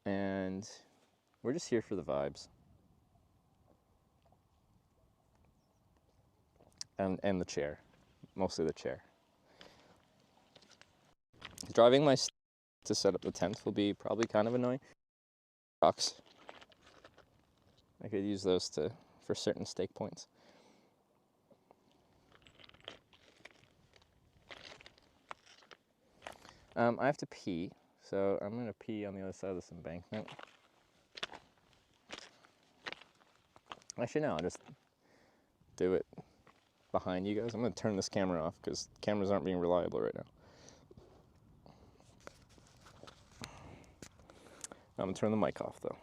And we're just here for the vibes. And the chair. Mostly the chair. Driving my to set up the tent will be probably kind of annoying. Rocks. I could use those for certain stake points. I have to pee, so I'm going to pee on the other side of this embankment. Actually, no, I'll just do it behind you guys. I'm going to turn this camera off because cameras aren't being reliable right now. I'm going to turn the mic off, though.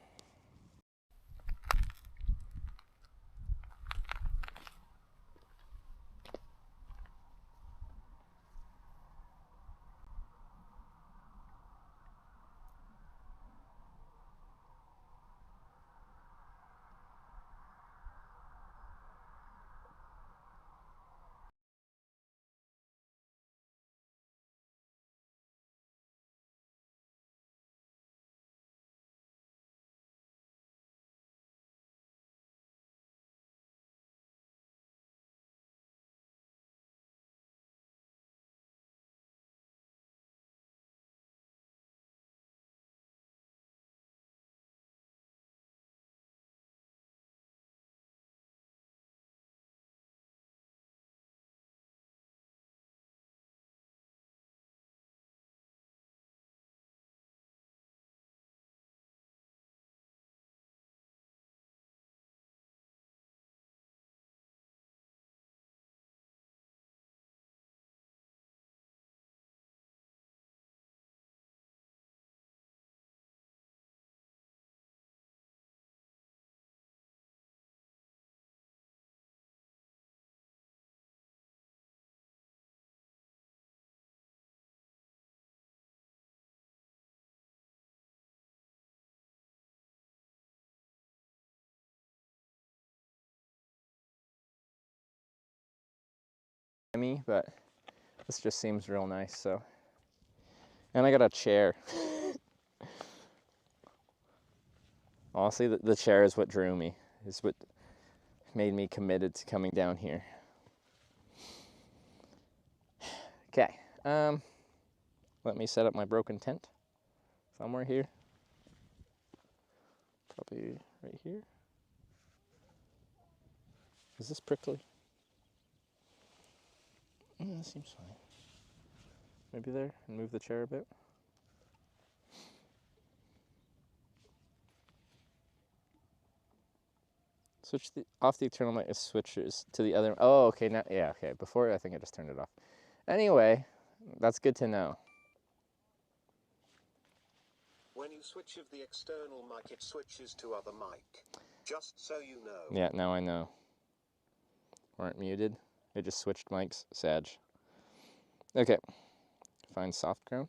Me, but this just seems real nice, so. And I got a chair. Honestly, the chair is what drew me, is what made me committed to coming down here. Okay, let me set up my broken tent somewhere here. Probably right here. Is this prickly? That seems fine. Maybe there, and move the chair a bit. Switch off the external mic, it switches to the other. Oh, okay, now, yeah, okay. Before, I think I just turned it off. Anyway, that's good to know. When you switch of the external mic, it switches to other mic. Just so you know. Yeah, now I know. Weren't muted. It just switched mics. Sag. Okay. Find soft ground.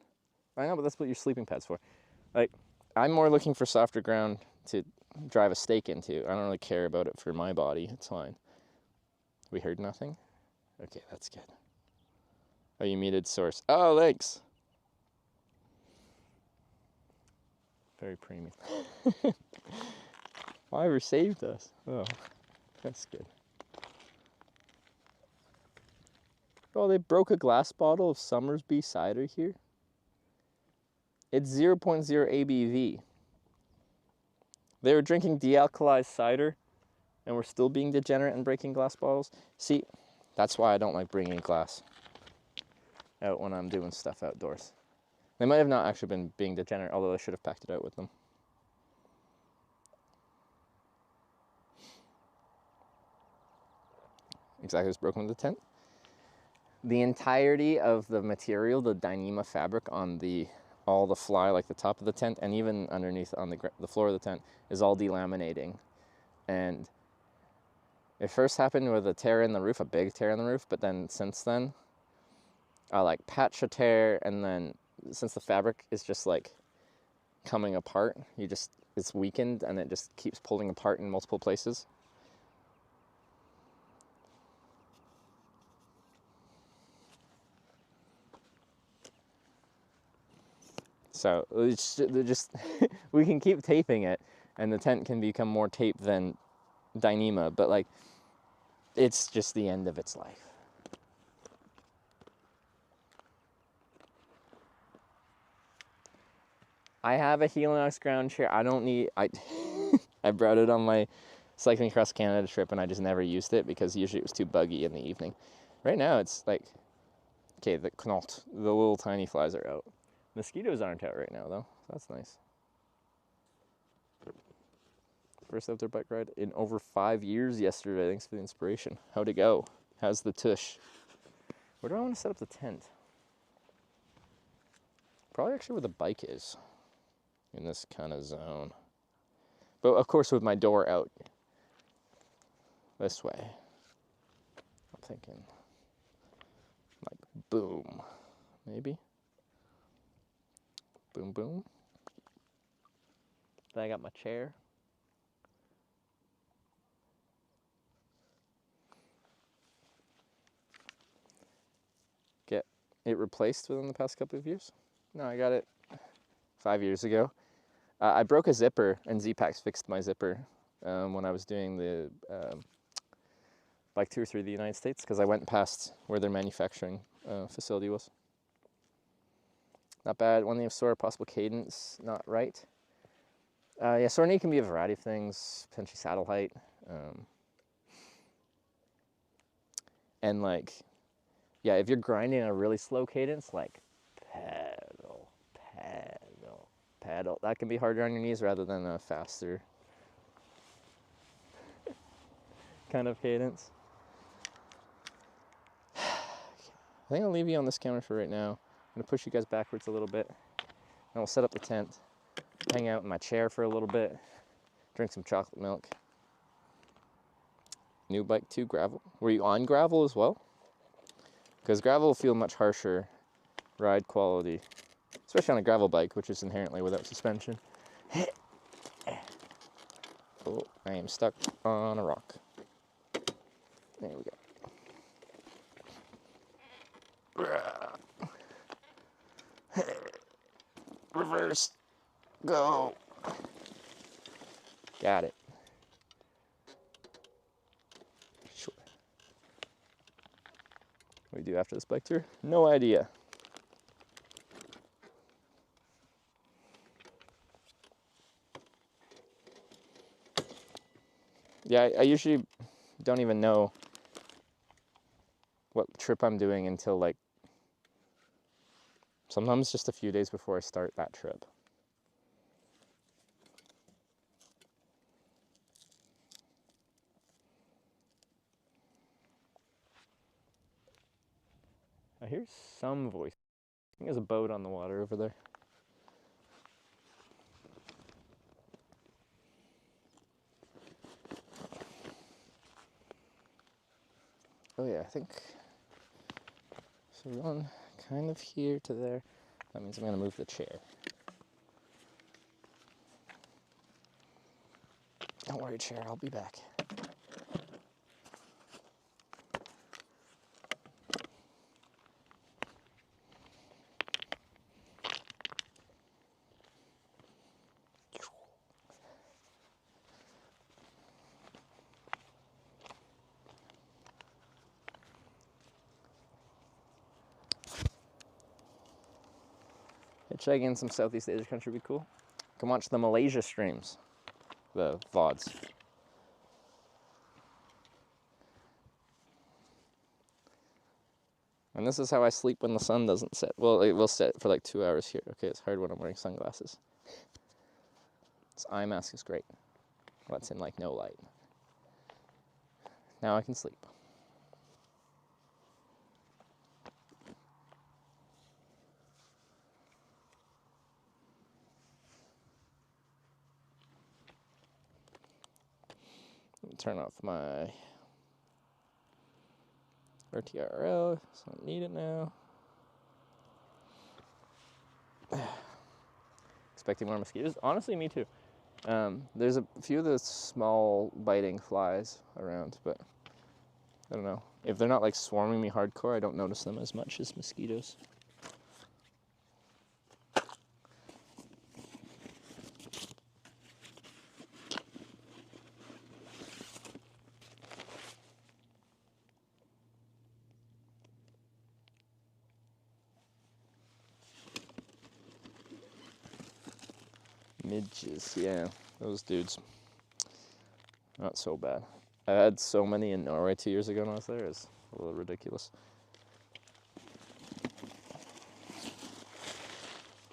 I know, but that's what your sleeping pad's for. Like, I'm more looking for softer ground to drive a stake into. I don't really care about it for my body. It's fine. We heard nothing? Okay, that's good. Oh, you muted source. Oh, thanks. Very premium. Whoever saved us. Oh, that's good. Oh, they broke a glass bottle of Summersby cider here. It's 0.0 ABV. They were drinking dealkalized cider and we're still being degenerate and breaking glass bottles. See, that's why I don't like bringing glass out when I'm doing stuff outdoors. They might have not actually been being degenerate, although I should have packed it out with them. Exactly what's broken with the tent. The entirety of the material, the Dyneema fabric on all the fly, like the top of the tent, and even underneath on the floor of the tent, is all delaminating. And it first happened with a tear in the roof, a big tear in the roof, but then since then, I like patch a tear, and then since the fabric is just like coming apart, it's weakened and it just keeps pulling apart in multiple places. So it's just we can keep taping it, and the tent can become more tape than Dyneema, but like it's just the end of its life. I have a Helinox ground chair. I brought it on my cycling across Canada trip, and I just never used it because usually it was too buggy in the evening. Right now it's like, okay, the knot, the little tiny flies are out. Mosquitoes aren't out right now though, so that's nice. First outdoor bike ride in over 5 years yesterday. Thanks for the inspiration. How'd it go? How's the tush? Where do I want to set up the tent? Probably actually where the bike is. In this kind of zone. But of course with my door out this way. I'm thinking like boom. Maybe? Boom boom. Then I got my chair. Get it replaced within the past couple of years? No, I got it 5 years ago. I broke a zipper, and Z-Packs fixed my zipper when I was doing the bike tour through the United States, because I went past where their manufacturing facility was. Not bad. One thing of sore, possible cadence, not right. Yeah, sore knee can be a variety of things, potentially saddle height. And like, yeah, if you're grinding a really slow cadence, like pedal, that can be harder on your knees rather than a faster kind of cadence. I think I'll leave you on this camera for right now. I'm gonna push you guys backwards a little bit, and we'll set up the tent, hang out in my chair for a little bit, drink some chocolate milk. New bike too, gravel. Were you on gravel as well? Because gravel will feel much harsher ride quality, especially on a gravel bike, which is inherently without suspension. Oh, I am stuck on a rock. There we go. Reverse. Go. Got it. Sure. What do we do after this bike tour? No idea. Yeah, I usually don't even know what trip I'm doing until like sometimes just a few days before I start that trip. I hear some voice. I think there's a boat on the water over there. Oh yeah, I think so. Run kind of here to there. That means I'm gonna move the chair. Don't worry, chair, I'll be back. Checking in some Southeast Asia country would be cool. Can watch the Malaysia streams, the VODs. And this is how I sleep when the sun doesn't set. Well, it will set for like 2 hours here. Okay, it's hard when I'm wearing sunglasses. This eye mask is great. Lets in like no light. Now I can sleep. Let me turn off my RTRL, so I don't need it now. Expecting more mosquitoes? Honestly, me too. There's a few of those small biting flies around, but I don't know. If they're not like swarming me hardcore, I don't notice them as much as mosquitoes. Midges, yeah, those dudes. Not so bad. I had so many in Norway 2 years ago when I was there. It's a little ridiculous.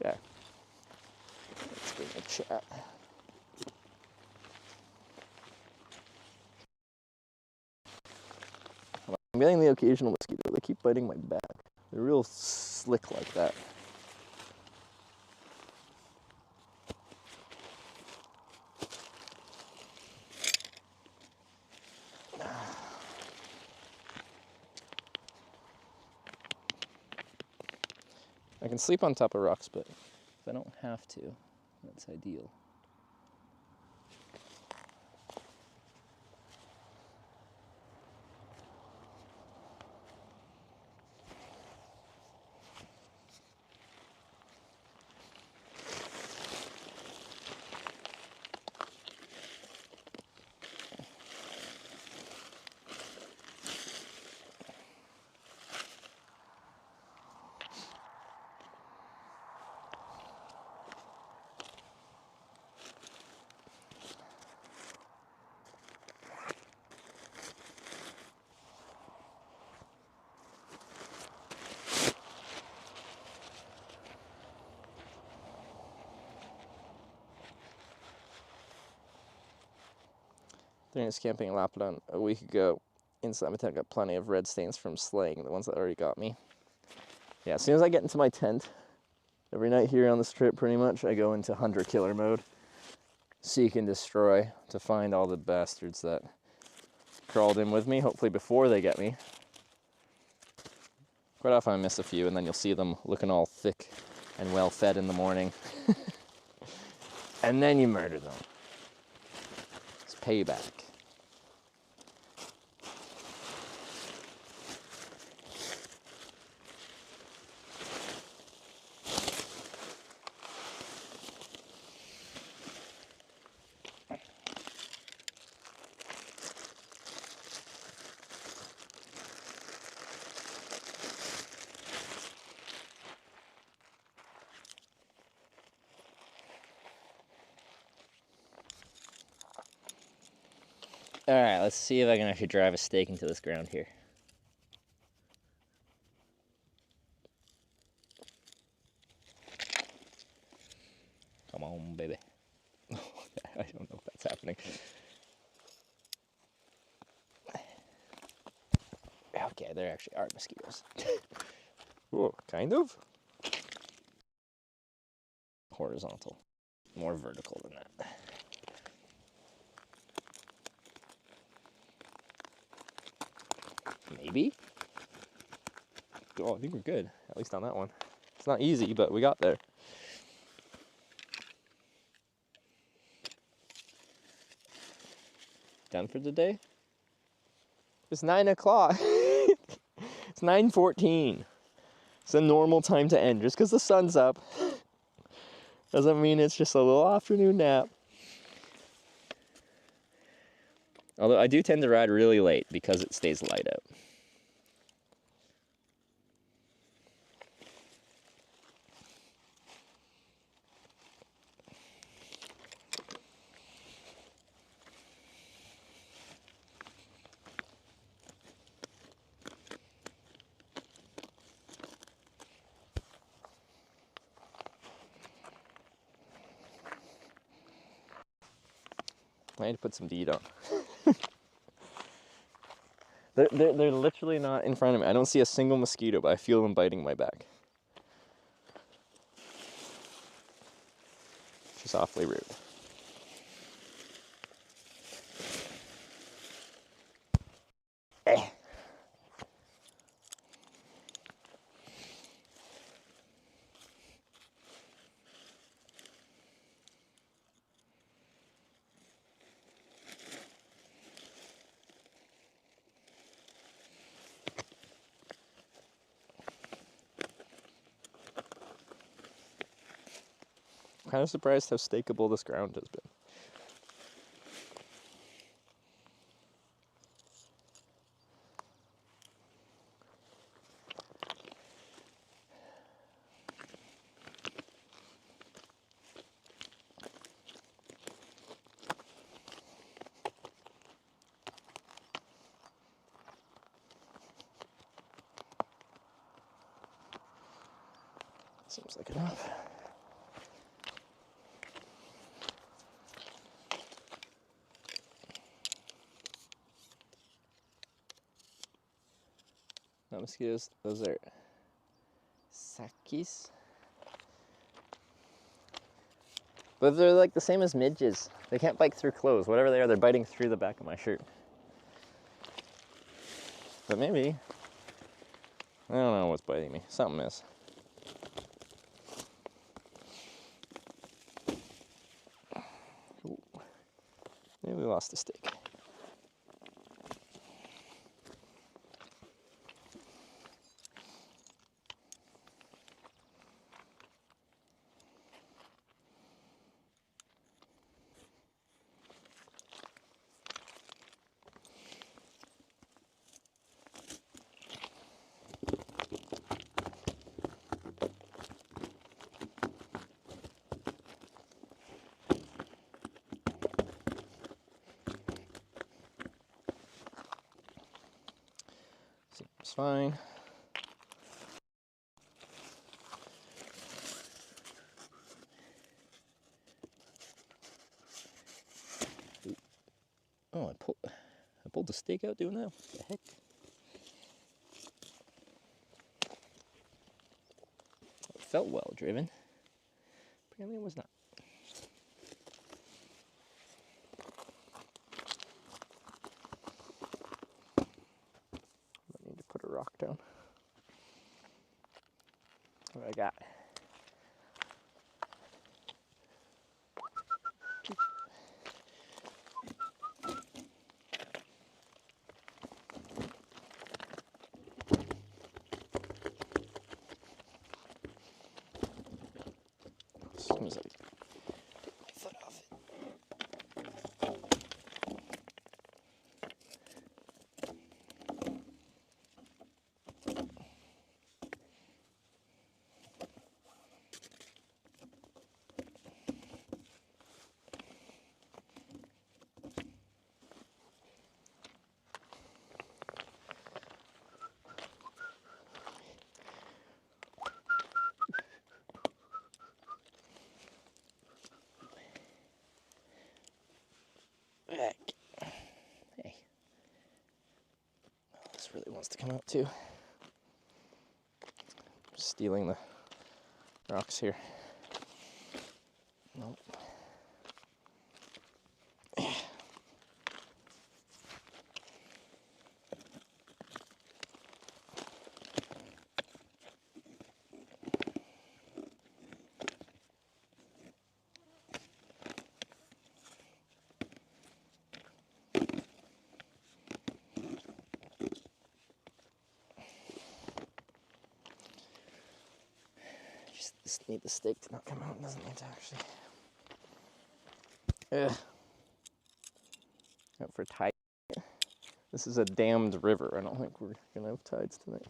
Okay. Let's bring a chat. I'm getting the occasional mosquito. They keep biting my back. They're real slick like that. I can sleep on top of rocks, but if I don't have to, that's ideal. During this camping in Lapland a week ago, inside my tent got plenty of red stains from slaying, the ones that already got me. Yeah, as soon as I get into my tent, every night here on this trip pretty much, I go into hunter-killer mode. Seek and destroy to find all the bastards that crawled in with me, hopefully before they get me. Quite often I miss a few and then you'll see them looking all thick and well fed in the morning. And then you murder them. It's payback. Alright, let's see if I can actually drive a stake into this ground here. Come on, baby. I don't know if that's happening. Okay, there actually are mosquitoes. Oh, kind of. Horizontal. More vertical than that. Maybe? Oh, I think we're good, at least on that one. It's not easy, but we got there. Done for the day? It's 9 o'clock. It's 9:14. It's a normal time to end. Just because the sun's up doesn't mean it's just a little afternoon nap. Although I do tend to ride really late because it stays light out. I need to put some DEET on. They're literally not in front of me. I don't see a single mosquito, but I feel them biting my back. Which is awfully rude. I'm kind of surprised how stakeable this ground has been. Seems like enough. Not mosquitoes, those are cyclists. But they're like the same as midges. They can't bite through clothes. Whatever they are, they're biting through the back of my shirt. But maybe, I don't know what's biting me. Something is. Ooh. Maybe we lost a steak. Seems fine. Oh, I pulled the steak out doing that? What the heck? It felt well driven. Apparently it was not. I need to put a rock down. What do I got? As soon as I get my foot off it. Heck. Hey. Oh, this really wants to come out too. Stealing the rocks here. Nope. Just need the steak to not come out. It doesn't need to actually. Ugh. Out for tide. This is a dammed river. I don't think we're gonna have tides tonight.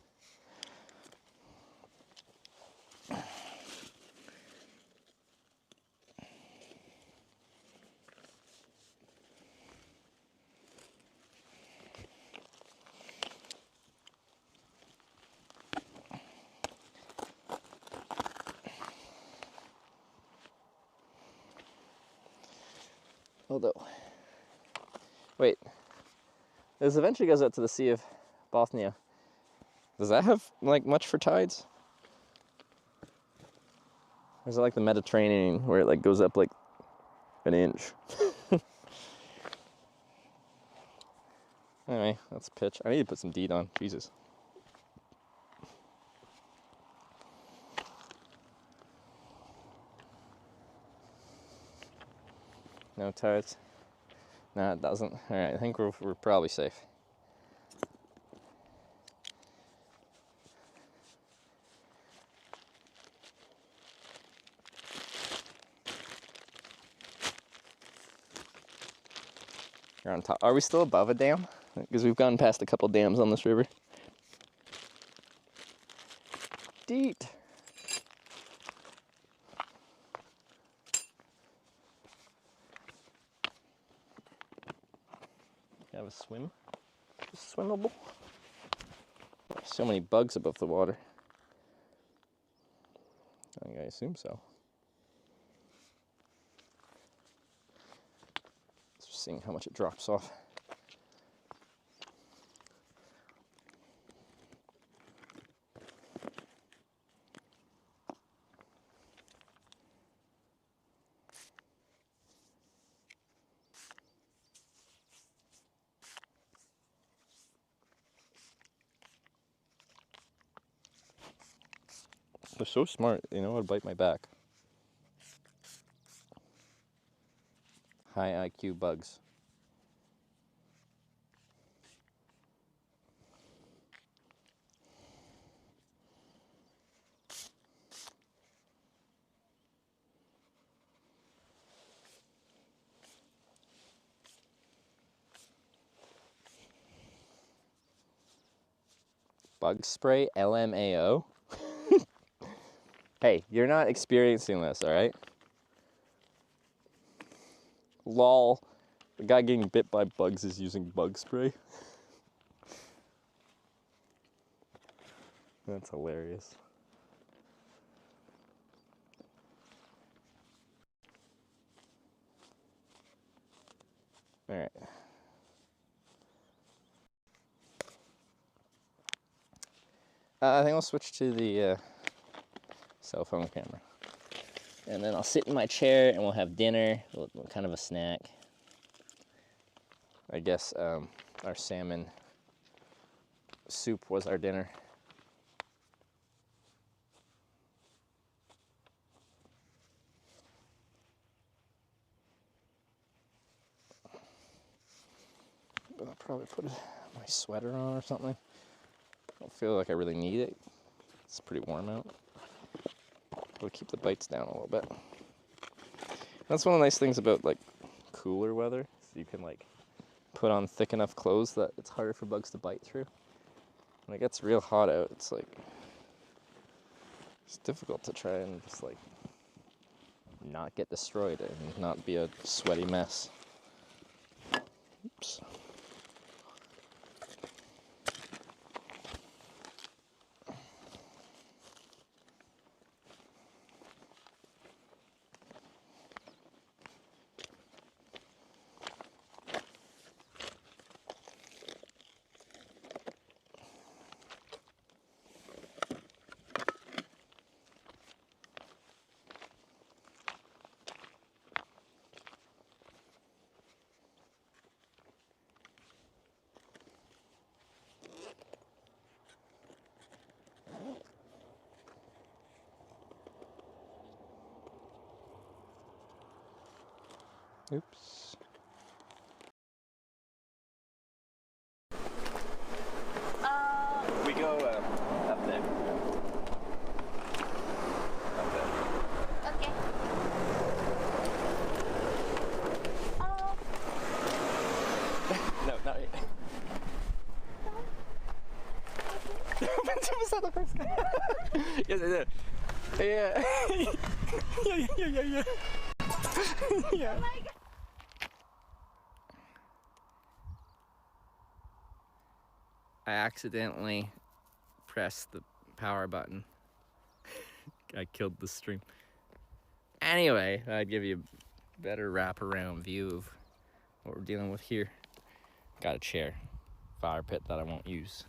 Although, Wait, this eventually goes out to the Sea of Bothnia. Does that have like much for tides? Or is it like the Mediterranean where it like goes up like an inch? Anyway, let's pitch. I need to put some deed on. Jesus. No tides. No, it doesn't. All right, I think we're probably safe. You're on top. Are we still above a dam? Because we've gone past a couple dams on this river. Deet. You have a swim? Swimmable? So many bugs above the water. I assume so. Just seeing how much it drops off. They're so smart, they know how to bite my back. High IQ bugs. Bug spray LMAO? Hey, you're not experiencing this, alright? Lol. The guy getting bit by bugs is using bug spray. That's hilarious. Alright. I think I'll switch to the cell phone camera. And then I'll sit in my chair and we'll have dinner, kind of a snack. I guess our salmon soup was our dinner. I'll probably put my sweater on or something. I don't feel like I really need it. It's pretty warm out. It'll keep the bites down a little bit. That's one of the nice things about like cooler weather. So you can like put on thick enough clothes that it's harder for bugs to bite through. When it gets real hot out, it's like it's difficult to try and just like not get destroyed and not be a sweaty mess. Oops. Oops. We go up there. Up there. Okay. No, not yet. Was that the first guy? Yes, I did. Yeah. Yeah. Yeah. Oh my God. I accidentally pressed the power button. I killed the stream. Anyway, I'd give you a better wraparound view of what we're dealing with here. Got a chair. Fire pit that I won't use.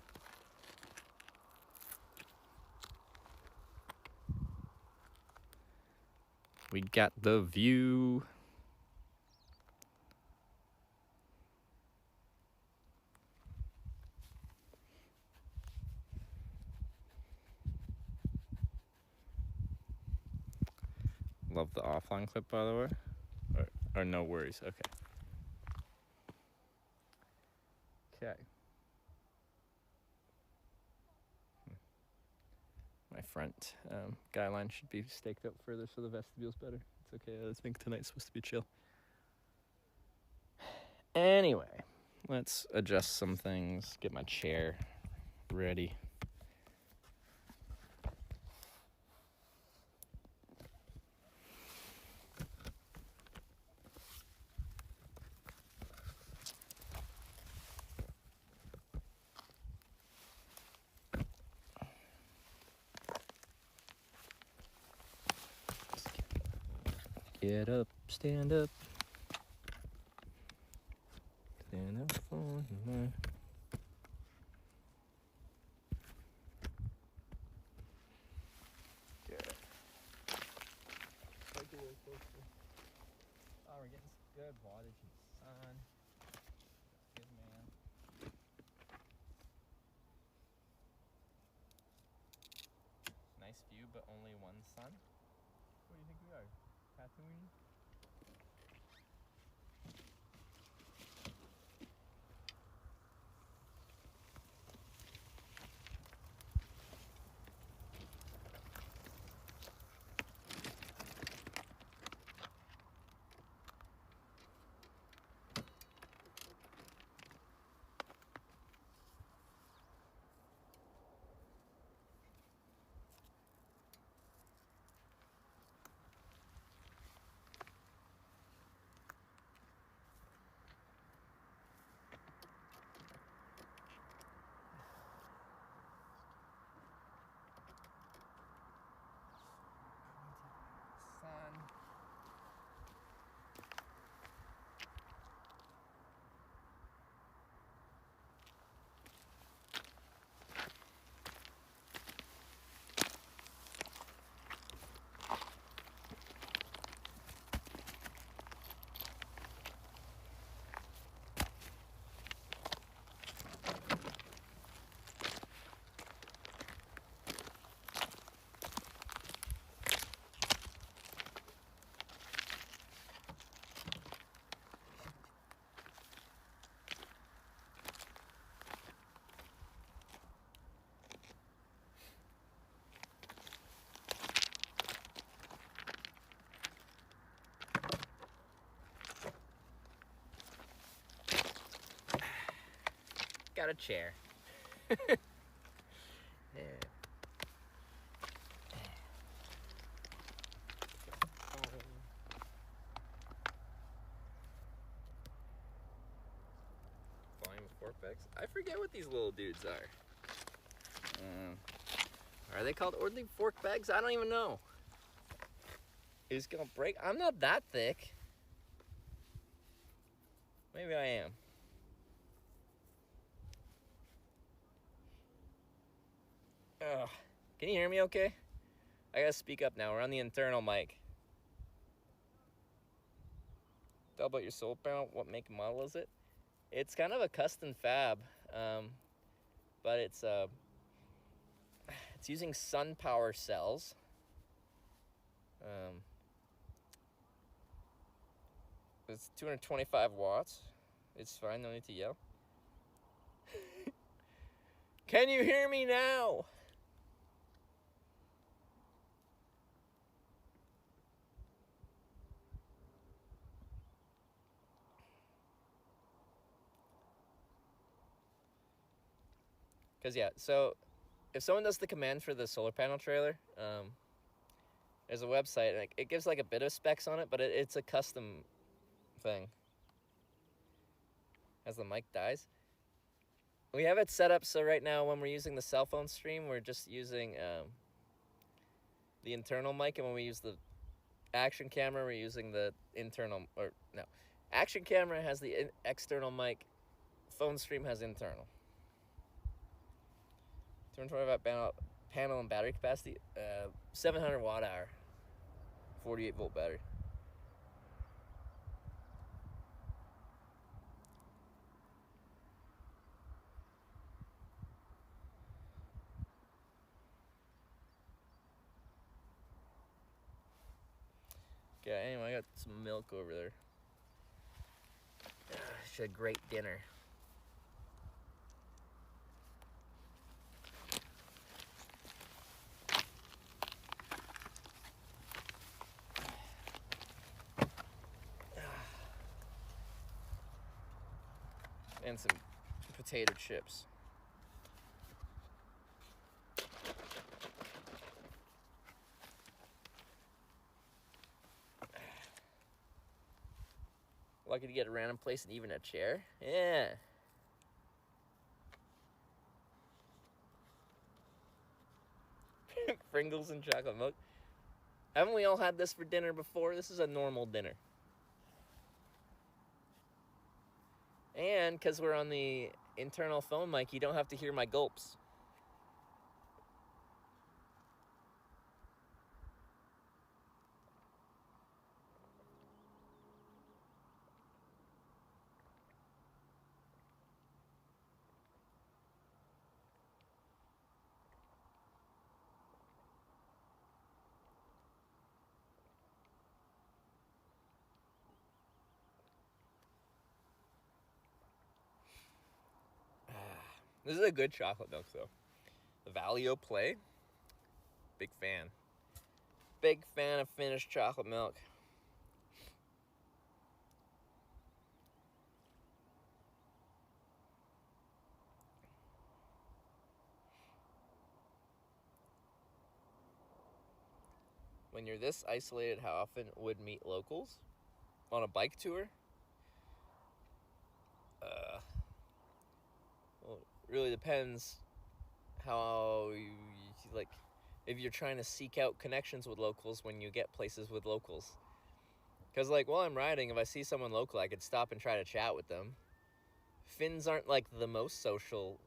We got the view. Love the offline clip, by the way. Or no worries. Okay. Okay. My front guy line should be staked out further so the vestibule's better. It's okay. I think tonight's supposed to be chill. Anyway, let's adjust some things. Get my chair ready. Get up, stand up. Stand up for me. Good. Oh, we're getting some good wattage in the sun. Good, man. Nice view, but only one sun. What do you think we are? Tatooine? Sun. Got a chair. Yeah. Flying fork bags. I forget what these little dudes are. Are they called orderly fork bags? I don't even know. It's gonna break. I'm not that thick. Maybe I am. Ugh. Can you hear me okay? I gotta speak up now. We're on the internal mic. Tell about your solar panel. What make and model is it? It's kind of a custom fab, but it's using sun power cells. It's 225 watts. It's fine. No need to yell. Can you hear me now? Because, yeah, so if someone does the command for the solar panel trailer, there's a website, and it gives like a bit of specs on it, but it's a custom thing. As the mic dies. We have it set up so right now when we're using the cell phone stream, we're just using the internal mic, and when we use the action camera, we're using the internal, or no. Action camera has the external mic phone stream has internal. 225 panel and battery capacity. 700 watt hour. 48 volt battery. Okay, anyway, I got some milk over there. It's a great dinner. And some potato chips. Lucky to get a random place and even a chair. Yeah. Pringles and chocolate milk. Haven't we all had this for dinner before? This is a normal dinner. And because we're on the internal phone mic, you don't have to hear my gulps. This is a good chocolate milk, though. The Valio Play. Big fan. Big fan of Finnish chocolate milk. When you're this isolated, how often would meet locals? On a bike tour? Well, it really depends how you like, if you're trying to seek out connections with locals when you get places with locals. Because, like, while I'm riding, if I see someone local, I could stop and try to chat with them. Finns aren't, like, the most social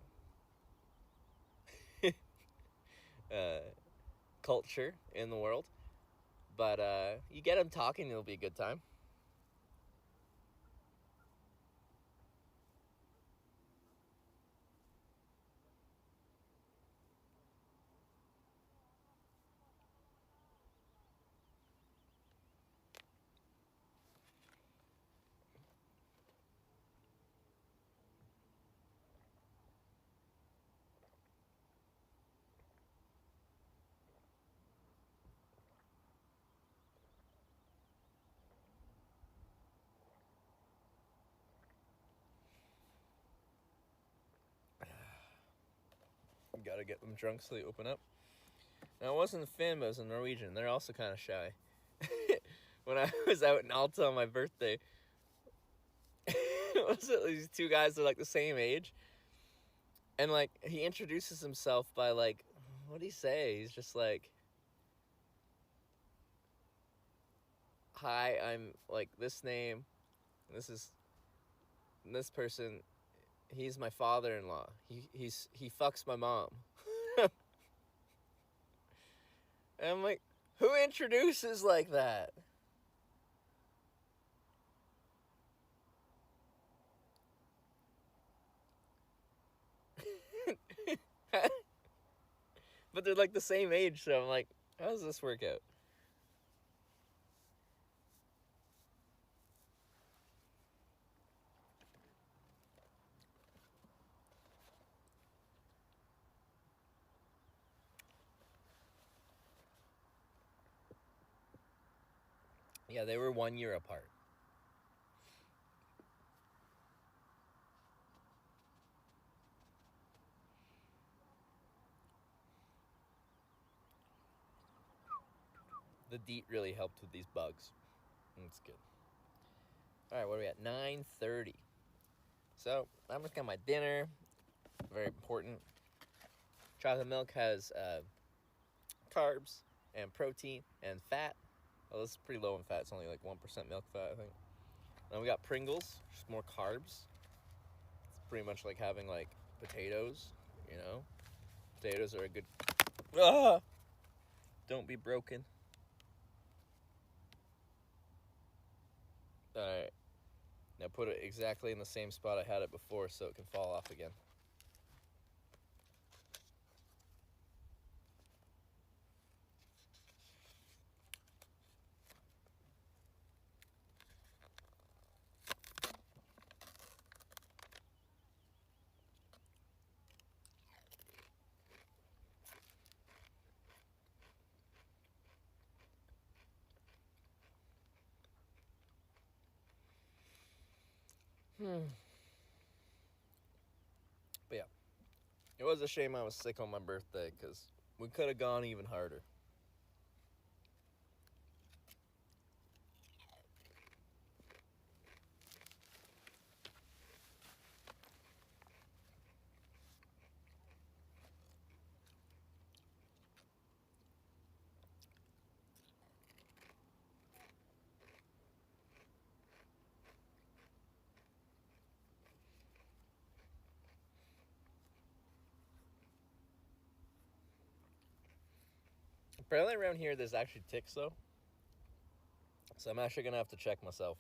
culture in the world. But you get them talking, it'll be a good time. Gotta get them drunk so they open up. Now, it wasn't a Finn, but it was a Norwegian. They're also kind of shy. When I was out in Alta on my birthday, these two guys are like the same age. And, like, he introduces himself by, like, what did he say? He's just like, hi, I'm, like, this name. This person. He's my father-in-law. He fucks my mom. And I'm like, who introduces like that? But they're like the same age, so I'm like, how does this work out? Yeah, they were 1 year apart. The DEET really helped with these bugs. That's good. Alright, what are we at? 9:30. So, I'm just got my dinner. Very important. Chocolate milk has carbs and protein and fat. Well, this is pretty low in fat. It's only like 1% milk fat, I think. Then we got Pringles, just more carbs. pretty much like having like potatoes, you know? Potatoes are a good... Ah! Don't be broken. Alright. Now put it exactly in the same spot I had it before so it can fall off again. But yeah, it was a shame I was sick on my birthday because we could have gone even harder. Apparently around here there's actually ticks though. So I'm actually gonna have to check myself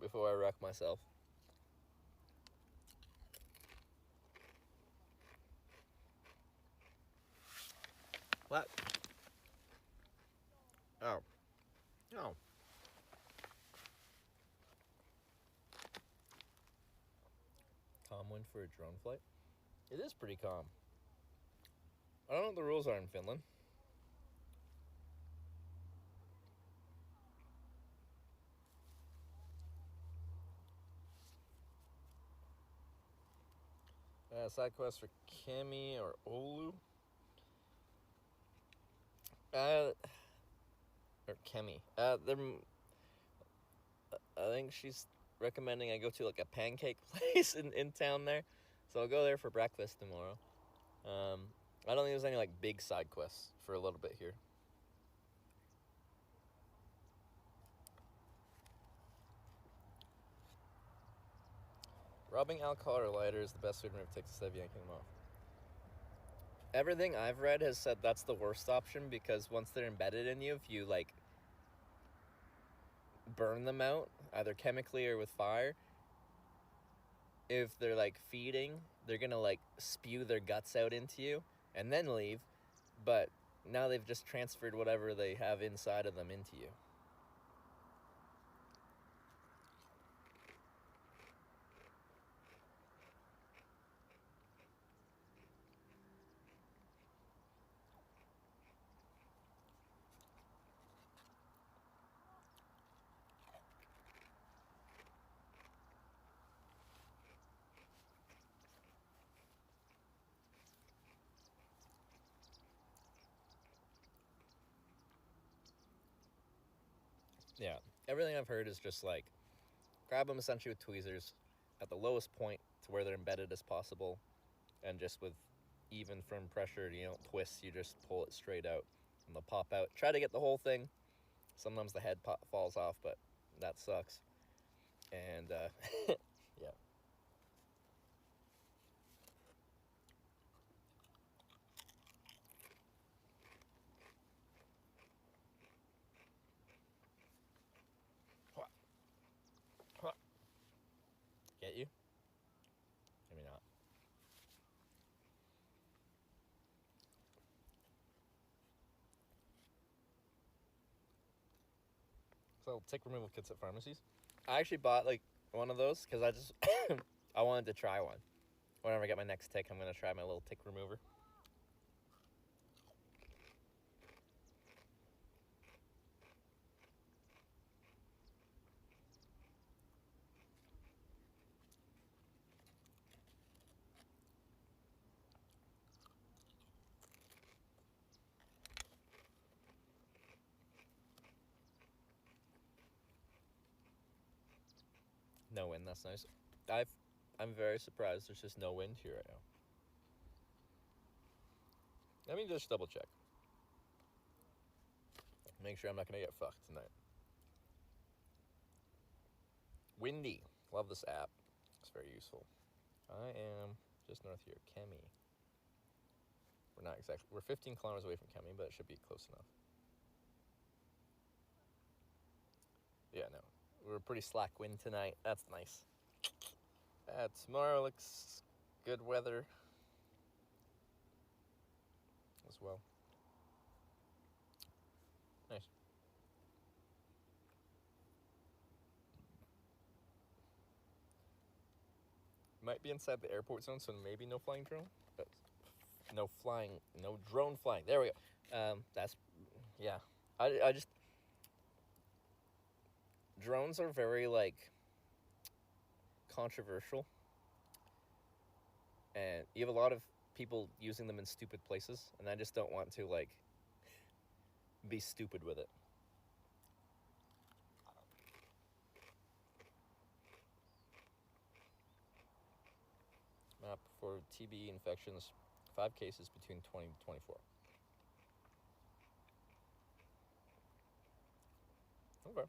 before I wreck myself. What? Oh. Oh. Calm wind for a drone flight? It is pretty calm. I don't know what the rules are in Finland. Side quest for Kemi or Olu. Or Kemi. I think she's recommending I go to like a pancake place in town there. So I'll go there for breakfast tomorrow. I don't think there's any like big side quests for a little bit here. Robbing alcohol or lighter is the best way to remove ticks instead of yanking them off. Everything I've read has said that's the worst option because once they're embedded in you, if you like burn them out, either chemically or with fire, if they're like feeding, they're gonna like spew their guts out into you and then leave, but now they've just transferred whatever they have inside of them into you. Yeah, everything I've heard is just like grab them essentially with tweezers at the lowest point to where they're embedded as possible, and just with even firm pressure, you don't twist, you just pull it straight out and they'll pop out. Try to get the whole thing. Sometimes the head falls off, but that sucks. And yeah. Get you? Maybe not. So tick removal kits at pharmacies. I actually bought like one of those because I just I wanted to try one. Whenever I get my next tick, I'm gonna try my little tick remover. No wind, that's nice. I'm very surprised there's just no wind here right now. Let me just double check. Make sure I'm not gonna get fucked tonight. Windy. Love this app. It's very useful. I am just north here, Kemi. We're not exactly, we're 15 kilometers away from Kemi, but it should be close enough. Yeah, no, we're pretty slack wind tonight. That's nice. Tomorrow looks good weather as well. Nice. Might be inside the airport zone, so maybe no flying drone. But no drone flying. There we go. Yeah. I just, drones are very, like, controversial. And you have a lot of people using them in stupid places, and I just don't want to, like, be stupid with it. Map for TB infections, 5 cases between 20 and 24. Okay.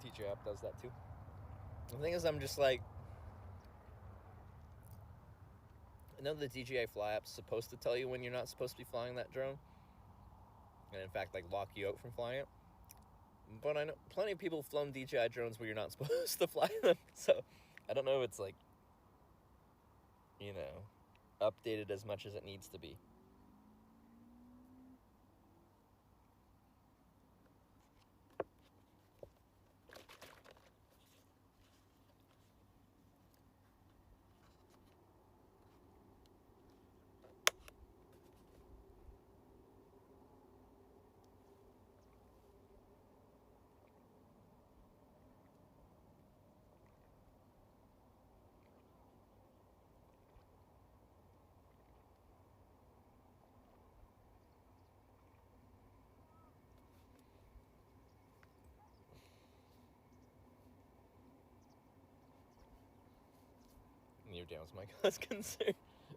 DJ app does that too. The thing is, I'm just like, I know the DJI Fly app's supposed to tell you when you're not supposed to be flying that drone, and in fact, like, lock you out from flying it. But I know plenty of people have flown DJI drones where you're not supposed to fly them, so I don't know if it's, like, you know, updated as much as it needs to be. Near down as my cause concerned.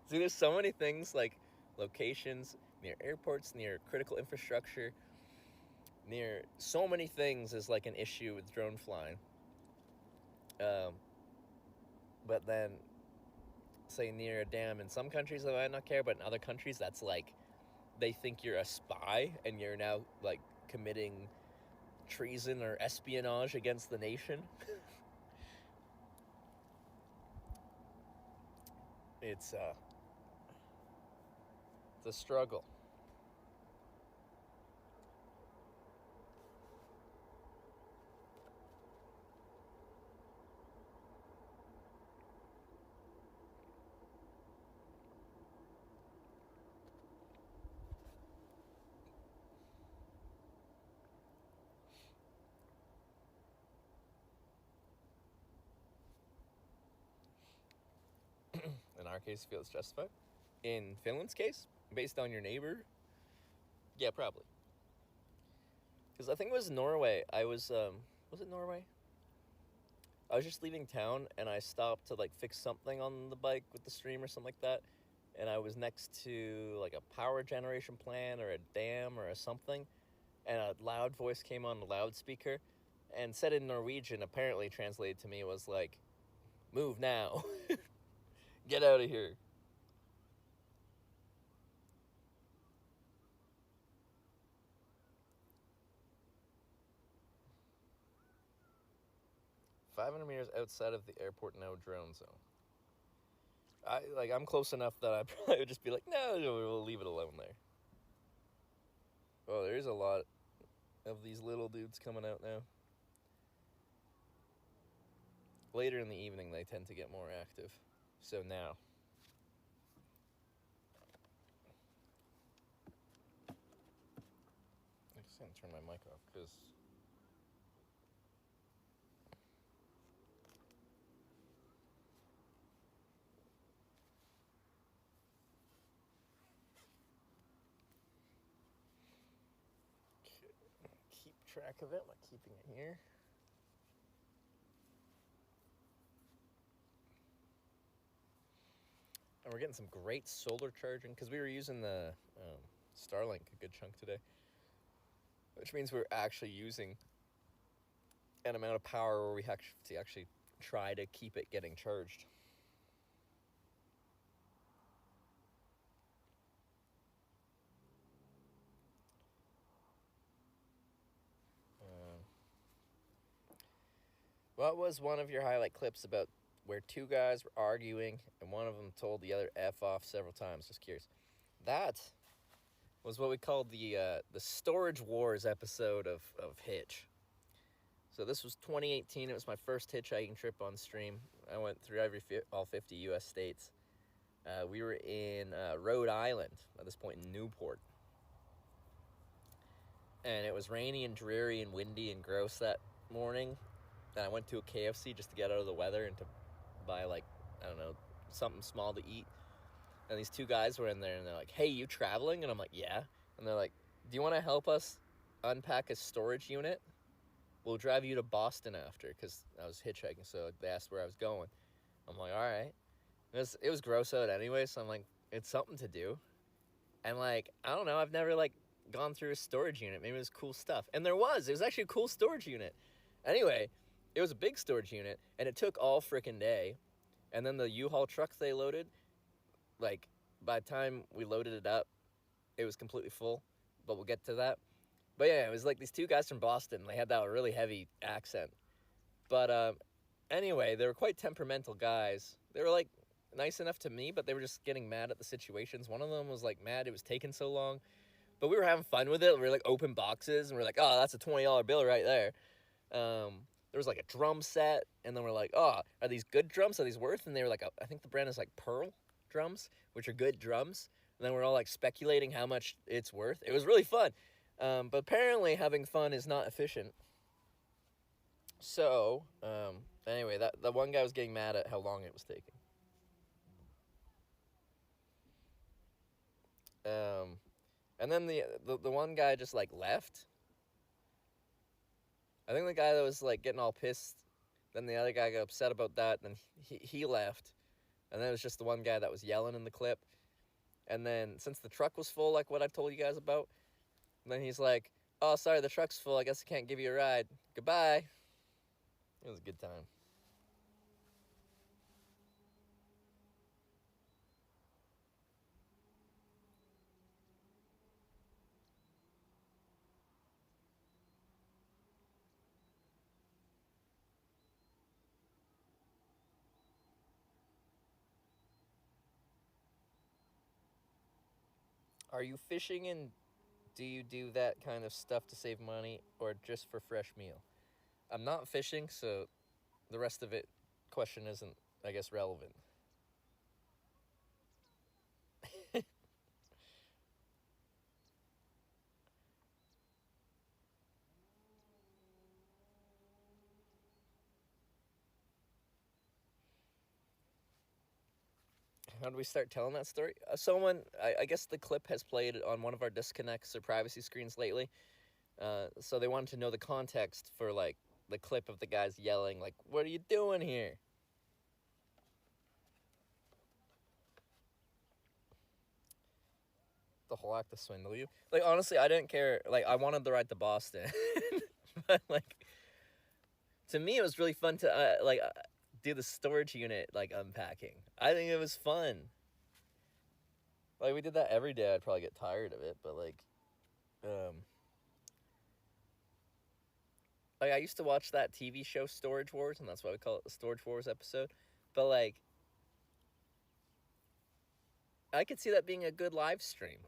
See, there's so many things, like locations near airports, near critical infrastructure, near so many things is like an issue with drone flying. But then, say near a dam, in some countries they might not care, but in other countries that's like, they think you're a spy and you're now like committing treason or espionage against the nation. It's a struggle. In our case, feels justified. In Finland's case, based on your neighbor, yeah, probably. Because I think it was Norway. Was it Norway? I was just leaving town and I stopped to like fix something on the bike with the stream or something like that. And I was next to like a power generation plant or a dam or a something. And a loud voice came on the loudspeaker and said in Norwegian, apparently translated to me, was like, "Move now." Get out of here. "500 meters outside of the airport, no drone zone." I'm close enough that I probably would just be like, no, we'll leave it alone there. Oh, there's a lot of these little dudes coming out now. Later in the evening, they tend to get more active. So now. I just gonna turn my mic off because track of it by keeping it here. And we're getting some great solar charging because we were using the Starlink a good chunk today, which means we're actually using an amount of power where we have to actually try to keep it getting charged. What was one of your highlight clips about where two guys were arguing and one of them told the other F off several times? Just curious. That was what we called the Storage Wars episode of Hitch. So this was 2018. It was my first hitchhiking trip on stream. I went through all 50 U.S. states. We were in Rhode Island, at this point in Newport. And it was rainy and dreary and windy and gross that morning. And I went to a KFC just to get out of the weather and to buy, like, I don't know, something small to eat. And these two guys were in there, and they're like, hey, you traveling? And I'm like, yeah. And they're like, do you want to help us unpack a storage unit? We'll drive you to Boston after, because I was hitchhiking, so they asked where I was going. I'm like, all right. It was gross out anyway, so I'm like, it's something to do. And, like, I don't know, I've never, like, gone through a storage unit. Maybe it was cool stuff. And it was actually a cool storage unit. Anyway, it was a big storage unit, and it took all frickin' day. And then the U-Haul truck they loaded, like, by the time we loaded it up, it was completely full. But we'll get to that. But yeah, it was like these two guys from Boston. They had that really heavy accent. But anyway, they were quite temperamental guys. They were, like, nice enough to me, but they were just getting mad at the situations. One of them was, like, mad it was taking so long. But we were having fun with it. We were, like, open boxes, and we are like, oh, that's a $20 bill right there. There was, like, a drum set, and then we're like, oh, are these good drums? Are these worth? And they were like, I think the brand is, like, Pearl drums, which are good drums. And then we're all, like, speculating how much it's worth. It was really fun. But apparently having fun is not efficient. So, anyway, the one guy was getting mad at how long it was taking. And then the one guy just, like, left. I think the guy that was, like, getting all pissed, then the other guy got upset about that, then he left. And then it was just the one guy that was yelling in the clip. And then, since the truck was full, like what I told you guys about, then he's like, oh, sorry, the truck's full, I guess I can't give you a ride. Goodbye. It was a good time. Are you fishing, and do you do that kind of stuff to save money or just for fresh meal? I'm not fishing, so the rest of it question isn't, I guess, relevant. How do we start telling that story? I guess the clip has played on one of our disconnects or privacy screens lately. So they wanted to know the context for, like, the clip of the guys yelling, like, what are you doing here? The whole act to swindle you. Like, honestly, I didn't care. Like, I wanted the ride to Boston. But, like, to me, it was really fun to, do the storage unit, like, unpacking. I think it was fun. Like, we did that every day. I'd probably get tired of it, but, like, I used to watch that TV show Storage Wars, and that's why we call it the Storage Wars episode. But, like, I could see that being a good live stream.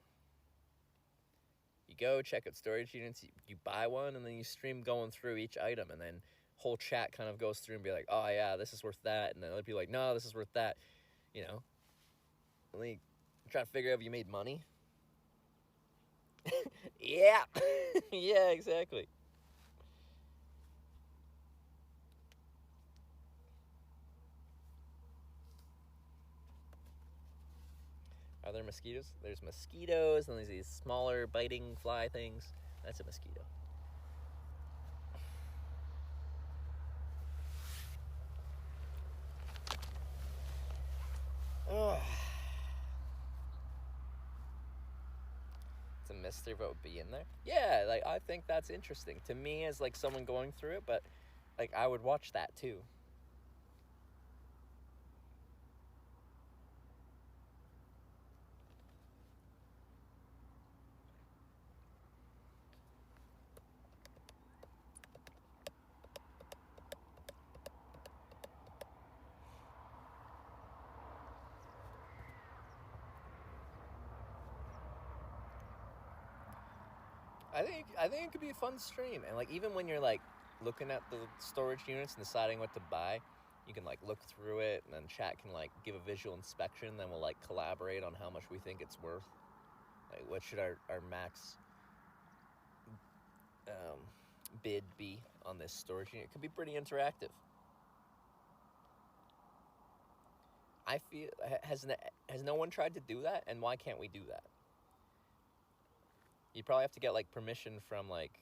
You go check out storage units, you buy one, and then you stream going through each item, and then whole chat kind of goes through and be like, oh yeah, this is worth that, and then other people like, no, this is worth that, you know. And then you try to figure out if you made money. Yeah. Yeah, exactly. Are there mosquitoes? There's mosquitoes, and there's these smaller biting fly things. That's a mosquito. sinister what would be in there. Yeah, like, I think that's interesting. To me, as, like, someone going through it, but, like, I would watch that, too. I think it could be a fun stream, and like even when you're like looking at the storage units and deciding what to buy, you can like look through it, and then chat can like give a visual inspection. Then we'll like collaborate on how much we think it's worth. Like what should our max bid be on this storage unit? It could be pretty interactive. I feel has no one tried to do that, and why can't we do that? You probably have to get like permission from like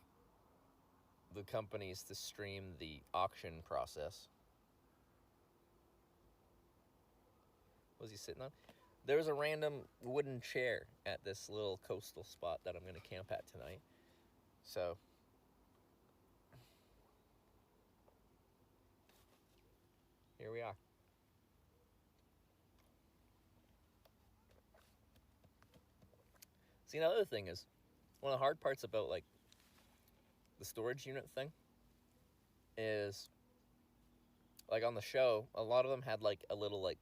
the companies to stream the auction process. What was he sitting on? There was a random wooden chair at this little coastal spot that I'm going to camp at tonight. So here we are. See, another thing is, one of the hard parts about like the storage unit thing is like on the show, a lot of them had like a little like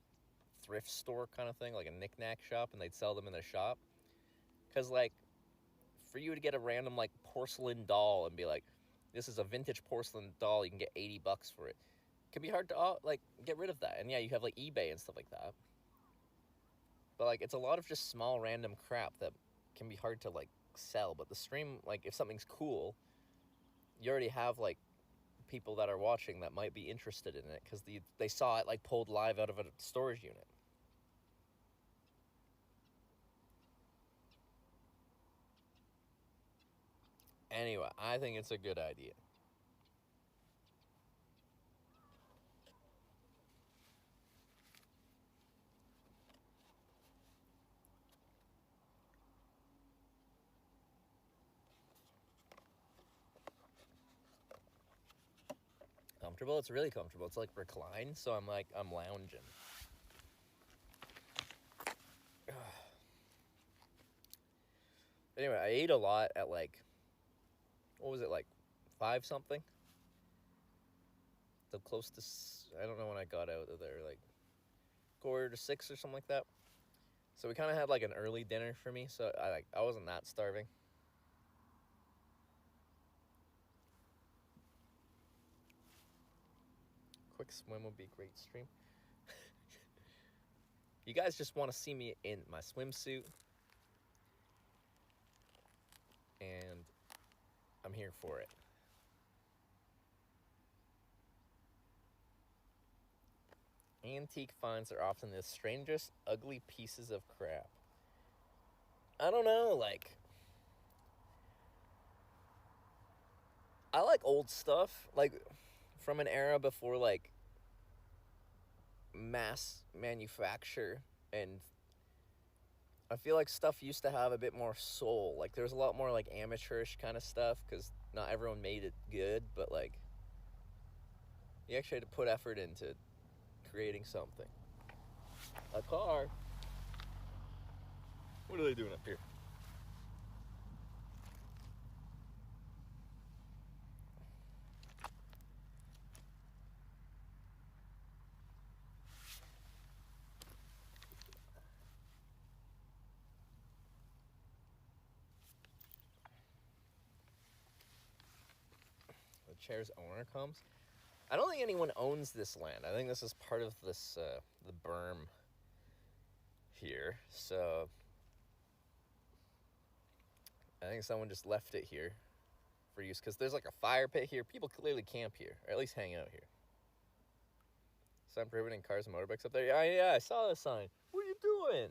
thrift store kind of thing, like a knick-knack shop, and they'd sell them in their shop. Because like for you to get a random like porcelain doll and be like, this is a vintage porcelain doll, you can get $80 for it, can be hard to like get rid of that. And yeah, you have like eBay and stuff like that, but like it's a lot of just small random crap that can be hard to like sell. But the stream, like if something's cool, you already have like people that are watching that might be interested in it because they saw it like pulled live out of a storage unit. Anyway, I think it's a good idea. Comfortable? It's really comfortable. It's like reclined, so I'm lounging. Anyway, I ate a lot at like, what was it, like 5 something? So close to, I don't know when I got out of there, like 5:45 or something like that. So we kind of had like an early dinner for me, so I wasn't that starving. Quick swim would be a great stream. You guys just want to see me in my swimsuit, and I'm here for it. Antique finds are often the strangest, ugly pieces of crap. I don't know, like, I like old stuff, like, from an era before, like, mass manufacture, and I feel like stuff used to have a bit more soul. Like, there's a lot more, like, amateurish kind of stuff, because not everyone made it good, but, like, you actually had to put effort into creating something. A car. What are they doing up here? The chair's owner comes. I don't think anyone owns this land. I think this is part of this, the berm here. So I think someone just left it here for use, because there's like a fire pit here. People clearly camp here, or at least hang out here. Sign prohibiting cars and motorbikes up there. Yeah, I saw the sign. What are you doing?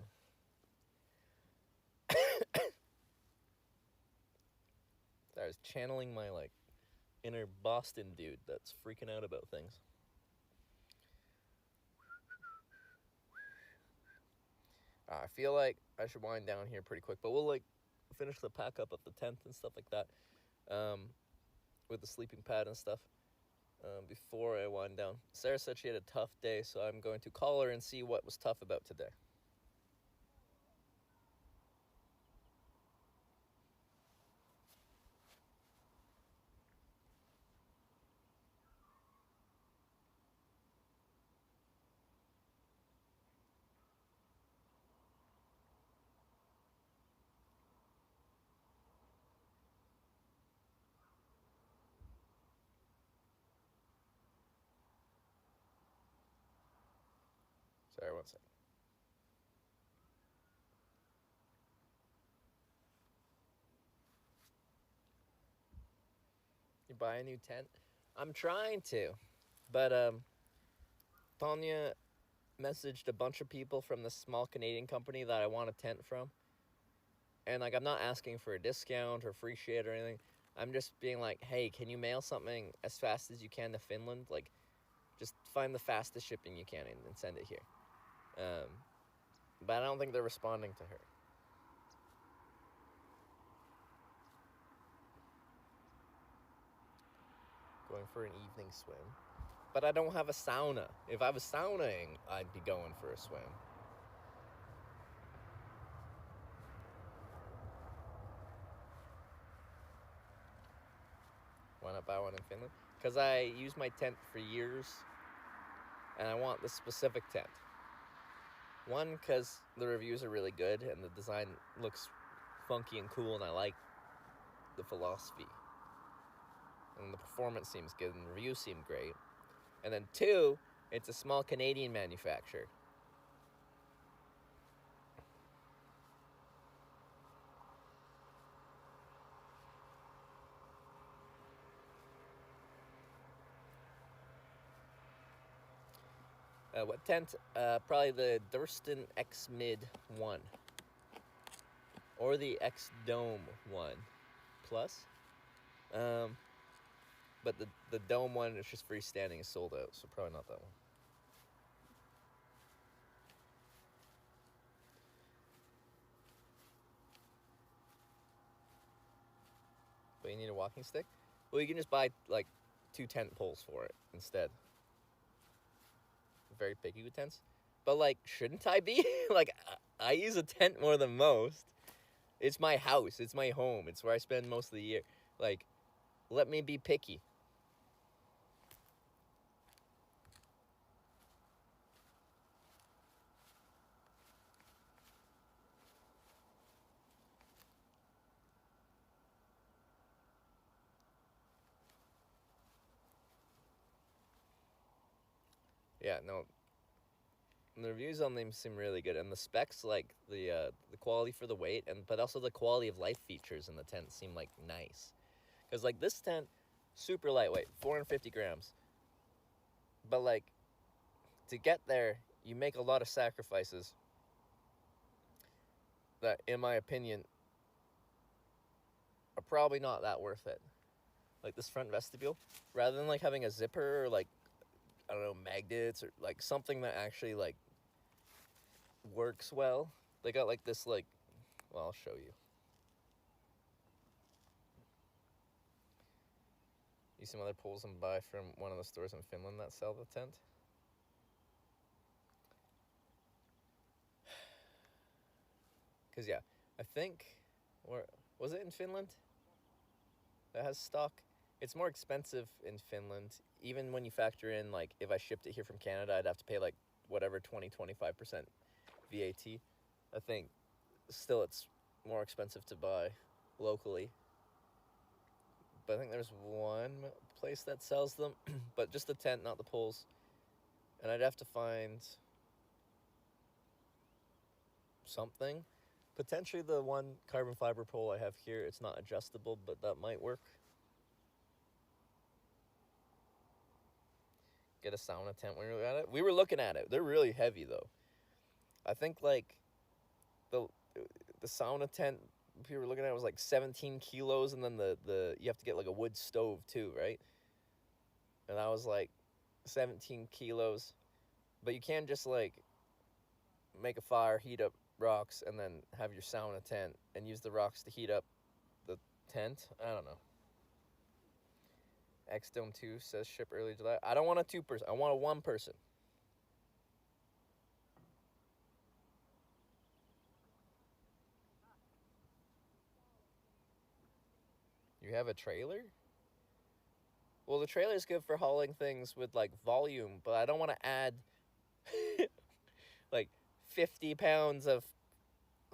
I was channeling my like inner Boston dude that's freaking out about things. I feel like I should wind down here pretty quick, but we'll like finish the pack up of the tent and stuff like that, with the sleeping pad and stuff, before I wind down. Sarah said she had a tough day, so I'm going to call her and see what was tough about today. Sorry, one second. You buy a new tent? I'm trying to, but Tanya messaged a bunch of people from this small Canadian company that I want a tent from, and like I'm not asking for a discount or free shit or anything. I'm just being like, hey, can you mail something as fast as you can to Finland? Like, just find the fastest shipping you can and send it here. But I don't think they're responding to her. Going for an evening swim. But I don't have a sauna. If I was saunaing, I'd be going for a swim. Why not buy one in Finland? Because I use my tent for years, and I want this specific tent. One, because the reviews are really good, and the design looks funky and cool, and I like the philosophy. And the performance seems good, and the reviews seem great. And then two, it's a small Canadian manufacturer. What tent? Probably the Durston X Mid 1. Or the X Dome 1 Plus. But the Dome one is just freestanding, is sold out, so probably not that one. But you need a walking stick? Well, you can just buy, like, 2 tent poles for it instead. Very picky with tents. But, like, shouldn't I be? Like, I use a tent more than most. It's my house. It's my home. It's where I spend most of the year. Like, let me be picky. Yeah, no. The reviews on them seem really good, and the specs, like the quality for the weight, but also the quality of life features in the tent seem like nice. Because like this tent, super lightweight, 450 grams. But like, to get there, you make a lot of sacrifices that, in my opinion, are probably not that worth it. Like this front vestibule, rather than like having a zipper or like, I don't know, magnets or like something that actually like works well. They got like this like, well, I'll show you. You some other poles and buy from one of the stores in Finland that sell the tent. Cause yeah, I think, or was it in Finland that has stock? It's more expensive in Finland, even when you factor in like if I shipped it here from Canada, I'd have to pay like whatever 20-25% VAT. I think still it's more expensive to buy locally. But I think there's one place that sells them, but just the tent, not the poles. And I'd have to find something. Potentially the one carbon fiber pole I have here, it's not adjustable, but that might work. Get a sauna tent when we were at it. We were looking at it. They're really heavy though. I think like the sauna tent we were looking at was like 17 kilos, and then the you have to get like a wood stove too, right? And I was like 17 kilos. But you can just like make a fire, heat up rocks and then have your sauna tent and use the rocks to heat up the tent. I don't know. X-Dome 2 says ship early July. I don't want a 2-person. I want a 1-person. You have a trailer? Well, the trailer is good for hauling things with, like, volume, but I don't want to add, like, 50 pounds of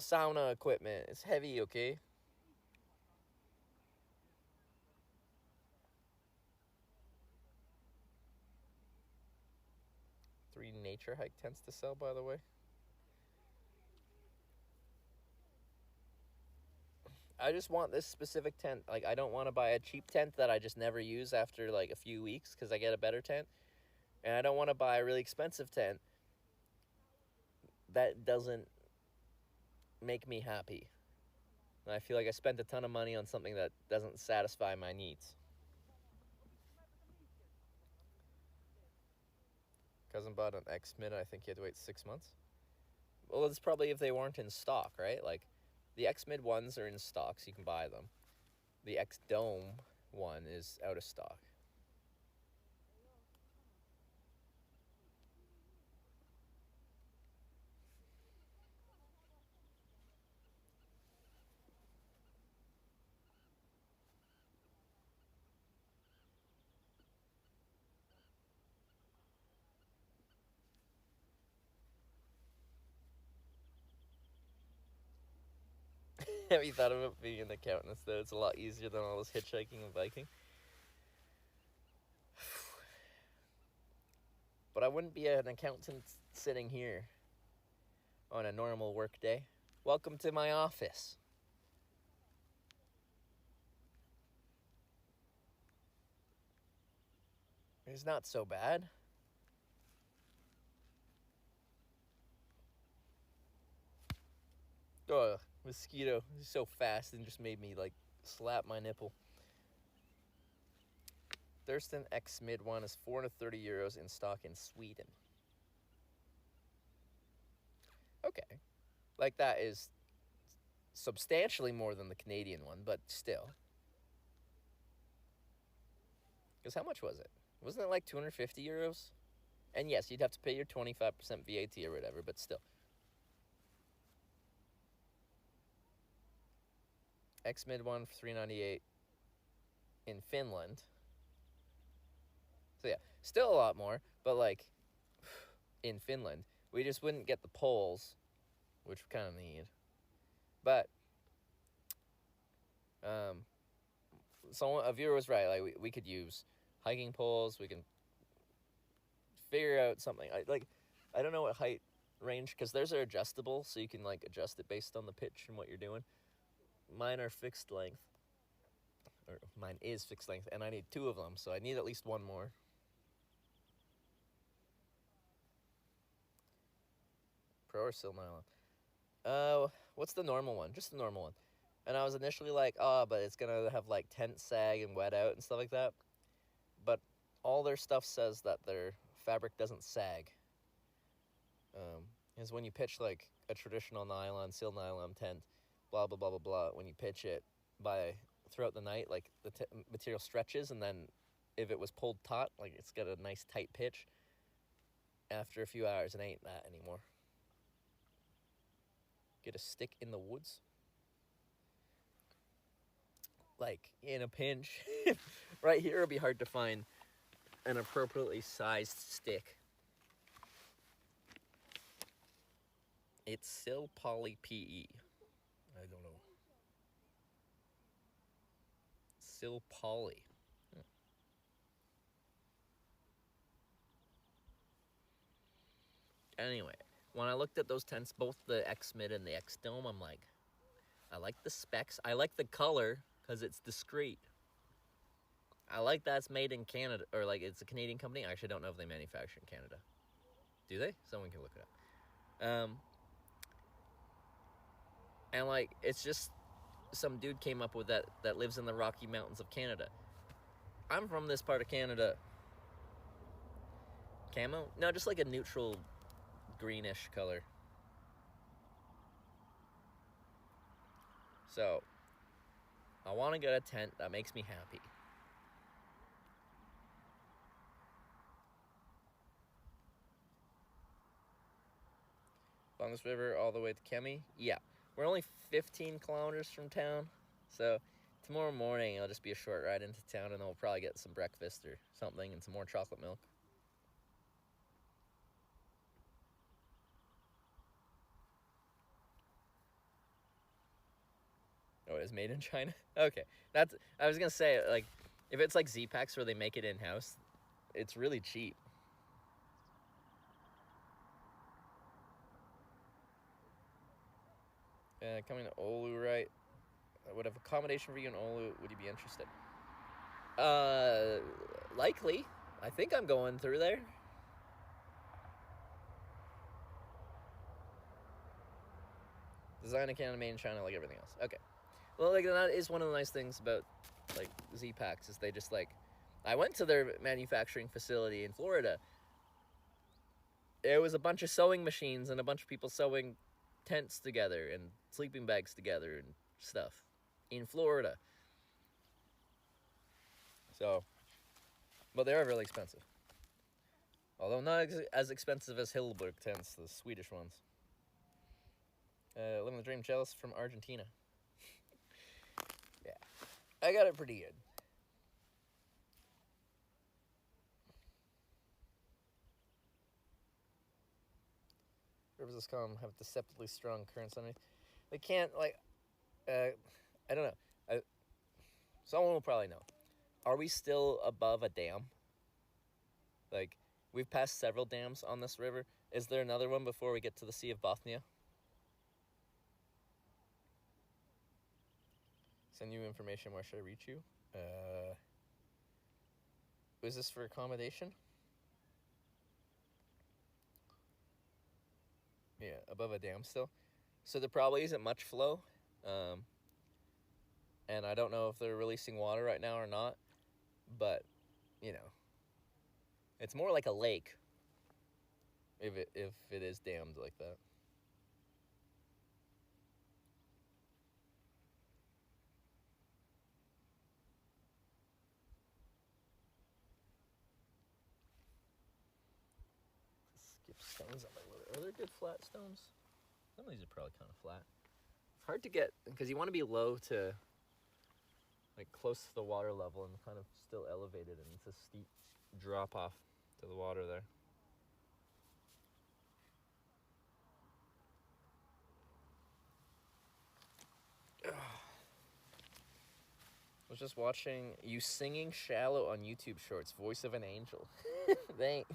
sauna equipment. It's heavy, okay? Three nature hike tents to sell, by the way. I just want this specific tent. Like, I don't want to buy a cheap tent that I just never use after, like, a few weeks because I get a better tent. And I don't want to buy a really expensive tent that doesn't make me happy. And I feel like I spent a ton of money on something that doesn't satisfy my needs. Cousin bought an X-Mid, I think he had to wait 6 months. Well, it's probably if they weren't in stock, right? Like, the X-Mid ones are in stock, so you can buy them. The X-Dome one is out of stock. Have you thought about being an accountant instead? It's a lot easier than all this hitchhiking and biking. But I wouldn't be an accountant sitting here on a normal work day. Welcome to my office. It's not so bad. Ugh, mosquito. He's so fast and just made me, like, slap my nipple. Thurston X Mid one is 430 euros in stock in Sweden. Okay. Like, that is substantially more than the Canadian one, but still. Because how much was it? Wasn't it like 250 euros? And yes, you'd have to pay your 25% VAT or whatever, but still. X-Mid one for 398 in Finland. So yeah, still a lot more, but like in Finland, we just wouldn't get the poles, which we kind of need. But so a viewer was right. Like we could use hiking poles. We can figure out something. I don't know what height range, because theirs are adjustable, so you can like adjust it based on the pitch and what you're doing. Mine are fixed length, or mine is fixed length, and I need 2 of them, so I need at least 1 more. Pro or Sil nylon? What's the normal one? Just the normal one. And I was initially like, oh, but it's gonna have like tent sag and wet out and stuff like that. But all their stuff says that their fabric doesn't sag. Is when you pitch like a traditional nylon, Sil nylon tent, blah blah blah blah blah. When you pitch it throughout the night, like the material stretches, and then if it was pulled taut, like it's got a nice tight pitch. After a few hours, it ain't that anymore. Get a stick in the woods. Like in a pinch, right here it'll be hard to find an appropriately sized stick. It's Sil Poly PE. I don't know. Sil Poly. Anyway, when I looked at those tents, both the X-Mid and the X-Dome, I'm like, I like the specs. I like the color because it's discreet. I like that it's made in Canada, or like it's a Canadian company. I actually don't know if they manufacture in Canada. Do they? Someone can look it up. And like, it's just some dude came up with that lives in the Rocky Mountains of Canada. I'm from this part of Canada. Camo? No, just like a neutral greenish color. So, I want to get a tent that makes me happy. Longest river all the way to Kemi? Yeah. We're only 15 kilometers from town, so tomorrow morning it'll just be a short ride into town, and then we'll probably get some breakfast or something and some more chocolate milk. Oh, it is made in China? Okay. I was gonna say, like, if it's like Z-Packs where they make it in-house, it's really cheap. Coming to Oulu, right? I would have accommodation for you in Oulu. Would you be interested? Likely. I think I'm going through there. Design in Canada, made in China, like everything else. Okay. Well, like, that is one of the nice things about, like, Z-Packs, is they just, like... I went to their manufacturing facility in Florida. There was a bunch of sewing machines and a bunch of people sewing tents together and sleeping bags together and stuff in Florida. So, but they are really expensive. Although not as expensive as Hillberg tents, the Swedish ones. Living the dream, jealous from Argentina. Yeah, I got it pretty good. Rivers of calm have deceptively strong currents underneath. They can't, like, I don't know. Someone will probably know. Are we still above a dam? Like, we've passed several dams on this river. Is there another one before we get to the Sea of Bothnia? Send you information. Where should I reach you? Was this for accommodation? Yeah, above a dam still. So there probably isn't much flow. And I don't know if they're releasing water right now or not. But, you know, it's more like a lake if it is dammed like that. Skip stones on my road. Are there good flat stones? Some of these are probably kind of flat. It's hard to get, because you want to be low to, like, close to the water level and kind of still elevated, and it's a steep drop off to the water there. I was just watching you singing Shallow on YouTube Shorts, voice of an angel. Thanks.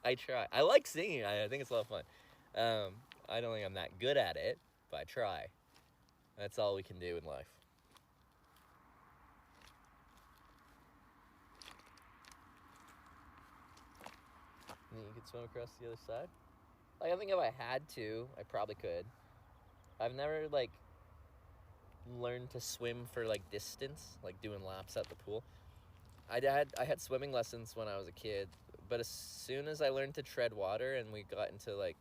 I try. I like singing. I think it's a lot of fun. I don't think I'm that good at it, but I try. That's all we can do in life. And you could swim across the other side? Like, I think if I had to, I probably could. I've never, like, learned to swim for, like, distance, like doing laps at the pool. I had swimming lessons when I was a kid, but as soon as I learned to tread water and we got into, like,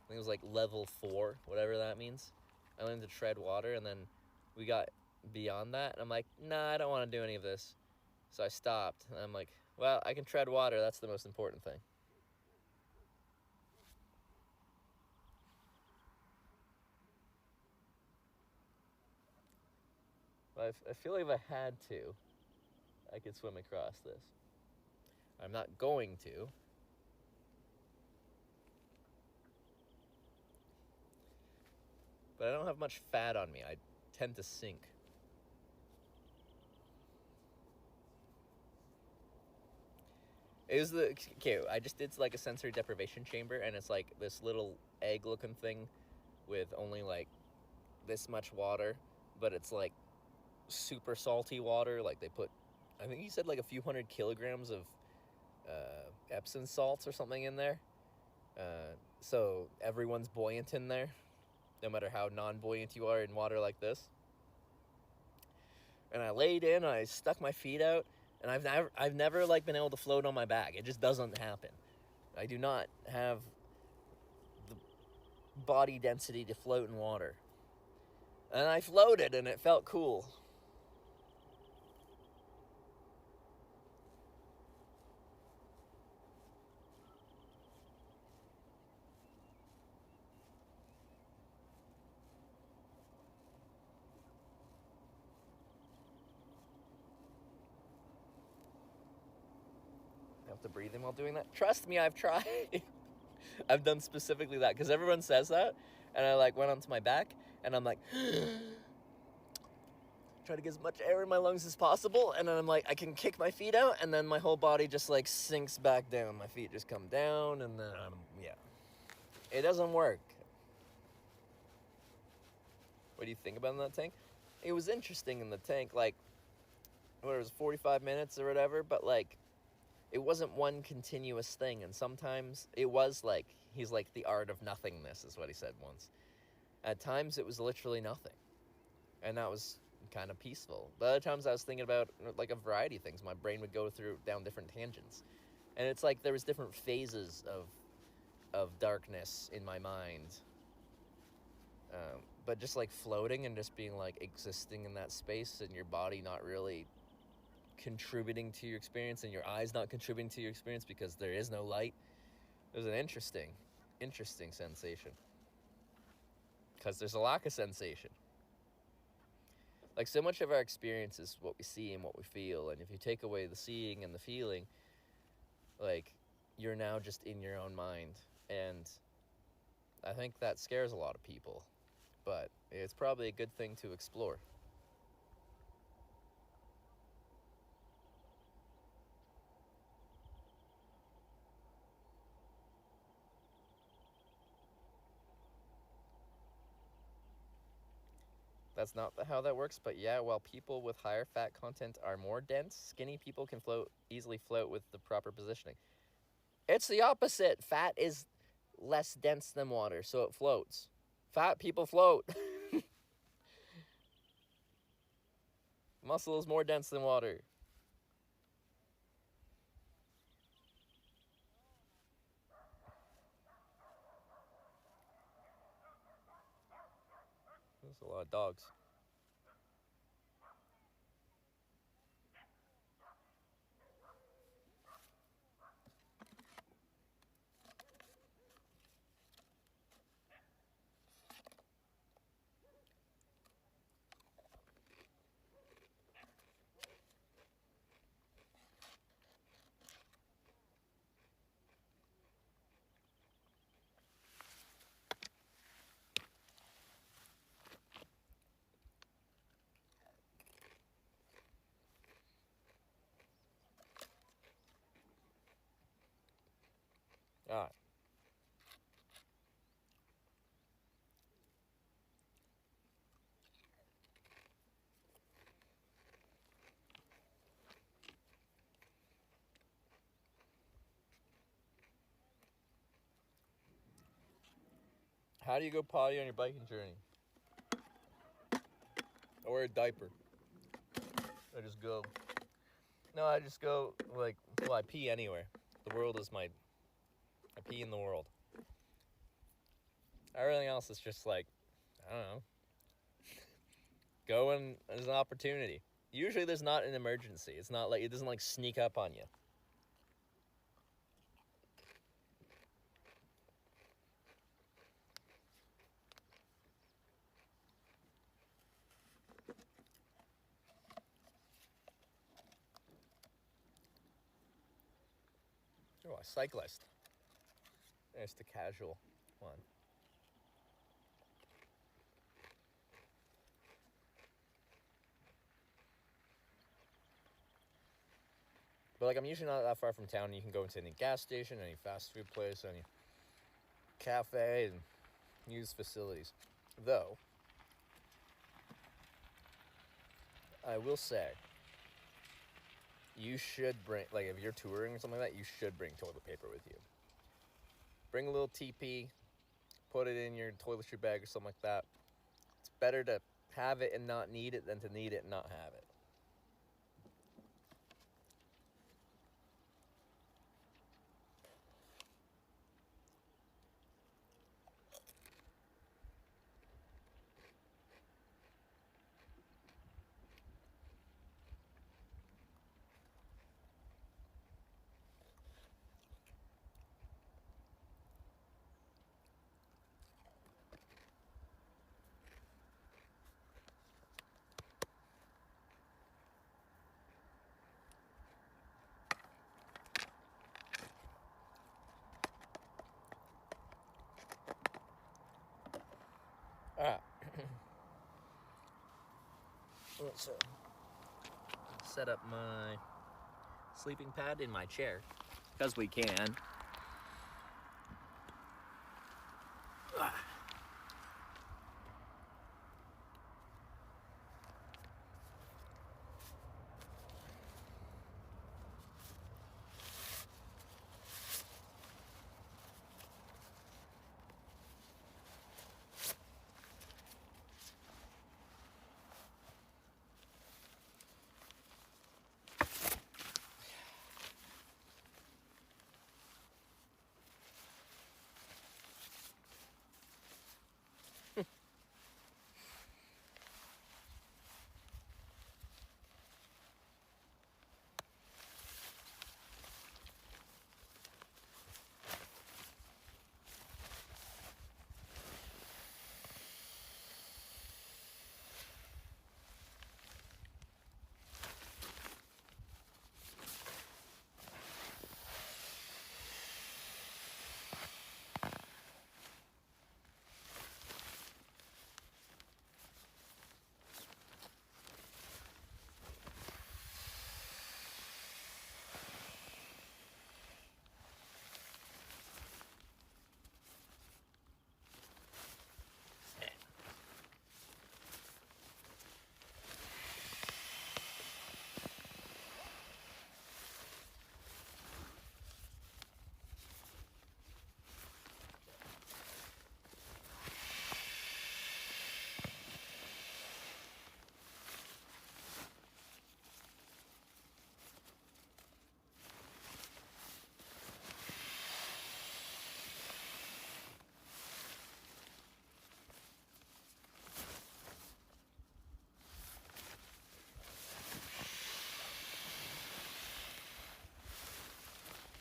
I think it was like level 4, whatever that means, I learned to tread water, and then we got beyond that, and I'm like, nah, I don't want to do any of this. So I stopped, and I'm like, well, I can tread water, that's the most important thing. But I feel like if I had to, I could swim across this. I'm not going to. But I don't have much fat on me. I tend to sink. Okay, I just did like a sensory deprivation chamber, and it's like this little egg-looking thing with only like this much water, but it's like super salty water. Like they put, I think he said like a few hundred kilograms of Epsom salts or something in there. So everyone's buoyant in there, no matter how non-buoyant you are in water like this. And I laid in, and I stuck my feet out, and I've never like been able to float on my back. It just doesn't happen. I do not have the body density to float in water. And I floated, and it felt cool. Have to breathe in while doing that. Trust me, I've tried. I've done specifically that because everyone says that, and I like went onto my back, and I'm like, try to get as much air in my lungs as possible, and then I'm like, I can kick my feet out, and then my whole body just like sinks back down. My feet just come down, and then yeah, it doesn't work. What do you think about that tank? It was interesting in the tank, like, what, it was 45 minutes or whatever, but like, it wasn't one continuous thing, and sometimes it was like, he's like, the art of nothingness is what he said once. At times it was literally nothing, and that was kind of peaceful. But other times I was thinking about like a variety of things. My brain would go down different tangents, and it's like there was different phases of darkness in my mind, but just like floating and just being like existing in that space, and your body not really contributing to your experience, and your eyes not contributing to your experience because there is no light. It was an interesting sensation, because there's a lack of sensation. Like, so much of our experience is what we see and what we feel, and if you take away the seeing and the feeling, like, you're now just in your own mind, and I think that scares a lot of people, but it's probably a good thing to explore. That's not how that works, but yeah, while people with higher fat content are more dense, skinny people can easily float with the proper positioning. It's the opposite. Fat is less dense than water, so it floats. Fat people float. Muscle is more dense than water. There's a lot of dogs. All right. How do you go potty on your biking journey? I wear a diaper. I just go. No, I just go, like, well, I pee anywhere. The world is I pee in the world. Everything else is just like, I don't know. Go when there's an opportunity. Usually there's not an emergency. It's not like, it doesn't like sneak up on you. Oh, a cyclist. There's the casual one. But like, I'm usually not that far from town. You can go into any gas station, any fast food place, any cafe, and use facilities. Though, I will say, you should bring, like, if you're touring or something like that, you should bring toilet paper with you. Bring a little TP, put it in your toiletry bag or something like that. It's better to have it and not need it than to need it and not have it. also set up my sleeping pad in my chair, because we can.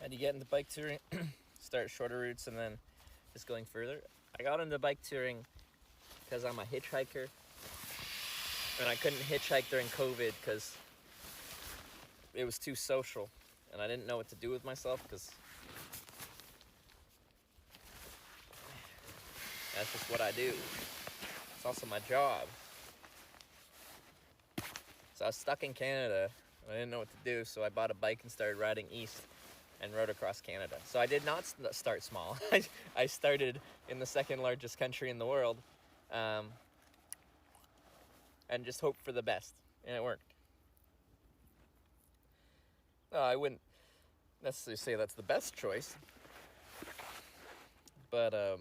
How do you get into bike touring? Start shorter routes and then just going further. I got into bike touring because I'm a hitchhiker, and I couldn't hitchhike during COVID because it was too social, and I didn't know what to do with myself because that's just what I do. It's also my job. So I was stuck in Canada. I didn't know what to do, so I bought a bike and started riding east and rode across Canada. So I did not start small. I started in the second largest country in the world, and just hoped for the best, and it worked. I wouldn't necessarily say that's the best choice, but I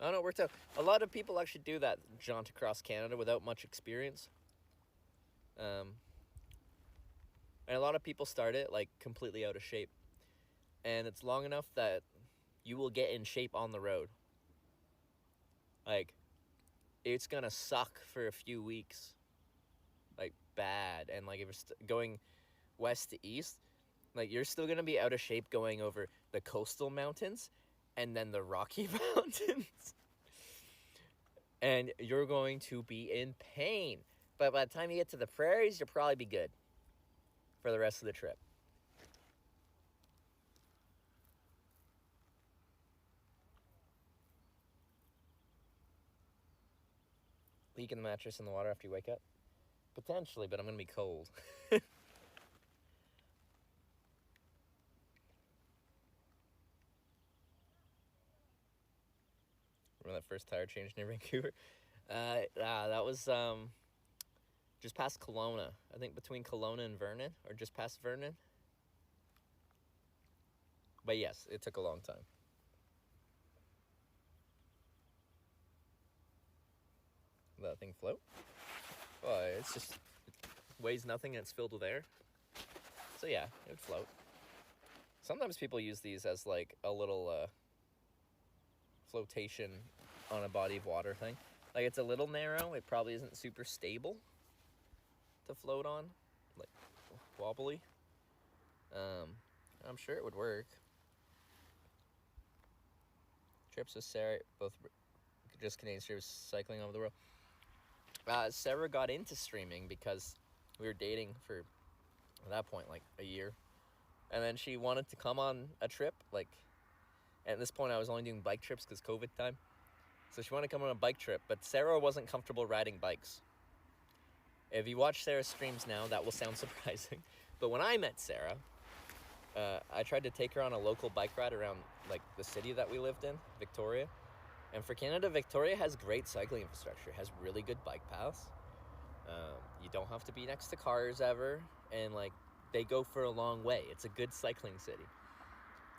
don't know, it worked out. A lot of people actually do that jaunt across Canada without much experience. And a lot of people start it like completely out of shape. And it's long enough that you will get in shape on the road. Like, it's gonna suck for a few weeks. Like, bad. And like, if you're going west to east, like, you're still gonna be out of shape going over the coastal mountains and then the Rocky Mountains. And you're going to be in pain. But by the time you get to the prairies, you'll probably be good for the rest of the trip. Leak in the mattress in the water after you wake up? Potentially, but I'm going to be cold. Remember that first tire change near Vancouver? That was just past Kelowna. I think between Kelowna and Vernon, or just past Vernon. But yes, it took a long time. Will that thing float? Well, it's just, it weighs nothing and it's filled with air. So yeah, it would float. Sometimes people use these as like a little flotation on a body of water thing. Like, it's a little narrow, it probably isn't super stable to float on, like wobbly. I'm sure it would work. Trips with Sarah, both just Canadian streamers cycling over the world. Sarah got into streaming because we were dating for, at that point, like a year. And then she wanted to come on a trip, like, at this point I was only doing bike trips because COVID time. So she wanted to come on a bike trip, but Sarah wasn't comfortable riding bikes. If you watch Sarah's streams now, that will sound surprising. But when I met Sarah, I tried to take her on a local bike ride around like the city that we lived in, Victoria. And for Canada, Victoria has great cycling infrastructure. It has really good bike paths. You don't have to be next to cars ever. And like, they go for a long way. It's a good cycling city.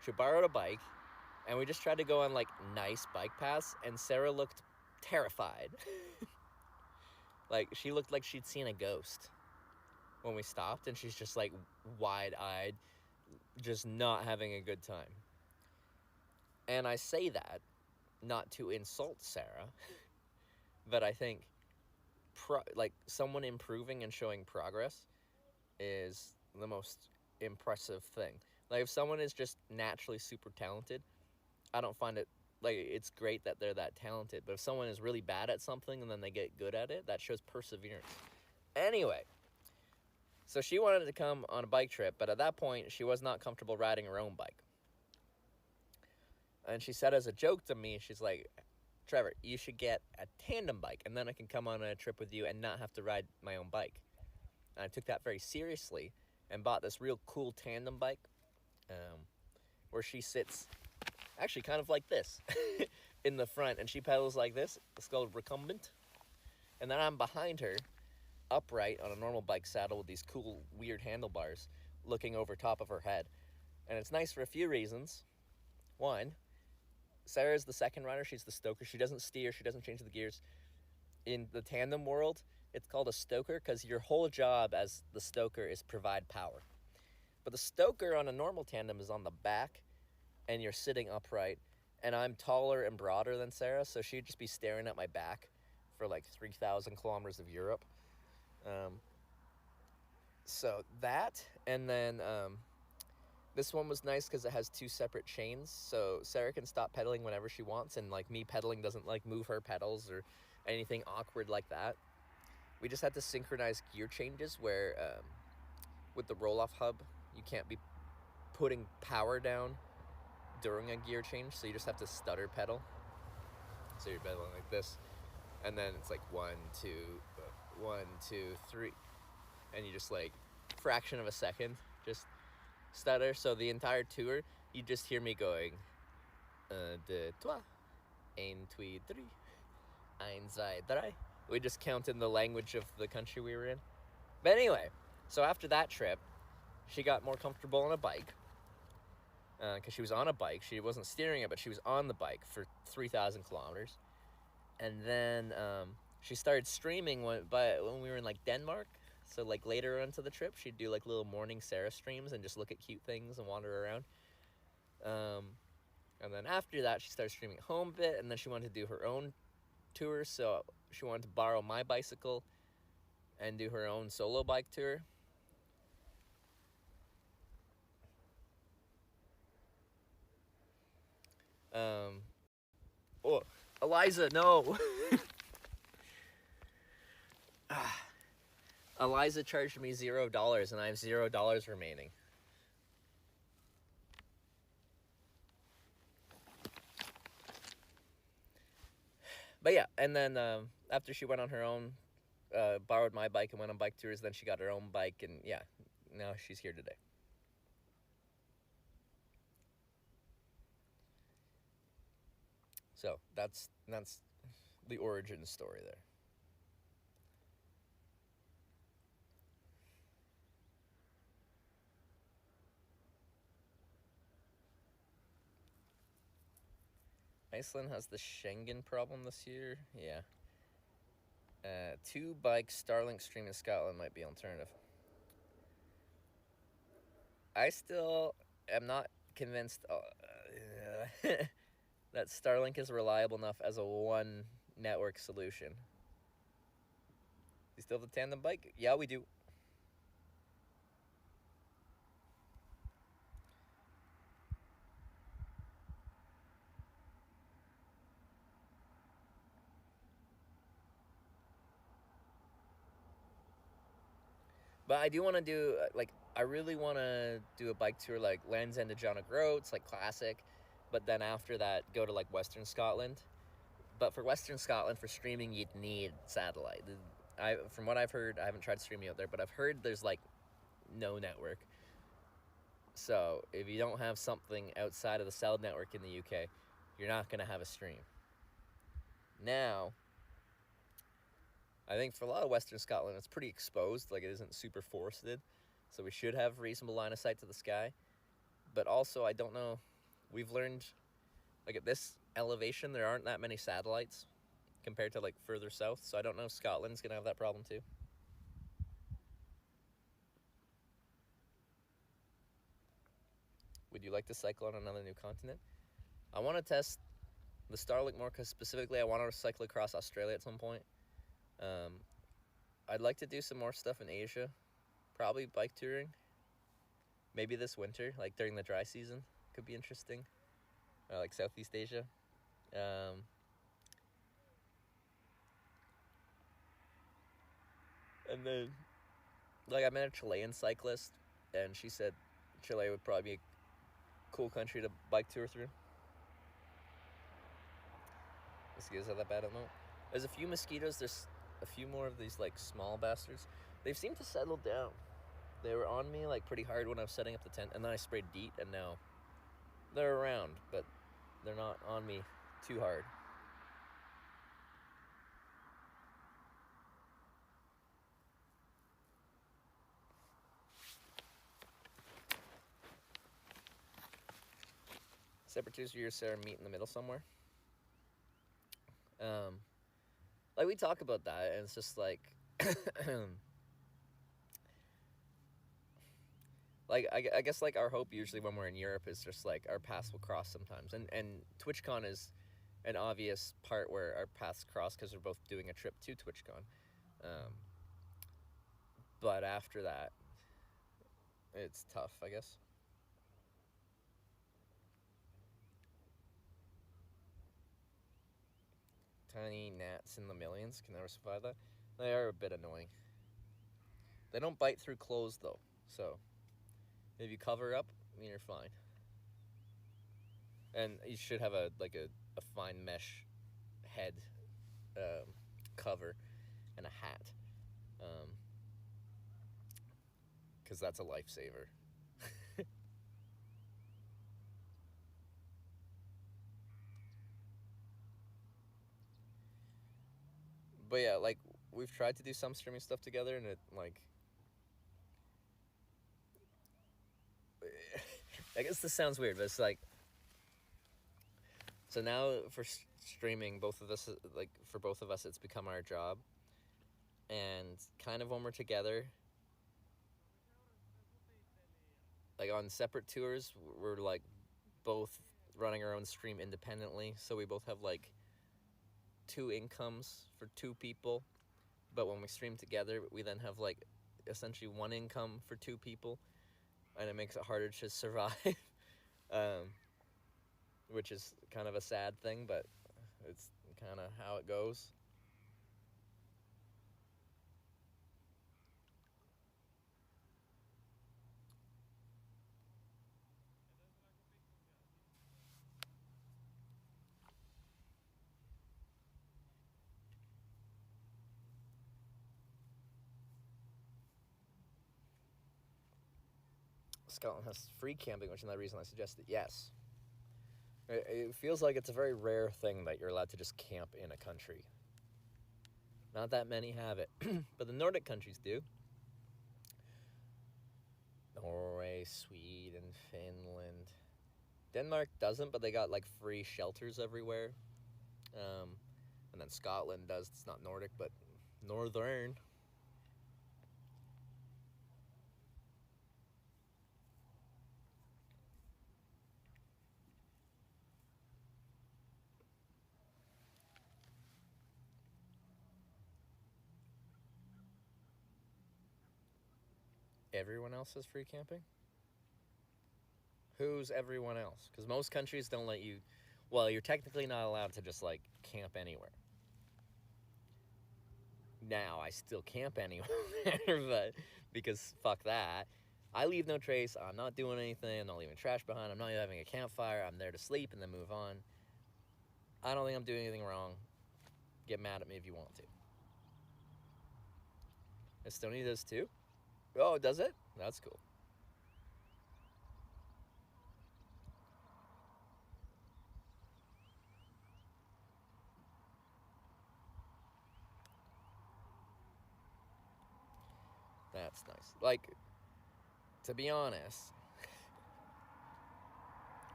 She borrowed a bike, and we just tried to go on like nice bike paths, and Sarah looked terrified. Like, she looked like she'd seen a ghost when we stopped, and she's just like wide-eyed, just not having a good time. And I say that not to insult Sarah, but I think like someone improving and showing progress is the most impressive thing. Like, if someone is just naturally super talented, I don't find it, like, it's great that they're that talented. But if someone is really bad at something and then they get good at it, that shows perseverance. Anyway, so she wanted to come on a bike trip, but at that point, she was not comfortable riding her own bike. And she said as a joke to me, she's like, Trevor, you should get a tandem bike, and then I can come on a trip with you and not have to ride my own bike. And I took that very seriously and bought this real cool tandem bike where she sits actually kind of like this in the front, and she pedals like this. It's called recumbent. And then I'm behind her, upright on a normal bike saddle with these cool, weird handlebars looking over top of her head. And it's nice for a few reasons. One, Sarah's the second rider. She's the stoker. She doesn't steer. She doesn't change the gears. In the tandem world, it's called a stoker because your whole job as the stoker is provide power. But the stoker on a normal tandem is on the back, and you're sitting upright. And I'm taller and broader than Sarah, so she'd just be staring at my back for like 3,000 kilometers of Europe. So that, and then this one was nice because it has two separate chains, so Sarah can stop pedaling whenever she wants, and like me pedaling doesn't like move her pedals or anything awkward like that. We just had to synchronize gear changes where with the roll-off hub, you can't be putting power down during a gear change, so you just have to stutter pedal. So you're pedaling like this, and then it's like 1, 2, 1, 2, 3, and you just like fraction of a second just stutter. So the entire tour, you just hear me going 1, 2, 1, 2, 3, 1, 2, 3. We just count in the language of the country we were in. But anyway, so after that trip, she got more comfortable on a bike. Because she was on a bike. She wasn't steering it, but she was on the bike for 3,000 kilometers. And then she started streaming when we were in like Denmark. So like later into the trip, she'd do like little morning Sarah streams and just look at cute things and wander around. And then after that, she started streaming at home a bit, and then she wanted to do her own tour. So she wanted to borrow my bicycle and do her own solo bike tour. Oh, Eliza, no. Eliza charged me $0, and I have $0 remaining. But yeah, and then after she went on her own, borrowed my bike and went on bike tours, then she got her own bike, and yeah, now she's here today. So that's the origin story there. Iceland has the Schengen problem this year. Yeah. 2 bikes, Starlink stream in Scotland might be an alternative. I still am not convinced that Starlink is reliable enough as a one network solution. You still have the tandem bike? Yeah, we do. But I do want to do, like, I really want to do a bike tour like Land's End to John O'Groats, like classic. But then after that, go to like Western Scotland. But for Western Scotland, for streaming, you'd need satellite. From what I've heard, I haven't tried streaming out there, but I've heard there's like no network. So if you don't have something outside of the cell network in the UK, you're not going to have a stream. Now, I think for a lot of Western Scotland, it's pretty exposed, like it isn't super forested, so we should have reasonable line of sight to the sky. But also, I don't know, we've learned, like at this elevation, there aren't that many satellites compared to like further south, so I don't know if Scotland's gonna have that problem too. Would you like to cycle on another new continent? I want to test the Starlink more, because specifically I want to cycle across Australia at some point. I'd like to do some more stuff in Asia, probably bike touring. Maybe this winter, like during the dry season, could be interesting. Like Southeast Asia. And then, like I met a Chilean cyclist, and she said Chile would probably be a cool country to bike tour through. Mosquitoes are that bad? I don't know. There's a few mosquitoes. There's a few more of these like small bastards. They've seemed to settle down. They were on me like pretty hard when I was setting up the tent, and then I sprayed DEET, and now they're around, but they're not on me too hard. Separate tours for you, Sarah, meet in the middle somewhere. Like we talk about that, and it's just like, like I guess like our hope usually when we're in Europe is just like our paths will cross sometimes, and TwitchCon is an obvious part where our paths cross because we're both doing a trip to TwitchCon. But after that, it's tough, I guess. Tiny gnats in the millions can never survive that. They are a bit annoying. They don't bite through clothes though, so if you cover up, you're fine. And you should have a fine mesh head cover and a hat, because that's a lifesaver. But yeah, like we've tried to do some streaming stuff together, and it like I guess this sounds weird, but it's like, so now for streaming, both of us, like for both of us, it's become our job. And kind of when we're together, like on separate tours, we're like both running our own stream independently, so we both have like 2 incomes for 2 people. But when we stream together, we then have like essentially 1 income for 2 people, and it makes it harder to survive. Which is kind of a sad thing, but it's kind of how it goes. Scotland has free camping, which is another reason I suggested. Yes. It feels like it's a very rare thing that you're allowed to just camp in a country. Not that many have it, but the Nordic countries do. Norway, Sweden, Finland. Denmark doesn't, but they got like free shelters everywhere. And then Scotland does. It's not Nordic, but northern. Everyone else has free camping? Who's everyone else? Because most countries don't let you... Well, you're technically not allowed to just, like, camp anywhere. Now, I still camp anywhere, but... Because, fuck that. I leave no trace. I'm not doing anything. I'm not leaving trash behind. I'm not having a campfire. I'm there to sleep and then move on. I don't think I'm doing anything wrong. Get mad at me if you want to. Estonia does too? Oh, does it? That's cool. That's nice. Like, to be honest,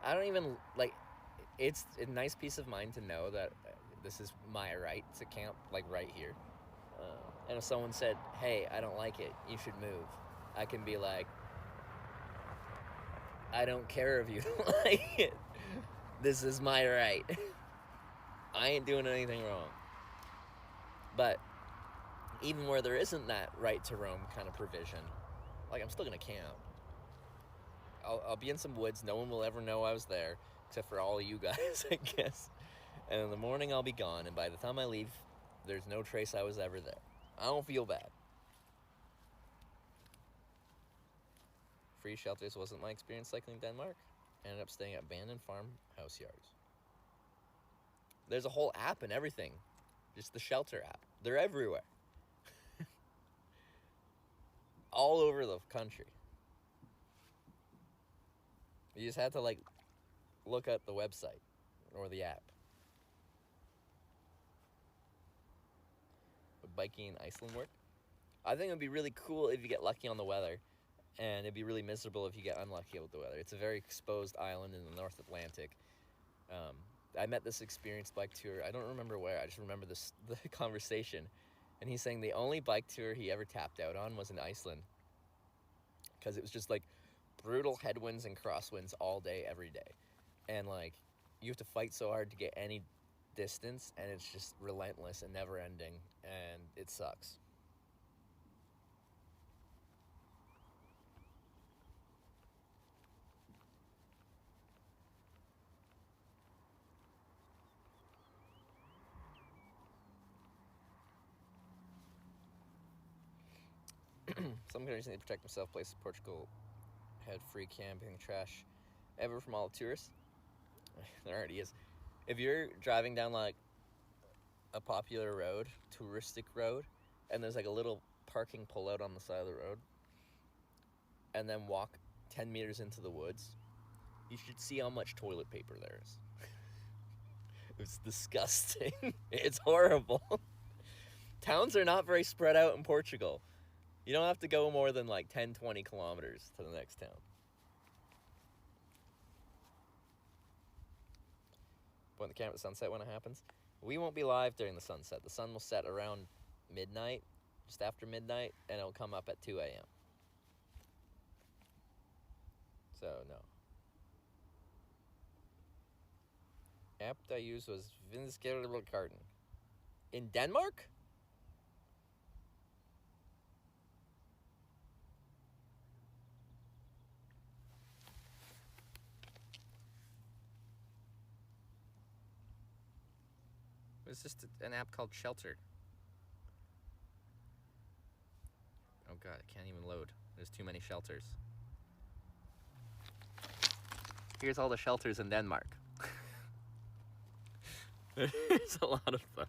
I don't even, like, it's a nice peace of mind to know that this is my right to camp, like, right here. And if someone said, hey, I don't like it, you should move, I can be like, I don't care if you don't like it. This is my right. I ain't doing anything wrong. But even where there isn't that right to roam kind of provision, like, I'm still gonna camp. I'll be in some woods, no one will ever know I was there, except for all of you guys, I guess. And in the morning I'll be gone, and by the time I leave, there's no trace I was ever there. I don't feel bad. Free shelters wasn't my experience cycling Denmark. I ended up staying at abandoned farmhouse yards. There's a whole app and everything. Just the shelter app. They're everywhere. All over the country. You just had to, like, look up the website or the app. Would biking in Iceland work? I think it would be really cool if you get lucky on the weather, and it'd be really miserable if you get unlucky with the weather. It's a very exposed island in the North Atlantic. I met this experienced bike tour. I don't remember where. I just remember the conversation. And he's saying the only bike tour he ever tapped out on was in Iceland. Because it was just, like, brutal headwinds and crosswinds all day, every day. And, like, you have to fight so hard to get any distance, and it's just relentless and never ending, and it sucks. Some countries need to protect themselves. Places in Portugal had free camping trash ever from all the tourists. There already is. If you're driving down, like, a popular road, touristic road, and there's, like, a little parking pullout on the side of the road, and then walk 10 meters into the woods, you should see how much toilet paper there is. It's disgusting. It's horrible. Towns are not very spread out in Portugal. You don't have to go more than, like, 10, 20 kilometers to the next town. Point the camera at sunset when it happens. We won't be live during the sunset. The sun will set around midnight, just after midnight, and it'll come up at 2 a.m. So, no. App I used was Vindskerlekarten. In Denmark? It's just an app called Shelter. Oh god, it can't even load. There's too many shelters. Here's all the shelters in Denmark. It's a lot of fun.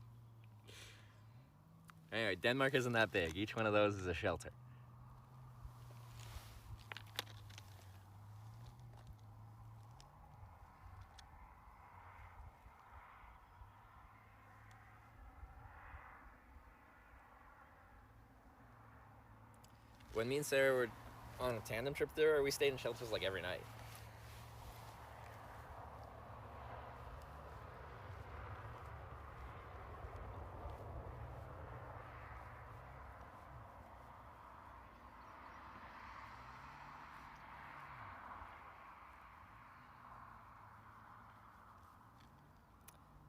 Anyway, Denmark isn't that big. Each one of those is a shelter. When me and Sarah were on a tandem trip there, we stayed in shelters like every night.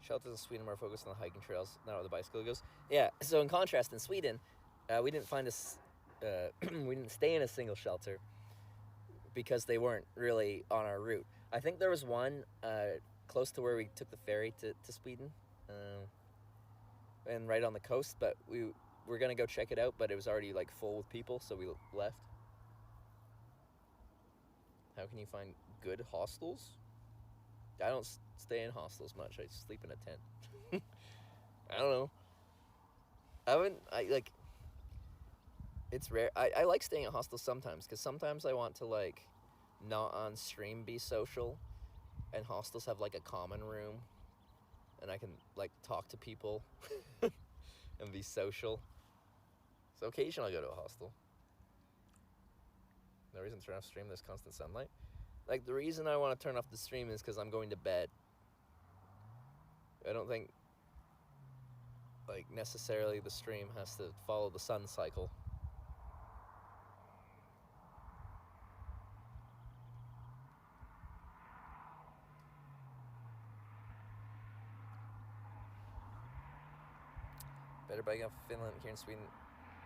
Shelters in Sweden are more focused on the hiking trails, not where the bicycle goes. Yeah, so in contrast, in Sweden, we didn't find we didn't stay in a single shelter because they weren't really on our route. I think there was one close to where we took the ferry to Sweden, and right on the coast, but we were gonna go check it out, but it was already, like, full with people, so we left. How can you find good hostels? I don't stay in hostels much. I sleep in a tent. I don't know. It's rare. I like staying at hostels sometimes, because sometimes I want to, like, not on stream be social, and hostels have, like, a common room, and I can, like, talk to people and be social. So occasionally I go to a hostel. No reason to turn off stream, there's constant sunlight. Like, the reason I want to turn off the stream is because I'm going to bed. I don't think, like, necessarily the stream has to follow the sun cycle. Better bike off Finland. Here in Sweden,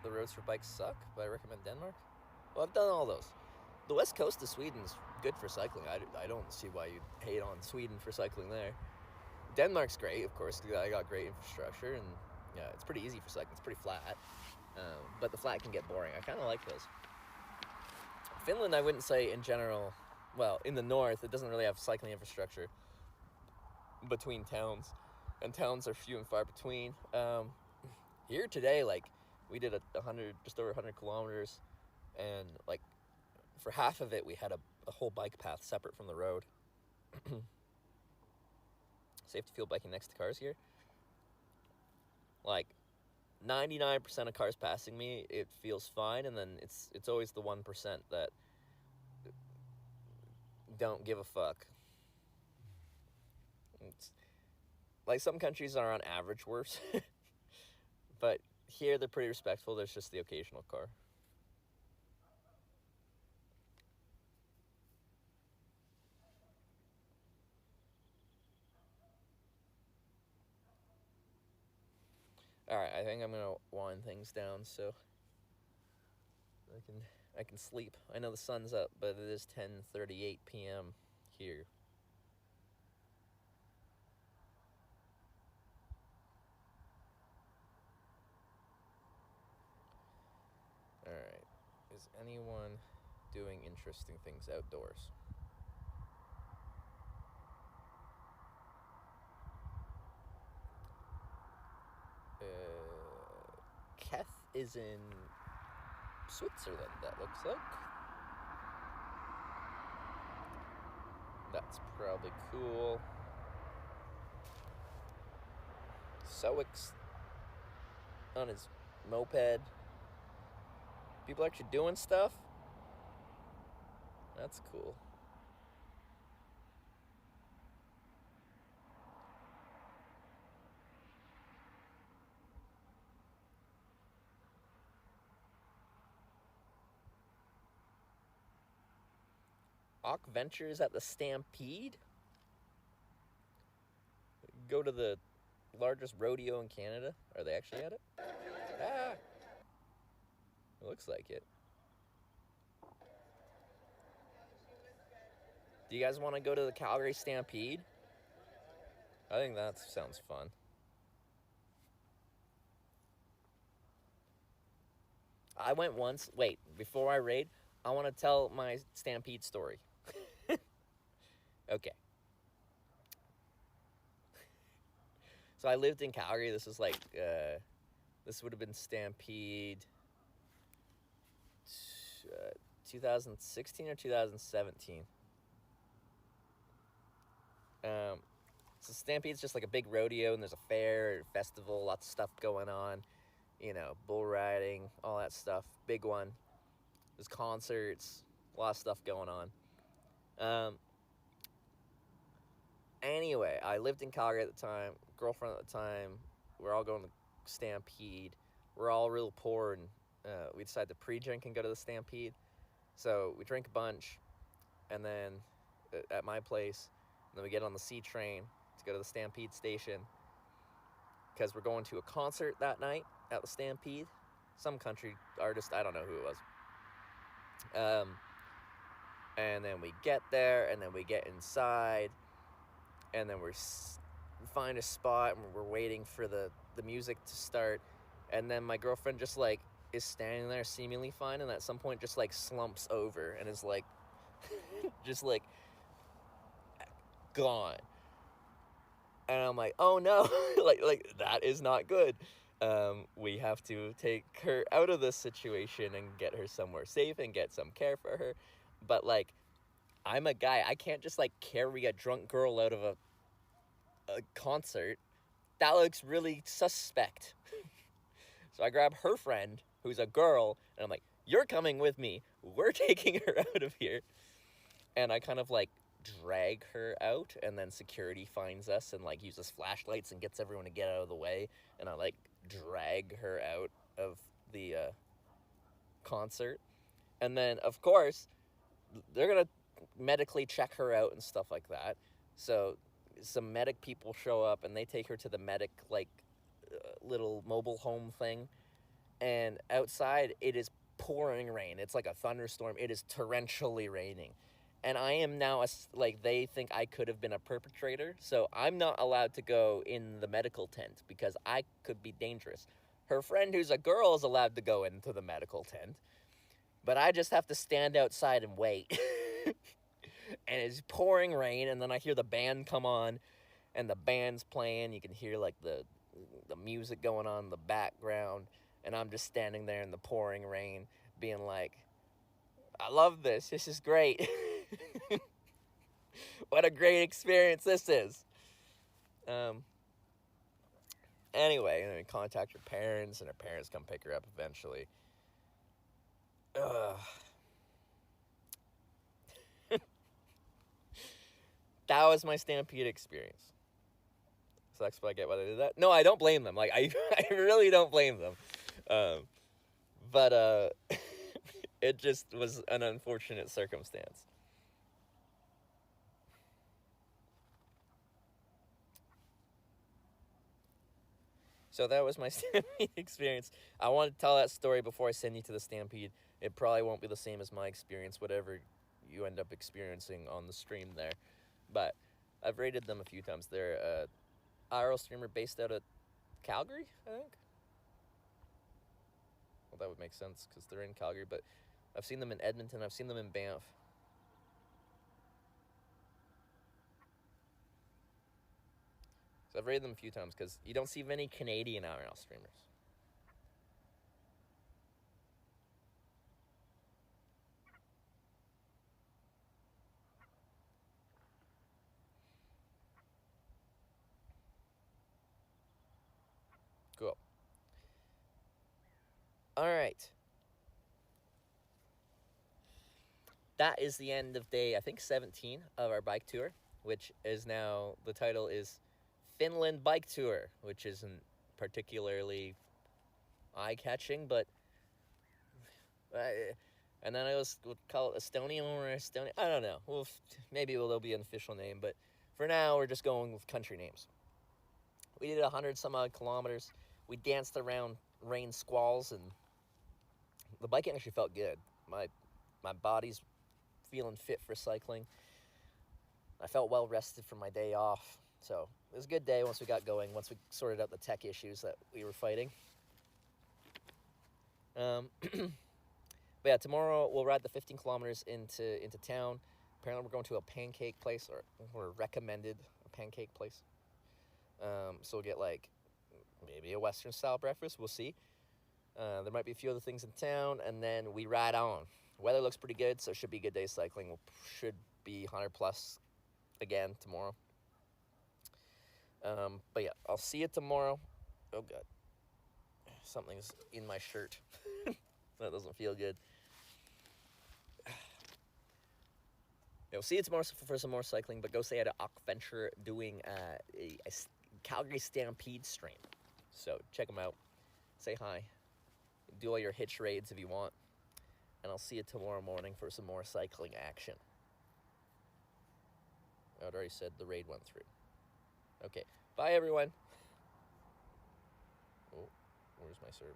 the roads for bikes suck, but I recommend Denmark. Well, I've done all those. The west coast of Sweden's good for cycling. I don't see why you'd hate on Sweden for cycling there. Denmark's great, of course, because I got great infrastructure, and yeah, it's pretty easy for cycling. It's pretty flat, but the flat can get boring. I kind of like those. Finland, I wouldn't say in general, well, in the north, it doesn't really have cycling infrastructure between towns, and towns are few and far between. Here today, like, we did just over 100 kilometers, and, like, for half of it, we had a whole bike path separate from the road. Safe to feel biking next to cars here. Like, 99% of cars passing me, it feels fine, and then it's always the 1% that don't give a fuck. Like, some countries are on average worse, but here they're pretty respectful. There's just the occasional car. Alright, I think I'm gonna wind things down so I can sleep. I know the sun's up, but it is 10:38 p.m. here. Alright, is anyone doing interesting things outdoors? Keth is in Switzerland, that looks like. That's probably cool. Soic's on his moped. People actually doing stuff? That's cool. Ock Ventures at the Stampede? Go to the largest rodeo in Canada? Are they actually at it? Ah! It looks like it. Do you guys want to go to the Calgary Stampede? I think that sounds fun. I went once. Wait, before I raid, I want to tell my Stampede story. Okay. So I lived in Calgary. This was like, this would have been Stampede 2016 or 2017. So Stampede's just like a big rodeo, and there's a fair, festival, lots of stuff going on. You know, bull riding, all that stuff. Big one. There's concerts, a lot of stuff going on. Anyway, I lived in Calgary at the time, girlfriend at the time, we're all going to Stampede. We're all real poor, and we decided to pre-drink and go to the Stampede. So we drink a bunch, and then at my place, and then we get on the C train to go to the Stampede station, because we're going to a concert that night at the Stampede. Some country artist, I don't know who it was. And then we get there, and then we get inside, and then we find a spot, and we're waiting for the music to start, and then my girlfriend just, like, is standing there seemingly fine, and at some point just, like, slumps over and is, like, just, like, gone. And I'm like, oh no, like that is not good. we have to take her out of this situation and get her somewhere safe and get some care for her. But, like, I'm a guy. I can't just, like, carry a drunk girl out of a concert. That looks really suspect. So I grab her friend, who's a girl, and I'm like, you're coming with me. We're taking her out of here. And I kind of, like, drag her out, and then security finds us and, like, uses flashlights and gets everyone to get out of the way. And I, like, drag her out of the concert. And then, of course, they're going to medically check her out and stuff like that. So some medic people show up, and they take her to the medic, like, little mobile home thing. And outside, it is pouring rain. It's like a thunderstorm. It is torrentially raining. And I am now, like, they think I could have been a perpetrator. So I'm not allowed to go in the medical tent because I could be dangerous. Her friend, who's a girl, is allowed to go into the medical tent. But I just have to stand outside and wait. And it's pouring rain, and then I hear the band come on, and the band's playing. You can hear, like, the music going on in the background, and I'm just standing there in the pouring rain being like, I love this. This is great. What a great experience this is. Anyway, and then contact her parents, and her parents come pick her up eventually. That was my Stampede experience. So that's what I get why they did that. No, I don't blame them. Like, I really don't blame them. But it just was an unfortunate circumstance. So that was my Stampede experience. I want to tell that story before I send you to the Stampede. It probably won't be the same as my experience, whatever you end up experiencing on the stream there. But I've rated them a few times. They're a IRL streamer based out of Calgary, I think. Well, that would make sense because they're in Calgary, but I've seen them in Edmonton. I've seen them in Banff. So I've rated them a few times because you don't see many Canadian IRL streamers. Cool. All right. That is the end of day, I think, 17 of our bike tour, which is now, the title is Finland Bike Tour, which isn't particularly eye-catching, but and then I would call it Estonian or Estonian. I don't know. Maybe there'll be an official name, but for now, we're just going with country names. We did 100 some odd kilometers. We danced around rain squalls, and the biking actually felt good. My body's feeling fit for cycling. I felt well rested from my day off. So it was a good day once we got going, once we sorted out the tech issues that we were fighting. But yeah, tomorrow we'll ride the 15 kilometers into town. Apparently we're going to a pancake place, or we're recommended a pancake place. So we'll get, like, maybe a Western style breakfast. We'll see. There might be a few other things in town, and then we ride on. Weather looks pretty good, so it should be a good day cycling. We should be 100 plus again tomorrow. But yeah, I'll see you tomorrow. Oh god, something's in my shirt. That doesn't feel good. Yeah, we'll see you tomorrow for some more cycling, but go say hi to Venture doing a Calgary Stampede stream. So check them out. Say hi. Do all your hitch raids if you want. And I'll see you tomorrow morning for some more cycling action. I'd already said the raid went through. Okay, bye everyone. Oh, where's my server?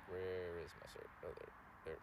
Where is my server? Oh, there.